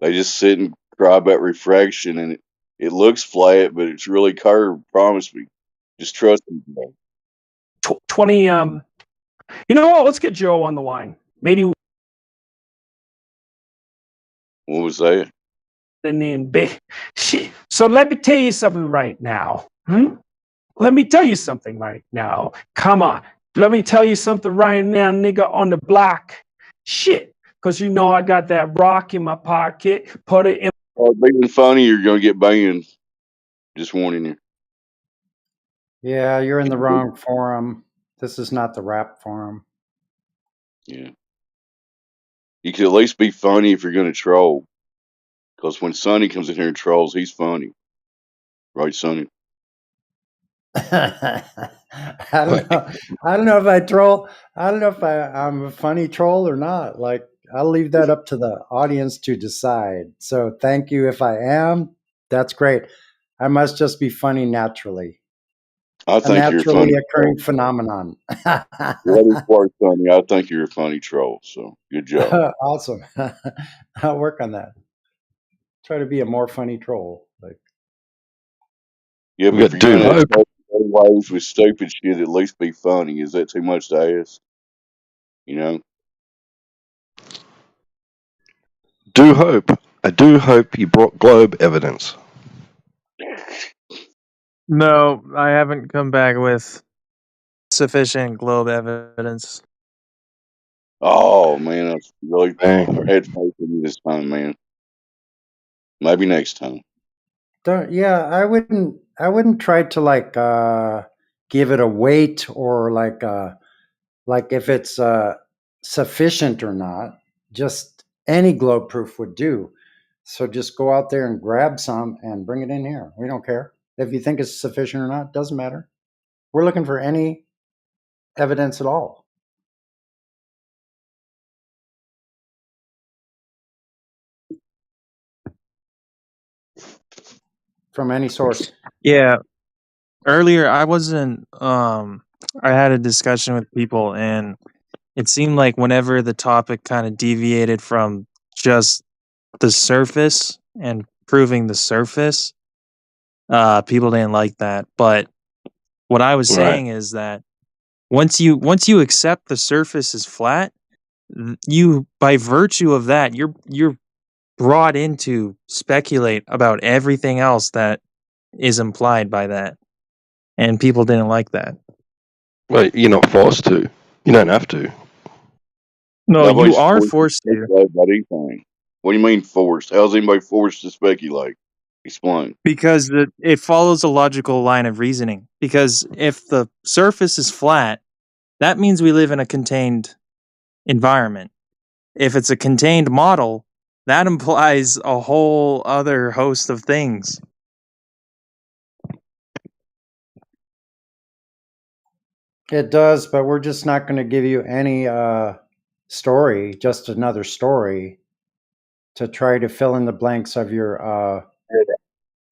They just sit and cry about refraction, and it looks flat, but it's really curved. Promise me. Just trust me. 20. You know what? Let's get Joe on the line. Maybe. What was that? The name big. So let me tell you something right now. Let me tell you something right now. Come on. Let me tell you something right now, nigga, on the block. Shit. Because you know I got that rock in my pocket. Put it in. Oh, being funny, you're going to get banned. Just warning you. Yeah, you're in the wrong forum. This is not the rap forum. Yeah. You could at least be funny if you're going to troll. Because when Sonny comes in here and trolls, he's funny. Right, Sonny? I don't know. I don't know if I troll. I don't know if I'm a funny troll or not. Like, I'll leave that up to the audience to decide. So thank you if I am. That's great. I must just be funny naturally. I think you're a funny occurring phenomenon. That is part funny. I think you're a funny troll. So good job. Awesome. I'll work on that. Try to be a more funny troll. Like, yeah, but if you're going to insult ways with stupid shit, at least be funny. Is that too much to ask? You know? I do hope you brought globe evidence. No, I haven't come back with sufficient globe evidence. Oh man, I really Dang. had faith in you this time, man. Maybe next time. Yeah, I wouldn't try to give it a weight or like if it's sufficient or not. Just any globe proof would do. So just go out there and grab some and bring it in here. We don't care if you think it's sufficient or not. Doesn't matter. We're looking for any evidence at all. From any source. Yeah. Earlier I wasn't I had a discussion with people and it seemed like whenever the topic kind of deviated from just the surface and proving the surface, people didn't like that. But what I was Right. saying is that once you accept the surface is flat, you by virtue of that, you're brought into speculate about everything else that is implied by that. And people didn't like that. Well, you're not forced to. You don't have to. No, Nobody's you are forced forced to. speculate about anything. What do you mean forced? How's anybody forced to speculate? Explain. Because it follows a logical line of reasoning. Because if the surface is flat, that means we live in a contained environment. If it's a contained model, that implies a whole other host of things. It does, but we're just not going to give you any story, just another story to try to fill in the blanks of your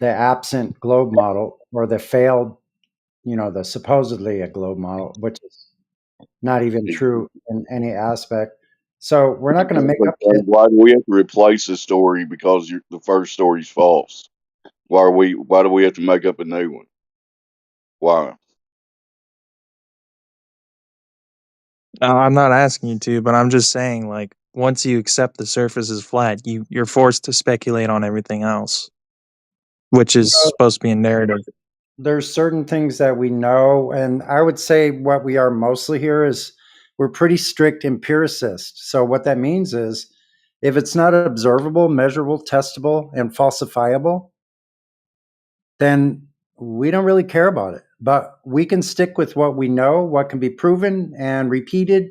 the absent globe model or the failed, the supposedly a globe model, which is not even true in any aspect. So we're not going to make up shit. Why do we have to replace the story because the first story's false? Why do we have to make up a new one? Why? I'm not asking you to, but I'm just saying, like, once you accept the surface is flat, you're forced to speculate on everything else, which is supposed to be a narrative. There's certain things that we know, and I would say what we are mostly here is we're pretty strict empiricists. So what that means is if it's not observable, measurable, testable, and falsifiable, then we don't really care about it. But we can stick with what we know, what can be proven and repeated,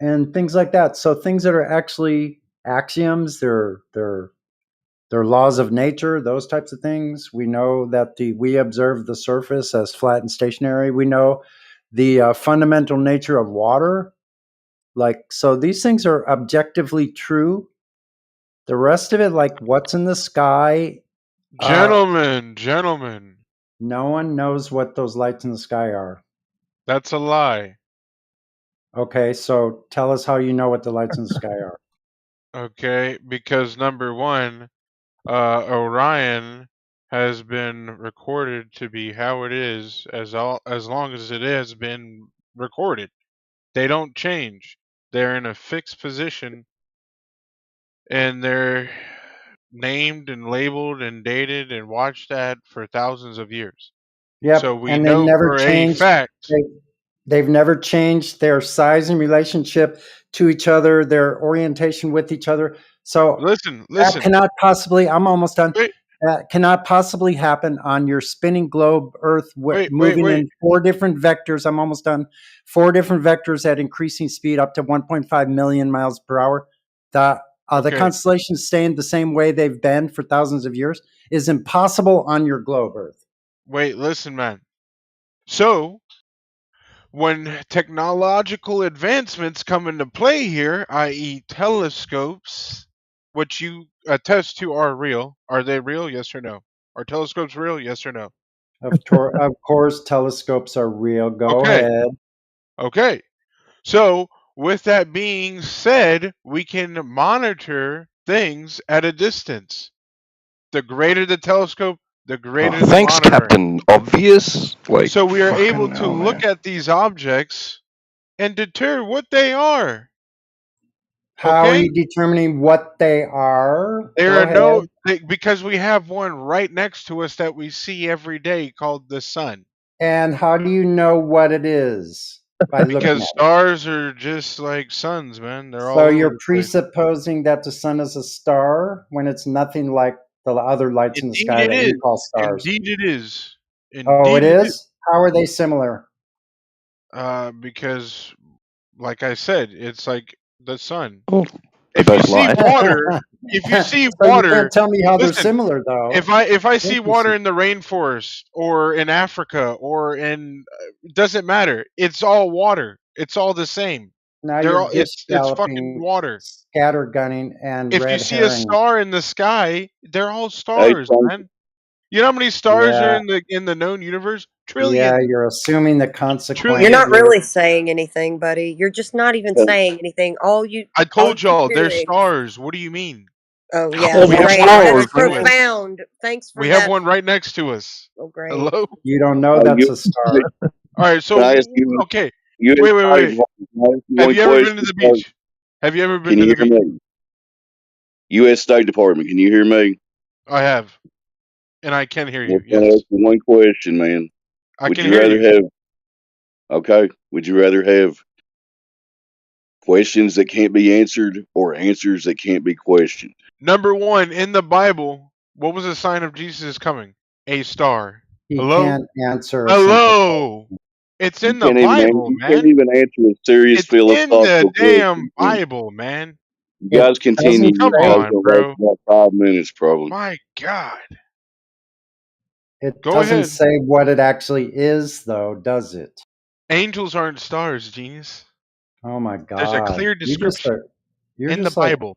and things like that. So things that are actually axioms, they're laws of nature, those types of things. We know that we observe the surface as flat and stationary. We know the fundamental nature of water. So these things are objectively true. The rest of it, like what's in the sky, Gentlemen, no one knows what those lights in the sky are. that's a lie. Okay, so tell us how you know what the lights in the sky are. Okay, because number one, Orion has been recorded to be how it is as long as it has been recorded. They don't change. They're in a fixed position, and they're named and labeled and dated and watched at for thousands of years. Yep, So we and they know never for a changed. fact. They've never changed their size in relationship to each other, their orientation with each other. So Listen. that cannot possibly. I'm almost done. That cannot possibly happen on your spinning globe Earth, moving in 4 different vectors. I'm almost done. 4 different vectors at increasing speed up to 1.5 million miles per hour. The constellations staying the same way they've been for thousands of years is impossible on your globe Earth. Wait, listen, man. So, when technological advancements come into play here, i.e., telescopes, which you attest to are real, are they real? Yes or no? Are telescopes real? Yes or no? Of course, telescopes are real. Go ahead. Okay. So, with that being said, we can monitor things at a distance. The greater the telescope, the greater the Thanks, monitoring. Captain Obvious. Like, So we are fucking able to hell, look man. at these objects and deter what they are. How are Okay? you determining what they are? There Go are no ahead. because we have one right next to us that we see every day called the sun. And how do you know what it is? By looking Because at it. stars are just like suns, man. They're all So over you're the place. presupposing that the sun is a star when it's nothing like the other lights in the Indeed sky it that is. you call stars. Indeed it is. Oh, it Indeed it is. is? How are they similar? Because, like I said, it's like the sun. They're If you both see light. water, if you see So you water, can't tell me how they're listen. similar, though. If I see water Interesting. in the rainforest or in Africa or in it doesn't matter. It's all water. It's all the same. Now They're you're all gish it's fucking galloping, water. scattergunning, and If you red see a herring. star in the sky, they're all Hey, stars, Cont, man. You know how many stars are Yeah, in the known universe? yeah, Trillions. you're assuming the consequence. You're not Trillions. really saying anything, buddy. You're just not even Cont, saying anything. All you I all told you're y'all they're doing. stars. What do you mean? Oh So yeah, We you're have great. one right That's next to us. profound. Thanks for We have that. one right next to us. Oh great. Hello? you don't know that's a star. All right, can I so ask you, okay. U.S. Wait. Can I ask you Have one you ever been to question? the beach? Have you ever Can been to you the hear beach? me? U.S. State Department, can you hear me? I have, and I can hear Well, you. can I Yes, ask you one question, man? I Would can you hear rather you. have, okay, would you rather have questions that can't be answered or answers that can't be questioned? Number one in the Bible, what was the sign of Jesus coming? A star. He Hello, can't answer a simple hello. It's You in the can't even Bible, you can't man. even answer a serious It's in the philosophical damn question. Man. Bible, man. You It guys continue. doesn't You're Come probably say on, gonna last bro. about 5 minutes, probably. My God. it Go doesn't ahead. say what it actually is, though, does it? Angels aren't stars, genius. Oh my There's a God! clear You just description you're in the just like Bible.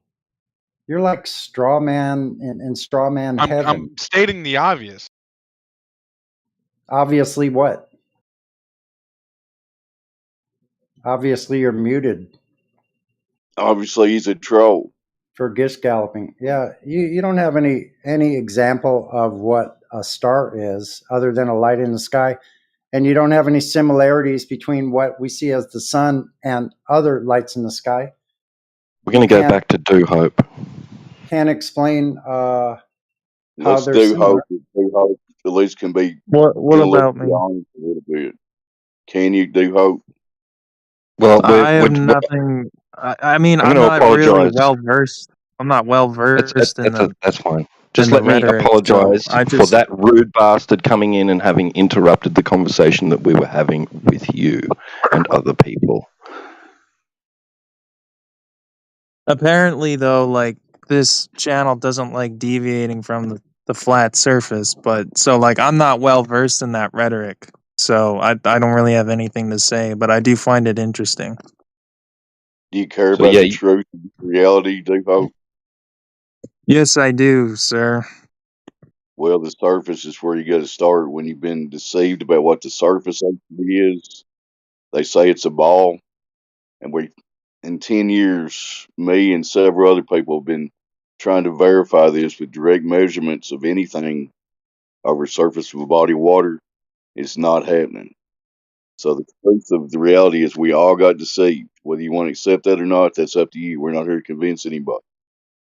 you're like straw man in straw man heaven. I'm stating the obvious. Obviously, what? Obviously, you're muted Obviously, he's a troll. for gish galloping. Yeah, you don't have any example of what a star is other than a light in the sky, and you don't have any similarities between what we see as the sun and other lights in the sky. We're You going to go can't back to Do Hope. explain how Let's they're do similar. hope. Do hope. At least can be What can at least about be me? honest a little bit. Can you do hope? Well, I have nothing. I mean, I'm I'm going to not really apologise. well versed. I'm not well versed That's fine. in Just the let me rhetoric. So apologise I for just that rude bastard coming in and having interrupted the conversation that we were having with you and other people. apparently though, like this channel doesn't like deviating from the flat surface. But so like I'm not well versed in that rhetoric. So I don't really have anything to say. But I do find it interesting. Do you care So about yeah, the truth and reality? Do hope. Yes, I do, sir. Well, the surface is where you got to start when you've been deceived about what the surface actually is. They say it's a ball, and in 10 years, me and several other people have been trying to verify this with direct measurements of anything over the surface of a body of water. It's not happening. So the truth of the reality is we all got deceived. Whether you want to accept that or not, that's up to you. We're not here to convince anybody.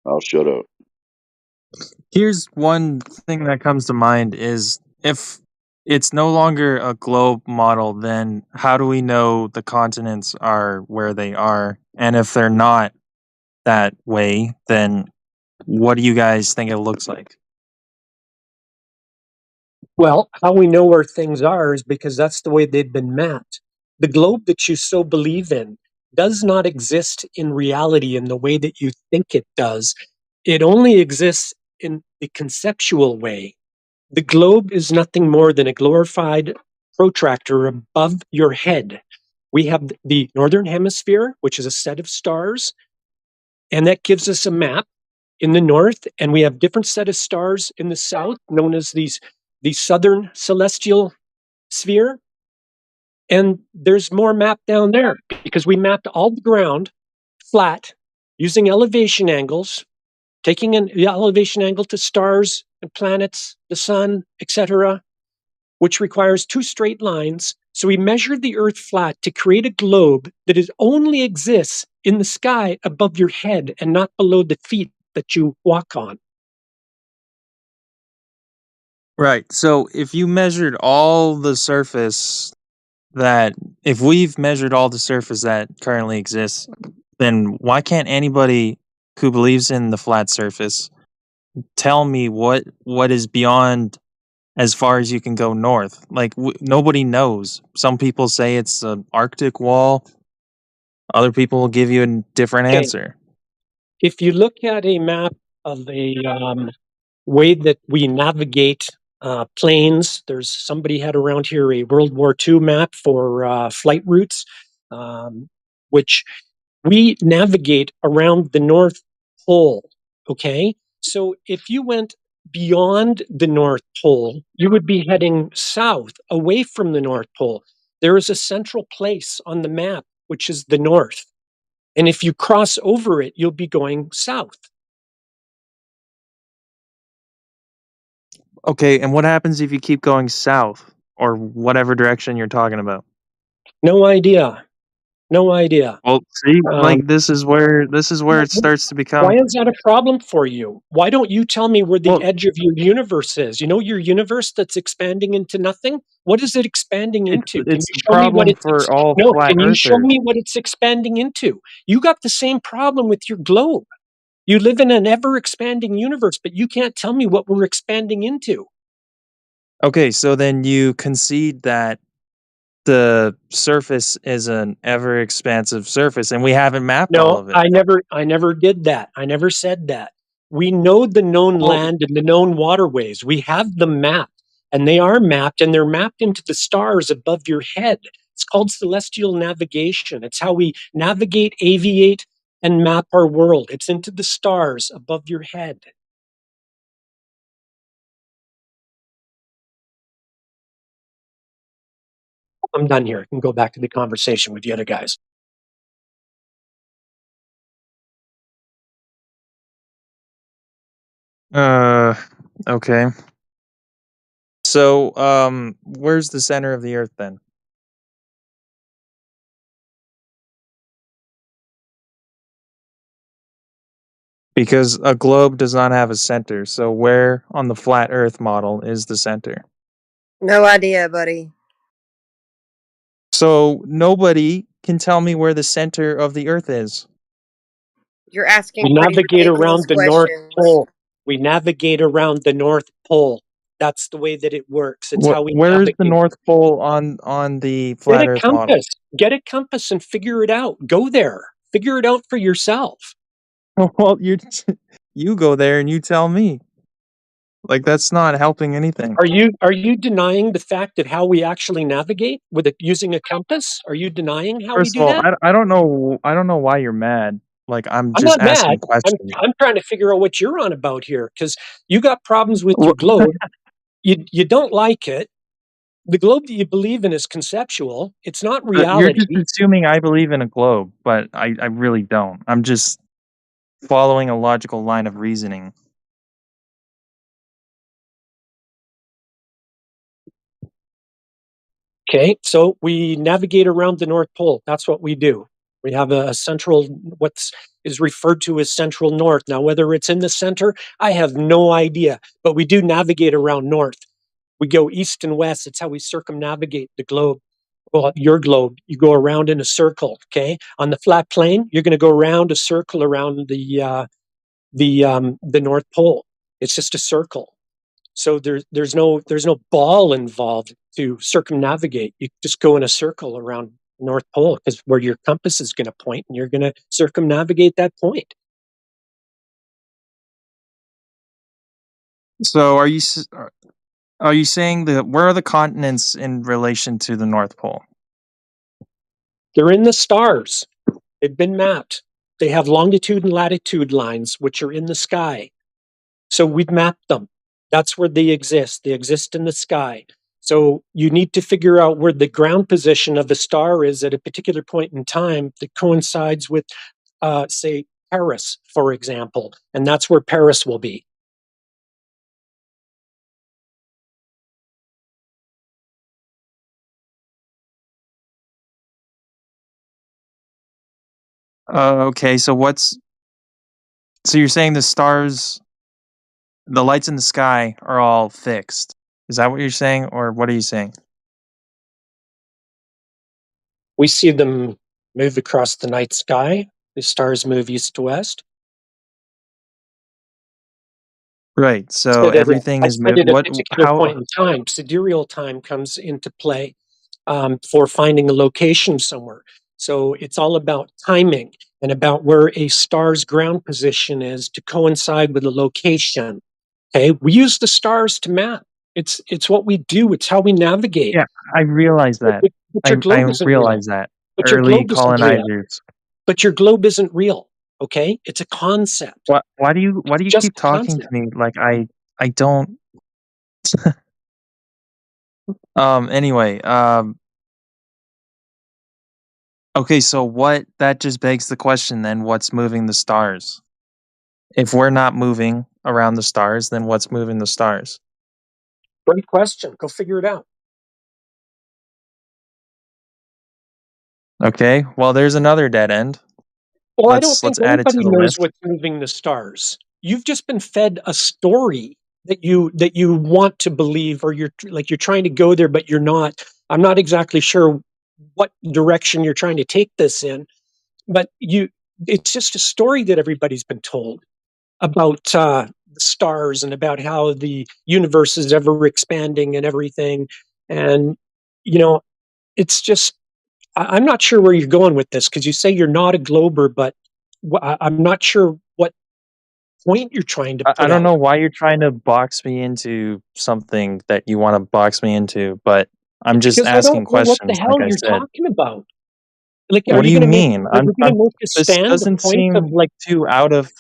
I'll shut up. Here's one thing that comes to mind is if it's no longer a globe model, then how do we know the continents are where they are? And if they're not that way, then what do you guys think it looks like? Well, how we know where things are is because that's the way they've been mapped. The globe that you so believe in does not exist in reality in the way that you think it does. It only exists in the conceptual way. The globe is nothing more than a glorified protractor above your head. We have the northern hemisphere, which is a set of stars, and that gives us a map in the north, and we have different set of stars in the south, known as the southern celestial sphere. And there's more map down there because we mapped all the ground flat using elevation angles, taking an elevation angle to stars and planets, the sun, etc., which requires two straight lines So we measured the Earth flat to create a globe that only exists in the sky above your head and not below the feet that you walk on. Right. So if you measured all the surface that, if we've measured all the surface that currently exists, then why can't anybody who believes in the flat surface tell me what is beyond as far as you can go north? Like nobody knows. Some people say it's an Arctic wall. Other people will give you a different Okay. answer. If you look at a map of a way that we navigate planes, there's somebody had around here a World War II map for flight routes, which we navigate around the North Pole. Okay. So if you went beyond the North Pole, you would be heading south away from the North Pole. There is a central place on the map, which is the North. And if you cross over it, you'll be going south. Okay, and what happens if you keep going south or whatever direction you're talking about? No idea. No idea. Well, see, like this is where it starts to become. Why is that a problem for you? Why don't you tell me where the edge of your universe is? You know, your universe that's expanding into nothing? What is it expanding into? Can It's you a show me what problem it's for all No, flat can you show earthers. me what it's expanding into? You got the same problem with your globe. You live in an ever expanding universe, but you can't tell me what we're expanding into. Okay, so then you concede that the surface is an ever expansive surface, and we haven't mapped all No, of it. I never did that. I never said that. We know the known Well- land and the known waterways. We have them mapped, and they are mapped, and they're mapped into the stars above your head. It's called celestial navigation. It's how we navigate, aviate, and map our world. It's into the stars above your head. I'm done here. I can go back to the conversation with the other guys. Okay. So, where's the center of the Earth then? Because a globe does not have a center. So, where on the flat Earth model is the center? No idea, buddy. So, nobody can tell me where the center of the Earth is. You're asking We pretty navigate ridiculous around the North questions. Pole. We navigate around the North Pole. That's the way that it works. It's how we Where's the navigate. North Pole on the Get flat a Earth model? compass. Get a compass and figure it out. Go there. Figure it out for yourself. Well, you go there and you tell me. Like that's not helping anything. Are you denying the fact that how we actually navigate with using a compass? Are you denying how we First do of all, that? I don't know why you're mad. Like I'm I'm just not mad. asking questions. I'm trying to figure out what you're on about here because you got problems with your Well, globe. You don't like it. The globe that you believe in is conceptual. It's not You're just reality. assuming I believe in a globe, but I really don't. I'm just following a logical line of reasoning. Okay, so we navigate around the North Pole. That's what we do. We have a central, what's is referred to as central north. Now, whether it's in the center, I have no idea, but we do navigate around north. We go east and west. It's how we circumnavigate the globe. Well, your globe, you go around in a circle. Okay, on the flat plane, you're going to go around a circle around the North Pole. It's just a circle. So there's no ball involved to circumnavigate. You just go in a circle around North Pole because where your compass is going to point, and you're going to circumnavigate that point. So are you saying that where are the continents in relation to the North Pole? They're in the stars. They've been mapped. They have longitude and latitude lines, which are in the sky. So we've mapped them. That's where they exist. They exist in the sky. So you need to figure out where the ground position of the star is at a particular point in time that coincides with, say, Paris, for example. And that's where Paris will be. Okay, so you're saying the stars, the lights in the sky are all fixed. Is that what you're saying, or what are you saying? We see them move across the night sky. The stars move east to west. Right. So everything I is said at a what? particular How? point in time, sidereal time comes into play for finding a location somewhere. So it's all about timing and about where a star's ground position is to coincide with the location. Okay, we use the stars to map. It's what we do. It's how we navigate. Yeah, I realize that. But your I globe isn't real. realize that. But your Early globe isn't real. colonizers. But your globe isn't real. Okay, it's a concept. Why do you Just keep a talking to concept. me like I don't? Anyway. Okay, so what? That just begs the question. Then, what's moving the stars? If we're not moving around the stars, then what's moving the stars? Great question. Go figure it out. Okay. Well, there's another dead end. Well, I don't think Let's add it to anybody the knows list. what's moving the stars. You've just been fed a story that you want to believe, or you're trying to go there, but you're not. I'm not exactly sure what direction you're trying to take this in, but it's just a story that everybody's been told about the stars and about how the universe is ever expanding and everything. And it's just I'm not sure where you're going with this, because you say you're not a glober, but I'm not sure what point you're trying to I put don't out. know why you're trying to box me into something that you want to box me into, but I'm just Because I asking don't know what the questions, like hell I you're said. talking about. Like, are What do you you going to make mean? are you going to make a This stand the doesn't point of seem like? too out of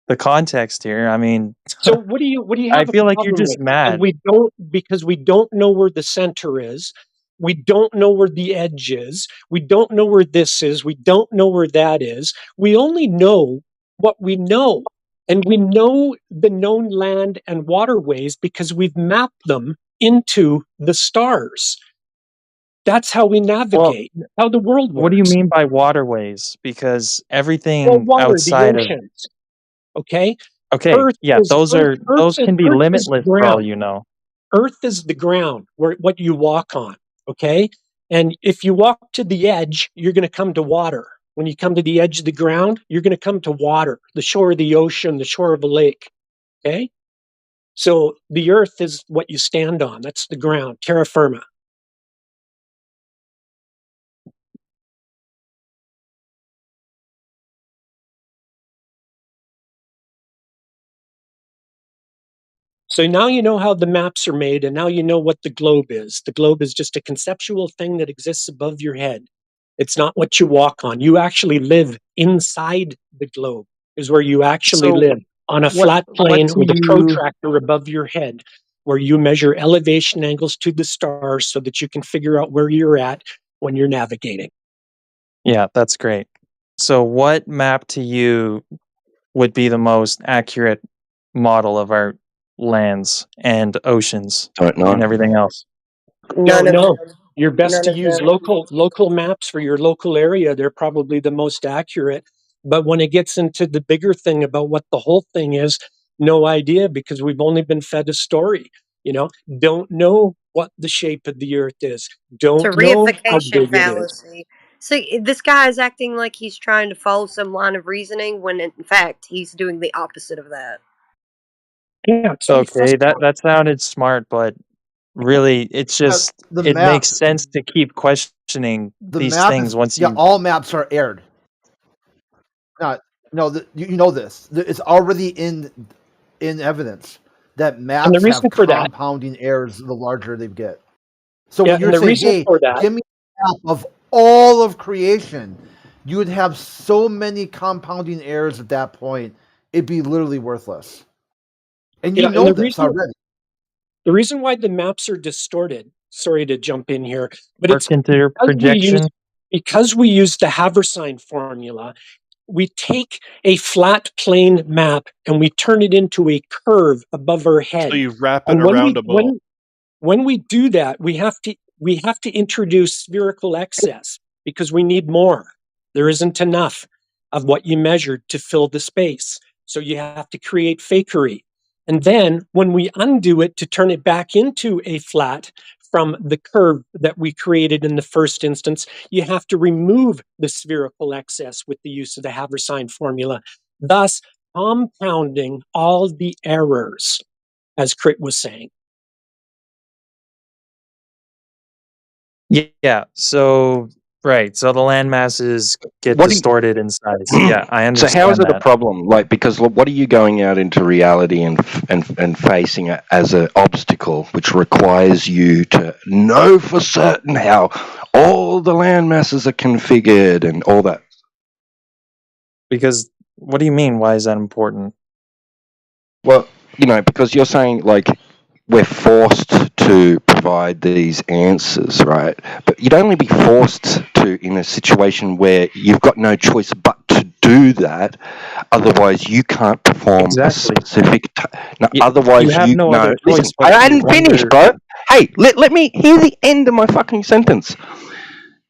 the context here. I mean, So what do you I have a feel like you're problem just with? Because mad. we don't know where the center is. We don't know where the edge is. We don't know where this is. We don't know where that is. We only know what we know. And we know the known land and waterways because we've mapped them into the stars. That's how we Well, navigate, how the world what do you works. mean by waterways? Because Well, everything water, the outside of oceans. Okay? okay, yeah, Earth those can be Earth is the limitless for all ground. you know. Earth is the ground where what you walk on, okay? And if you walk to the edge, you're going to come to water. When you come to the edge of the ground, you're going to come to water, the shore of the ocean, the shore of a lake, okay? So the earth is what you stand on. That's the ground, terra firma. So now you know how the maps are made, and now you know what the globe is. The globe is just a conceptual thing that exists above your head. It's not what you walk on. You actually live inside the globe, is where you actually So live, on a what flat what plane do with a you protractor above your head, where you measure elevation angles to the stars so that you can figure out where you're at when you're navigating. Yeah, that's great. So what map to you would be the most accurate model of our lands and oceans Don't know. and everything else? None of No. them. You're best None to of use them. local maps for your local area. They're probably the most accurate. But when it gets into the bigger thing about what the whole thing is, no idea, because we've only been fed a story. Don't know what the shape of the earth is. It's a Don't know how reification big it is. fallacy. See, this guy is acting like he's trying to follow some line of reasoning when in fact he's doing the opposite of that. Yeah, it's really Okay, frustrating. that sounded smart, but really it's just The it makes maps, sense to keep questioning the these map things is once yeah. you All maps are aired. Not no. You know this. It's already in evidence that And the maps have reason for that, compounding errors the larger they get. So yeah, when and you're the saying, reason "Hey, for that, give me a map of all of creation," you would have so many compounding errors at that point. It'd be literally worthless. And you yeah, and know this already. the reason why the maps are distorted, sorry to jump in here, but work it's into your projection. because we use the Haversine formula. We take a flat plane map and we turn it into a curve above our So head. you wrap it And around a ball. when we do that, we have to introduce spherical excess because we need more. There isn't enough of what you measured to fill the space. So you have to create fakery. And then when we undo it to turn it back into a flat from the curve that we created in the first instance, you have to remove the spherical excess with the use of the Haversine formula, thus compounding all the errors, as Crit was saying. Yeah. So right. So the land masses get What do you, distorted in size. Yeah, I so how is understand it a that. problem? Like, because what are you going out into reality and facing it as an obstacle, which requires you to know for certain how all the land masses are configured and all that? Because what do you mean? Why is that important? Well, because you're saying like we're forced to provide these answers, right? But you'd only be forced to in a situation where you've got no choice but to do that. Otherwise, you can't perform a Exactly. specific. No, You, otherwise, you have no no. other Listen, choice but I to hadn't finished, wonder. bro. Hey, let me hear the end of my fucking sentence.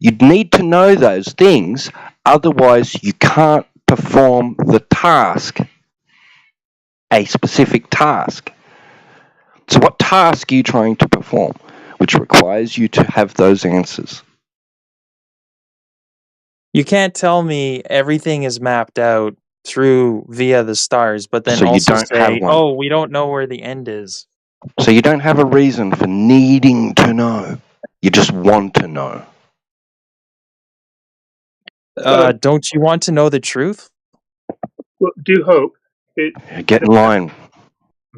You'd need to know those things. Otherwise, you can't perform the task, a specific task. So, what task are you trying to perform, which requires you to have those answers? You can't tell me everything is mapped out through via the stars, but then So you also don't have say, one. "Oh, we don't know where the end is." So you don't have a reason for needing to know. You just want to know. Don't you want to know the truth? Well, do hope. Get in line.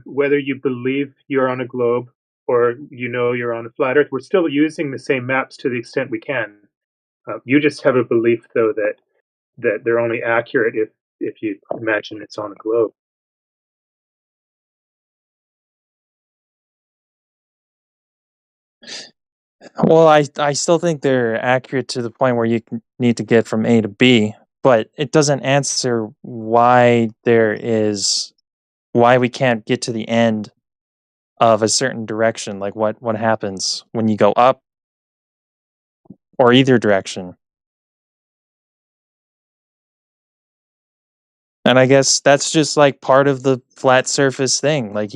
Whether you believe you're on a globe or you're on a flat Earth, we're still using the same maps to the extent we can. You just have a belief, though, that they're only accurate if you imagine it's on a globe. Well, I still think they're accurate to the point where you need to get from A to B, but it doesn't answer why we can't get to the end of a certain direction. Like what happens when you go up or either direction. And I guess that's just like part of the flat surface thing. Like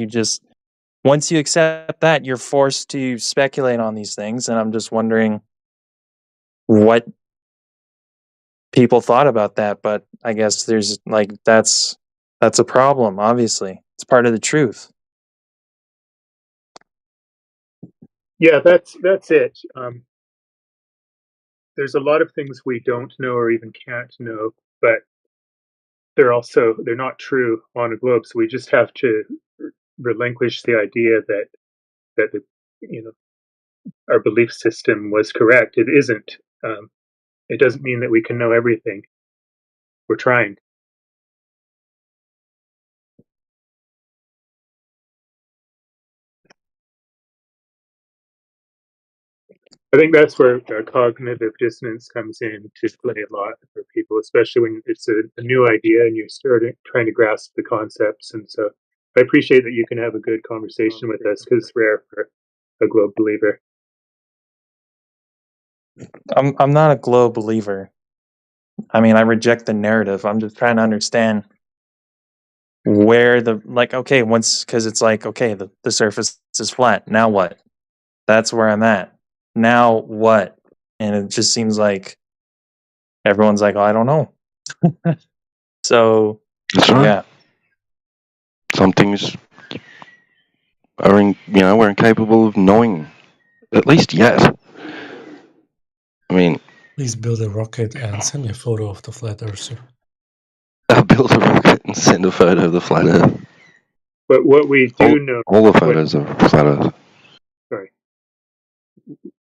once you accept that, you're forced to speculate on these things, and I'm just wondering what people thought about that, but I guess there's like that's a problem, obviously. It's part of the truth. Yeah, that's it. There's a lot of things we don't know or even can't know, but they're not true on a globe. So we just have to relinquish the idea that our belief system was correct. It isn't. It doesn't mean that we can know everything. We're trying. I think that's where cognitive dissonance comes in to play a lot for people, especially when it's a new idea and you're trying to grasp the concepts. And so I appreciate that you can have a good conversation with us because it's rare for a globe believer. I'm not a globe believer. I mean, I reject the narrative. I'm just trying to understand where because it's like, okay, the surface is flat. Now what? That's where I'm at. Now what? And it just seems like everyone's like, oh, I don't know. So, That's right. yeah. Some things we're incapable of knowing, at least yet. I mean, Please build a rocket and send me a photo of the flat earther. I'll build a rocket and send a photo of the flat Earth. But what we do know, all the photos of flat Earth. Sorry,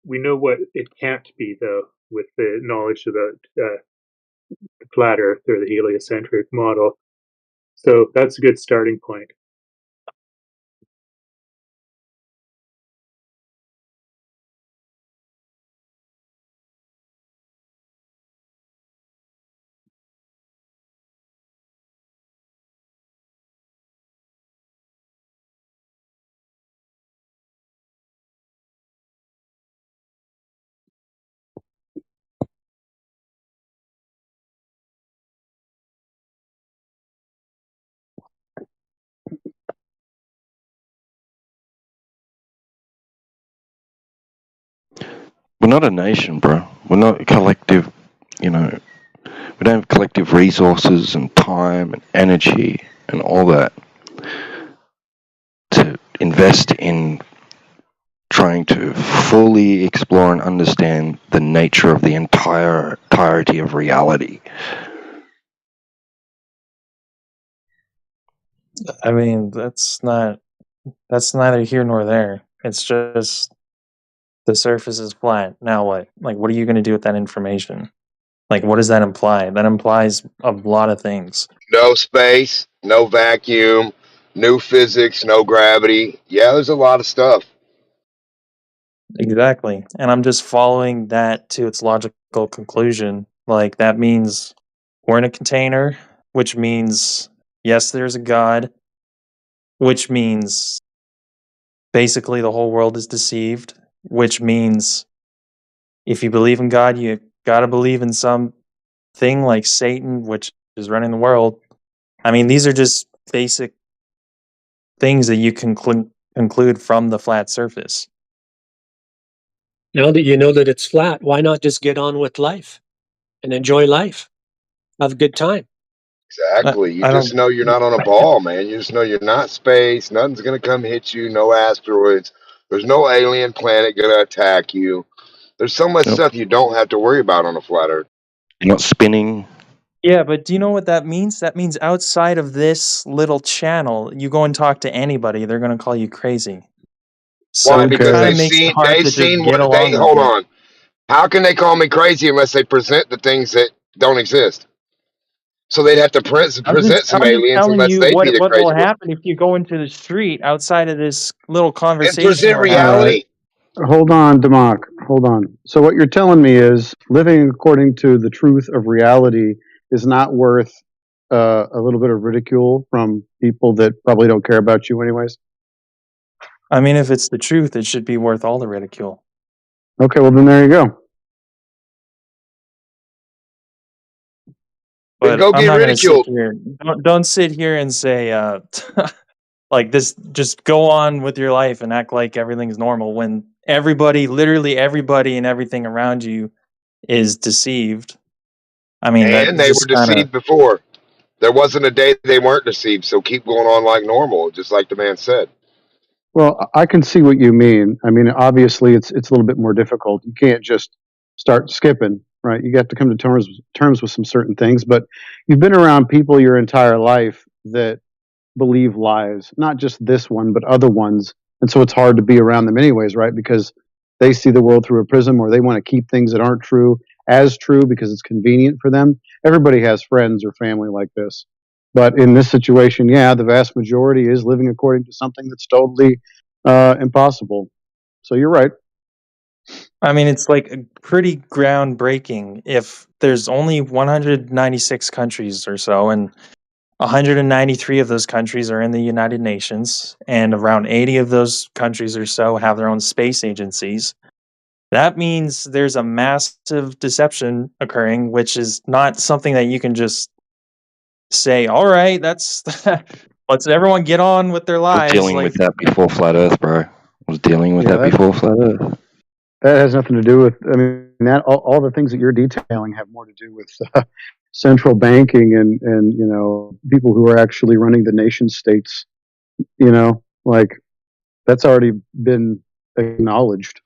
we know what it can't be though, with the knowledge about the flat Earth or the heliocentric model. So that's a good starting point. We're not a nation, bro. We're not a collective, you know, we don't have collective resources and time and energy and all that to invest in trying to fully explore and understand the nature of the entirety of reality. I mean, that's neither here nor there. It's just the surface is flat. Now what? Like, what are you going to do with that information? Like, what does that imply? That implies a lot of things. No space, no vacuum, new physics, no gravity. Yeah, there's a lot of stuff. Exactly. And I'm just following that to its logical conclusion. Like, that means we're in a container, which means, yes, there's a God, which means basically the whole world is deceived, which means if you believe in God, you gotta believe in some thing like Satan, which is running the world. I mean, these are just basic things that you can conclude from the flat surface. Now that you know that it's flat, why not just get on with life and enjoy life? Have a good time. Exactly. You I just don't. know you're not on a ball, man. You just know you're not space. Nothing's gonna come hit you. No asteroids. There's no alien planet gonna attack you. There's so much Nope. stuff you don't have to worry about on a flat Earth. You're not spinning. Yeah, but do you know what that means? That means outside of this little channel, you go and talk to anybody, they're going to call you crazy. So Why? it Because kind of they've makes it seen hard they've to just seen get what they along with hold you. on. How can they call me crazy unless they present the things that don't exist? So they'd have to present some I'm just aliens telling unless you they'd be the what will crazy ones. happen if you go into the street outside of this little And conversation present we're having. reality. Hold on, Democ. Hold on. So what you're telling me is living according to the truth of reality is not worth a little bit of ridicule from people that probably don't care about you anyways? I mean, if it's the truth, it should be worth all the ridicule. Okay, well then there you go. Then But go I'm get not going to sit ridiculed. here. Don't sit here and say like this. Just go on with your life and act like everything's normal when everybody, literally everybody, and everything around you is deceived. I mean, And that's they were just kind of. deceived before. There wasn't a day they weren't deceived, so keep going on like normal, just like the man said. Well, I can see what you mean. I mean, obviously it's a little bit more difficult. You can't just start skipping, right? You have to come to terms with some certain things, but you've been around people your entire life that believe lies, not just this one, but other ones. And so it's hard to be around them anyways, right? Because they see the world through a prism, or they want to keep things that aren't true as true because it's convenient for them. Everybody has friends or family like this. But in this situation, yeah, the vast majority is living according to something that's totally impossible. So you're right. I mean, it's like pretty groundbreaking if there's only 196 countries or so, and 193 of those countries are in the United Nations, and around 80 of those countries or so have their own space agencies. That means there's a massive deception occurring, which is not something that you can just say, all right, that's let's everyone get on with their I was lives. dealing with Like, that before Flat Earth, bro. I was dealing with Yeah, that before Flat Earth. that has nothing to do with. I mean, that all the things that you're detailing have more to do with central banking and people who are actually running the nation states. Like that's already been acknowledged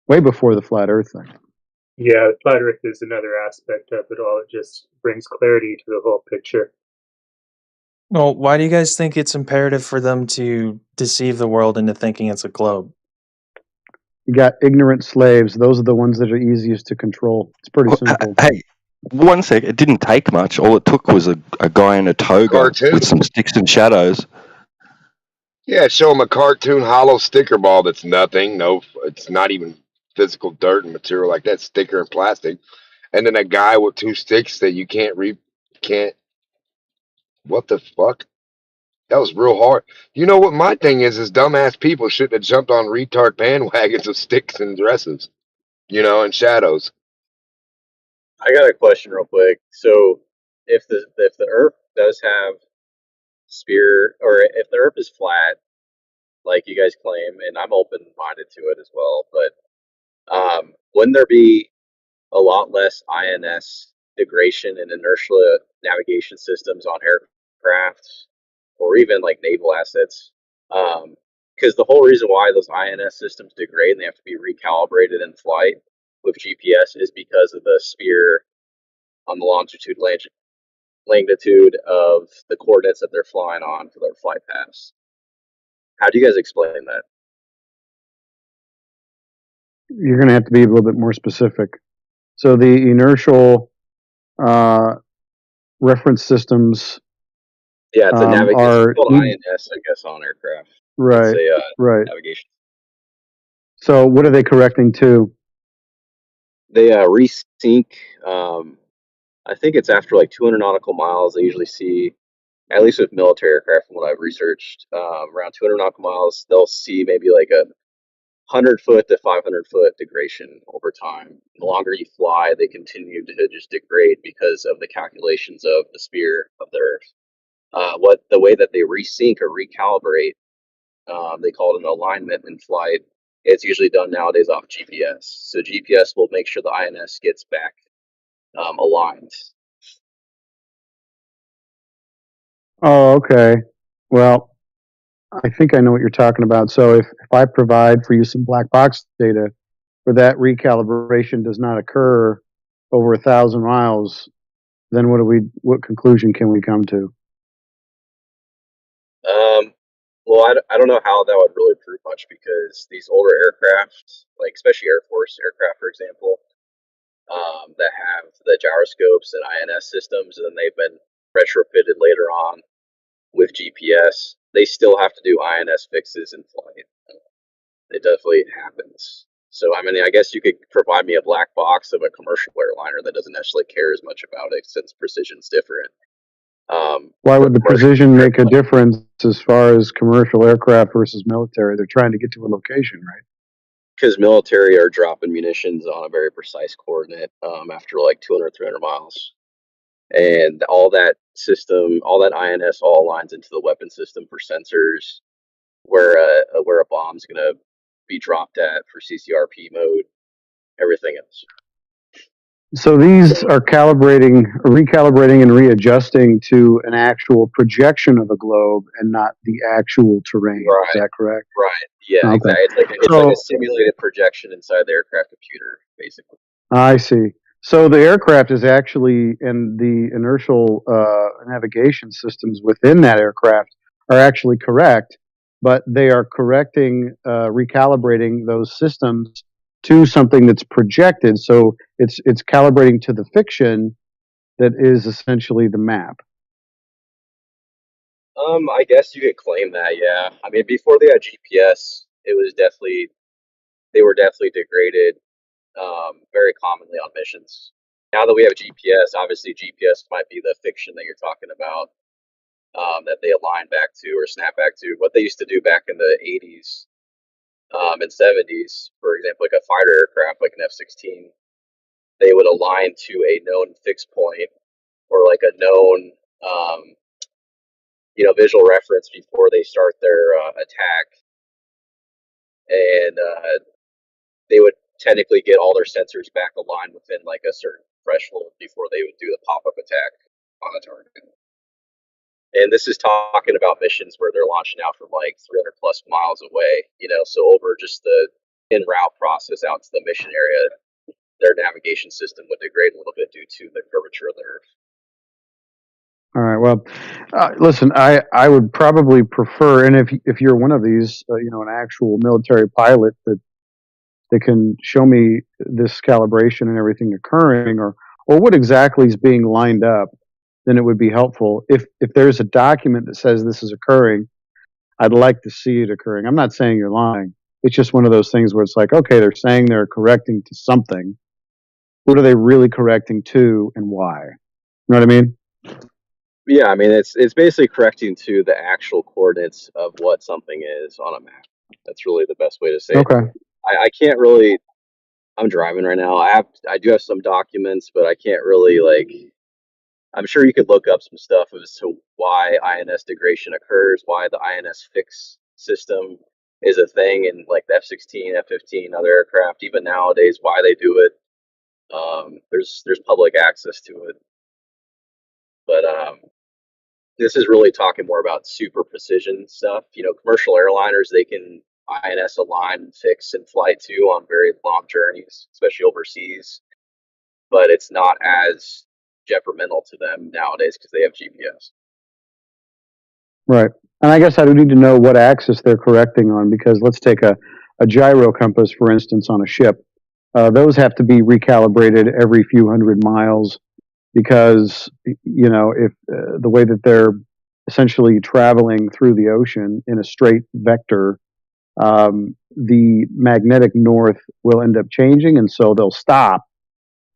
way before the flat Earth thing. Yeah, flat Earth is another aspect of it all. It just brings clarity to the whole picture. well, why do you guys think it's imperative for them to deceive the world into thinking it's a globe? You got ignorant slaves; those are the ones that are easiest to control. It's pretty simple. Hey, 1 sec. It didn't take much. All it took was a guy in a toga Cartoon. with some sticks and shadows. Yeah, show them a cartoon hollow sticker ball that's nothing. No, it's not even physical dirt and material like that. Sticker and plastic, and then a guy with two sticks that you can't. What the fuck? That was real hard. You know what my thing is dumbass people shouldn't have jumped on retard bandwagons of sticks and dresses, and shadows. I got a question real quick. So, if the Earth does have sphere, or if the Earth is flat, like you guys claim, and I'm open minded to it as well, but wouldn't there be a lot less INS degradation and inertia navigation systems on aircraft or even like naval assets? Because the whole reason why those INS systems degrade and they have to be recalibrated in flight with GPS is because of the sphere on the longitude of the coordinates that they're flying on for their flight paths. How do you guys explain that? You're going to have to be a little bit more specific. So the inertial reference systems Yeah, it's a navigation. are It's called INS, I guess, on aircraft. right, It's a right. navigation. So what are they correcting to? They resync. I think it's after like 200 nautical miles. They usually see, at least with military aircraft, from what I've researched, around 200 nautical miles, they'll see maybe like a 100-foot to 500-foot degradation over time. The longer you fly, they continue to just degrade because of the calculations of the sphere of the Earth. What the way that they resync or recalibrate, they call it an alignment in flight. It's usually done nowadays off GPS. So GPS will make sure the INS gets back aligned. Oh, okay. Well, I think I know what you're talking about. So if I provide for you some black box data where that recalibration does not occur over 1,000 miles, then what conclusion can we come to? Well, I don't know how that would really prove much because these older aircraft, like especially Air Force aircraft, for example, that have the gyroscopes and INS systems, and then they've been retrofitted later on with GPS, they still have to do INS fixes in flight. It definitely happens. So, I mean, I guess you could provide me a black box of a commercial airliner that doesn't necessarily care as much about it since precision's different. Why would the precision make a difference as far as commercial aircraft versus military? They're trying to get to a location, right? Because military are dropping munitions on a very precise coordinate after like 200, 300 miles. And all that system, all that INS all aligns into the weapon system for sensors where a bomb's going to be dropped at for CCRP mode, everything else. So these are recalibrating and readjusting to an actual projection of a globe and not the actual terrain. Right. Is that correct? Right. Yeah, Okay. exactly. It's like a simulated projection inside the aircraft computer, basically. I see. So the aircraft is actually, and the inertial navigation systems within that aircraft are actually correct, but they are recalibrating those systems to something that's projected. So it's calibrating to the fiction that is essentially the map. I guess you could claim that, yeah. I mean, before they had GPS, they were definitely degraded very commonly on missions. Now that we have GPS, obviously GPS might be the fiction that you're talking about, that they align back to or snap back to. What they used to do back in the 80s and 70s, for example, like a fighter aircraft, like an F-16, they would align to a known fixed point or like a known, visual reference before they start their attack, and they would technically get all their sensors back aligned within like a certain threshold before they would do the pop-up attack on a target. And this is talking about missions where they're launching out from like 300 plus miles away, so over just the en route process out to the mission area, their navigation system would degrade a little bit due to the curvature of the Earth. All right. Well, listen, I would probably prefer, and if you're one of these, an actual military pilot that can show me this calibration and everything occurring, or what exactly is being lined up, then it would be helpful. If there's a document that says this is occurring, I'd like to see it occurring. I'm not saying you're lying. It's just one of those things where it's like, okay, they're saying they're correcting to something. What are they really correcting to, and why? You know what I mean? Yeah, I mean it's basically correcting to the actual coordinates of what something is on a map. That's really the best way to say it. Okay. I can't really. I'm driving right now. I do have some documents, but I can't really like. I'm sure you could look up some stuff as to why INS degradation occurs, why the INS fix system is a thing in like the F-16, F-15, other aircraft. Even nowadays, why they do it. There's public access to it, but this is really talking more about super precision stuff. You know, commercial airliners, they can INS align and fix and fly to on very long journeys, especially overseas. But it's not as detrimental to them nowadays because they have GPS. Right. And I guess I do need to know what axis they're correcting on, because let's take a gyro compass, for instance, on a ship. Those have to be recalibrated every few hundred miles because, you know, if the way that they're essentially traveling through the ocean in a straight vector, the magnetic north will end up changing, and so they'll stop.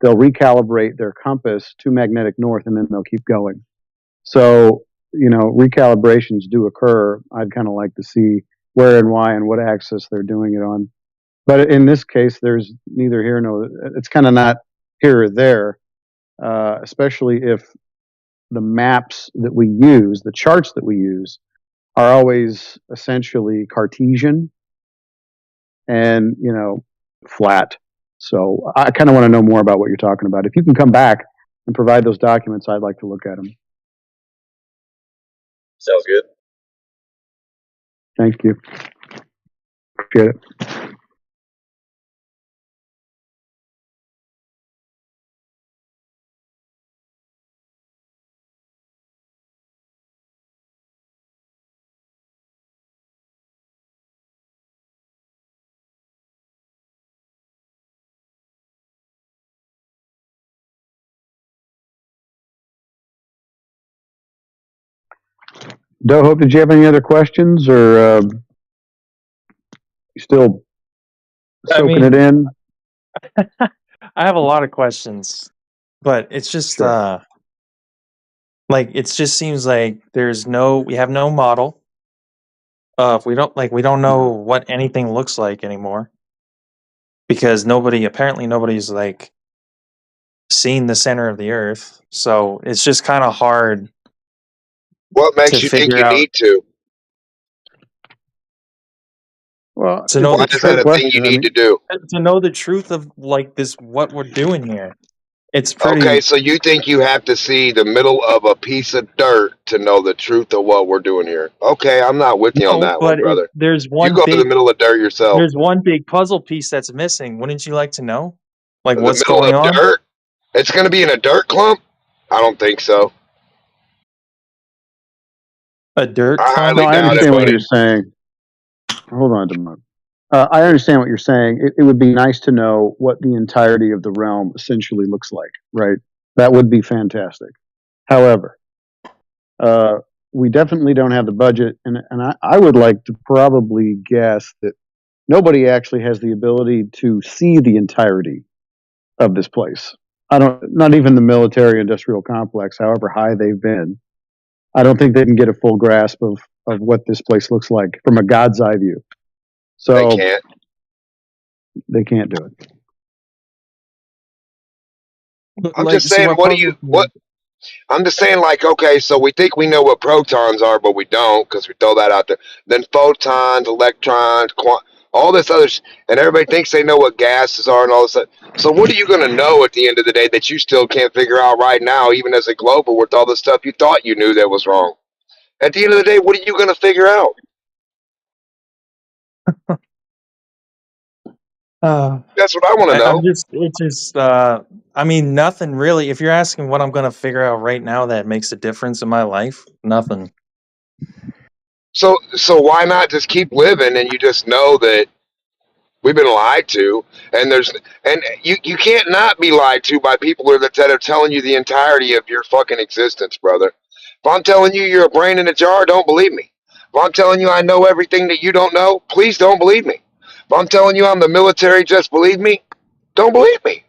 They'll recalibrate their compass to magnetic north, and then they'll keep going. So, you know, recalibrations do occur. I'd kind of like to see where and why and what axis they're doing it on. But in this case, there's neither here nor, it's kind of not here or there, especially if the maps that we use, the charts that we use, are always essentially Cartesian and, you know, flat. So I kind of want to know more about what you're talking about. If you can come back and provide those documents, I'd like to look at them. Sounds good. Thank you. Appreciate it. Hope, did you have any other questions, or you still soaking it in? I have a lot of questions, but it's just like it just seems like we have no model. We don't know what anything looks like anymore because nobody's like seen the center of the Earth, so it's just kind of hard. What makes you think you need to? Well, To know why is that a thing you need to do? To know the truth of like this, what we're doing here. It's pretty. Okay, so you think you have to see the middle of a piece of dirt to know the truth of what we're doing here? Okay, I'm not with you on that one, brother. There's one you go to the middle of dirt yourself. There's one big puzzle piece that's missing. Wouldn't you like to know? Like In what's the middle going of on? dirt? It's going to be in a dirt clump? I don't think so. A dirt I clump? highly I doubt understand it, what buddy. you're saying. Hold on a moment. I understand what you're saying. It would be nice to know what the entirety of the realm essentially looks like, right? That would be fantastic. However, we definitely don't have the budget, and I would like to probably guess that nobody actually has the ability to see the entirety of this place. Not even the military-industrial complex, however high they've been. I don't think they can get a full grasp of what this place looks like from a God's eye view. So they can't. They can't do it. I'm just saying, I'm just saying, like, okay, so we think we know what protons are, but we don't because we throw that out there. Then photons, electrons, all this other, and everybody thinks they know what gases are and all this stuff. So what are you going to know at the end of the day that you still can't figure out right now, even as a global, with all the stuff you thought you knew that was wrong? At the end of the day, what are you going to figure out? That's what I want to know. I mean, nothing really. If you're asking what I'm going to figure out right now that makes a difference in my life, nothing. So why not just keep living and you just know that we've been lied to, and you can't not be lied to by people that are telling you the entirety of your fucking existence, brother. If I'm telling you you're a brain in a jar, don't believe me. If I'm telling you I know everything that you don't know, please don't believe me. If I'm telling you I'm the military, just believe me, don't believe me.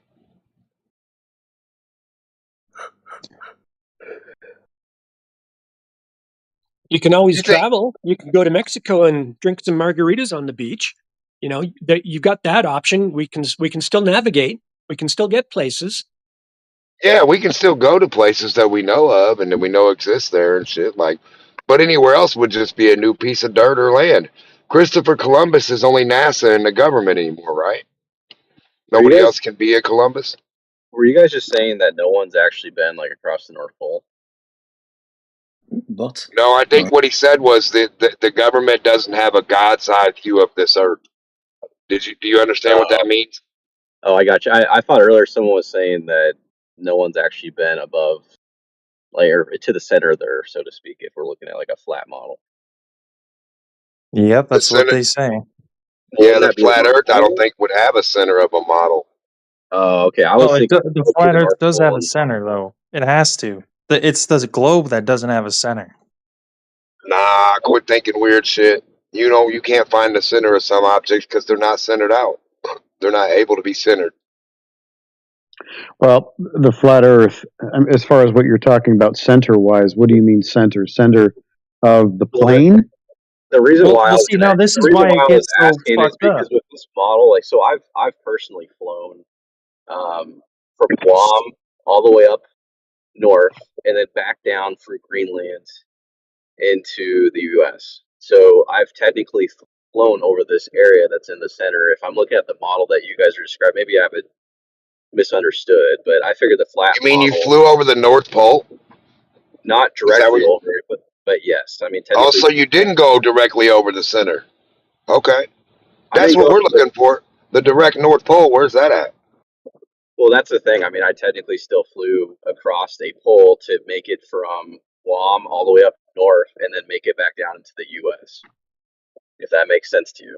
You can always travel. You can go to Mexico and drink some margaritas on the beach. You know, you've got that option. We can still navigate. We can still get places. Yeah, we can still go to places that we know of and that we know exist there and shit. Like, but anywhere else would just be a new piece of dirt or land. Christopher Columbus is only NASA and the government anymore, right? Were you Nobody guys else can be a Columbus. were you guys just saying that no one's actually been like across the North Pole? But No, I think what he said was that the government doesn't have a God's eye view of this earth. Do you understand what that means? Oh, I got you. I thought earlier someone was saying that no one's actually been above, like, or to the center of the Earth, so to speak, if we're looking at like a flat model. Yep, The that's what center, they say. Well, yeah, wouldn't the that be a flat North Earth, I don't Pole? think would have a center of a model. Oh, okay. I was Oh, thinking the go to flat the Earth North does have Pole a and center, though. It has to. It's the globe that doesn't have a center. Nah, quit thinking weird shit. You know, you can't find the center of some objects because they're not centered out. They're not able to be centered. Well, the flat Earth, as far as what you're talking about center-wise, what do you mean center? Center of the well, plane? the reason Well, why I well, was see, now this the is reason why why it I was gets so asking is fucked because up. with this model, like, so I've personally flown from Guam all the way up north and then back down through Greenland into the U.S. So I've technically flown over this area that's in the center. If I'm looking at the model that you guys are describing, maybe I haven't misunderstood, but I figured the flat You mean you model, flew over the North Pole? not Is that what directly over it, but yes. I mean, Oh, technically, so you didn't go directly over the center. Okay. I That's didn't what go we're to the. looking for. The direct North Pole, where's that at? Well, that's the thing. I mean, I technically still flew across a pole to make it from Guam all the way up north and then make it back down into the U.S. If that makes sense to you.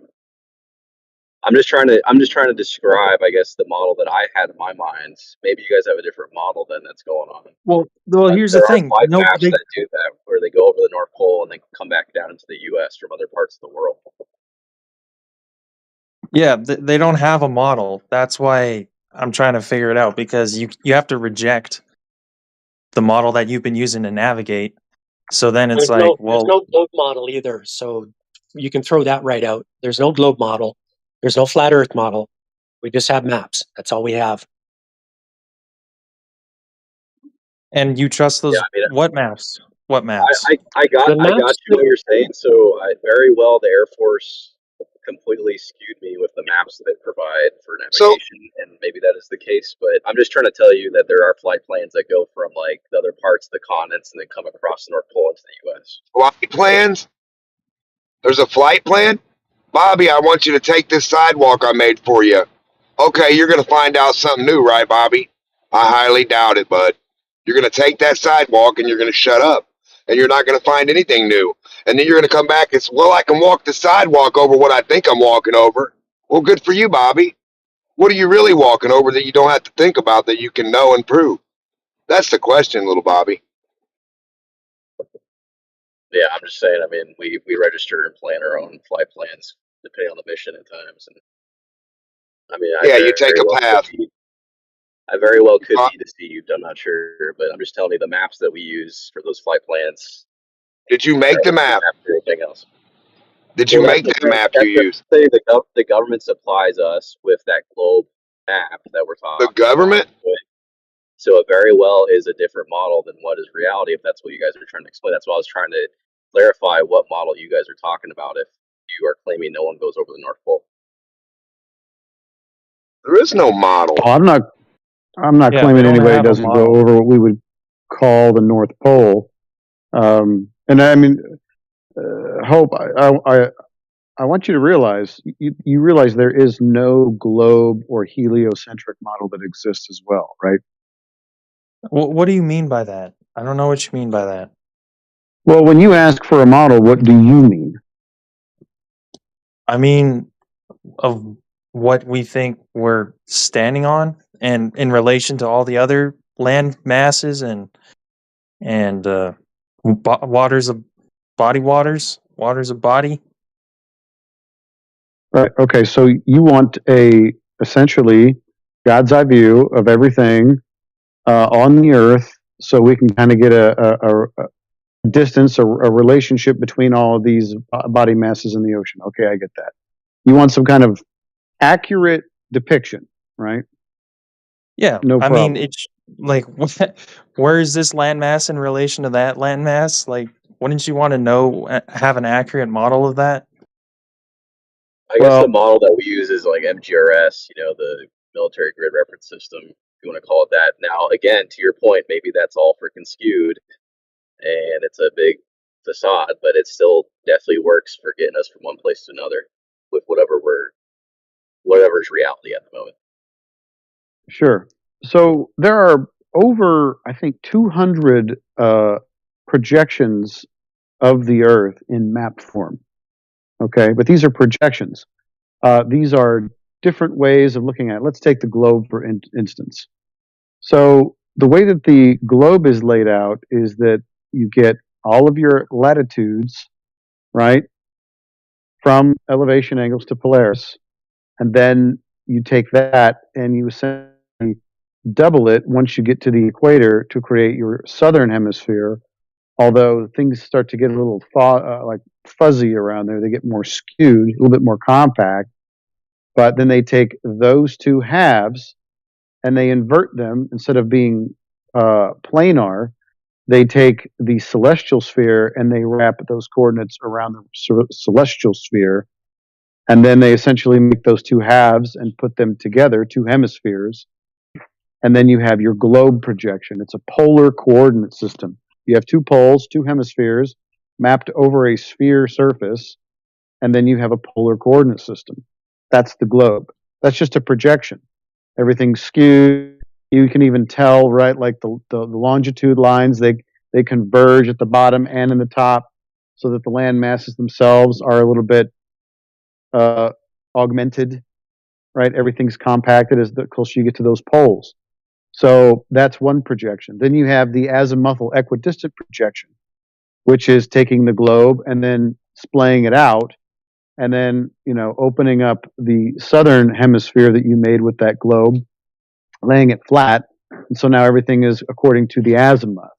I'm just trying to describe, I guess, the model that I had in my mind. Maybe you guys have a different model than that's going on. Well, here's the There are thing. flight No, maps that do that, where they go over the North Pole and then come back down into the U.S. from other parts of the world. yeah, they don't have a model. That's why I'm trying to figure it out, because you have to reject the model that you've been using to navigate. So then it's There's like, there's well, no globe model either, so you can throw that right out. There's no globe model. There's no flat Earth model. We just have maps. That's all we have. and you trust Yeah, those I mean, what maps? What maps? I got The maps you what you're saying. So very well, the Air Force completely skewed me with the maps that they provide for So navigation, and maybe that is the case. But I'm just trying to tell you that there are flight plans that go from like the other parts of the continents and then come across the North Pole into the U.S. flight plans? There's a flight plan? Bobby, I want you to take this sidewalk I made for you. Okay, you're going to find out something new, right, Bobby? I highly doubt it, bud. You're going to take that sidewalk and you're going to shut up. And you're not going to find anything new. And then you're going to come back and say, well, I can walk the sidewalk over what I think I'm walking over. Well, good for you, Bobby. What are you really walking over that you don't have to think about, that you can know and prove? That's the question, little Bobby. Yeah, I'm just saying. I mean, we register and plan our own flight plans depending on the mission at times, and I mean, Yeah, you take a path. I very well could be deceived. I'm not sure, but I'm just telling you the maps that we use for those flight plans. Did you make the map? Everything else. Did you make that map you used? The government supplies us with that globe map that we're talking The government? about. So it very well is a different model than what is reality, if that's what you guys are trying to explain. That's why I was trying to clarify what model you guys are talking about if you are claiming no one goes over the North Pole. There is no model. Well, I'm not Yeah, claiming they don't anybody have a doesn't go model. over what we would call the North Pole. And I mean, Hope, I want you to realize, you realize there is no globe or heliocentric model that exists as well, right? What do you mean by that? I don't know what you mean by that. Well, when you ask for a model, what do you mean? I mean, of what we think we're standing on, and in relation to all the other land masses and waters of waters of body. Right. Okay. So you want essentially God's eye view of everything on the earth, so we can kind of get a distance, a relationship between all of these body masses in the ocean. Okay, I get that. You want some kind of accurate depiction, right? Yeah, No I problem. mean, it's like, where is this landmass in relation to that landmass? Like, wouldn't you want to know, have an accurate model of that? I guess the model that we use is like MGRS, the military grid reference system, if you want to call it that. Now, again, to your point, maybe that's all freaking skewed and it's a big facade, but it still definitely works for getting us from one place to another with whatever's reality at the moment. Sure. So there are over, I think, 200 projections of the Earth in map form. Okay, but these are projections. These are different ways of looking at it. Let's take the globe for instance. So the way that the globe is laid out is that you get all of your latitudes, right, from elevation angles to Polaris, and then you take that and you essentially double it once you get to the equator to create your southern hemisphere. Although things start to get a little like fuzzy around there, they get more skewed, a little bit more compact. But then they take those two halves and they invert them. Instead of being planar, they take the celestial sphere and they wrap those coordinates around the celestial sphere. And then they essentially make those two halves and put them together, two hemispheres. And then you have your globe projection. It's a polar coordinate system. You have two poles, two hemispheres mapped over a sphere surface, and then you have a polar coordinate system. That's the globe. That's just a projection. Everything's skewed. You can even tell, right, like the longitude lines, they converge at the bottom and in the top so that the land masses themselves are a little bit augmented, right? Everything's compacted as the closer you get to those poles. So that's one projection. Then you have the azimuthal equidistant projection, which is taking the globe and then splaying it out and then, opening up the southern hemisphere that you made with that globe, laying it flat. And so now everything is according to the azimuth,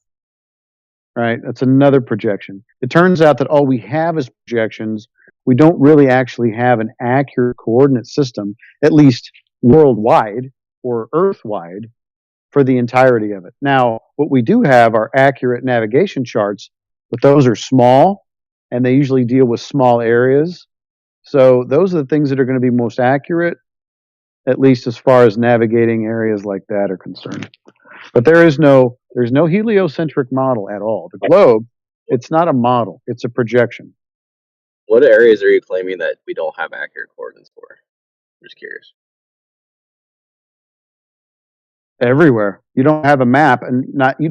right? That's another projection. It turns out that all we have is projections. We don't really actually have an accurate coordinate system, at least worldwide or earthwide, for the entirety of it. Now, what we do have are accurate navigation charts, but those are small and they usually deal with small areas. So those are the things that are going to be most accurate, at least as far as navigating areas like that are concerned. But there's no heliocentric model at all. The globe, it's not a model, it's a projection. What areas are you claiming that we don't have accurate coordinates for? I'm just curious. Everywhere. You don't have a map, and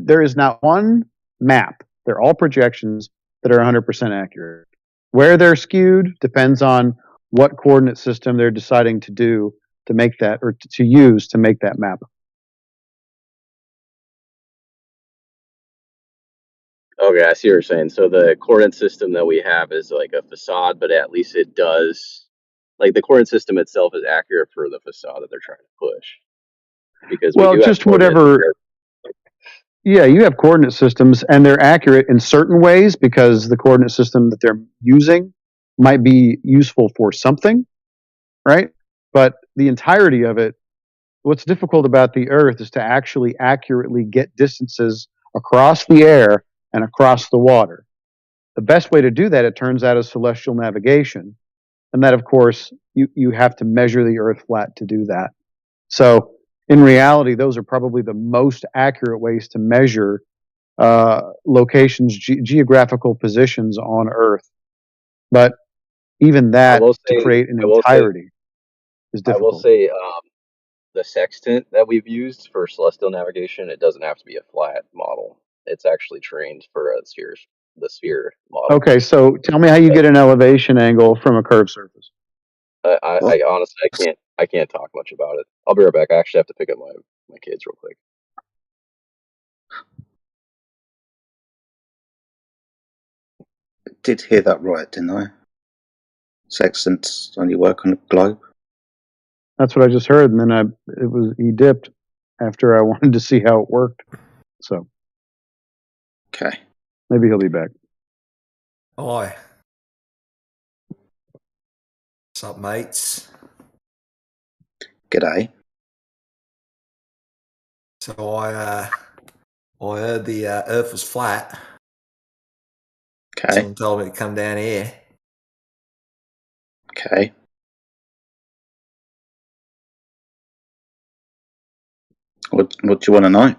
there is not one map. They're all projections that are 100% accurate. Where they're skewed depends on what coordinate system they're deciding to do to make that, or to use to make that map. Okay, I see what you're saying. So the coordinate system that we have is like a facade, but at least it does, like the coordinate system itself is accurate for the facade that they're trying to push. Because we do just have whatever. Yeah, you have coordinate systems, and they're accurate in certain ways because the coordinate system that they're using might be useful for something, right? But the entirety of it, what's difficult about the Earth is to actually accurately get distances across the air and across the water. The best way to do that, it turns out, is celestial navigation. And that, of course, you have to measure the Earth flat to do that. So in reality, those are probably the most accurate ways to measure locations, geographical positions on Earth. But even that, to create an entirety, is difficult. I will say the sextant that we've used for celestial navigation, it doesn't have to be a flat model. It's actually trained for the sphere model. Okay, so tell me how you get an elevation angle from a curved surface. I honestly, I can't talk much about it. I'll be right back. I actually have to pick up my kids real quick. Did hear that right, didn't I? Sextants only work on a globe. That's what I just heard, and then he dipped after I wanted to see how it worked. So, okay, maybe he'll be back. Hi. What's up, mates? G'day. So I heard the Earth was flat. Okay. Someone told me to come down here. Okay. What do you want to know?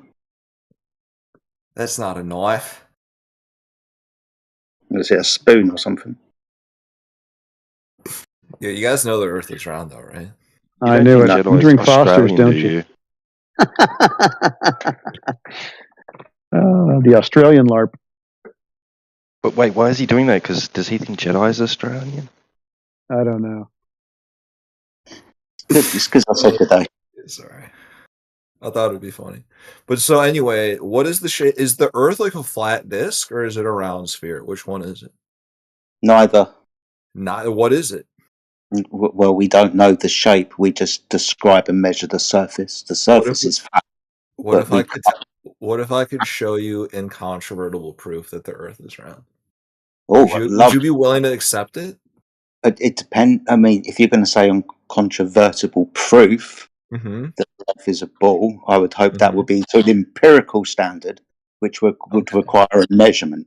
That's not a knife. Is it a spoon or something? Yeah, you guys know the Earth is round, though, right? You I don't knew think it. You Jedi's drink Fosters, Australian, don't do you? you? The Australian LARP. But wait, why is he doing that? Because does he think Jedi's Australian? I don't know. It's because I said today. It's alright. I thought it'd be funny. But so anyway, what is the shape? Is the Earth like a flat disk or is it a round sphere? Which one is it? Neither. What is it? Well, we don't know the shape. We just describe and measure the surface. The surface is flat. What if I could? What if I could show you incontrovertible proof that the Earth is round? Oh, would you be willing to accept it? It depends. I mean, if you're going to say uncontrovertible proof Mhm. that Earth is a ball, I would hope that would be to an empirical standard, which would require a measurement.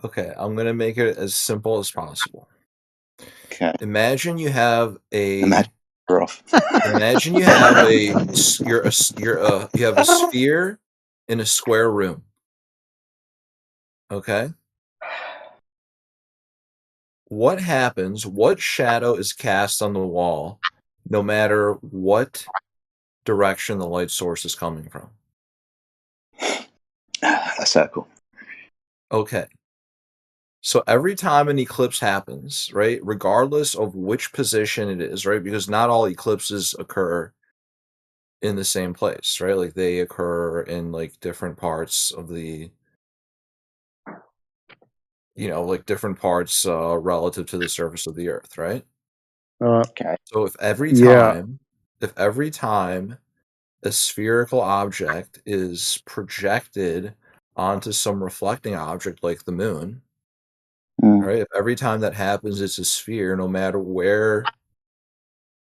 Okay, I'm gonna make it as simple as possible. Okay. Imagine you have a. Imagine you have a you have a sphere in a square room. Okay. What happens? What shadow is cast on the wall, no matter what direction the light source is coming from? A circle. Okay. So every time an eclipse happens, right, regardless of which position it is, right, because not all eclipses occur in the same place, right? Like they occur in like different parts of the, like different parts relative to the surface of the Earth, right? Okay. So if every Yeah. time a spherical object is projected onto some reflecting object like the moon, right? If every time that happens, it's a sphere, no matter where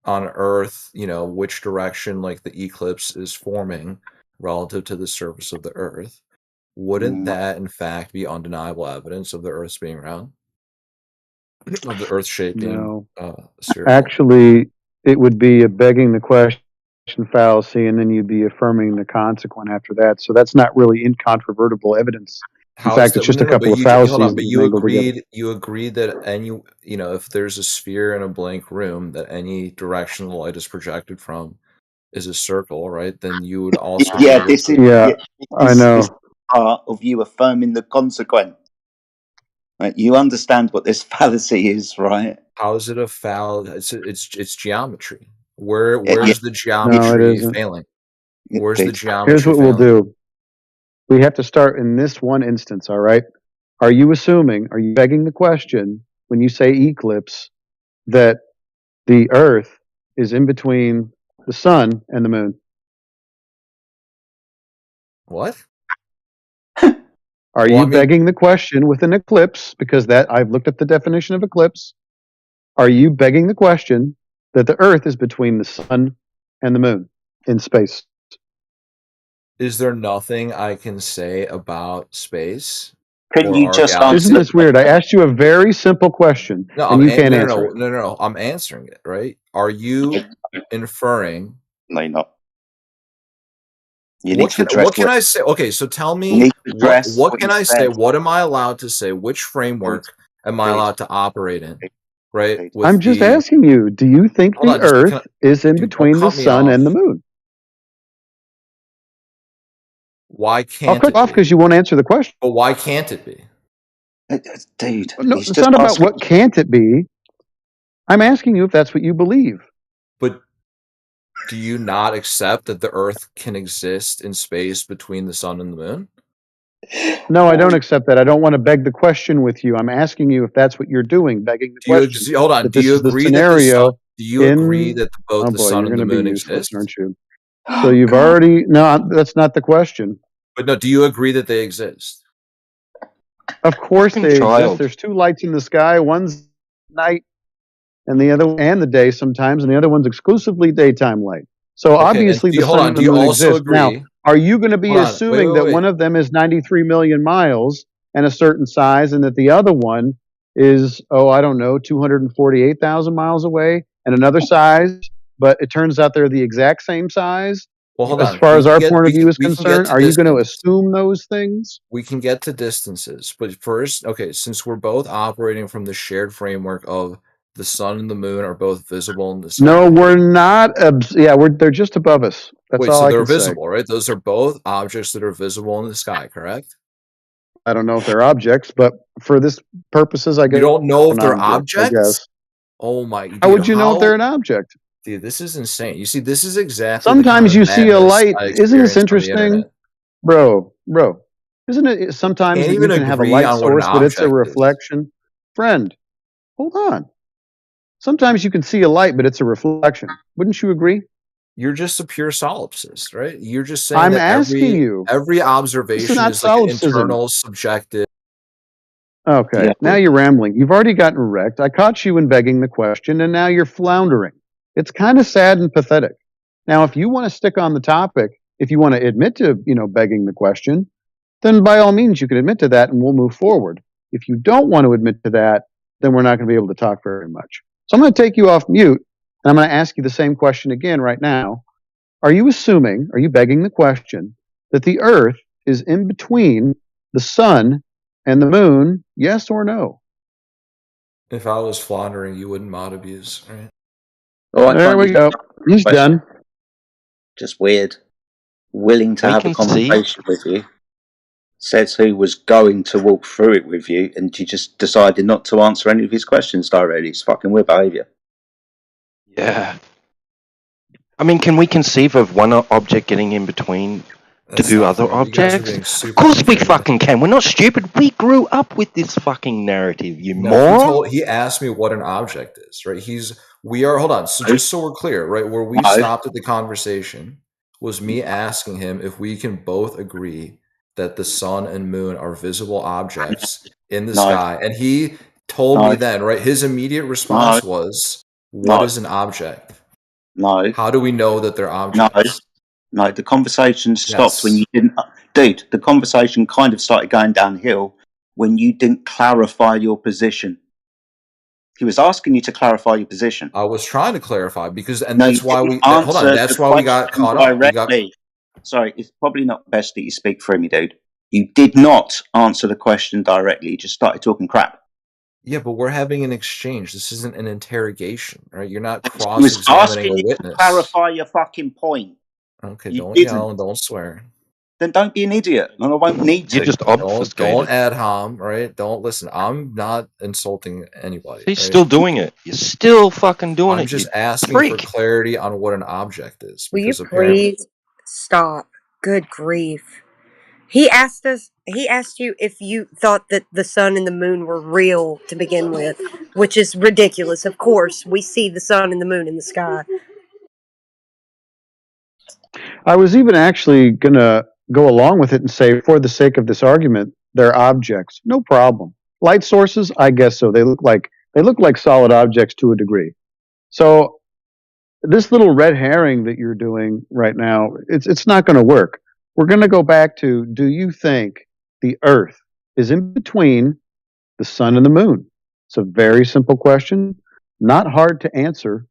on Earth, which direction like the eclipse is forming relative to the surface of the Earth, wouldn't that in fact be undeniable evidence of the Earth's being round? Of the Earth shape being No. spherical? Actually, it would be a begging the question fallacy, and then you'd be affirming the consequent after that. So that's not really incontrovertible evidence. In How is fact, that? it's just a No, couple of hold fallacies on. that But you you mangled together. agreed that if there's a sphere in a blank room, that any direction the light is projected from is a circle, right? Then you would also be able This to. is I know. This is part of you affirming the consequent. Right? You understand what this fallacy is, right? How is it a foul? It's geometry. Where's the No, it geometry isn't. failing? Where's the Here's geometry what we'll failing? do. We have to start in this one instance, all right? Are you begging the question when you say eclipse that the Earth is in between the sun and the moon? What? Are you begging the question with an eclipse, because that I've looked at the definition of eclipse. Are you begging the question that the Earth is between the sun and the moon in space? Is there nothing I can say about space? Can you just Isn't this weird? I asked you a very simple question, No, and you can't answer it. No. I'm answering it, right? Are you inferring? No, not. What can I say? Okay, so tell me what can I say? What am I allowed to say? Which framework am I allowed to operate in? Right? I'm just asking you, do you think Hold the on, just Earth is in dude, don't between the cut me sun off. and the moon? Why I'll can't cut it you off be? because you won't answer the question. But why can't it be? Dude, No, it's not about what can't it be. I'm asking you if that's what you believe. But do you not accept that the Earth can exist in space between the sun and the moon? No, I don't accept that. I don't want to beg the question with you. I'm asking you if that's what you're doing, begging the question. Hold on. That Do this you is the agree that the sun? scenario Do you agree that both the sun you're and the going to be moon useless, exist? aren't you? So you've already that's not the question. But no, do you agree that they exist? Of course they exist. child. There's two lights in the sky. One's night, and the other and the day sometimes, and the other one's exclusively daytime light. So Okay, and obviously do the you, hold sun on. and Do the you moon also exist. Now, agree? are you going to be Hold on. assuming that one of them is 93 million miles and a certain size, and that the other one is, I don't know, 248,000 miles away and another size, but it turns out they're the exact same size? Well, hold As on. far We as can our get point of we view can, is we can get concerned, to are you going to distance. assume those things? We can get to distances, but first, okay, since we're both operating from the shared framework of the sun and the moon are both visible in the sky. No, we're not. They're just above us. That's Wait, all so I they're can say. visible, right? Those are both objects that are visible in the sky, correct? I don't know if they're objects, but for this purposes, I guess You don't know if they're objects. I objects? guess. Oh my! Dude, How would you know if they're an object? Dude, this is insane. You see, this is exactly Sometimes the kind you of see a madness light. I Isn't this experience on the interesting, internet. bro? Isn't it sometimes Can't that you even can have a agree light on what an source, but it's a object is. reflection? Friend, hold on. Sometimes you can see a light, but it's a reflection. Wouldn't you agree? You're just a pure solipsist, right? You're just saying I'm that asking you. every observation not is like an solipsism. internal, subjective. Okay, now you're rambling. You've already gotten wrecked. I caught you in begging the question, and now you're floundering. It's kind of sad and pathetic. Now, if you want to stick on the topic, if you want to admit to, begging the question, then by all means you can admit to that and we'll move forward. If you don't want to admit to that, then we're not going to be able to talk very much. So I'm going to take you off mute, and I'm going to ask you the same question again right now. Are you begging the question that the Earth is in between the sun and the moon, yes or no? If I was floundering, you wouldn't mod abuse, right? All right, There we go. He's done. Just weird. Willing to We have a can see. conversation with you. Says he was going to walk through it with you, and you just decided not to answer any of his questions directly. It's fucking weird behaviour. Yeah. I mean, can we conceive of one object getting in between two other objects? Of course we fucking can. We're not stupid. We grew up with this fucking narrative, you moron. He asked me what an object is, right? Hold on. So just so we're clear, right? Where we stopped at the conversation was me asking him if we can both agree that the sun and moon are visible objects in the sky. And he told me then, right? His immediate response was, what is an object? No. How do we know that they're objects? No, the conversation stopped when you didn't... Dude, the conversation kind of started going downhill when you didn't clarify your position. He was asking you to clarify your position. I was trying to clarify because that's why we got caught up. Sorry, it's probably not best that you speak for me, dude. You did not answer the question directly. You just started talking crap. Yeah, but we're having an exchange. This isn't an interrogation, right? You're not cross-examining a witness. To clarify your fucking point. Okay, don't yell and don't swear. Then don't be an idiot, and I won't need to. You're just obfuscated. Don't ad hom, right? Don't listen. I'm not insulting anybody. He's still doing it. You're still fucking doing it. I'm just asking for clarity on what an object is. Will you please stop? Good grief. He asked you if you thought that the sun and the moon were real to begin with, which is ridiculous. Of course, we see the sun and the moon in the sky. I was even actually going to go along with it and say, for the sake of this argument, they're objects. No problem. Light sources, I guess so. They look like solid objects to a degree. So this little red herring that you're doing right now, it's not going to work. We're going to go back to, do you think the Earth is in between the sun and the moon? It's a very simple question, not hard to answer.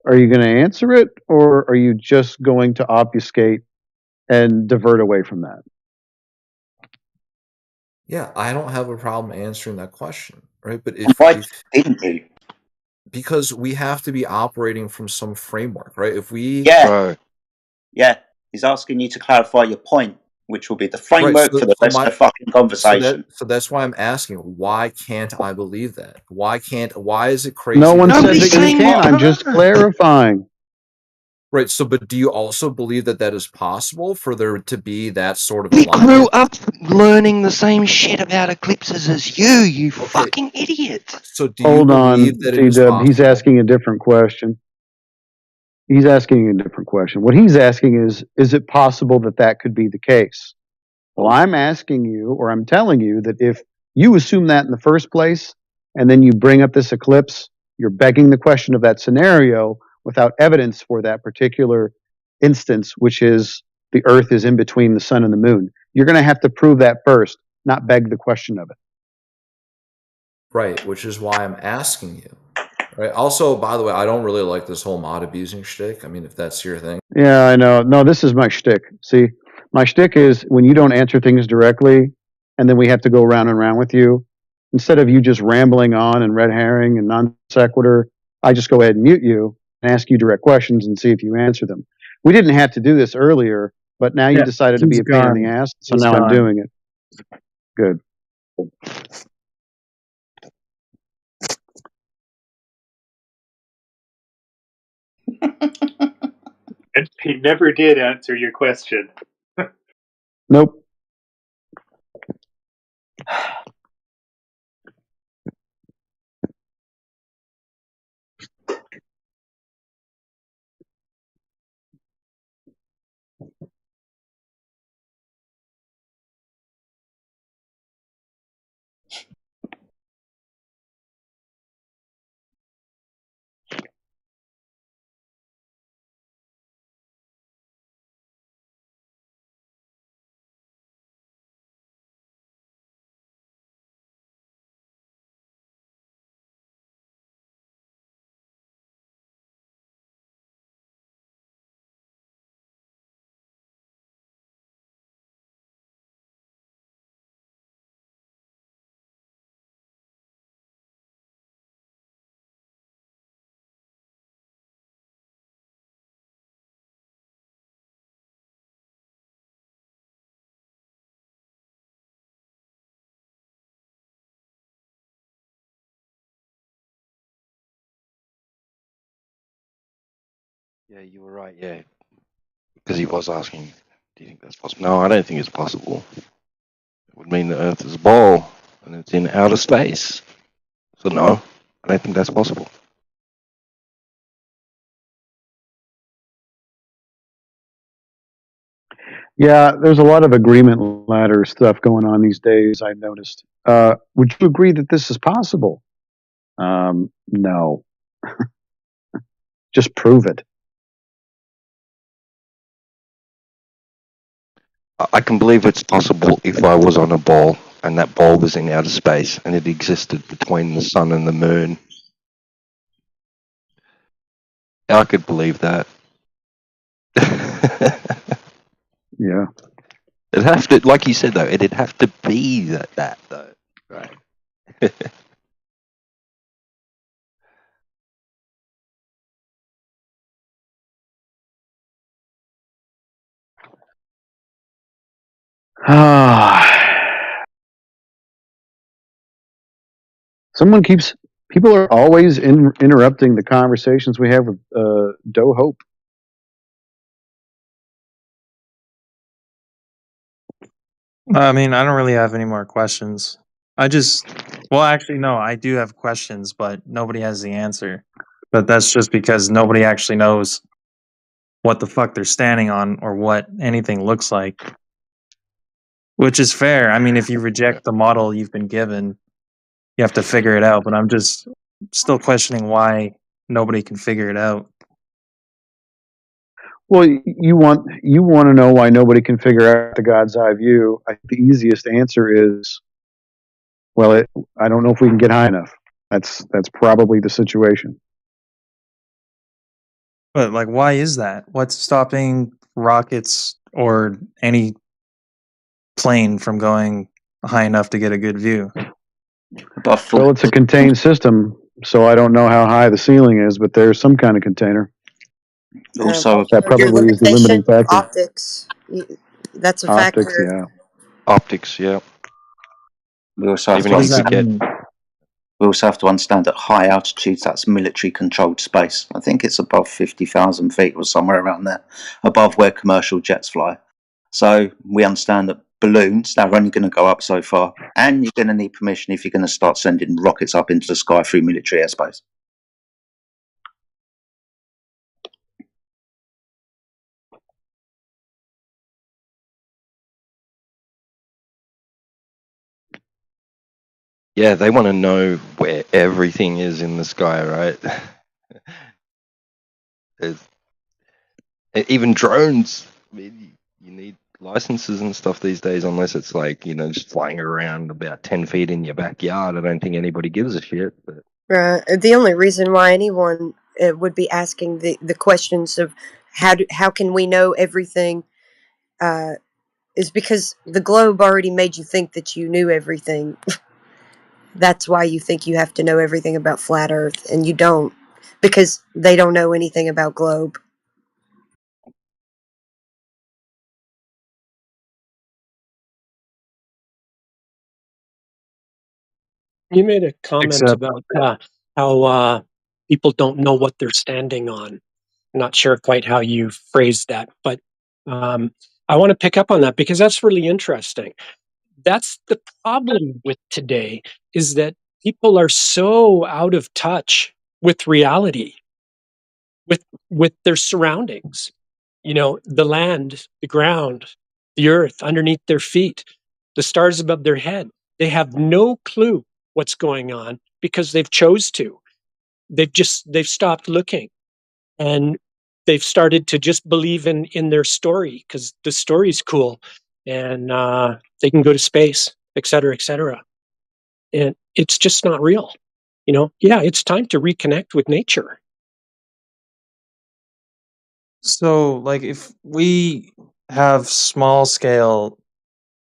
Are you going to answer it, or are you just going to obfuscate and divert away from that? Yeah, I don't have a problem answering that question, right? But didn't you? Because we have to be operating from some framework, right? If we yeah, he's asking you to clarify your point, which will be the framework for the rest of the fucking conversation. So that's why I'm asking, why can't I believe that? Why is it crazy? No one said that you can. I'm just clarifying. Right. So, but do you also believe that is possible for there to be that sort of? We grew up learning the same shit about eclipses as you fucking idiot. So do Hold you on, believe that it is C-Dub. possible? He's asking a different question. What he's asking is it possible that could be the case? Well, I'm asking you, or I'm telling you, that if you assume that in the first place, and then you bring up this eclipse, you're begging the question of that scenario without evidence for that particular instance, which is the Earth is in between the sun and the moon. You're going to have to prove that first, not beg the question of it. Right, which is why I'm asking you. Right. Also, by the way, I don't really like this whole mod abusing shtick. I mean, if that's your thing. Yeah, I know. No, this is my shtick. See, my shtick is when you don't answer things directly, and then we have to go round and round with you. Instead of you just rambling on and red herring and non sequitur, I just go ahead and mute you and ask you direct questions and see if you answer them. We didn't have to do this earlier, but now you Yeah, decided to be he's a pain in the gone. ass, so He's now I'm gone. doing it. Good. And he never did answer your question. Nope. Yeah, you were right. Yeah, because he was asking, "Do you think that's possible?" No, I don't think it's possible. It would mean the Earth is a ball and it's in outer space. So no, I don't think that's possible. Yeah, there's a lot of agreement ladder stuff going on these days, I noticed. Would you agree that this is possible? No. Just prove it. I can believe it's possible if I was on a ball and that ball was in outer space and it existed between the sun and the moon. I could believe that. Yeah. It'd have to, like you said though, it'd have to be that though, right? People are always interrupting the conversations we have with Doe Hope. I mean, I don't really have any more questions. Well, actually, no, I do have questions, but nobody has the answer. But that's just because nobody actually knows what the fuck they're standing on or what anything looks like. Which is fair. I mean, if you reject the model you've been given, you have to figure it out. But I'm just still questioning why nobody can figure it out. Well, you want to know why nobody can figure out the God's eye view. I think the easiest answer is, well, I don't know if we can get high enough. That's probably the situation. But like, why is that? What's stopping rockets or any plane from going high enough to get a good view? Well, it's a contained system, so I don't know how high the ceiling is, but there's some kind of container. Also, that probably is the limiting factor. Optics. That's a Optics, factor. yeah. Optics, yeah. We also have Even to if you could understand. get We also have to understand at high altitudes that's military-controlled space. I think it's above 50,000 feet or somewhere around there, above where commercial jets fly. So we understand that balloons, they're only going to go up so far, and you're going to need permission if you're going to start sending rockets up into the sky through military airspace. Yeah, they want to know where everything is in the sky, right? Even drones. I mean, you need licenses and stuff these days, unless it's like, just flying around about 10 feet in your backyard. I don't think anybody gives a shit. But The only reason why anyone would be asking the questions of how can we know everything is because the globe already made you think that you knew everything. That's why you think you have to know everything about flat Earth, and you don't, because they don't know anything about globe. You made a comment Except about how people don't know what they're standing on. I'm not sure quite how you phrased that, but I want to pick up on that because that's really interesting. That's the problem with today, is that people are so out of touch with reality, with their surroundings. You know, the land, the ground, the earth underneath their feet, the stars above their head. They have no clue what's going on because they've chose to. They've stopped looking, and they've started to just believe in their story because the story's cool, and they can go to space, et cetera, et cetera. And it's just not real. You know, yeah, it's time to reconnect with nature. so, like, if we have small scale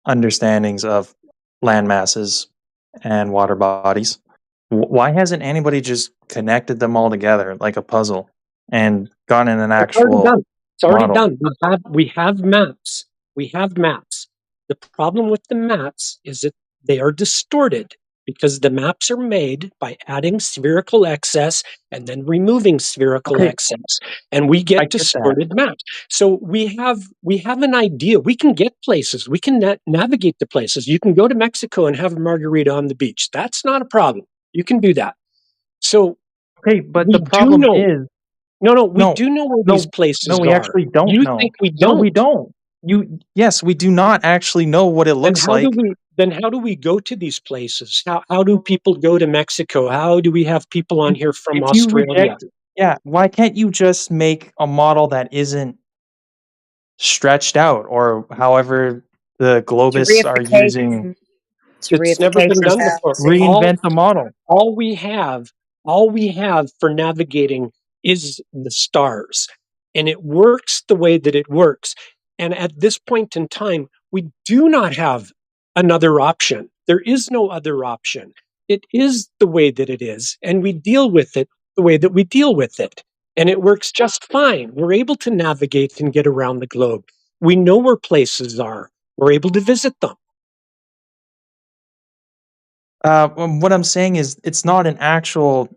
understandings of land masses and water bodies, why hasn't anybody just connected them all together like a puzzle and gotten an It's already actual done. It's already model? done. We have maps. We have maps. The problem with the maps is that they are distorted because the maps are made by adding spherical excess and then removing spherical Okay, excess, and we I get get that. distorted maps. So we have an idea. We can get places. We can navigate the places. You can go to Mexico and have a margarita on the beach. That's not a problem. You can do that. So Okay, but we the do problem know. is No, we no, do know where these no, no, places we are. actually don't You know. think we No, we don't. don't. Yes, we do not actually know what it Then looks how do like. we go to these places? How do people go to Mexico? How do we have people on If, here from if you Australia? reject, yeah, why can't you just make a model that isn't stretched out, or however the globists are using? It's a It's never been reification done before. fallacy. Reinvent the model. All we have, all we have for navigating is the stars. And it works the way that it works. And at this point in time, we do not have another option. There is no other option. It is the way that it is, and we deal with it the way that we deal with it. And it works just fine. We're able to navigate and get around the globe. We know where places are. We're able to visit them. What I'm saying is, it's not an actual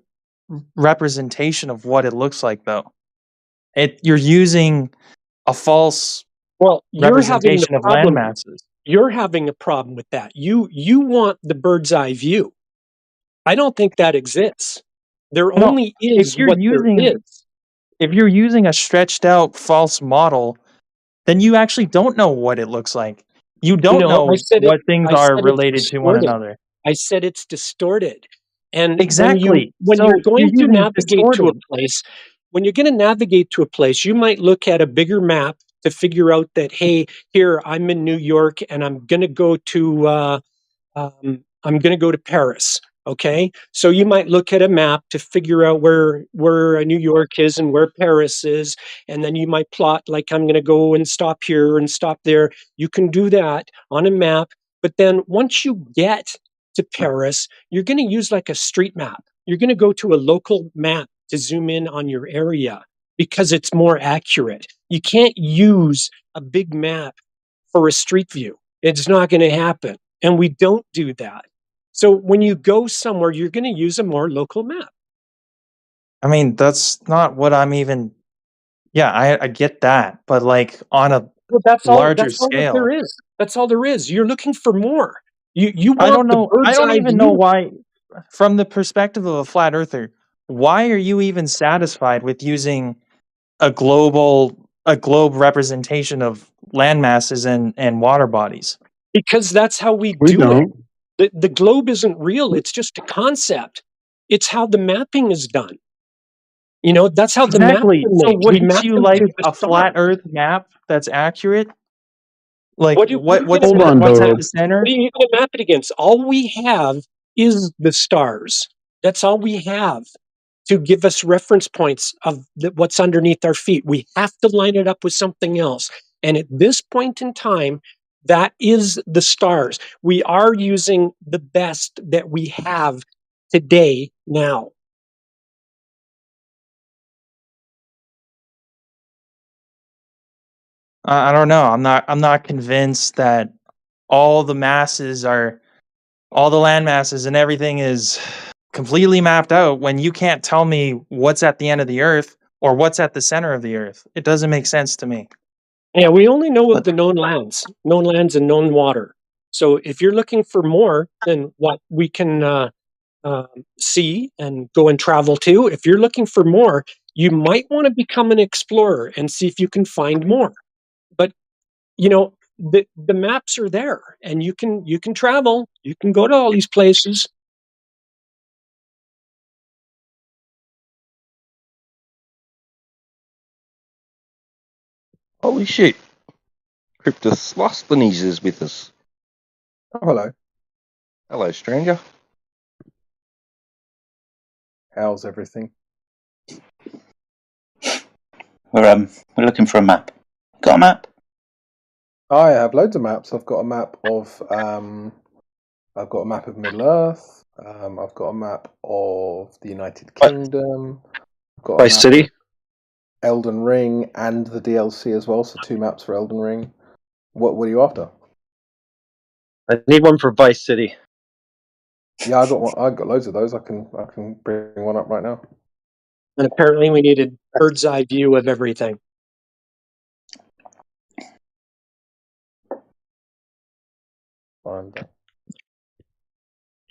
representation of what it looks like, though. You're using a false Well, you're having the representation of land problem. masses. You're having a problem with that. You want the bird's eye view. I don't think that exists. There No, only if is you're what there using is. if you're using a stretched out false model, then you actually don't know what it looks like. You don't No, know what things I are said it's related to one distorted. another. I said it's distorted. And Exactly. when you're So you're going to using navigate to a distorted. place, when you're going to navigate to a place, you might look at a bigger map to figure out that, hey, here I'm in New York and I'm going to go to Paris. Okay, so you might look at a map to figure out where New York is and where Paris is, and then you might plot like I'm going to go and stop here and stop there. You can do that on a map, but then once you get to Paris, you're going to use like a street map. You're going to go to a local map to zoom in on your area because it's more accurate. You can't use a big map for a street view. It's not going to happen. And we don't do that. So when you go somewhere, you're going to use a more local map. I mean, that's not what I'm even. Yeah, I get that, but like on a Well, larger that's all that there scale. is. That's all there is. You're looking for more. You I want don't the know. I bird's don't eye even know view why, from the perspective of a flat earther, why are you even satisfied with using a globe representation of land masses and water bodies? because that's how we We do it. don't. The globe isn't real. It's just a concept. It's how the mapping is done. You know, that's how the maps Exactly. are So made. We wouldn't map you them like to the a star. flat Earth map that's accurate? Like What are you going to Hold map on, it what's at Dodo. the against? What center? are you going to map it against? All we have is the stars. That's all we have to give us reference points of what's underneath our feet. We have to line it up with something else. And at this point in time, that is the stars. We are using the best that we have today now. I don't know. I'm not convinced that all the masses are all the land masses and everything is completely mapped out when you can't tell me what's at the end of the earth or what's at the center of the earth. It doesn't make sense to me. Yeah, we only know of the known lands and known water. So if you're looking for more than what we can see and go and travel to, if you're looking for more, you might want to become an explorer and see if you can find more. But you know, the maps are there, and you can travel. You can go to all these places. Holy shit. Cryptoslasthenes is with us. Oh, hello. Hello, stranger. How's everything? We're looking for a map. Got a map? I have loads of maps. I've got a map of Middle Earth. I've got a map of the United Kingdom. I've got a Vice map City? of Elden Ring and the DLC as well. So 2 maps for Elden Ring. What are you after? I need one for Vice City. Yeah, I got one. I got loads of those. I can bring one up right now. And apparently, we needed bird's eye view of everything.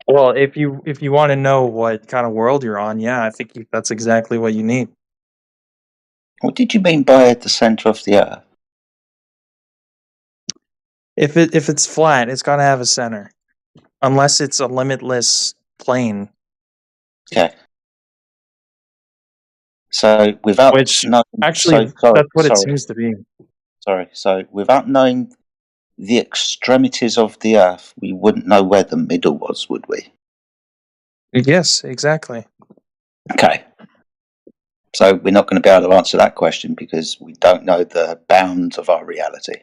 Well, if you want to know what kind of world you're on, yeah, I think that's exactly what you need. What did you mean by the center of the earth? If it's flat, it's got to have a center, unless it's a limitless plane. Okay. So without Which knowing, actually, that's what it seems to be. Sorry. So without knowing the extremities of the earth, we wouldn't know where the middle was, would we? Yes, exactly. Okay. So we're not going to be able to answer that question because we don't know the bounds of our reality.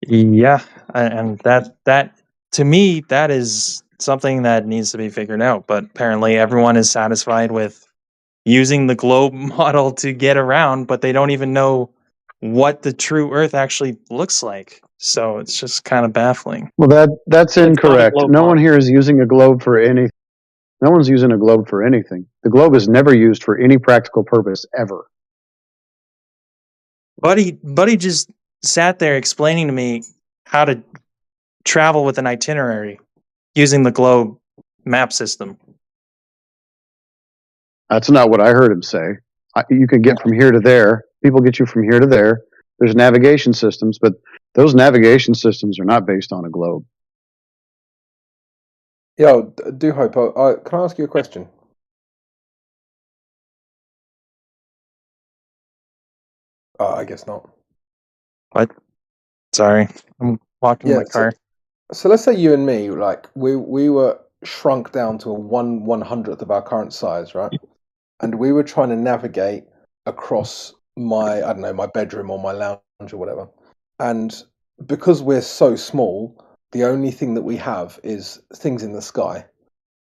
Yeah, and that to me that is something that needs to be figured out. But apparently, everyone is satisfied with using the globe model to get around, but they don't even know what the true Earth actually looks like. So it's just kind of baffling. Well, that's incorrect. globe No one model. here is using a globe for anything. No one's using a globe for anything. The globe is never used for any practical purpose ever. Buddy just sat there explaining to me how to travel with an itinerary using the globe map system. That's not what I heard him say. You can get from here to there. People get you from here to there. There's navigation systems, but those navigation systems are not based on a globe. Yo, do hope. Can I ask you a question? I guess not. What? Sorry, I'm walking my car. So let's say you and me, like we were shrunk down to a 1/100th of our current size, right? And we were trying to navigate across my bedroom or my lounge or whatever. And because we're so small, the only thing that we have is things in the sky.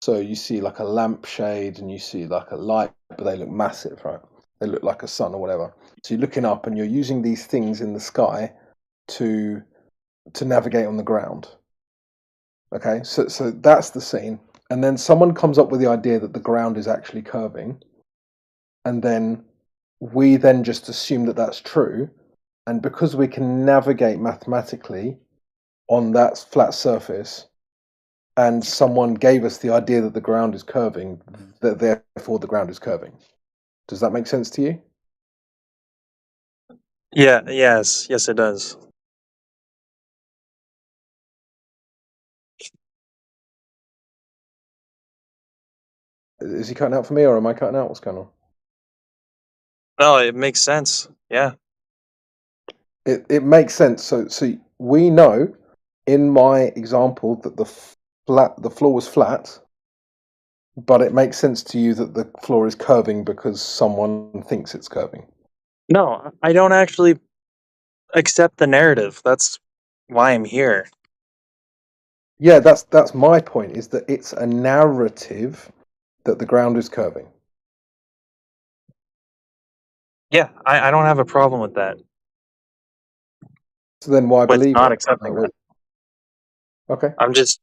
So you see like a lampshade and you see like a light, but they look massive, right? They look like a sun or whatever. So you're looking up and you're using these things in the sky to navigate on the ground. Okay, so that's the scene. And then someone comes up with the idea that the ground is actually curving. And then we then just assume that that's true. And because we can navigate mathematically on that flat surface, and someone gave us the idea that the ground is curving, that therefore the ground is curving. Does that make sense to you? Yeah, yes, it does. Is he cutting out for me or am I cutting out? What's going on? No, it makes sense. Yeah. It makes sense. So we know in my example that the floor was flat, But it makes sense to you that the floor is curving because someone thinks it's curving. No, I don't actually accept the narrative. That's why I'm here. Yeah, that's my point, is that it's a narrative that the ground is curving. Yeah, I don't have a problem with that. So then why With believe not it? accepting that. Okay. I'm just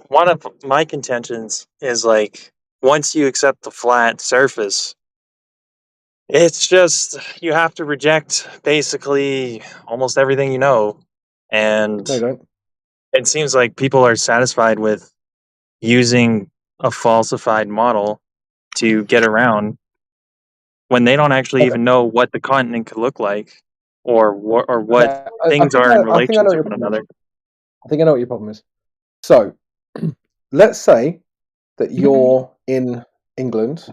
one of my contentions is like once you accept the flat surface, it's just you have to reject basically almost everything you know. And No, you don't. it seems like people are satisfied with using a falsified model to get around when they don't actually even know what the continent could look like or what Okay, things are in I think I relation know what to your one problem is. another. I think I know what your problem is. So, let's say that you're in England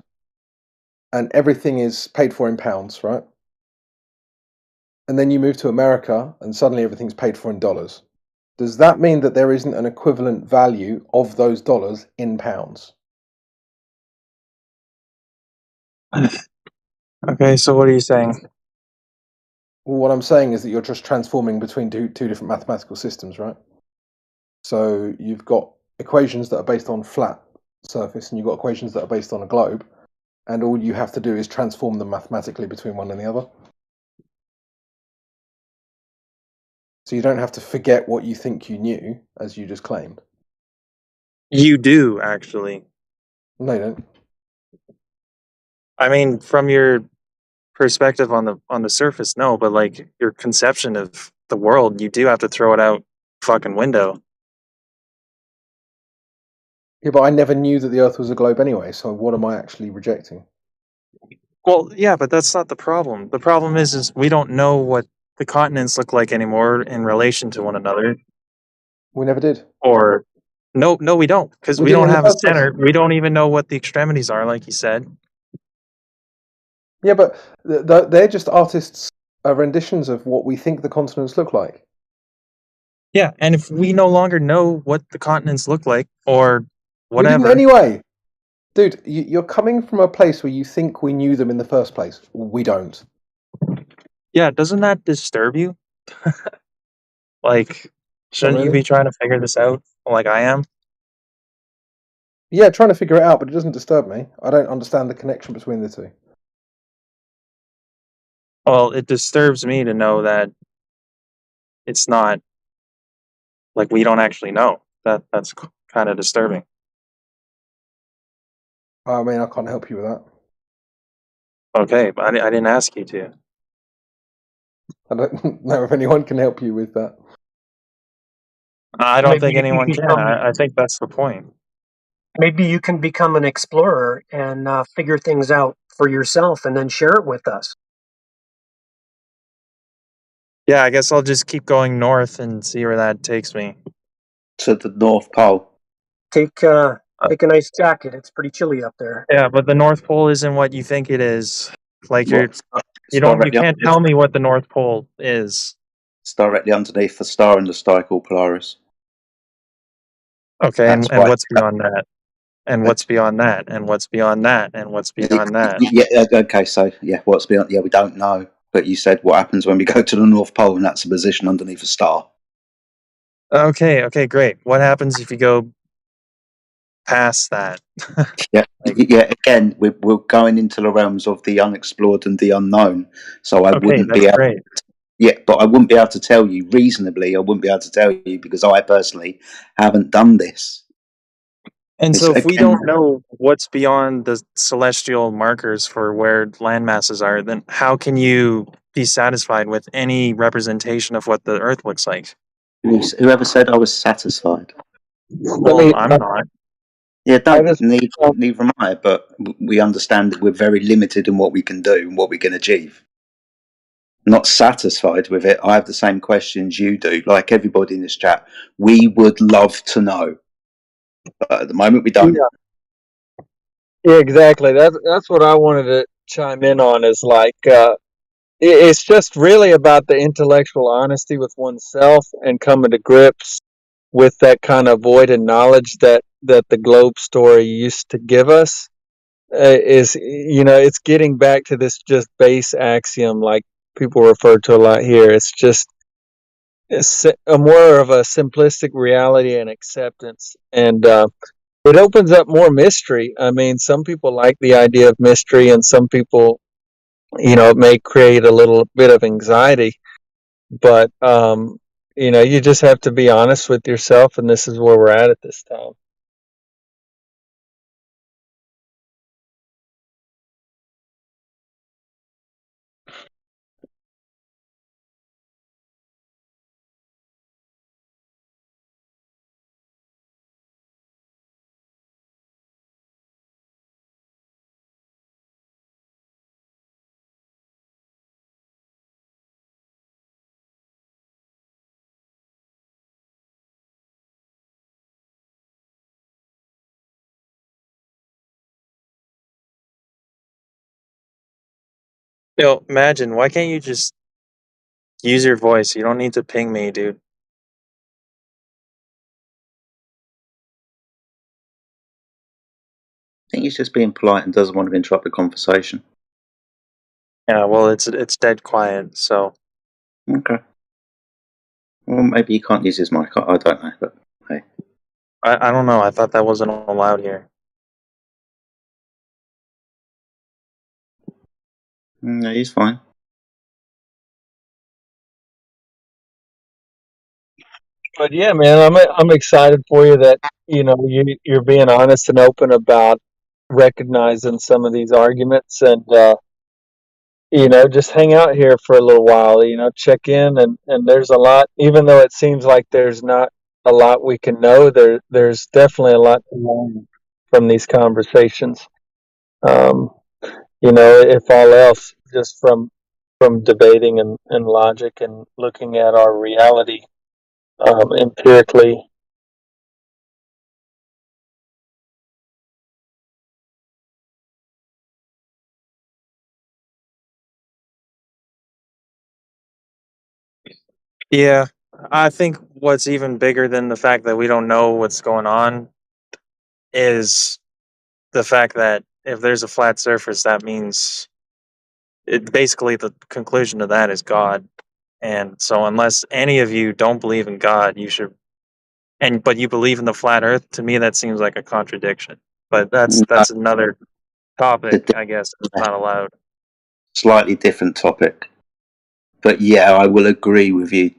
and everything is paid for in pounds, right? And then you move to America and suddenly everything's paid for in dollars. Does that mean that there isn't an equivalent value of those dollars in pounds? Okay, so what are you saying? Well, what I'm saying is that you're just transforming between two different mathematical systems, right? So you've got equations that are based on flat surface and you've got equations that are based on a globe, and all you have to do is transform them mathematically between one and the other. So you don't have to forget what you think you knew, as you just claimed. You do actually. No, you don't. I mean, from your perspective on the surface, no, but like your conception of the world, you do have to throw it out fucking window. Yeah, but I never knew that the Earth was a globe anyway, so what am I actually rejecting? Well, yeah, but that's not the problem. The problem is we don't know what the continents look like anymore in relation to one another. We never did. Or no, we don't, because We we didn't don't in the have a first place. center. We don't even know what the extremities are, like you said. Yeah, but they're just artists' renditions of what we think the continents look like. Yeah, and if we no longer know what the continents look like, or We didn't whatever, anyway. Dude, you're coming from a place where you think we knew them in the first place. We don't. yeah, doesn't that disturb you? Like, Not shouldn't you really. be trying to figure this out, like I am? Yeah, trying to figure it out, but it doesn't disturb me. I don't understand the connection between the two. Well, it disturbs me to know that it's not like we don't actually know. That's kind of disturbing. I mean, I can't help you with that. Okay, but I didn't ask you to. I don't know if anyone can help you with that. I don't Maybe think you can anyone can. become I think that's the point. maybe you can become an explorer and figure things out for yourself and then share it with us. Yeah, I guess I'll just keep going north and see where that takes me. To the North Pole. Take a nice jacket. It's pretty chilly up there. Yeah, but the North Pole isn't what you think it is. Like you It's you can't tell me what the North Pole is. It's directly underneath the star in the sky called Polaris. Okay, That's and why. what's beyond that? And what's beyond that? And what's beyond that? And what's beyond that? Yeah, okay, so yeah, what's beyond? Yeah, we don't know. But you said what happens when we go to the North Pole, and that's a position underneath a star. Okay, great. What happens if you go past that? Yeah, yeah. Again, we're going into the realms of the unexplored and the unknown. So I Okay, wouldn't that's be able. great. Yeah, but I wouldn't be able to tell you reasonably. I wouldn't be able to tell you because I personally haven't done this. And It's so if we again, don't know what's beyond the celestial markers for where land masses are, then how can you be satisfied with any representation of what the Earth looks like? whoever said I was satisfied. Well, I'm not. Yeah, neither am I. But we understand that we're very limited in what we can do and what we can achieve. Not satisfied with it. I have the same questions you do, like everybody in this chat. We would love to know, but at the moment we don't. Yeah, exactly. That's what I wanted to chime in on. Is like it's just really about the intellectual honesty with oneself and coming to grips with that kind of void of knowledge that that the globe story used to give us is, it's getting back to this just base axiom, like people refer to a lot here. It's just a more of a simplistic reality and acceptance, and it opens up more mystery. I mean, some people like the idea of mystery, and some people, it may create a little bit of anxiety, but you just have to be honest with yourself, and this is where we're at this time. Imagine, why can't you just use your voice? You don't need to ping me, dude. I think he's just being polite and doesn't want to interrupt the conversation. Yeah, well, it's dead quiet, so. Okay. Well, maybe he can't use his mic. I don't know, but hey. I don't know. I thought that wasn't allowed here. No, he's fine. But yeah, man, I'm excited for you that you're being honest and open about recognizing some of these arguments, and just hang out here for a little while. Check in, and there's a lot. Even though it seems like there's not a lot we can know, there's definitely a lot to learn from these conversations. Um, if all else, just from debating and logic and looking at our reality empirically. Yeah, I think what's even bigger than the fact that we don't know what's going on is the fact that if there's a flat surface, that means basically the conclusion to that is God. And so, unless any of you don't believe in God, you should, but you believe in the flat Earth. To me, that seems like a contradiction. But that's another topic, I guess. It's not allowed. Slightly different topic. But yeah, I will agree with you.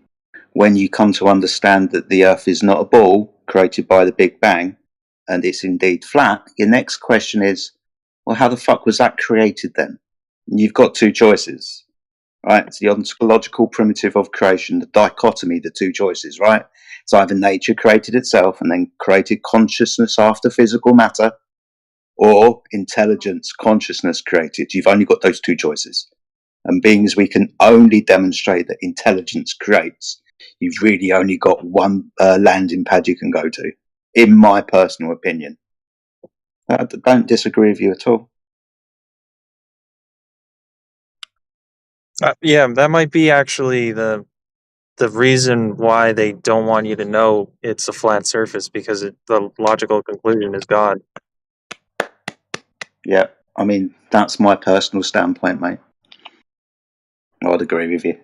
When you come to understand that the Earth is not a ball created by the Big Bang, and it's indeed flat, your next question is, well, how the fuck was that created then? You've got two choices, right? It's the ontological primitive of creation, the dichotomy, the two choices, right? It's either nature created itself and then created consciousness after physical matter, or intelligence, consciousness created. You've only got those two choices. And being as we can only demonstrate that intelligence creates, you've really only got one landing pad you can go to, in my personal opinion. I don't disagree with you at all. Yeah, that might be actually the reason why they don't want you to know it's a flat surface, because the logical conclusion is God. Yeah, I mean, that's my personal standpoint, mate. I'd agree with you.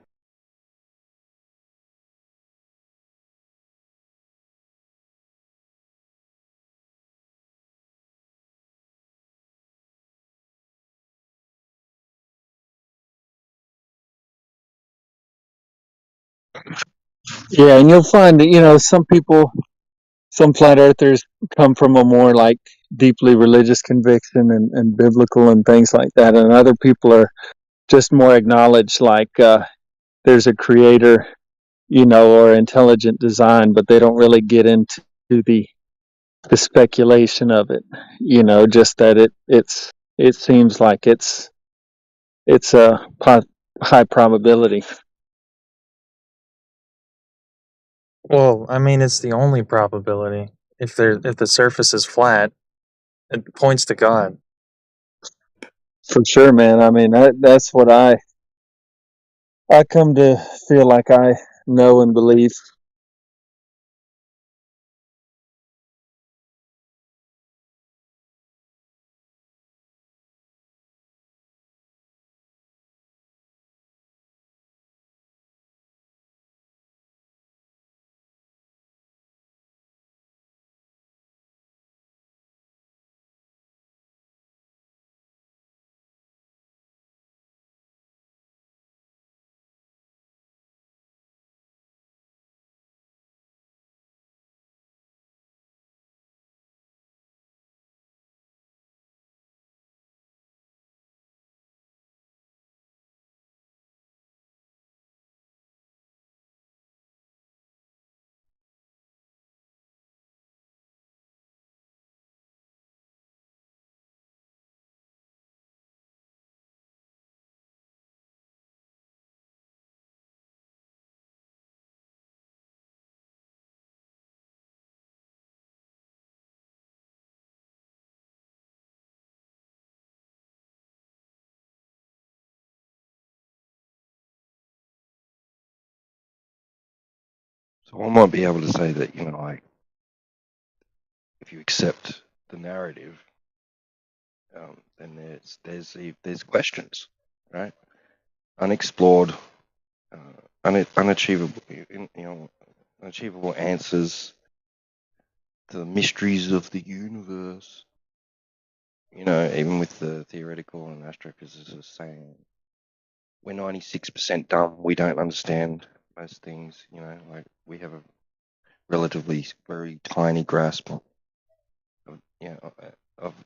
Yeah, and you'll find that, some flat earthers come from a more like deeply religious conviction and biblical and things like that, and other people are just more acknowledged, like there's a creator, or intelligent design, but they don't really get into the speculation of it. Just that it seems like it's a high probability. Well, I mean, it's the only probability. If the surface is flat, it points to God. For sure, man. I mean, that's what I come to feel like I know and believe. So I might be able to say that, you know, like, if you accept the narrative, then there's questions, right? Unexplored, unachievable, unachievable answers to the mysteries of the universe. You know, even with the theoretical and astrophysicists saying we're 96% dumb, we don't understand most things. You know, like we have a relatively very tiny grasp of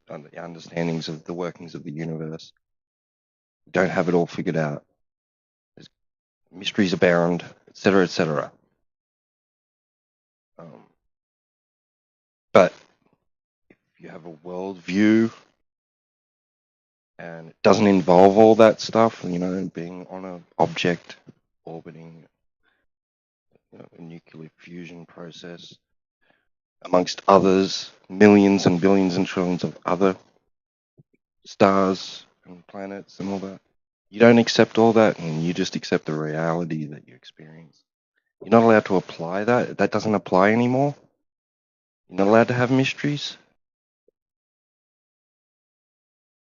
the understandings of the workings of the universe. We don't have it all figured out. There's mysteries abound, etc., etc. But if you have a worldview and it doesn't involve all that stuff, you know, being on an object orbiting, you know, a nuclear fusion process, amongst others, millions and billions and trillions of other stars and planets and all that. You don't accept all that, and you just accept the reality that you experience. You're not allowed to apply that. That doesn't apply anymore. You're not allowed to have mysteries.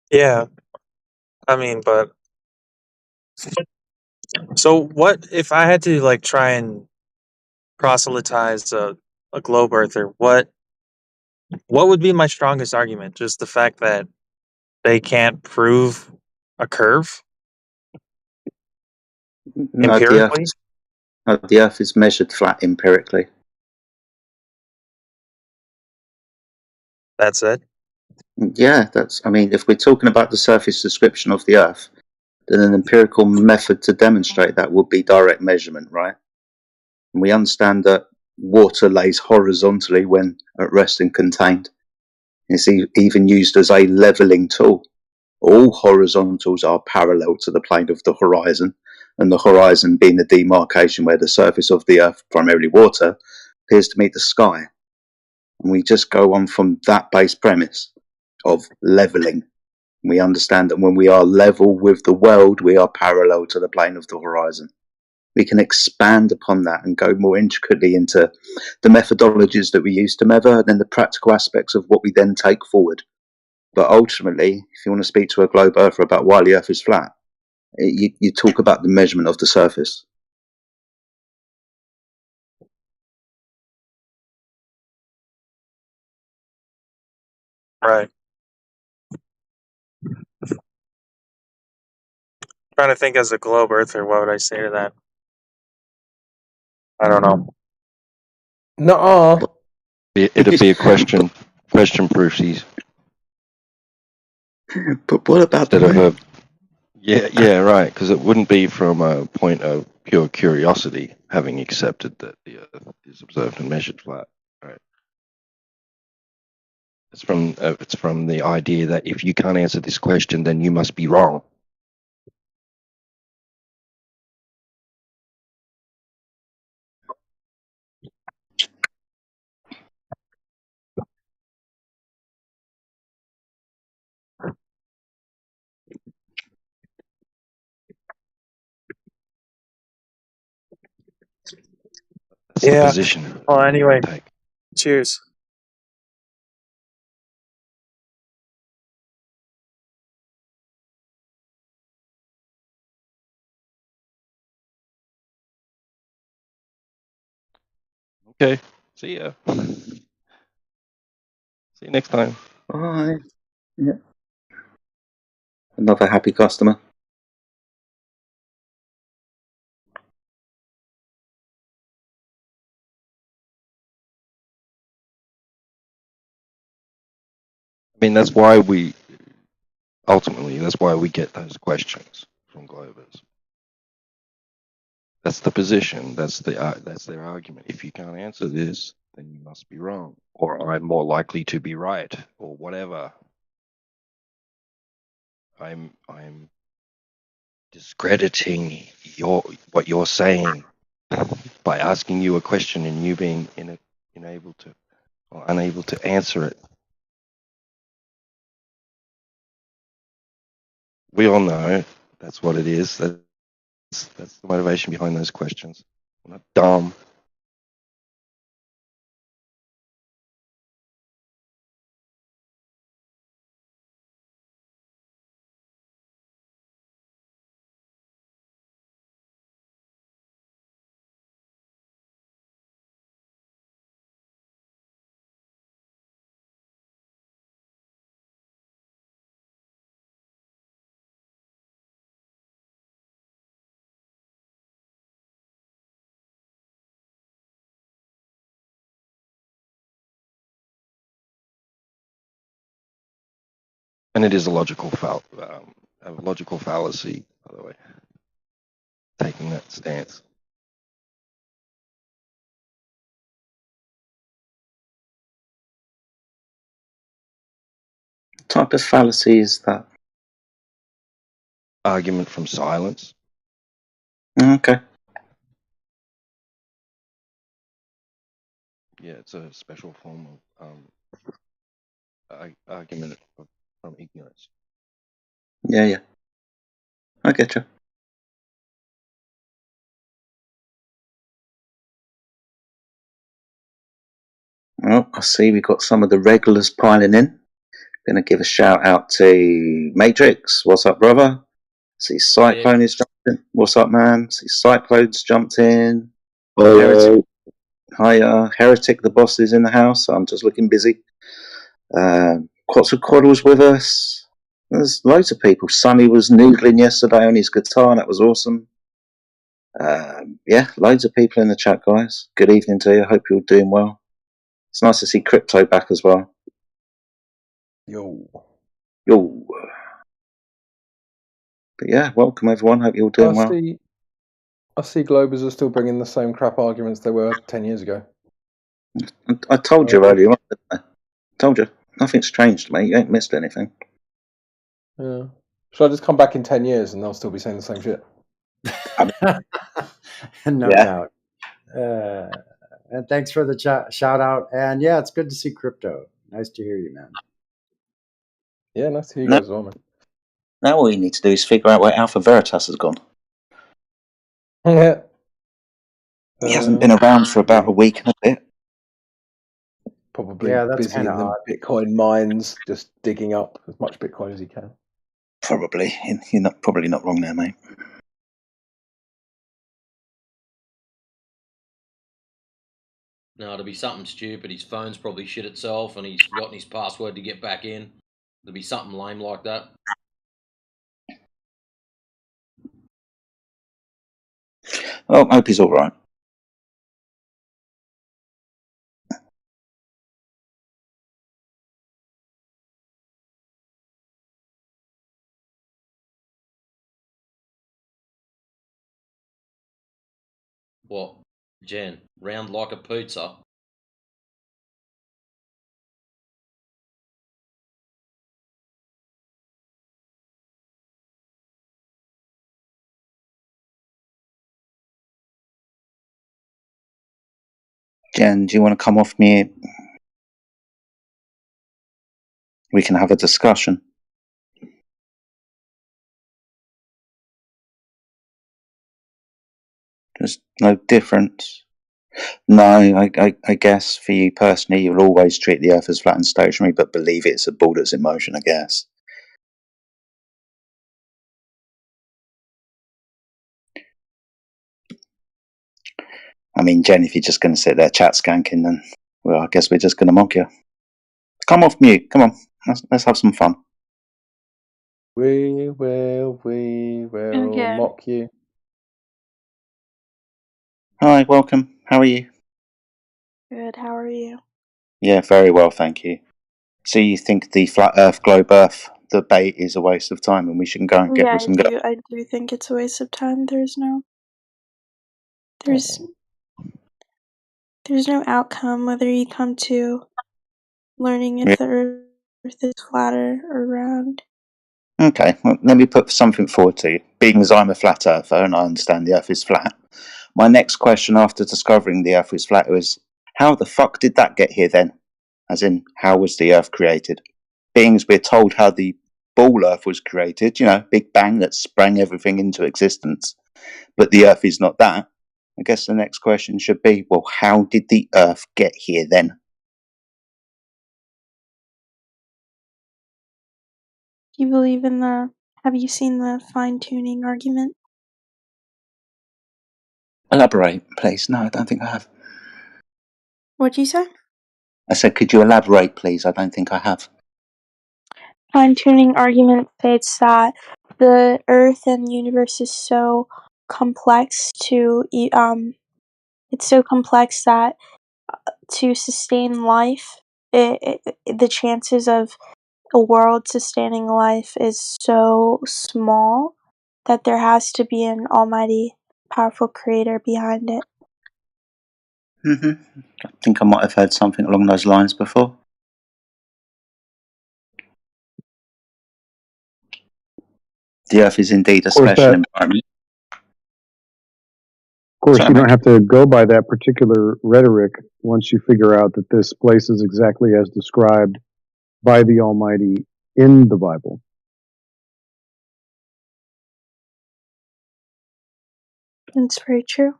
Yeah, I mean, but so what if I had to like try and proselytize a globe earther? What would be my strongest argument? Just the fact that they can't prove a curve No, empirically? the Earth is measured flat empirically. That's it. Yeah, I mean, if we're talking about the surface description of the Earth, then an empirical method to demonstrate that would be direct measurement, right? And we understand that water lays horizontally when at rest and contained. It's even used as a leveling tool. All horizontals are parallel to the plane of the horizon, and the horizon being the demarcation where the surface of the Earth, primarily water, appears to meet the sky. And we just go on from that base premise of leveling. We understand that when we are level with the world, we are parallel to the plane of the horizon. We can expand upon that and go more intricately into the methodologies that we use to measure and then the practical aspects of what we then take forward. But ultimately, if you want to speak to a globe earther about why the Earth is flat, you talk about the measurement of the surface. Right. Trying to think as a globe earther, what would I say to that? I don't know. Nuh-uh. It'd be a question proof. But what about instead of a yeah, right? Because it wouldn't be from a point of pure curiosity, having accepted that the Earth is observed and measured flat, right? It's from the idea that if you can't answer this question, then you must be wrong. That's the Yeah. position. Well, anyway, Take. cheers. Okay. See ya. See you next time. Bye. Yeah. Another happy customer. I mean, that's why we get those questions from Globers. That's the position. That's their argument. If you can't answer this, then you must be wrong, or I'm more likely to be right, or whatever. I'm discrediting what you're saying by asking you a question and you being unable to answer it. We all know that's what it is. That's the motivation behind those questions. I'm not dumb. And it is a logical fallacy, by the way, taking that stance. What type of fallacy is that? Argument from silence. Okay. Yeah, it's a special form of argument from ignorance. Yeah. I get you. Well, I see we've got some of the regulars piling in. Going to give a shout out to Matrix. What's up, brother? See Cyclone is jumped in. What's up, man? See Cyclone's jumped in. Heretic. Hiya. Heretic, the boss, is in the house. I'm just looking busy. Quaddle's with us. There's loads of people. Sonny was noodling yesterday on his guitar. That was awesome. Yeah, loads of people in the chat, guys. Good evening to you. Hope you're doing well. It's nice to see Crypto back as well. Yo. But yeah, welcome everyone. Hope you're all doing well. I see Globers are still bringing the same crap arguments they were 10 years ago. I told you earlier on, didn't I? Told you. Nothing's changed, mate. You ain't missed anything. Yeah. Should I just come back in 10 years and they'll still be saying the same shit? No doubt. And thanks for the shout out. And yeah, it's good to see Crypto. Nice to hear you, man. Yeah, nice to hear you guys as well, man. Now all you need to do is figure out where Alpha Veritas has gone. Yeah. He hasn't been around for about a week and a bit. Probably that's busy in kinda the odd. Bitcoin mines, just digging up as much Bitcoin as he can. Probably. You're probably not wrong there, mate. No, it'll be something stupid. His phone's probably shit itself and he's forgotten his password to get back in. It'll be something lame like that. Well, I hope he's all right. What? Jen, round like a pizza. Jen, do you want to come off mute? We can have a discussion. There's no difference. No, I guess for you personally, you'll always treat the Earth as flat and stationary, but believe it's a ball that's in motion, I guess. I mean, Jen, if you're just going to sit there chat skanking, then, well, I guess we're just going to mock you. Come off mute. Come on. Let's have some fun. We will mock you. Hi, welcome. How are you? Good, how are you? Yeah, very well, thank you. So you think the flat Earth, globe Earth debate is a waste of time and we shouldn't go and get with some I do think it's a waste of time. There's no outcome whether you come to learning if the Earth is flat or round. Okay, well, let me put something forward to you. Being as I'm a flat earther and I understand the Earth is flat, my next question after discovering the Earth is flat was, how the fuck did that get here then? As in, how was the Earth created? Being as we're told how the ball Earth was created, Big Bang that sprang everything into existence, but the Earth is not that, I guess the next question should be, well, how did the Earth get here then? Do you believe in have you seen the fine-tuning argument? Elaborate, please. No, I don't think I have. What'd you say? I said, could you elaborate, please? I don't think I have. Fine-tuning argument states that the Earth and universe is so complex it's so complex that to sustain life, the chances of a world sustaining life is so small that there has to be an almighty, powerful creator behind it. I think I might have heard something along those lines before. The Earth is indeed a Of course, special environment. Of course, Sorry, you mate. don't have to go by that particular rhetoric once you figure out that this place is exactly as described by the Almighty in the Bible. That's very true.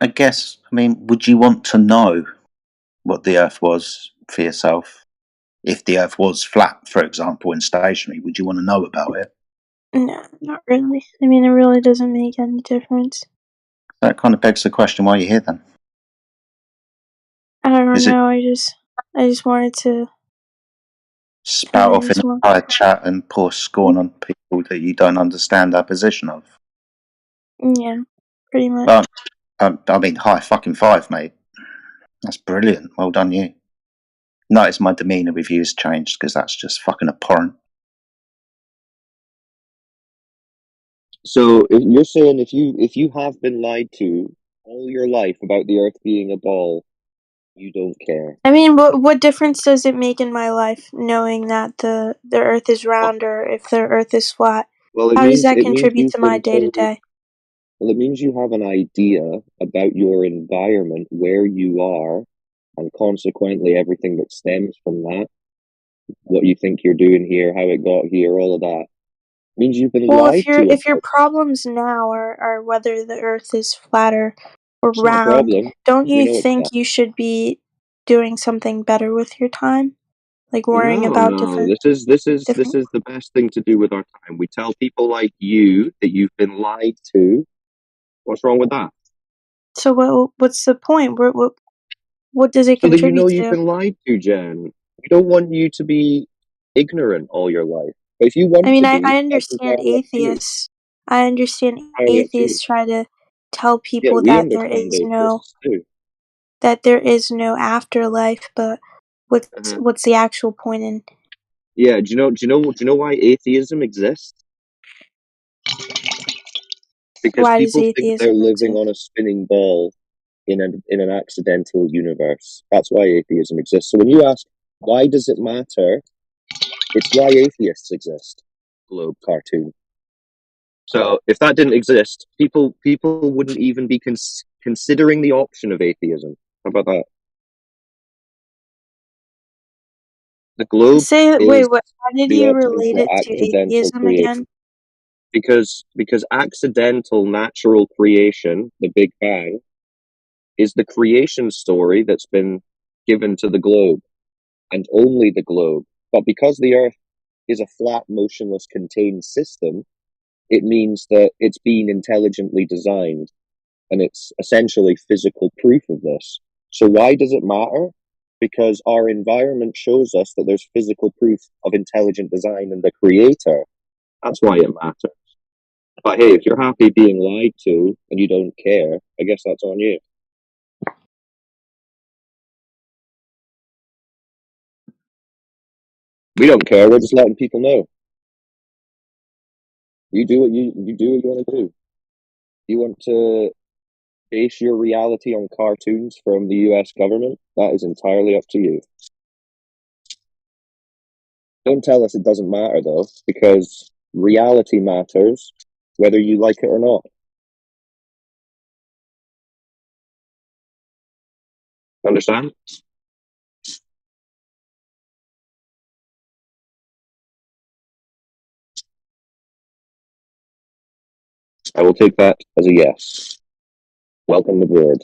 I guess, I mean, would you want to know what the Earth was for yourself? If the Earth was flat, for example, and stationary, would you want to know about it? No, not really. I mean, it really doesn't make any difference. That kind of begs the question, why are you here then? I don't Is it know. I just wanted to spout off in this a one. high chat and pour scorn on people that you don't understand our position of? Yeah, pretty much. I mean, high fucking five, mate. That's brilliant. Well done, you. Notice my demeanour with you has changed because that's just fucking abhorrent. So you're saying if you have been lied to all your life about the Earth being a ball, you don't care. I mean, what difference does it make in my life knowing that the Earth is round or if the Earth is flat? Well, How does that it means contribute you've to my been day to told. day? Well, it means you have an idea about your environment, where you are, and consequently everything that stems from that. What you think you're doing here, how it got here, all of that. It means you've been Well, lied to if your about. problems now are whether the Earth is flatter or It's not a round, problem. don't We you know it's think flat. you should be doing something better with your time, like worrying about No. different? This is the best thing to do with our time. We tell people like you that you've been lied to. What's wrong with that? So what's the point? What does it So that you know contribute you've to? been lied to, Jen. We don't want you to be ignorant all your life. But if you I want mean, to I be, that's understand entirely up to you. atheists. I understand Entirely up to you. atheists try to tell Yeah, people we that understand atheists too. there is no afterlife, but Uh-huh. what's the actual point in? Yeah, do you know why atheism exists? Because Why does people think they're atheism living on exist? a spinning ball in an accidental universe. That's why atheism exists. So when you ask why does it matter, it's why atheists exist. Globe cartoon. So if that didn't exist, people wouldn't even be considering the option of atheism. How about that? The globe Wait, is how did the you option relate for it to accidental atheism creation. again? Because accidental natural creation, the Big Bang, is the creation story that's been given to the globe, and only the globe. But because the Earth is a flat, motionless, contained system, it means that it's been intelligently designed, and it's essentially physical proof of this. So why does it matter? Because our environment shows us that there's physical proof of intelligent design and the creator. That's why it matters. But hey, if you're happy being lied to and you don't care, I guess that's on you. We don't care. We're just letting people know. You do what you do what you want to do. You want to base your reality on cartoons from the US government? That is entirely up to you. Don't tell us it doesn't matter though, because reality matters whether you like it or not. Understand? I will take that as a yes. Welcome aboard.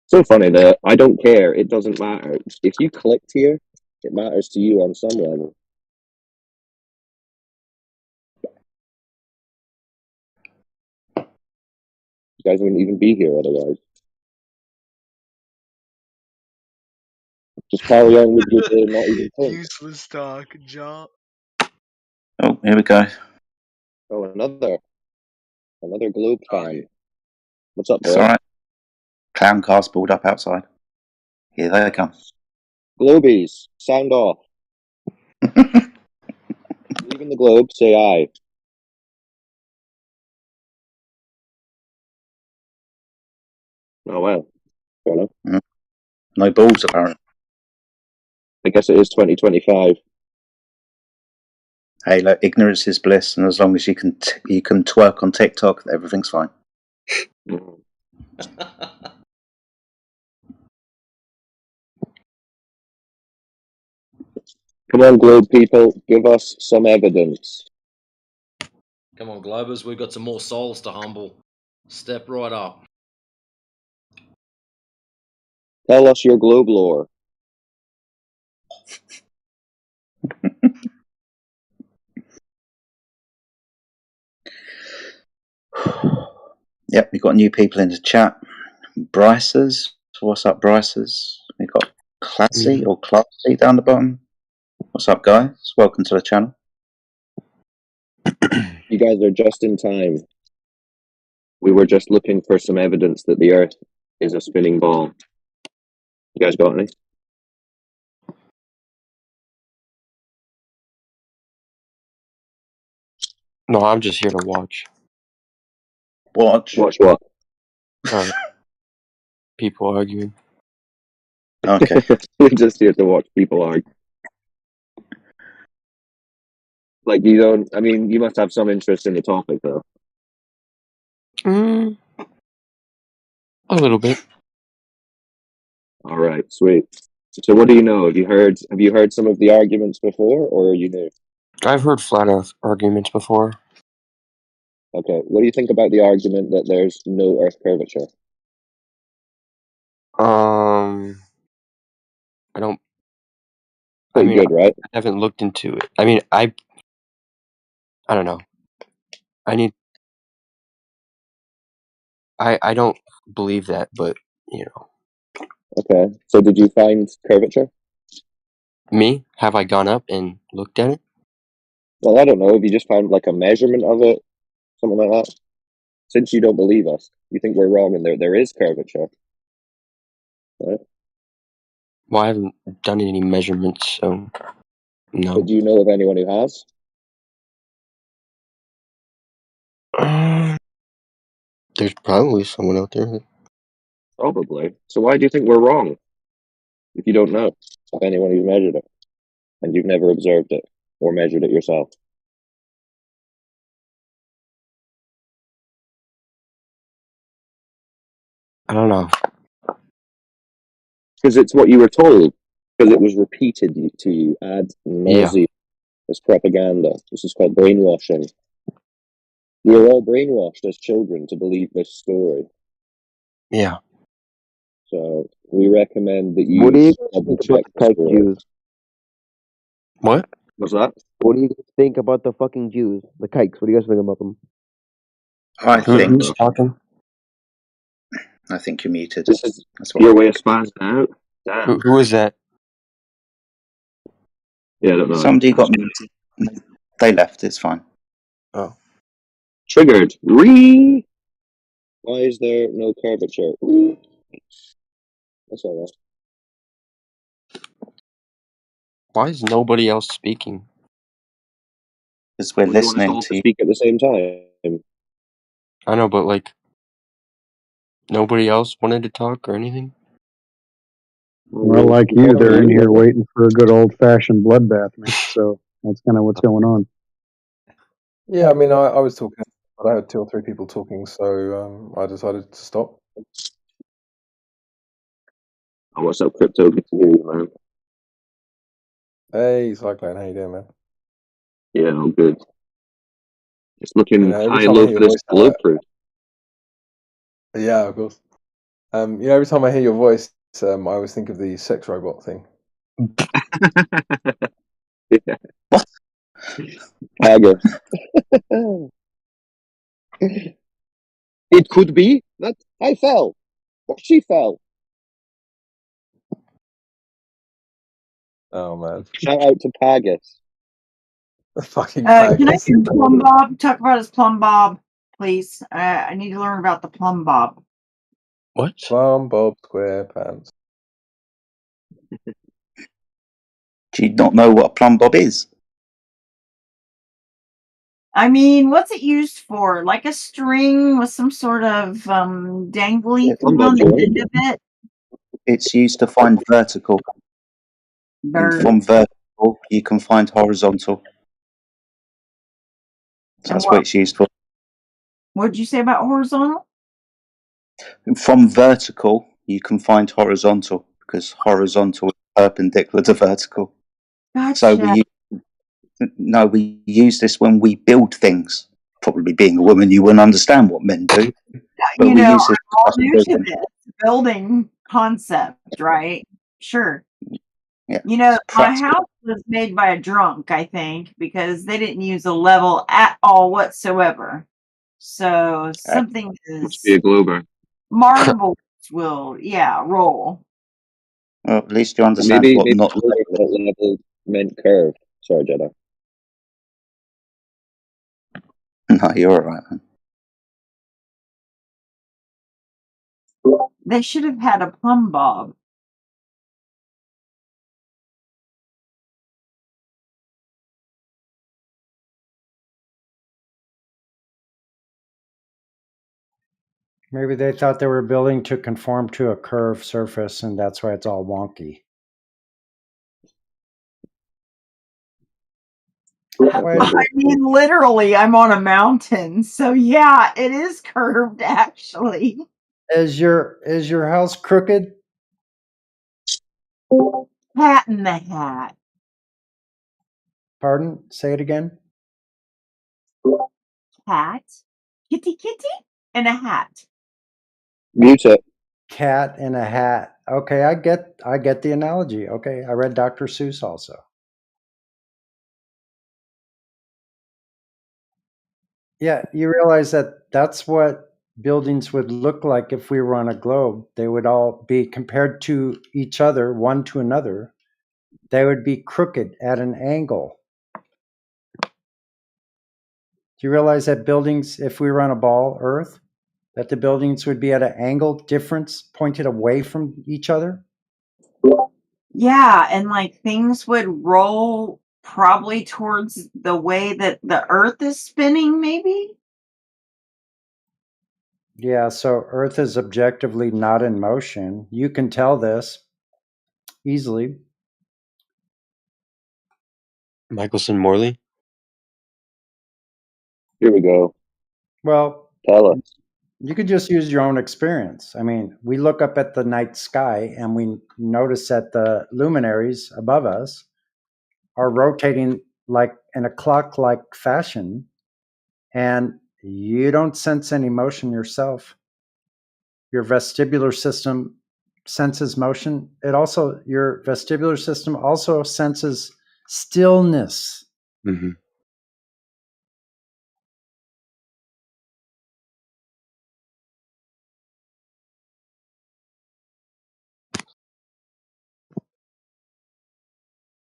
So funny that I don't care, it doesn't matter. If you clicked here, it matters to you on some level. You guys wouldn't even be here otherwise. Just carry on with your day, not even think. Useless talk, John. Oh, here we go. Oh, another globe fan. What's up, It's boy? all right. Clown cars pulled up outside. Here they come. Globies, sound off. Leaving the globe, say aye. Oh, well. Fair enough. No balls, apparently. I guess it is 2025. Hey, look, ignorance is bliss, and as long as you can twerk on TikTok, everything's fine. Come on, globe people, give us some evidence. Come on, Globers, we've got some more souls to humble. Step right up. Tell us your globe lore. Yep, we've got new people in the chat. Bryces, what's up, Bryces? We've got Classy or Classy down the bottom. What's up, guys? Welcome to the channel. You guys are just in time. We were just looking for some evidence that the Earth is a spinning ball. You guys got any? No, I'm just here to watch. Watch what? People arguing. Okay. We're just here to watch people argue. Like, you don't, I mean, you must have some interest in the topic, though. A little bit. All right, sweet. So what do you know? Have you heard some of the arguments before, or are you new? I've heard flat Earth arguments before. Okay, what do you think about the argument that there's no Earth curvature? I don't. Pretty good, right? I haven't looked into it. I mean, I don't know. I don't believe that, but you know. Okay, so did you find curvature? Me? Have I gone up and looked at it? Well, I don't know. Have you just found like a measurement of it, something like that? Since you don't believe us, you think we're wrong, and there is curvature, right? Well, I haven't done any measurements, so no. But do you know of anyone who has? There's probably someone out there. Probably. So why do you think we're wrong? If you don't know of anyone who's measured it, and you've never observed it or measured it yourself. I don't know. Because it's what you were told. Because it was repeated to you ad nauseum. It's propaganda. This is called brainwashing. We were all brainwashed as children to believe this story. Yeah. So we recommend that What do you you double think about check the the kike story. Jews? What? What's that? What do you think about the fucking Jews? The kikes. What do you guys think about them? I think Who's talking? I think you're muted. This is That's what your I way of think. spazzing out. Damn. Who is that? Yeah, I don't know. Somebody got muted. They left. It's fine. Oh. Triggered. Why is there no curvature? That's all right. Why is nobody else speaking? Because we're Well, do you want us listening all to to you. speak at the same time? I know, but like, nobody else wanted to talk or anything? Well, like you, they're in here waiting for a good old fashioned bloodbath, man. So that's kind of what's going on. Yeah, I mean, I was talking, but I heard 2 or 3 people talking, so I decided to stop. Oh, what's up, Crypto? Good to hear you, man. Hey, Cyclone, how you doing, man? Yeah, I'm good. Just looking Every high time I low hear for your this voice, globe proof. yeah, of course. Every time I hear your voice, I always think of the sex robot thing. Yeah. Haggard. It could be that I fell, or she fell. Oh man! Shout out to Pagus. Fucking Can I faggots. hear Plumb Bob talk about his Plumb Bob, please? I need to learn about the Plumb Bob. What? Plum Bob SquarePants. Do you not know what a plumb bob is? I mean, what's it used for? Like a string with some sort of dangly Yeah, thing plumb on bob's the right. end of it? It's used to find vertical, and from vertical you can find horizontal. So And that's what it's used for. what did you say about horizontal? And from vertical you can find horizontal because horizontal is perpendicular to vertical. So Gotcha. we use this when we build things. Probably being a woman, you wouldn't understand what men do, but You we know, use this I'm all for new to building. this building concept, right? Sure. Yeah, You know, it's my practical. house was made by a drunk, I think, because they didn't use a level at all whatsoever. So something Must be a is glober. marbles will, roll. Well, at least you understand Maybe what not glober level is. level meant curved. Sorry, Jedi. No, you're all right, man. They should have had a plumb bob. Maybe they thought they were building to conform to a curved surface, and that's why it's all wonky. I mean, literally, I'm on a mountain, so yeah, it is curved. Actually, Is your house crooked? Hat in the hat. Pardon? Say it again. Hat, kitty, and a hat. Mute it. Cat in a hat. Okay, I get the analogy. Okay, I read Dr. Seuss also. Yeah, you realize that that's what buildings would look like if we were on a globe. They would all be compared to each other, one to another. They would be crooked at an angle. Do you realize that buildings, if we were on a ball Earth, that the buildings would be at an angle difference pointed away from each other? Yeah, and like things would roll probably towards the way that the Earth is spinning, maybe. Yeah, so Earth is objectively not in motion. You can tell this easily. Michelson Morley? Here we go. Well, Tell us. you could just use your own experience. I mean, we look up at the night sky and we notice that the luminaries above us are rotating like in a clock like fashion, and you don't sense any motion yourself. Your vestibular system senses motion. Your vestibular system also senses stillness. Mm-hmm.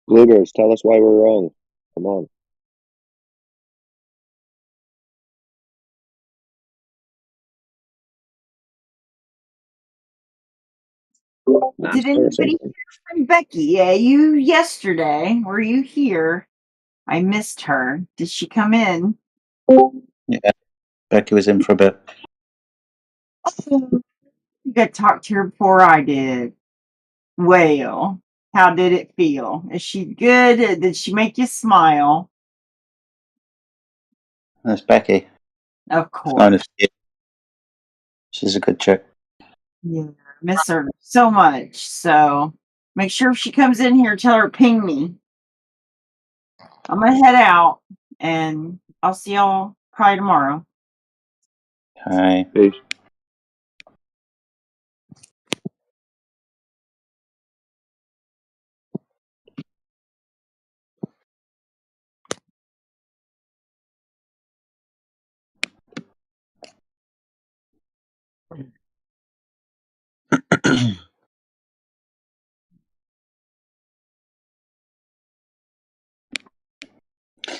Bluebirds, tell us why we're wrong. Come on. Did anybody hear from Becky? You yesterday? Were you here? I missed her. Did she come in? Yeah, Becky was in for a bit. You got to talk to her before I did. Well, how did it feel? Is she good? Did she make you smile? That's Becky. Of I've course. known her for years. She's a good chick. Yeah, I miss her so much. So make sure if she comes in here, tell her ping me. I'm gonna head out, and I'll see y'all probably tomorrow. Hi. Peace.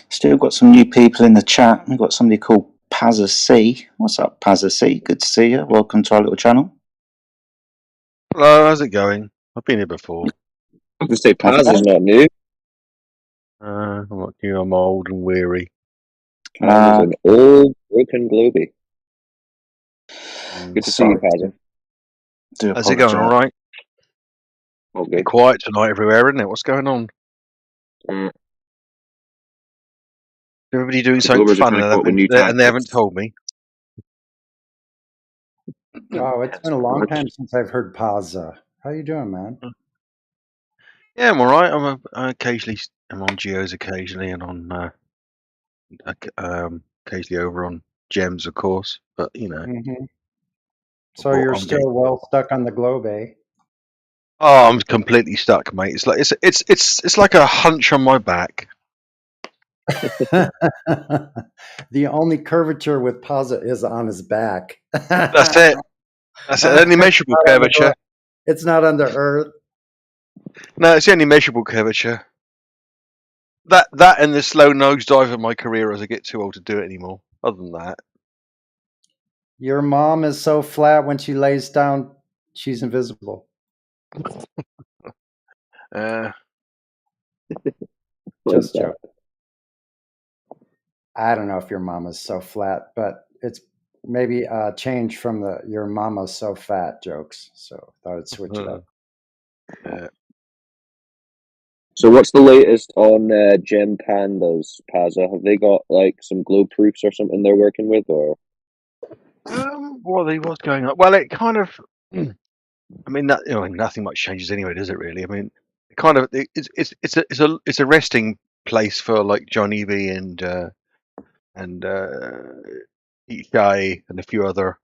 Still got some new people in the chat. We've got somebody called Pazza C. What's up, Pazza C? Good to see you. Welcome to our little channel. Hello, how's it going? I've been here before. I was gonna say Paz is not new. I'm not new. I'm old and weary. Paz is an old broken globy. Mm. Good to see you, Pazza. How's it going? All right. Okay. Quiet tonight everywhere, isn't it? What's going on? Everybody doing The something Globers are fun trying to and come up with new they haven't tactics. told me. Oh, it's been a long time since I've heard Pazza. How you doing, man? Yeah, I'm all right. I occasionally I'm on Geos occasionally and on occasionally over on Gems, of course. But you know, Mm-hmm. So you're I'm getting. still well stuck on the globe, eh? Oh, I'm completely stuck, mate. It's like it's like a hunch on my back. The only curvature with Pazza is on his back. That's it. That's it. Only measurable curvature. It's not on the earth. No, it's the only measurable curvature. That and the slow nosedive of my career as I get too old to do it anymore. Other than that, Your mom is so flat when she lays down, she's invisible. Just joke. I don't know if your mama's so flat, but it's maybe a change from the your mama's so fat jokes. So thought I'd switch it up. So what's the latest on Gem Pandas, Pazza? Have they got like some globe proofs or something they're working with, or? what's going on? Well, it kind of. I mean, nothing much changes anyway, does it? Really? I mean, it kind of it's a resting place for like Johnny B and Guy and a few other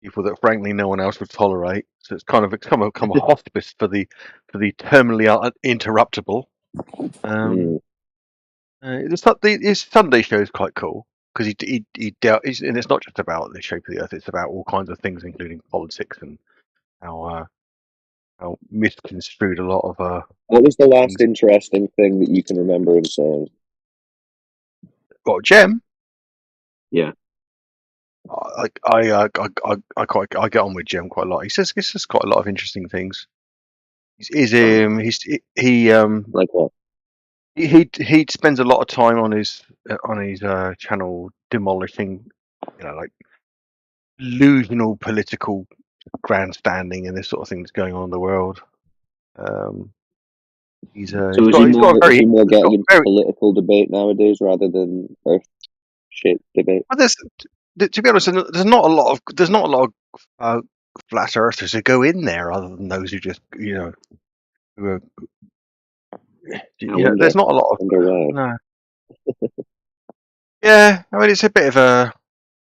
people that frankly no one else would tolerate. So it's kind of become a hospice for the terminally interruptible. His Sunday show is quite cool because and it's not just about the shape of the earth; it's about all kinds of things, including politics and how misconstrued a lot of. What was the last interesting thing that you can remember him saying? Got Gem? Yeah. I get on with Gem quite a lot. He says quite a lot of interesting things. He like what? He spends a lot of time on his channel demolishing, like delusional political grandstanding and this sort of thing that's going on in the world. He's So he's is got, he he's got more a very, getting into political debate nowadays rather than Earth shape debate? Well, to be honest, there's not a lot of flat earthers who go in there other than those who just who are, there's not a lot of no. Yeah, I mean it's a bit of a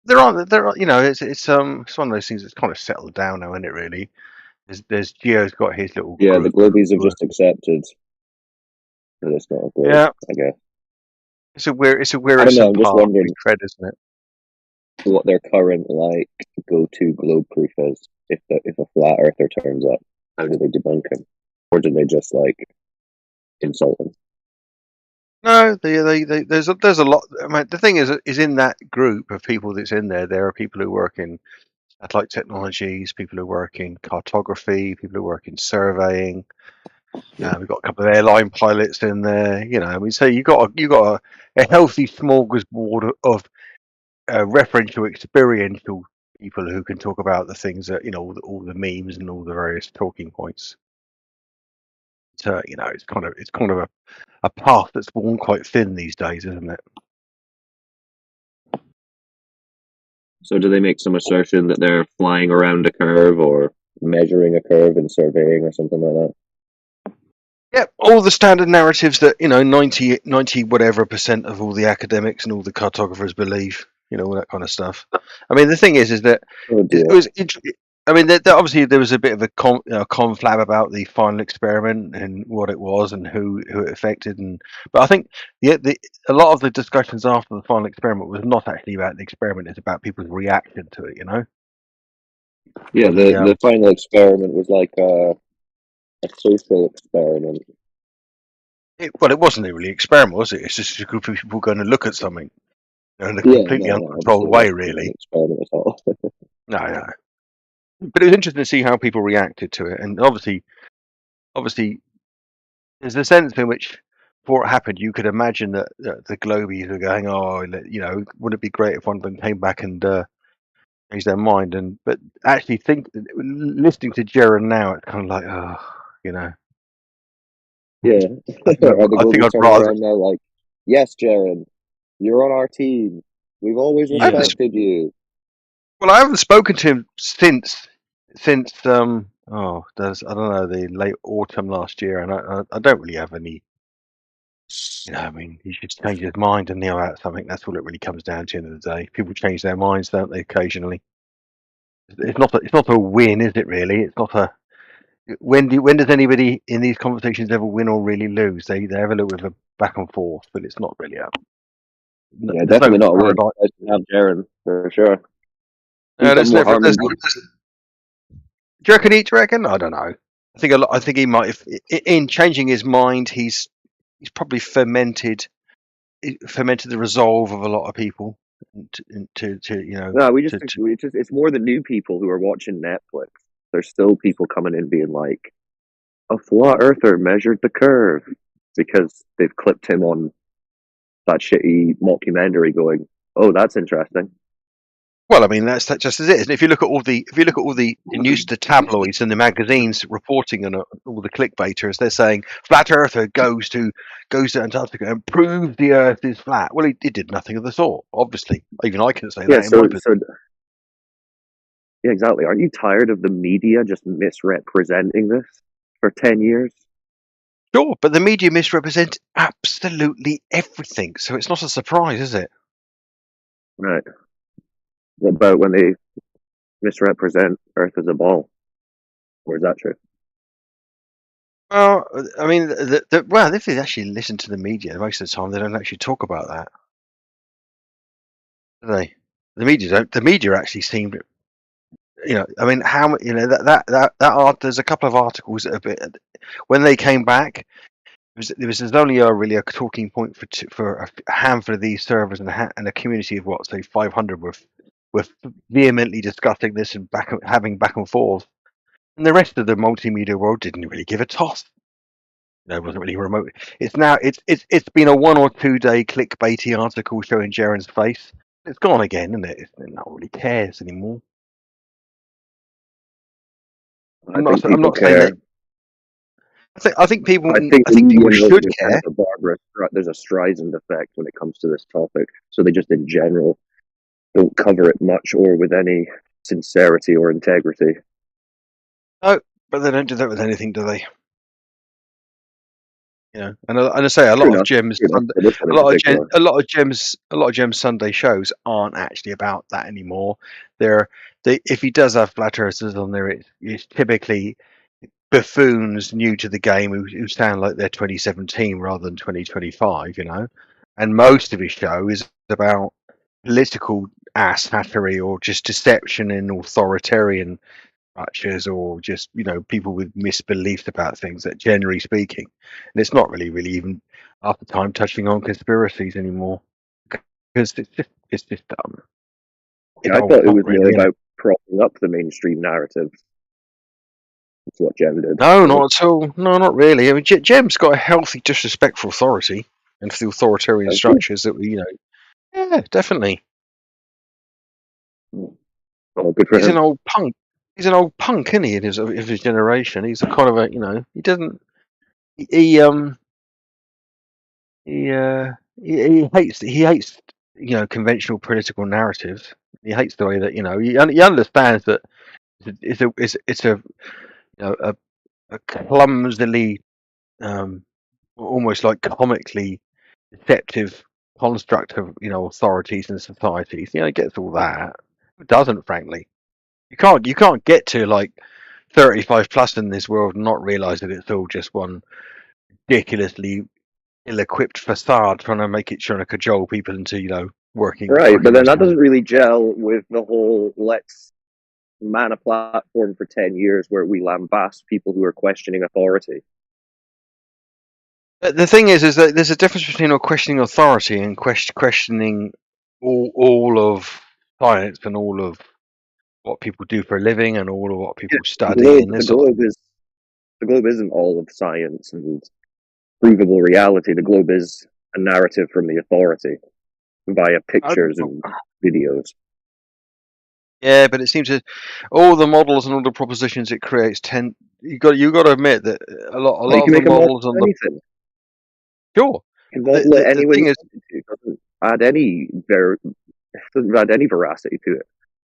there are it's one of those things that's kind of settled down now, isn't it? Really, there's Gio's got his little Yeah, group the Globies have just accepted that it's not a globe. Yeah, I guess it's a wearisome I don't know. I'm just path wondering we tread, isn't it? what their current like go-to globe proof is. If a flat earther turns up, how do they debunk him, or do they just like insult him? No, there's a lot. I mean, the thing is in that group of people that's in there, there are people who work in satellite technologies, people who work in cartography, people who work in surveying. We've got a couple of airline pilots in there. I mean, so you got a healthy smorgasbord of referential, experiential people who can talk about the things that all the memes and all the various talking points. So it's kind of a path that's worn quite thin these days, isn't it? So do they make some assertion that they're flying around a curve or measuring a curve in surveying or something like that? Yeah, all the standard narratives that 90 whatever percent of all the academics and all the cartographers believe, all that kind of stuff. I mean, the thing is that it was. I mean, obviously there was a bit of a conflab about the final experiment and what it was and who it affected, but I think a lot of the discussions after the final experiment was not actually about the experiment; it's about people's reaction to it. Yeah, the final experiment was like a social experiment. Well, it wasn't really an experiment, was it? It's just a group of people going to look at something in a Yeah, completely no, uncontrolled obviously it way, wasn't an really. experiment at all. No. But it was interesting to see how people reacted to it, and obviously, there's a sense in which, before it happened, you could imagine that the Globies were going, "Oh, wouldn't it be great if one of them came back and changed their mind?" But actually, listening to Jaron now, it's kind of like, oh, Yeah. I think Are the I think Globies I'd turning rather. around now like, yes, Jaron, you're on our team. We've always I haven't, respected you. well, I haven't spoken to him since I don't know, the late autumn last year, and I don't really have any. I mean, he should change his mind and kneel out something. That's all it really comes down to. At the end of the day, people change their minds, don't they? Occasionally, it's not a win, is it? Really, it's not a. When does anybody in these conversations ever win or really lose? They have a little bit of a back and forth, but it's not really a. Yeah, There's no definitely not a win. paradigm. Nice to have Jaron, for sure. He's done There's more never. harm than There's. good. Do you reckon? Do you reckon? I don't know. I think he might. If in changing his mind, he's probably fermented the resolve of a lot of people to No, to it's more the new people who are watching Netflix. There's still people coming in being like, a flat earther measured the curve, because they've clipped him on that shitty mockumentary going, oh, that's interesting. Well, I mean that's just as it is. And if you look at all the news, the tabloids and the magazines reporting on all the clickbaiters, they're saying flat earther goes to Antarctica and proves the Earth is flat. Well, he did nothing of the sort. Obviously, even I can say Yeah, that in my position. yeah, exactly. Aren't you tired of the media just misrepresenting this for 10 years? Sure, but the media misrepresent absolutely everything, so it's not a surprise, is it? Right. What about when they misrepresent Earth as a ball? Or is that true? Well, I mean, if they actually listen to the media, most of the time they don't actually talk about that, do they? The media don't. The media actually seem, I mean, how there's a couple of articles that when they came back, there was only really a talking point for a handful of these servers and a community of say 500 were vehemently discussing this and having back and forth, and the rest of the multimedia world didn't really give a toss. It wasn't really remote. It's been a 1 or 2 day clickbaity article showing Jaron's face. It's gone again, isn't it? No one really cares anymore. I think people care. I think people. I think people Indian should voters care. there's a Streisand effect when it comes to this topic. So they just in general don't cover it much or with any sincerity or integrity. No, but they don't do that with anything, do they? And I say a lot of Jim's Sunday shows aren't actually about that anymore. If he does have flat earthers on there, it's typically buffoons new to the game who sound like they're 2017 rather than 2025. And most of his show is about political asshattery or just deception and authoritarian structures, or just people with misbeliefs about things, that generally speaking, and it's not really even half the time touching on conspiracies anymore, because it's just I thought it was more about propping up the mainstream narrative. That's what Jem did. No, not at all. No, not really. I mean, Jem's got a healthy disrespect for authority and for the authoritarian structures that we, yeah, definitely. Oh, good for He's him. an old punk. He's an old punk, isn't he? Of his generation. He's a kind of a, he doesn't. He hates conventional political narratives. He hates the way that he understands that it's a clumsily almost like comically deceptive construct of authorities and societies. He gets all that. Who doesn't, frankly? You can't get to like 35 plus in this world and not realize that it's all just one ridiculously ill-equipped facade trying to cajole people into working. Right, but then that doesn't really gel with the whole let's man a platform for 10 years where we lambast people who are questioning authority. The thing is that there's a difference between questioning authority and questioning all of science and all of what people do for a living and all of what people study and The this sort of thing. globe isn't all of science and provable reality. The globe is a narrative from the authority via pictures and videos. Yeah, but it seems that all the models and all the propositions it creates you got to admit that a lot Well, you of can the make a model models of and the anything. sure You can model it any the way thing you is want it to. It doesn't add any veracity to it.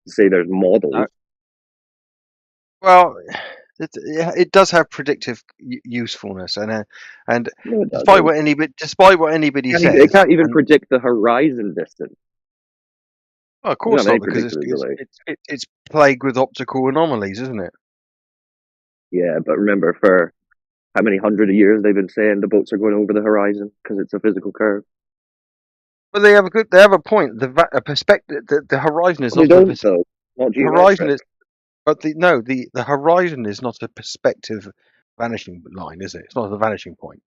To say there's models. well, it does have predictive usefulness and No, it despite doesn't. what anybody It says, can't even and predict the horizon distance. well, of It doesn't course have any not because predictability. it's plagued with optical anomalies, isn't it? Yeah, but remember, for how many hundred of years they've been saying the boats are going over the horizon because it's a physical curve. But they have a point. A perspective. The horizon is Well, they not a don't though. Not the horizon geometric. is, but the horizon is not a perspective vanishing line, is it? It's not a vanishing point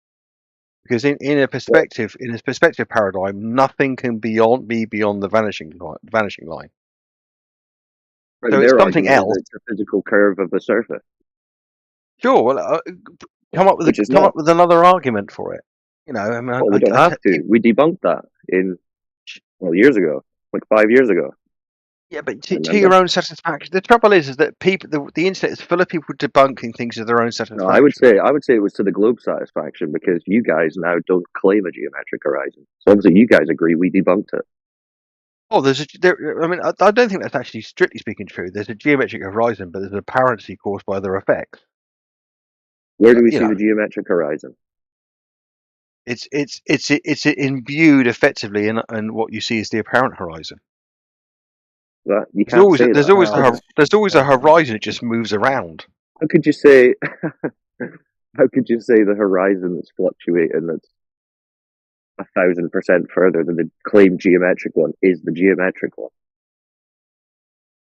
because in a perspective paradigm, nothing can be beyond the vanishing line. Right, So it's their something argument is else. it's a physical curve of the surface, Sure. Well, come up which is not. with another argument for it. You know, I mean, Well, we don't have to. We debunked that years ago, like 5 years ago. yeah, but to Remember? your own satisfaction. The trouble is that the internet is full of people debunking things to their own No, satisfaction. I would say it was to the globe satisfaction because you guys now don't claim a geometric horizon. So obviously you guys agree we debunked it. Oh, I mean, I don't think that's actually strictly speaking true. There's a geometric horizon, but there's an apparency caused by other effects. Where do we see the geometric horizon? It's imbued effectively in what you see as the apparent horizon. That you can't say There's that. always a horizon. It just moves around. How could you say? How could you say the horizon that's fluctuating that's 1,000% further than the claimed geometric one is the geometric one?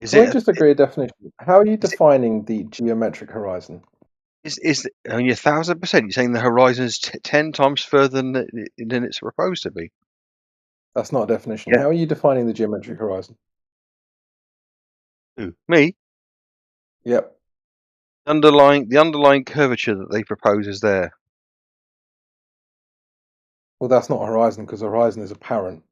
Can we just agree a definition? How are you defining the geometric horizon? Is only 1,000%? You're saying the horizon is 10 times further than it's supposed to be? That's not a definition. Yeah. How are you defining the geometric horizon? Who? Me? Yep. The underlying curvature that they propose is there. Well, that's not a horizon because a horizon is apparent.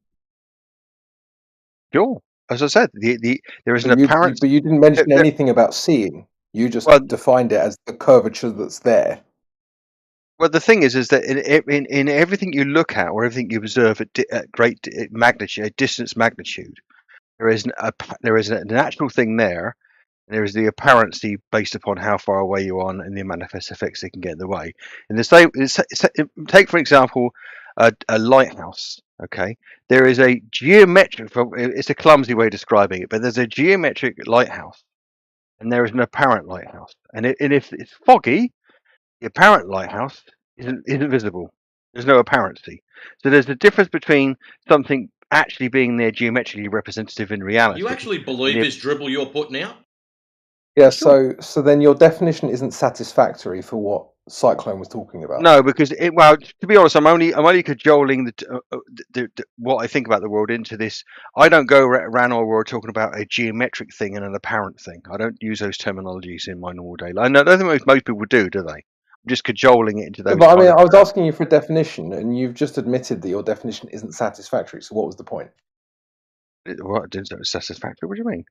Sure. As I said, there is an But apparent. But you didn't mention anything about seeing. You just defined it as the curvature that's there. Well, the thing is that in everything you look at or everything you observe at great magnitude, distance magnitude, there is a natural thing there. There is the apparency based upon how far away you are and the manifest effects they can get in the way. And the same, take for example, a lighthouse. Okay, there is a geometric. It's a clumsy way of describing it, but there's a geometric lighthouse, and there is an apparent lighthouse. And if it's foggy, the apparent lighthouse isn't visible. There's no apparency. So there's a difference between something actually being there geometrically representative in reality. You actually believe this dribble you're putting out? Yeah, so then your definition isn't satisfactory for what Cyclone was talking about. No, because to be honest, I'm only cajoling what I think about the world into this. I don't go around our world talking about a geometric thing and an apparent thing. I don't use those terminologies in my normal day life. I don't think most people do they? I'm just cajoling it into those. But I mean, I was asking you for a definition, and you've just admitted that your definition isn't satisfactory. So what was the point? What didn't say it was satisfactory? What do you mean?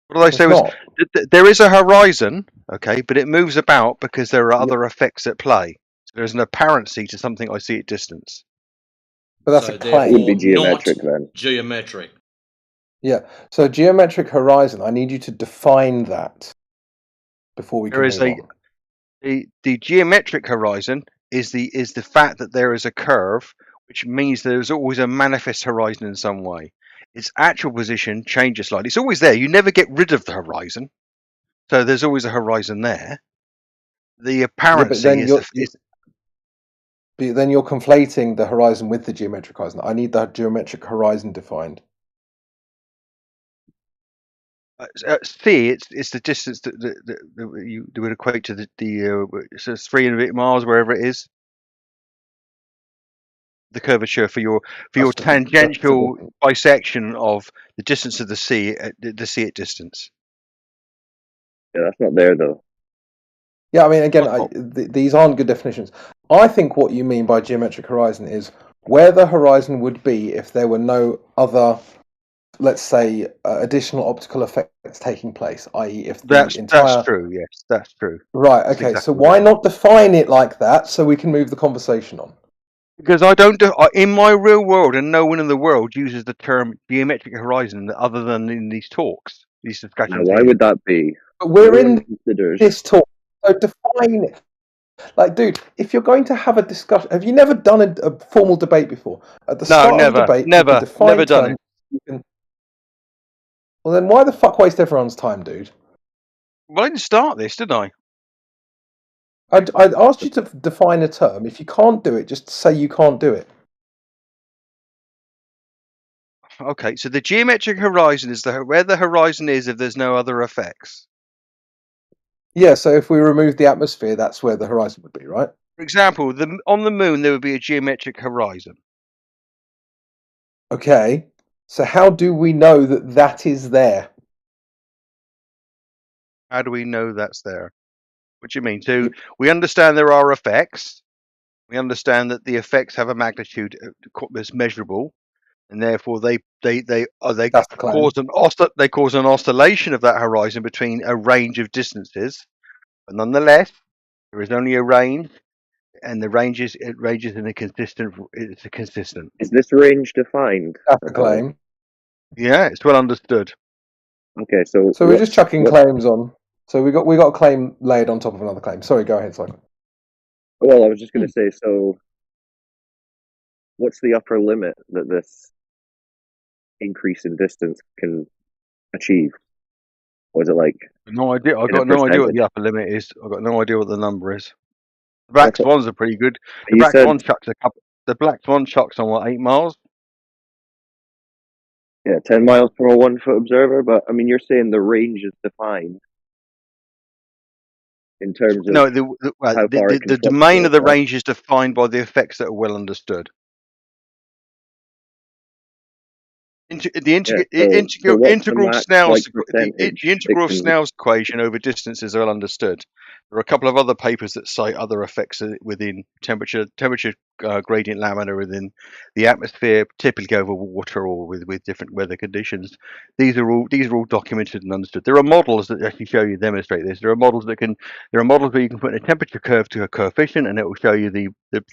What did I say was there is a horizon, okay, but it moves about because there are other effects at play. So there's an apparency to something I see at distance. But that's a claim. It wouldn't be geometric then. Geometric. Yeah. So geometric horizon. I need you to define that before we can move on. The geometric horizon is the fact that there is a curve, which means there's always a manifest horizon in some way. Its actual position changes slightly. It's always there. You never get rid of the horizon, so there's always a horizon there. The apparency But then you're conflating the horizon with the geometric horizon. I need the geometric horizon defined. C, it's the distance that you would equate to the so it's 3 and a bit miles wherever it is. the curvature for your That's tangential bisection of the distance of the sea at distance. Yeah, that's not there though. Yeah, I mean, again, these aren't good definitions. I think what you mean by geometric horizon is where the horizon would be if there were no other, let's say, additional optical effects taking place, i.e., if the entire... That's true. Yes, that's true. Right. That's Okay. So exactly why right. not define it like that so we can move the conversation on? Because I don't do in my real world, and no one in the world uses the term geometric horizon other than in these talks, these discussions. Now, why would that be? But we're No in one considers. this talk, so define it. Like, dude, if you're going to have a discussion, have you never done a formal debate before? At the start of the debate, you can define never done terms. Well, then why the fuck waste everyone's time, dude? Well, I didn't start this, did I? I'd asked you to define a term. If you can't do it, just say you can't do it. Okay, so the geometric horizon is where the horizon is if there's no other effects. Yeah, so if we remove the atmosphere, that's where the horizon would be, right? For example, on the moon there would be a geometric horizon. Okay, so how do we know that that is there? How do we know that's there? What do you mean? So we understand there are effects. We understand that the effects have a magnitude that's measurable, and therefore they cause an oscillation of that horizon between a range of distances. But nonetheless, there is only a range, and it ranges in a consistent. It's a consistent. Is this range defined? That's the claim. Yeah, it's well understood. Okay, so we're just chucking claims on. So we got a claim laid on top of another claim. Sorry, go ahead, Simon. Well, I was just going to say, so what's the upper limit that this increase in distance can achieve? Or is it like... No idea. I've got no idea what the upper limit is. I've got no idea what the number is. The black swans are pretty good. The black swan chucks The black swan chucks on what, 8 miles? Yeah, 10 miles per 1 foot observer. But I mean, you're saying the range is defined in terms of No, how far it can the domain of the fluctuate, right? range is defined by the effects that are well understood. The integral Snell's equation over distances are well understood. There are a couple of other papers that cite other effects within temperature gradient lamina within the atmosphere, typically over water or with different weather conditions. These are all documented and understood. There are models that actually show you demonstrate this. There are models where you can put in a temperature curve to a coefficient, and it will show you the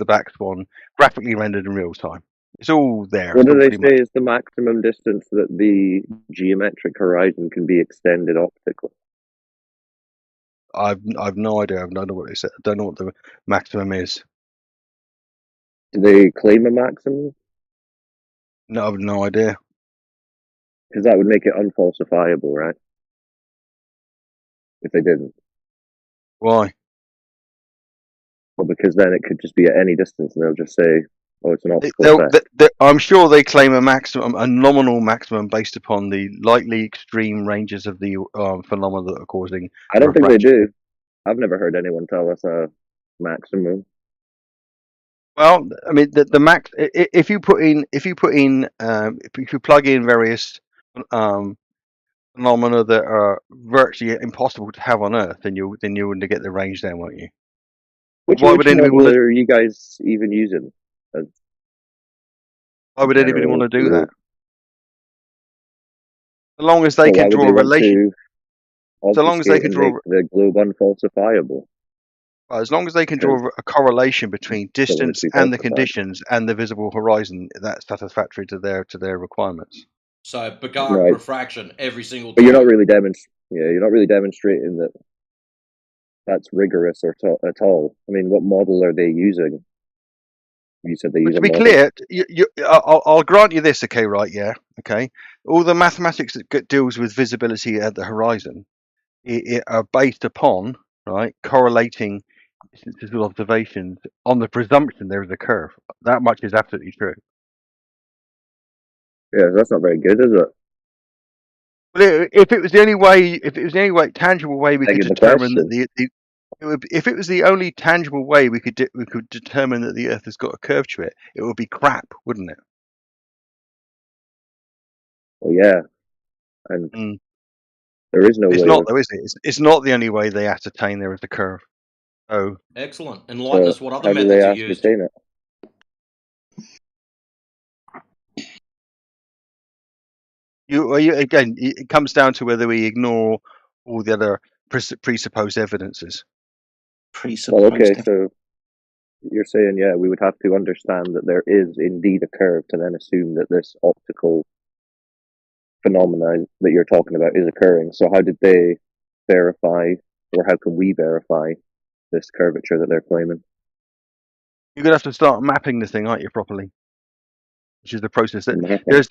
black swan graphically rendered in real time. It's all there. What do they say is the maximum distance that the geometric horizon can be extended optically? I've no idea. I don't know what they said. I don't know what the maximum is. Do they claim a maximum? No, I've no idea. Because that would make it unfalsifiable, right? If they didn't. Why? Well, because then it could just be at any distance, and they'll just say, "Oh, it's an optical effect." I'm sure they claim a nominal maximum based upon the likely extreme ranges of the phenomena that are causing. I don't think they do. I've never heard anyone tell us a maximum. Well, I mean, the max. If you plug in various phenomena that are virtually impossible to have on Earth, then you wouldn't get the range then, won't you? Which model are you guys even using? Why would anybody want to do that? So long as they can draw a relation. So long as they can draw the globe unfalsifiable. As long as they can draw a correlation between distance and the conditions and the visible horizon, that's satisfactory to their requirements. So Picard refraction every single time. But you're not really demonstrating that that's rigorous at all. I mean, what model are they using? You said they use to be clear, I'll grant you this, okay, right? Yeah, okay. All the mathematics that deals with visibility at the horizon are based upon correlating distances with observations on the presumption there is a curve. That much is absolutely true. Yeah, that's not very good, is it? But if it was the only way, tangible way we could determine that if it was the only tangible way we could determine that the Earth has got a curve to it, it would be crap, wouldn't it? Well, yeah, and there is no It's way. not though, is it? It's not the only way they ascertain there is a curve. Oh, Excellent. Enlighten us what other how do they methods are used. ascertain it? Again, it comes down to whether we ignore all the other presupposed evidences. Well, okay, so you're saying, yeah, we would have to understand that there is indeed a curve to then assume that this optical phenomenon that you're talking about is occurring. So how did they verify, or how can we verify this curvature that they're claiming? You're gonna have to start mapping the thing, aren't you, properly? Which is the process that there's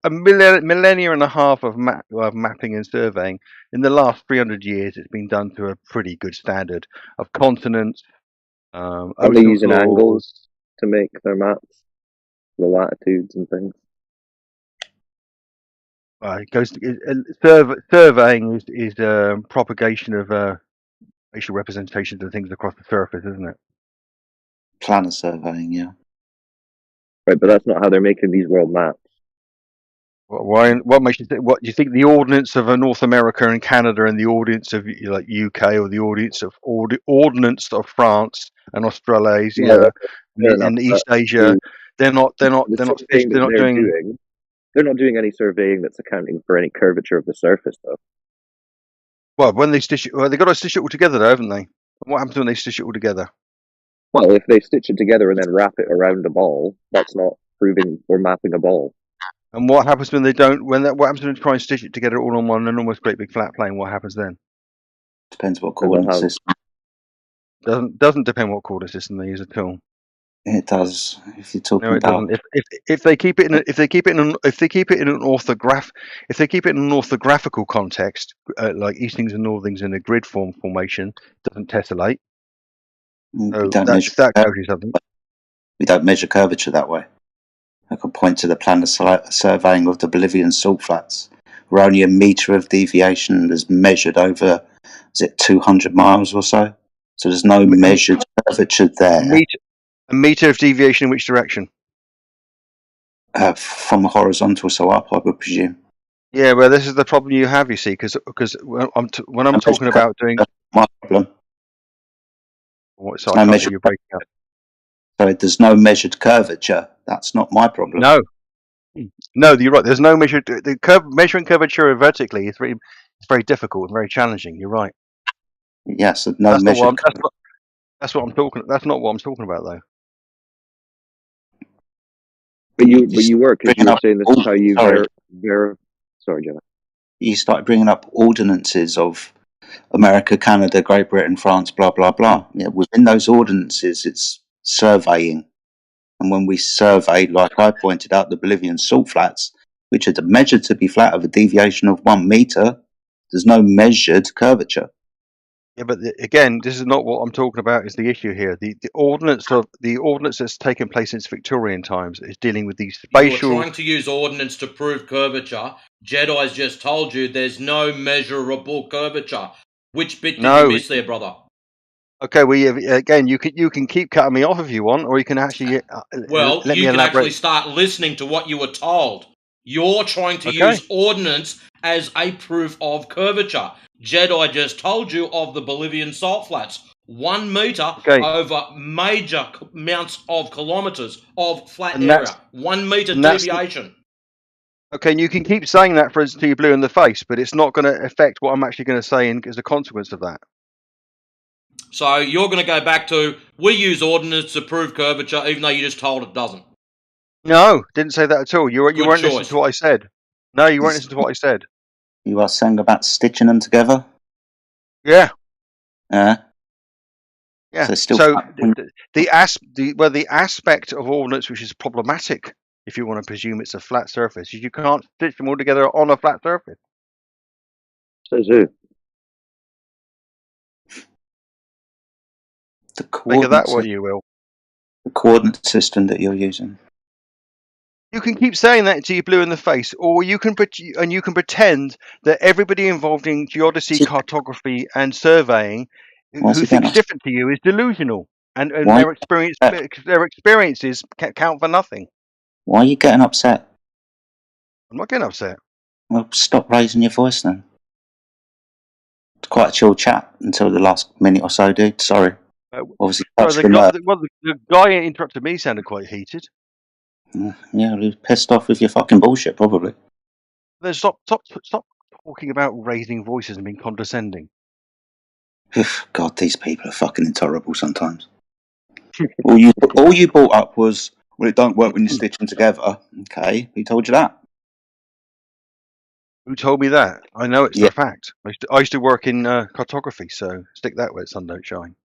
a millennia and a half of mapping and surveying. In the last 300 years, it's been done to a pretty good standard of continents, Are they ocean using floors. angles to make their maps, the latitudes and things? Surveying is propagation of spatial representations of things across the surface, isn't it? Planar surveying, yeah. Right, but that's not how they're making these world maps. Why? What makes you think? What do you think? The ordnance of North America and Canada, and the ordnance of like UK, or the ordnance of France and Australasia, and East Asia? They're not doing. They're not doing any surveying that's accounting for any curvature of the surface, though. Well, when they stitch it, they've got to stitch it all together, though, haven't they? What happens when they stitch it all together? Well, if they stitch it together and then wrap it around a ball, that's not proving or mapping a ball. And what happens when they don't? What happens when they try and stitch it together all on one enormous, great big flat plane? What happens then? Depends what coordinate system. Doesn't depend what coordinate system they use at all. It does. If you're talking No, it about doesn't. If they keep it in an orthographical context, like eastings and northings in a grid formation, it doesn't tessellate. So that tells you something. We don't measure curvature that way. I could point to the planar surveying of the Bolivian salt flats, where only a metre of deviation is measured over, is it 200 miles or so? So there's no measured curvature there. A metre of deviation in which direction? From horizontal, so up, I would presume. Yeah, well, this is the problem you have, you see, because when I'm talking about doing my problem. So I can't hear you breaking up. So there's no measured curvature. That's not my problem. No, you're right. There's no measured. Measuring curvature vertically is very difficult and very challenging. You're right. Yes, no measured. That's what I'm talking. That's not what I'm talking about, though. But you were, because you were saying this is how you Sorry, Jenna. You started bringing up ordinances of America, Canada, Great Britain, France, blah blah blah. Yeah, within those ordinances, it's surveying, and when we survey, like I pointed out, the Bolivian salt flats, which are measured to be flat of a deviation of 1 meter, there's no measured curvature. Yeah, but again, this is not what I'm talking about. Is the issue here? The ordinance that's taken place since Victorian times is dealing with these spatial. You're trying to use ordnance to prove curvature. Jedi's just told you there's no measurable curvature. Which bit did you miss there, brother? Okay, well, again, you can keep cutting me off if you want, or you can actually well, let you me can elaborate. Actually start listening to what you were told. You're trying to use ordnance as a proof of curvature. Jedi just told you of the Bolivian salt flats. 1 meter over major amounts of kilometers of flat area. 1 meter deviation. Okay, and you can keep saying that for until you're blue in the face, but it's not going to affect what I'm actually going to say as a consequence of that. So you're going to go back to, we use ordnance to prove curvature, even though you just told it doesn't. No, didn't say that at all. You weren't listening to what I said. No, you weren't listening to what I said. You are saying about stitching them together? Yeah. Yeah. So the aspect of ordnance which is problematic, if you want to presume it's a flat surface, is you can't stitch them all together on a flat surface. Says who? The coordinate that what you will. The coordinate system that you're using. You can keep saying that until you're blue in the face, or you can pretend that everybody involved in geodesy, cartography, and surveying, who thinks different to you, is delusional, and their experiences count for nothing. Why are you getting upset? I'm not getting upset. Well, stop raising your voice then. It's quite a chill chat until the last minute or so, dude. Sorry. Obviously, touched the nerve. The guy who interrupted me sounded quite heated. Yeah, he was pissed off with your fucking bullshit, probably. Then stop talking about raising voices and being condescending. God, these people are fucking intolerable sometimes. all you brought up was, well, it don't work when you stitch them together. Okay, who told you that? Who told me that? I know it's for a fact. I used to work in cartography, so stick that where the sun don't shine.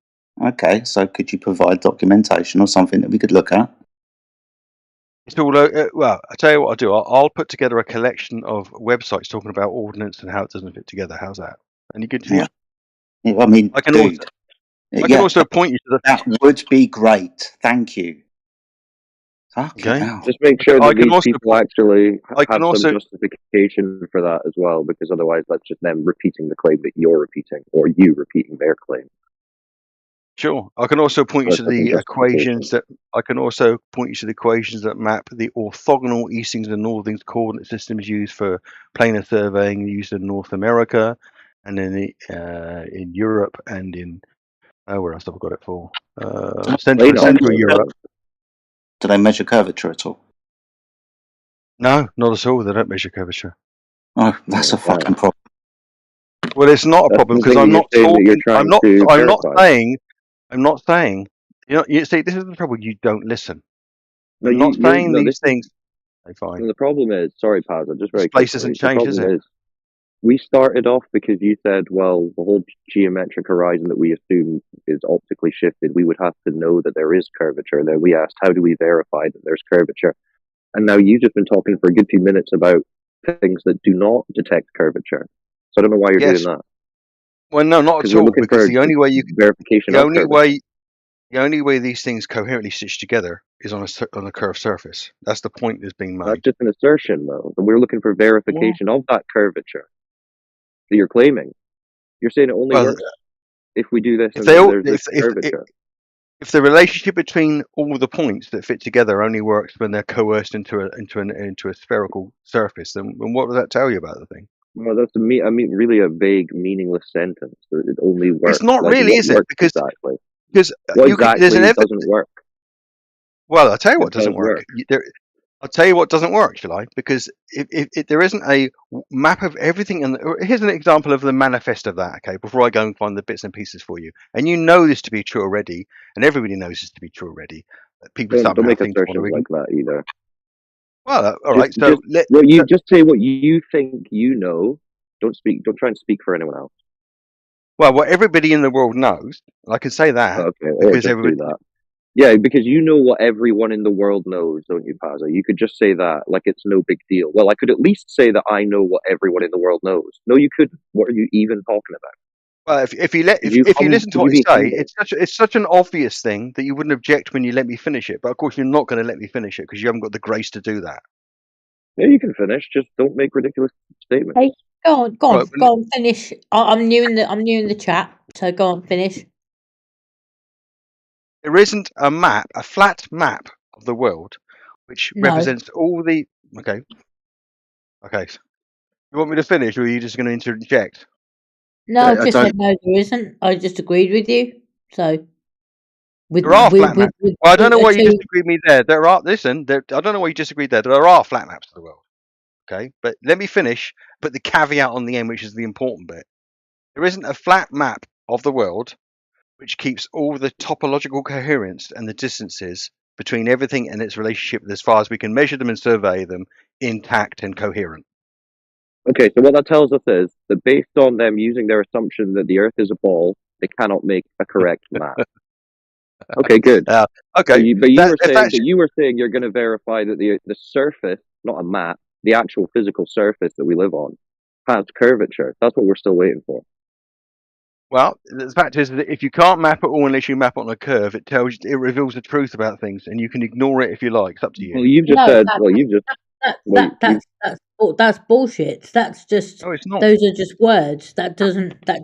Okay, so could you provide documentation or something that we could look at? It's all well. I tell you what I'll do. I'll put together a collection of websites talking about ordnance and how it doesn't fit together. How's that? Any good to you? Yeah, I mean, I can dude, also point you to the. That would be great. Thank you. Okay. Just make sure that these people actually have some justification for that as well, because otherwise that's just them repeating the claim that you're repeating, or you repeating their claim. Sure. I can also point you to the equations that map the orthogonal eastings and northings coordinate systems used for planar surveying used in North America, and in Europe, and in where else have I got it for? Central Europe. Do they measure curvature at all? No, not at all. They don't measure curvature. Oh, that's a fucking problem. Well, it's not a problem because I'm not talking. I'm not saying. You see, this is the trouble. You don't listen. No, I'm not saying these things. Fine. The problem is, sorry, Paz, just very quickly. This place hasn't changed, is it? We started off because you said, well, the whole geometric horizon that we assume is optically shifted, we would have to know that there is curvature. Then we asked, how do we verify that there's curvature? And now you've just been talking for a good few minutes about things that do not detect curvature. So I don't know why you're doing that. Well, no, not at all. Because the only way you can verification the only way these things coherently stitch together is on a curved surface. That's the point that's being made. That's just an assertion, though. And we're looking for verification of that curvature that you're claiming. You're saying it only works if we do this. If the relationship between all the points that fit together only works when they're coerced into a spherical surface, then what does that tell you about the thing? Well, that's really a vague, meaningless sentence. It only works. It's not really, is it? Because there's an doesn't work. Well, I'll tell you what doesn't work. I'll tell you what doesn't work, shall I? Because if there isn't a map of everything, here's an example of the manifest of that. Okay, before I go and find the bits and pieces for you, and you know this to be true already, and everybody knows this to be true already. People don't make assertions like that either. Well, all right. You just say what you think you know. Don't try and speak for anyone else. Well, what everybody in the world knows, I can say that. Okay, or just do that. Yeah, because you know what everyone in the world knows, don't you, Pazza? You could just say that like it's no big deal. Well, I could at least say that I know what everyone in the world knows. No, you couldn't. What are you even talking about? Well, if you listen to what I say, it's such an obvious thing that you wouldn't object when you let me finish it. But of course, you're not going to let me finish it because you haven't got the grace to do that. Yeah, you can finish. Just don't make ridiculous statements. Hey, go on, finish. I'm new in the chat, so go on, finish. There isn't a flat map of the world, which represents all the. Okay. You want me to finish, or are you just going to interject? No, I just said no, there isn't. I just agreed with you. So. There are flat maps. Well, I don't know why you disagreed with me there. I don't know why you disagreed there. There are flat maps of the world. Okay, but let me finish. Put the caveat on the end, which is the important bit. There isn't a flat map of the world which keeps all the topological coherence and the distances between everything and its relationship, as far as we can measure them and survey them, intact and coherent. Okay, so what that tells us is that based on them using their assumption that the Earth is a ball, they cannot make a correct map. Okay, good. Okay, but you were saying you're going to verify that the surface, not a map, the actual physical surface that we live on, has curvature. That's what we're still waiting for. Well, the fact is that if you can't map it all unless you map it on a curve, it reveals the truth about things, and you can ignore it if you like. It's up to you. Well, you've just No, said. Well, you've just. that's bullshit. That's just No, it's not. those are just words. That doesn't make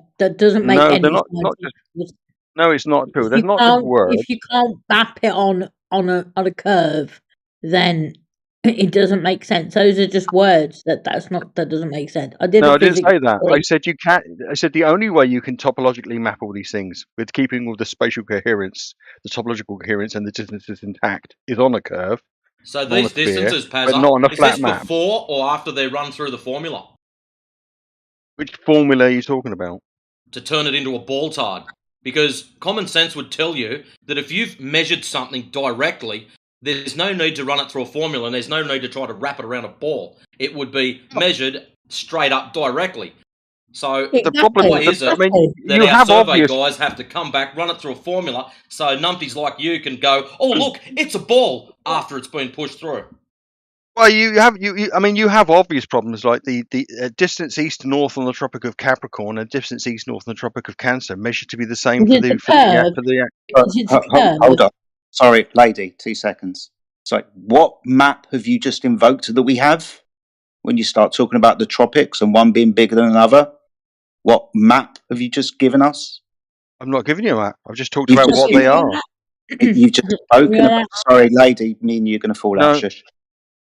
No, any they're sense. not just. No, it's not true. There's not just words. If you can't map it on a curve, then it doesn't make sense. Those are just words. That doesn't make sense. I did No, a I didn't physics say that. I degree. said you can't. I said the only way you can topologically map all these things with keeping all the spatial coherence, the topological coherence, and the distances intact is on a curve. So not on a these sphere, distances, but Pazza, not on a is flat this map. before or after they run through the formula Which formula are you talking about? to turn it into a ball tard? Because common sense would tell you that if you've measured something directly, there's no need to run it through a formula and there's no need to try to wrap it around a ball. It would be measured straight up directly. So The problem, why is it that you our have survey obvious. guys have to come back, run it through a formula, so numpties like you can go, oh look, it's a ball after it's been pushed through? Well, you have obvious problems like the distance east to north on the Tropic of Capricorn and distance east north on the Tropic of Cancer measured to be the same for the Hold on. Sorry, lady, 2 seconds. Sorry, what map have you just invoked that we have? When you start talking about the tropics and one being bigger than another, what map have you just given us? I'm not giving you a map. I've just talked about what they are. You've just spoken about. Sorry, lady, me and you're going to fall out. Shush.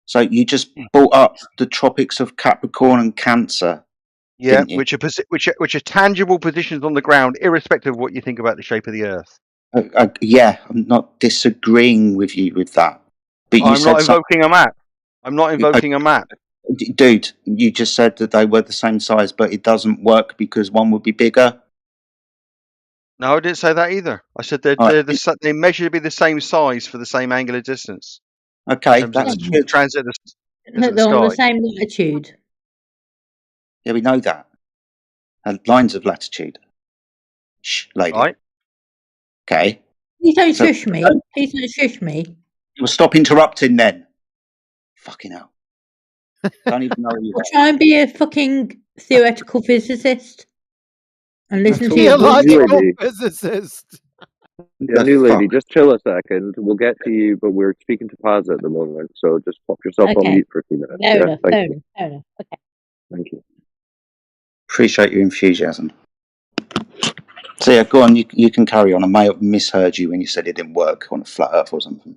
So you just brought up the tropics of Capricorn and Cancer. Yeah, which are tangible positions on the ground, irrespective of what you think about the shape of the Earth. Yeah, I'm not disagreeing with you with that. But I'm not invoking a map. I'm not invoking a map. Dude, you just said that they were the same size, but it doesn't work because one would be bigger. No, I didn't say that either. I said they measure to be the same size for the same angular distance. Okay, that's good. Transit They're on the same latitude. Yeah, we know that. And lines of latitude. Shh, lady. Right. Okay. Please don't shush me. Please don't shush me. Well, stop interrupting then. Fucking hell. Don't even know who you I'll try and be a fucking theoretical physicist and listen to your Theological physicist. Yeah, new lady, just chill a second. We'll get to you, but we're speaking to Paz at the moment, so just pop yourself on mute for a few minutes. Fair Yeah, enough. Okay. Thank you. Appreciate your enthusiasm. So yeah, go on. You can carry on. I may have misheard you when you said it didn't work on a flat Earth or something.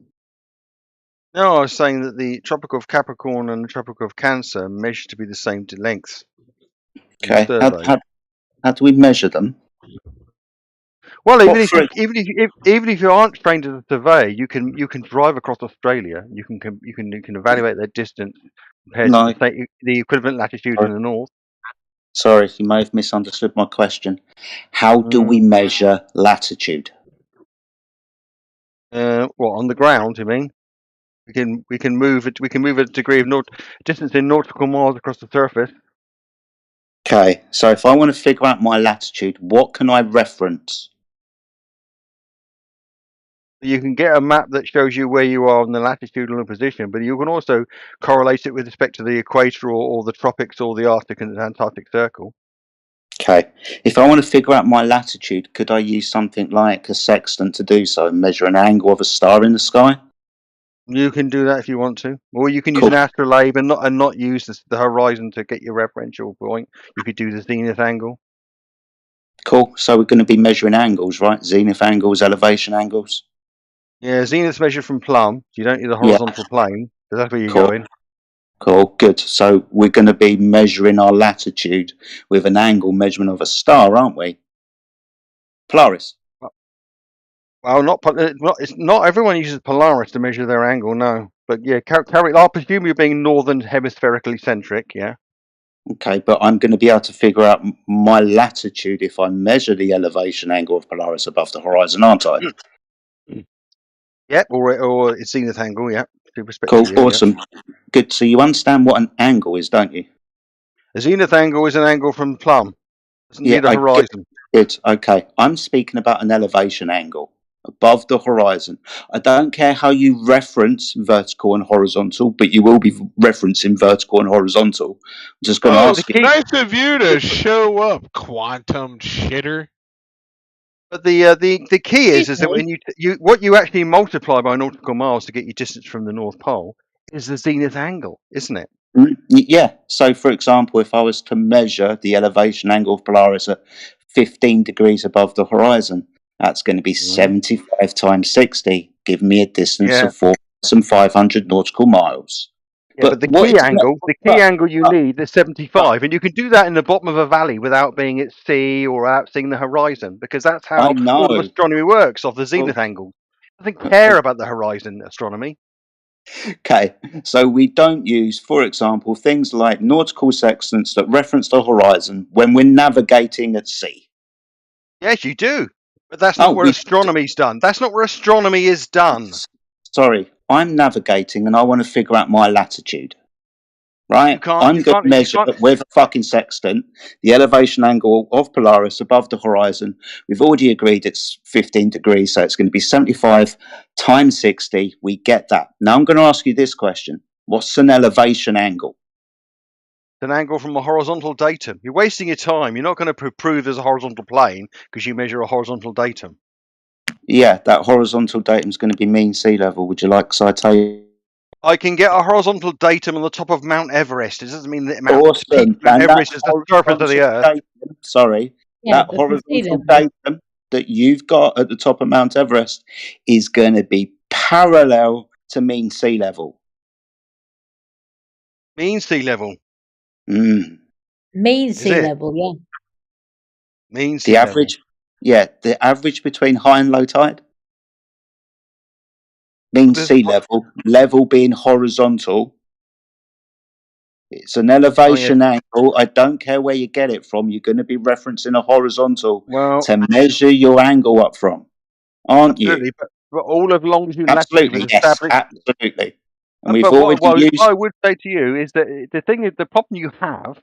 No, I was saying that the Tropic of Capricorn and the Tropic of Cancer measure to be the same length. Okay. How do we measure them? Well, even if you aren't trained as a surveyor, you can drive across Australia. You can evaluate their distance compared to the equivalent latitude in the north. Sorry, you may have misunderstood my question. How do we measure latitude? On the ground, you mean? We can move it. We can move a degree of distance in nautical miles across the surface. Okay, so if I want to figure out my latitude, what can I reference? You can get a map that shows you where you are in the latitudinal position, but you can also correlate it with respect to the equator or the tropics or the Arctic and Antarctic Circle. Okay, if I want to figure out my latitude, could I use something like a sextant to do so and measure an angle of a star in the sky? You can do that if you want to, or you can use an astrolabe and not use the horizon to get your referential point. You could do the zenith angle. Cool. So we're going to be measuring angles, right? Zenith angles, elevation angles. Yeah, zenith's measured from plumb. You don't need the horizontal plane, because that's where you're going. Cool. Good. So we're going to be measuring our latitude with an angle measurement of a star, aren't we? Polaris. Well, not everyone uses Polaris to measure their angle, no. But yeah, I'll presume you're being northern hemispherically centric, yeah. Okay, but I'm going to be able to figure out my latitude if I measure the elevation angle of Polaris above the horizon, aren't I? Yep, or it's zenith angle, yeah. Cool, awesome. Good. So you understand what an angle is, don't you? A zenith angle is an angle from plumb. It's near the horizon. Good. Okay. I'm speaking about an elevation angle above the horizon. I don't care how you reference vertical and horizontal, but you will be referencing vertical and horizontal. I'm just going to ask you. Nice of you to show up, quantum shitter. But the key is that when what you actually multiply by nautical miles to get your distance from the North Pole is the zenith angle, isn't it? Yeah. So, for example, if I was to measure the elevation angle of Polaris at 15 degrees above the horizon, that's going to be 75 times 60, giving me a distance of 4,500 nautical miles. Yeah, but the key angle you need is 75, and you can do that in the bottom of a valley without being at sea or out seeing the horizon, because that's how all of astronomy works, off the zenith angle. It doesn't care about the horizon astronomy. Okay, so we don't use, for example, things like nautical sextants that reference the horizon when we're navigating at sea. Yes, you do, but that's not where astronomy's done. That's not where astronomy is done. Sorry, I'm navigating and I want to figure out my latitude. Right? I'm going to measure with a fucking sextant the elevation angle of Polaris above the horizon. We've already agreed it's 15 degrees, so it's going to be 75 times 60. We get that. Now I'm going to ask you this question. What's an elevation angle? An angle from a horizontal datum. You're wasting your time. You're not going to prove there's a horizontal plane because you measure a horizontal datum. Yeah, that horizontal datum is going to be mean sea level. Would you like citation? I can get a horizontal datum on the top of Mount Everest. It doesn't mean that Awesome. Mount Everest is the surface of the Earth. That horizontal datum that you've got at the top of Mount Everest is going to be parallel to mean sea level. Mean sea level. Mean sea level, yeah. Mean sea the average, level. Yeah, the average between high and low tide. Mean sea level, level being horizontal. It's an elevation angle. I don't care where you get it from. You're going to be referencing a horizontal to measure your angle up from, aren't you? But all of longitude and absolutely, latitude was established. Yes, absolutely. And we've what I would say to you is that the problem you have,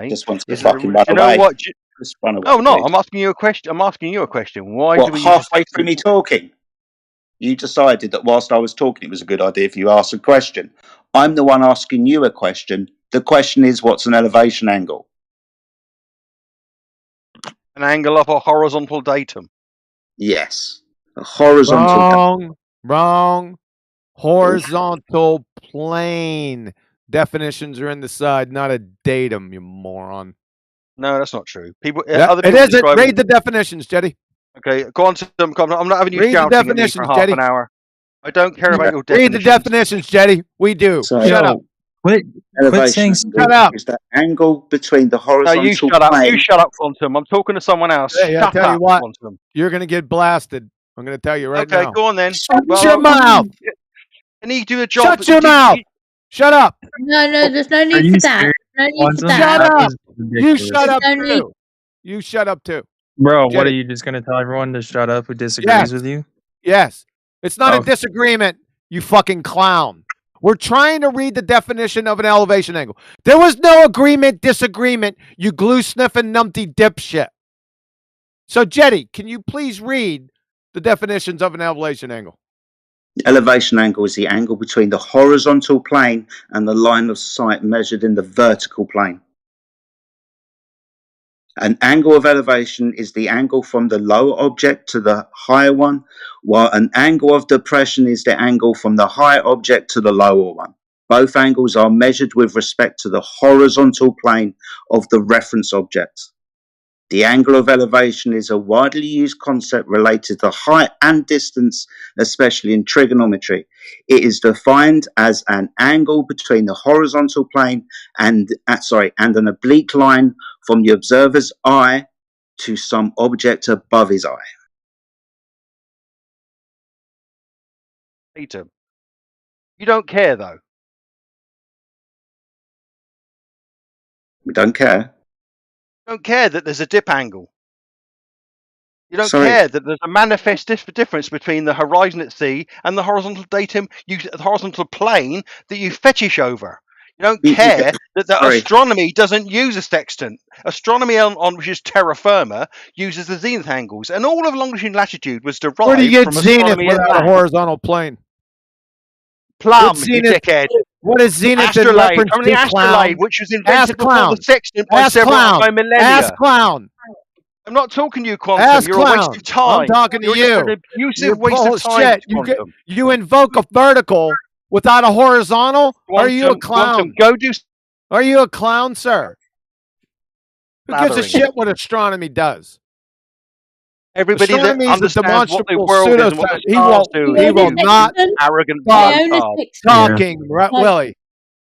just wants to is fucking that, run you away. know what? Just run away. No, please. I'm asking you a question. Why what, do we halfway through me talking? You decided that whilst I was talking, it was a good idea for you to ask a question. I'm the one asking you a question. The question is, what's an elevation angle? An angle of a horizontal datum. Yes. A horizontal Wrong. Horizontal plane. Definitions are in the side, not a datum, you moron. No, that's not true. Other people it isn't. Read the definitions, Jetty. Okay, go on to them. I'm not having you shouting at me for half an hour. I don't care about your definitions. Read the definitions, Jetty. We do. So, shut up. Elevation angle is the angle between the horizontal you shut up. plane. You shut up, Quantum. I'm talking to someone else. Hey, shut I tell up, you what, Quantum. You're going to get blasted. I'm going to tell you right now. Okay, go on then. Shut your mouth. I need to do a job. Shut your mouth. Shut up. No, there's no need for that. No need for that. Shut up. You shut up too. You shut up too. Bro, what are you just going to tell everyone to shut up who disagrees with you? Yes. It's not a disagreement, you fucking clown. We're trying to read the definition of an elevation angle. There was no disagreement, you glue sniffing numpty dipshit. So, Jetty, can you please read the definitions of an elevation angle? Elevation angle is the angle between the horizontal plane and the line of sight measured in the vertical plane. An angle of elevation is the angle from the lower object to the higher one, while an angle of depression is the angle from the higher object to the lower one. Both angles are measured with respect to the horizontal plane of the reference object. The angle of elevation is a widely used concept related to height and distance, especially in trigonometry. It is defined as an angle between the horizontal plane and an oblique line from the observer's eye to some object above his eye. Peter, you don't care though. We don't care. You don't care that there's a dip angle. You don't care that there's a manifest difference between the horizon at sea and the horizontal datum, the horizontal plane that you fetish over. You don't care that astronomy doesn't use a sextant. Astronomy on which is terra firma uses the zenith angles, and all of longitude and latitude was derived Where do you get from zenith astronomy without a horizontal plane? Plum, you dickhead. What is zenith in astrolabe, reference from the to, astrolabe, clown? which was invented before clown. the sextant by several millennia. Ask clown. I'm not talking to you, Quantum. Ass You're a waste clown. of time. I'm talking to You're just an you. abusive You're waste of time, bullshit. Quantum. You invoke a vertical without a horizontal? Are you a Quantum, clown? go do Are you a clown, sir? Who gives a blathering. shit what astronomy does? Everybody that Astronomy is a understands what the demonstrable world is and what pseudoscience. the stars do He is will not arrogant stop blowhard. talking, right, Willie.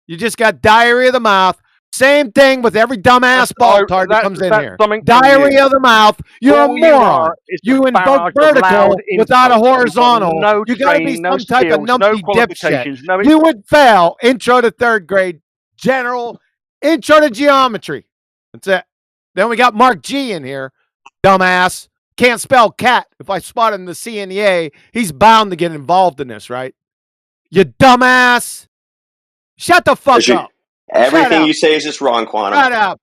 You just got diarrhea of the mouth. Same thing with every dumbass balltard that comes in here. Something from Diarrhea you. of the mouth. You're All a you moron. are is You a invoke barrage of vertical loud without a insults. You've got horizontal. no You got to be training, no some type of skills, no numpty dipshit. qualifications, no. You would fail intro to third grade, general, intro to geometry. That's it. Then we got Mark G in here, dumbass. Can't spell cat. If I spot him in the C and the A, he's bound to get involved in this, right? You dumbass. Shut the fuck up. Everything you say is just wrong, Quantum. Shut up.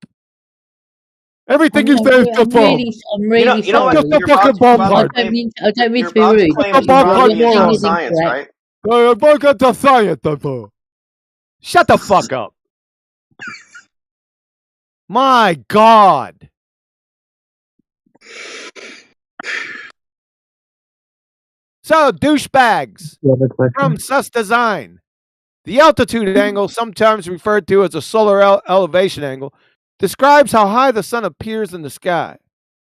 Everything you say is I'm the really You know what? Just sorry. a fucking ballpark. I don't mean You're to be about to rude. claim but that you brought up everything the is science, incorrect. right? Shut the fuck up. My God. So, douchebags from Sus Design. The altitude angle, sometimes referred to as a solar elevation angle, describes how high the sun appears in the sky.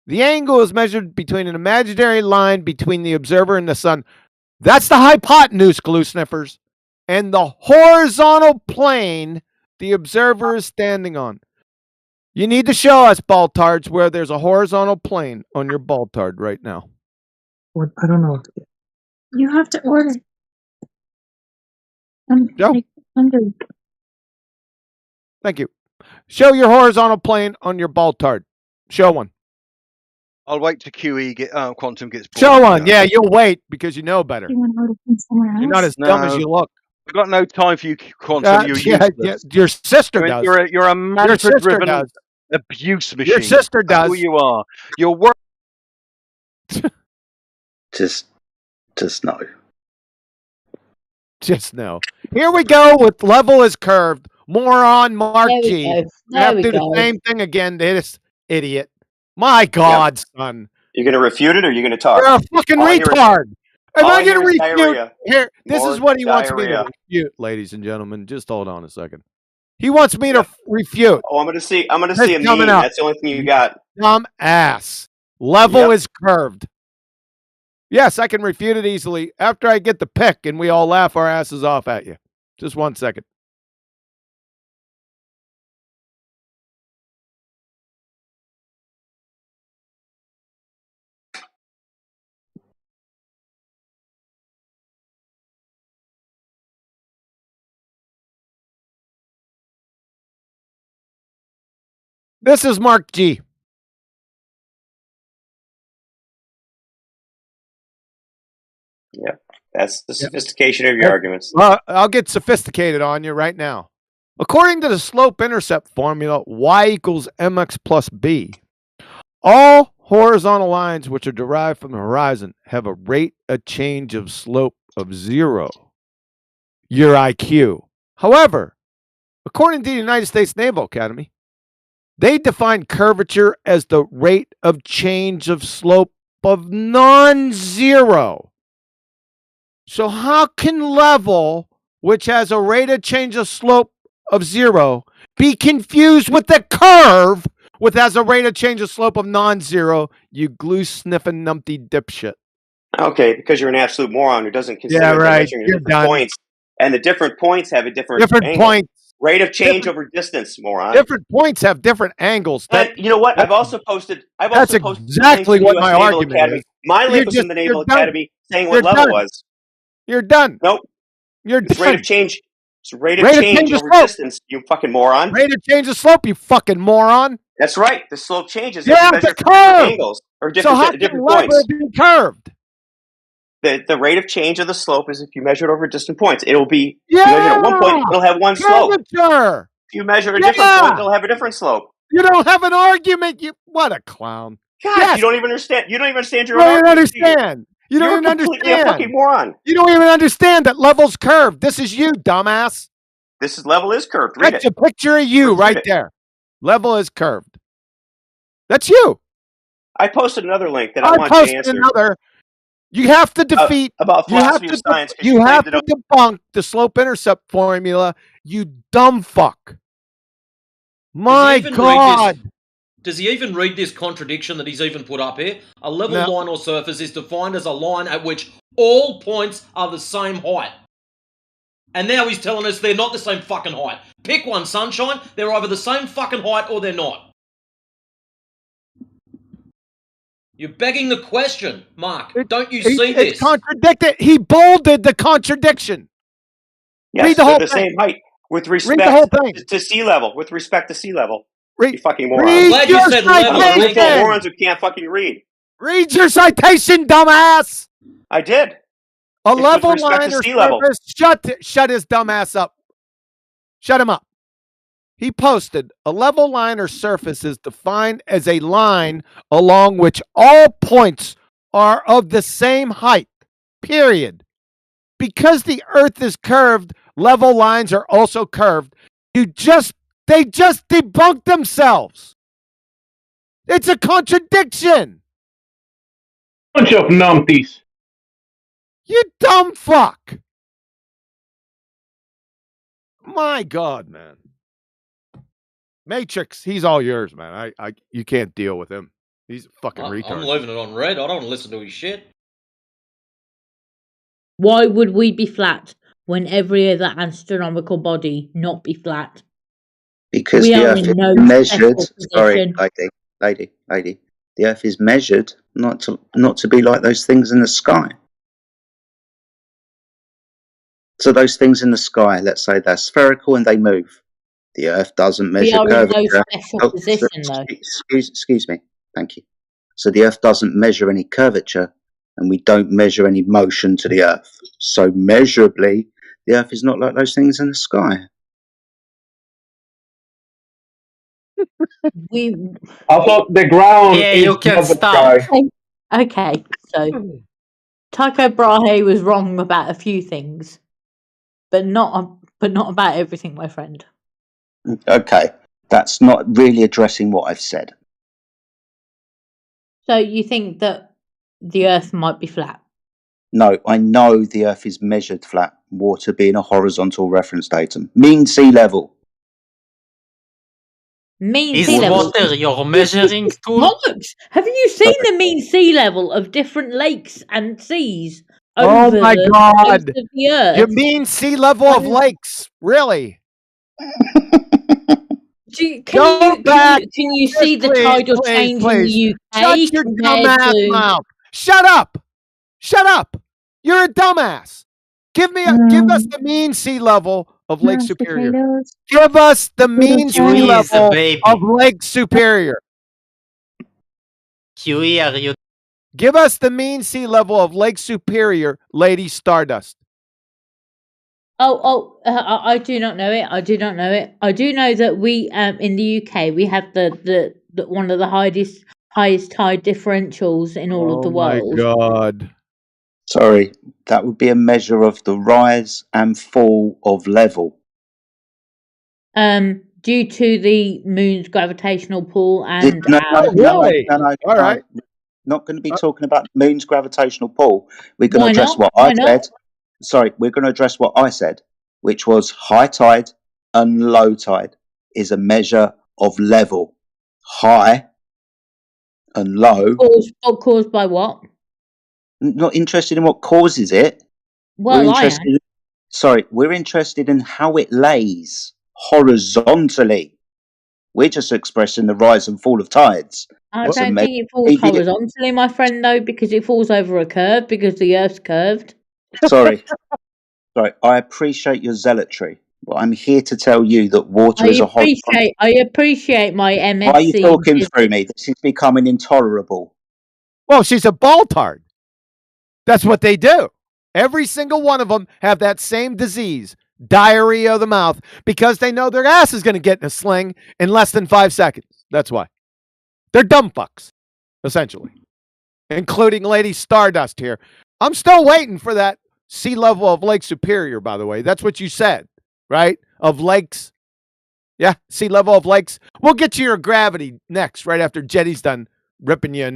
The angle is measured between an imaginary line between the observer and the sun. That's the hypotenuse, glue sniffers. And the horizontal plane the observer is standing on. You need to show us, baltards, where there's a horizontal plane on your baltard right now. What? I don't know. You have to order. Joe? 100. Thank you. Show your horizontal plane on your baltard. Show one. I'll wait till Quantum gets bored. Show one. Yeah, you'll wait because you know better. You want to order from somewhere else? You're not as dumb as you look. I've got no time for you, Quantum. You're yeah, useless. your sister does. You're a mantra-driven does. abuse machine. Your sister That's does. who you are. You're work. Just no. Just no. Here we go with level is curved. Moron Mark There we G. go. You There have to we do go. the same thing again to this idiot. My God, son. You're going to refute it or you're going to talk? You're a fucking All I hear is- retard. Am all I I hear going to is refute? diarrhea. Here, this More is what he wants me to diarrhea. refute, ladies and gentlemen. Just hold on a second. He wants me to refute. Oh, I'm going to see a That's meme. coming up. That's the only thing you got. Dumb ass. Level is curved. Yes, I can refute it easily after I get the pick and we all laugh our asses off at you. Just 1 second. This is Mark G. Yeah, that's the sophistication of your arguments. Well, I'll get sophisticated on you right now. According to the slope-intercept formula, y equals mx plus b, all horizontal lines which are derived from the horizon have a rate of change of slope of 0. Your IQ. However, according to the United States Naval Academy, they define curvature as the rate of change of slope of non-zero. So how can level, which has a rate of change of slope of 0, be confused with the curve, which has a rate of change of slope of non-zero, you glue-sniffing numpty dipshit? Okay, because you're an absolute moron who doesn't consider Yeah, that right. measuring the You're different done. points. And the different points have a different angle. Points. Rate of change over distance, moron. Different points have different angles. And you know what? I've also posted. That's exactly what my argument is. My link was from the Naval Academy saying what level was. You're done. Nope. You're it's done. Rate of change. It's rate of change over distance. You fucking moron. Rate of change of slope. You fucking moron. That's right. The slope changes. Yeah, measure the from different curve. angles or So different how can different level points. be curved? The rate of change of the slope is if you measure it over distant points. It'll be Yeah. you measure it at one point, it'll have one slope. Curvature. If you measure at a different point, it'll have a different slope. You don't have an argument. You what a clown. God, you don't even understand. You don't even understand your You own don't even argument, do you? understand. You don't You're even completely understand. a fucking moron. You don't even understand that level's curved. This is you, dumbass. This level is curved. Read That's it. a picture of you right there. Level is curved. That's you. I posted another link that I I want you to posted answer another. You have to defeat. about You have philosophy to. of science because You have claimed to it. debunk the slope-intercept formula. You dumb fuck. My God. Does he even read this contradiction that he's even put up here? A level No. line or surface is defined as a line at which all points are the same height. And now he's telling us they're not the same fucking height. Pick one, sunshine. They're either the same fucking height or they're not. You're begging the question, Mark. Don't you see this? It's contradicted. He bolded the contradiction. Yes, Read the they're whole the thing. same height with Read the whole respect thing. to sea level. With respect to sea level. Read, You fucking read morons. I'm glad you said level. I'm a room full of citation. morons who can't fucking read. Read your citation, dumbass. I did. A It's level with respect line to or sea level. surface. Shut his dumb ass up. Shut him up. He posted a level line or surface is defined as a line along which all points are of the same height. Period. Because the earth is curved, level lines are also curved. They just debunked themselves. It's a contradiction. Bunch of numpties. You dumb fuck. My God, man. Matrix, he's all yours, man. You can't deal with him. He's a fucking retard. I'm leaving it on red. I don't want to listen to his shit. Why would we be flat when every other astronomical body not be flat? Because we the are Earth in is no measured. special Sorry, position. lady. The Earth is measured not to be like those things in the sky. So those things in the sky, let's say they're spherical and they move. The Earth doesn't We measure are in no curvature. special position, though. Excuse me. Thank you. So the Earth doesn't measure any curvature, and we don't measure any motion to the Earth. So measurably, the Earth is not like those things in the sky. I thought the ground Yeah, is you can above the stop. sky. Okay, so Tycho Brahe was wrong about a few things, but not about everything, my friend. Okay, that's not really addressing what I've said. So you think that the Earth might be flat? No, I know the Earth is measured flat, water being a horizontal reference datum. Mean sea level. Mean Is sea level. water your measuring tool? Bollocks! Have you seen the mean sea level of different lakes and seas Oh over my the God. face of the Earth? You mean sea level of lakes? Really? Can you see the tidal change in the UK Shut your compared dumbass to? mouth. Shut up. Shut up. You're a dumbass. Give us the mean sea level of Lake Superior. Give us the mean sea Huey is a level baby. of Lake Superior. Huey, are you? Give us the mean sea level of Lake Superior, Lady Stardust. I do not know it. I do not know it. I do know that we in the UK we have the one of the highest tide differentials in all of the world. God. Sorry, that would be a measure of the rise and fall of level. Due to the moon's gravitational pull and No, All right. Not going to be talking about the moon's gravitational pull. We're going to Why address not? what Why I not? said. Sorry, we're going to address what I said, which was high tide and low tide is a measure of level. High and low. Caused by what? Not interested in what causes it. Well, We're interested in how it lays horizontally. We're just expressing the rise and fall of tides. I don't think it falls horizontally, my friend, though, because it falls over a curve because the Earth's curved. Sorry, I appreciate your zealotry, but I'm here to tell you that water is a horizontal. I appreciate my MSc. Why are you talking through me? This is becoming intolerable. Well, she's a baltard. That's what they do. Every single one of them have that same disease, diarrhea of the mouth, because they know their ass is going to get in a sling in less than 5 seconds. That's why. They're dumb fucks, essentially, including Lady Stardust here. I'm still waiting for that sea level of Lake Superior, by the way. That's what you said, right? Of lakes. Yeah, sea level of lakes. We'll get to your gravity next, right after Jetty's done ripping you